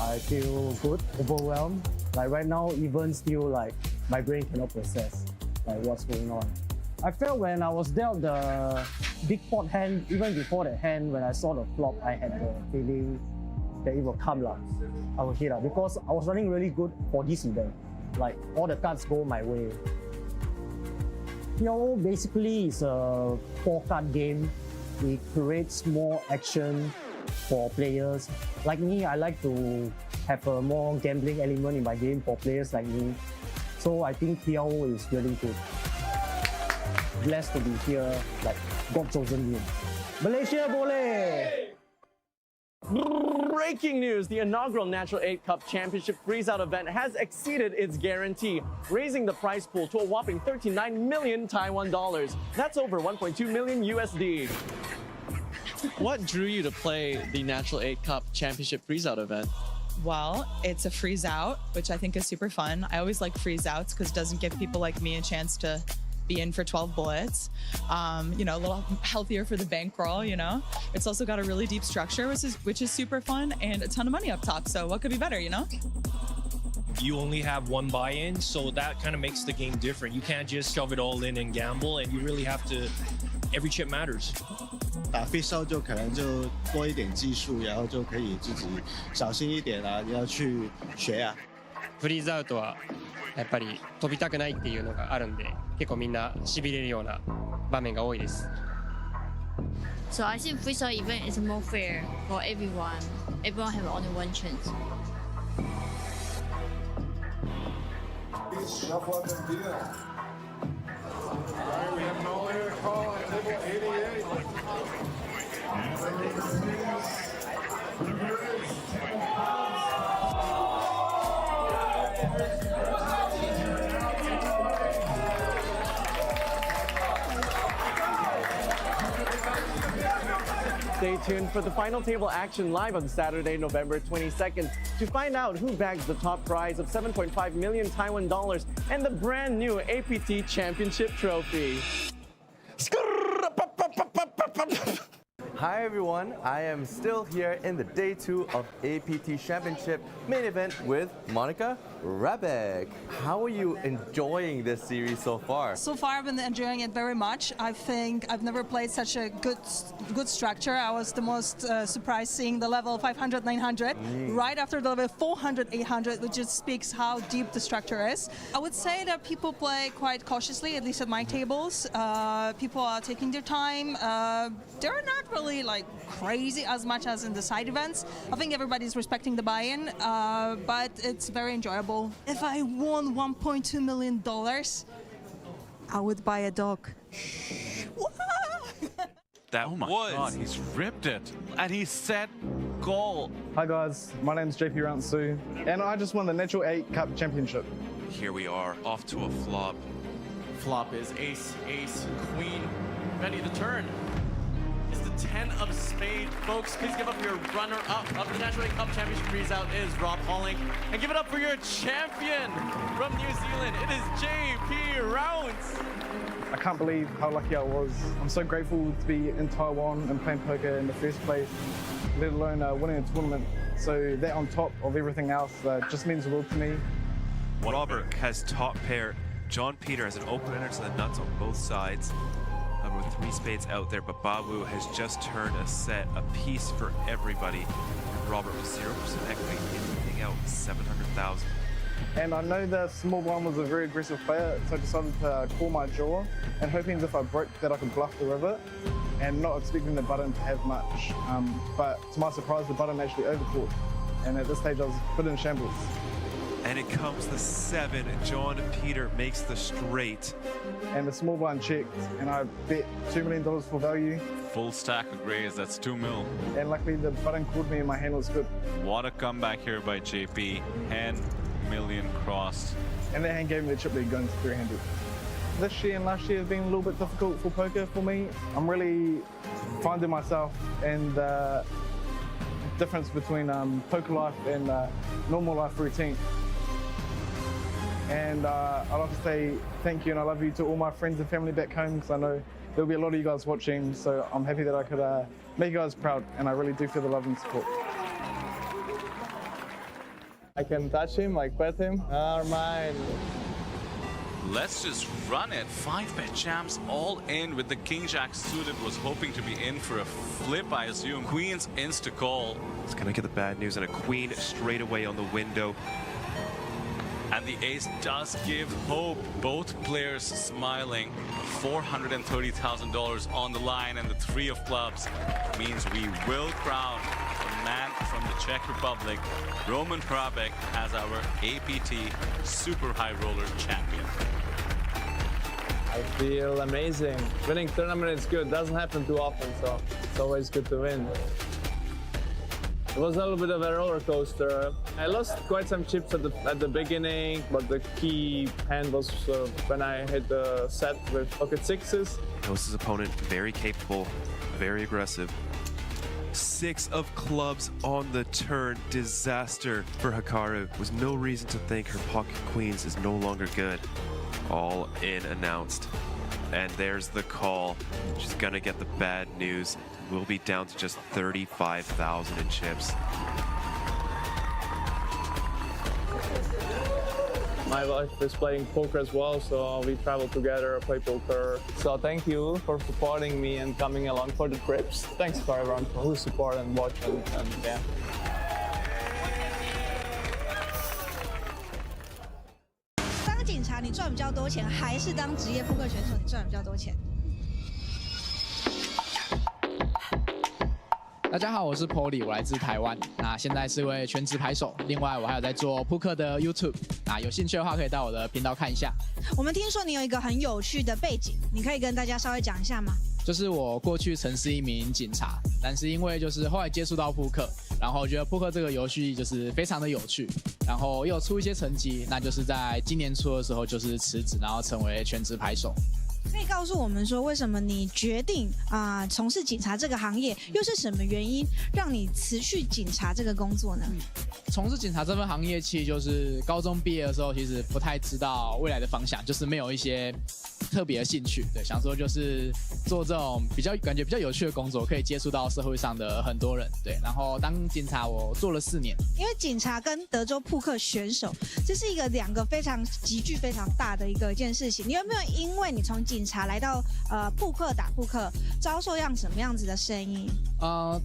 I feel good, overwhelmed. Like right now, even still like my brain cannot process like what's going on. I felt when I was dealt the big pot hand, even before that hand, when I saw the flop, I had the feeling that it will come lah. I will hit lah because I was running really good for this event. Like all the cards go my way. PLO basically is a 4-card game. It creates more action for players. Like me, I like to have a more gambling element in my game for players like me. So I think PLO is really good. Blessed to be here, like God chosen game. Malaysia boleh! Breaking news, the inaugural Natural8 Cup Championship freezeout event has exceeded its guarantee, raising the prize pool to a whopping 39 million Taiwan dollars. That's over 1.2 million USD. What drew you to play the Natural8 Cup Championship freezeout event? Well, it's a freeze out, which I think is super fun. I always like freeze outs because it doesn't give people like me a chance to be in for 12 bullets. You know, a little healthier for the bankroll, you know. It's also got a really deep structure, which is super fun, and a ton of money up top. So what could be better, you know? You only have one buy-in, so that kind of makes the game different. You can't just shove it all in and gamble, and you really have to, every chip matters. 打 freezeout 就可能就多一点技术，然后就可以自己小心一点啊，你要去学啊。フリーズアウトはやっぱり飛びたくないっていうのがあるんで、結構みんな痺れるような場面が多いです。So I think freezeout event is more fair for everyone. Everyone have only one chance. Shuffle up and deal. Alright, we have an all-air call on table 88. Stay tuned for the final table action live on Saturday, November 22nd to find out who bags the top prize of 7.5 million Taiwan dollars and the brand new APT Championship trophy. Hi everyone, I am still here in the day 2 of APT Championship Main Event with Monica Rebeck. How are you enjoying this series so far? So far, I've been enjoying it very much. I think I've never played such a good structure. I was the most surprised seeing the level 500, 900 right after the level 400, 800, which just speaks how deep the structure is. I would say that people play quite cautiously, at least at my tables. People are taking their time. They're not really like crazy as much as in the side events. I think everybody's respecting the buy-in, but it's very enjoyable. If I won $1.2 million, I would buy a dog. What? That oh my was. God, he's ripped it. And he said goal. Hi guys, my name's JP Rantsu, and I just won the Natural 8 Cup Championship. Here we are, off to a flop. Flop is ace, ace, queen. Ready to turn. It's the 10 of spades. Folks, please give up your runner-up of the Natural 8 Cup Championship freeze-out is Rob Holling. And give it up for your champion from New Zealand. It is JP Rounds. I can't believe how lucky I was. I'm so grateful to be in Taiwan and playing poker in the first place, let alone winning a tournament. So that on top of everything else just means the world to me. Robert has top pair. John Peter has an opener to the nuts on both sides. With 3 spades out there, but Babu has just turned a set, a piece for everybody. Robert with 0% equity, hitting out 700,000. And I know the small blind was a very aggressive player, so I decided to call my jaw and hoping if I broke that I could bluff the river and not expecting the button to have much. But to my surprise, the button actually overcalled. And at this stage, I was a bit in shambles. And it comes the 7. John Peter makes the straight. And the small blind checked, and I bet $2 million for value. Full stack of grays, that's 2 mil. And luckily the button called me and my hand was good. What a comeback here by JP. 10 million crossed. And that hand gave me the chip lead going to 300. This year and last year have been a little bit difficult for poker for me. I'm really finding myself and the difference between poker life and normal life routine. And I'd like to say thank you and I love you to all my friends and family back home, because I know there'll be a lot of you guys watching, so I'm happy that I could make you guys proud, and I really do feel the love and support. I can touch him, like pet him. Mine. Let's just run it. 5-bet champs all in with the king jack suited. Was hoping to be in for a flip, I assume. Queen's insta call. It's gonna get the bad news, and a queen straight away on the window. And the ace does give hope. Both players smiling. $430,000 on the line, and the 3 of clubs means we will crown the man from the Czech Republic, Roman Hrabek, as our APT Super High Roller champion. I feel amazing. Winning tournament is good. Doesn't happen too often, so it's always good to win. It was a little bit of a roller coaster. I lost quite some chips at the beginning, but the key hand was when I hit the set with pocket sixes. Knows his opponent, very capable, very aggressive. 6 of clubs on the turn. Disaster for Hikaru. Was no reason to think her pocket queens is no longer good. All in announced. And there's the call. She's gonna get the bad news. We'll be down to just 35,000 in chips. My wife is playing poker as well, so we travel together, play poker. So thank you for supporting me and coming along for the trips. Thanks for everyone who support and watch and yeah.当警察你赚比较多钱，还是当职业扑克选手你赚比较多钱？大家好，我是 Polly， 我来自台湾。那现在是位全职牌手，另外我还有在做扑克的 YouTube。那有兴趣的话，可以到我的频道看一下。我们听说你有一个很有趣的背景，你可以跟大家稍微讲一下吗？就是我过去曾是一名警察，但是因为就是后来接触到扑克，然后觉得扑克这个游戏就是非常的有趣，然后又出一些成绩，那就是在今年初的时候就是辞职，然后成为全职牌手。可以告诉我们说，为什么你决定从事警察这个行业？又是什么原因让你辞去警察这个工作呢？从事警察这份行业，其实就是高中毕业的时候，其实不太知道未来的方向，就是没有一些特别的兴趣。对，想说就是做这种感觉比较有趣的工作，可以接触到社会上的很多人。对，然后当警察我做了4年。因为警察跟德州扑克选手，这是两个集距非常大的一件事情。你有没有因为你从警察来到扑克打扑克，遭受什么样子的声音？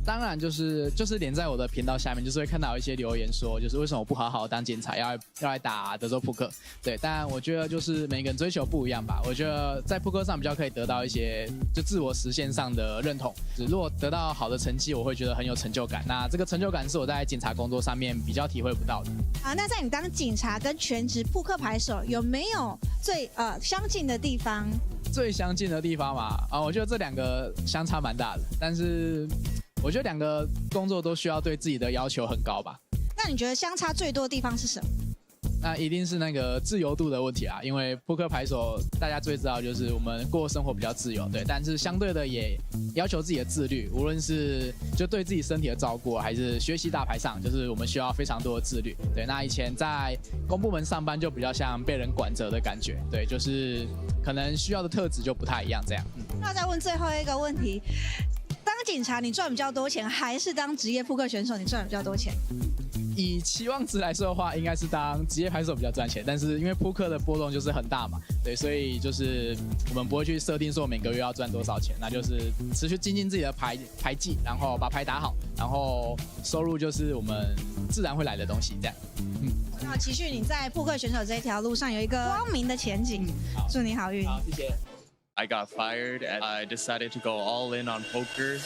当然就是连在我的频道下面，就是会看到一些留言说，就是为什么我不好好当警察，要来打德州扑克？对，但我觉得就是每个人追求不一样吧。我觉得在扑克上比较可以得到一些就自我实现上的认同。如果得到好的成绩，我会觉得很有成就感。那这个成就感是我在警察工作上面比较体会不到的。那在你当警察跟全职扑克牌手，有没有最相近的地方？最相近的地方嘛，我觉得这两个相差蛮大的，但是我觉得两个工作都需要对自己的要求很高吧。那你觉得相差最多的地方是什么？那一定是那个自由度的问题啊，因为扑克牌手大家最知道就是我们过生活比较自由，对，但是相对的也要求自己的自律，无论是就对自己身体的照顾，还是学习大牌上，就是我们需要非常多的自律。对，那以前在公部门上班就比较像被人管着的感觉，对，就是可能需要的特质就不太一样这样。那再问最后一个问题。当警察你赚比较多钱，还是当职业扑克选手你赚比较多钱？以期望值来说的话，应该是当职业牌手比较赚钱，但是因为扑克的波动就是很大嘛，对，所以就是我们不会去设定说每个月要赚多少钱，那就是持续精进自己的牌技，然后把牌打好，然后收入就是我们自然会来的东西，这样。那期许你在扑克选手这条路上有一个光明的前景，祝你好运。好，谢谢。I got fired and I decided to go all in on poker.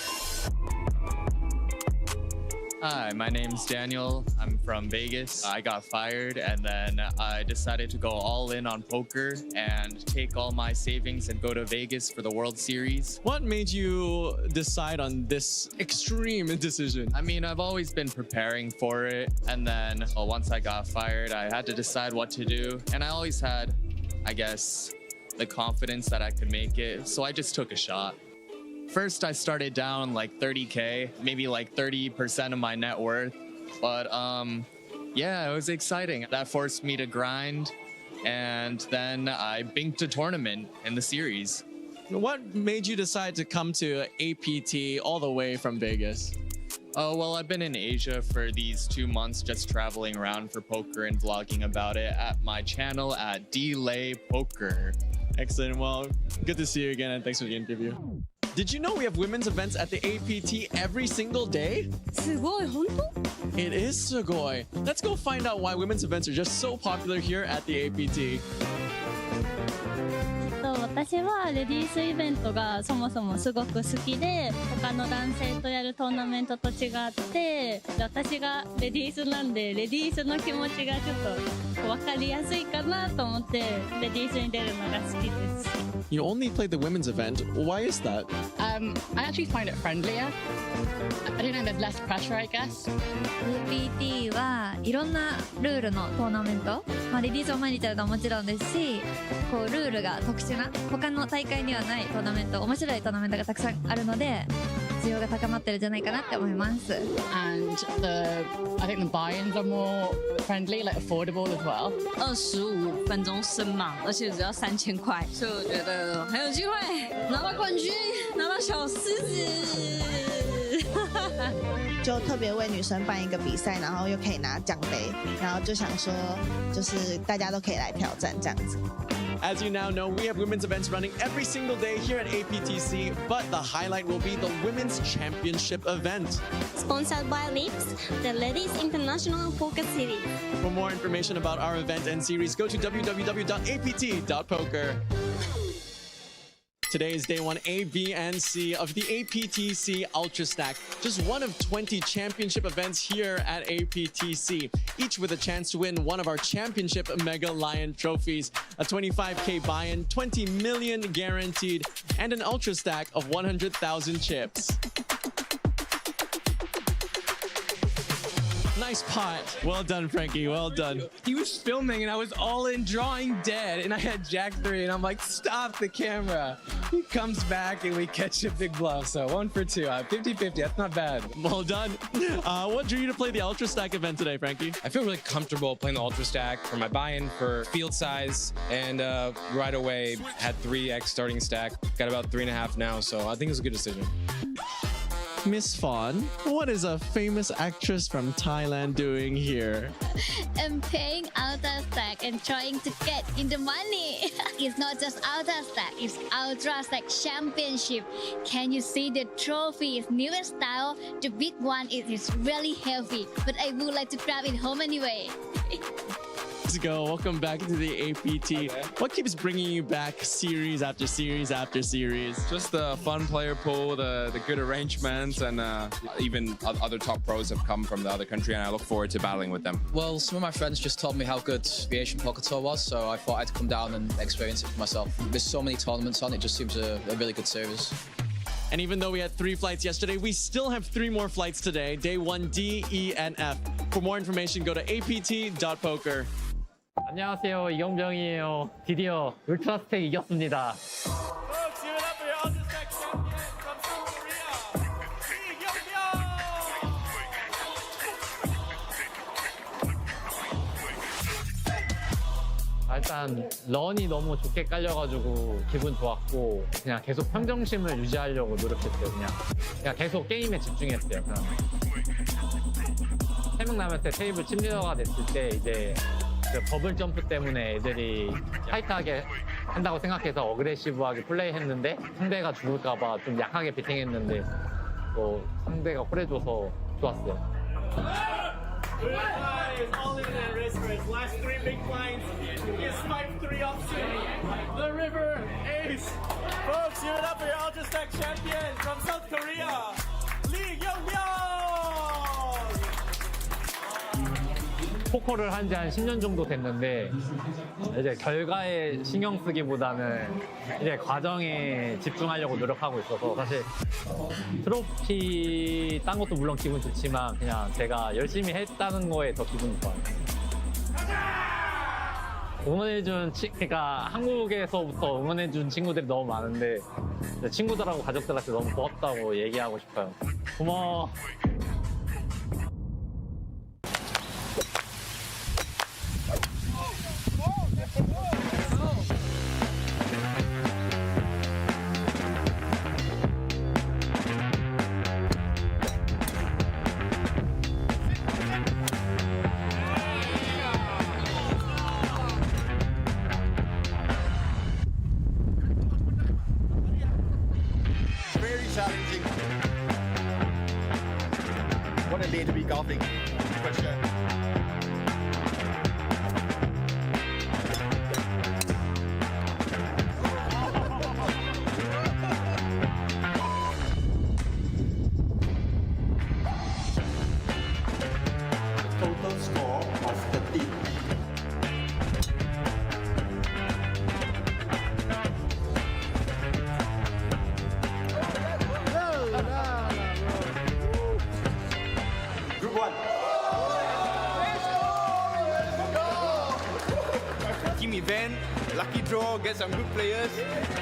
Hi, my name's Daniel. I'm from Vegas. I got fired and then I decided to go all in on poker and take all my savings and go to Vegas for the World Series. What made you decide on this extreme decision? I mean, I've always been preparing for it. And then once I got fired, I had to decide what to do. And I always had, I guess, the confidence that I could make it. So I just took a shot. First, I started down like 30K, maybe like 30% of my net worth. But yeah, it was exciting. That forced me to grind. And then I binked a tournament in the series. What made you decide to come to APT all the way from Vegas? Oh, well, I've been in Asia for these 2 months, just traveling around for poker and vlogging about it at my channel at Delay Poker. Excellent. Well, good to see you again, and thanks for the interview. Did you know we have women's events at the APT every single day? すごい、本当? It is sugoi. Let's go find out why women's events are just so popular here at the APT. 私はレディースイベントがそもそもすごく好きで、他の男性とやるトーナメントと違って私がレディースなんでレディースの気持ちがちょっと分かりやすいかなと思ってレディースに出るのが好きです。 You only played the women's event. Why is that? I actually find it friendlier. I don't know, there's less pressure, I guess. APT はいろんなルールのトーナメント、レディースを毎日やるのはもちろんですし、こうルールが特殊な他の大会にはないトーナメント、面白いトーナメントがたくさんあるので需要が高まってるんじゃないかなって思います。 And I think the buy-ins are more friendly, like affordable as well. 25分钟升嘛，而且只要3000块，所以我觉得很有机会拿到冠军，拿到小狮子。就特别为女生办一个比赛，然后又可以拿奖杯，然后就想说，就是大家都可以来挑战这样子。 As you now know, we have women's events running every single day here at APTC, but the highlight will be the Women's Championship event. Sponsored by Lips, the Ladies International Poker Series. For more information about our event and series, go to www.apt.poker. Today is day 1 A, B, and C of the APTC Ultra Stack, just one of 20 championship events here at APTC, each with a chance to win one of our championship Mega Lion trophies, a 25K buy-in, 20 million guaranteed, and an Ultra Stack of 100,000 chips. Nice pot. Well done, Frankie. Well done. He was filming and I was all in drawing dead and I had Jack 3 and I'm like, stop the camera. He comes back and we catch a big bluff. So 1 for 2. 50-50. That's not bad. Well done. What drew you to play the Ultra Stack event today, Frankie? I feel really comfortable playing the Ultra Stack for my buy-in for field size and right away had 3x starting stack. Got about 3.5 now. So I think it was a good decision. Miss Fawn, what is a famous actress from Thailand doing here? I'm playing Ultra Stack and trying to get in the money. It's not just Ultra Stack, it's Ultra Stack Championship. Can you see the trophy? It's newer style. The big one is really heavy, but I would like to grab it home anyway. Let's go. Welcome back to the APT. What keeps bringing you back series after series after series? Just the fun player pool, the good arrangements, and even other top pros have come from the other country, and I look forward to battling with them. Well, some of my friends just told me how good the Asian Poker Tour was, so I thought I'd come down and experience it for myself. There's so many tournaments on, it just seems a really good service. And even though we had 3 flights yesterday, we still have 3 more flights today. Day 1, D, E, and F. For more information, go to apt.poker. 안녕하세요, 이경병이에요. 드디어 울트라 스택 이겼습니다. 일단 런이 너무 좋게 깔려가지고 기분 좋았고 그냥 계속 평정심을 유지하려고 노력했어요. 그냥 계속 게임에 집중했어요. 3명 남았을 때 테이블 팀리더가 됐을 때 이제 그 버블 점프 때문에 애들이 타이트하게 한다고 생각해서 어그레시브하게 플레이했는데 상대가 죽을까봐 좀 약하게 배팅했는데 또 상대가 홀해줘서 좋았어요. All in and race for his last 3 big blinds. His 5-3 option. The River Ace. Folks, give it up for your Ultra Stack champion from South Korea, Lee Young-byung. 포커를 한 지 한 10년 정도 됐는데 이제 결과에 신경 쓰기보다는 이제 과정에 집중하려고 노력하고 있어서 사실 트로피 딴 것도 물론 기분 좋지만 그냥 제가 열심히 했다는 거에 더 기분이 좋아요. 응원해준 그러니까 한국에서부터 응원해준 친구들이 너무 많은데 친구들하고 가족들한테 너무 고맙다고 얘기하고 싶어요. 고마워. Challenging. What a day to be golfing, for sure. Total score of 13. Group 1. Team event, lucky draw, get some good players,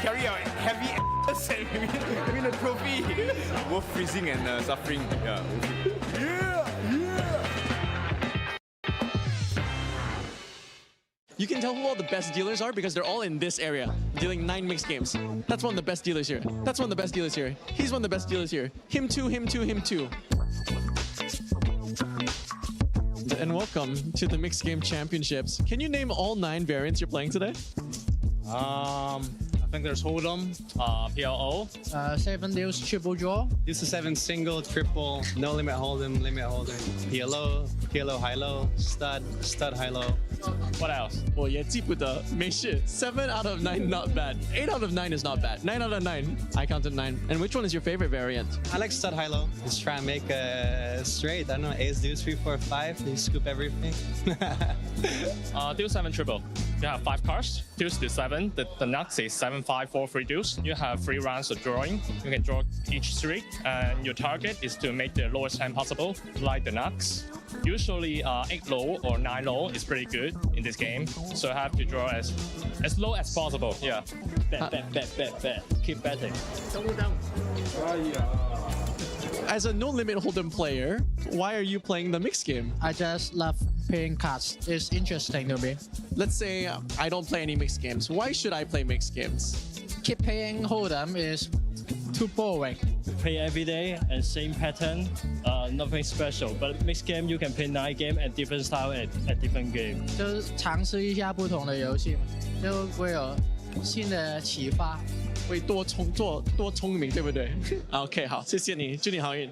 carry out heavy ass and win a trophy. Both freezing and suffering. Yeah. You can tell who all the best dealers are because they're all in this area, dealing 9 mixed games. That's one of the best dealers here. That's one of the best dealers here. He's one of the best dealers here. Him too, him too, him too. And welcome to the Mixed Game Championships. Can you name all 9 variants you're playing today? I think there's Hold'em, PLO. 7 deals, triple draw. Use the 7 single, triple, no limit hold'em, limit hold'em, PLO, PLO high-low, stud, stud high-low. What else? 我也记不得，没事。7 out of 9 not bad. 8 out of 9 is not bad. 9 out of 9. I counted 9. And which one is your favorite variant? I like stud high-low. Just try and make a straight. I don't know, ace, deuce, 3, 4, 5. You scoop everything. Deuce 7 triple. You have 5 cards. Deuce to 7. The nuts is 7, 5, 4, 3 deuce. You have 3 rounds of drawing. You can draw each 3, and your target is to make the lowest hand possible, like the nuts. Usually 8 low or 9 low is pretty good in this game, so I have to draw as low as possible. Yeah. Bet. Keep betting. As a no-limit hold'em player, why are you playing the mixed game? I just love playing cards. It's interesting to me. Let's say I don't play any mixed games. Why should I play mixed games? Keep playing hold'em is too boring. Play every day and same pattern, nothing special. But mixed game, you can play 9 games at different style at different game. 就是尝试一下不同的游戏嘛，就会有新的启发。会多聪明，对不对？OK， 好，谢谢你，祝你好运。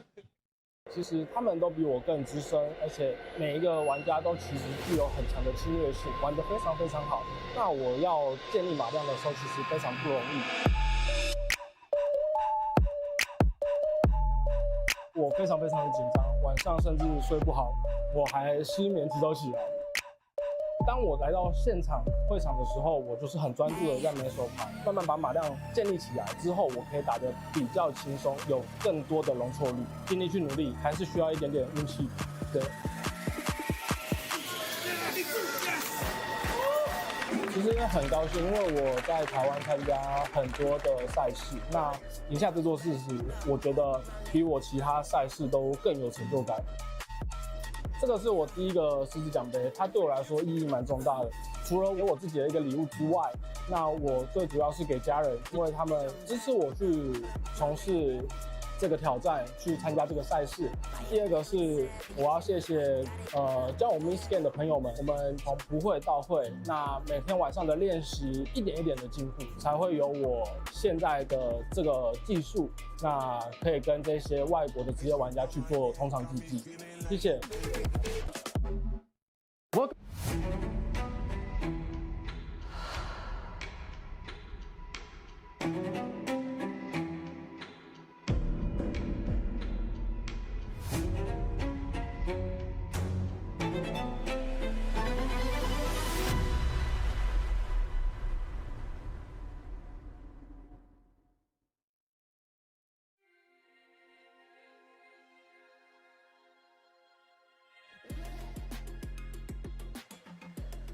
其实他们都比我更资深，而且每一个玩家都其实具有很强的侵略性，玩得非常非常好。那我要建立马量的时候，其实非常不容易。我非常非常的紧张，晚上甚至睡不好，我还失眠直到起来。当我来到现场会场的时候，我就是很专注的在每手牌，慢慢把马量建立起来之后，我可以打得比较轻松，有更多的容错率，尽力去努力，还是需要一点点运气。对。其实很高兴，因为我在台湾参加很多的赛事，那赢下这座事实，我觉得比我其他赛事都更有成就感。这个是我第一个狮子奖杯，它对我来说意义蛮重大的。除了给我自己的一个礼物之外，那我最主要是给家人，因为他们支持我去从事这个挑战，去参加这个赛事。第二个是我要谢谢教我 Miss Game 的朋友们，我们从不会到会，那每天晚上的练习一点一点的进步，才会有我现在的这个技术，那可以跟这些外国的职业玩家去做同场竞技。谢谢。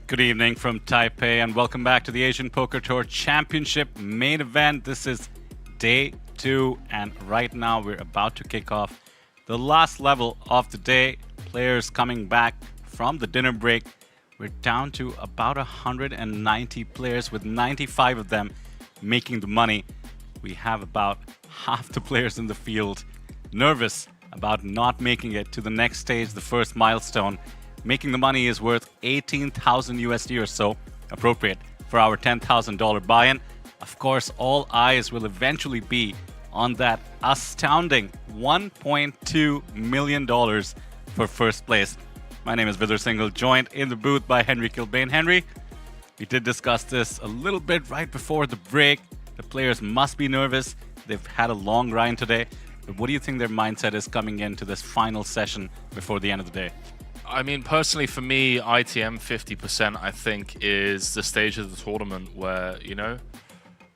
Good evening from Taipei and welcome back to the Asian Poker Tour Championship Main Event. This is day 2 and right now we're about to kick off the last level of the day. Players coming back from the dinner break. We're down to about 190 players with 95 of them making the money. We have about half the players in the field nervous about not making it to the next stage, the first milestone. Making the money is worth 18,000 USD or so, appropriate for our $10,000 buy-in. Of course, all eyes will eventually be on that astounding $1.2 million for first place. My name is Vidar Singhal, joined in the booth by Henry Kilbane. Henry, we did discuss this a little bit right before the break. The players must be nervous. They've had a long grind today. But what do you think their mindset is coming into this final session before the end of the day? I mean, personally, for me, ITM 50%, I think, is the stage of the tournament where, you know,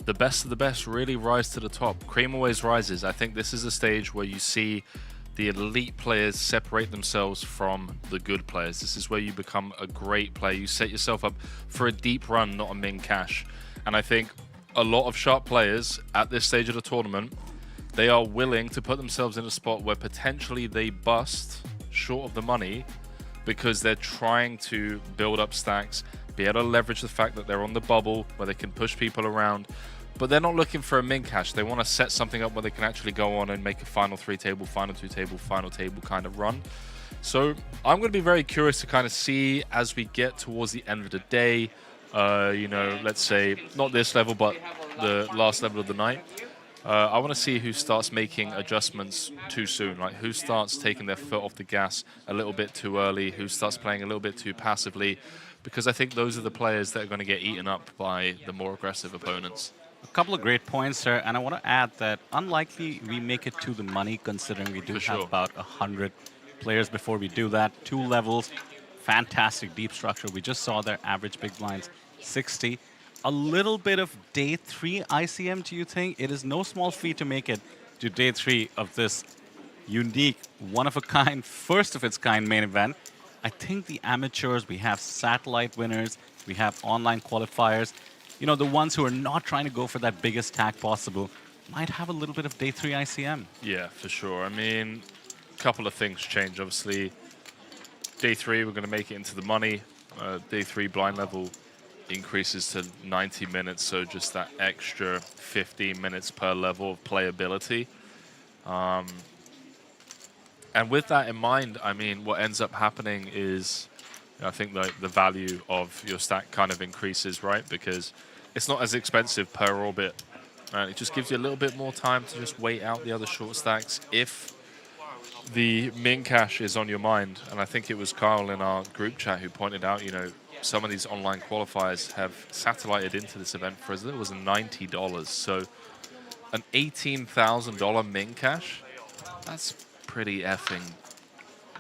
the best of the best really rise to the top. Cream always rises. I think this is a stage where you see the elite players separate themselves from the good players. This is where you become a great player. You set yourself up for a deep run, not a min cash. And I think a lot of sharp players at this stage of the tournament, they are willing to put themselves in a spot where potentially they bust short of the money because they're trying to build up stacks, be able to leverage the fact that they're on the bubble where they can push people around, but they're not looking for a min cash. They want to set something up where they can actually go on and make a final 3 table, final 2 table, final table kind of run. So I'm going to be very curious to kind of see as we get towards the end of the day, you know, let's say not this level, but the last level of the night. I want to see who starts making adjustments too soon, like who starts taking their foot off the gas a little bit too early, who starts playing a little bit too passively, because I think those are the players that are going to get eaten up by the more aggressive opponents. A couple of great points, sir, and I want to add that unlikely we make it to the money, considering we do have about 100 players before we do that. 2 levels, fantastic deep structure. We just saw their average big blinds 60. A little bit of day 3 ICM, do you think? It is no small feat to make it to day 3 of this unique, one-of-a-kind, first-of-its-kind main event. I think the amateurs, we have satellite winners, we have online qualifiers. You know, the ones who are not trying to go for that biggest tag possible might have a little bit of day 3 ICM. Yeah, for sure. I mean, a couple of things change, obviously. Day 3, we're going to make it into the money. Day 3 blind level increases to 90 minutes, so just that extra 15 minutes per level of playability. And with that in mind, I mean, what ends up happening is, I think the value of your stack kind of increases, right? Because it's not as expensive per orbit. It just gives you a little bit more time to just wait out the other short stacks if the min cash is on your mind, and I think it was Kyle in our group chat who pointed out, you know, some of these online qualifiers have satellited into this event for as little as $90. So an $18,000 min cash, that's pretty effing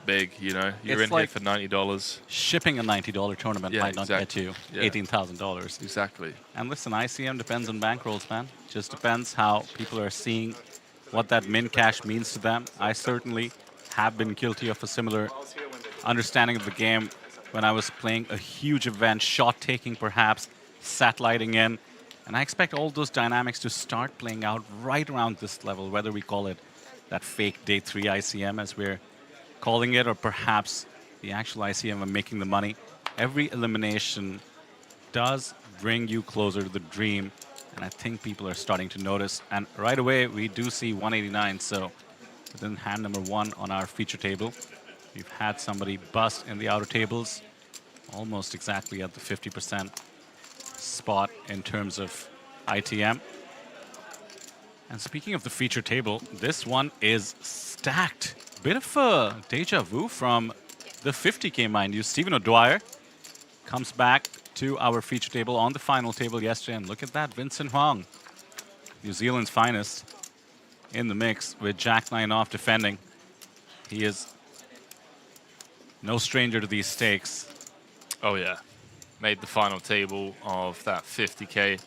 big, you know. You're It's in like here for $90. Shipping a $90 tournament Yeah, might not exactly. get you Yeah. $18,000. Exactly. And listen, ICM depends on bankrolls, man. Just depends how people are seeing what that min cash means to them. I certainly have been guilty of a similar understanding of the game when I was playing a huge event, shot taking perhaps, satelliting in. And I expect all those dynamics to start playing out right around this level, whether we call it that fake day 3 ICM as we're calling it, or perhaps the actual ICM of making the money. Every elimination does bring you closer to the dream, and I think people are starting to notice. And right away, we do see 189, so within hand number 1 on our feature table, we've had somebody bust in the outer tables, almost exactly at the 50% spot in terms of ITM. And speaking of the feature table, this one is stacked. Bit of a deja vu from the 50K, mind you. Stephen O'Dwyer comes back to our feature table on the final table yesterday, and look at that, Vincent Huang, New Zealand's finest, in the mix with Jack 9 off defending. He is no stranger to these stakes. Oh yeah, made the final table of that 50K.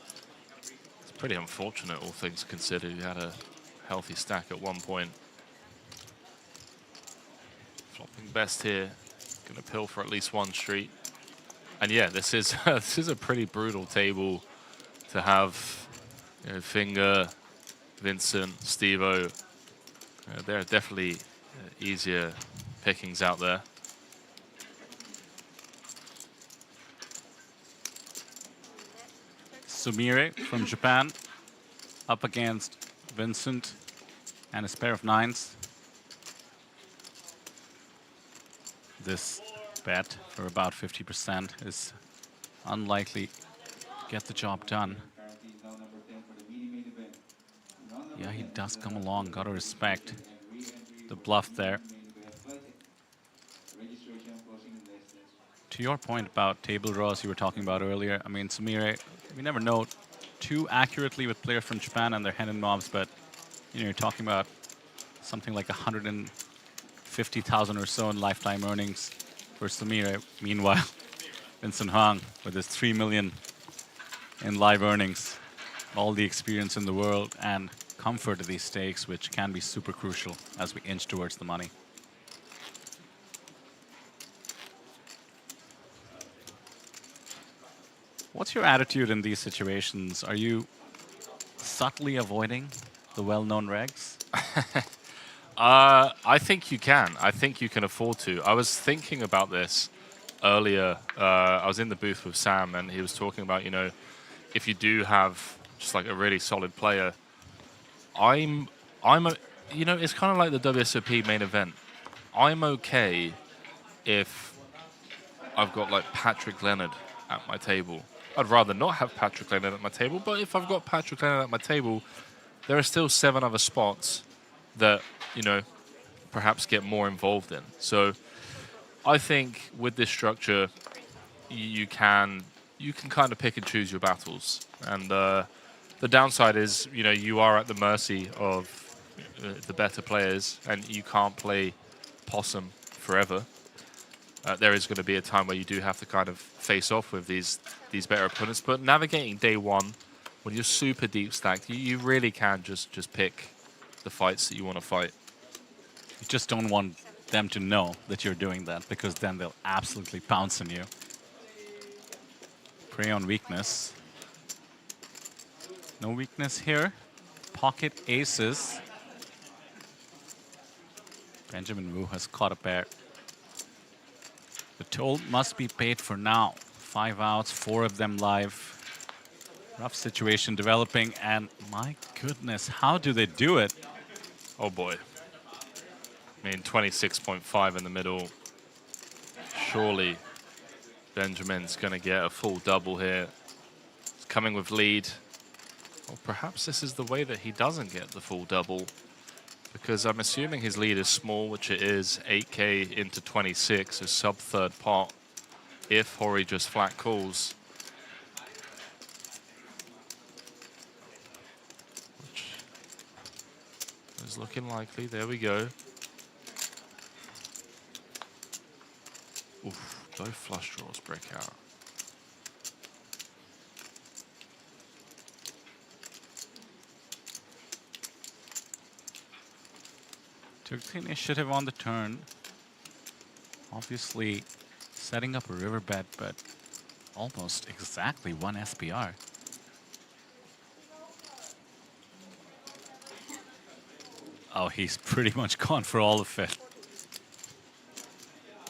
It's pretty unfortunate, all things considered. He had a healthy stack at one point. Flopping best here, gonna pill for at least one street. And yeah, this is this is a pretty brutal table to have. You know, Finger, Vincent, Steve-O. There are definitely easier pickings out there. Sumire from Japan up against Vincent and his pair of 9s. This bet for about 50% is unlikely to get the job done. Yeah, he does come along, gotta respect the bluff there. To your point about table draws you were talking about earlier, I mean, Sumire, we never know too accurately with players from Japan and their hidden mobs, but you know, you're talking about something like 150,000 or so in lifetime earnings for Sumire. Meanwhile, Vincent Huang with his 3 million in live earnings, all the experience in the world and comfort of these stakes, which can be super crucial as we inch towards the money. What's your attitude in these situations? Are you subtly avoiding the well-known regs? I think you can. I think you can afford to. I was thinking about this earlier. I was in the booth with Sam, and he was talking about, you know, if you do have just like a really solid player, you know, it's kind of like the WSOP main event. I'm okay if I've got like Patrick Leonard at my table. I'd rather not have Patrick Leonard at my table, but if I've got Patrick Leonard at my table, there are still 7 other spots that, you know, perhaps get more involved in. So I think with this structure, you can kind of pick and choose your battles. And the downside is, you know, you are at the mercy of the better players, and you can't play possum forever. There is going to be a time where you do have to kind of face off with these better opponents. But navigating day 1, when you're super deep stacked, you really can just pick the fights that you want to fight. You just don't want them to know that you're doing that, because then they'll absolutely pounce on you. Prey on weakness. No weakness here. Pocket aces. Benjamin Wu has caught a pair. The toll must be paid for now. 5 outs, 4 of them live. Rough situation developing, and my goodness, how do they do it? Oh boy. I mean, 26.5 in the middle. Surely Benjamin's going to get a full double here. He's coming with lead. Or perhaps this is the way that he doesn't get the full double. Because I'm assuming his lead is small, which it is, 8k into 26, so sub-third pot, if Hori just flat calls. Which is looking likely. There we go. Oof, both flush draws break out. Took the initiative on the turn. Obviously setting up a river bet, but almost exactly one SPR. Oh, he's pretty much gone for all of it.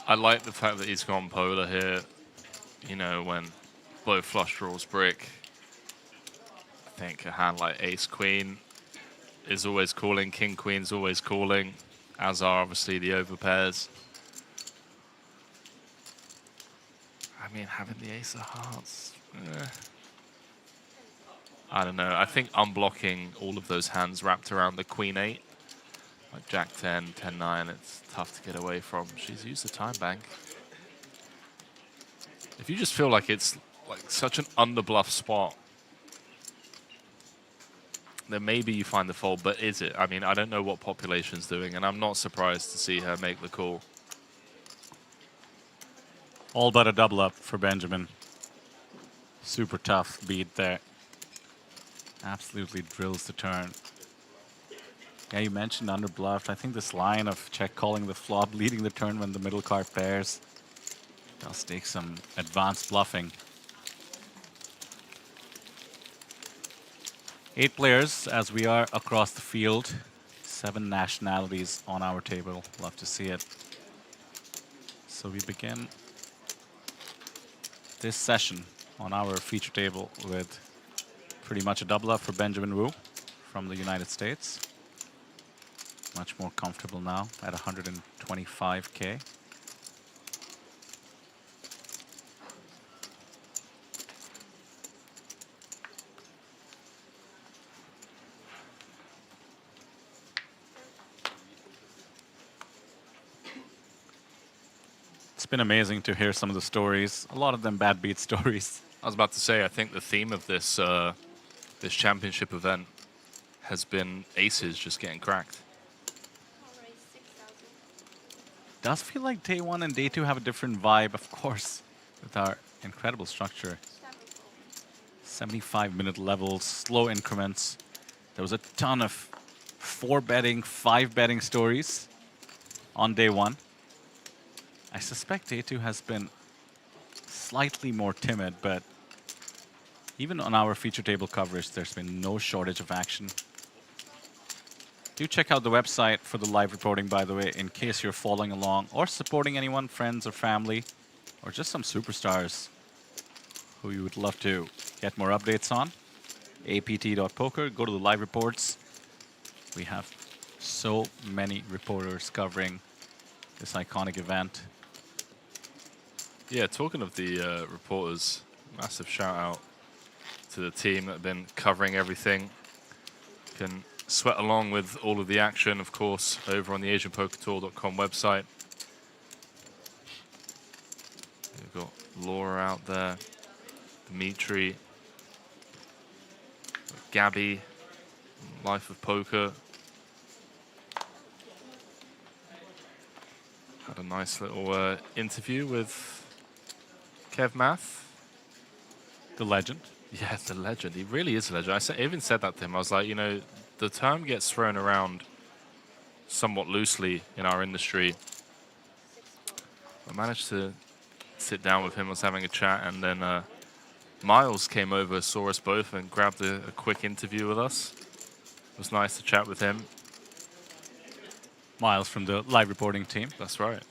I like the fact that he's gone polar here. You know, when both flush draws brick. I think a hand like ace-queen is always calling, king-queen's always calling, as are obviously the overpairs. I mean, having the ace of hearts, I don't know. I think unblocking all of those hands wrapped around the queen 8, like jack 10, 10-9, it's tough to get away from. She's used the time bank. If you just feel like it's like such an underbluff spot, then maybe you find the fold, but is it? I mean, I don't know what population's doing, and I'm not surprised to see her make the call. All but a double up for Benjamin. Super tough beat there. Absolutely drills the turn. Yeah, you mentioned underbluffed. I think this line of check calling the flop, leading the turn when the middle card pairs, does take some advanced bluffing. 8 players as we are across the field. 7 nationalities on our table. Love to see it. So we begin this session on our feature table with pretty much a double up for Benjamin Wu from the United States. Much more comfortable now at 125k. It's been amazing to hear some of the stories. A lot of them bad beat stories. I was about to say, I think the theme of this this championship event has been aces just getting cracked. Does feel like day 1 and day 2 have a different vibe, of course, with our incredible structure. 75-minute levels, slow increments. There was a ton of 4 betting, 5 betting stories on day 1. I suspect day 2 has been slightly more timid, but even on our feature table coverage, there's been no shortage of action. Do check out the website for the live reporting, by the way, in case you're following along or supporting anyone, friends or family, or just some superstars who you would love to get more updates on. apt.poker, go to the live reports. We have so many reporters covering this iconic event. Yeah, talking of the reporters, massive shout out to the team that have been covering everything. Can sweat along with all of the action, of course, over on the AsianPokerTour.com website. We've got Laura out there, Dimitri, Gabby, Life of Poker. Had a nice little interview with Kev Math. The legend. Yeah, the legend. He really is a legend. I even said that to him. I was like, you know, the term gets thrown around somewhat loosely in our industry. I managed to sit down with him, I was having a chat, and then Miles came over, saw us both, and grabbed a quick interview with us. It was nice to chat with him. Miles from the live reporting team. That's right.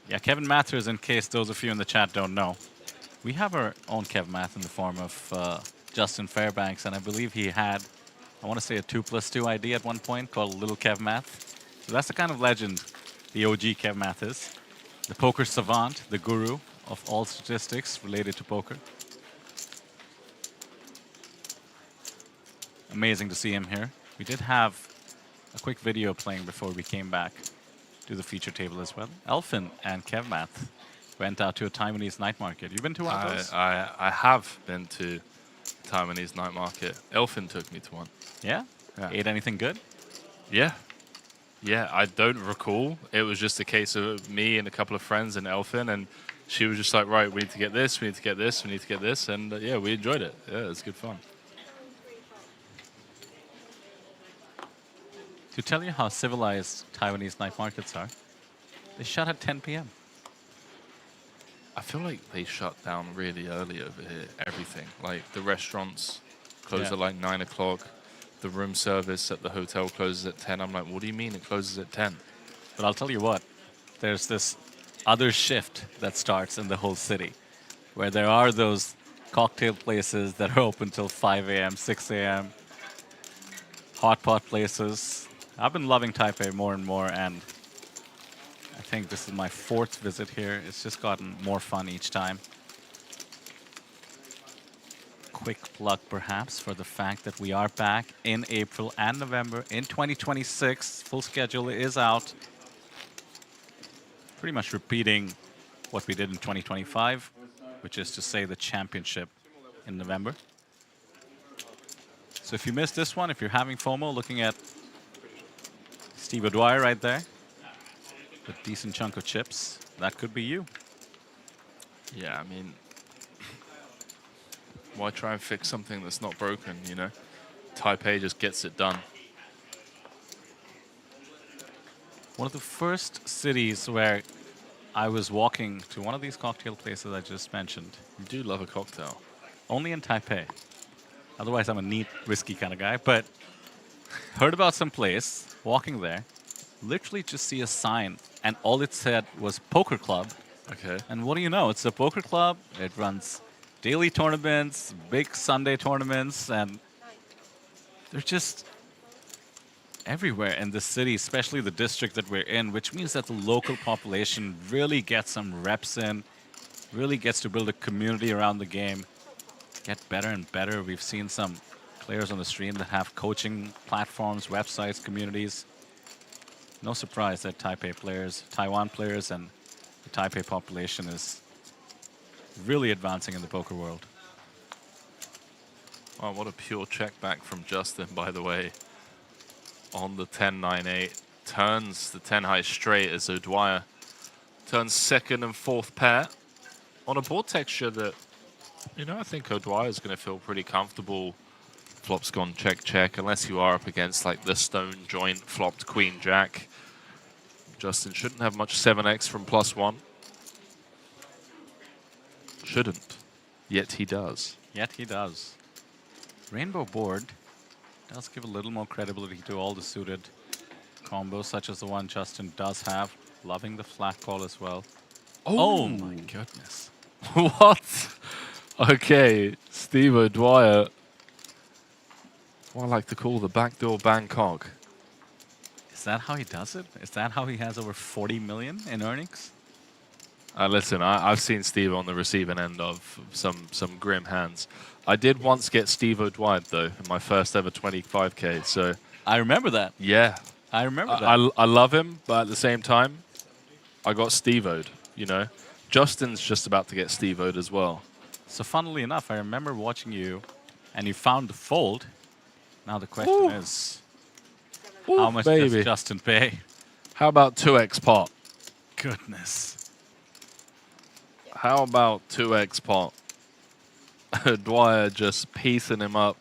Yeah, Kevin Mathers, in case those of you in the chat don't know. We have our own Kev Math in the form of Justin Fairbanks, and I believe he had, I want to say, a 2+2 ID at one point called Little Kev Math. So that's the kind of legend the OG Kev Math is. The poker savant, the guru of all statistics related to poker. Amazing to see him here. We did have a quick video playing before we came back to the feature table as well. Elfin and Kevmath went out to a Taiwanese night market. You've been to one of those? I have been to Taiwanese night market. Elfin took me to one. Yeah? Ate anything good? Yeah. Yeah, I don't recall. It was just a case of me and a couple of friends in Elfin, and she was just like, right, we need to get this, we need to get this, we need to get this, and yeah, we enjoyed it. Yeah, it was good fun. To tell you how civilized Taiwanese night markets are, they shut at 10 p.m. I feel like they shut down really early over here, everything. Like, the restaurants close at like 9 o'clock. The room service at the hotel closes at 10. I'm like, what do you mean it closes at 10? But I'll tell you what, there's this other shift that starts in the whole city, where there are those cocktail places that are open till 5 a.m., 6 a.m., hot pot places. I've been loving Taipei more and more, and I think this is my 4th visit here. It's just gotten more fun each time. Quick plug, perhaps, for the fact that we are back in April and November in 2026. Full schedule is out. Pretty much repeating what we did in 2025, which is to say the championship in November. So if you missed this one, if you're having FOMO, looking at Steve O'Dwyer right there, a decent chunk of chips, that could be you. Yeah, I mean, why try and fix something that's not broken, you know? Taipei just gets it done. One of the first cities where I was walking to one of these cocktail places I just mentioned. You do love a cocktail. Only in Taipei. Otherwise, I'm a neat whiskey kind of guy. But heard about some place, walking there, literally just see a sign, and all it said was poker club. Okay. And what do you know? It's a poker club. It runs daily tournaments, big Sunday tournaments, and they're just everywhere in the city, especially the district that we're in, which means that the local population really gets some reps in, really gets to build a community around the game, get better and better. We've seen some players on the stream that have coaching platforms, websites, communities. No surprise that Taipei players, Taiwan players, and the Taipei population is really advancing in the poker world. Wow, what a pure check back from Justin, by the way. On the 10-9-8, turns the 10 high straight as O'Dwyer turns 2nd and 4th pair on a board texture that, you know, I think O'Dwyer is going to feel pretty comfortable. Flop's gone check, unless you are up against like the stone joint flopped queen jack. Justin shouldn't have much 7x from +1. Shouldn't, yet he does. Yet he does. Rainbow board does give a little more credibility to all the suited combos, such as the one Justin does have. Loving the flat call as well. Oh my goodness. What? Okay, Steve O'Dwyer. What I like to call the backdoor Bangkok. Is that how he does it? Is that how he has over 40 million in earnings? Listen, I've seen Steve on the receiving end of some grim hands. I did once get Steve O'Dwyer, though, in my first ever 25K, so... I remember that. Yeah. I remember that. I love him, but at the same time, I got Steve-O'd, you know? Justin's just about to get Steve-O'd as well. So funnily enough, I remember watching you, and you found the fold. Now the question is, how much does Justin pay? How about 2x pot? Goodness. How about 2x pot? Dwyer just piecing him up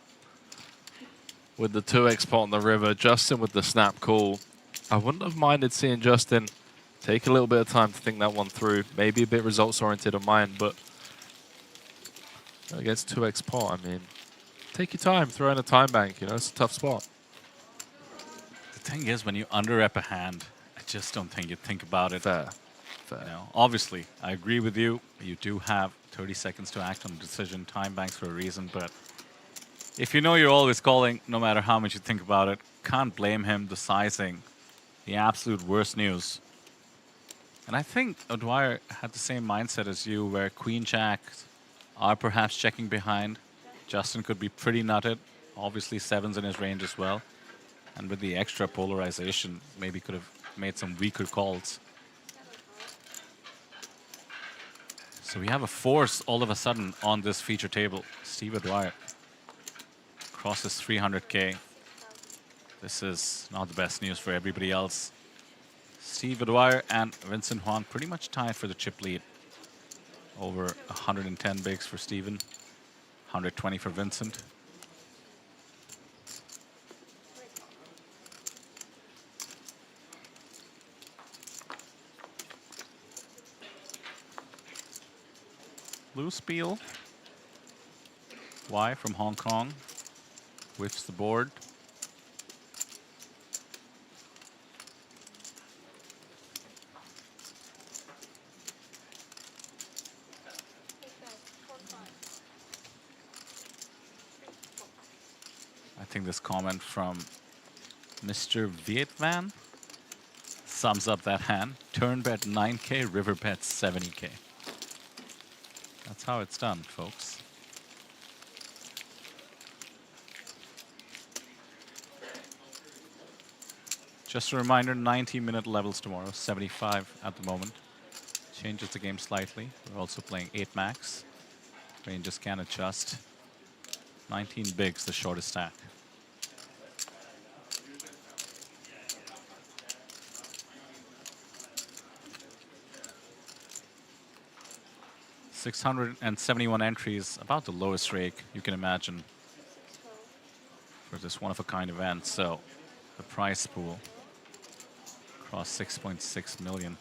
with the 2x pot on the river. Justin with the snap call. I wouldn't have minded seeing Justin take a little bit of time to think that one through. Maybe a bit results oriented on mine, but against 2x pot, I mean, take your time, throw in a time bank, you know, it's a tough spot. The thing is, when you under-rep a hand, I just don't think you think about it. Fair. You know, obviously, I agree with you. You do have 30 seconds to act on the decision, time banks for a reason, but if you know you're always calling, no matter how much you think about it, can't blame him. The sizing, the absolute worst news. And I think O'Dwyer had the same mindset as you, where Queen Jack are perhaps checking behind. Justin could be pretty nutted. Obviously, 7's in his range as well. And with the extra polarization, maybe could have made some weaker calls. So we have a force all of a sudden on this feature table. Steve O'Dwyer crosses 300K. This is not the best news for everybody else. Steve O'Dwyer and Vincent Huang pretty much tied for the chip lead. Over 110 bigs for Steven, 120 for Vincent. Blue Spiel. Y from Hong Kong whiffs the board. I think this comment from Mr. Vietvan sums up that hand. Turn bet 9K, river bet 70K. That's how it's done, folks. Just a reminder, 90-minute levels tomorrow, 75 at the moment. Changes the game slightly. We're also playing 8 max. Ranges can adjust. 19 bigs, the shortest stack. $671 entries, about the lowest rake you can imagine for this one-of-a-kind event. So the prize pool across 6.6 million.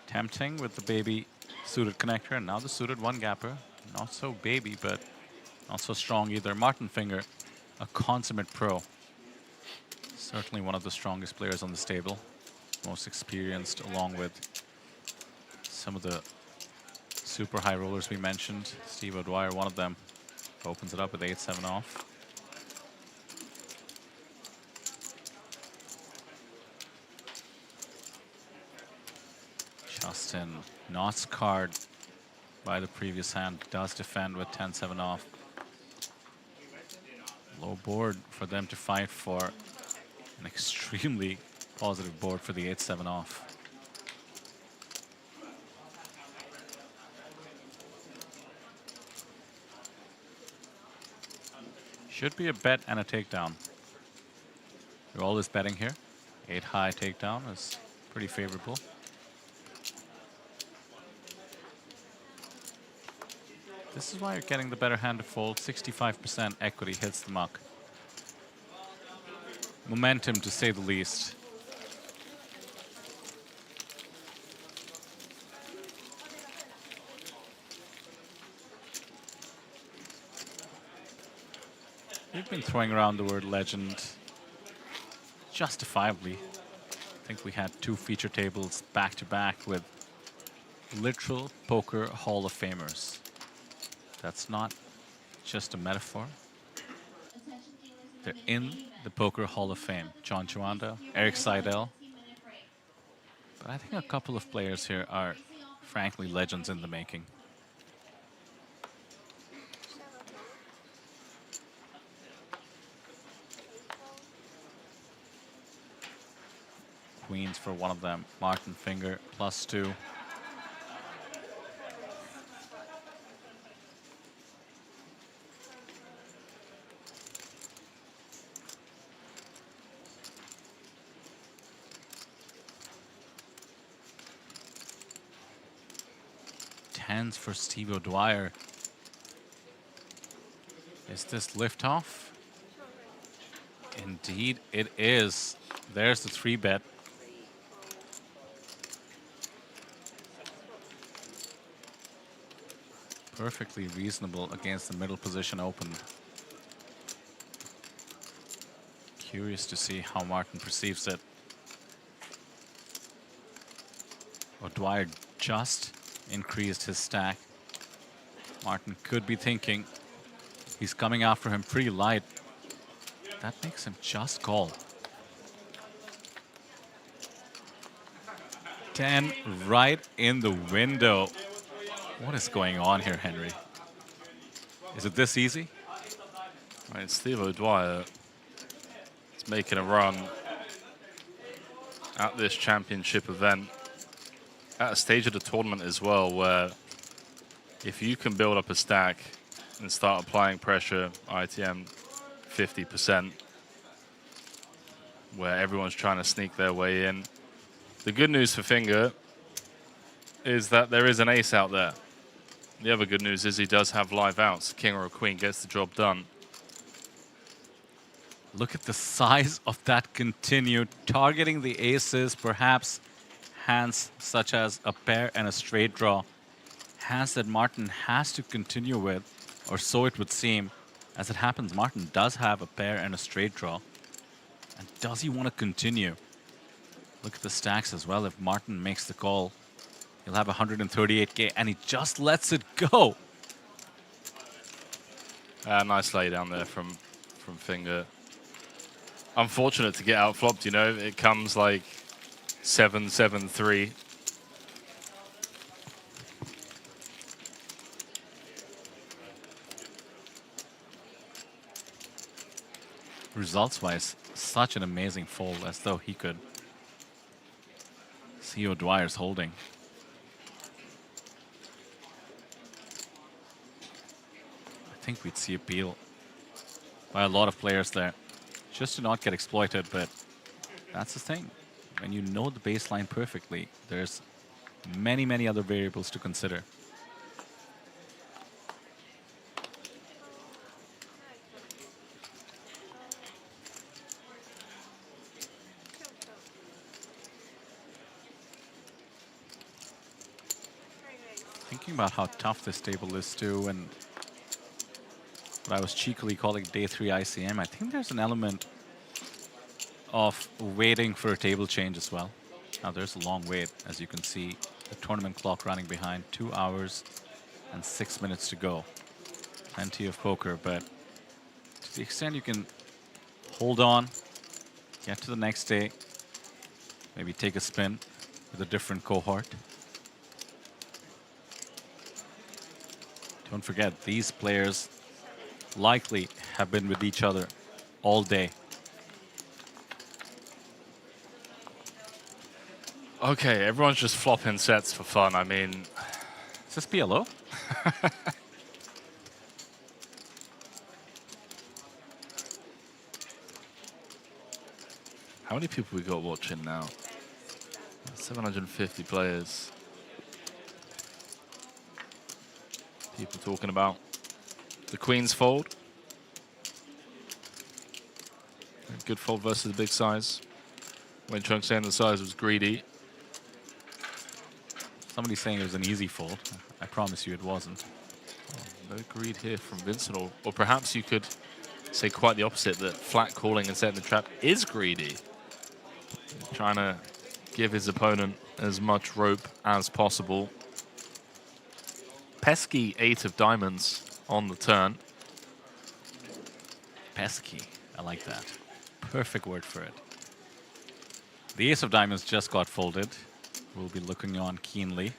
Tempting with the baby suited connector, and now the suited one-gapper. Not so baby, but not so strong either. Martin Finger, a consummate pro. Certainly one of the strongest players on this table. Most experienced, along with some of the super high rollers we mentioned. Steve O'Dwyer, one of them, opens it up with 8-7 off. Justin, not card by the previous hand, does defend with 10-7 off. Low board for them to fight for. An extremely positive board for the 8-7 off. Should be a bet and a takedown. You're always betting here. 8 high takedown is pretty favorable. This is why you're getting the better hand to fold. 65% equity hits the muck. Momentum, to say the least. We've been throwing around the word legend justifiably. I think we had 2 feature tables back to back with literal poker Hall of Famers. That's not just a metaphor. They're in the Poker Hall of Fame. John Chuanda, Eric Seidel. But I think a couple of players here are, frankly, legends in the making. Queens for one of them. Martin Finger, +2. Tens for Steve O'Dwyer. Is this liftoff? Indeed, it is. There's the 3-bet. Perfectly reasonable against the middle position open. Curious to see how Martin perceives it. O'Dwyer just increased his stack. Martin could be thinking he's coming after him pretty light. That makes him just call. 10 right in the window. What is going on here, Henry? Is it this easy? I mean, Steve O'Dwyer is making a run at this championship event at a stage of the tournament as well where if you can build up a stack and start applying pressure, ITM 50%, where everyone's trying to sneak their way in. The good news for Finger is that there is an ace out there. The other good news is he does have live outs. King or a queen gets the job done. Look at the size of that continue, targeting the aces, perhaps hands such as a pair and a straight draw. Hands that Martin has to continue with, or so it would seem. As it happens, Martin does have a pair and a straight draw. And does he want to continue? Look at the stacks as well. If Martin makes the call, he'll have 138k, and he just lets it go. Nice lay down there from Finger. Unfortunate to get out flopped, you know. It comes like 7-7-3. Results-wise, such an amazing fold, as though he could see O'Dwyer's holding. I think we'd see appeal by a lot of players there, just to not get exploited, but that's the thing. When you know the baseline perfectly, there's many, many other variables to consider. Thinking about how tough this table is too, and what I was cheekily calling day 3 ICM, I think there's an element of waiting for a table change as well. Now there's a long wait, as you can see, the tournament clock running behind, 2 hours and 6 minutes to go. Plenty of poker, but to the extent you can hold on, get to the next day, maybe take a spin with a different cohort. Don't forget, these players likely have been with each other all day. Okay, everyone's just flopping sets for fun. I mean, is this PLO? How many people we got watching now? 750 players. People talking about the Queen's fold. Good fold versus the big size. When Chung saying the size was greedy. Somebody's saying it was an easy fold. I promise you it wasn't. No greed here from Vincent, or perhaps you could say quite the opposite, that flat calling and setting the trap is greedy. Trying to give his opponent as much rope as possible. Pesky 8 of diamonds on the turn. Pesky, I like that. Perfect word for it. The ace of diamonds just got folded. We'll be looking on keenly.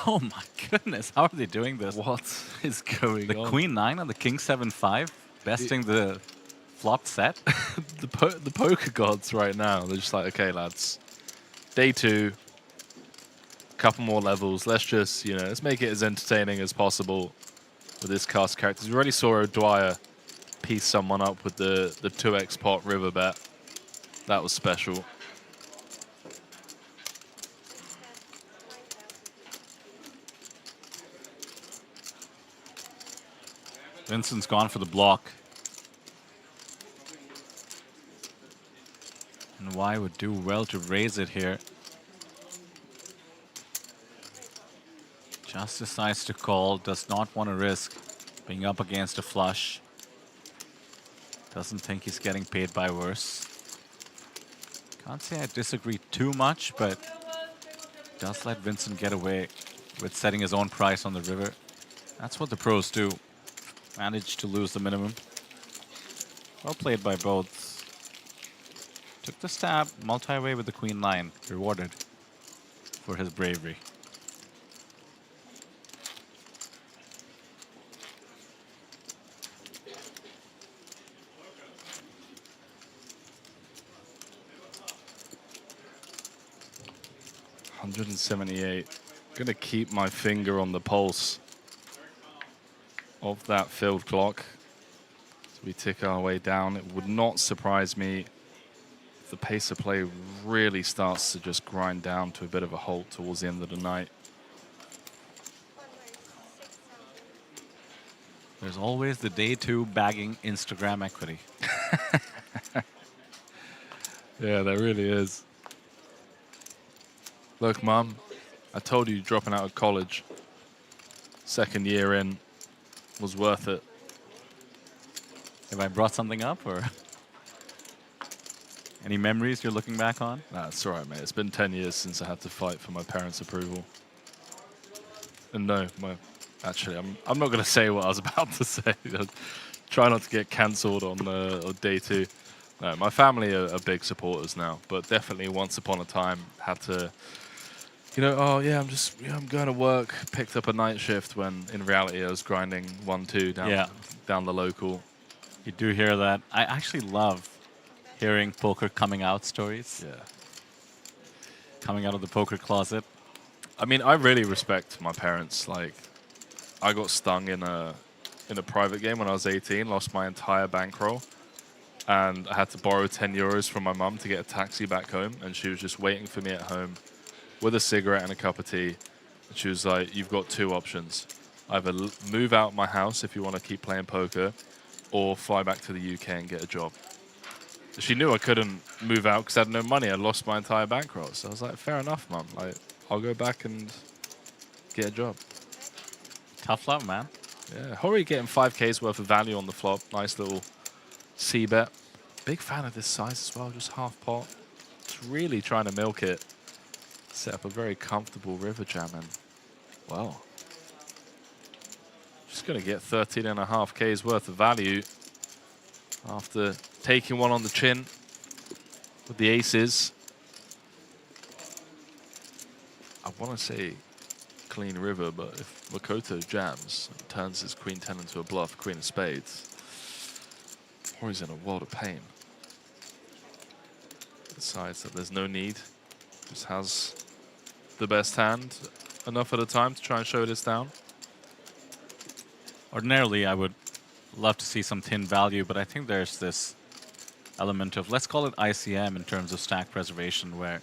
Oh my goodness, how are they doing this? What is going on? The Queen 9 and the King 7-5, besting the flopped set. the poker gods right now, they're just like, okay lads, day 2, couple more levels, let's just, you know, let's make it as entertaining as possible with this cast of characters. We already saw O'Dwyer piece someone up with the 2x pot river bet. That was special. Vincent's gone for the block. And Y would do well to raise it here. Just decides to call, does not want to risk being up against a flush. Doesn't think he's getting paid by worse. Can't say I disagree too much, but does let Vincent get away with setting his own price on the river. That's what the pros do. Managed to lose the minimum. Well played by both. Took the stab, multi-way with the queen line, rewarded for his bravery. $178. Gonna keep my finger on the pulse of that filled clock as we tick our way down. It would not surprise me if the pace of play really starts to just grind down to a bit of a halt towards the end of the night. There's always the day 2 bagging Instagram equity. Yeah, there really is. Look, Mum, I told you dropping out of college, second year in, was worth it. Have I brought something up, or any memories you're looking back on? Nah, it's all right, mate. It's been 10 years since I had to fight for my parents' approval. And no, actually, I'm not going to say what I was about to say. Try not to get cancelled on day 2. No, my family are big supporters now, but definitely once upon a time had to, you know, oh yeah, I'm going to work, picked up a night shift when in reality I was grinding 1-2 down the local. You do hear that. I actually love hearing poker coming out stories. Yeah. Coming out of the poker closet. I mean, I really respect my parents. Like, I got stung in a private game when I was 18, lost my entire bankroll. And I had to borrow 10 euros from my mum to get a taxi back home. And she was just waiting for me at home with a cigarette and a cup of tea. And she was like, you've got 2 options. Either move out my house if you want to keep playing poker, or fly back to the UK and get a job. She knew I couldn't move out because I had no money. I lost my entire bankroll. So I was like, fair enough, Mum. Like, I'll go back and get a job. Tough love, man. Yeah, Hori getting 5K's worth of value on the flop. Nice little C-bet. Big fan of this size as well, just half pot. Just really trying to milk it. Set up a very comfortable river jam and, well, just going to get 13.5K's worth of value after taking one on the chin with the aces. I want to say clean river, but if Makoto jams and turns his queen 10 into a bluff, queen of spades, Hori's in a world of pain. Decides that there's no need, just has the best hand enough at a time to try and show this down. Ordinarily, I would love to see some thin value, but I think there's this element of, let's call it ICM in terms of stack preservation, where,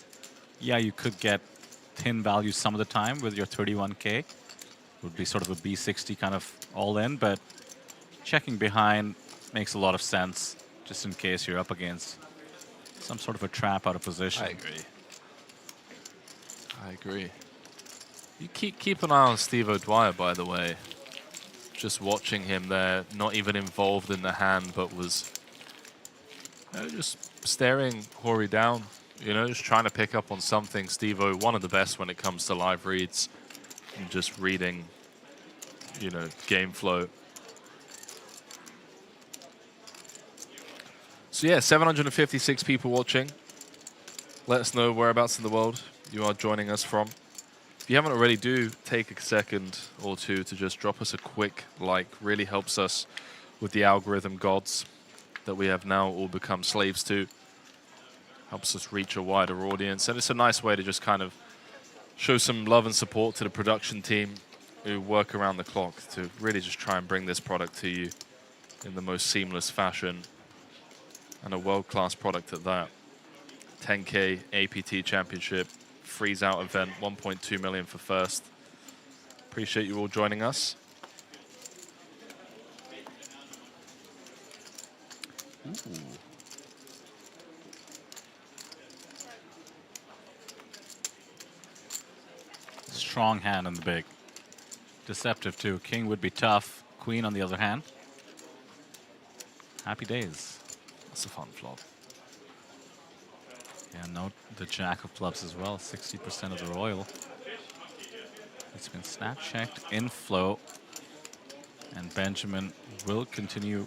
yeah, you could get thin value some of the time with your 31K. Would be sort of a B60 kind of all-in, but checking behind makes a lot of sense, just in case you're up against some sort of a trap out of position. I agree. You keep an eye on Steve O'Dwyer, by the way. Just watching him there, not even involved in the hand, but was just staring Hori down. You know, just trying to pick up on something. Steve-O, one of the best when it comes to live reads. And just reading, you know, game flow. So yeah, 756 people watching. Let us know whereabouts in the world you are joining us from. If you haven't already, do take a second or two to just drop us a quick like. Really helps us with the algorithm gods that we have now all become slaves to. Helps us reach a wider audience. And it's a nice way to just kind of show some love and support to the production team who work around the clock to really just try and bring this product to you in the most seamless fashion. And a world-class product at that. 10K APT Championship freeze-out event, 1.2 million for first. Appreciate you all joining us. Ooh. Strong hand in the big. Deceptive too. King would be tough. Queen on the other hand. Happy days. That's a fun flop. Yeah, note the jack of clubs as well. 60% of the royal. It's been snap checked in flow. And Benjamin will continue.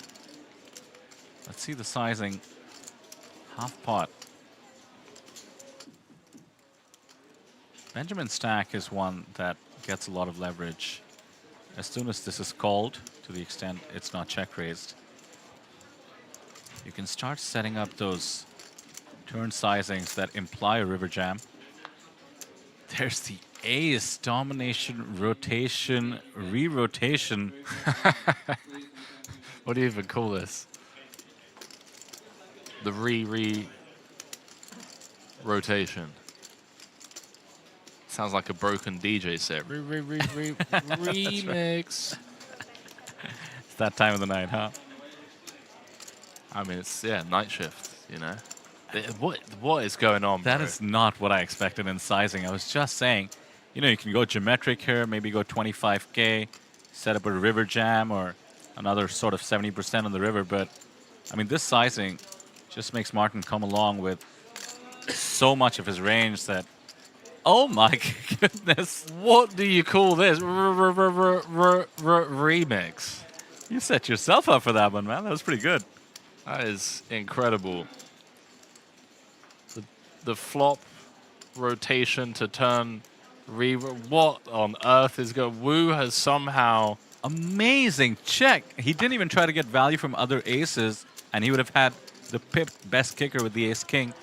Let's see the sizing. Half pot. Benjamin stack is one that gets a lot of leverage. As soon as this is called, to the extent it's not check raised, you can start setting up those turn sizings that imply a river jam. There's the ace, domination, rotation, re-rotation. What do you even call this? The rotation. Sounds like a broken DJ set. Remix. It's that time of the night, huh? I mean, it's, yeah, night shift, you know? What is going on, That bro? is not what I expected in sizing. I was just saying, you know, you can go geometric here, maybe go 25K, set up a river jam or another sort of 70% on the river. But, I mean, this sizing just makes Martin come along with so much of his range that, oh my goodness. What do you call this? Remix. You set yourself up for that one, man. That was pretty good. That is incredible. The flop rotation to turn what on earth is going? Wu has somehow amazing check. He didn't even try to get value from other aces, and he would have had the pipped best kicker with the ace king.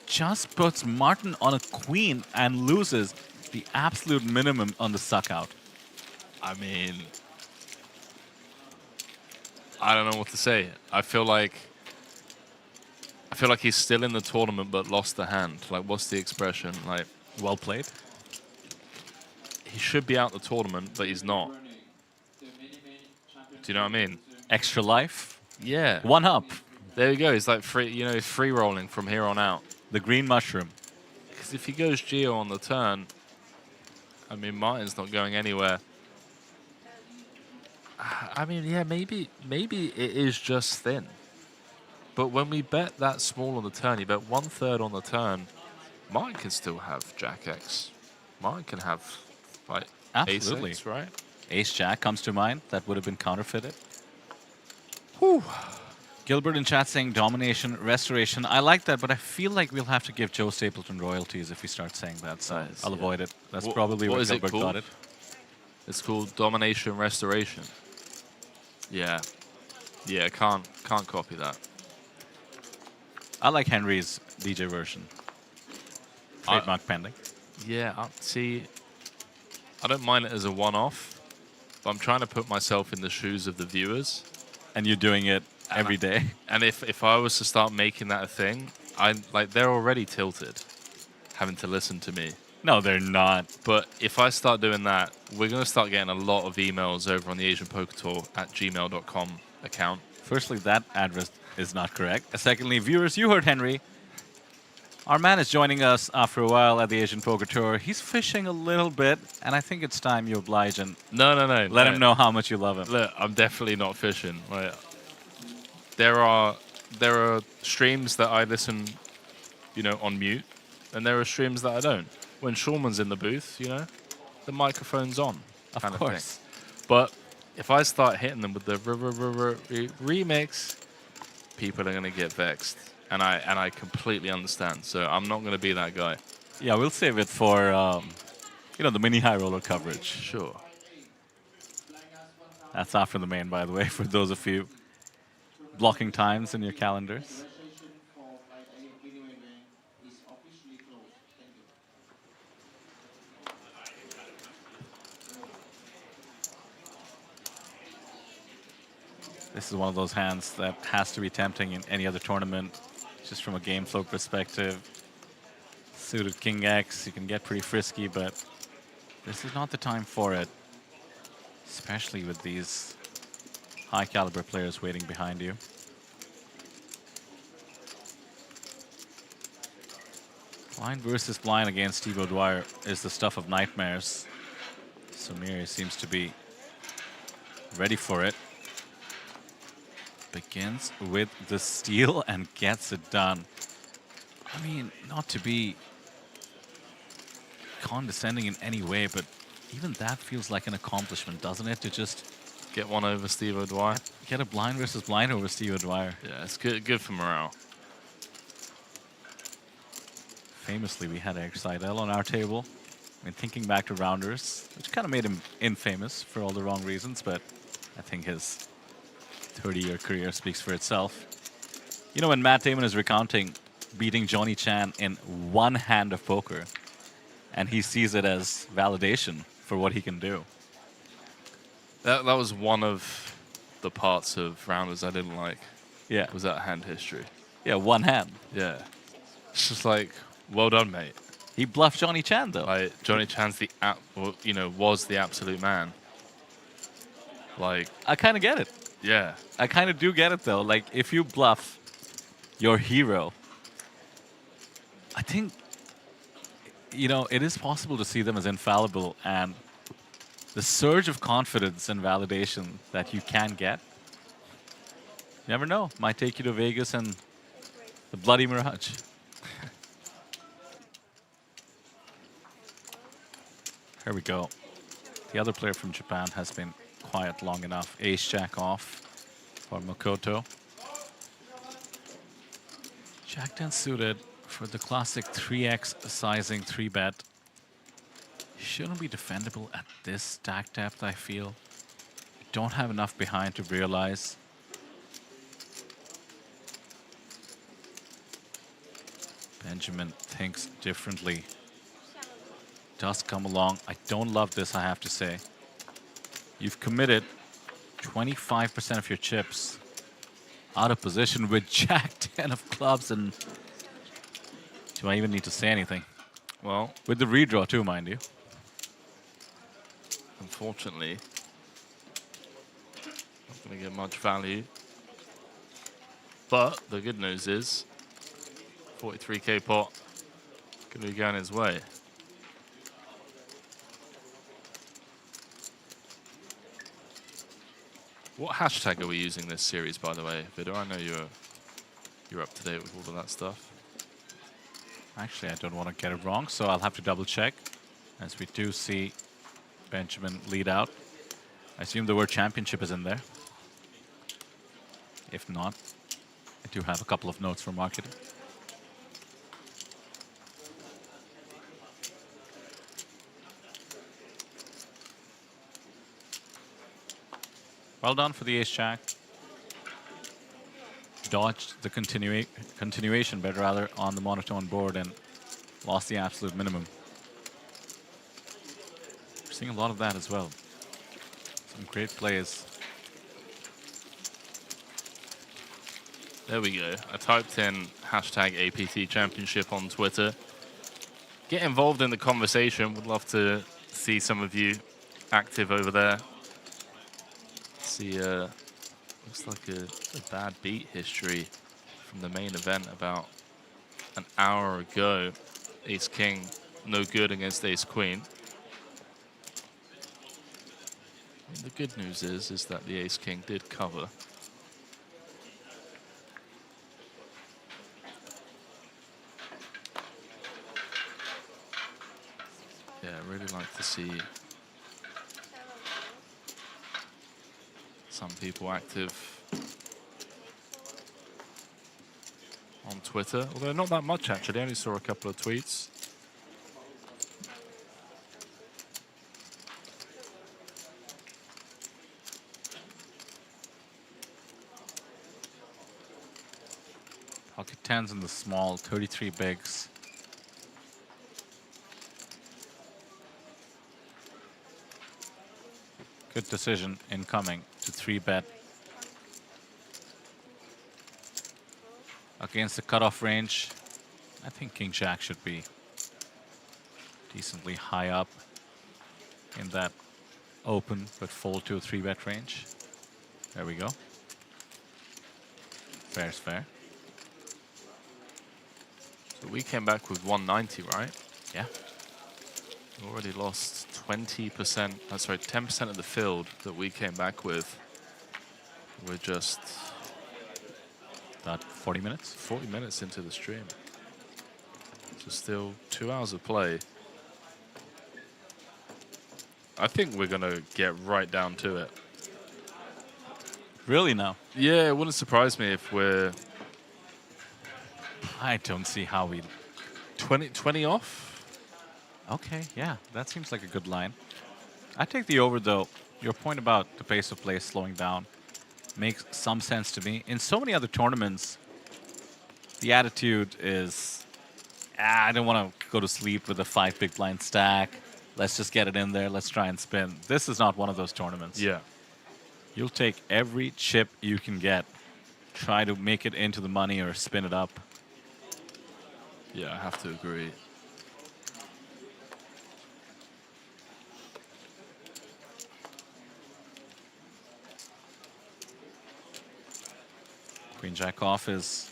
Just puts Martin on a queen and loses the absolute minimum on the suck out. I mean, I don't know what to say. I feel like he's still in the tournament but lost the hand. Like, what's the expression? Like, well played. He should be out the tournament, but he's not. Do you know what I mean? Extra life. Yeah. One up. There you go. He's like free. You know, he's free rolling from here on out. The green mushroom. Because if he goes Geo on the turn, I mean, Martin's not going anywhere. I mean, yeah, maybe it is just thin. But when we bet that small on the turn, you bet 1/3 on the turn, Martin can still have Jack X. Martin can have, like, Absolutely. Ace X, right? Ace Jack comes to mind. That would have been counterfeited. Whew. Gilbert in chat saying domination, restoration. I like that, but I feel like we'll have to give Joe Stapleton royalties if we start saying that, so I'll avoid it. That's probably where Gilbert got it. It's called domination, restoration. Yeah. Yeah, can't copy that. I like Henry's DJ version. Trademark pending. Yeah, see, I don't mind it as a one-off, but I'm trying to put myself in the shoes of the viewers. And you're doing it every day. And if I was to start making that a thing, they're already tilted, having to listen to me. No, they're not. But if I start doing that, we're going to start getting a lot of emails over on the Asian Poker Tour @gmail.com account. Firstly, that address is not correct. Secondly, viewers, you heard Henry. Our man is joining us after a while at the Asian Poker Tour. He's fishing a little bit, and I think it's time you oblige and let him know how much you love him. Look, I'm definitely not fishing. Like, there are streams that I listen, you know, on mute, and there are streams that I don't. When Shulman's in the booth, you know, the microphone's on, kind of thing. But if I start hitting them with the remix, people are going to get vexed. And I completely understand. So I'm not going to be that guy. Yeah, we'll save it for, you know, the mini high roller coverage. Sure. That's after the main, by the way, for those of you blocking times in your calendars. This is one of those hands that has to be tempting in any other tournament, just from a game flow perspective. Suited King X, you can get pretty frisky, but this is not the time for it, especially with these high caliber players waiting behind you. Blind versus blind against Steve O'Dwyer is the stuff of nightmares. Samir seems to be ready for it. Begins with the steal and gets it done. I mean, not to be condescending in any way, but even that feels like an accomplishment, doesn't it? To just get one over Steve O'Dwyer. Get a blind versus blind over Steve O'Dwyer. Yeah, it's good for morale. Famously, we had Eric Seidel on our table mean, thinking back to Rounders, which kind of made him infamous for all the wrong reasons, but I think his 30-year career speaks for itself. You know, when Matt Damon is recounting beating Johnny Chan in one hand of poker, and he sees it as validation for what he can do. That was one of the parts of Rounders I didn't like. Yeah. Was that hand history. Yeah, one hand. Yeah. It's just like, well done, mate. He bluffed Johnny Chan, though. Like, Johnny Chan's was the absolute man. Like, I kind of get it. Yeah. I kind of do get it, though. Like, if you bluff your hero, I think, you know, it is possible to see them as infallible, and the surge of confidence and validation that you can get, you never know. Might take you to Vegas and the Bloody Mirage. Here we go. The other player from Japan has been quiet long enough. Ace-Jack off for Makoto. Jack-10 suited for the classic 3x sizing 3-bet. Shouldn't be defendable at this stack depth, I feel. Don't have enough behind to realize. Benjamin thinks differently. Does come along. I don't love this, I have to say. You've committed 25% of your chips out of position with Jack-10 of clubs, and do I even need to say anything? Well, with the redraw too, mind you. Unfortunately, not going to get much value. But the good news is, 43k pot going to be going his way. What hashtag are we using this series, by the way, Vidor? I know you're up to date with all of that stuff. Actually, I don't want to get it wrong, so I'll have to double check. As we do see Benjamin lead out. I assume the word championship is in there. If not, I do have a couple of notes for marketing. Well done for the ace-jack. Dodged the continuation, but rather on the monotone board, and lost the absolute minimum. We're seeing a lot of that as well. Some great plays. There we go. I typed in hashtag APT Championship on Twitter. Get involved in the conversation. Would love to see some of you active over there. See, looks like a bad beat history from the main event about an hour ago. Ace-King, no good against Ace-Queen. I mean, the good news is that the Ace-King did cover. Yeah, I really like to see some people active on Twitter, although not that much actually. I only saw a couple of tweets. Pocket 10s in the small, 33 bigs. Good decision incoming to 3-bet. Against the cutoff range, I think King-Jack should be decently high up in that open but fold to a 3-bet range. There we go. Fair's fair. So we came back with 190, right? Yeah. We already lost 20%, sorry, 10% of the field that we came back with. We're just about 40 minutes? 40 minutes into the stream. So still 2 hours of play. I think we're gonna get right down to it. Really now? Yeah, it wouldn't surprise me if we're... I don't see how we... 20 off? Okay, yeah, that seems like a good line. I take the over, though. Your point about the pace of play slowing down makes some sense to me. In so many other tournaments, the attitude is, I don't want to go to sleep with a 5 big blind stack. Let's just get it in there. Let's try and spin. This is not one of those tournaments. Yeah. You'll take every chip you can get. Try to make it into the money or spin it up. Yeah, I have to agree. Queen Jack off is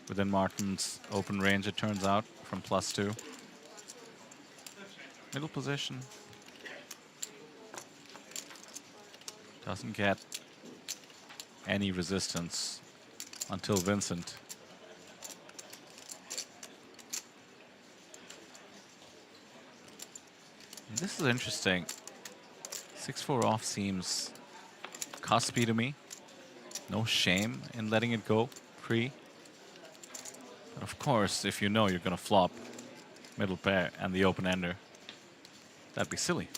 within Martin's open range, it turns out, from +2. Middle position. Doesn't get any resistance until Vincent. And this is interesting. 6-4 off seems cuspy to me. No shame in letting it go free. But of course, if you know you're going to flop middle pair and the open ender, that'd be silly.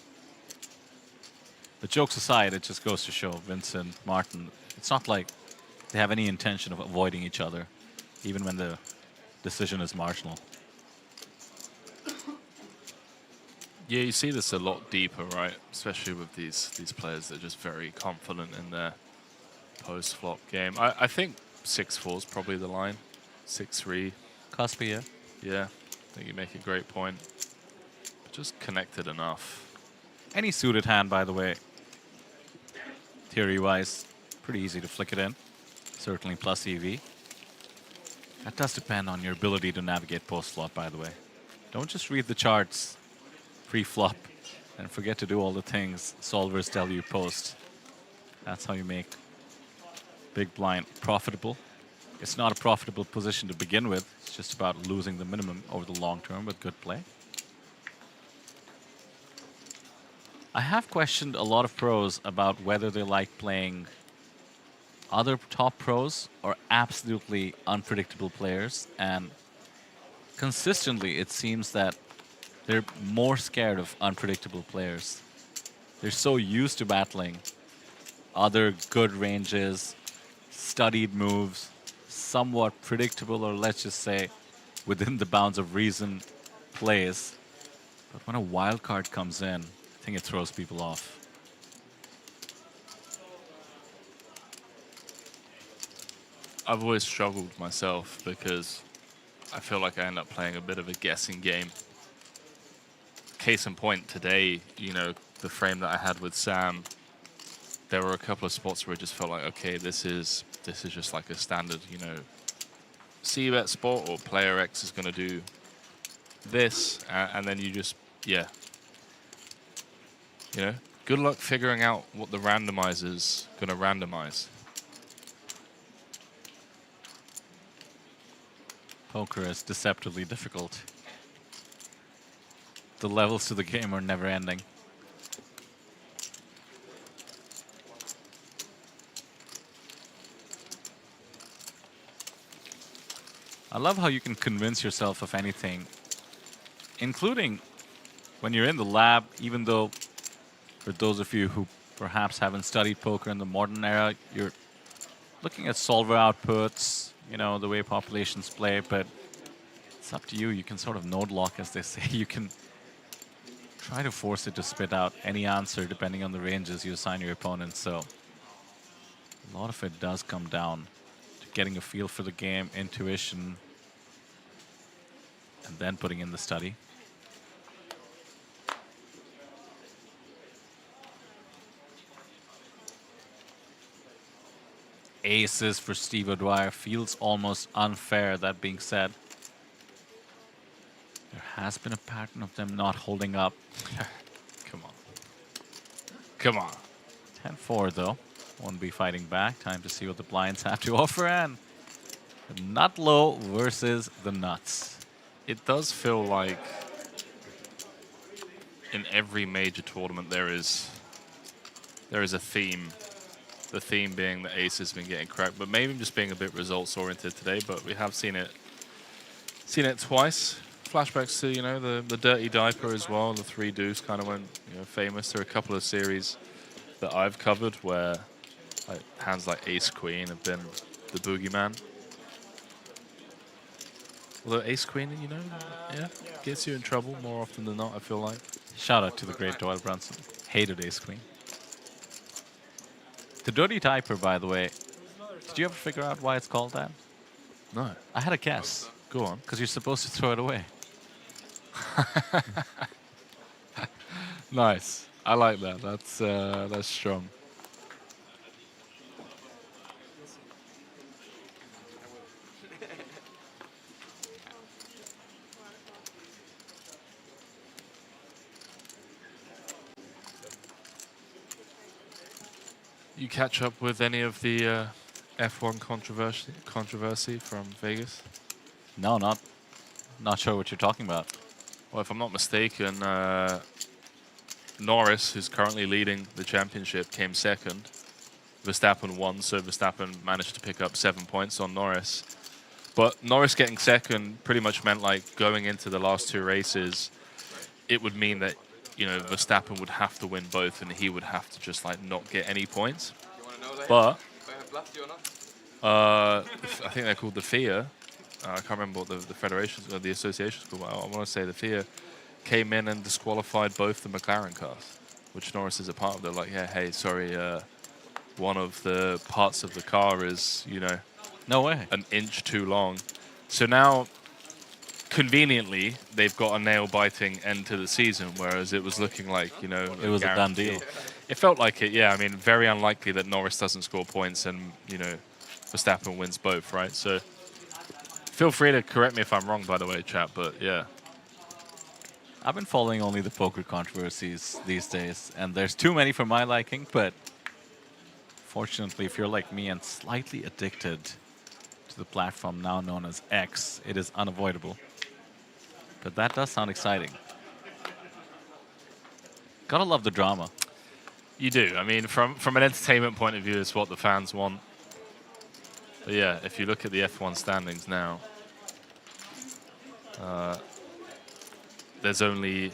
But jokes aside, it just goes to show Vincent, Martin, it's not like they have any intention of avoiding each other, even when the decision is marginal. Yeah, you see this a lot deeper, right? Especially with these players that are just very confident in their post-flop game. I think 6-4 is probably the line. 6-3. Cuspy, yeah? Yeah, I think you make a great point. But just connected enough. Any suited hand, by the way, theory-wise, pretty easy to flick it in. Certainly plus EV. That does depend on your ability to navigate post-flop, by the way. Don't just read the charts pre-flop and forget to do all the things solvers tell you post. That's how you make big blind profitable. It's not a profitable position to begin with. It's just about losing the minimum over the long term with good play. I have questioned a lot of pros about whether they like playing other top pros or absolutely unpredictable players, and consistently it seems that they're more scared of unpredictable players. They're so used to battling other good ranges, studied moves, somewhat predictable, or let's just say within the bounds of reason plays. But when a wild card comes in, I think it throws people off. I've always struggled myself because I feel like I end up playing a bit of a guessing game. Case in point, today, you know, the frame that I had with Sam, there were a couple of spots where it just felt like, okay, this is just like a standard, you know, C-bet spot, or player X is going to do this, and then you just, yeah. You know, good luck figuring out what the randomizer's going to randomize. Poker is deceptively difficult. The levels to the game are never ending. I love how you can convince yourself of anything, including when you're in the lab, even though for those of you who perhaps haven't studied poker in the modern era, you're looking at solver outputs, you know, the way populations play, but it's up to you. You can sort of node lock, as they say. You can try to force it to spit out any answer depending on the ranges you assign your opponent. So a lot of it does come down to getting a feel for the game, intuition, and then putting in the study. Aces for Steve O'Dwyer feels almost unfair. That being said, there has been a pattern of them not holding up. Come on. Come on. 10-4 though. Won't be fighting back. Time to see what the blinds have to offer. And the nut low versus the nuts. It does feel like in every major tournament there is a theme. The theme being that ace has been getting cracked, but maybe just being a bit results oriented today. But we have seen it twice flashbacks to, you know, the dirty diaper as well. The 3 deuce kind of went, you know, famous. There are a couple of series that I've covered where like hands like ace queen have been the boogeyman. Although ace queen, you know, yeah, gets you in trouble more often than not, I feel like. Shout out to the great Doyle Brunson. Hated ace queen. The dirty diaper, by the way, did you ever figure out why it's called that? No. I had a guess. Go on. Because you're supposed to throw it away. Nice. I like that. That's strong. You catch up with any of the F1 controversy from Vegas? No, not sure what you're talking about. Well, if I'm not mistaken, Norris, who's currently leading the championship, came second. Verstappen won, so Verstappen managed to pick up 7 points on Norris. But Norris getting second pretty much meant like going into the last 2 races, it would mean that, you know, Verstappen would have to win both and he would have to just like not get any points. But I think they're called the FIA. I can't remember what the federations or the associations called. I want to say the FIA came in and disqualified both the McLaren cars, which Norris is a part of. They're like, yeah, hey, sorry, one of the parts of the car is, you know, no way, an inch too long. So now, conveniently, they've got a nail-biting end to the season, whereas it was looking like, you know, it was a done deal. It felt like it, yeah. I mean, very unlikely that Norris doesn't score points and, you know, Verstappen wins both, right? So feel free to correct me if I'm wrong, by the way, chat, but yeah. I've been following only the poker controversies these days, and there's too many for my liking, but fortunately, if you're like me and slightly addicted to the platform now known as X, it is unavoidable. But that does sound exciting. Gotta love the drama. You do. I mean, from an entertainment point of view, it's what the fans want. But yeah, if you look at the F1 standings now, there's only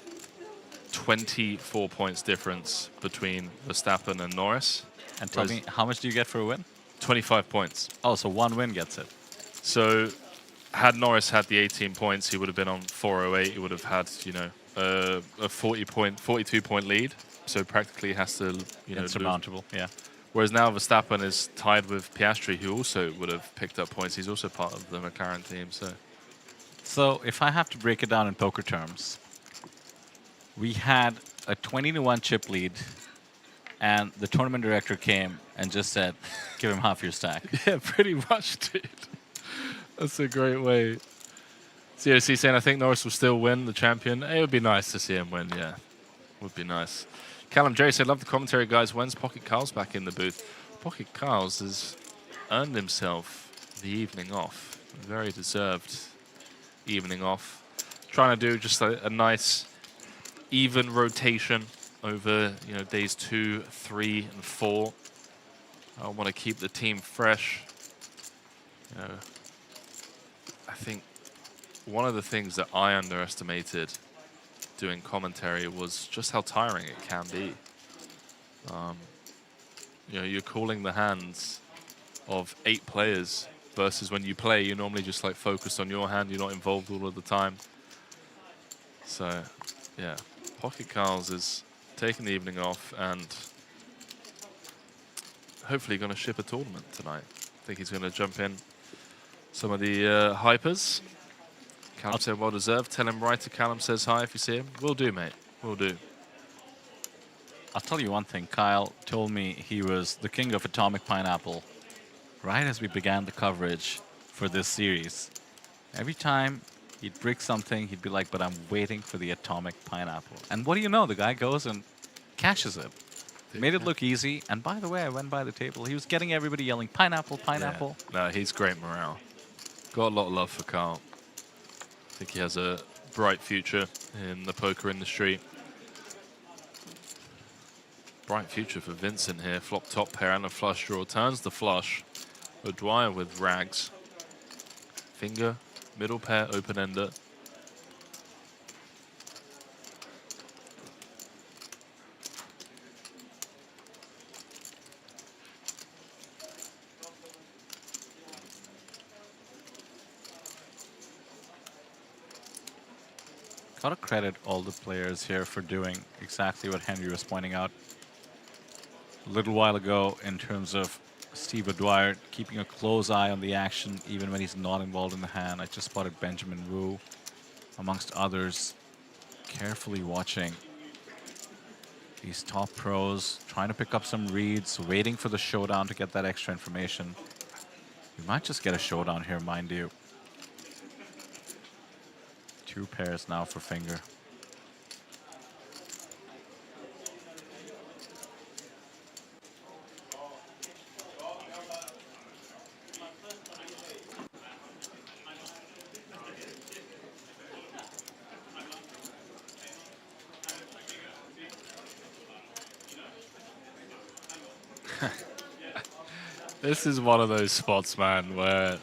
24 points difference between Verstappen and Norris. And tell me, how much do you get for a win? 25 points. Oh, so one win gets it. So had Norris had the 18 points, he would have been on 408. He would have had, you know, a 42-point lead. So practically has to, you know, insurmountable, yeah. Whereas now Verstappen is tied with Piastri, who also would have picked up points. He's also part of the McLaren team. So if I have to break it down in poker terms, we had a 20-1 chip lead, and the tournament director came and just said, give him half your stack. Yeah, pretty much, dude. That's a great way. COC saying, I think Norris will still win the champion. It would be nice to see him win, yeah. Would be nice. Callum J said, love the commentary, guys. When's Pocket Carl's back in the booth? Pocket Carl's has earned himself the evening off. Very deserved evening off. Trying to do just a nice, even rotation over, you know, days 2, 3, and 4. I want to keep the team fresh. You know, I think one of the things that I underestimated doing commentary was just how tiring it can be. You know, you're calling the hands of 8 players versus when you play, you're normally just like focused on your hand. You're not involved all of the time. So, yeah, Pocket Carl's is taking the evening off and hopefully going to ship a tournament tonight. I think he's going to jump in some of the hypers. Callum said, well deserved. Tell him right to Callum says hi if you see him. Will do, mate. Will do. I'll tell you one thing. Kyle told me he was the king of Atomic Pineapple right as we began the coverage for this series. Every time he'd brick something, he'd be like, but I'm waiting for the Atomic Pineapple. And what do you know? The guy goes and cashes it. Made it look easy. And by the way, I went by the table. He was getting everybody yelling, pineapple, pineapple. Yeah. No, he's great morale. Got a lot of love for Carl. I think he has a bright future in the poker industry. Bright future for Vincent here. Flop top pair and a flush draw. Turns the flush. O'Dwyer with rags. Finger, middle pair, open-ender. Gotta credit all the players here for doing exactly what Henry was pointing out a little while ago in terms of Steve O'Dwyer keeping a close eye on the action even when he's not involved in the hand. I just spotted Benjamin Wu, amongst others, carefully watching these top pros, trying to pick up some reads, waiting for the showdown to get that extra information. We might just get a showdown here, mind you. 2 pairs now for Finger. This is one of those spots, man, where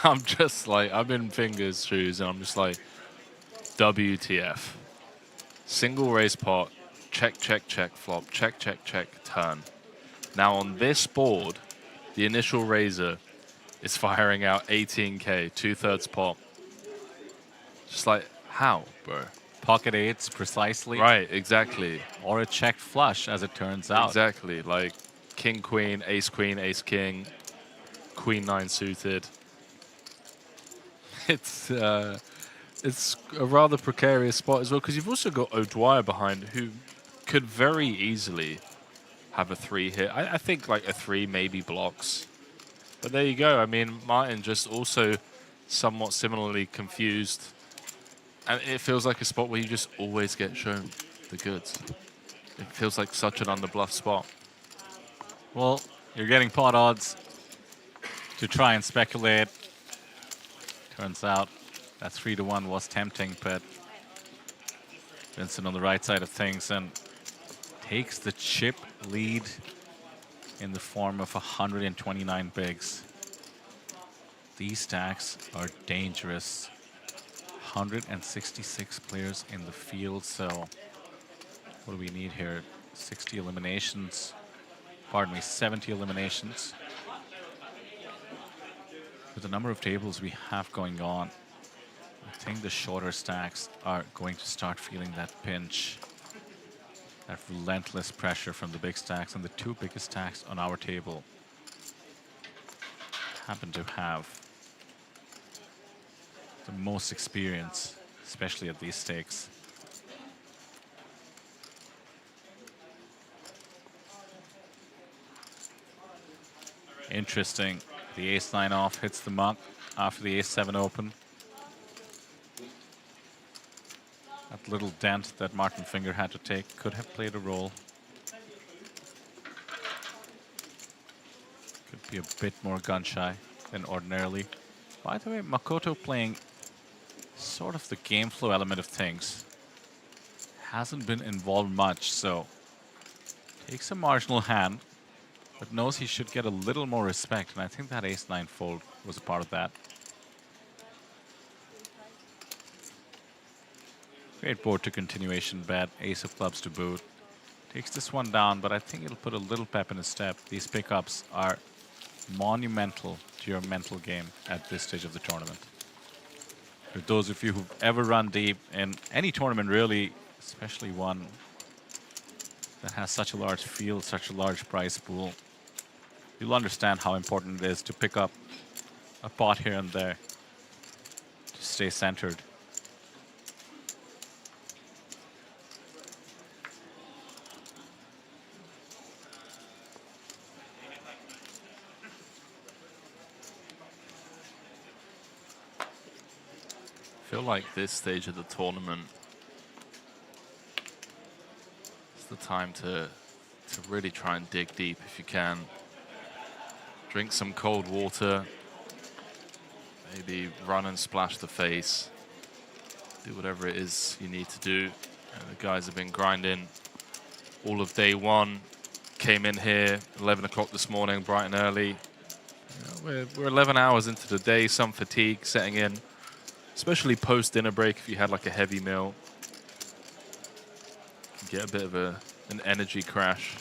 I'm just like, I'm in Finger's shoes and I'm just like, WTF. Single raise pot, check, check, check, flop, check, check, check, turn. Now on this board, the initial raiser is firing out 18k, 2/3 pot. Just like, how, bro? Pocket eights, precisely. Right, exactly. Or a checked flush, as it turns out. Exactly, like king, queen, ace, king, queen 9 suited. It's a rather precarious spot as well, because you've also got O'Dwyer behind, who could very easily have a 3 hit. I think like a 3 maybe blocks. But there you go. I mean, Martin just also somewhat similarly confused. And it feels like a spot where you just always get shown the goods. It feels like such an underbluff spot. Well, you're getting pot odds to try and speculate. Turns out that 3-1 was tempting, but Vincent on the right side of things and takes the chip lead in the form of 129 bigs. These stacks are dangerous. 166 players in the field, so what do we need here? 60 eliminations. Pardon me, 70 eliminations. With the number of tables we have going on, I think the shorter stacks are going to start feeling that pinch, that relentless pressure from the big stacks, and the 2 biggest stacks on our table happen to have the most experience, especially at these stakes. Interesting. The ace-9 off hits the muck after the ace-7 open. That little dent that Martin Finger had to take could have played a role. Could be a bit more gun-shy than ordinarily. By the way, Makoto playing sort of the game flow element of things. Hasn't been involved much, so takes a marginal hand, but knows he should get a little more respect, and I think that ace-9 fold was a part of that. Great board to continuation bet, ace of clubs to boot. Takes this one down, but I think it'll put a little pep in his step. These pickups are monumental to your mental game at this stage of the tournament. For those of you who've ever run deep in any tournament really, especially one that has such a large field, such a large prize pool, you'll understand how important it is to pick up a pot here and there to stay centered. I feel like this stage of the tournament is the time to really try and dig deep if you can. Drink some cold water, maybe run and splash the face, do whatever it is you need to do. And the guys have been grinding all of day one, came in here 11 o'clock this morning, bright and early. You know, we're 11 hours into the day, some fatigue setting in. Especially post-dinner break, if you had like a heavy meal. You get a bit of an energy crash.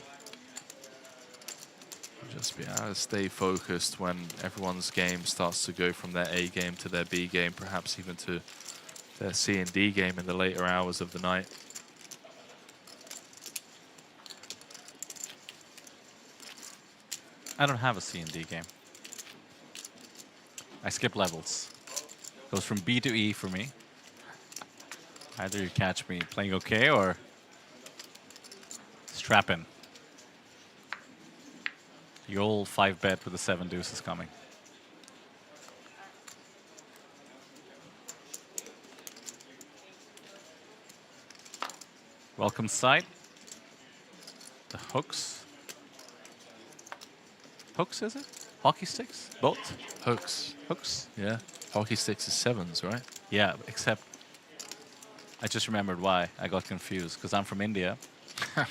Just be able to stay focused when everyone's game starts to go from their A game to their B game, perhaps even to their C&D game in the later hours of the night. I don't have a C&D game. I skip levels. Goes from B to E for me. Either you catch me playing okay or strapping. The old 5-bet with the 7 deuce is coming. Welcome side. The hooks. Hooks, is it? Hockey sticks? Both? Hooks. Hooks? Yeah. Hockey sticks is 7s, right? Yeah, except I just remembered why I got confused, because I'm from India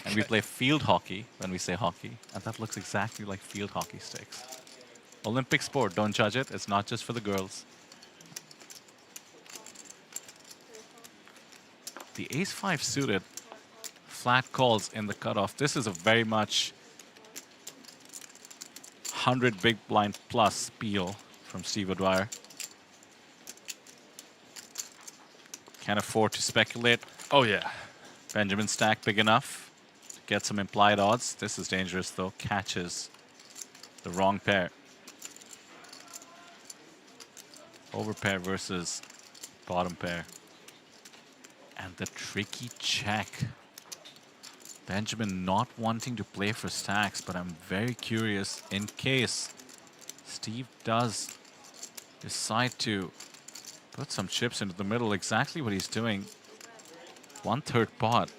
and we play field hockey when we say hockey, and that looks exactly like field hockey sticks. Olympic sport, don't judge it. It's not just for the girls. The ace-5 suited, flat calls in the cutoff. This is a very much 100 big blind plus spiel from Steve O'Dwyer. Can't afford to speculate. Oh, yeah. Benjamin stack big enough to get some implied odds. This is dangerous, though. Catches the wrong pair. Over pair versus bottom pair. And the tricky check. Benjamin not wanting to play for stacks, but I'm very curious in case Steve does decide to put some chips into the middle. Exactly what he's doing. 1/3 pot.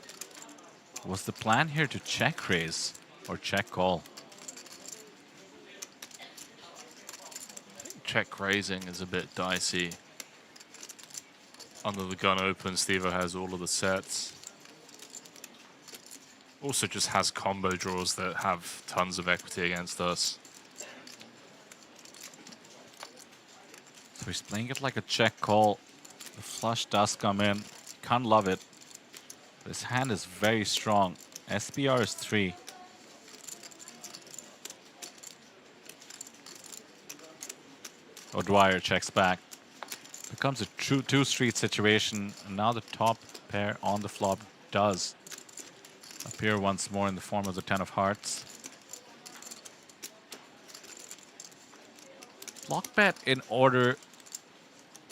Was the plan here to check raise or check call? Check raising is a bit dicey. Under the gun open, Steve-O has all of the sets. Also just has combo draws that have tons of equity against us. So he's playing it like a check call. The flush does come in. Can't love it. His hand is very strong. SPR is 3. O'Dwyer checks back. Becomes a true 2-street situation. And now the top pair on the flop does appear once more in the form of the 10 of hearts. Block bet in order.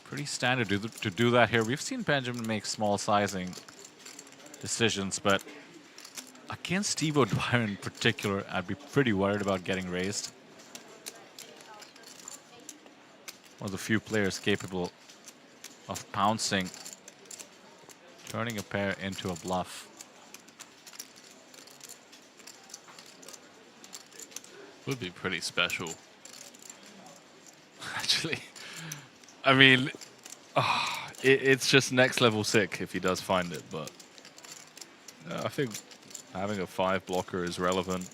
Pretty standard to do that here. We've seen Benjamin make small sizing decisions, but against Steve O'Dwyer in particular, I'd be pretty worried about getting raised. One of the few players capable of pouncing, turning a pair into a bluff. Would be pretty special. Actually, I mean, it's just next level sick if he does find it, but I think having a 5 blocker is relevant.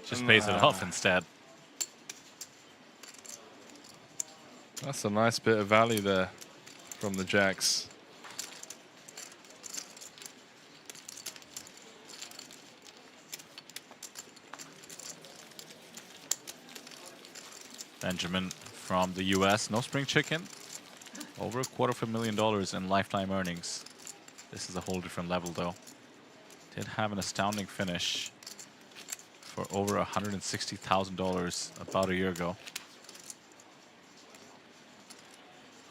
Just pays it off instead. That's a nice bit of value there from the jacks. Benjamin from the US, no spring chicken. Over $250,000 in lifetime earnings. This is a whole different level though. Did have an astounding finish for over $160,000 about a year ago.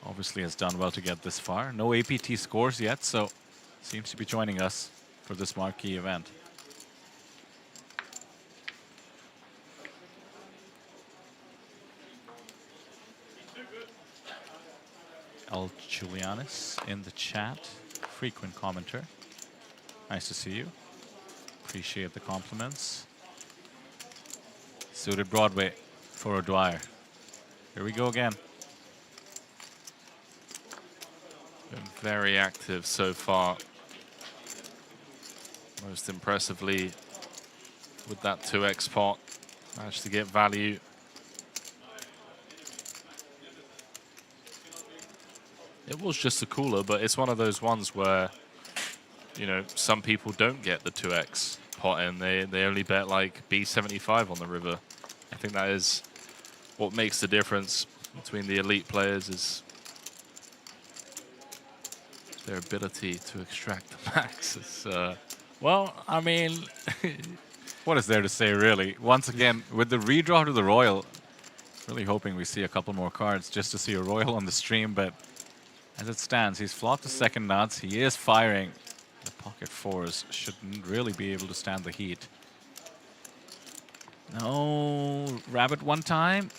Obviously has done well to get this far. No APT scores yet, so seems to be joining us for this marquee event. El Julianis in the chat, frequent commenter. Nice to see you. Appreciate the compliments. Suited Broadway for O'Dwyer. Here we go again. Been very active so far. Most impressively with that 2x pot. Managed to get value. It was just a cooler, but it's one of those ones where, you know, some people don't get the 2x pot in. They only bet like B75 on the river. I think that is what makes the difference between the elite players, is their ability to extract the max. It's, well, I mean, what is there to say, really? Once again, with the redraw to the Royal, really hoping we see a couple more cards just to see a Royal on the stream, but as it stands, he's flopped the second nuts. He is firing. The pocket fours shouldn't really be able to stand the heat. No, rabbit one time.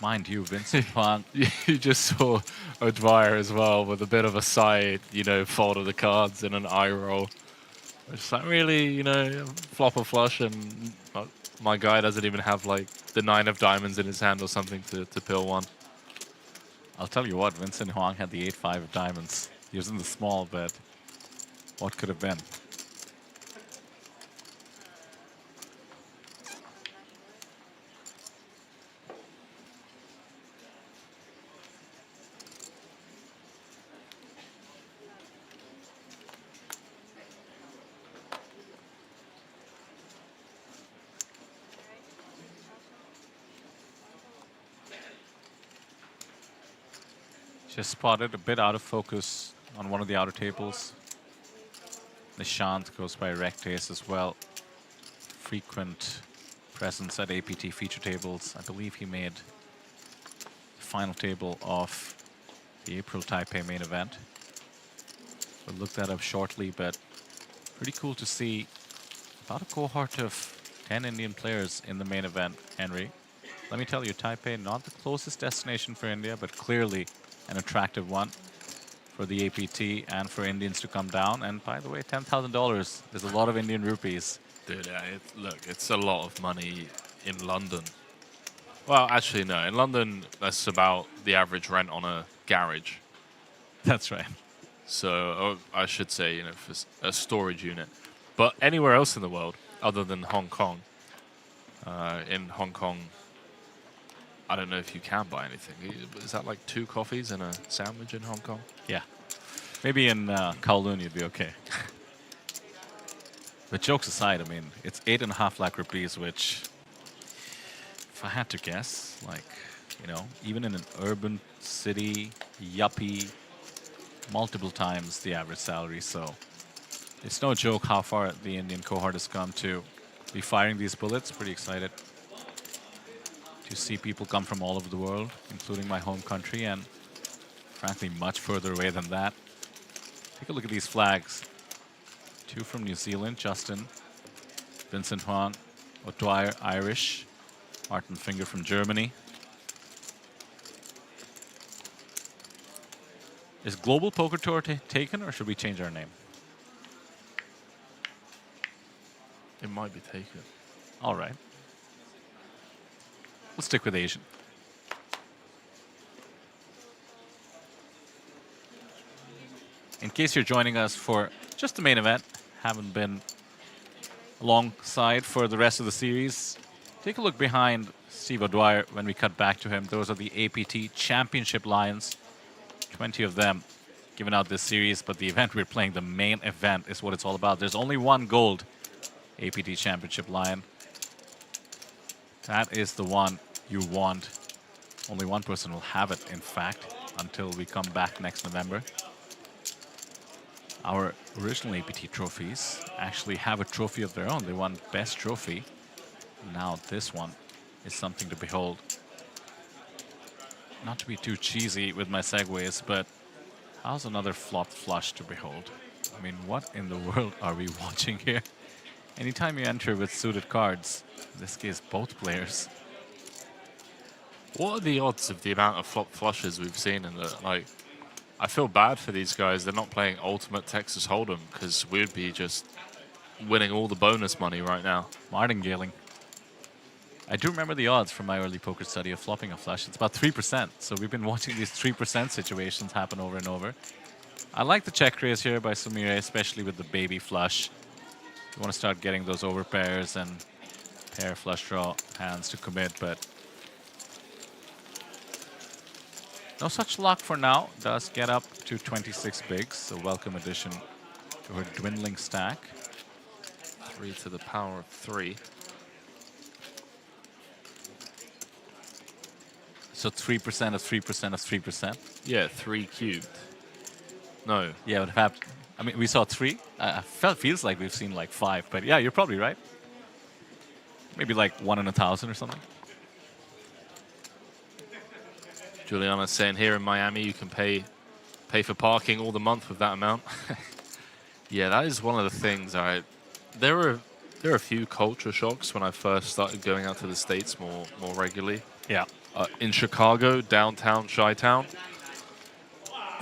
Mind you, Vincent Huang. You just saw O'Dwyer as well with a bit of a side, you know, fold of the cards and an eye roll. It's like, really, you know, flop or flush, and my guy doesn't even have like the 9 of diamonds in his hand or something to pill one. I'll tell you what, Vincent Huang had the 8-5 of diamonds. He was in the small, but what could have been? Just spotted a bit out of focus on one of the outer tables. Nishant goes by Rectace as well. Frequent presence at APT feature tables. I believe he made the final table of the April Taipei main event. We'll look that up shortly, but pretty cool to see about a cohort of 10 Indian players in the main event, Henry. Let me tell you, Taipei, not the closest destination for India, but clearly an attractive one for the APT and for Indians to come down. And by the way, $10,000. There's a lot of Indian rupees. Dude, look, it's a lot of money in London. Well, actually, no. In London, that's about the average rent on a garage. That's right. So, I should say, you know, for a storage unit. But anywhere else in the world, other than Hong Kong, in Hong Kong, I don't know if you can buy anything. Is that like 2 coffees and a sandwich in Hong Kong? Yeah. Maybe in Kowloon you'd be okay. But jokes aside, I mean, it's 8.5 lakh rupees, which, if I had to guess, like, you know, even in an urban city, yuppie, multiple times the average salary. So it's no joke how far the Indian cohort has come to be firing these bullets. Pretty excited to see people come from all over the world, including my home country, and frankly, much further away than that. Take a look at these flags. 2 from New Zealand, Justin, Vincent Huang, O'Dwyer, Irish, Martin Finger from Germany. Is Global Poker Tour taken, or should we change our name? It might be taken. All right. We'll stick with Asian. In case you're joining us for just the main event, haven't been alongside for the rest of the series, take a look behind Steve O'Dwyer when we cut back to him. Those are the APT Championship Lions. 20 of them given out this series, but the event we're playing, the main event, is what it's all about. There's only 1 gold APT Championship Lion. That is the one you want. Only 1 person will have it, in fact, until we come back next November. Our original APT trophies actually have a trophy of their own. They won Best Trophy. Now this one is something to behold. Not to be too cheesy with my segues, but how's another flopped flush to behold? I mean, what in the world are we watching here? Anytime you enter with suited cards, in this case both players. What are the odds of the amount of flop flushes we've seen in the, like, I feel bad for these guys. They're not playing Ultimate Texas Hold'em, because we'd be just winning all the bonus money right now. Martingaling. I do remember the odds from my early poker study of flopping a flush. It's about 3%. So we've been watching these 3% situations happen over and over. I like the check raise here by Sumire, especially with the baby flush. You want to start getting those overpairs and pair flush draw hands to commit, but no such luck for now. Does get up to 26 bigs, a welcome addition to her dwindling stack. 3 to the power of 3. So 3% of 3% of 3%? Yeah, 3 cubed. No. Yeah, it would have. I mean, we saw 3. Feels like we've seen like 5, but yeah, you're probably right. Maybe like 1 in 1,000 or something. Juliana's saying here in Miami you can pay for parking all the month with that amount. Yeah, that is one of the things. There were a few culture shocks when I first started going out to the States more regularly. Yeah. In Chicago, downtown, Chi-Town.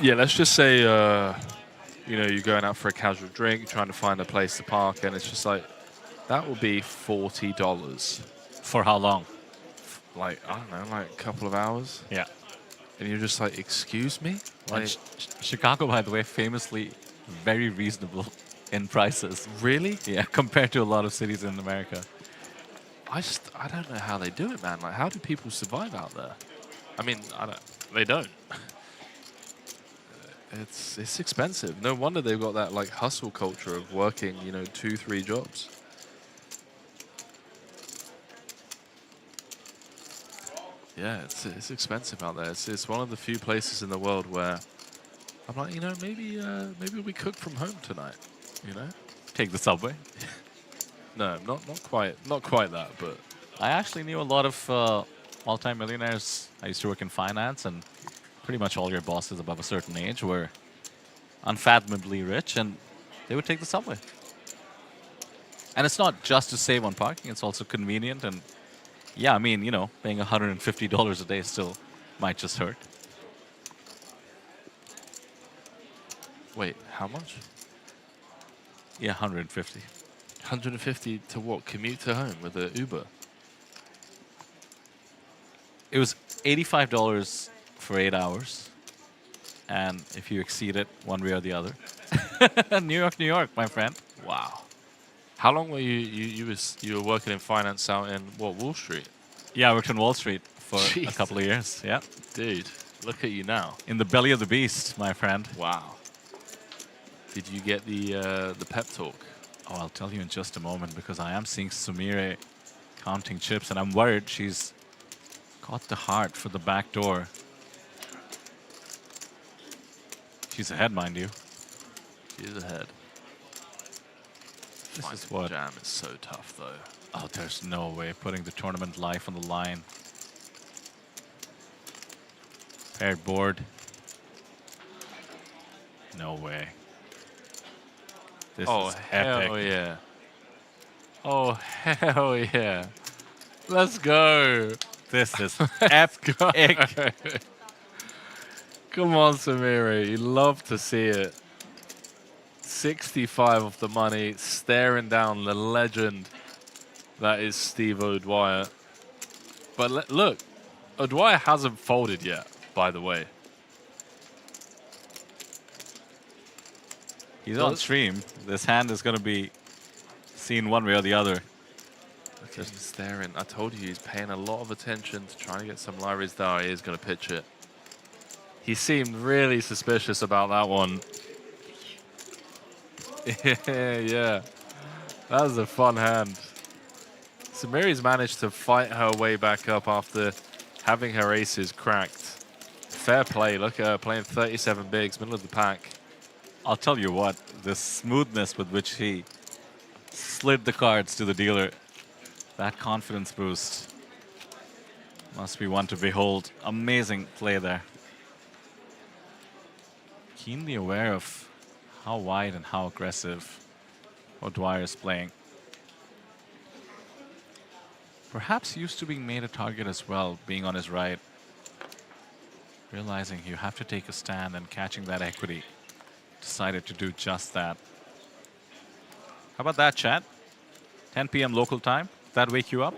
Yeah, let's just say, you're going out for a casual drink, trying to find a place to park, and it's just like, that will be $40. For how long? Like, I don't know, like a couple of hours. Yeah. And you're just like, excuse me? Like, Chicago, by the way, famously very reasonable in prices. Really? Yeah, compared to a lot of cities in America. I don't know how they do it, man. Like, how do people survive out there? I mean, they don't. It's expensive. No wonder they've got that like hustle culture of working, 2-3 jobs. Yeah, it's expensive out there. It's one of the few places in the world where I'm like, maybe we cook from home tonight. Take the subway. No, not quite that, but I actually knew a lot of multi-millionaires. I used to work in finance, and pretty much all your bosses above a certain age were unfathomably rich, and they would take the subway. And it's not just to save on parking, it's also convenient. And yeah, I mean, paying $150 a day still might just hurt. Wait, how much? Yeah, 150. 150 to what? Commute to home with an Uber? It was $85 for 8 hours. And if you exceed it one way or the other. New York, my friend. Wow. How long were you were working in finance out in Wall Street? Yeah, I worked on Wall Street for Jeez. a couple of years. Yeah. Dude, look at you now. In the belly of the beast, my friend. Wow. Did you get the pep talk? Oh, I'll tell you in just a moment, because I am seeing Sumire counting chips, and I'm worried she's got the heart for the back door. She's ahead, mind you. She's ahead. This is what... Jam is so tough, though. Oh, there's no way. Putting the tournament life on the line. Paired board. No way. This is epic. Hell yeah. Oh, hell yeah. Let's go. This is epic. Come on, Samiri. You love to see it. 65 of the money, staring down the legend that is Steve O'Dwyer. But look, O'Dwyer hasn't folded yet, by the way. He's on stream. This hand is going to be seen one way or the other. Look at him staring. I told you he's paying a lot of attention to trying to get some libraries there. He is going to pitch it. He seemed really suspicious about that one. Yeah. That was a fun hand. Samiri's managed to fight her way back up after having her aces cracked. Fair play. Look at her playing 37 bigs, middle of the pack. I'll tell you what, the smoothness with which he slid the cards to the dealer, that confidence boost must be one to behold. Amazing play there. Keenly aware of how wide and how aggressive O'Dwyer is playing. Perhaps used to being made a target as well, being on his right. Realizing you have to take a stand and catching that equity. Decided to do just that. How about that, chat? 10 p.m. local time. That wake you up?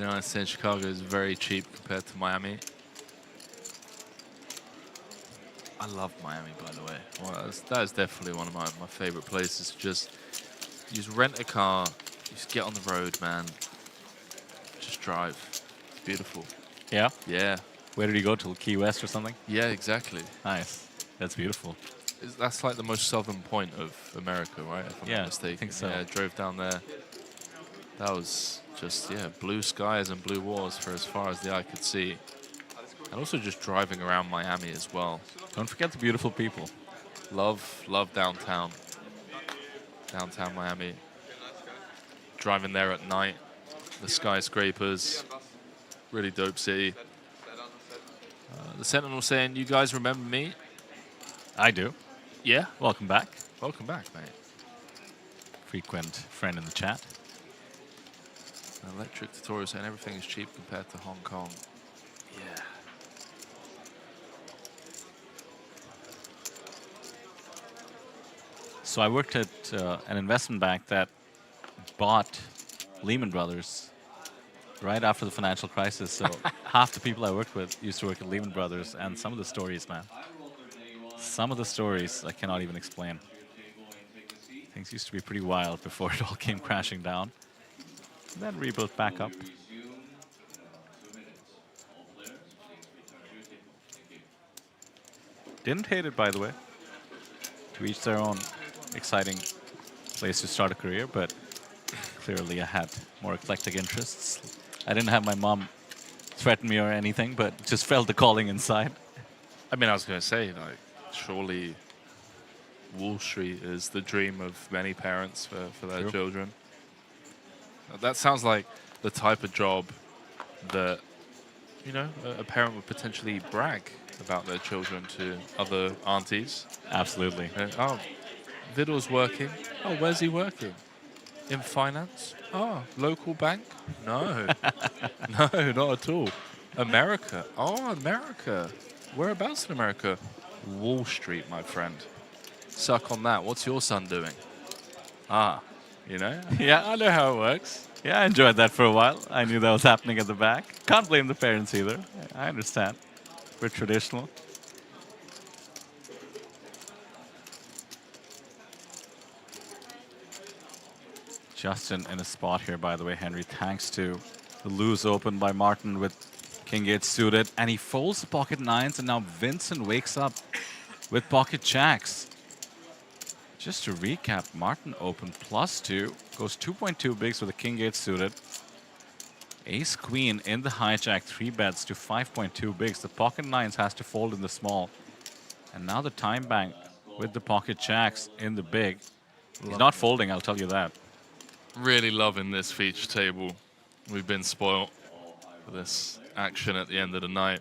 I said Chicago is very cheap compared to Miami. I love Miami, by the way. Well, that is definitely one of my favorite places. Just You just rent a car. You just get on the road, man. Just drive. It's beautiful. Yeah? Yeah. Where did you go to? Key West or something? Yeah, exactly. Nice. That's beautiful. That's like the most southern point of America, right? If I'm Yeah, not mistaken. I think so. Yeah, I drove down there. That was just, yeah, blue skies and blue waters for as far as the eye could see. And also just driving around Miami as well. Don't forget the beautiful people. Love downtown. Downtown Miami. Driving there at night. The skyscrapers. Really dope city. The Sentinel saying, you guys remember me? I do. Yeah? Welcome back. Welcome back, mate. Frequent friend in the chat. Electric tutorial saying everything is cheap compared to Hong Kong. Yeah. So I worked at an investment bank that bought Lehman Brothers right after the financial crisis. So half the people I worked with used to work at Lehman Brothers, and some of the stories, man. Some of the stories I cannot even explain. Things used to be pretty wild before it all came crashing down. And then rebuilt back up. Didn't hate it, by the way. To each their own. Exciting place to start a career, but clearly I had more eclectic interests. I didn't have my mom threaten me or anything, but just felt the calling inside. I mean, I was going to say, like, surely Wall Street is the dream of many parents for their True. children. That sounds like the type of job that, you know, a parent would potentially brag about their children to other aunties. Absolutely. Oh, Vidal's working. Oh, where's he working? In finance? Oh, local bank? No. No, not at all. America. Oh, America. Whereabouts in America? Wall Street, my friend. Suck on that. What's your son doing? Ah, you know? Yeah. I know how it works. Yeah, I enjoyed that for a while. I knew that was happening at the back. Can't blame the parents either. I understand. We're traditional. Justin in a spot here, by the way, Henry, thanks to the loose open by Martin with King 8 suited. And he folds the pocket nines, and now Vincent wakes up with pocket jacks. Just to recap, Martin opened +2, goes 2.2 bigs with a King 8 suited. Ace Queen in the hijack, 3 bets to 5.2 bigs. The pocket nines has to fold in the small. And now the time bank with the pocket jacks in the big. He's not folding, I'll tell you that. Really loving this feature table. We've been spoiled for this action at the end of the night.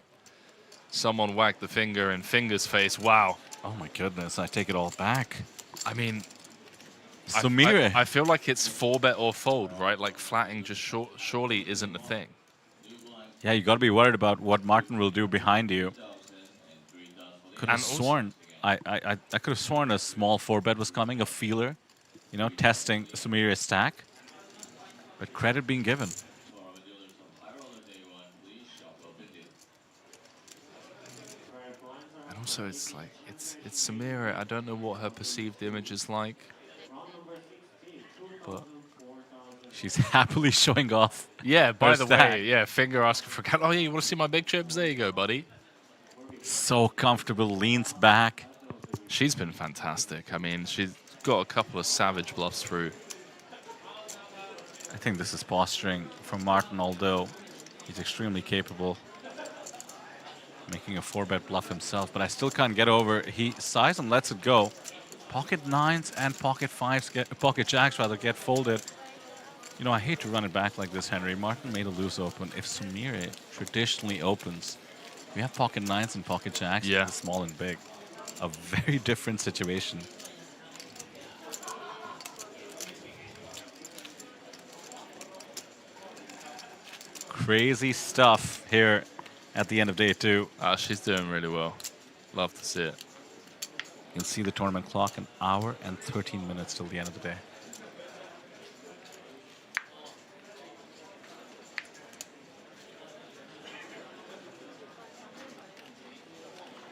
Someone whacked the finger in Finger's face. Wow. Oh my goodness, I take it all back. I mean, Sumire. I feel like it's 4-bet or fold, right? Like flatting just surely isn't a thing. Yeah, you got to be worried about what Martin will do behind you. Could have sworn, I could have sworn a small 4-bet was coming, a feeler, you know, testing Sumiri's stack. But credit being given. And also, it's like it's Samira. I don't know what her perceived image is like, but she's happily showing off. Yeah. By the stack. way, yeah. Finger asking for. Oh yeah, you want to see my big chips? There you go, buddy. So comfortable, leans back. She's been fantastic. I mean, she's got a couple of savage bluffs through. I think this is posturing from Martin, although he's extremely capable. Making a 4-bet bluff himself, but I still can't get over. He sighs and lets it go. Pocket nines and pocket fives, pocket jacks rather, get folded. You know, I hate to run it back like this, Henry. Martin made a loose open. If Sumire traditionally opens, we have pocket nines and pocket jacks, yeah, small and big. A very different situation. Crazy stuff here at the end of day 2. She's doing really well. Love to see it. You can see the tournament clock, 1 hour and 13 minutes till the end of the day.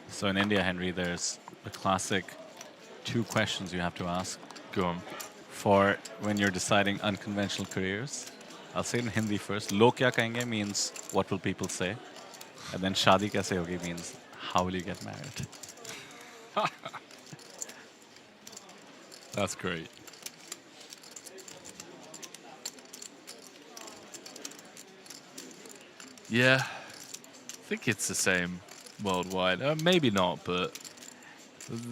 So in India, Henry, there's the classic 2 questions you have to ask. Go on. for when you're deciding unconventional careers. I'll say it in Hindi first. Log kya kahenge means what will people say? And then shadi kaise hogi means how will you get married? That's great. Yeah, I think it's the same worldwide. Maybe not, but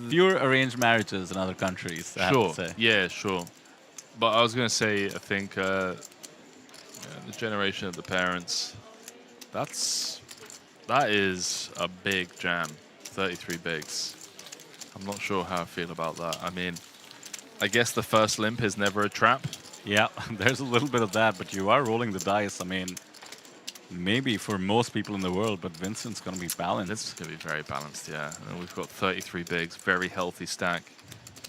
fewer arranged marriages in other countries. I sure. have to say. Yeah, sure. But I was going to say, I think the generation of the parents, that is a big jam. 33 bigs. I'm not sure how I feel about that. I mean, I guess the first limp is never a trap. Yeah, there's a little bit of that, but you are rolling the dice. I mean, maybe for most people in the world, but Vincent's going to be balanced. This is going to be very balanced, yeah. And we've got 33 bigs, very healthy stack,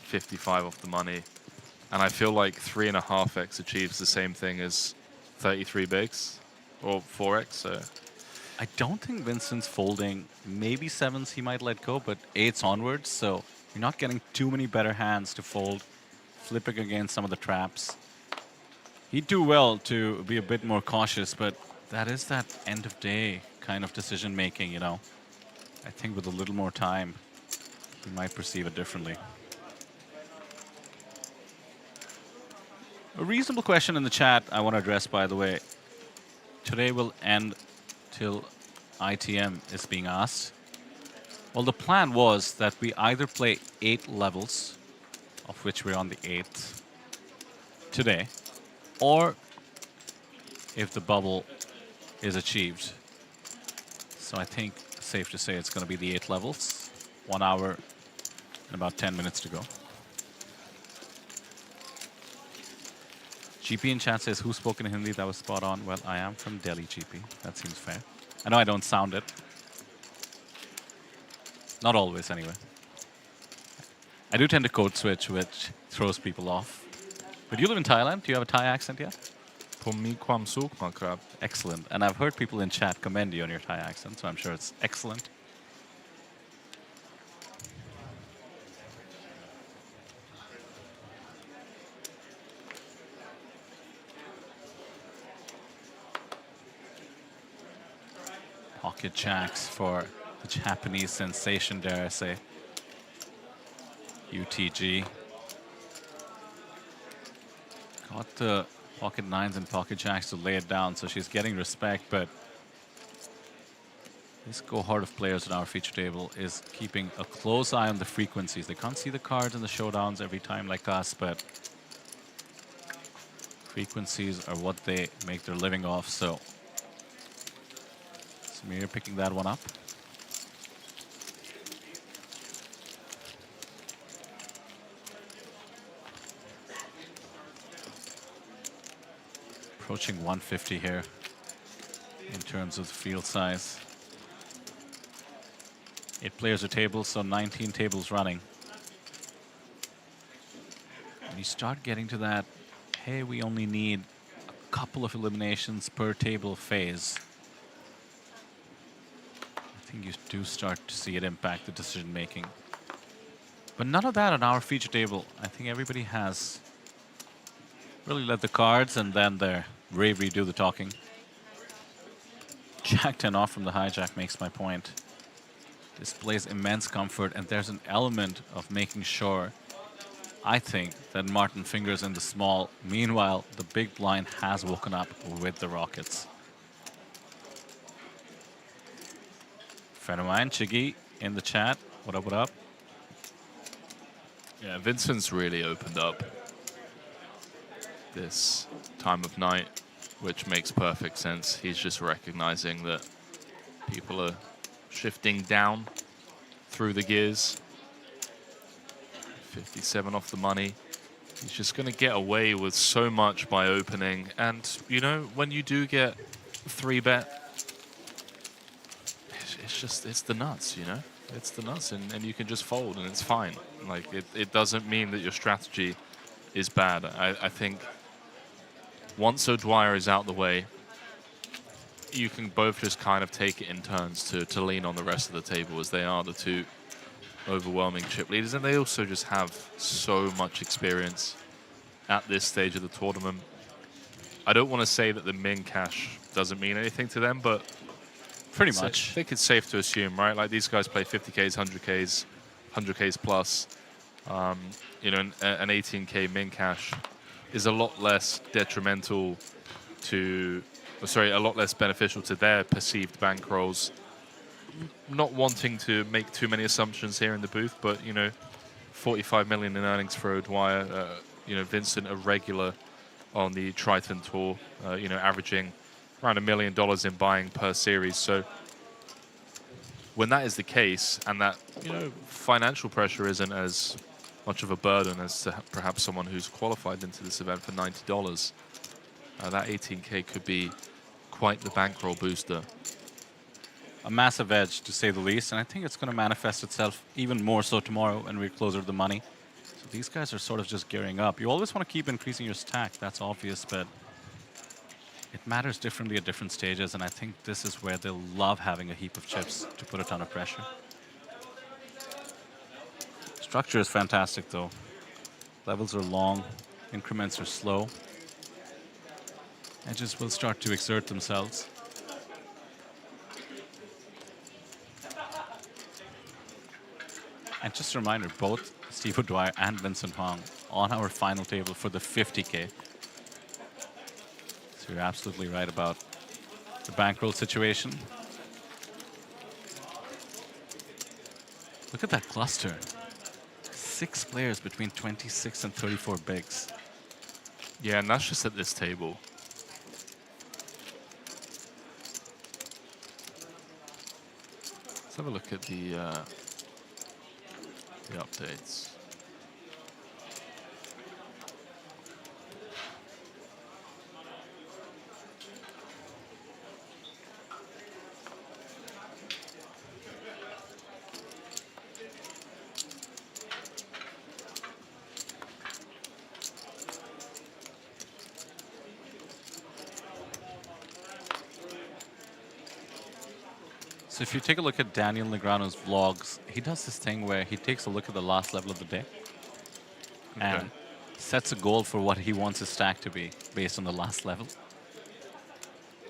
55 off the money. And I feel like 3.5x achieves the same thing as 33 bigs, or 4x, so... I don't think Vincent's folding. Maybe 7s he might let go, but 8s onwards, so you're not getting too many better hands to fold, flipping against some of the traps. He'd do well to be a bit more cautious, but that is that end of day kind of decision making, you know. I think with a little more time, he might perceive it differently. A reasonable question in the chat I want to address, by the way. Today will end till ITM is being asked. Well, the plan was that we either play 8 levels, of which we're on the 8th today, or if the bubble is achieved. So I think safe to say it's going to be the 8 levels. 1 hour and about 10 minutes to go. GP in chat says, who's spoken Hindi? That was spot on. Well, I am from Delhi, GP. That seems fair. I know I don't sound it. Not always, anyway. I do tend to code switch, which throws people off. But you live in Thailand. Do you have a Thai accent yet? Excellent. And I've heard people in chat commend you on your Thai accent, so I'm sure it's excellent. Pocket jacks for the Japanese sensation, dare I say. UTG. Got the pocket 9s and pocket jacks to lay it down, so she's getting respect, but this cohort of players in our feature table is keeping a close eye on the frequencies. They can't see the cards in the showdowns every time like us, but frequencies are what they make their living off, so Samir picking that one up. Approaching 150 here in terms of the field size. 8 players a table, so 19 tables running. When you start getting to that, hey, we only need a couple of eliminations per table phase, I think you do start to see it impact the decision making. But none of that on our feature table. I think everybody has really let the cards and then their bravery do the talking. Jack 10 off from the hijack makes my point. Displays immense comfort, and there's an element of making sure, I think, that Martin fingers in the small. Meanwhile, the big blind has woken up with the rockets. Friend of mine, Chiggy, in the chat. What up, what up? Yeah, Vincent's really opened up this time of night, which makes perfect sense. He's just recognizing that people are shifting down through the gears. 57 off the money. He's just going to get away with so much by opening. And, you know, when you do get 3-bet, it's the nuts, you know? It's the nuts, and you can just fold, and it's fine. Like, it doesn't mean that your strategy is bad. I think once O'Dwyer is out the way, you can both just kind of take it in turns to lean on the rest of the table, as they are the two overwhelming chip leaders, and they also just have so much experience. at this stage of the tournament. I don't want to say that the min cash doesn't mean anything to them, but pretty much. I think it's safe to assume, right? Like these guys play 50Ks, 100Ks plus. You know, an 18K min cash is a lot less detrimental to, a lot less beneficial to their perceived bankrolls. Not wanting to make too many assumptions here in the booth, but you know, 45 million in earnings for O'Dwyer. You know, Vincent a regular on the Triton Tour. You know, averaging around $1 million in buying per series. So when that is the case, and that, you know, financial pressure isn't as much of a burden as to perhaps someone who's qualified into this event for $90, that 18K could be quite the bankroll booster. A massive edge, to say the least, and I think it's going to manifest itself even more so tomorrow when we're closer to the money. So these guys are sort of just gearing up. You always want to keep increasing your stack, that's obvious, but it matters differently at different stages, and I think this is where they'll love having a heap of chips to put a ton of pressure. Structure is fantastic, though. Levels are long, increments are slow. Edges will start to exert themselves. And just a reminder, both Steve O'Dwyer and Vincent Hong on our final table for the 50K. So you're absolutely right about the bankroll situation. Look at that cluster. 6 players between 26 and 34 bigs. Yeah, and that's just at this table. Let's have a look at the updates. So if you take a look at Daniel Negreanu's vlogs, he does this thing where he takes a look at the last level of the day and sets a goal for what he wants his stack to be based on the last level.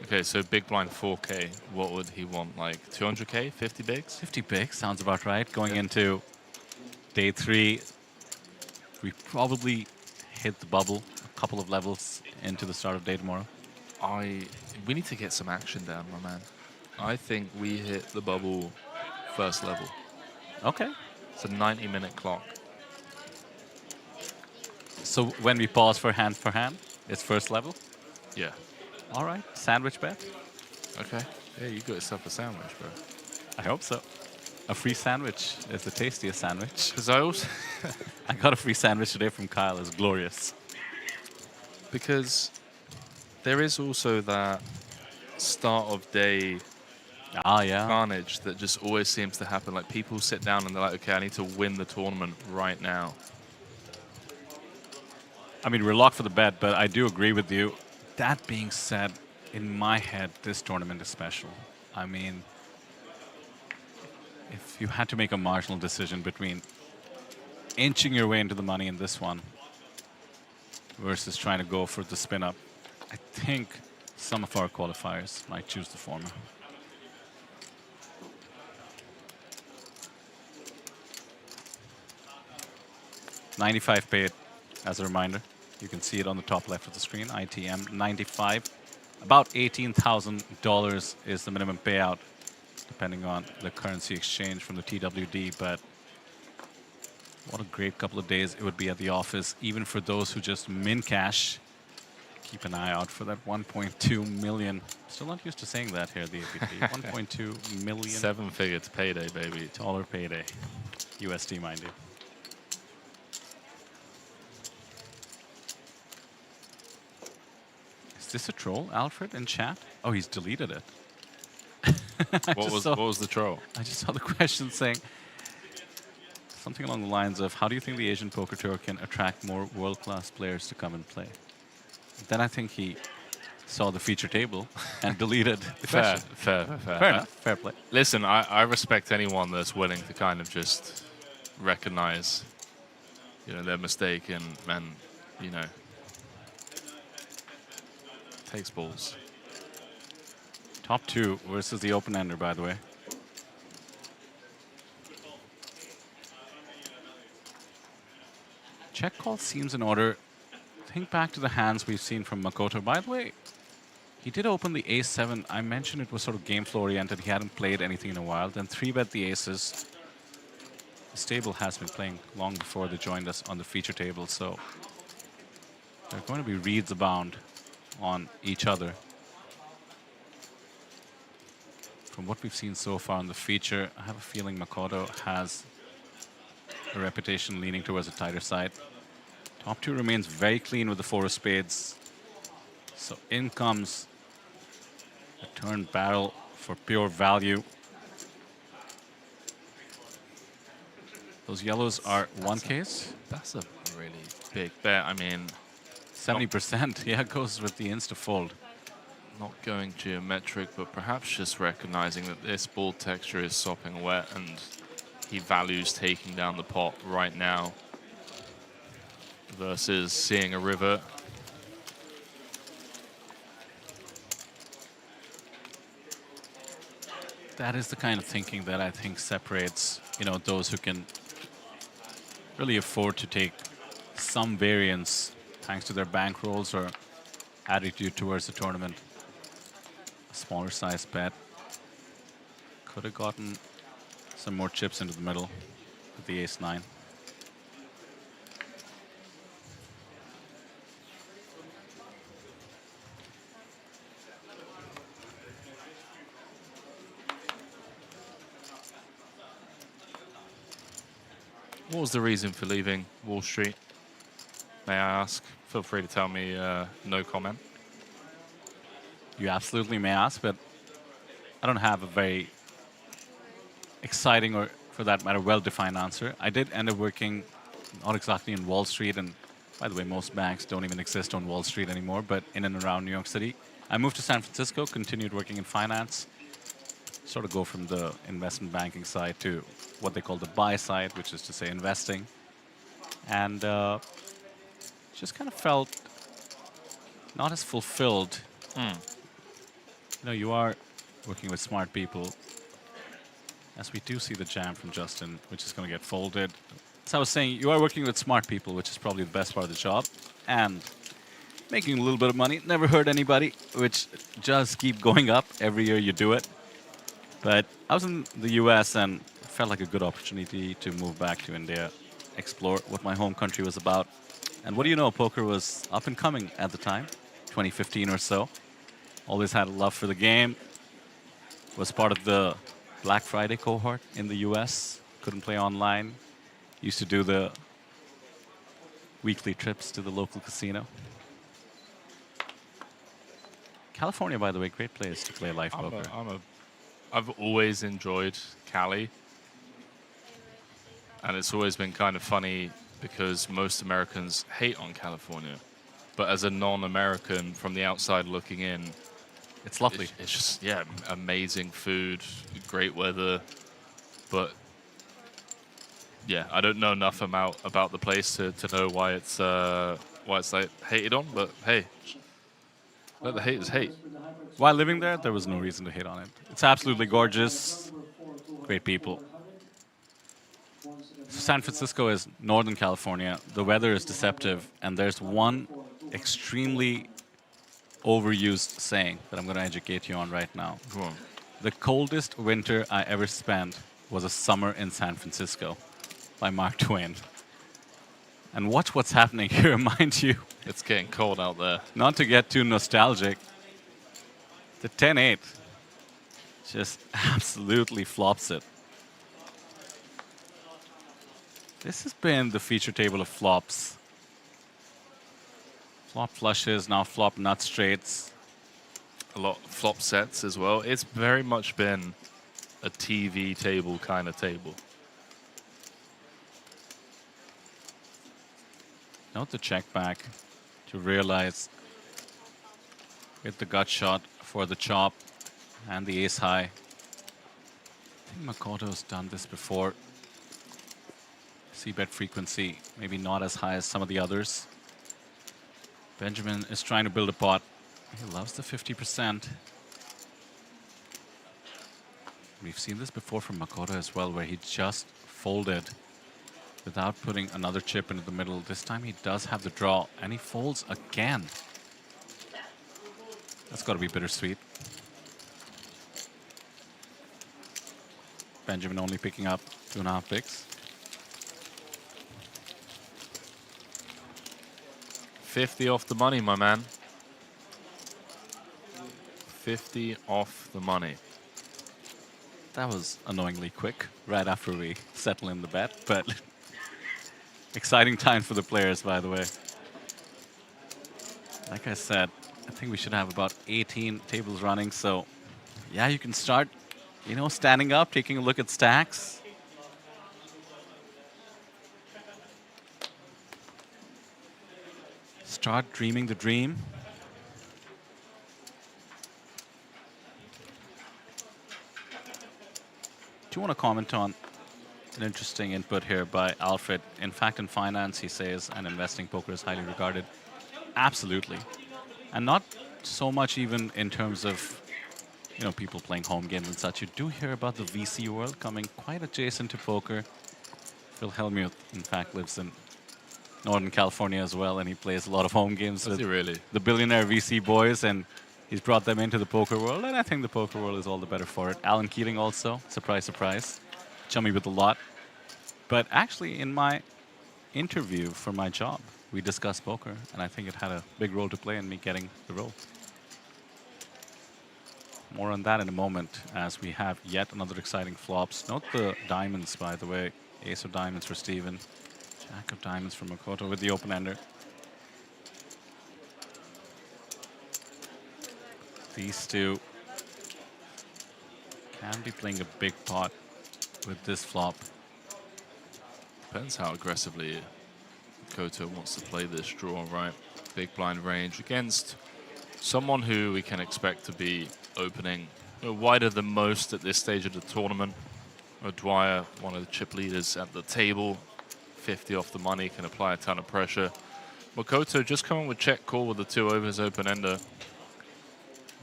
Okay, so big blind 4K, what would he want? Like 200K, 50 bigs? 50 bigs sounds about right. Going into day 3, we probably hit the bubble a couple of levels into the start of day tomorrow. We need to get some action down, my man. I think we hit the bubble first level. Okay. It's a 90-minute clock. So when we pause for hand, it's first level? Yeah. All right. Sandwich bet? Okay. Yeah, you got yourself a sandwich, bro. I hope so. A free sandwich is the tastiest sandwich. Because I also... I got a free sandwich today from Kyle. It's glorious. Because there is also that start of day carnage that just always seems to happen. Like people sit down and they're like, okay, I need to win the tournament right now. I mean, we're locked for the bet, but I do agree with you. That being said, in my head, this tournament is special. I mean, if you had to make a marginal decision between inching your way into the money in this one versus trying to go for the spin up, I think some of our qualifiers might choose the former. $95 paid, as a reminder. You can see it on the top left of the screen, ITM 95. About $18,000 is the minimum payout, depending on the currency exchange from the TWD, but what a great couple of days it would be at the office, even for those who just min cash. Keep an eye out for that 1.2 million. Still not used to saying that here, the APT. 1.2 million. 7-figure payday, baby. Dollar payday. USD, mind you. Is this a troll, Alfred, in chat? Oh, he's deleted it. What was the troll? I just saw the question saying something along the lines of, how do you think the Asian Poker Tour can attract more world-class players to come and play? Then I think he saw the feature table and deleted the question. Fair enough. Fair play. Listen, I respect anyone that's willing to kind of just recognize, you know, their mistake and you know, takes balls. Top two versus the open-ender, by the way. Check call seems in order. Think back to the hands we've seen from Makoto. By the way, he did open the ace-7. I mentioned it was sort of game flow oriented. He hadn't played anything in a while. Then 3-bet the aces. This table has been playing long before they joined us on the feature table, so there are going to be reads abound on each other. From what we've seen so far on the feature, I have a feeling Makoto has a reputation leaning towards a tighter side. Top two remains very clean with the 4 of spades. So in comes a turn barrel for pure value. Those yellows are 1Ks. That's a really big bet. I mean, 70%. Yeah, goes with the insta-fold. Not going geometric, but perhaps just recognizing that this ball texture is sopping wet and he values taking down the pot right now versus seeing a river. That is the kind of thinking that I think separates, those who can really afford to take some variance thanks to their bankrolls or attitude towards the tournament. A smaller size bet. Could have gotten some more chips into the middle with the ace-9. What was the reason for leaving Wall Street? May I ask? Feel free to tell me no comment. You absolutely may ask, but I don't have a very exciting or, for that matter, well-defined answer. I did end up working not exactly in Wall Street, and by the way, most banks don't even exist on Wall Street anymore, but in and around New York City. I moved to San Francisco, continued working in finance, sort of go from the investment banking side to what they call the buy side, which is to say investing. And just kind of felt not as fulfilled. You are working with smart people. As we do see the jam from Justin, which is going to get folded. As I was saying, you are working with smart people, which is probably the best part of the job. And making a little bit of money, never hurt anybody, which just keep going up every year you do it. But I was in the US and felt like a good opportunity to move back to India, explore what my home country was about. And what do you know, poker was up and coming at the time, 2015 or so. Always had a love for the game. Was part of the Black Friday cohort in the US. Couldn't play online. Used to do the weekly trips to the local casino. California, by the way, great place to play live poker. I've always enjoyed Cali. And it's always been kind of funny because most Americans hate on California. But as a non-American from the outside looking in, it's lovely. It's just, yeah, amazing food, great weather. But yeah, I don't know enough about the place to know why it's like hated on. But hey, let the haters hate. While living there, there was no reason to hate on it. It's absolutely gorgeous, great people. San Francisco is Northern California. The weather is deceptive, and there's one extremely overused saying that I'm going to educate you on right now. Go on. The coldest winter I ever spent was a summer in San Francisco by Mark Twain. And watch what's happening here, mind you. It's getting cold out there. Not to get too nostalgic, the 10-8 just absolutely flops it. This has been the feature table of flops. Flop flushes, now flop nut straights. A lot of flop sets as well. It's very much been a TV table kind of table. Note the check back to realize with the gut shot for the chop and the ace high. I think Makoto's done this before. C-bet frequency, maybe not as high as some of the others. Benjamin is trying to build a pot. He loves the 50%. We've seen this before from Makoto as well, where he just folded without putting another chip into the middle. This time he does have the draw, and he folds again. That's got to be bittersweet. Benjamin only picking up 2.5 bigs. 50 off the money, my man. 50 off the money. That was annoyingly quick, right after we settle in the bet, but exciting time for the players, by the way. Like I said, I think we should have about 18 tables running, so yeah, you can start, you know, standing up, taking a look at stacks. Start dreaming the dream. Do you want to comment on an interesting input here by Alfred? In fact, in finance, he says, and investing poker is highly regarded. Absolutely. And not so much even in terms of, you know, people playing home games and such. You do hear about the VC world coming quite adjacent to poker. Phil Hellmuth, in fact, lives in Northern California as well, and he plays a lot of home games with the billionaire VC boys, and he's brought them into the poker world, and I think the poker world is all the better for it. Alan Keating also, surprise, surprise, chummy with a lot. But actually, in my interview for my job, we discussed poker, and I think it had a big role to play in me getting the role. More on that in a moment, as we have yet another exciting flops. Note the diamonds, by the way. Ace of diamonds for Steven. Jack of diamonds for Makoto with the open-ender. These two can be playing a big pot with this flop. Depends how aggressively Makoto wants to play this draw, right? Big blind range against someone who we can expect to be opening wider than most at this stage of the tournament. O'Dwyer, one of the chip leaders at the table, 50 off the money, can apply a ton of pressure. Makoto just coming with check call with the 2 overs open-ender.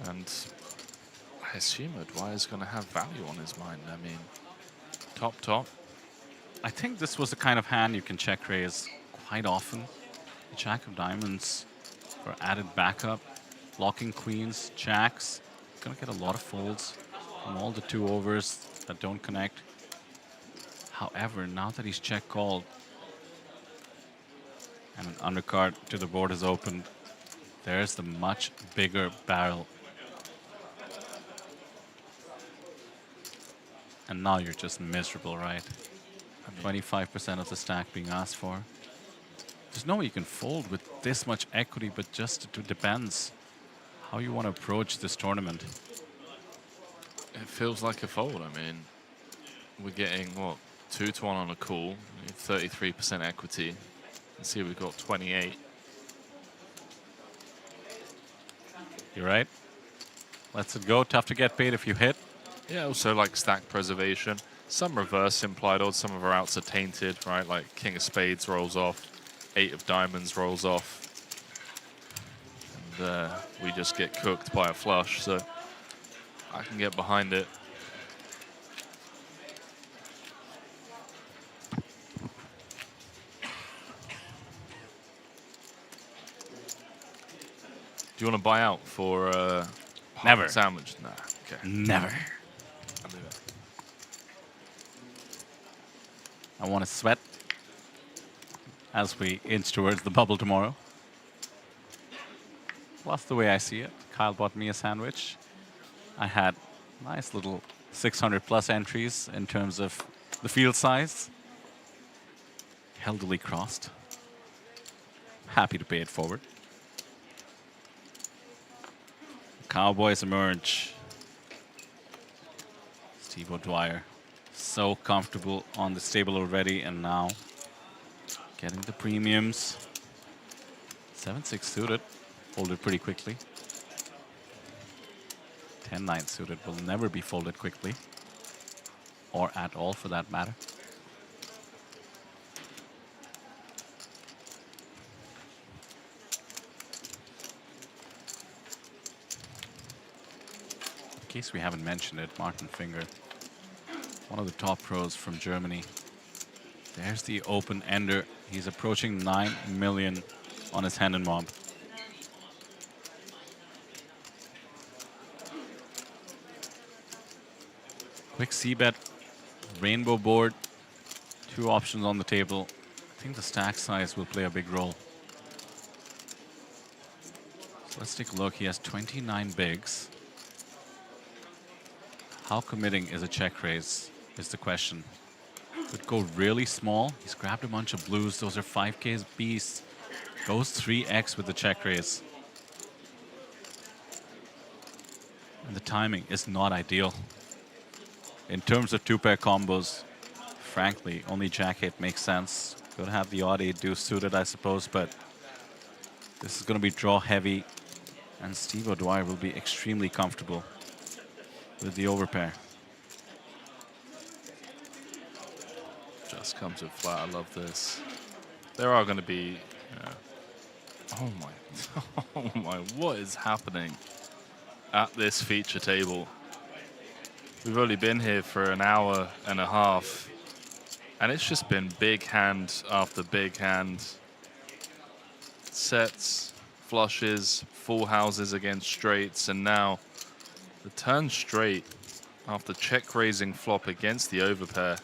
And I assume O'Dwyer's going to have value on his mind. I mean, top. I think this was the kind of hand you can check raise quite often. The Jack of diamonds for added backup. Blocking queens, jacks. Gonna get a lot of folds from all the 2 overs that don't connect. However, now that he's check called and an undercard to the board is opened, there's the much bigger barrel. And now you're just miserable, right? 25% of the stack being asked for. There's no way you can fold with this much equity, but just it depends how you want to approach this tournament. It feels like a fold. I mean, we're getting, what, 2-1 on a call, 33% equity. Let's see, we've got 28. You're right. Lets it go. Tough to get paid if you hit. Yeah, also like stack preservation. Some reverse implied odds, some of our outs are tainted, right? Like King of Spades rolls off, 8 of diamonds rolls off. And we just get cooked by a flush, so I can get behind it. Do you want to buy out for Never. Sandwich? Nah, okay. Never. I'll do that. I want to sweat as we inch towards the bubble tomorrow. That's the way I see it. Kyle bought me a sandwich. I had nice little 600 plus entries in terms of the field size. Heldily crossed. Happy to pay it forward. Cowboys emerge. Steve O'Dwyer, so comfortable on the table already, and now getting the premiums. 7-6 suited, folded pretty quickly. 10-9 suited will never be folded quickly, or at all for that matter. case we haven't mentioned it, Martin Finger, one of the top pros from Germany. There's the open ender. He's approaching 9 million on his hand and mob. Quick c-bet, rainbow board, 2 options on the table. I think the stack size will play a big role. So let's take a look. He has 29 bigs. How committing is a check raise is the question. Could go really small. He's grabbed a bunch of blues. Those are 5Ks beasts. Goes 3x with the check raise. And the timing is not ideal. In terms of 2-pair combos, frankly, only Jack-8 makes sense. Could have the odd 8 deuce suited, I suppose, but this is going to be draw heavy, and Steve O'Dwyer will be extremely comfortable with the overpair. Just comes with flat. I love this. There are going to be... oh my, what is happening at this feature table? We've only been here for an hour and a half, and it's just been big hand after big hand. Sets, flushes, full houses against straights, and now the turn straight after check raising flop against the overpair.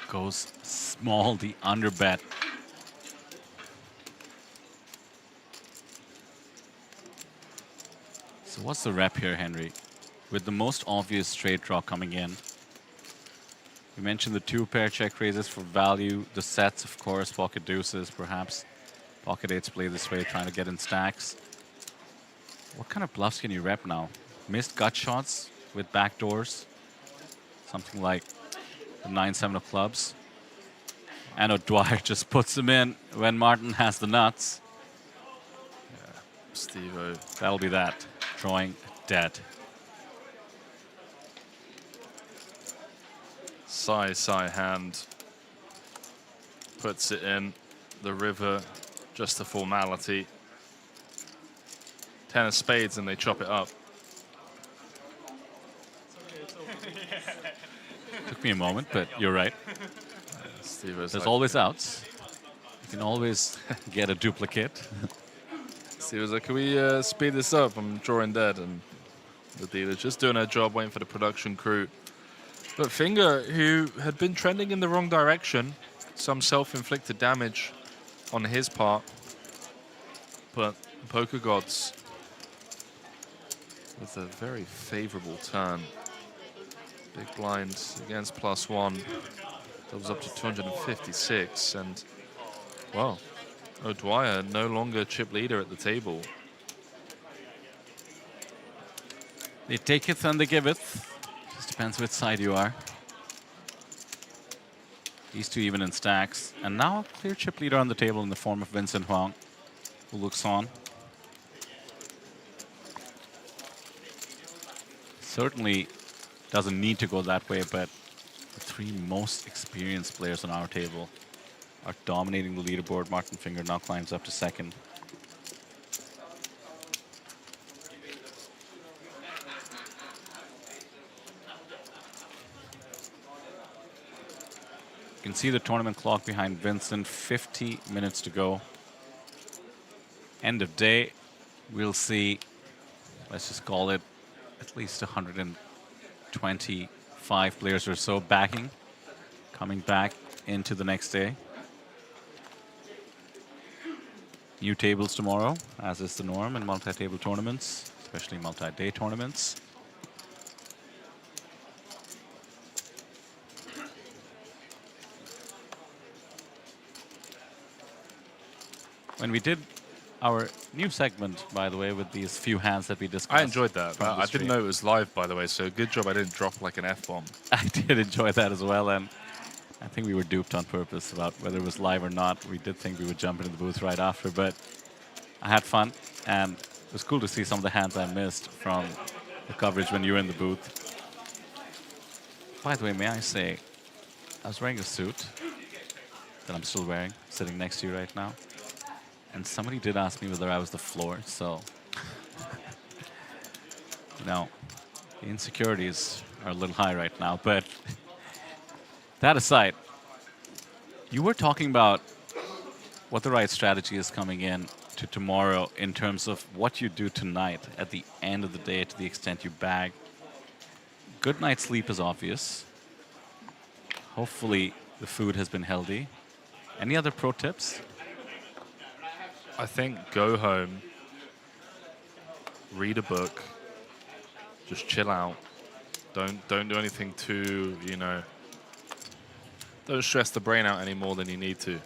Goes small, the underbet. So what's the rep here, Henry? With the most obvious straight draw coming in. You mentioned the 2-pair check raises for value. The sets, of course, pocket deuces, perhaps. Pocket 8s play this way, trying to get in stacks. What kind of bluffs can you rep now? Missed gut shots with backdoors. Something like the 9-7 of clubs. And O'Dwyer just puts them in when Martin has the nuts. Yeah, Steve-O. That'll be that. Drawing dead. Sai hand. Puts it in. The river, just a formality. 10 of spades and they chop it up. Took me a moment, but you're right. There's always outs. You can always get a duplicate. Steve was like, can we speed this up? I'm drawing dead. And the dealer's just doing her job, waiting for the production crew. But Finger, who had been trending in the wrong direction, some self-inflicted damage on his part. But Poker Gods with a very favorable turn. Big blind against +1. Doubles up to 256. And, well, O'Dwyer no longer chip leader at the table. They taketh and they giveth. Just depends which side you are. These two even in stacks. And now a clear chip leader on the table in the form of Vincent Huang, who looks on. Certainly doesn't need to go that way, but the 3 most experienced players on our table are dominating the leaderboard. Martin Finger now climbs up to 2nd. You can see the tournament clock behind Vincent, 50 minutes to go. End of day, we'll see, let's just call it, at least 125 players or so backing, coming back into the next day. New tables tomorrow, as is the norm in multi-table tournaments, especially multi-day tournaments. When we did our new segment, by the way, with these few hands that we discussed. I enjoyed that. I didn't know it was live, by the way, so good job I didn't drop like an F-bomb. I did enjoy that as well, and I think we were duped on purpose about whether it was live or not. We did think we would jump into the booth right after, but I had fun, and it was cool to see some of the hands I missed from the coverage when you were in the booth. By the way, may I say, I was wearing a suit that I'm still wearing, sitting next to you right now. And somebody did ask me whether I was the floor, so You know, the insecurities are a little high right now, but that aside, you were talking about what the right strategy is coming in to tomorrow in terms of what you do tonight at the end of the day to the extent you bag. Good night's sleep is obvious. Hopefully the food has been healthy. Any other pro tips? I think go home, read a book, just chill out. Don't do anything too, you know, don't stress the brain out any more than you need to.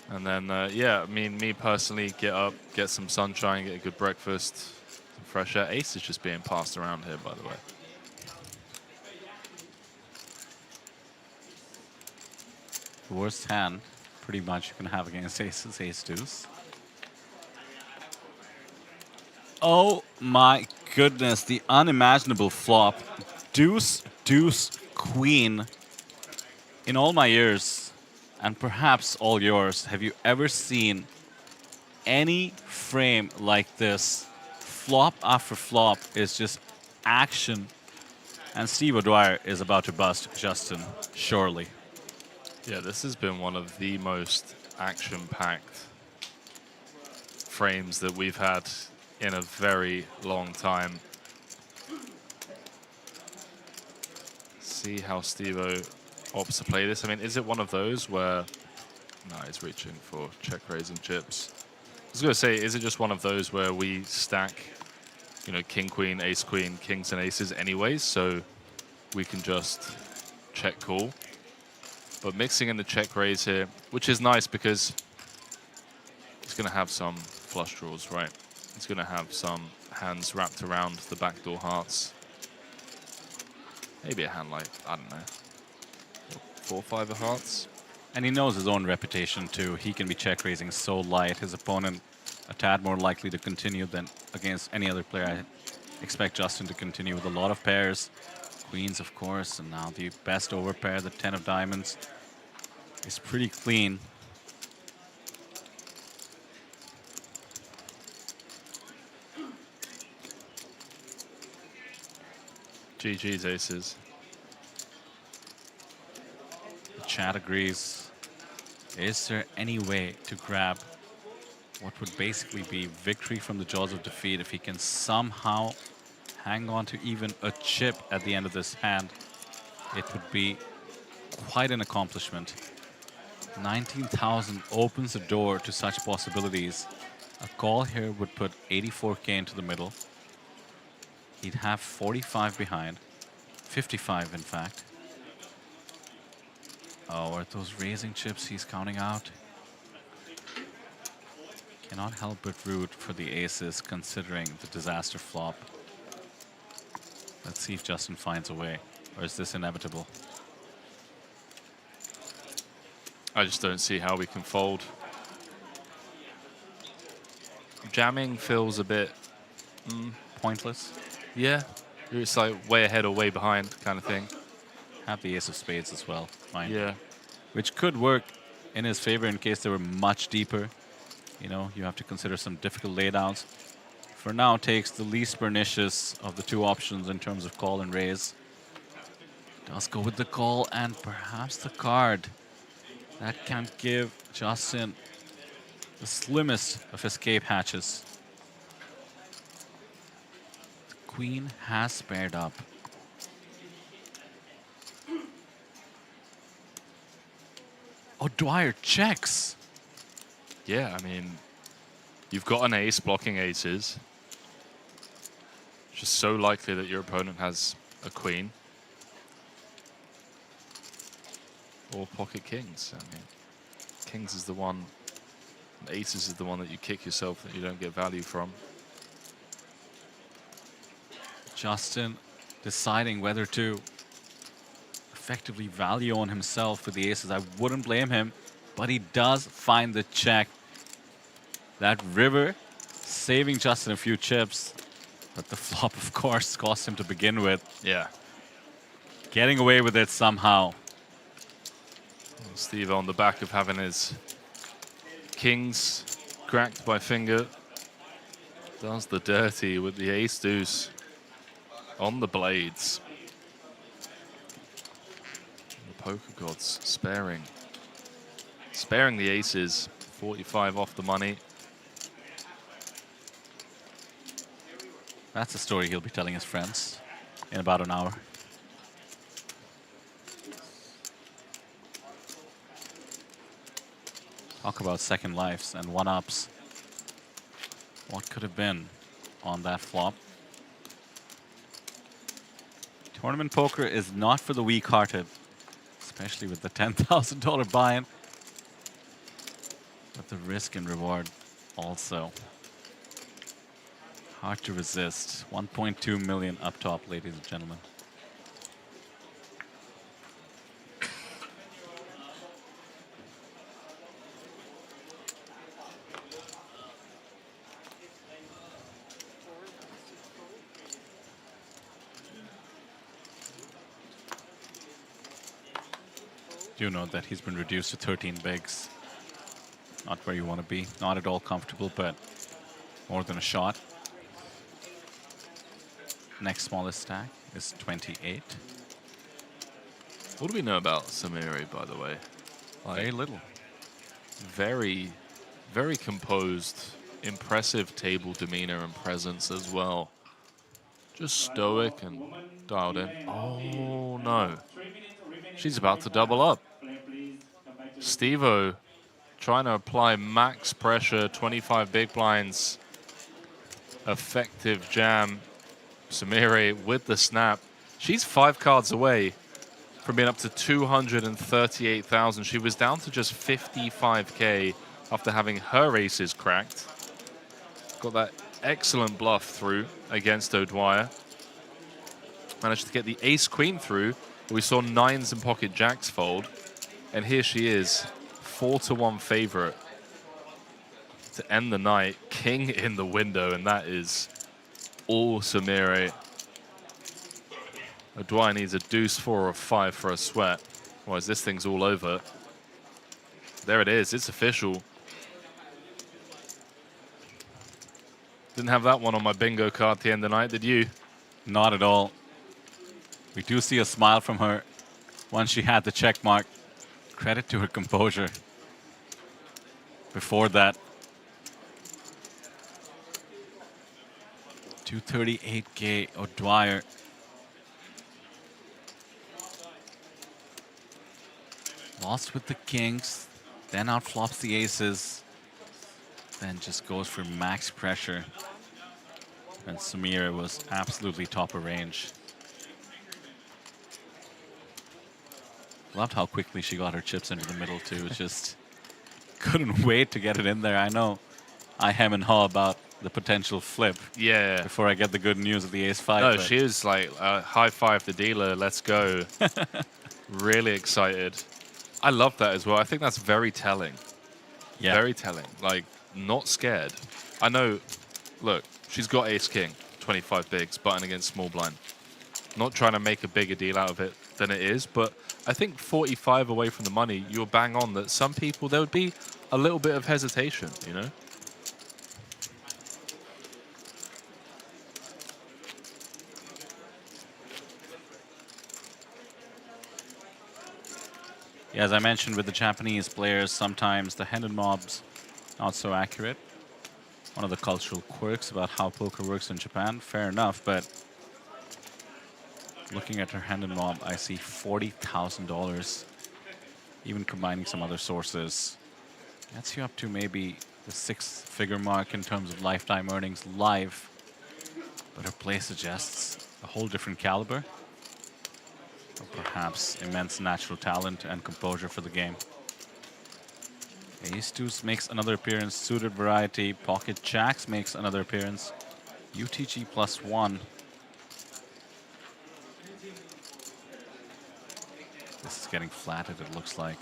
And then, yeah, I mean, me personally, get up, get some sunshine, get a good breakfast, some fresh air. Ace is just being passed around here, by the way. The worst hand, pretty much, you can have against aces, ace-deuce. Oh my goodness, the unimaginable flop. Deuce, deuce, queen. In all my years, and perhaps all yours, have you ever seen any frame like this? Flop after flop is just action. And Steve O'Dwyer is about to bust Justin, surely. Yeah, this has been one of the most action-packed frames that we've had in a very long time. See how Steve-O opts to play this. I mean, is it one of those where... No, he's reaching for check-raising chips. I was going to say, is it just one of those where we stack, you know, king-queen, ace-queen, kings and aces anyways, so we can just check-call? But mixing in the check-raise here, which is nice because he's going to have some flush draws, right? He's going to have some hands wrapped around the backdoor hearts. Maybe a hand like, I don't know, 4-5 of hearts. And he knows his own reputation too. He can be check raising so light. His opponent a tad more likely to continue than against any other player. I expect Justin to continue with a lot of pairs. Queens, of course, and now the best overpair, the 10 of diamonds, is pretty clean. GG's aces. The chat agrees. Is there any way to grab what would basically be victory from the jaws of defeat if he can somehow hang on to even a chip at the end of this hand? It would be quite an accomplishment. 19,000 opens the door to such possibilities. A call here would put 84k into the middle. He'd have 45 behind. 55, in fact. Oh, are those raising chips he's counting out? Cannot help but root for the aces considering the disaster flop. Let's see if Justin finds a way. Or is this inevitable? I just don't see how we can fold. Jamming feels a bit... pointless? Yeah. It's like way ahead or way behind kind of thing. Have the ace of spades as well. Fine. Yeah. Which could work in his favor in case they were much deeper. You know, you have to consider some difficult laydowns. For now, takes the least pernicious of the two options in terms of call and raise. Does go with the call and perhaps the card. That can give Justin the slimmest of escape hatches. The queen has spared up. O'Dwyer checks. Yeah, I mean, you've got an ace blocking aces. It's just so likely that your opponent has a queen. Or pocket kings. I mean, kings is the one, and aces is the one that you kick yourself that you don't get value from. Justin deciding whether to effectively value on himself with the aces. I wouldn't blame him, but he does find the check. That river saving Justin a few chips, but the flop, of course, cost him to begin with. Yeah. Getting away with it somehow. Steve on the back of having his kings cracked by finger. Does the dirty with the ace deuce on the blades. The poker gods sparing the aces. 45 off the money. That's a story he'll be telling his friends in about an hour. Talk about second lives and one-ups. What could have been on that flop? Tournament poker is not for the weak-hearted, especially with the $10,000 buy-in. But the risk and reward also. Hard to resist. 1.2 million up top, ladies and gentlemen. Do note that he's been reduced to 13 bigs. Not where you want to be. Not at all comfortable, but more than a shot. Next smallest stack is 28. What do we know about Samiri, by the way? Very little. Very, very composed, impressive table demeanor and presence as well. Just stoic and dialed in. Oh no. She's about to double up. Steve-O trying to apply max pressure, 25 big blinds. Effective jam. Samiri with the snap. She's 5 cards away from being up to 238,000. She was down to just 55k after having her aces cracked. Got that excellent bluff through against O'Dwyer. Managed to get the ace-queen through. We saw 9s and pocket jacks fold. And here she is, 4-1 favorite to end the night. King in the window, and that is all Samiri. O'Dwyer needs a deuce 4 or 5 for a sweat. Otherwise, this thing's all over. There it is. It's official. Didn't have that one on my bingo card at the end of the night, did you? Not at all. We do see a smile from her once she had the check mark. Credit to her composure. Before that, 238k O'Dwyer. Lost with the kings, then outflops the aces, then just goes for max pressure. And Samira was absolutely top of range. Loved how quickly she got her chips into the middle too. Just couldn't wait to get it in there. I know I hem and haw about the potential flip. Yeah. Before I get the good news of the ace-5. No, she was like, high five the dealer, let's go. Really excited. I love that as well. I think that's very telling. Yeah. Very telling. Like, not scared. I know, look, she's got ace-king, 25 bigs, button against small blind. Not trying to make a bigger deal out of it than it is, but I think 45 away from the money, you're bang on that some people, there would be a little bit of hesitation, you know? Yeah, as I mentioned with the Japanese players, sometimes the hand and mobs not so accurate. One of the cultural quirks about how poker works in Japan, fair enough, but looking at her hand and mob, I see $40,000. Even combining some other sources, gets you up to maybe the 6-figure mark in terms of lifetime earnings live. But her play suggests a whole different caliber. Or perhaps immense natural talent and composure for the game. Ace-Deuce makes another appearance. Suited variety. Pocket Jacks makes another appearance. UTG +1. This is getting flatted, it looks like.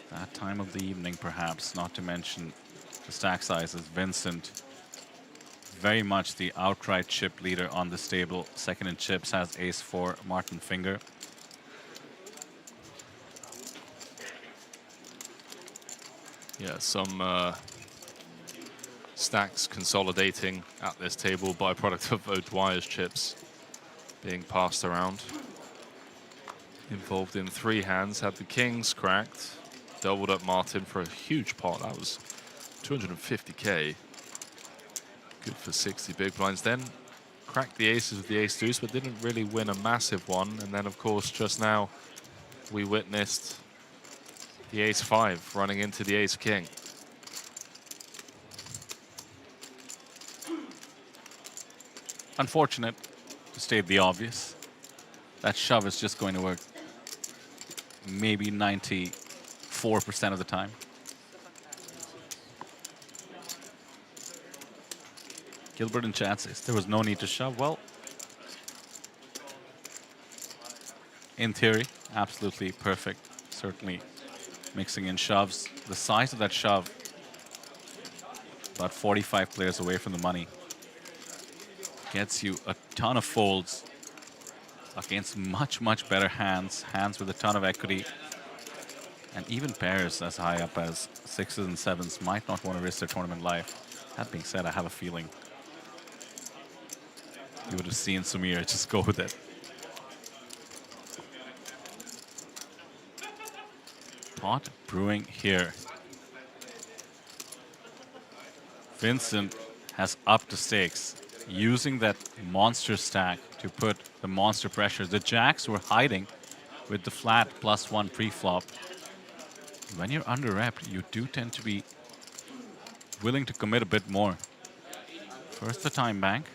That time of the evening, perhaps, not to mention the stack sizes. Vincent, very much the outright chip leader on this table. Second in chips has ace-4, Martin Finger. Yeah, some stacks consolidating at this table, byproduct of O'Dwyer's chips being passed around. Involved in 3 hands, had the kings cracked, doubled up Martin for a huge pot. That was 250k. Good for 60 big blinds. Then cracked the aces with the ace deuce, but didn't really win a massive one. And then, of course, just now we witnessed the ace 5 running into the ace king. Unfortunate, to state the obvious. That shove is just going to work maybe 94% of the time. Gilbert in chat says there was no need to shove. Well, in theory, absolutely perfect. Certainly mixing in shoves. The size of that shove, about 45 players away from the money, gets you a ton of folds against much, much better hands. Hands with a ton of equity. And even pairs as high up as 6s and 7s might not want to risk their tournament life. That being said, I have a feeling you would have seen Sumir just go with it. Pot brewing here. Vincent has upped the stakes, using that monster stack to put the monster pressure. The jacks were hiding with the flat +1 pre-flop. When you're under-repped, you do tend to be willing to commit a bit more. First the time bank.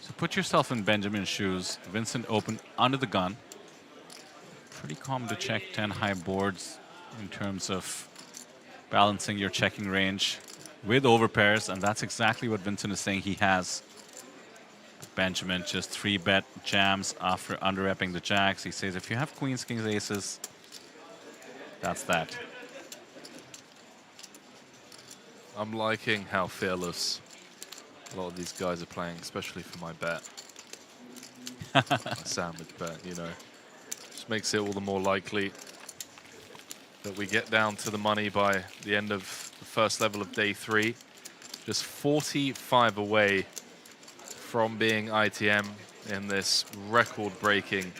So put yourself in Benjamin's shoes. Vincent opened under the gun. Pretty common to check 10 high boards in terms of balancing your checking range with overpairs, and that's exactly what Vincent is saying he has. Benjamin just 3-bet jams after under-repping the jacks. He says if you have queens, kings, aces, that's that. I'm liking how fearless a lot of these guys are playing, especially for my bet. My sandwich bet, you know. Just makes it all the more likely that we get down to the money by the end of the first level of day 3. Just 45 away from being ITM in this record-breaking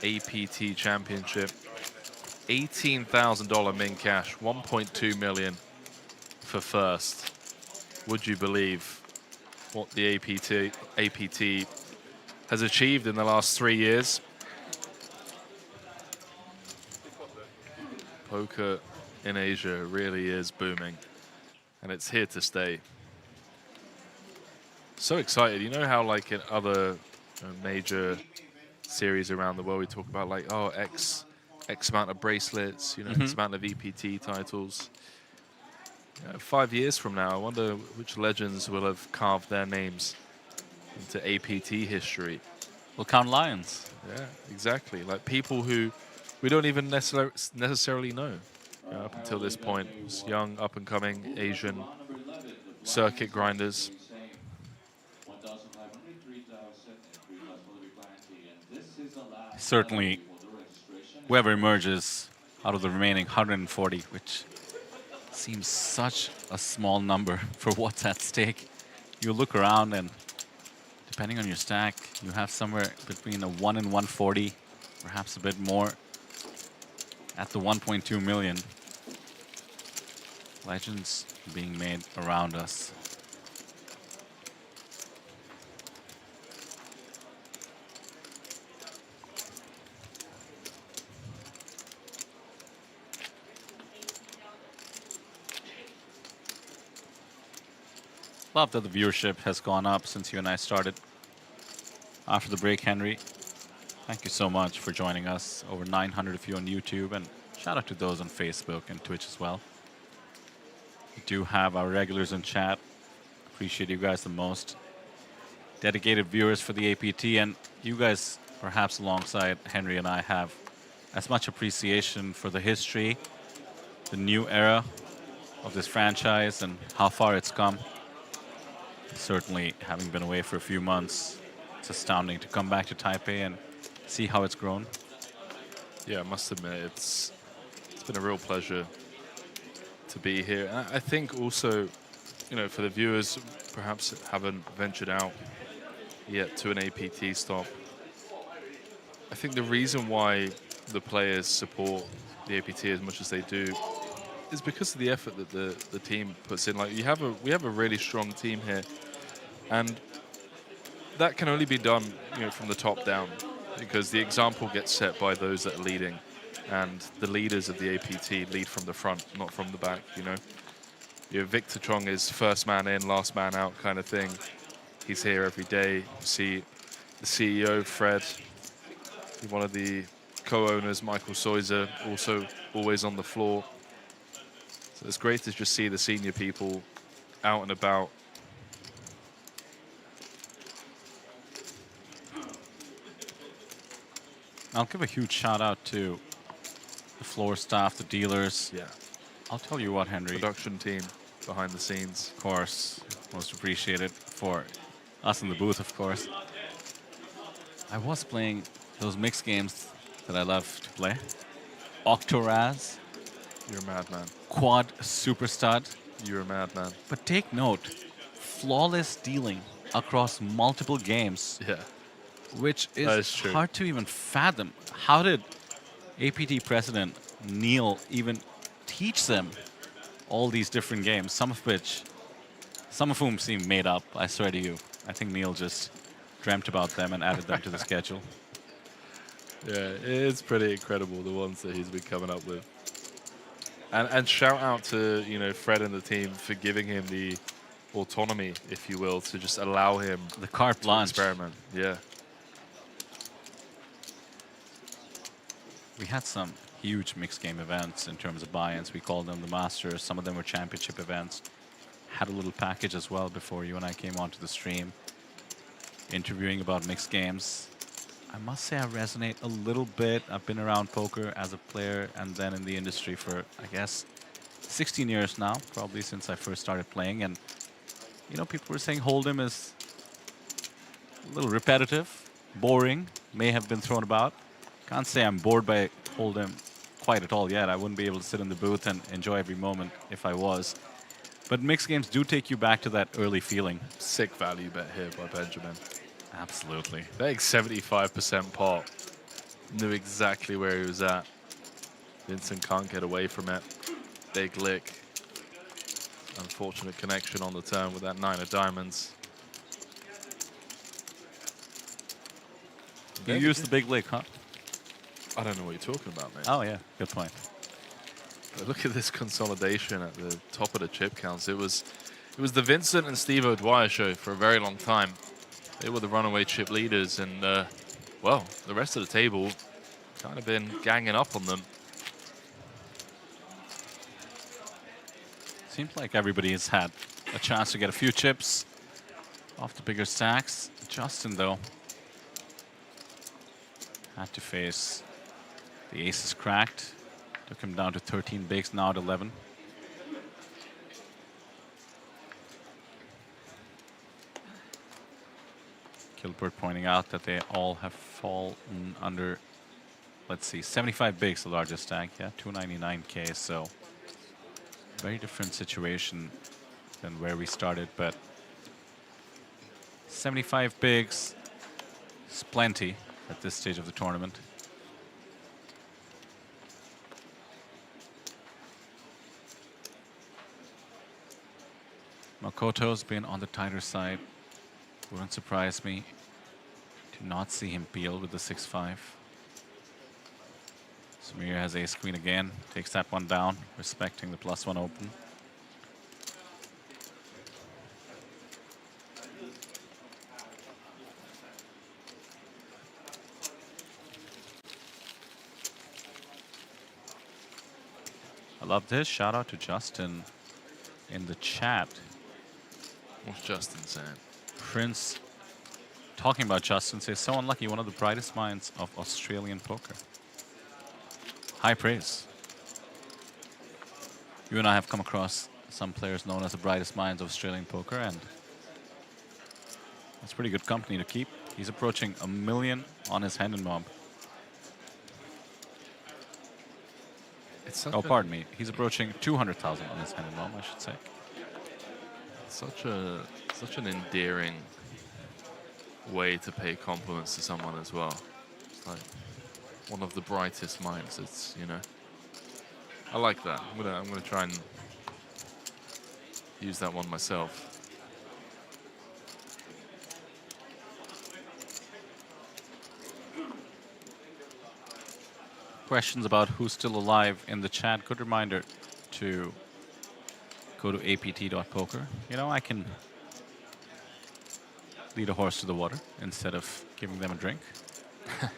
APT Championship. $18,000 min cash, 1.2 million for first. Would you believe what the APT has achieved in the last 3 years? Poker in Asia really is booming, and it's here to stay. So excited. You know how like in other major series around the world we talk about like, oh, X amount of bracelets, you know, X amount of EPT titles. 5 years from now, I wonder which legends will have carved their names into APT history. We'll count lions. Yeah, exactly. Like people who we don't even necessarily know up until this point. It's young, up-and-coming Asian circuit grinders. Certainly, whoever emerges out of the remaining 140, which seems such a small number for what's at stake. You look around and depending on your stack, you have somewhere between a 1 and 140, perhaps a bit more, at the 1.2 million. Legends being made around us. Love that the viewership has gone up since you and I started after the break, Henry. Thank you so much for joining us. Over 900 of you on YouTube, and shout out to those on Facebook and Twitch as well. We do have our regulars in chat. Appreciate you guys the most. Dedicated viewers for the APT, and you guys, perhaps alongside Henry and I, have as much appreciation for the history, the new era of this franchise, and how far it's come. Certainly, having been away for a few months, it's astounding to come back to Taipei and see how it's grown. Yeah, I must admit, it's been a real pleasure to be here. And I think also, you know, for the viewers perhaps haven't ventured out yet to an APT stop, I think the reason why the players support the APT as much as they do is because of the effort that the team puts in. Like, we have a really strong team here, and that can only be done, you know, from the top down, because the example gets set by those that are leading, and the leaders of the APT lead from the front, not from the back. You know, Victor Chong is first man in, last man out kind of thing. He's here every day. You see the CEO Fred, one of the co-owners Michael Soiser, also always on the floor. So it's great to just see the senior people out and about. I'll give a huge shout out to the floor staff, the dealers. Yeah. I'll tell you what, Henry. Production team behind the scenes. Of course. Most appreciated for us in the booth, of course. I was playing those mixed games that I love to play. Octoraz. You're a madman. Quad Super Stud. You're a madman. But take note, flawless dealing across multiple games. Yeah. Which is hard to even fathom. How did APT president Neil even teach them all these different games, some of whom seem made up, I swear to you. I think Neil just dreamt about them and added them to the schedule. Yeah, it's pretty incredible, the ones that he's been coming up with. And shout out to, you know, Fred and the team for giving him the autonomy, if you will, to just allow him the carte blanche experiment. Yeah. We had some huge mixed game events in terms of buy-ins. We called them the Masters. Some of them were championship events. Had a little package as well before you and I came onto the stream, interviewing about mixed games. I must say I resonate a little bit. I've been around poker as a player and then in the industry for, I guess, 16 years now, probably since I first started playing. And, you know, people were saying Hold'em is a little repetitive, boring, may have been thrown about. Can't say I'm bored by Hold'em quite at all yet. I wouldn't be able to sit in the booth and enjoy every moment if I was. But mixed games do take you back to that early feeling. Sick value bet here by Benjamin. Absolutely. Betting 75% pot. Knew exactly where he was at. Vincent can't get away from it. Big lick. Unfortunate connection on the turn with that 9 of diamonds. You used the big lick, huh? I don't know what you're talking about, mate. Oh, yeah. Good point. But look at this consolidation at the top of the chip counts. It was the Vincent and Steve O'Dwyer show for a very long time. They were the runaway chip leaders, and well, the rest of the table kind of been ganging up on them. Seems like everybody has had a chance to get a few chips off the bigger stacks. Justin, though, had to face the aces cracked. Took him down to 13 bigs, now at 11. Gilbert pointing out that they all have fallen under, let's see, 75 bigs, the largest stack, yeah, 299K, so very different situation than where we started, but 75 bigs is plenty at this stage of the tournament. Makoto's been on the tighter side. Wouldn't surprise me to not see him peel with the 6-5. Samir has ace queen again, takes that one down, respecting the +1 open. I love this. Shout out to Justin in the chat. What's Justin saying? Prince, talking about Justin, says, so unlucky, one of the brightest minds of Australian poker. High praise. You and I have come across some players known as the brightest minds of Australian poker, and that's pretty good company to keep. He's approaching 1 million on his hand and mob. Oh, pardon me. He's approaching 200,000 on his hand and mom, I should say. Such an endearing way to pay compliments to someone as well. It's like one of the brightest minds. It's, you know, I like that. I'm gonna try and use that one myself. Questions about who's still alive in the chat. Good reminder to go to apt.poker. You know, I can lead a horse to the water instead of giving them a drink.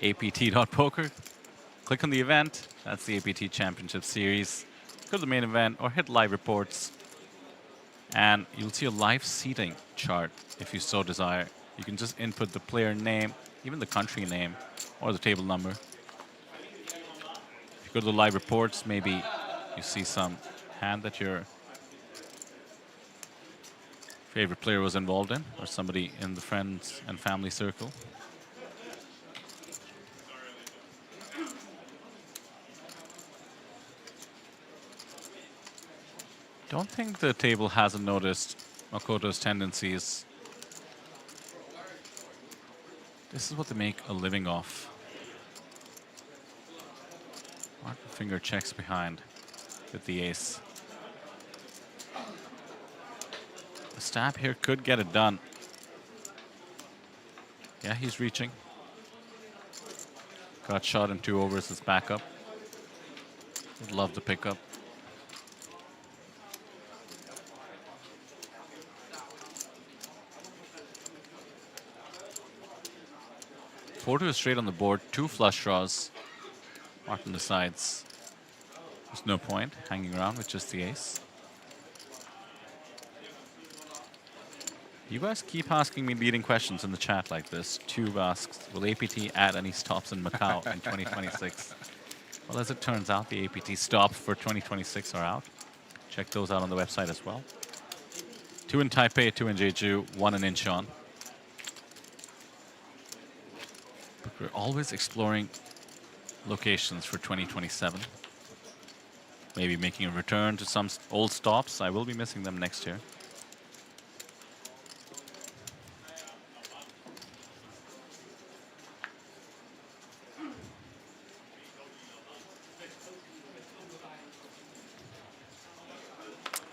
apt.poker. Click on the event. That's the APT Championship Series. Go to the main event or hit live reports. And you'll see a live seating chart if you so desire. You can just input the player name, even the country name, or the table number. If you go to the live reports, maybe you see some hand that your favorite player was involved in, or somebody in the friends and family circle. Don't think the table hasn't noticed Makoto's tendencies. This is what they make a living off. Martin Finger checks behind with the ace. A stab here could get it done. Yeah, he's reaching. Got shot in 2 overs as backup. Would love the pickup. Four to a straight on the board, 2 flush draws. Martin decides there's no point hanging around with just the ace. You guys keep asking me leading questions in the chat like this. Tube asks, will APT add any stops in Macau in 2026? Well, as it turns out, the APT stops for 2026 are out. Check those out on the website as well. 2 in Taipei, 2 in Jeju, 1 in Incheon. But we're always exploring locations for 2027. Maybe making a return to some old stops. I will be missing them next year.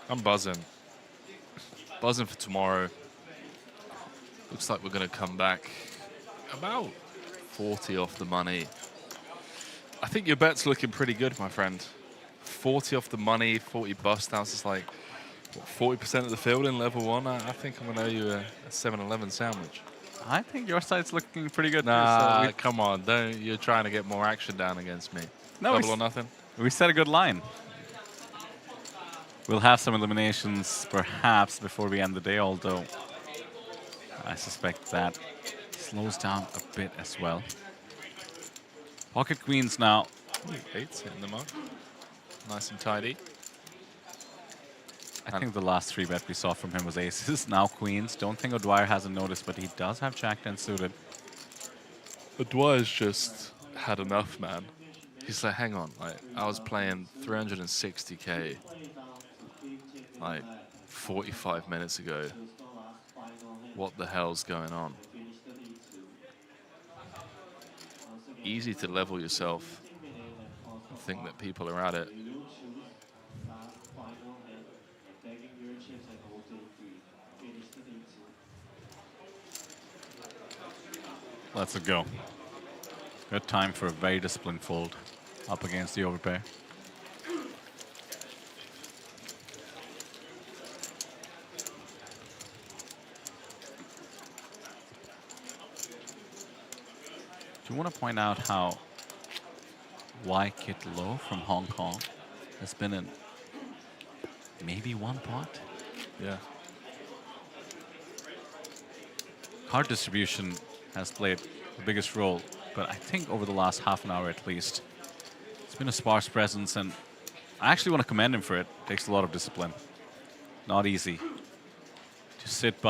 I'm buzzing. Buzzing for tomorrow. Looks like we're going to come back about 40 off the money. I think your bet's looking pretty good, my friend. 40 off the money, 40 bust outs. It's like, what, 40% of the field in level 1? I think I'm going to owe you a 7-Eleven sandwich. I think your side's looking pretty good. Nah, so come on. You're trying to get more action down against me. No, Double or nothing? We set a good line. We'll have some eliminations perhaps before we end the day, although I suspect that slows down a bit as well. Pocket queens now. Ooh, 8's hitting the mark. Nice and tidy. I think the last 3-bet we saw from him was aces, now queens. Don't think O'Dwyer hasn't noticed, but he does have Jack-10 suited. O'Dwyer's just had enough, man. He's like, hang on, like, I was playing 360k like 45 minutes ago. What the hell's going on? Easy to level yourself and think that people are at it. Let's go. Good time for a very disciplined fold up against the overpair. Do you want to point out how Kit Lo from Hong Kong has been in maybe 1 pot? Yeah. Card distribution has played the biggest role, but I think over the last half an hour at least, it's been a sparse presence, and I actually want to commend him for it. It takes a lot of discipline. Not easy to sit by